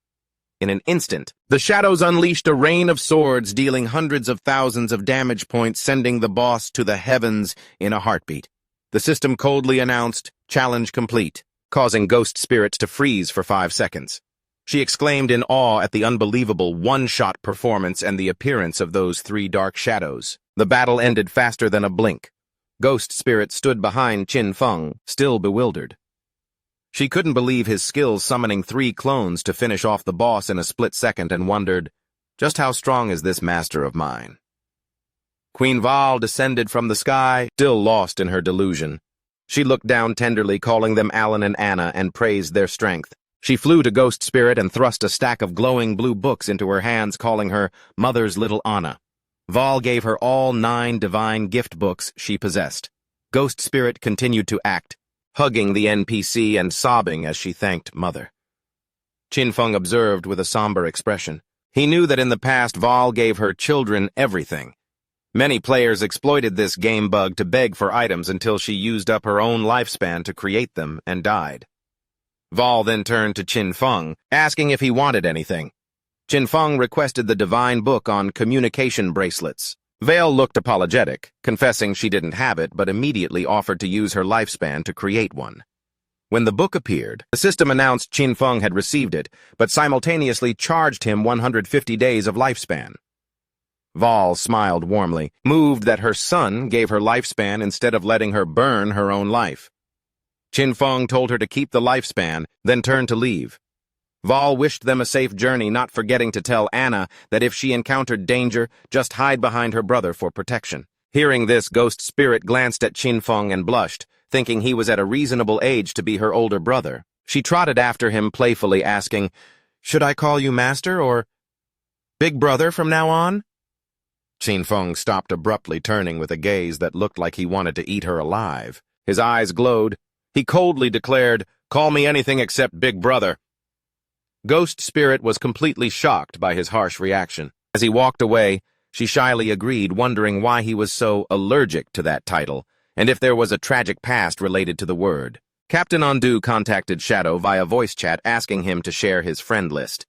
In an instant, the shadows unleashed a rain of swords, dealing hundreds of thousands of damage points, sending the boss to the heavens in a heartbeat. The system coldly announced, "Challenge complete," causing Ghost Spirit to freeze for 5 seconds. She exclaimed in awe at the unbelievable one-shot performance and the appearance of those 3 dark shadows. The battle ended faster than a blink. Ghost Spirit stood behind Qin Feng, still bewildered. She couldn't believe his skills summoning 3 clones to finish off the boss in a split second and wondered, just how strong is this master of mine? Queen Val descended from the sky, still lost in her delusion. She looked down tenderly, calling them Alan and Anna, and praised their strength. She flew to Ghost Spirit and thrust a stack of glowing blue books into her hands, calling her Mother's Little Anna. Val gave her all 9 divine gift books she possessed. Ghost Spirit continued to act, hugging the NPC and sobbing as she thanked Mother. Qin Feng observed with a somber expression. He knew that in the past Val gave her children everything. Many players exploited this game bug to beg for items until she used up her own lifespan to create them and died. Val then turned to Qin Feng, asking if he wanted anything. Qin Feng requested the divine book on communication bracelets. Vale looked apologetic, confessing she didn't have it, but immediately offered to use her lifespan to create one. When the book appeared, the system announced Qin Feng had received it, but simultaneously charged him 150 days of lifespan. Val smiled warmly, moved that her son gave her lifespan instead of letting her burn her own life. Qin Feng told her to keep the lifespan, then turned to leave. Val wished them a safe journey, not forgetting to tell Anna that if she encountered danger, just hide behind her brother for protection. Hearing this, Ghost Spirit glanced at Qin Feng and blushed, thinking he was at a reasonable age to be her older brother. She trotted after him playfully, asking, "Should I call you Master or Big Brother from now on?" Qin Feng stopped abruptly, turning with a gaze that looked like he wanted to eat her alive. His eyes glowed. He coldly declared, "Call me anything except Big Brother." Ghost Spirit was completely shocked by his harsh reaction. As he walked away, she shyly agreed, wondering why he was so allergic to that title, and if there was a tragic past related to the word. Captain Ondu contacted Shadow via voice chat, asking him to share his friend list.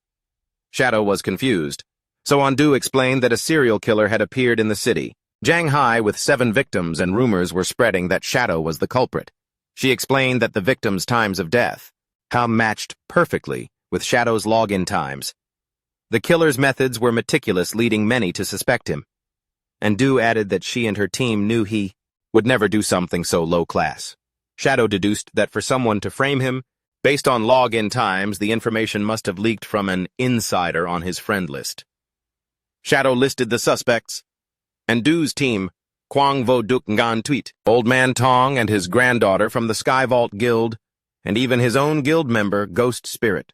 Shadow was confused, so Ondu explained that a serial killer had appeared in the city, Shanghai, with 7 victims, and rumors were spreading that Shadow was the culprit. She explained that the victims' times of death matched perfectly with Shadow's login times. The killer's methods were meticulous, leading many to suspect him. And Du added that she and her team knew he would never do something so low-class. Shadow deduced that for someone to frame him, based on login times, the information must have leaked from an insider on his friend list. Shadow listed the suspects, and Du's team, Kwang Vo Duk Ngan Tweet, Old Man Tong and his granddaughter from the Sky Vault Guild, and even his own guild member, Ghost Spirit.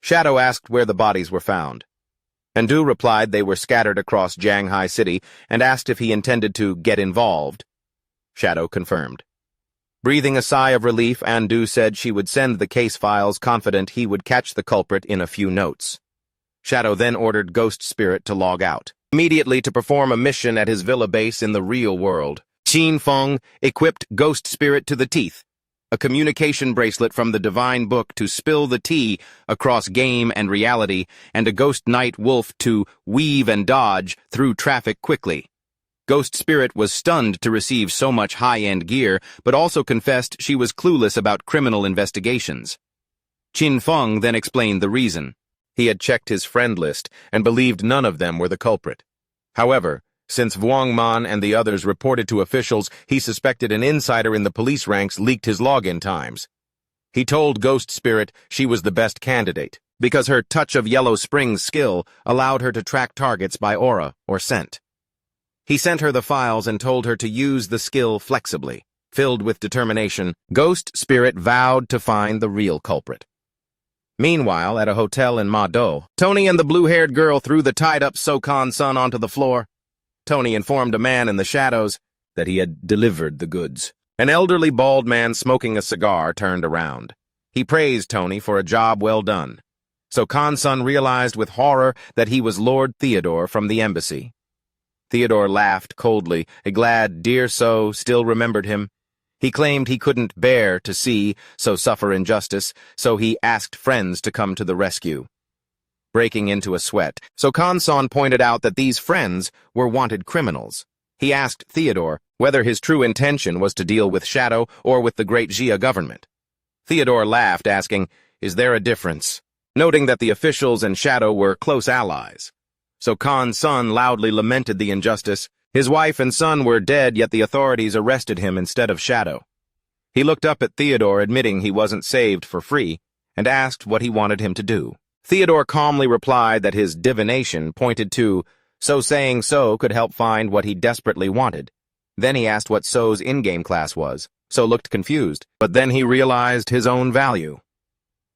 Shadow asked where the bodies were found, and Du replied they were scattered across Shanghai City and asked if he intended to get involved. Shadow confirmed. Breathing a sigh of relief, Andu said she would send the case files, confident he would catch the culprit in a few notes. Shadow then ordered Ghost Spirit to log out, immediately to perform a mission at his villa base in the real world. Qin Feng equipped Ghost Spirit to the teeth, a communication bracelet from the Divine Book to spill the tea across game and reality, and a Ghost Night Wolf to weave and dodge through traffic quickly. Ghost Spirit was stunned to receive so much high-end gear, but also confessed she was clueless about criminal investigations. Qin Feng then explained the reason. He had checked his friend list and believed none of them were the culprit. However, since Vuong Man and the others reported to officials, he suspected an insider in the police ranks leaked his login times. He told Ghost Spirit she was the best candidate, because her Touch of Yellow Springs skill allowed her to track targets by aura or scent. He sent her the files and told her to use the skill flexibly. Filled with determination, Ghost Spirit vowed to find the real culprit. Meanwhile, at a hotel in Ma Do, Tony and the blue-haired girl threw the tied-up Sokan son onto the floor. Tony informed a man in the shadows that he had delivered the goods. An elderly bald man smoking a cigar turned around. He praised Tony for a job well done. So Khan-sun realized with horror that he was Lord Theodore from the embassy. Theodore laughed coldly, glad dear So still remembered him. He claimed he couldn't bear to see So suffer injustice, so he asked friends to come to the rescue. Breaking into a sweat, So Khan-sun pointed out that these friends were wanted criminals. He asked Theodore whether his true intention was to deal with Shadow or with the great Jia government. Theodore laughed, asking, "Is there a difference?" Noting that the officials and Shadow were close allies. So Khan-sun loudly lamented the injustice. His wife and son were dead, yet the authorities arrested him instead of Shadow. He looked up at Theodore, admitting he wasn't saved for free, and asked what he wanted him to do. Theodore calmly replied that his divination pointed to So saying So could help find what he desperately wanted. Then he asked what So's in-game class was. So looked confused, but then he realized his own value.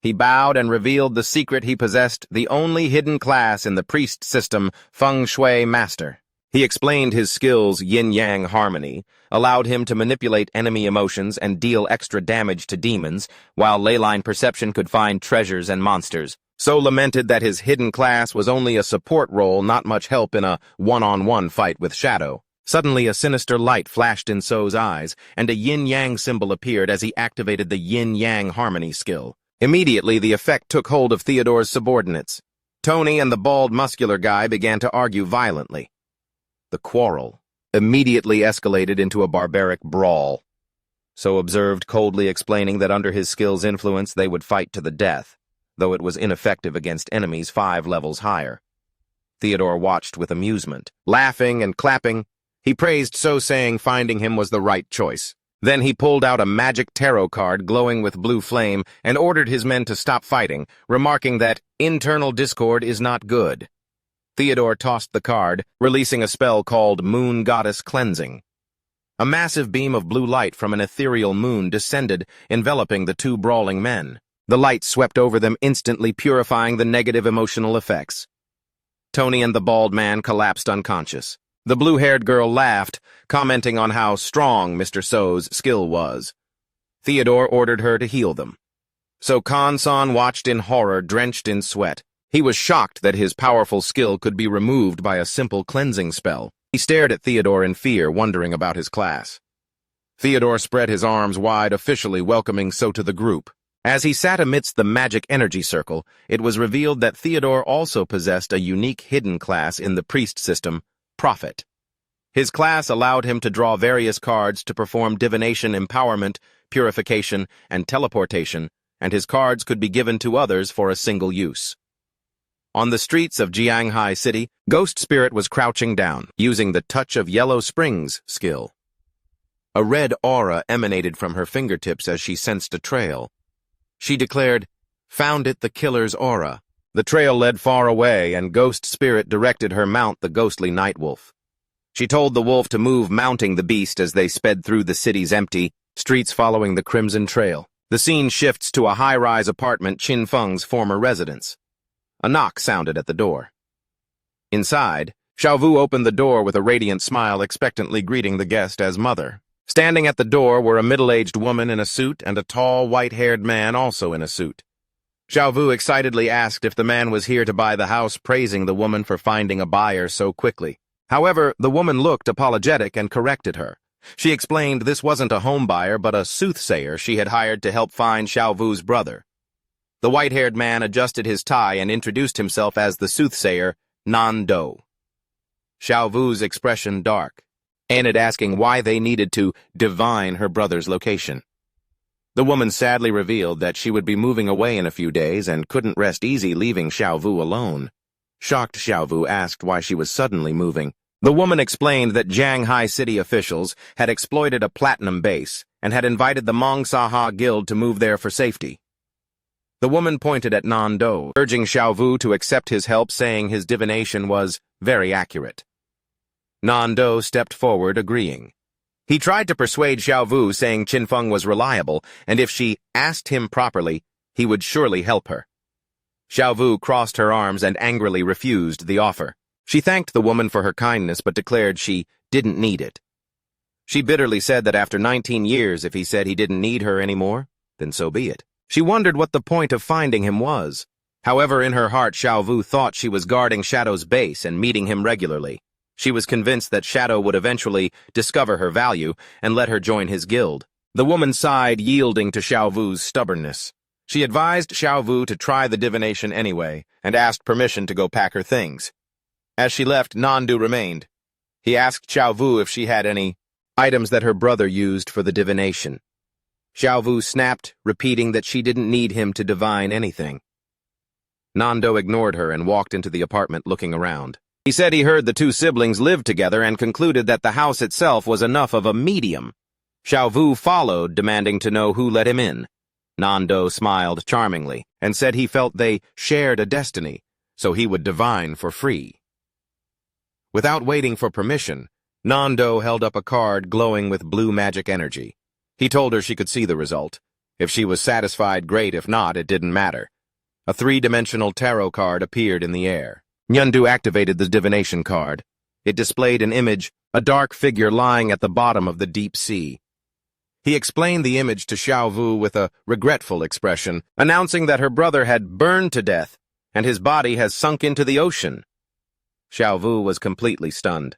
He bowed and revealed the secret he possessed, the only hidden class in the priest system, Feng Shui Master. He explained his skills' yin-yang harmony, allowed him to manipulate enemy emotions and deal extra damage to demons, while leyline perception could find treasures and monsters. So lamented that his hidden class was only a support role, not much help in a one-on-one fight with Shadow. Suddenly, a sinister light flashed in So's eyes, and a yin-yang symbol appeared as he activated the yin-yang harmony skill. Immediately, the effect took hold of Theodore's subordinates. Tony and the bald, muscular guy began to argue violently. The quarrel immediately escalated into a barbaric brawl. So observed, coldly explaining that under his skill's influence they would fight to the death, though it was ineffective against enemies 5 levels higher. Theodore watched with amusement, laughing and clapping. He praised So, saying finding him was the right choice. Then he pulled out a magic tarot card glowing with blue flame and ordered his men to stop fighting, remarking that internal discord is not good. Theodore tossed the card, releasing a spell called Moon Goddess Cleansing. A massive beam of blue light from an ethereal moon descended, enveloping the 2 brawling men. The light swept over them, instantly purifying the negative emotional effects. Tony and the bald man collapsed unconscious. The blue-haired girl laughed, commenting on how strong Mr. So's skill was. Theodore ordered her to heal them. So Khan-san watched in horror, drenched in sweat. He was shocked that his powerful skill could be removed by a simple cleansing spell. He stared at Theodore in fear, wondering about his class. Theodore spread his arms wide, officially welcoming So to the group. As he sat amidst the magic energy circle, it was revealed that Theodore also possessed a unique hidden class in the priest system, Prophet. His class allowed him to draw various cards to perform divination, empowerment, purification, and teleportation, and his cards could be given to others for a single use. On the streets of Jianghai City, Ghost Spirit was crouching down, using the Touch of Yellow Springs skill. A red aura emanated from her fingertips as she sensed a trail. She declared, "Found it, the killer's aura." The trail led far away, and Ghost Spirit directed her mount the ghostly night wolf. She told the wolf to move, mounting the beast as they sped through the city's empty streets following the Crimson Trail. The scene shifts to a high-rise apartment, Qin Feng's former residence. A knock sounded at the door. Inside, Xiaovu opened the door with a radiant smile, expectantly greeting the guest as mother. Standing at the door were a middle-aged woman in a suit and a tall, white-haired man also in a suit. Xiaovu excitedly asked if the man was here to buy the house, praising the woman for finding a buyer so quickly. However, the woman looked apologetic and corrected her. She explained this wasn't a home buyer but a soothsayer she had hired to help find Xiaovu's brother. The white-haired man adjusted his tie and introduced himself as the soothsayer, Nan Do. Xiaovu's expression dark, and it asking why they needed to divine her brother's location. The woman sadly revealed that she would be moving away in a few days and couldn't rest easy leaving Xiaovu alone. Shocked, Xiaovu asked why she was suddenly moving. The woman explained that Jianghai City officials had exploited a platinum base and had invited the Mong Saha Guild to move there for safety. The woman pointed at Nan Do, urging Xiaovu to accept his help, saying his divination was very accurate. Nan Do stepped forward, agreeing. He tried to persuade Xiaovu, saying Qin Feng was reliable, and if she asked him properly, he would surely help her. Xiaovu crossed her arms and angrily refused the offer. She thanked the woman for her kindness but declared she didn't need it. She bitterly said that after 19 years, if he said he didn't need her anymore, then so be it. She wondered what the point of finding him was. However, in her heart, Xiaovu thought she was guarding Shadow's base and meeting him regularly. She was convinced that Shadow would eventually discover her value and let her join his guild. The woman sighed, yielding to Xiaovu's stubbornness. She advised Xiaovu to try the divination anyway, and asked permission to go pack her things. As she left, Nandu remained. He asked Xiaovu if she had any items that her brother used for the divination. Xiaovu snapped, repeating that she didn't need him to divine anything. Nando ignored her and walked into the apartment looking around. He said he heard the two siblings lived together and concluded that the house itself was enough of a medium. Xiaovu followed, demanding to know who let him in. Nando smiled charmingly and said he felt they shared a destiny, so he would divine for free. Without waiting for permission, Nando held up a card glowing with blue magic energy. He told her she could see the result. If she was satisfied, great. If not, it didn't matter. A three-dimensional tarot card appeared in the air. Nyundu activated the divination card. It displayed an image, a dark figure lying at the bottom of the deep sea. He explained the image to Xiaovu with a regretful expression, announcing that her brother had burned to death and his body has sunk into the ocean. Xiaovu was completely stunned.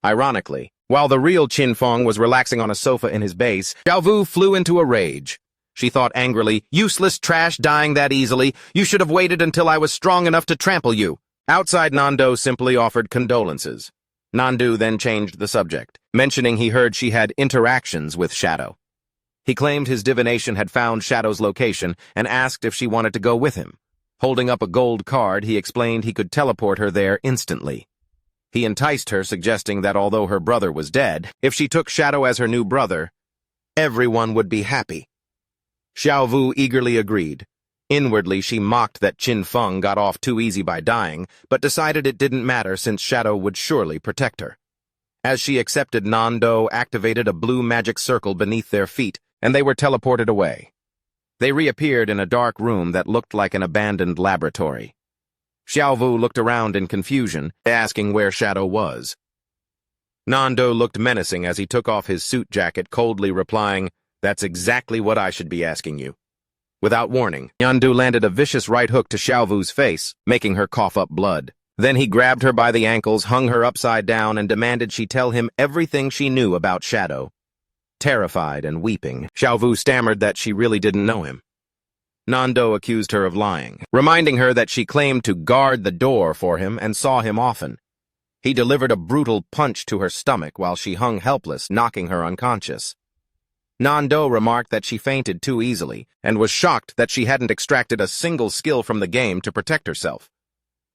Ironically, while the real Qinfeng was relaxing on a sofa in his base, Xiaovu flew into a rage. She thought angrily, "Useless trash dying that easily. You should have waited until I was strong enough to trample you." Outside, Nando simply offered condolences. Nandu then changed the subject, mentioning he heard she had interactions with Shadow. He claimed his divination had found Shadow's location and asked if she wanted to go with him. Holding up a gold card, he explained he could teleport her there instantly. He enticed her, suggesting that although her brother was dead, if she took Shadow as her new brother, everyone would be happy. Xiaovu eagerly agreed. Inwardly, she mocked that Qinfeng got off too easy by dying, but decided it didn't matter since Shadow would surely protect her. As she accepted, Nando activated a blue magic circle beneath their feet, and they were teleported away. They reappeared in a dark room that looked like an abandoned laboratory. Xiaovu looked around in confusion, asking where Shadow was. Nando looked menacing as he took off his suit jacket, coldly replying, "That's exactly what I should be asking you." Without warning, Yandu landed a vicious right hook to Xiaovu's face, making her cough up blood. Then he grabbed her by the ankles, hung her upside down, and demanded she tell him everything she knew about Shadow. Terrified and weeping, Xiaovu stammered that she really didn't know him. Nando accused her of lying, reminding her that she claimed to guard the door for him and saw him often. He delivered a brutal punch to her stomach while she hung helpless, knocking her unconscious. Nando remarked that she fainted too easily and was shocked that she hadn't extracted a single skill from the game to protect herself.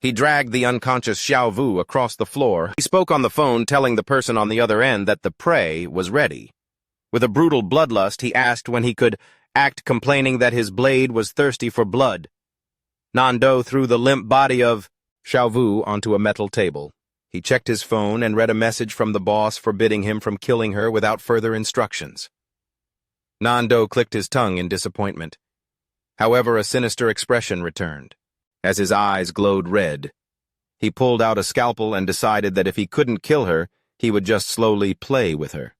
He dragged the unconscious Xiaovu across the floor. He spoke on the phone, telling the person on the other end that the prey was ready. With a brutal bloodlust, he asked when he could act, complaining that his blade was thirsty for blood. Nando threw the limp body of Xiaovu onto a metal table. He checked his phone and read a message from the boss forbidding him from killing her without further instructions. Nando clicked his tongue in disappointment. However, a sinister expression returned. As his eyes glowed red, he pulled out a scalpel and decided that if he couldn't kill her, he would just slowly play with her.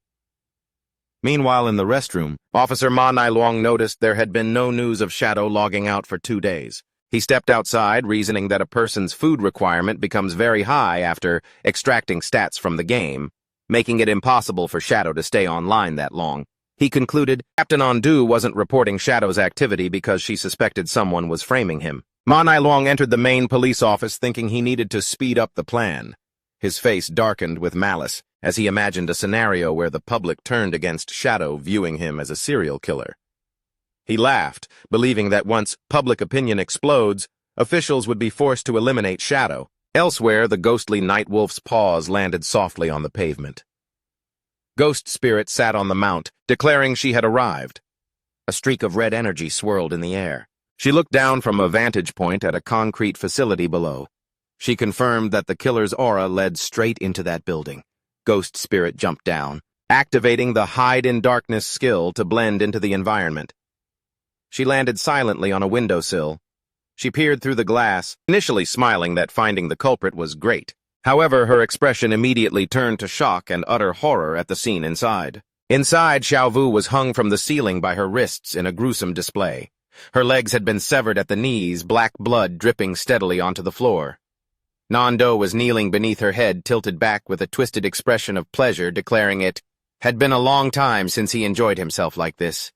Meanwhile, in the restroom, Officer Ma Nailuang noticed there had been no news of Shadow logging out for 2 days. He stepped outside, reasoning that a person's food requirement becomes very high after extracting stats from the game, making it impossible for Shadow to stay online that long. He concluded Captain Ondu wasn't reporting Shadow's activity because she suspected someone was framing him. Ma Nailuang entered the main police office thinking he needed to speed up the plan. His face darkened with malice as he imagined a scenario where the public turned against Shadow, viewing him as a serial killer. He laughed, believing that once public opinion explodes, officials would be forced to eliminate Shadow. Elsewhere, the ghostly Nightwolf's paws landed softly on the pavement. Ghost Spirit sat on the mount, declaring she had arrived. A streak of red energy swirled in the air. She looked down from a vantage point at a concrete facility below. She confirmed that the killer's aura led straight into that building. Ghost Spirit jumped down, activating the Hide in Darkness skill to blend into the environment. She landed silently on a windowsill. She peered through the glass, initially smiling that finding the culprit was great. However, her expression immediately turned to shock and utter horror at the scene inside. Inside, Xiaovu was hung from the ceiling by her wrists in a gruesome display. Her legs had been severed at the knees, black blood dripping steadily onto the floor. Nando was kneeling beneath her head, tilted back with a twisted expression of pleasure, declaring it had been a long time since he enjoyed himself like this.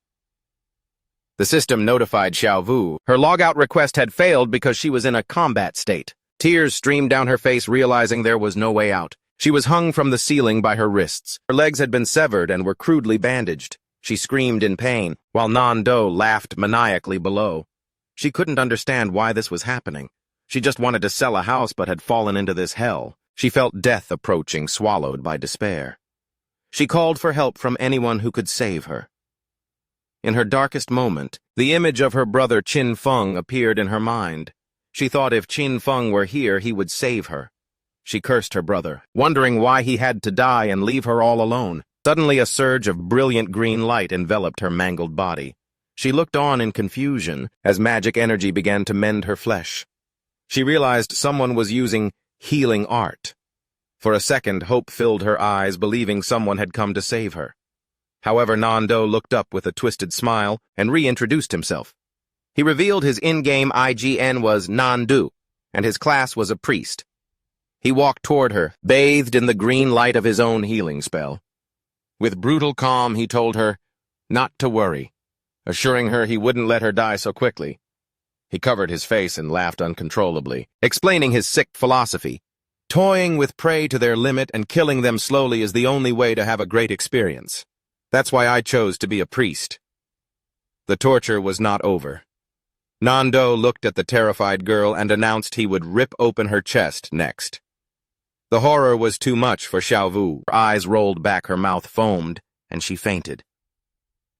The system notified Xiao Vu. Her logout request had failed because she was in a combat state. Tears streamed down her face, realizing there was no way out. She was hung from the ceiling by her wrists. Her legs had been severed and were crudely bandaged. She screamed in pain, while Nando laughed maniacally below. She couldn't understand why this was happening. She just wanted to sell a house but had fallen into this hell. She felt death approaching, swallowed by despair. She called for help from anyone who could save her. In her darkest moment, the image of her brother Qin Feng appeared in her mind. She thought if Qin Feng were here, he would save her. She cursed her brother, wondering why he had to die and leave her all alone. Suddenly a surge of brilliant green light enveloped her mangled body. She looked on in confusion as magic energy began to mend her flesh. She realized someone was using healing art. For a second, hope filled her eyes, believing someone had come to save her. However, Nando looked up with a twisted smile and reintroduced himself. He revealed his in-game IGN was Nandu, and his class was a priest. He walked toward her, bathed in the green light of his own healing spell. With brutal calm, he told her not to worry, assuring her he wouldn't let her die so quickly. He covered his face and laughed uncontrollably, explaining his sick philosophy. Toying with prey to their limit and killing them slowly is the only way to have a great experience. That's why I chose to be a priest. The torture was not over. Nando looked at the terrified girl and announced he would rip open her chest next. The horror was too much for Xiao Vu. Her eyes rolled back, her mouth foamed, and she fainted.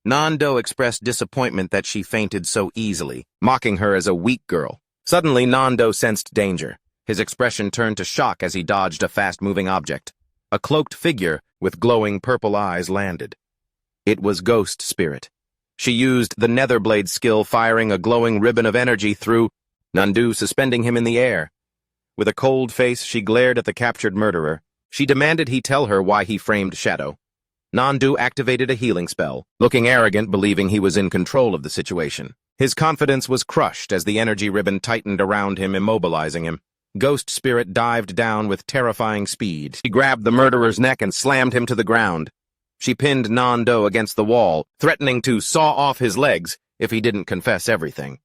Nando expressed disappointment that she fainted so easily, mocking her as a weak girl. Suddenly, Nando sensed danger. His expression turned to shock as he dodged a fast-moving object. A cloaked figure with glowing purple eyes landed. It was Ghost Spirit. She used the Netherblade skill, firing a glowing ribbon of energy through Nandu, suspending him in the air. With a cold face, she glared at the captured murderer. She demanded he tell her why he framed Shadow. Nandu activated a healing spell, looking arrogant, believing he was in control of the situation. His confidence was crushed as the energy ribbon tightened around him, immobilizing him. Ghost Spirit dived down with terrifying speed. She grabbed the murderer's neck and slammed him to the ground. She pinned Nando against the wall, threatening to saw off his legs if he didn't confess everything.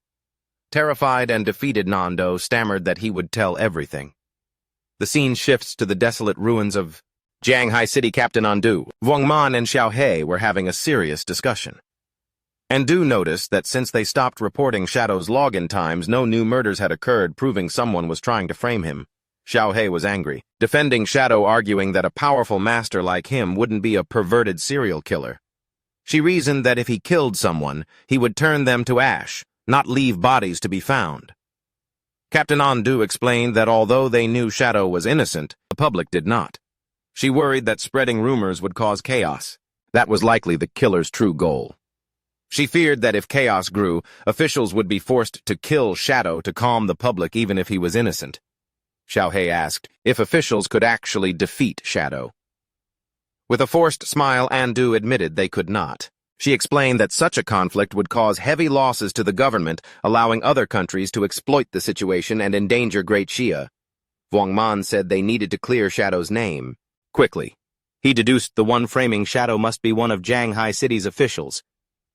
Terrified and defeated, Nando stammered that he would tell everything. The scene shifts to the desolate ruins of Jianghai City. Captain Andu, Wang Man, and Xiao He were having a serious discussion. Andu noticed that since they stopped reporting Shadow's login times, no new murders had occurred, proving someone was trying to frame him. Xiao He was angry, defending Shadow, arguing that a powerful master like him wouldn't be a perverted serial killer. She reasoned that if he killed someone, he would turn them to ash, not leave bodies to be found. Captain Andu explained that although they knew Shadow was innocent, the public did not. She worried that spreading rumors would cause chaos. That was likely the killer's true goal. She feared that if chaos grew, officials would be forced to kill Shadow to calm the public even if he was innocent. Xiao He asked if officials could actually defeat Shadow. With a forced smile, Andu admitted they could not. She explained that such a conflict would cause heavy losses to the government, allowing other countries to exploit the situation and endanger Great Xia. Wang Man said they needed to clear Shadow's name quickly. He deduced the one framing Shadow must be one of Jianghai City's officials.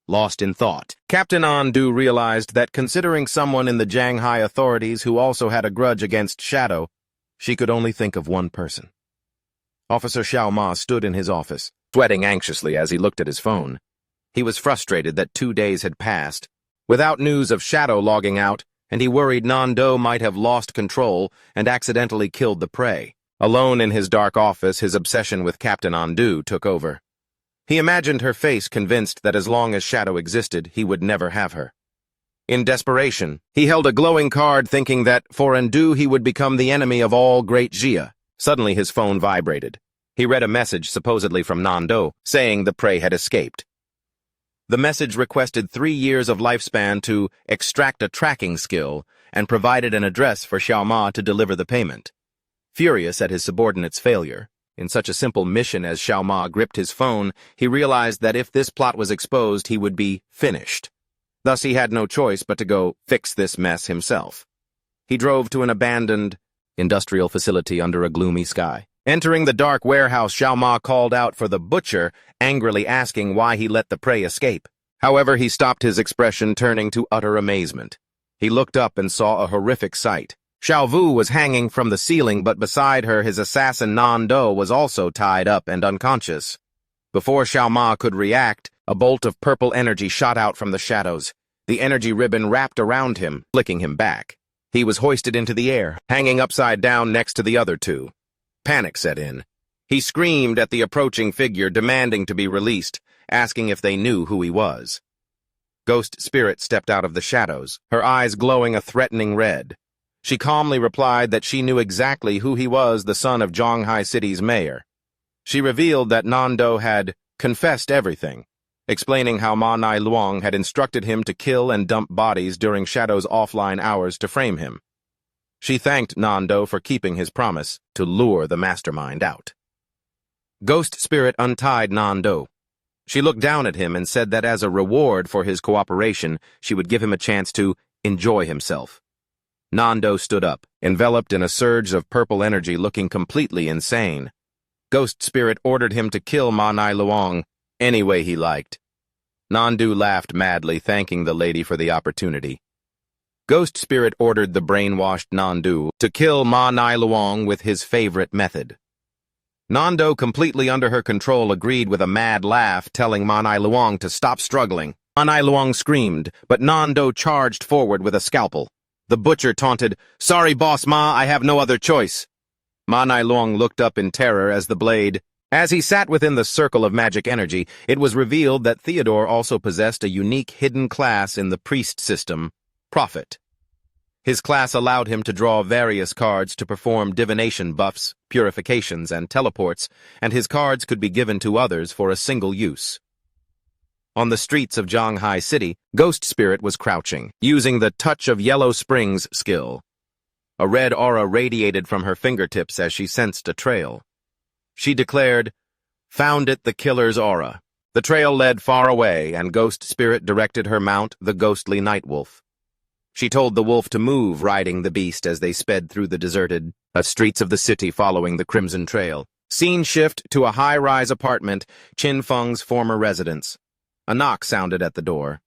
Lost in thought, Captain Andu realized that considering someone in the Jianghai authorities who also had a grudge against Shadow, she could only think of one person. Officer Xiao Ma stood in his office, sweating anxiously as he looked at his phone. He was frustrated that 2 days had passed, without news of Shadow logging out, and he worried Nando might have lost control and accidentally killed the prey. Alone in his dark office, his obsession with Captain Andu took over. He imagined her face, convinced that as long as Shadow existed, he would never have her. In desperation, he held a glowing card, thinking that for Andu he would become the enemy of all Great Xia. Suddenly his phone vibrated. He read a message supposedly from Nando, saying the prey had escaped. The message requested 3 years of lifespan to extract a tracking skill and provided an address for Xiao Ma to deliver the payment. Furious at his subordinate's failure, in such a simple mission as Xiao Ma gripped his phone, he realized that if this plot was exposed, he would be finished. Thus he had no choice but to go fix this mess himself. He drove to an abandoned industrial facility under a gloomy sky. Entering the dark warehouse, Xiao Ma called out for the butcher, angrily asking why he let the prey escape. However, he stopped his expression, turning to utter amazement. He looked up and saw a horrific sight. Xiao Vu was hanging from the ceiling, but beside her his assassin Nan Do was also tied up and unconscious. Before Xiao Ma could react, a bolt of purple energy shot out from the shadows. The energy ribbon wrapped around him, flicking him back. He was hoisted into the air, hanging upside down next to the other two. Panic set in. He screamed at the approaching figure, demanding to be released, asking if they knew who he was. Ghost Spirit stepped out of the shadows, her eyes glowing a threatening red. She calmly replied that she knew exactly who he was, the son of Zhonghai City's mayor. She revealed that Nando had confessed everything, explaining how Ma Nai Luong had instructed him to kill and dump bodies during Shadow's offline hours to frame him. She thanked Nando for keeping his promise to lure the mastermind out. Ghost Spirit untied Nando. She looked down at him and said that as a reward for his cooperation, she would give him a chance to enjoy himself. Nando stood up, enveloped in a surge of purple energy, looking completely insane. Ghost Spirit ordered him to kill Ma Nai Luong any way he liked. Nandu laughed madly, thanking the lady for the opportunity. Ghost Spirit ordered the brainwashed Nandu to kill Ma Nai Luong with his favorite method. Nando, completely under her control, agreed with a mad laugh, telling Ma Nai Luong to stop struggling. Ma Nai Luong screamed, but Nando charged forward with a scalpel. The butcher taunted, "Sorry, Boss Ma, I have no other choice." Ma Nai Luong looked up in terror as the blade. As he sat within the circle of magic energy, it was revealed that Theodore also possessed a unique hidden class in the priest system, Prophet. His class allowed him to draw various cards to perform divination buffs, purifications, and teleports, and his cards could be given to others for a single use. On the streets of Zhonghai City, Ghost Spirit was crouching, using the Touch of Yellow Springs skill. A red aura radiated from her fingertips as she sensed a trail. She declared, "Found it, the killer's aura." The trail led far away, and Ghost Spirit directed her mount, the ghostly Nightwolf. She told the wolf to move, riding the beast as they sped through the deserted streets of the city following the Crimson Trail. Scene shift to a high-rise apartment, Qin Feng's former residence. A knock sounded at the door.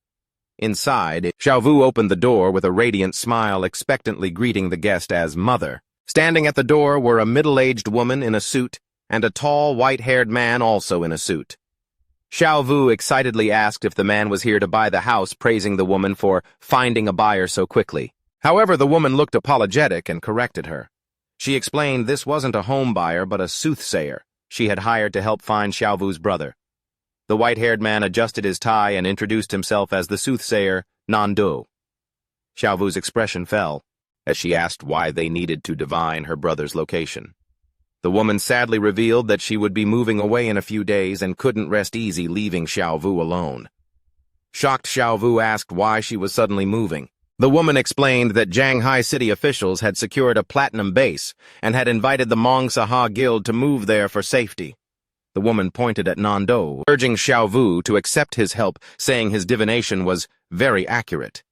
Inside, Xiao Vu opened the door with a radiant smile, expectantly greeting the guest as Mother. Standing at the door were a middle-aged woman in a suit and a tall, white-haired man also in a suit. Xiao Vu excitedly asked if the man was here to buy the house, praising the woman for finding a buyer so quickly. However, the woman looked apologetic and corrected her. She explained this wasn't a home buyer but a soothsayer she had hired to help find Xiao Vu's brother. The white-haired man adjusted his tie and introduced himself as the soothsayer, Nandu. Xiao Vu's expression fell as she asked why they needed to divine her brother's location. The woman sadly revealed that she would be moving away in a few days and couldn't rest easy leaving Xiao Vu alone. Shocked, Xiao Vu asked why she was suddenly moving. The woman explained that Zhonghai City officials had secured a platinum base and had invited the Mong Saha Guild to move there for safety. The woman pointed at Nando, urging Xiao Vu to accept his help, saying his divination was very accurate.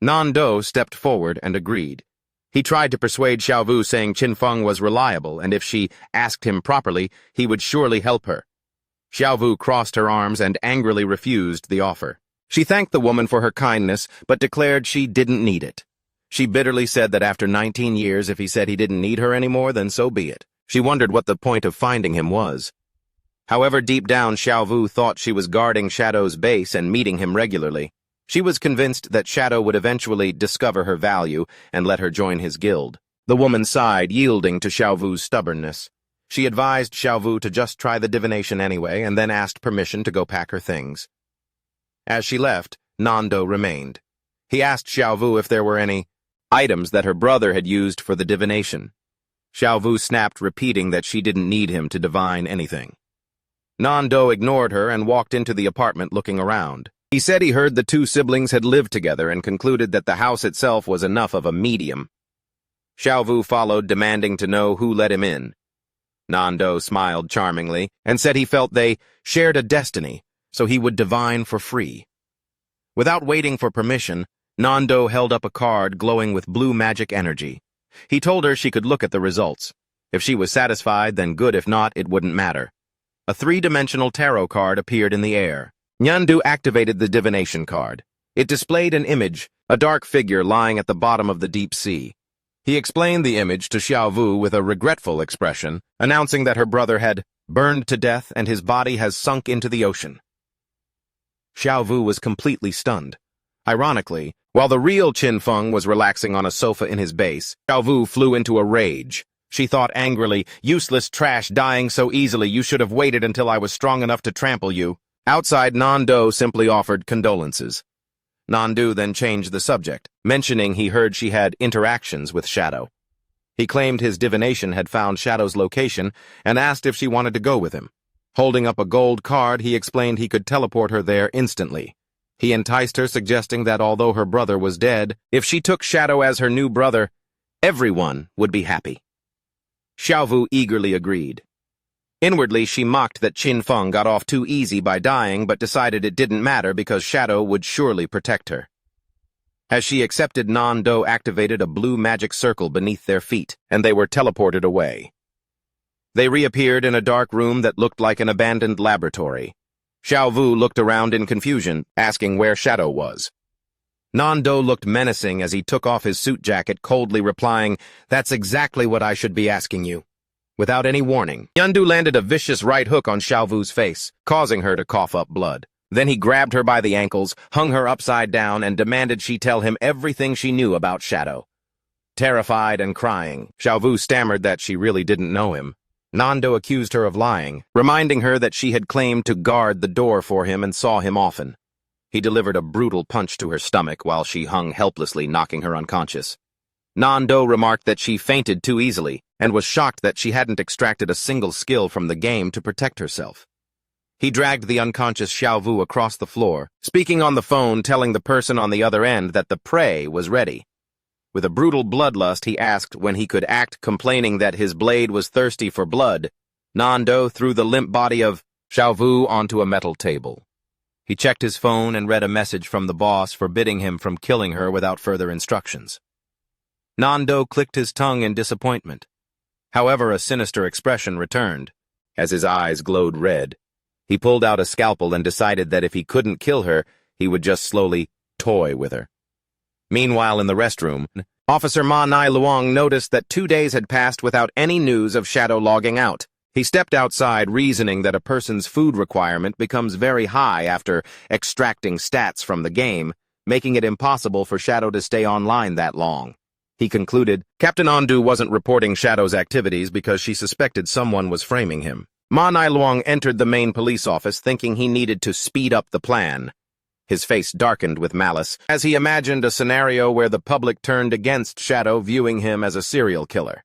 Nando stepped forward and agreed. He tried to persuade Xiao Vu, saying Qin Feng was reliable, and if she asked him properly, he would surely help her. Xiao Vu crossed her arms and angrily refused the offer. She thanked the woman for her kindness, but declared she didn't need it. She bitterly said that after 19 years, if he said he didn't need her anymore, then so be it. She wondered what the point of finding him was. However, deep down, Xiao Vu thought she was guarding Shadow's base and meeting him regularly. She was convinced that Shadow would eventually discover her value and let her join his guild. The woman sighed, yielding to Xiao Vu's stubbornness. She advised Xiao Vu to just try the divination anyway, and then asked permission to go pack her things. As she left, Nando remained. He asked Xiao Vu if there were any items that her brother had used for the divination. Xiao Vu snapped, repeating that she didn't need him to divine anything. Nando ignored her and walked into the apartment, looking around. He said he heard the two siblings had lived together and concluded that the house itself was enough of a medium. Xiao Vu followed, demanding to know who let him in. Nando smiled charmingly and said he felt they shared a destiny, so he would divine for free. Without waiting for permission, Nando held up a card glowing with blue magic energy. He told her she could look at the results. If she was satisfied, then good. If not, it wouldn't matter. A three-dimensional tarot card appeared in the air. Nyandu activated the divination card. It displayed an image, a dark figure lying at the bottom of the deep sea. He explained the image to Xiaovu with a regretful expression, announcing that her brother had burned to death and his body has sunk into the ocean. Xiaovu was completely stunned. Ironically, while the real Qin Feng was relaxing on a sofa in his base, Xiaovu flew into a rage. She thought angrily, "Useless trash dying so easily, you should have waited until I was strong enough to trample you." Outside, Nando simply offered condolences. Nandu then changed the subject, mentioning he heard she had interactions with Shadow. He claimed his divination had found Shadow's location and asked if she wanted to go with him. Holding up a gold card, he explained he could teleport her there instantly. He enticed her, suggesting that although her brother was dead, if she took Shadow as her new brother, everyone would be happy. Xiaovu eagerly agreed. Inwardly, she mocked that Qin Feng got off too easy by dying, but decided it didn't matter because Shadow would surely protect her. As she accepted, Nando activated a blue magic circle beneath their feet, and they were teleported away. They reappeared in a dark room that looked like an abandoned laboratory. Xiaovu looked around in confusion, asking where Shadow was. Nando looked menacing as he took off his suit jacket, coldly replying, "That's exactly what I should be asking you." Without any warning, Yandu landed a vicious right hook on Xiaovu's face, causing her to cough up blood. Then he grabbed her by the ankles, hung her upside down, and demanded she tell him everything she knew about Shadow. Terrified and crying, Xiaovu stammered that she really didn't know him. Nando accused her of lying, reminding her that she had claimed to guard the door for him and saw him often. He delivered a brutal punch to her stomach while she hung helplessly, knocking her unconscious. Nando remarked that she fainted too easily, and was shocked that she hadn't extracted a single skill from the game to protect herself. He dragged the unconscious Xiaovu across the floor, speaking on the phone, telling the person on the other end that the prey was ready. With a brutal bloodlust, he asked when he could act, complaining that his blade was thirsty for blood. Nando threw the limp body of Xiaovu onto a metal table. He checked his phone and read a message from the boss forbidding him from killing her without further instructions. Nando clicked his tongue in disappointment. However, a sinister expression returned. As his eyes glowed red, he pulled out a scalpel and decided that if he couldn't kill her, he would just slowly toy with her. Meanwhile, in the restroom, Officer Ma Nai Luong noticed that 2 days had passed without any news of Shadow logging out. He stepped outside, reasoning that a person's food requirement becomes very high after extracting stats from the game, making it impossible for Shadow to stay online that long. He concluded Captain Ondu wasn't reporting Shadow's activities because she suspected someone was framing him. Ma Nai Luong entered the main police office thinking he needed to speed up the plan. His face darkened with malice as he imagined a scenario where the public turned against Shadow, viewing him as a serial killer.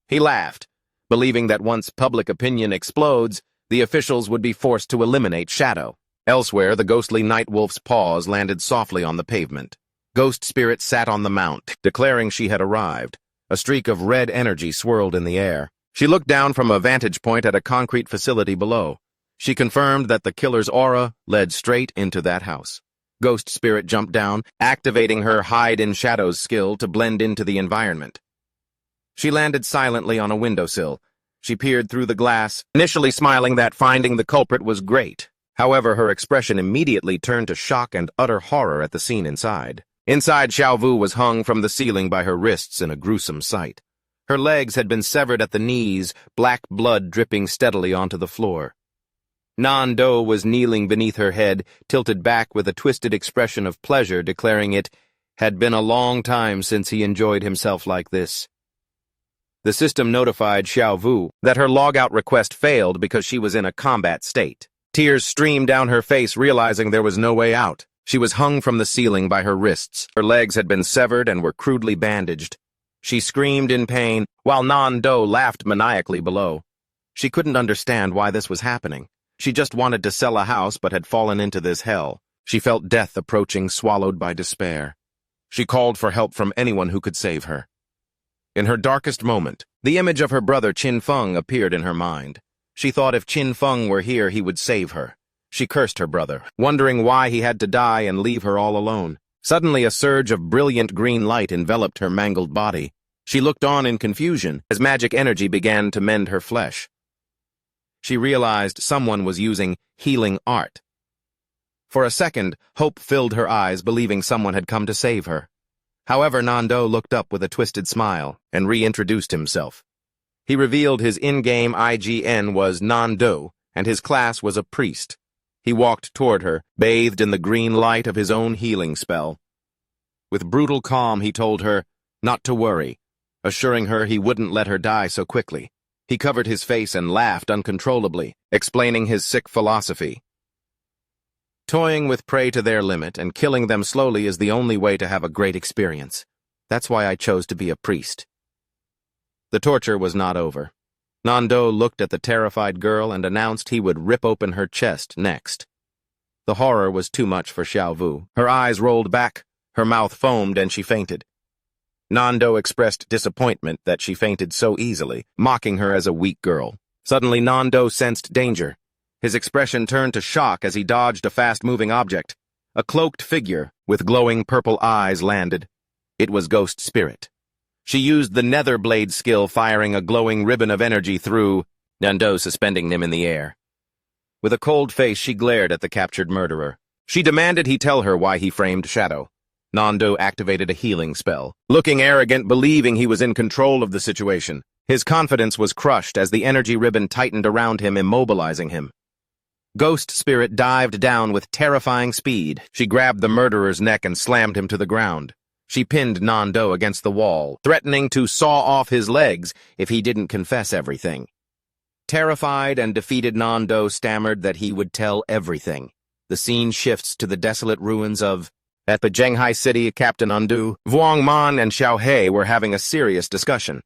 He laughed, believing that once public opinion explodes, the officials would be forced to eliminate Shadow. Elsewhere, the ghostly Nightwolf's paws landed softly on the pavement. Ghost Spirit sat on the mount, declaring she had arrived. A streak of red energy swirled in the air. She looked down from a vantage point at a concrete facility below. She confirmed that the killer's aura led straight into that house. Ghost Spirit jumped down, activating her Hide in Shadows skill to blend into the environment. She landed silently on a windowsill. She peered through the glass, initially smiling that finding the culprit was great. However, her expression immediately turned to shock and utter horror at the scene inside. Inside, Xiaovu was hung from the ceiling by her wrists in a gruesome sight. Her legs had been severed at the knees, black blood dripping steadily onto the floor. Nando was kneeling beneath her head, tilted back with a twisted expression of pleasure, declaring it had been a long time since he enjoyed himself like this. The system notified Xiaovu that her logout request failed because she was in a combat state. Tears streamed down her face, realizing there was no way out. She was hung from the ceiling by her wrists. Her legs had been severed and were crudely bandaged. She screamed in pain, while Nando laughed maniacally below. She couldn't understand why this was happening. She just wanted to sell a house but had fallen into this hell. She felt death approaching, swallowed by despair. She called for help from anyone who could save her. In her darkest moment, the image of her brother Qin Feng appeared in her mind. She thought if Qin Feng were here, he would save her. She cursed her brother, wondering why he had to die and leave her all alone. Suddenly, a surge of brilliant green light enveloped her mangled body. She looked on in confusion as magic energy began to mend her flesh. She realized someone was using healing art. For a second, hope filled her eyes, believing someone had come to save her. However, Nando looked up with a twisted smile and reintroduced himself. He revealed his in-game IGN was Nando, and his class was a priest. He walked toward her, bathed in the green light of his own healing spell. With brutal calm, he told her not to worry, assuring her he wouldn't let her die so quickly. He covered his face and laughed uncontrollably, explaining his sick philosophy. Toying with prey to their limit and killing them slowly is the only way to have a great experience. That's why I chose to be a priest. The torture was not over. Nando looked at the terrified girl and announced he would rip open her chest next. The horror was too much for Xiao Vu. Her eyes rolled back, her mouth foamed, and she fainted. Nando expressed disappointment that she fainted so easily, mocking her as a weak girl. Suddenly, Nando sensed danger. His expression turned to shock as he dodged a fast-moving object. A cloaked figure with glowing purple eyes landed. It was Ghost Spirit. She used the nether blade skill, firing a glowing ribbon of energy through Nando, suspending him in the air. With a cold face, she glared at the captured murderer. She demanded he tell her why he framed Shadow. Nando activated a healing spell, looking arrogant, believing he was in control of the situation. His confidence was crushed as the energy ribbon tightened around him, immobilizing him. Ghost Spirit dived down with terrifying speed. She grabbed the murderer's neck and slammed him to the ground. She pinned Nando against the wall, threatening to saw off his legs if he didn't confess everything. Terrified and defeated, Nando stammered that he would tell everything. The scene shifts to the desolate ruins of... At the Zhenghai City, Captain Andu, Vuong Man, and Xiao He were having a serious discussion.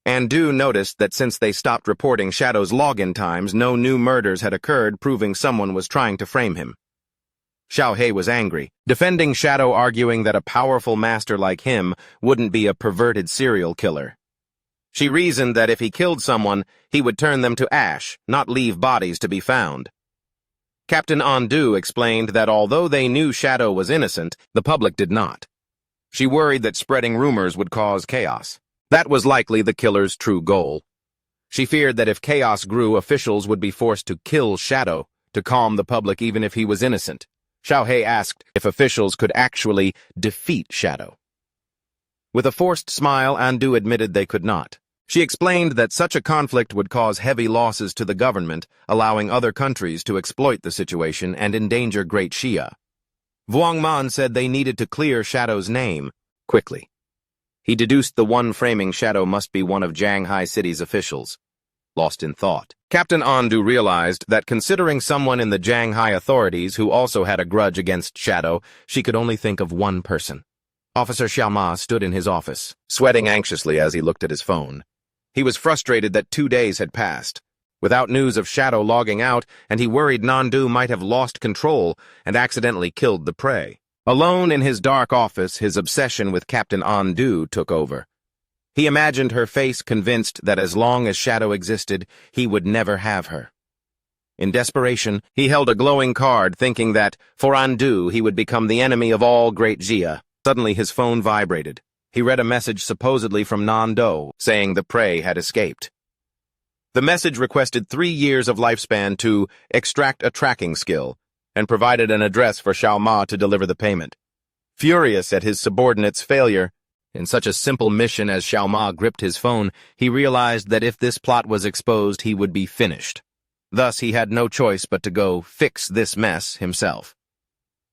Andu noticed that since they stopped reporting Shadow's login times, no new murders had occurred, proving someone was trying to frame him. Xiao He was angry, defending Shadow, arguing that a powerful master like him wouldn't be a perverted serial killer. She reasoned that if he killed someone, he would turn them to ash, not leave bodies to be found. Captain Andu explained that although they knew Shadow was innocent, the public did not. She worried that spreading rumors would cause chaos. That was likely the killer's true goal. She feared that if chaos grew, officials would be forced to kill Shadow to calm the public even if he was innocent. Xiao He asked if officials could actually defeat Shadow. With a forced smile, Andu admitted they could not. She explained that such a conflict would cause heavy losses to the government, allowing other countries to exploit the situation and endanger Great Xia. Vuong Man said they needed to clear Shadow's name quickly. He deduced the one framing Shadow must be one of Zhenghai City's officials. Lost in thought, Captain Andu realized that considering someone in the Zhenghai authorities who also had a grudge against Shadow, she could only think of one person. Officer Xiaoma stood in his office, sweating anxiously as he looked at his phone. He was frustrated that 2 days had passed, without news of Shadow logging out, and he worried Nandu might have lost control and accidentally killed the prey. Alone in his dark office, his obsession with Captain Andu took over. He imagined her face, convinced that as long as Shadow existed, he would never have her. In desperation, he held a glowing card, thinking that, for Andu, he would become the enemy of all Great Xia. Suddenly, his phone vibrated. He read a message supposedly from Nando, saying the prey had escaped. The message requested 3 years of lifespan to extract a tracking skill, and provided an address for Xiao Ma to deliver the payment. Furious at his subordinate's failure, in such a simple mission as Xiao Ma gripped his phone, he realized that if this plot was exposed, he would be finished. Thus, he had no choice but to go fix this mess himself.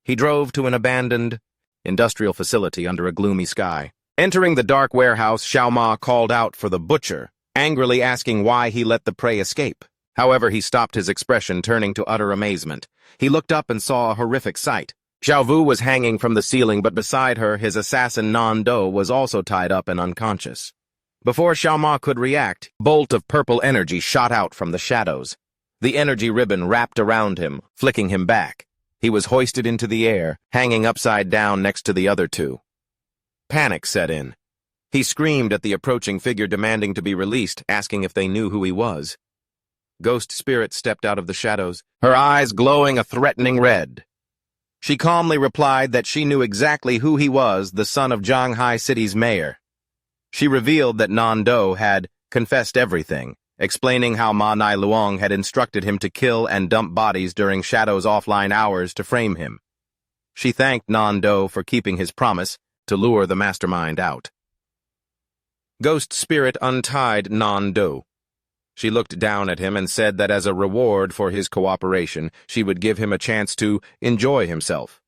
He drove to an abandoned industrial facility under a gloomy sky. Entering the dark warehouse, Xiao Ma called out for the butcher, angrily asking why he let the prey escape. However, he stopped, his expression turning to utter amazement. He looked up and saw a horrific sight. Xiao Vu was hanging from the ceiling, but beside her, his assassin Nando was also tied up and unconscious. Before Xiao Ma could react, a bolt of purple energy shot out from the shadows. The energy ribbon wrapped around him, flicking him back. He was hoisted into the air, hanging upside down next to the other two. Panic set in. He screamed at the approaching figure, demanding to be released, asking if they knew who he was. Ghost Spirit stepped out of the shadows, her eyes glowing a threatening red. She calmly replied that she knew exactly who he was, the son of Zhanghai City's mayor. She revealed that Nan-do had confessed everything, explaining how Ma Nai Luong had instructed him to kill and dump bodies during Shadow's offline hours to frame him. She thanked Nan-do for keeping his promise to lure the mastermind out. Ghost Spirit untied Nan-do. She looked down at him and said that as a reward for his cooperation, she would give him a chance to enjoy himself.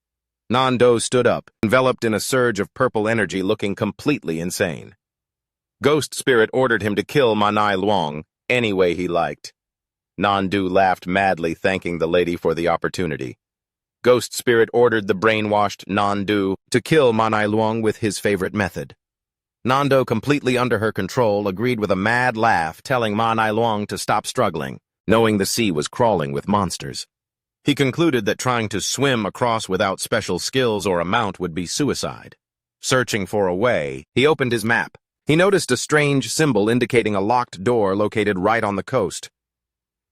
Nan-do stood up, enveloped in a surge of purple energy, looking completely insane. Ghost Spirit ordered him to kill Ma Nai Luong any way he liked. Nan-do laughed madly, thanking the lady for the opportunity. Ghost Spirit ordered the brainwashed Nan-do to kill Ma Nai Luong with his favorite method. Nan-do, completely under her control, agreed with a mad laugh, telling Ma Nai Luong to stop struggling, knowing the sea was crawling with monsters. He concluded that trying to swim across without special skills or a mount would be suicide. Searching for a way, he opened his map. He noticed a strange symbol indicating a locked door located right on the coast.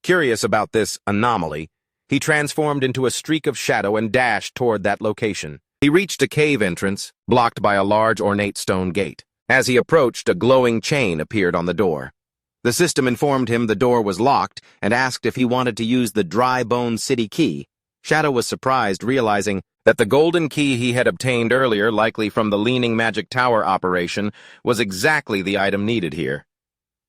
Curious about this anomaly, he transformed into a streak of shadow and dashed toward that location. He reached a cave entrance, blocked by a large ornate stone gate. As he approached, a glowing chain appeared on the door. The system informed him the door was locked and asked if he wanted to use the Dry Bone City key. Shadow was surprised, realizing that the golden key he had obtained earlier, likely from the Leaning Magic Tower operation, was exactly the item needed here.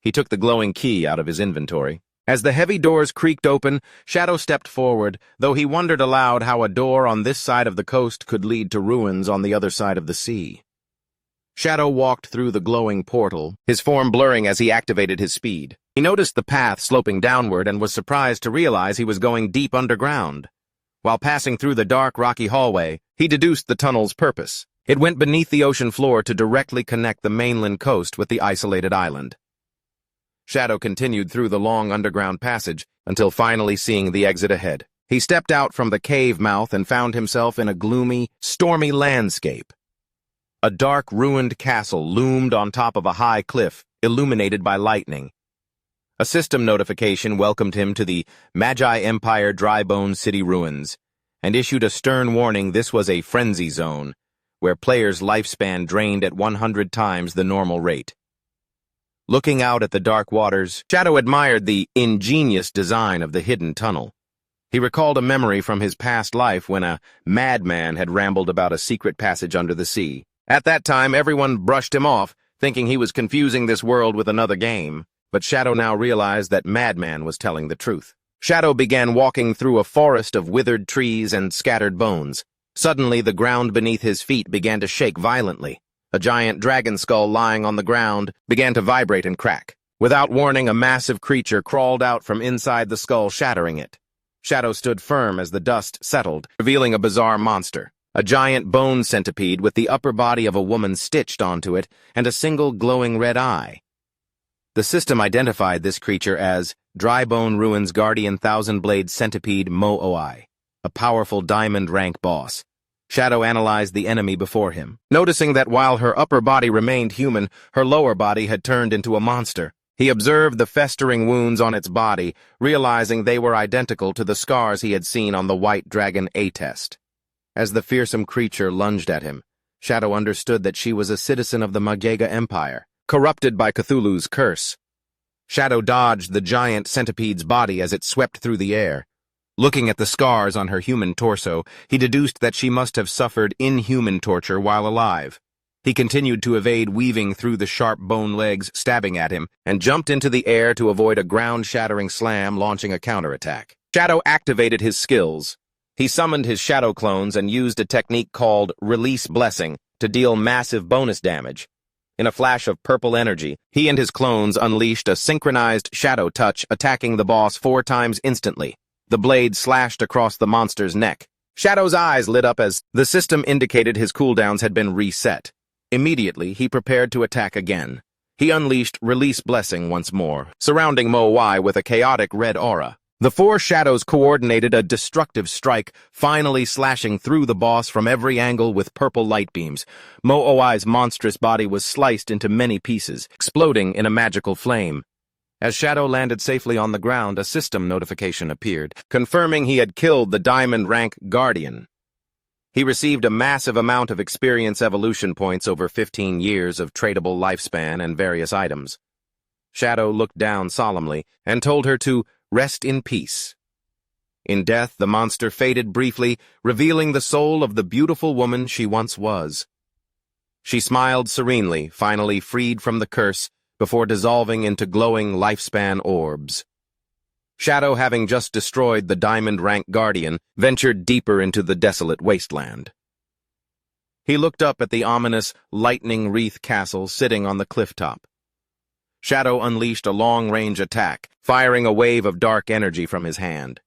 He took the glowing key out of his inventory. As the heavy doors creaked open, Shadow stepped forward, though he wondered aloud how a door on this side of the coast could lead to ruins on the other side of the sea. Shadow walked through the glowing portal, his form blurring as he activated his speed. He noticed the path sloping downward and was surprised to realize he was going deep underground. While passing through the dark, rocky hallway, he deduced the tunnel's purpose. It went beneath the ocean floor to directly connect the mainland coast with the isolated island. Shadow continued through the long underground passage until finally seeing the exit ahead. He stepped out from the cave mouth and found himself in a gloomy, stormy landscape. A dark, ruined castle loomed on top of a high cliff, illuminated by lightning. A system notification welcomed him to the Magi Empire Dry Bone City ruins, and issued a stern warning this was a frenzy zone, where players' lifespan drained at 100 times the normal rate. Looking out at the dark waters, Shadow admired the ingenious design of the hidden tunnel. He recalled a memory from his past life when a madman had rambled about a secret passage under the sea. At that time, everyone brushed him off, thinking he was confusing this world with another game. But Shadow now realized that Madman was telling the truth. Shadow began walking through a forest of withered trees and scattered bones. Suddenly, the ground beneath his feet began to shake violently. A giant dragon skull lying on the ground began to vibrate and crack. Without warning, a massive creature crawled out from inside the skull, shattering it. Shadow stood firm as the dust settled, revealing a bizarre monster. A giant bone centipede with the upper body of a woman stitched onto it and a single glowing red eye. The system identified this creature as Dry Bone Ruins Guardian Thousand-Blade Centipede Mo-Oi, a powerful diamond rank boss. Shadow analyzed the enemy before him, noticing that while her upper body remained human, her lower body had turned into a monster. He observed the festering wounds on its body, realizing they were identical to the scars he had seen on the White Dragon A-test. As the fearsome creature lunged at him, Shadow understood that she was a citizen of the Magega Empire, corrupted by Cthulhu's curse. Shadow dodged the giant centipede's body as it swept through the air. Looking at the scars on her human torso, he deduced that she must have suffered inhuman torture while alive. He continued to evade, weaving through the sharp bone legs stabbing at him, and jumped into the air to avoid a ground-shattering slam, launching a counterattack. Shadow activated his skills. He summoned his shadow clones and used a technique called Release Blessing to deal massive bonus damage. In a flash of purple energy, he and his clones unleashed a synchronized shadow touch, attacking the boss 4 times instantly. The blade slashed across the monster's neck. Shadow's eyes lit up as the system indicated his cooldowns had been reset. Immediately, he prepared to attack again. He unleashed Release Blessing once more, surrounding Mo-Oi with a chaotic red aura. The 4 shadows coordinated a destructive strike, finally slashing through the boss from every angle with purple light beams. Mo-Oi's monstrous body was sliced into many pieces, exploding in a magical flame. As Shadow landed safely on the ground, a system notification appeared, confirming he had killed the Diamond Rank Guardian. He received a massive amount of experience evolution points over 15 years of tradable lifespan and various items. Shadow looked down solemnly and told her to rest in peace. In death, the monster faded briefly, revealing the soul of the beautiful woman she once was. She smiled serenely, finally freed from the curse, before dissolving into glowing lifespan orbs. Shadow, having just destroyed the Diamond Rank Guardian, ventured deeper into the desolate wasteland. He looked up at the ominous, lightning wreath castle sitting on the cliff top. Shadow unleashed a long-range attack, firing a wave of dark energy from his hand.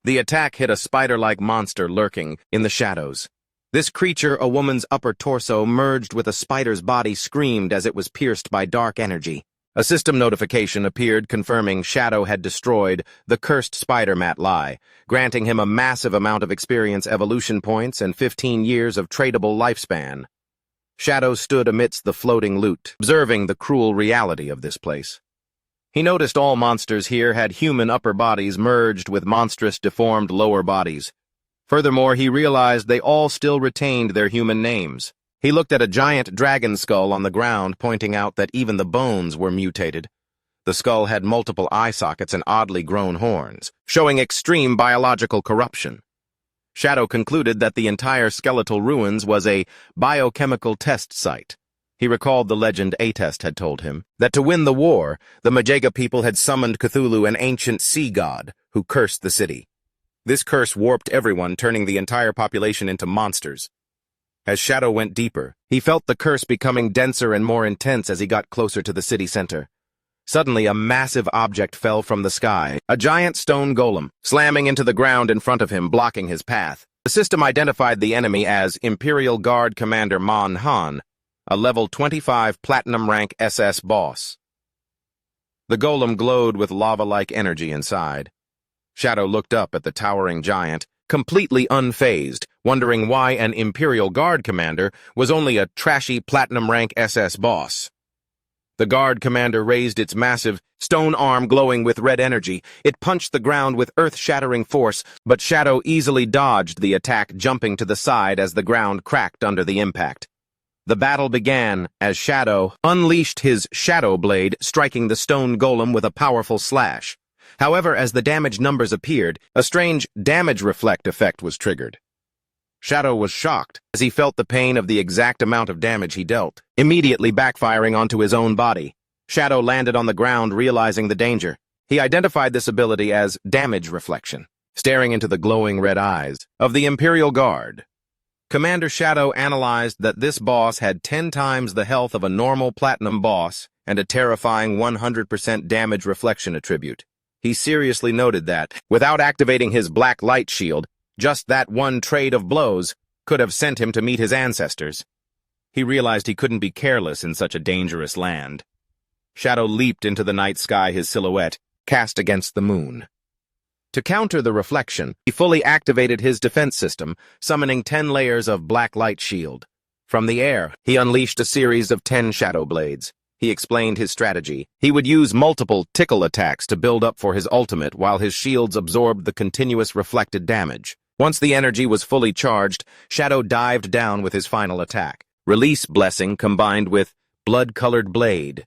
The attack hit a spider-like monster lurking in the shadows. This creature, a woman's upper torso merged with a spider's body, screamed as it was pierced by dark energy. A system notification appeared confirming Shadow had destroyed the cursed spider Mat Lai, granting him a massive amount of experience evolution points and 15 years of tradable lifespan. Shadow stood amidst the floating loot, observing the cruel reality of this place. He noticed all monsters here had human upper bodies merged with monstrous deformed lower bodies. Furthermore, he realized they all still retained their human names. He looked at a giant dragon skull on the ground, pointing out that even the bones were mutated. The skull had multiple eye sockets and oddly grown horns, showing extreme biological corruption. Shadow concluded that the entire skeletal ruins was a biochemical test site. He recalled the legend A-Test had told him, that to win the war, the Majega people had summoned Cthulhu, an ancient sea god, who cursed the city. This curse warped everyone, turning the entire population into monsters. As Shadow went deeper, he felt the curse becoming denser and more intense as he got closer to the city center. Suddenly, a massive object fell from the sky, a giant stone golem, slamming into the ground in front of him, blocking his path. The system identified the enemy as Imperial Guard Commander Manhwa, a level 25 platinum rank SS boss. The golem glowed with lava-like energy inside. Shadow looked up at the towering giant, completely unfazed, wondering why an Imperial Guard commander was only a trashy platinum rank SS boss. The Guard commander raised its massive stone arm glowing with red energy. It punched the ground with earth-shattering force, but Shadow easily dodged the attack, jumping to the side as the ground cracked under the impact. The battle began as Shadow unleashed his Shadow Blade, striking the stone golem with a powerful slash. However, as the damage numbers appeared, a strange damage reflect effect was triggered. Shadow was shocked as he felt the pain of the exact amount of damage he dealt, immediately backfiring onto his own body. Shadow landed on the ground, realizing the danger. He identified this ability as damage reflection, staring into the glowing red eyes of the Imperial Guard. Commander Shadow analyzed that this boss had 10 times the health of a normal platinum boss and a terrifying 100% damage reflection attribute. He seriously noted that, without activating his black light shield, just that one trade of blows could have sent him to meet his ancestors. He realized he couldn't be careless in such a dangerous land. Shadow leaped into the night sky, his silhouette cast against the moon. To counter the reflection, he fully activated his defense system, summoning 10 layers of black light shield. From the air, he unleashed a series of 10 shadow blades. He explained his strategy. He would use multiple tickle attacks to build up for his ultimate while his shields absorbed the continuous reflected damage. Once the energy was fully charged, Shadow dived down with his final attack. Release Blessing combined with Blood-Colored Blade.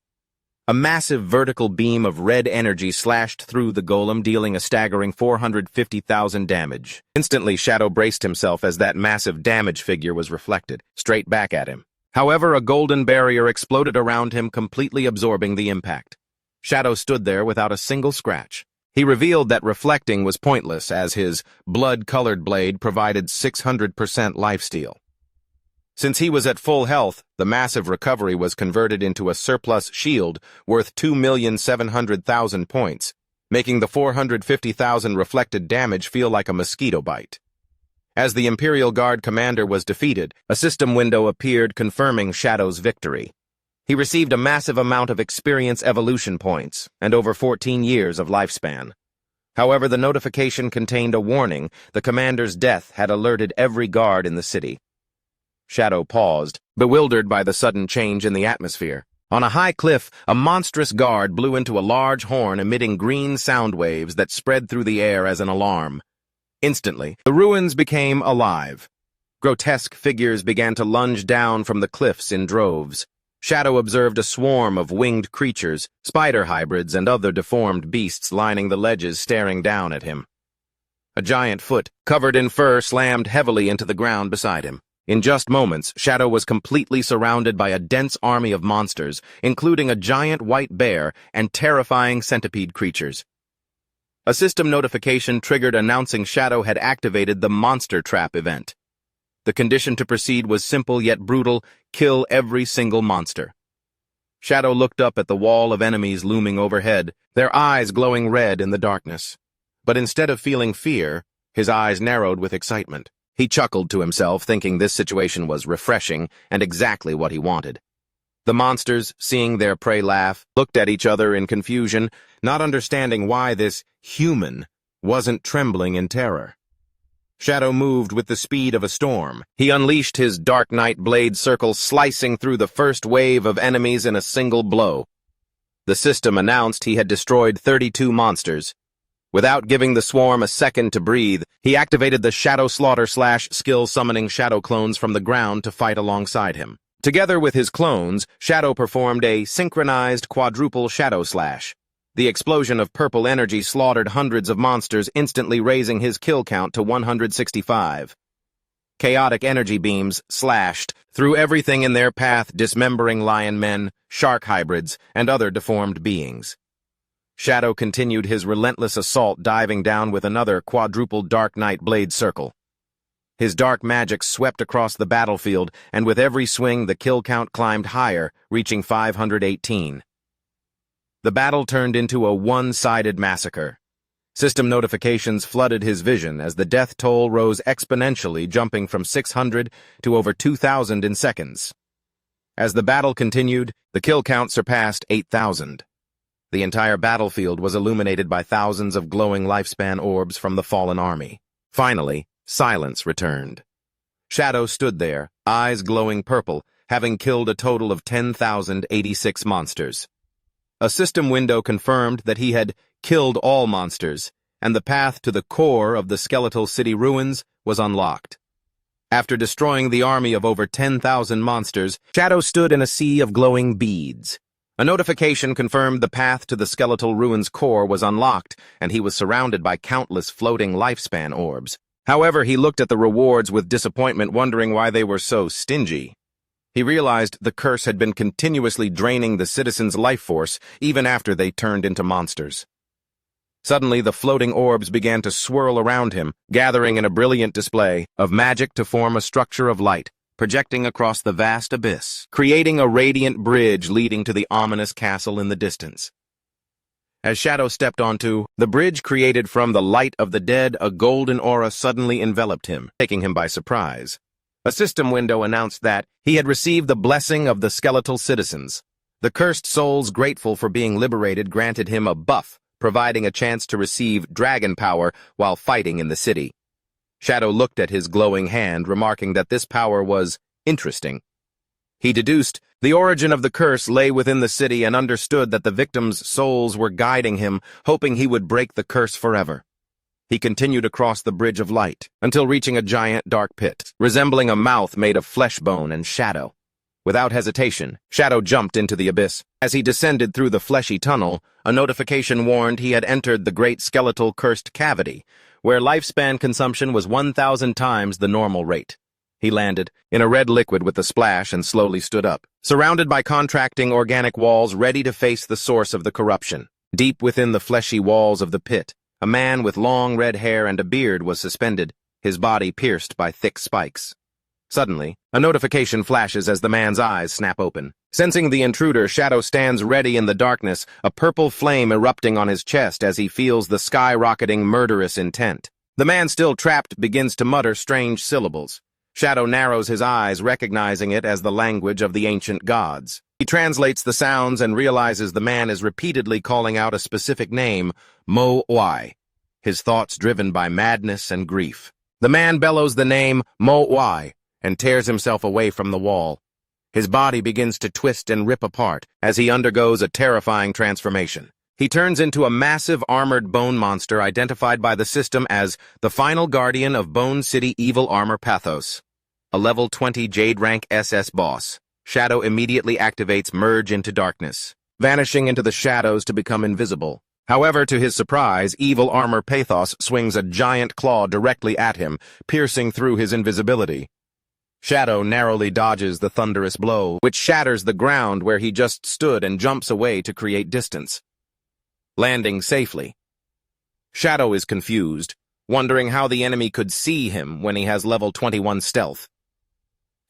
A massive vertical beam of red energy slashed through the golem, dealing a staggering 450,000 damage. Instantly, Shadow braced himself as that massive damage figure was reflected, straight back at him. However, a golden barrier exploded around him, completely absorbing the impact. Shadow stood there without a single scratch. He revealed that reflecting was pointless, as his blood-colored blade provided 600% lifesteal. Since he was at full health, the massive recovery was converted into a surplus shield worth 2,700,000 points, making the 450,000 reflected damage feel like a mosquito bite. As the Imperial Guard commander was defeated, a system window appeared confirming Shadow's victory. He received a massive amount of experience evolution points and over 14 years of lifespan. However, the notification contained a warning. The commander's death had alerted every guard in the city. Shadow paused, bewildered by the sudden change in the atmosphere. On a high cliff, a monstrous guard blew into a large horn emitting green sound waves that spread through the air as an alarm. Instantly, the ruins became alive. Grotesque figures began to lunge down from the cliffs in droves. Shadow observed a swarm of winged creatures, spider hybrids, and other deformed beasts lining the ledges staring down at him. A giant foot, covered in fur, slammed heavily into the ground beside him. In just moments, Shadow was completely surrounded by a dense army of monsters, including a giant white bear and terrifying centipede creatures. A system notification triggered announcing Shadow had activated the Monster Trap event. The condition to proceed was simple yet brutal: kill every single monster. Shadow looked up at the wall of enemies looming overhead, their eyes glowing red in the darkness. But instead of feeling fear, his eyes narrowed with excitement. He chuckled to himself, thinking this situation was refreshing and exactly what he wanted. The monsters, seeing their prey laugh, looked at each other in confusion, not understanding why this human wasn't trembling in terror. Shadow moved with the speed of a storm. He unleashed his Dark Knight blade circle, slicing through the first wave of enemies in a single blow. The system announced he had destroyed 32 monsters. Without giving the swarm a second to breathe, he activated the Shadow Slaughter / skill, summoning shadow clones from the ground to fight alongside him. Together with his clones, Shadow performed a synchronized quadruple Shadow Slash. The explosion of purple energy slaughtered hundreds of monsters, instantly raising his kill count to 165. Chaotic energy beams slashed through everything in their path, dismembering lion men, shark hybrids, and other deformed beings. Shadow continued his relentless assault, diving down with another quadruple Dark Knight blade circle. His dark magic swept across the battlefield, and with every swing the kill count climbed higher, reaching 518. The battle turned into a one-sided massacre. System notifications flooded his vision as the death toll rose exponentially, jumping from 600 to over 2,000 in seconds. As the battle continued, the kill count surpassed 8,000. The entire battlefield was illuminated by thousands of glowing lifespan orbs from the fallen army. Finally, silence returned. Shadow stood there, eyes glowing purple, having killed a total of 10,086 monsters. A system window confirmed that he had killed all monsters, and the path to the core of the skeletal city ruins was unlocked. After destroying the army of over 10,000 monsters, Shadow stood in a sea of glowing beads. A notification confirmed the path to the skeletal ruins core was unlocked, and he was surrounded by countless floating lifespan orbs. However, he looked at the rewards with disappointment, wondering why they were so stingy. He realized the curse had been continuously draining the citizens' life force even after they turned into monsters. Suddenly, the floating orbs began to swirl around him, gathering in a brilliant display of magic to form a structure of light, projecting across the vast abyss, creating a radiant bridge leading to the ominous castle in the distance. As Shadow stepped onto the bridge created from the light of the dead, a golden aura suddenly enveloped him, taking him by surprise. A system window announced that he had received the blessing of the skeletal citizens. The cursed souls, grateful for being liberated, granted him a buff, providing a chance to receive dragon power while fighting in the city. Shadow looked at his glowing hand, remarking that this power was interesting. He deduced the origin of the curse lay within the city and understood that the victims' souls were guiding him, hoping he would break the curse forever. He continued across the bridge of light, until reaching a giant dark pit, resembling a mouth made of flesh, bone, and shadow. Without hesitation, Shadow jumped into the abyss. As he descended through the fleshy tunnel, a notification warned he had entered the great skeletal cursed cavity, where lifespan consumption was 1,000 times the normal rate. He landed in a red liquid with a splash and slowly stood up, surrounded by contracting organic walls ready to face the source of the corruption. Deep within the fleshy walls of the pit, a man with long red hair and a beard was suspended, his body pierced by thick spikes. Suddenly, a notification flashes as the man's eyes snap open. Sensing the intruder, Shadow stands ready in the darkness, a purple flame erupting on his chest as he feels the skyrocketing murderous intent. The man still trapped begins to mutter strange syllables. Shadow narrows his eyes, recognizing it as the language of the ancient gods. He translates the sounds and realizes the man is repeatedly calling out a specific name, Mo-Wai, his thoughts driven by madness and grief. The man bellows the name Mo-Wai and tears himself away from the wall. His body begins to twist and rip apart as he undergoes a terrifying transformation. He turns into a massive armored bone monster identified by the system as the final guardian of Bone City Evil Armor Pathos, a level 20 Jade rank SS boss. Shadow immediately activates Merge into Darkness, vanishing into the shadows to become invisible. However, to his surprise, Evil Armor Pathos swings a giant claw directly at him, piercing through his invisibility. Shadow narrowly dodges the thunderous blow, which shatters the ground where he just stood and jumps away to create distance, landing safely. Shadow is confused, wondering how the enemy could see him when he has level 21 stealth.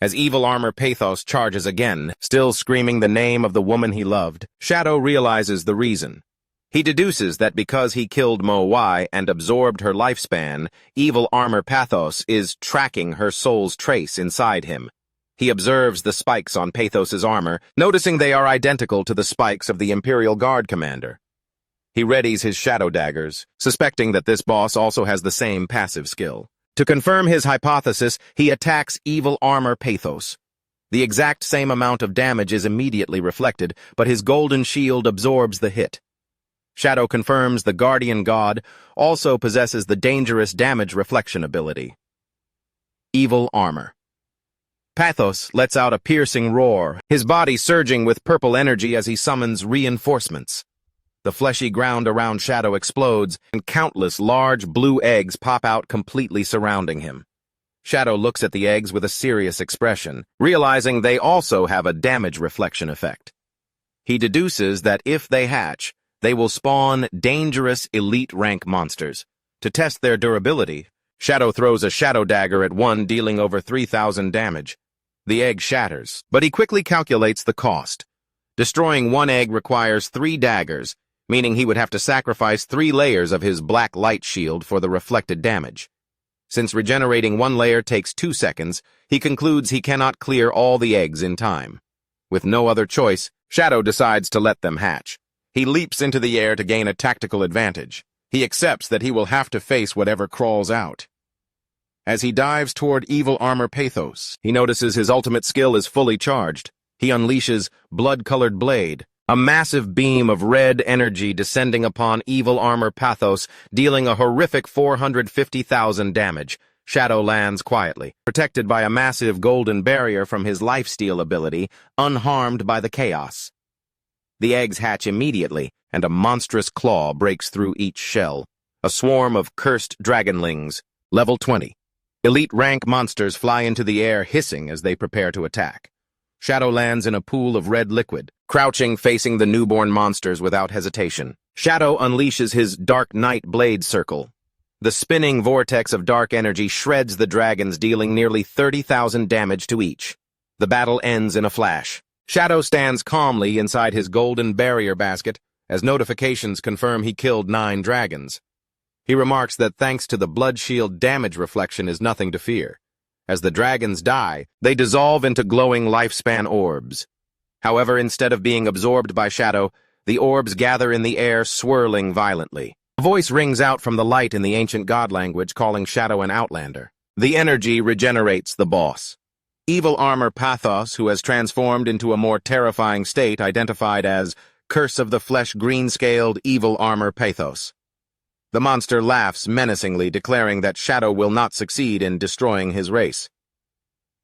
As Evil Armor Pathos charges again, still screaming the name of the woman he loved, Shadow realizes the reason. He deduces that because he killed Mo Y and absorbed her lifespan, Evil Armor Pathos is tracking her soul's trace inside him. He observes the spikes on Pathos's armor, noticing they are identical to the spikes of the Imperial Guard commander. He readies his shadow daggers, suspecting that this boss also has the same passive skill. To confirm his hypothesis, he attacks Evil Armor Pathos. The exact same amount of damage is immediately reflected, but his golden shield absorbs the hit. Shadow confirms the Guardian God also possesses the dangerous damage reflection ability. Evil Armor. Pathos lets out a piercing roar, his body surging with purple energy as he summons reinforcements. The fleshy ground around Shadow explodes, and countless large blue eggs pop out, completely surrounding him. Shadow looks at the eggs with a serious expression, realizing they also have a damage reflection effect. He deduces that if they hatch, they will spawn dangerous elite rank monsters. To test their durability, Shadow throws a shadow dagger at one, dealing over 3,000 damage. The egg shatters, but he quickly calculates the cost. Destroying one egg requires 3 daggers, meaning he would have to sacrifice 3 layers of his black light shield for the reflected damage. Since regenerating 1 layer takes 2 seconds, he concludes he cannot clear all the eggs in time. With no other choice, Shadow decides to let them hatch. He leaps into the air to gain a tactical advantage. He accepts that he will have to face whatever crawls out. As he dives toward Evil Armor Pathos, he notices his ultimate skill is fully charged. He unleashes Blood-Colored Blade, a massive beam of red energy descending upon Evil Armor Pathos, dealing a horrific 450,000 damage. Shadow lands quietly, protected by a massive golden barrier from his lifesteal ability, unharmed by the chaos. The eggs hatch immediately, and a monstrous claw breaks through each shell. A swarm of cursed dragonlings, level 20. Elite rank monsters fly into the air hissing as they prepare to attack. Shadow lands in a pool of red liquid, crouching facing the newborn monsters without hesitation. Shadow unleashes his Dark Knight Blade Circle. The spinning vortex of dark energy shreds the dragons, dealing nearly 30,000 damage to each. The battle ends in a flash. Shadow stands calmly inside his golden barrier basket as notifications confirm he killed 9 dragons. He remarks that thanks to the blood shield, damage reflection is nothing to fear. As the dragons die, they dissolve into glowing lifespan orbs. However, instead of being absorbed by Shadow, the orbs gather in the air, swirling violently. A voice rings out from the light in the ancient god language, calling Shadow an outlander. The energy regenerates the boss. Evil Armor Pathos, who has transformed into a more terrifying state identified as Curse of the Flesh Green-Scaled Evil Armor Pathos. The monster laughs menacingly, declaring that Shadow will not succeed in destroying his race.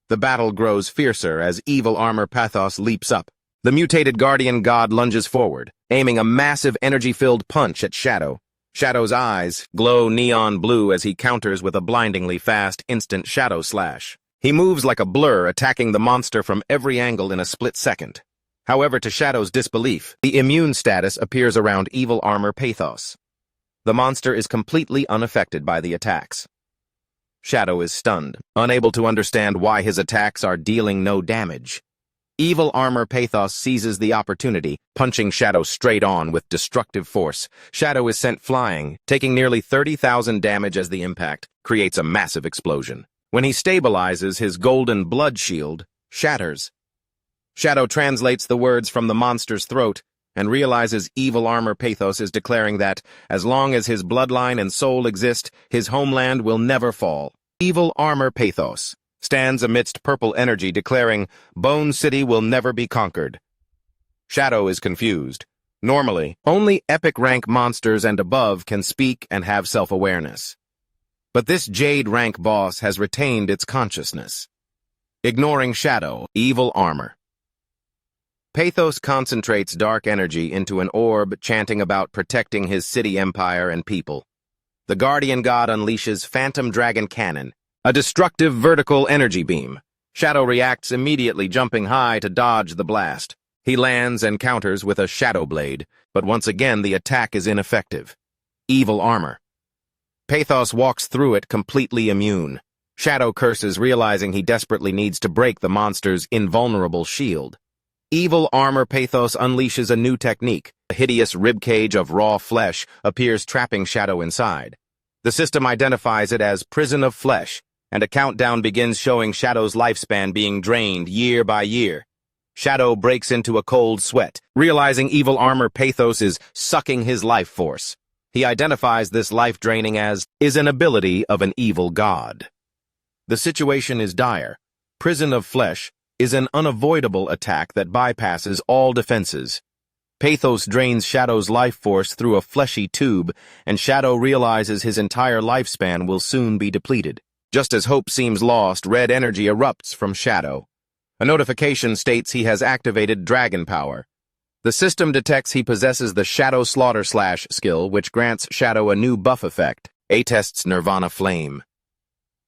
The battle grows fiercer as Evil Armor Pathos leaps up. The mutated guardian god lunges forward, aiming a massive energy-filled punch at Shadow. Shadow's eyes glow neon blue as he counters with a blindingly fast, instant shadow slash. He moves like a blur, attacking the monster from every angle in a split second. However, to Shadow's disbelief, the immune status appears around Evil Armor Pathos. The monster is completely unaffected by the attacks. Shadow is stunned, unable to understand why his attacks are dealing no damage. Evil Armor Pathos seizes the opportunity, punching Shadow straight on with destructive force. Shadow is sent flying, taking nearly 30,000 damage as the impact creates a massive explosion. When he stabilizes, his golden blood shield shatters. Shadow translates the words from the monster's throat and realizes Evil Armor Pathos is declaring that, as long as his bloodline and soul exist, his homeland will never fall. Evil Armor Pathos. stands amidst purple energy declaring, "Bone City will never be conquered." Shadow is confused. Normally, only epic rank monsters and above can speak and have self-awareness. But this Jade rank boss has retained its consciousness. Ignoring Shadow, evil armor. Pathos concentrates dark energy into an orb chanting about protecting his city empire and people. The guardian god unleashes Phantom Dragon Cannon, a destructive vertical energy beam. Shadow reacts immediately, jumping high to dodge the blast. He lands and counters with a Shadow Blade, but once again the attack is ineffective. Evil armor. Pathos walks through it completely immune. Shadow curses, realizing he desperately needs to break the monster's invulnerable shield. Evil armor Pathos unleashes a new technique. A hideous ribcage of raw flesh appears, trapping Shadow inside. The system identifies it as Prison of Flesh, and a countdown begins showing Shadow's lifespan being drained year by year. Shadow breaks into a cold sweat, realizing evil armor Pathos is sucking his life force. He identifies this life draining as an ability of an evil god. The situation is dire. Prison of Flesh is an unavoidable attack that bypasses all defenses. Pathos drains Shadow's life force through a fleshy tube, and Shadow realizes his entire lifespan will soon be depleted. Just as hope seems lost, red energy erupts from Shadow. A notification states he has activated dragon power. The system detects he possesses the Shadow Slaughter Slash skill, which grants Shadow a new buff effect, Atest's Nirvana Flame.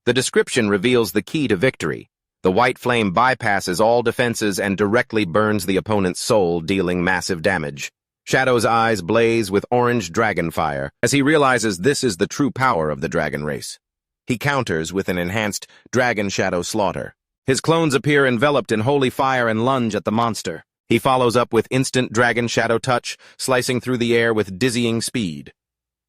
The description reveals the key to victory. The white flame bypasses all defenses and directly burns the opponent's soul, dealing massive damage. Shadow's eyes blaze with orange dragon fire as he realizes this is the true power of the dragon race. He counters with an enhanced Dragon Shadow Slaughter. His clones appear enveloped in holy fire and lunge at the monster. He follows up with instant Dragon Shadow Touch, slicing through the air with dizzying speed.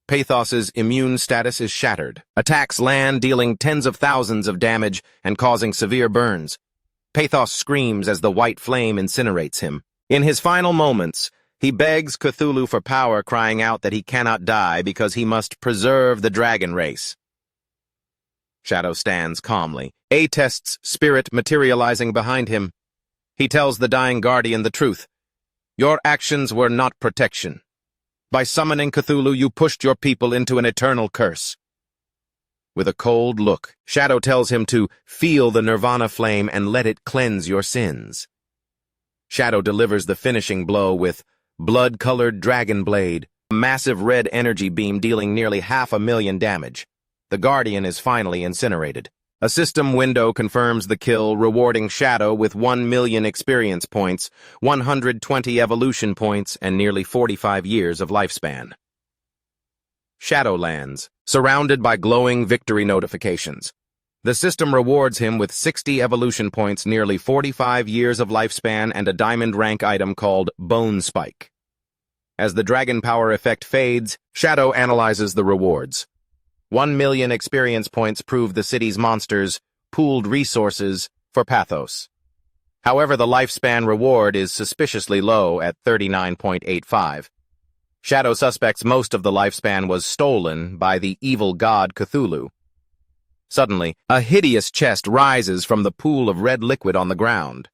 Pathos's immune status is shattered. Attacks land, dealing tens of thousands of damage and causing severe burns. Pathos screams as the white flame incinerates him. In his final moments, he begs Cthulhu for power, crying out that he cannot die because he must preserve the dragon race. Shadow stands calmly, Atest's spirit materializing behind him. He tells the dying guardian the truth. Your actions were not protection. By summoning Cthulhu, you pushed your people into an eternal curse. With a cold look, Shadow tells him to feel the Nirvana flame and let it cleanse your sins. Shadow delivers the finishing blow with blood-colored dragon blade, a massive red energy beam dealing nearly 500,000 damage. The Guardian is finally incinerated. A system window confirms the kill, rewarding Shadow with 1,000,000 experience points, 120 evolution points, and nearly 45 years of lifespan. Shadow lands, surrounded by glowing victory notifications. The system rewards him with 60 evolution points, nearly 45 years of lifespan, and a diamond rank item called Bone Spike. As the dragon power effect fades, Shadow analyzes the rewards. 1,000,000 experience points prove the city's monsters pooled resources for Pathos. However, the lifespan reward is suspiciously low at 39.85. Shadow suspects most of the lifespan was stolen by the evil god Cthulhu. Suddenly, a hideous chest rises from the pool of red liquid on the ground.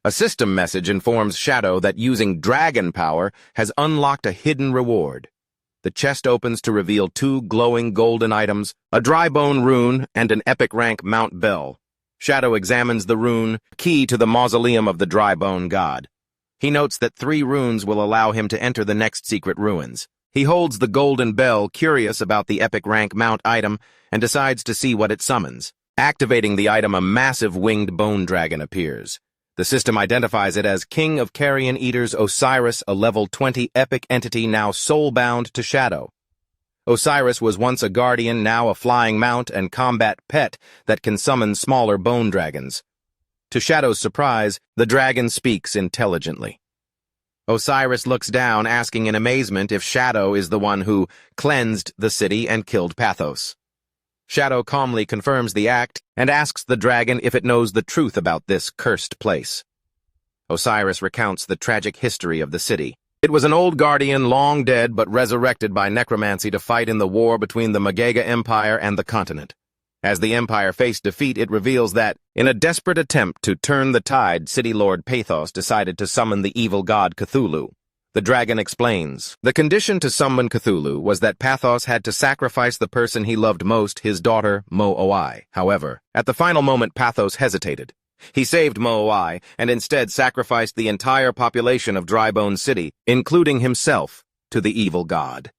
A system message informs Shadow that using dragon power has unlocked a hidden reward. The chest opens to reveal 2 glowing golden items, a dry bone rune and an epic rank Mount Bell. Shadow examines the rune, key to the mausoleum of the dry bone god. He notes that 3 runes will allow him to enter the next secret ruins. He holds the golden bell, curious about the epic rank Mount item, and decides to see what it summons. Activating the item, a massive winged bone dragon appears. The system identifies it as King of Carrion Eaters Osiris, a level 20 epic entity now soul-bound to Shadow. Osiris was once a guardian, now a flying mount and combat pet that can summon smaller bone dragons. To Shadow's surprise, the dragon speaks intelligently. Osiris looks down, asking in amazement if Shadow is the one who cleansed the city and killed Pathos. Shadow calmly confirms the act and asks the dragon if it knows the truth about this cursed place. Osiris recounts the tragic history of the city. It was an old guardian, long dead but resurrected by necromancy to fight in the war between the Magaga Empire and the continent. As the Empire faced defeat, it reveals that, in a desperate attempt to turn the tide, City Lord Pathos decided to summon the evil god Cthulhu. The dragon explains, the condition to summon Cthulhu was that Pathos had to sacrifice the person he loved most, his daughter, Mo-Oi. However, at the final moment, Pathos hesitated. He saved Mo-Oi and instead sacrificed the entire population of Drybone City, including himself, to the evil god.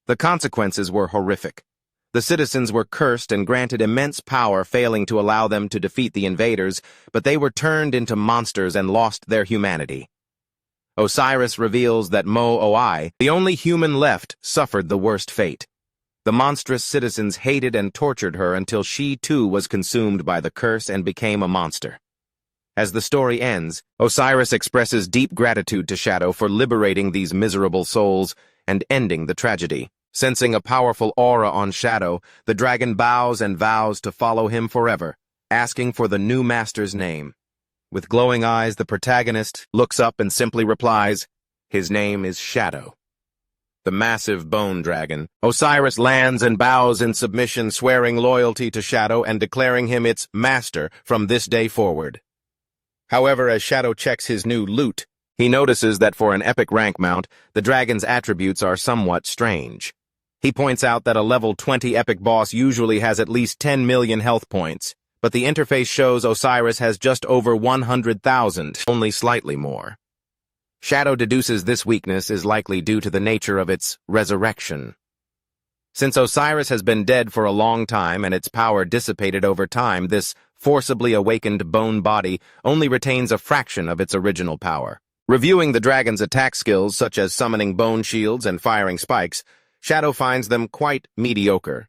The consequences were horrific. The citizens were cursed and granted immense power, failing to allow them to defeat the invaders, but they were turned into monsters and lost their humanity. Osiris reveals that Mo-Oi, the only human left, suffered the worst fate. The monstrous citizens hated and tortured her until she too was consumed by the curse and became a monster. As the story ends, Osiris expresses deep gratitude to Shadow for liberating these miserable souls and ending the tragedy. Sensing a powerful aura on Shadow, the dragon bows and vows to follow him forever, asking for the new master's name. With glowing eyes, the protagonist looks up and simply replies, "His name is Shadow." The massive bone dragon, Osiris lands and bows in submission, swearing loyalty to Shadow and declaring him its master from this day forward. However, as Shadow checks his new loot, he notices that for an epic rank mount, the dragon's attributes are somewhat strange. He points out that a level 20 epic boss usually has at least 10 million health points, but the interface shows Osiris has just over 100,000, only slightly more. Shadow deduces this weakness is likely due to the nature of its resurrection. Since Osiris has been dead for a long time and its power dissipated over time, this forcibly awakened bone body only retains a fraction of its original power. Reviewing the dragon's attack skills, such as summoning bone shields and firing spikes, Shadow finds them quite mediocre.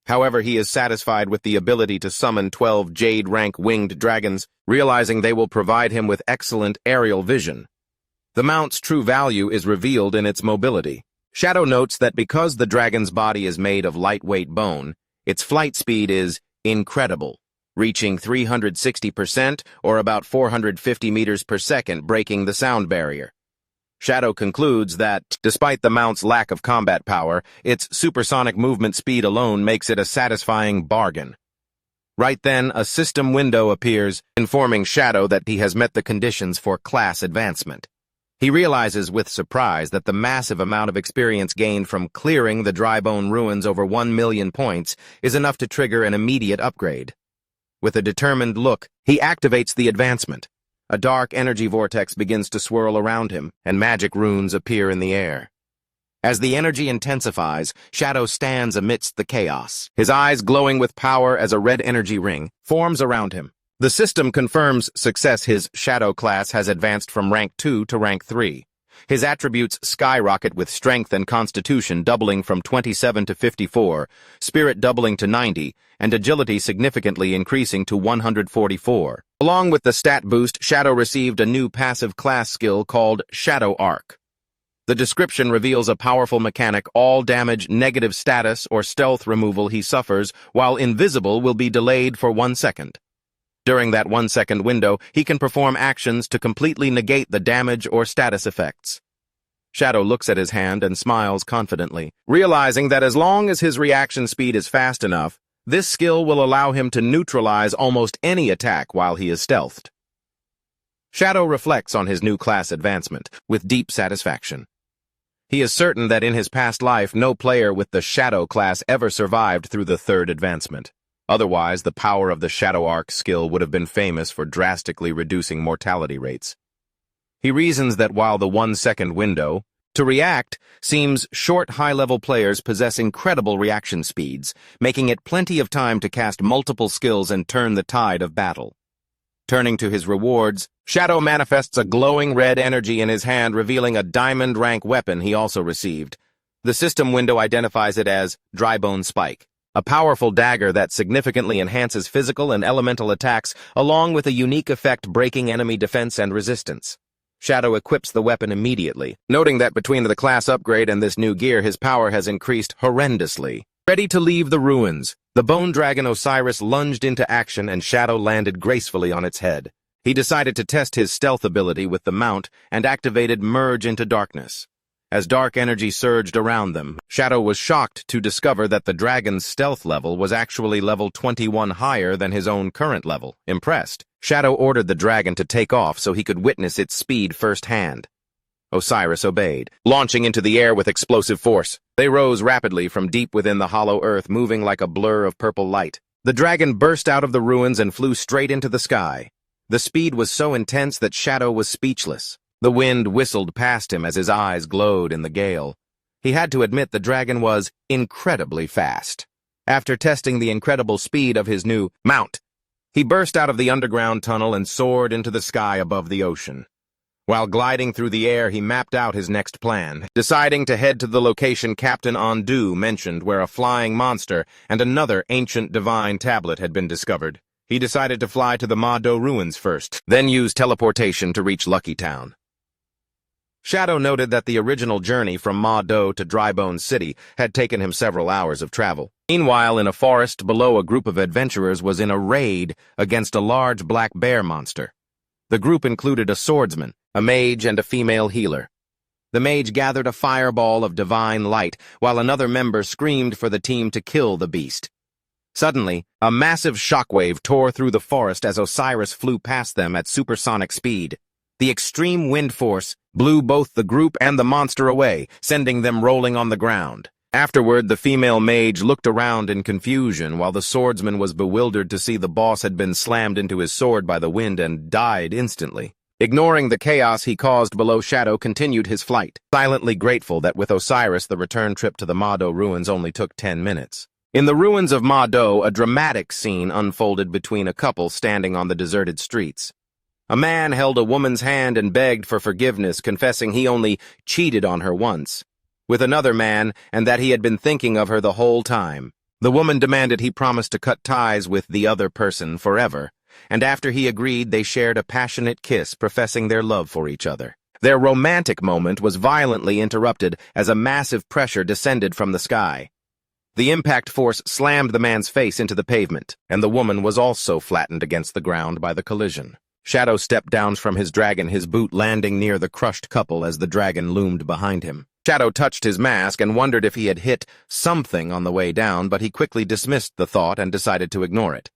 However, he is satisfied with the ability to summon 12 Jade-rank winged dragons, realizing they will provide him with excellent aerial vision. The mount's true value is revealed in its mobility. Shadow notes that because the dragon's body is made of lightweight bone, its flight speed is incredible, reaching 360% or about 450 meters per second, breaking the sound barrier. Shadow concludes that, despite the mount's lack of combat power, its supersonic movement speed alone makes it a satisfying bargain. Right then, a system window appears, informing Shadow that he has met the conditions for class advancement. He realizes with surprise that the massive amount of experience gained from clearing the Drybone ruins over 1 million points is enough to trigger an immediate upgrade. With a determined look, he activates the advancement. A dark energy vortex begins to swirl around him, and magic runes appear in the air. As the energy intensifies, Shadow stands amidst the chaos, his eyes glowing with power as a red energy ring forms around him. The system confirms success. His Shadow class has advanced from rank 2 to rank 3. His attributes skyrocket, with strength and constitution doubling from 27 to 54, spirit doubling to 90, and agility significantly increasing to 144. Along with the stat boost, Shadow received a new passive class skill called Shadow Arc. The description reveals a powerful mechanic: all damage, negative status, or stealth removal he suffers while invisible will be delayed for 1 second. During that 1 second window, he can perform actions to completely negate the damage or status effects. Shadow looks at his hand and smiles confidently, realizing that as long as his reaction speed is fast enough, this skill will allow him to neutralize almost any attack while he is stealthed. Shadow reflects on his new class advancement with deep satisfaction. He is certain that in his past life, no player with the Shadow class ever survived through the 3rd advancement. Otherwise, the power of the Shadow Arc skill would have been famous for drastically reducing mortality rates. He reasons that while the 1 second window to react seems short, high-level players possess incredible reaction speeds, making it plenty of time to cast multiple skills and turn the tide of battle. Turning to his rewards, Shadow manifests a glowing red energy in his hand, revealing a diamond rank weapon he also received. The system window identifies it as Drybone Spike, a powerful dagger that significantly enhances physical and elemental attacks, along with a unique effect breaking enemy defense and resistance. Shadow equips the weapon immediately, noting that between the class upgrade and this new gear, his power has increased horrendously. Ready to leave the ruins, the bone dragon Osiris lunged into action and Shadow landed gracefully on its head. He decided to test his stealth ability with the mount and activated Merge into Darkness. As dark energy surged around them, Shadow was shocked to discover that the dragon's stealth level was actually level 21 higher than his own current level. Impressed, Shadow ordered the dragon to take off so he could witness its speed firsthand. Osiris obeyed, launching into the air with explosive force. They rose rapidly from deep within the hollow earth, moving like a blur of purple light. The dragon burst out of the ruins and flew straight into the sky. The speed was so intense that Shadow was speechless. The wind whistled past him as his eyes glowed in the gale. He had to admit the dragon was incredibly fast. After testing the incredible speed of his new mount, he burst out of the underground tunnel and soared into the sky above the ocean. While gliding through the air, he mapped out his next plan, deciding to head to the location Captain Ondu mentioned, where a flying monster and another ancient divine tablet had been discovered. He decided to fly to the Ma Do ruins first, then use teleportation to reach Lucky Town. Shadow noted that the original journey from Ma Do to Drybone City had taken him several hours of travel. Meanwhile, in a forest below, a group of adventurers was in a raid against a large black bear monster. The group included a swordsman, a mage, and a female healer. The mage gathered a fireball of divine light, while another member screamed for the team to kill the beast. Suddenly, a massive shockwave tore through the forest as Osiris flew past them at supersonic speed. The extreme wind force blew both the group and the monster away, sending them rolling on the ground. Afterward, the female mage looked around in confusion, while the swordsman was bewildered to see the boss had been slammed into his sword by the wind and died instantly. Ignoring the chaos he caused below, Shadow continued his flight, silently grateful that with Osiris the return trip to the Ma Do ruins only took 10 minutes. In the ruins of Ma Do, a dramatic scene unfolded between a couple standing on the deserted streets. A man held a woman's hand and begged for forgiveness, confessing he only cheated on her once with another man and that he had been thinking of her the whole time. The woman demanded he promise to cut ties with the other person forever, and after he agreed, they shared a passionate kiss, professing their love for each other. Their romantic moment was violently interrupted as a massive pressure descended from the sky. The impact force slammed the man's face into the pavement, and the woman was also flattened against the ground by the collision. Shadow stepped down from his dragon, his boot landing near the crushed couple as the dragon loomed behind him. Shadow touched his mask and wondered if he had hit something on the way down, but he quickly dismissed the thought and decided to ignore it.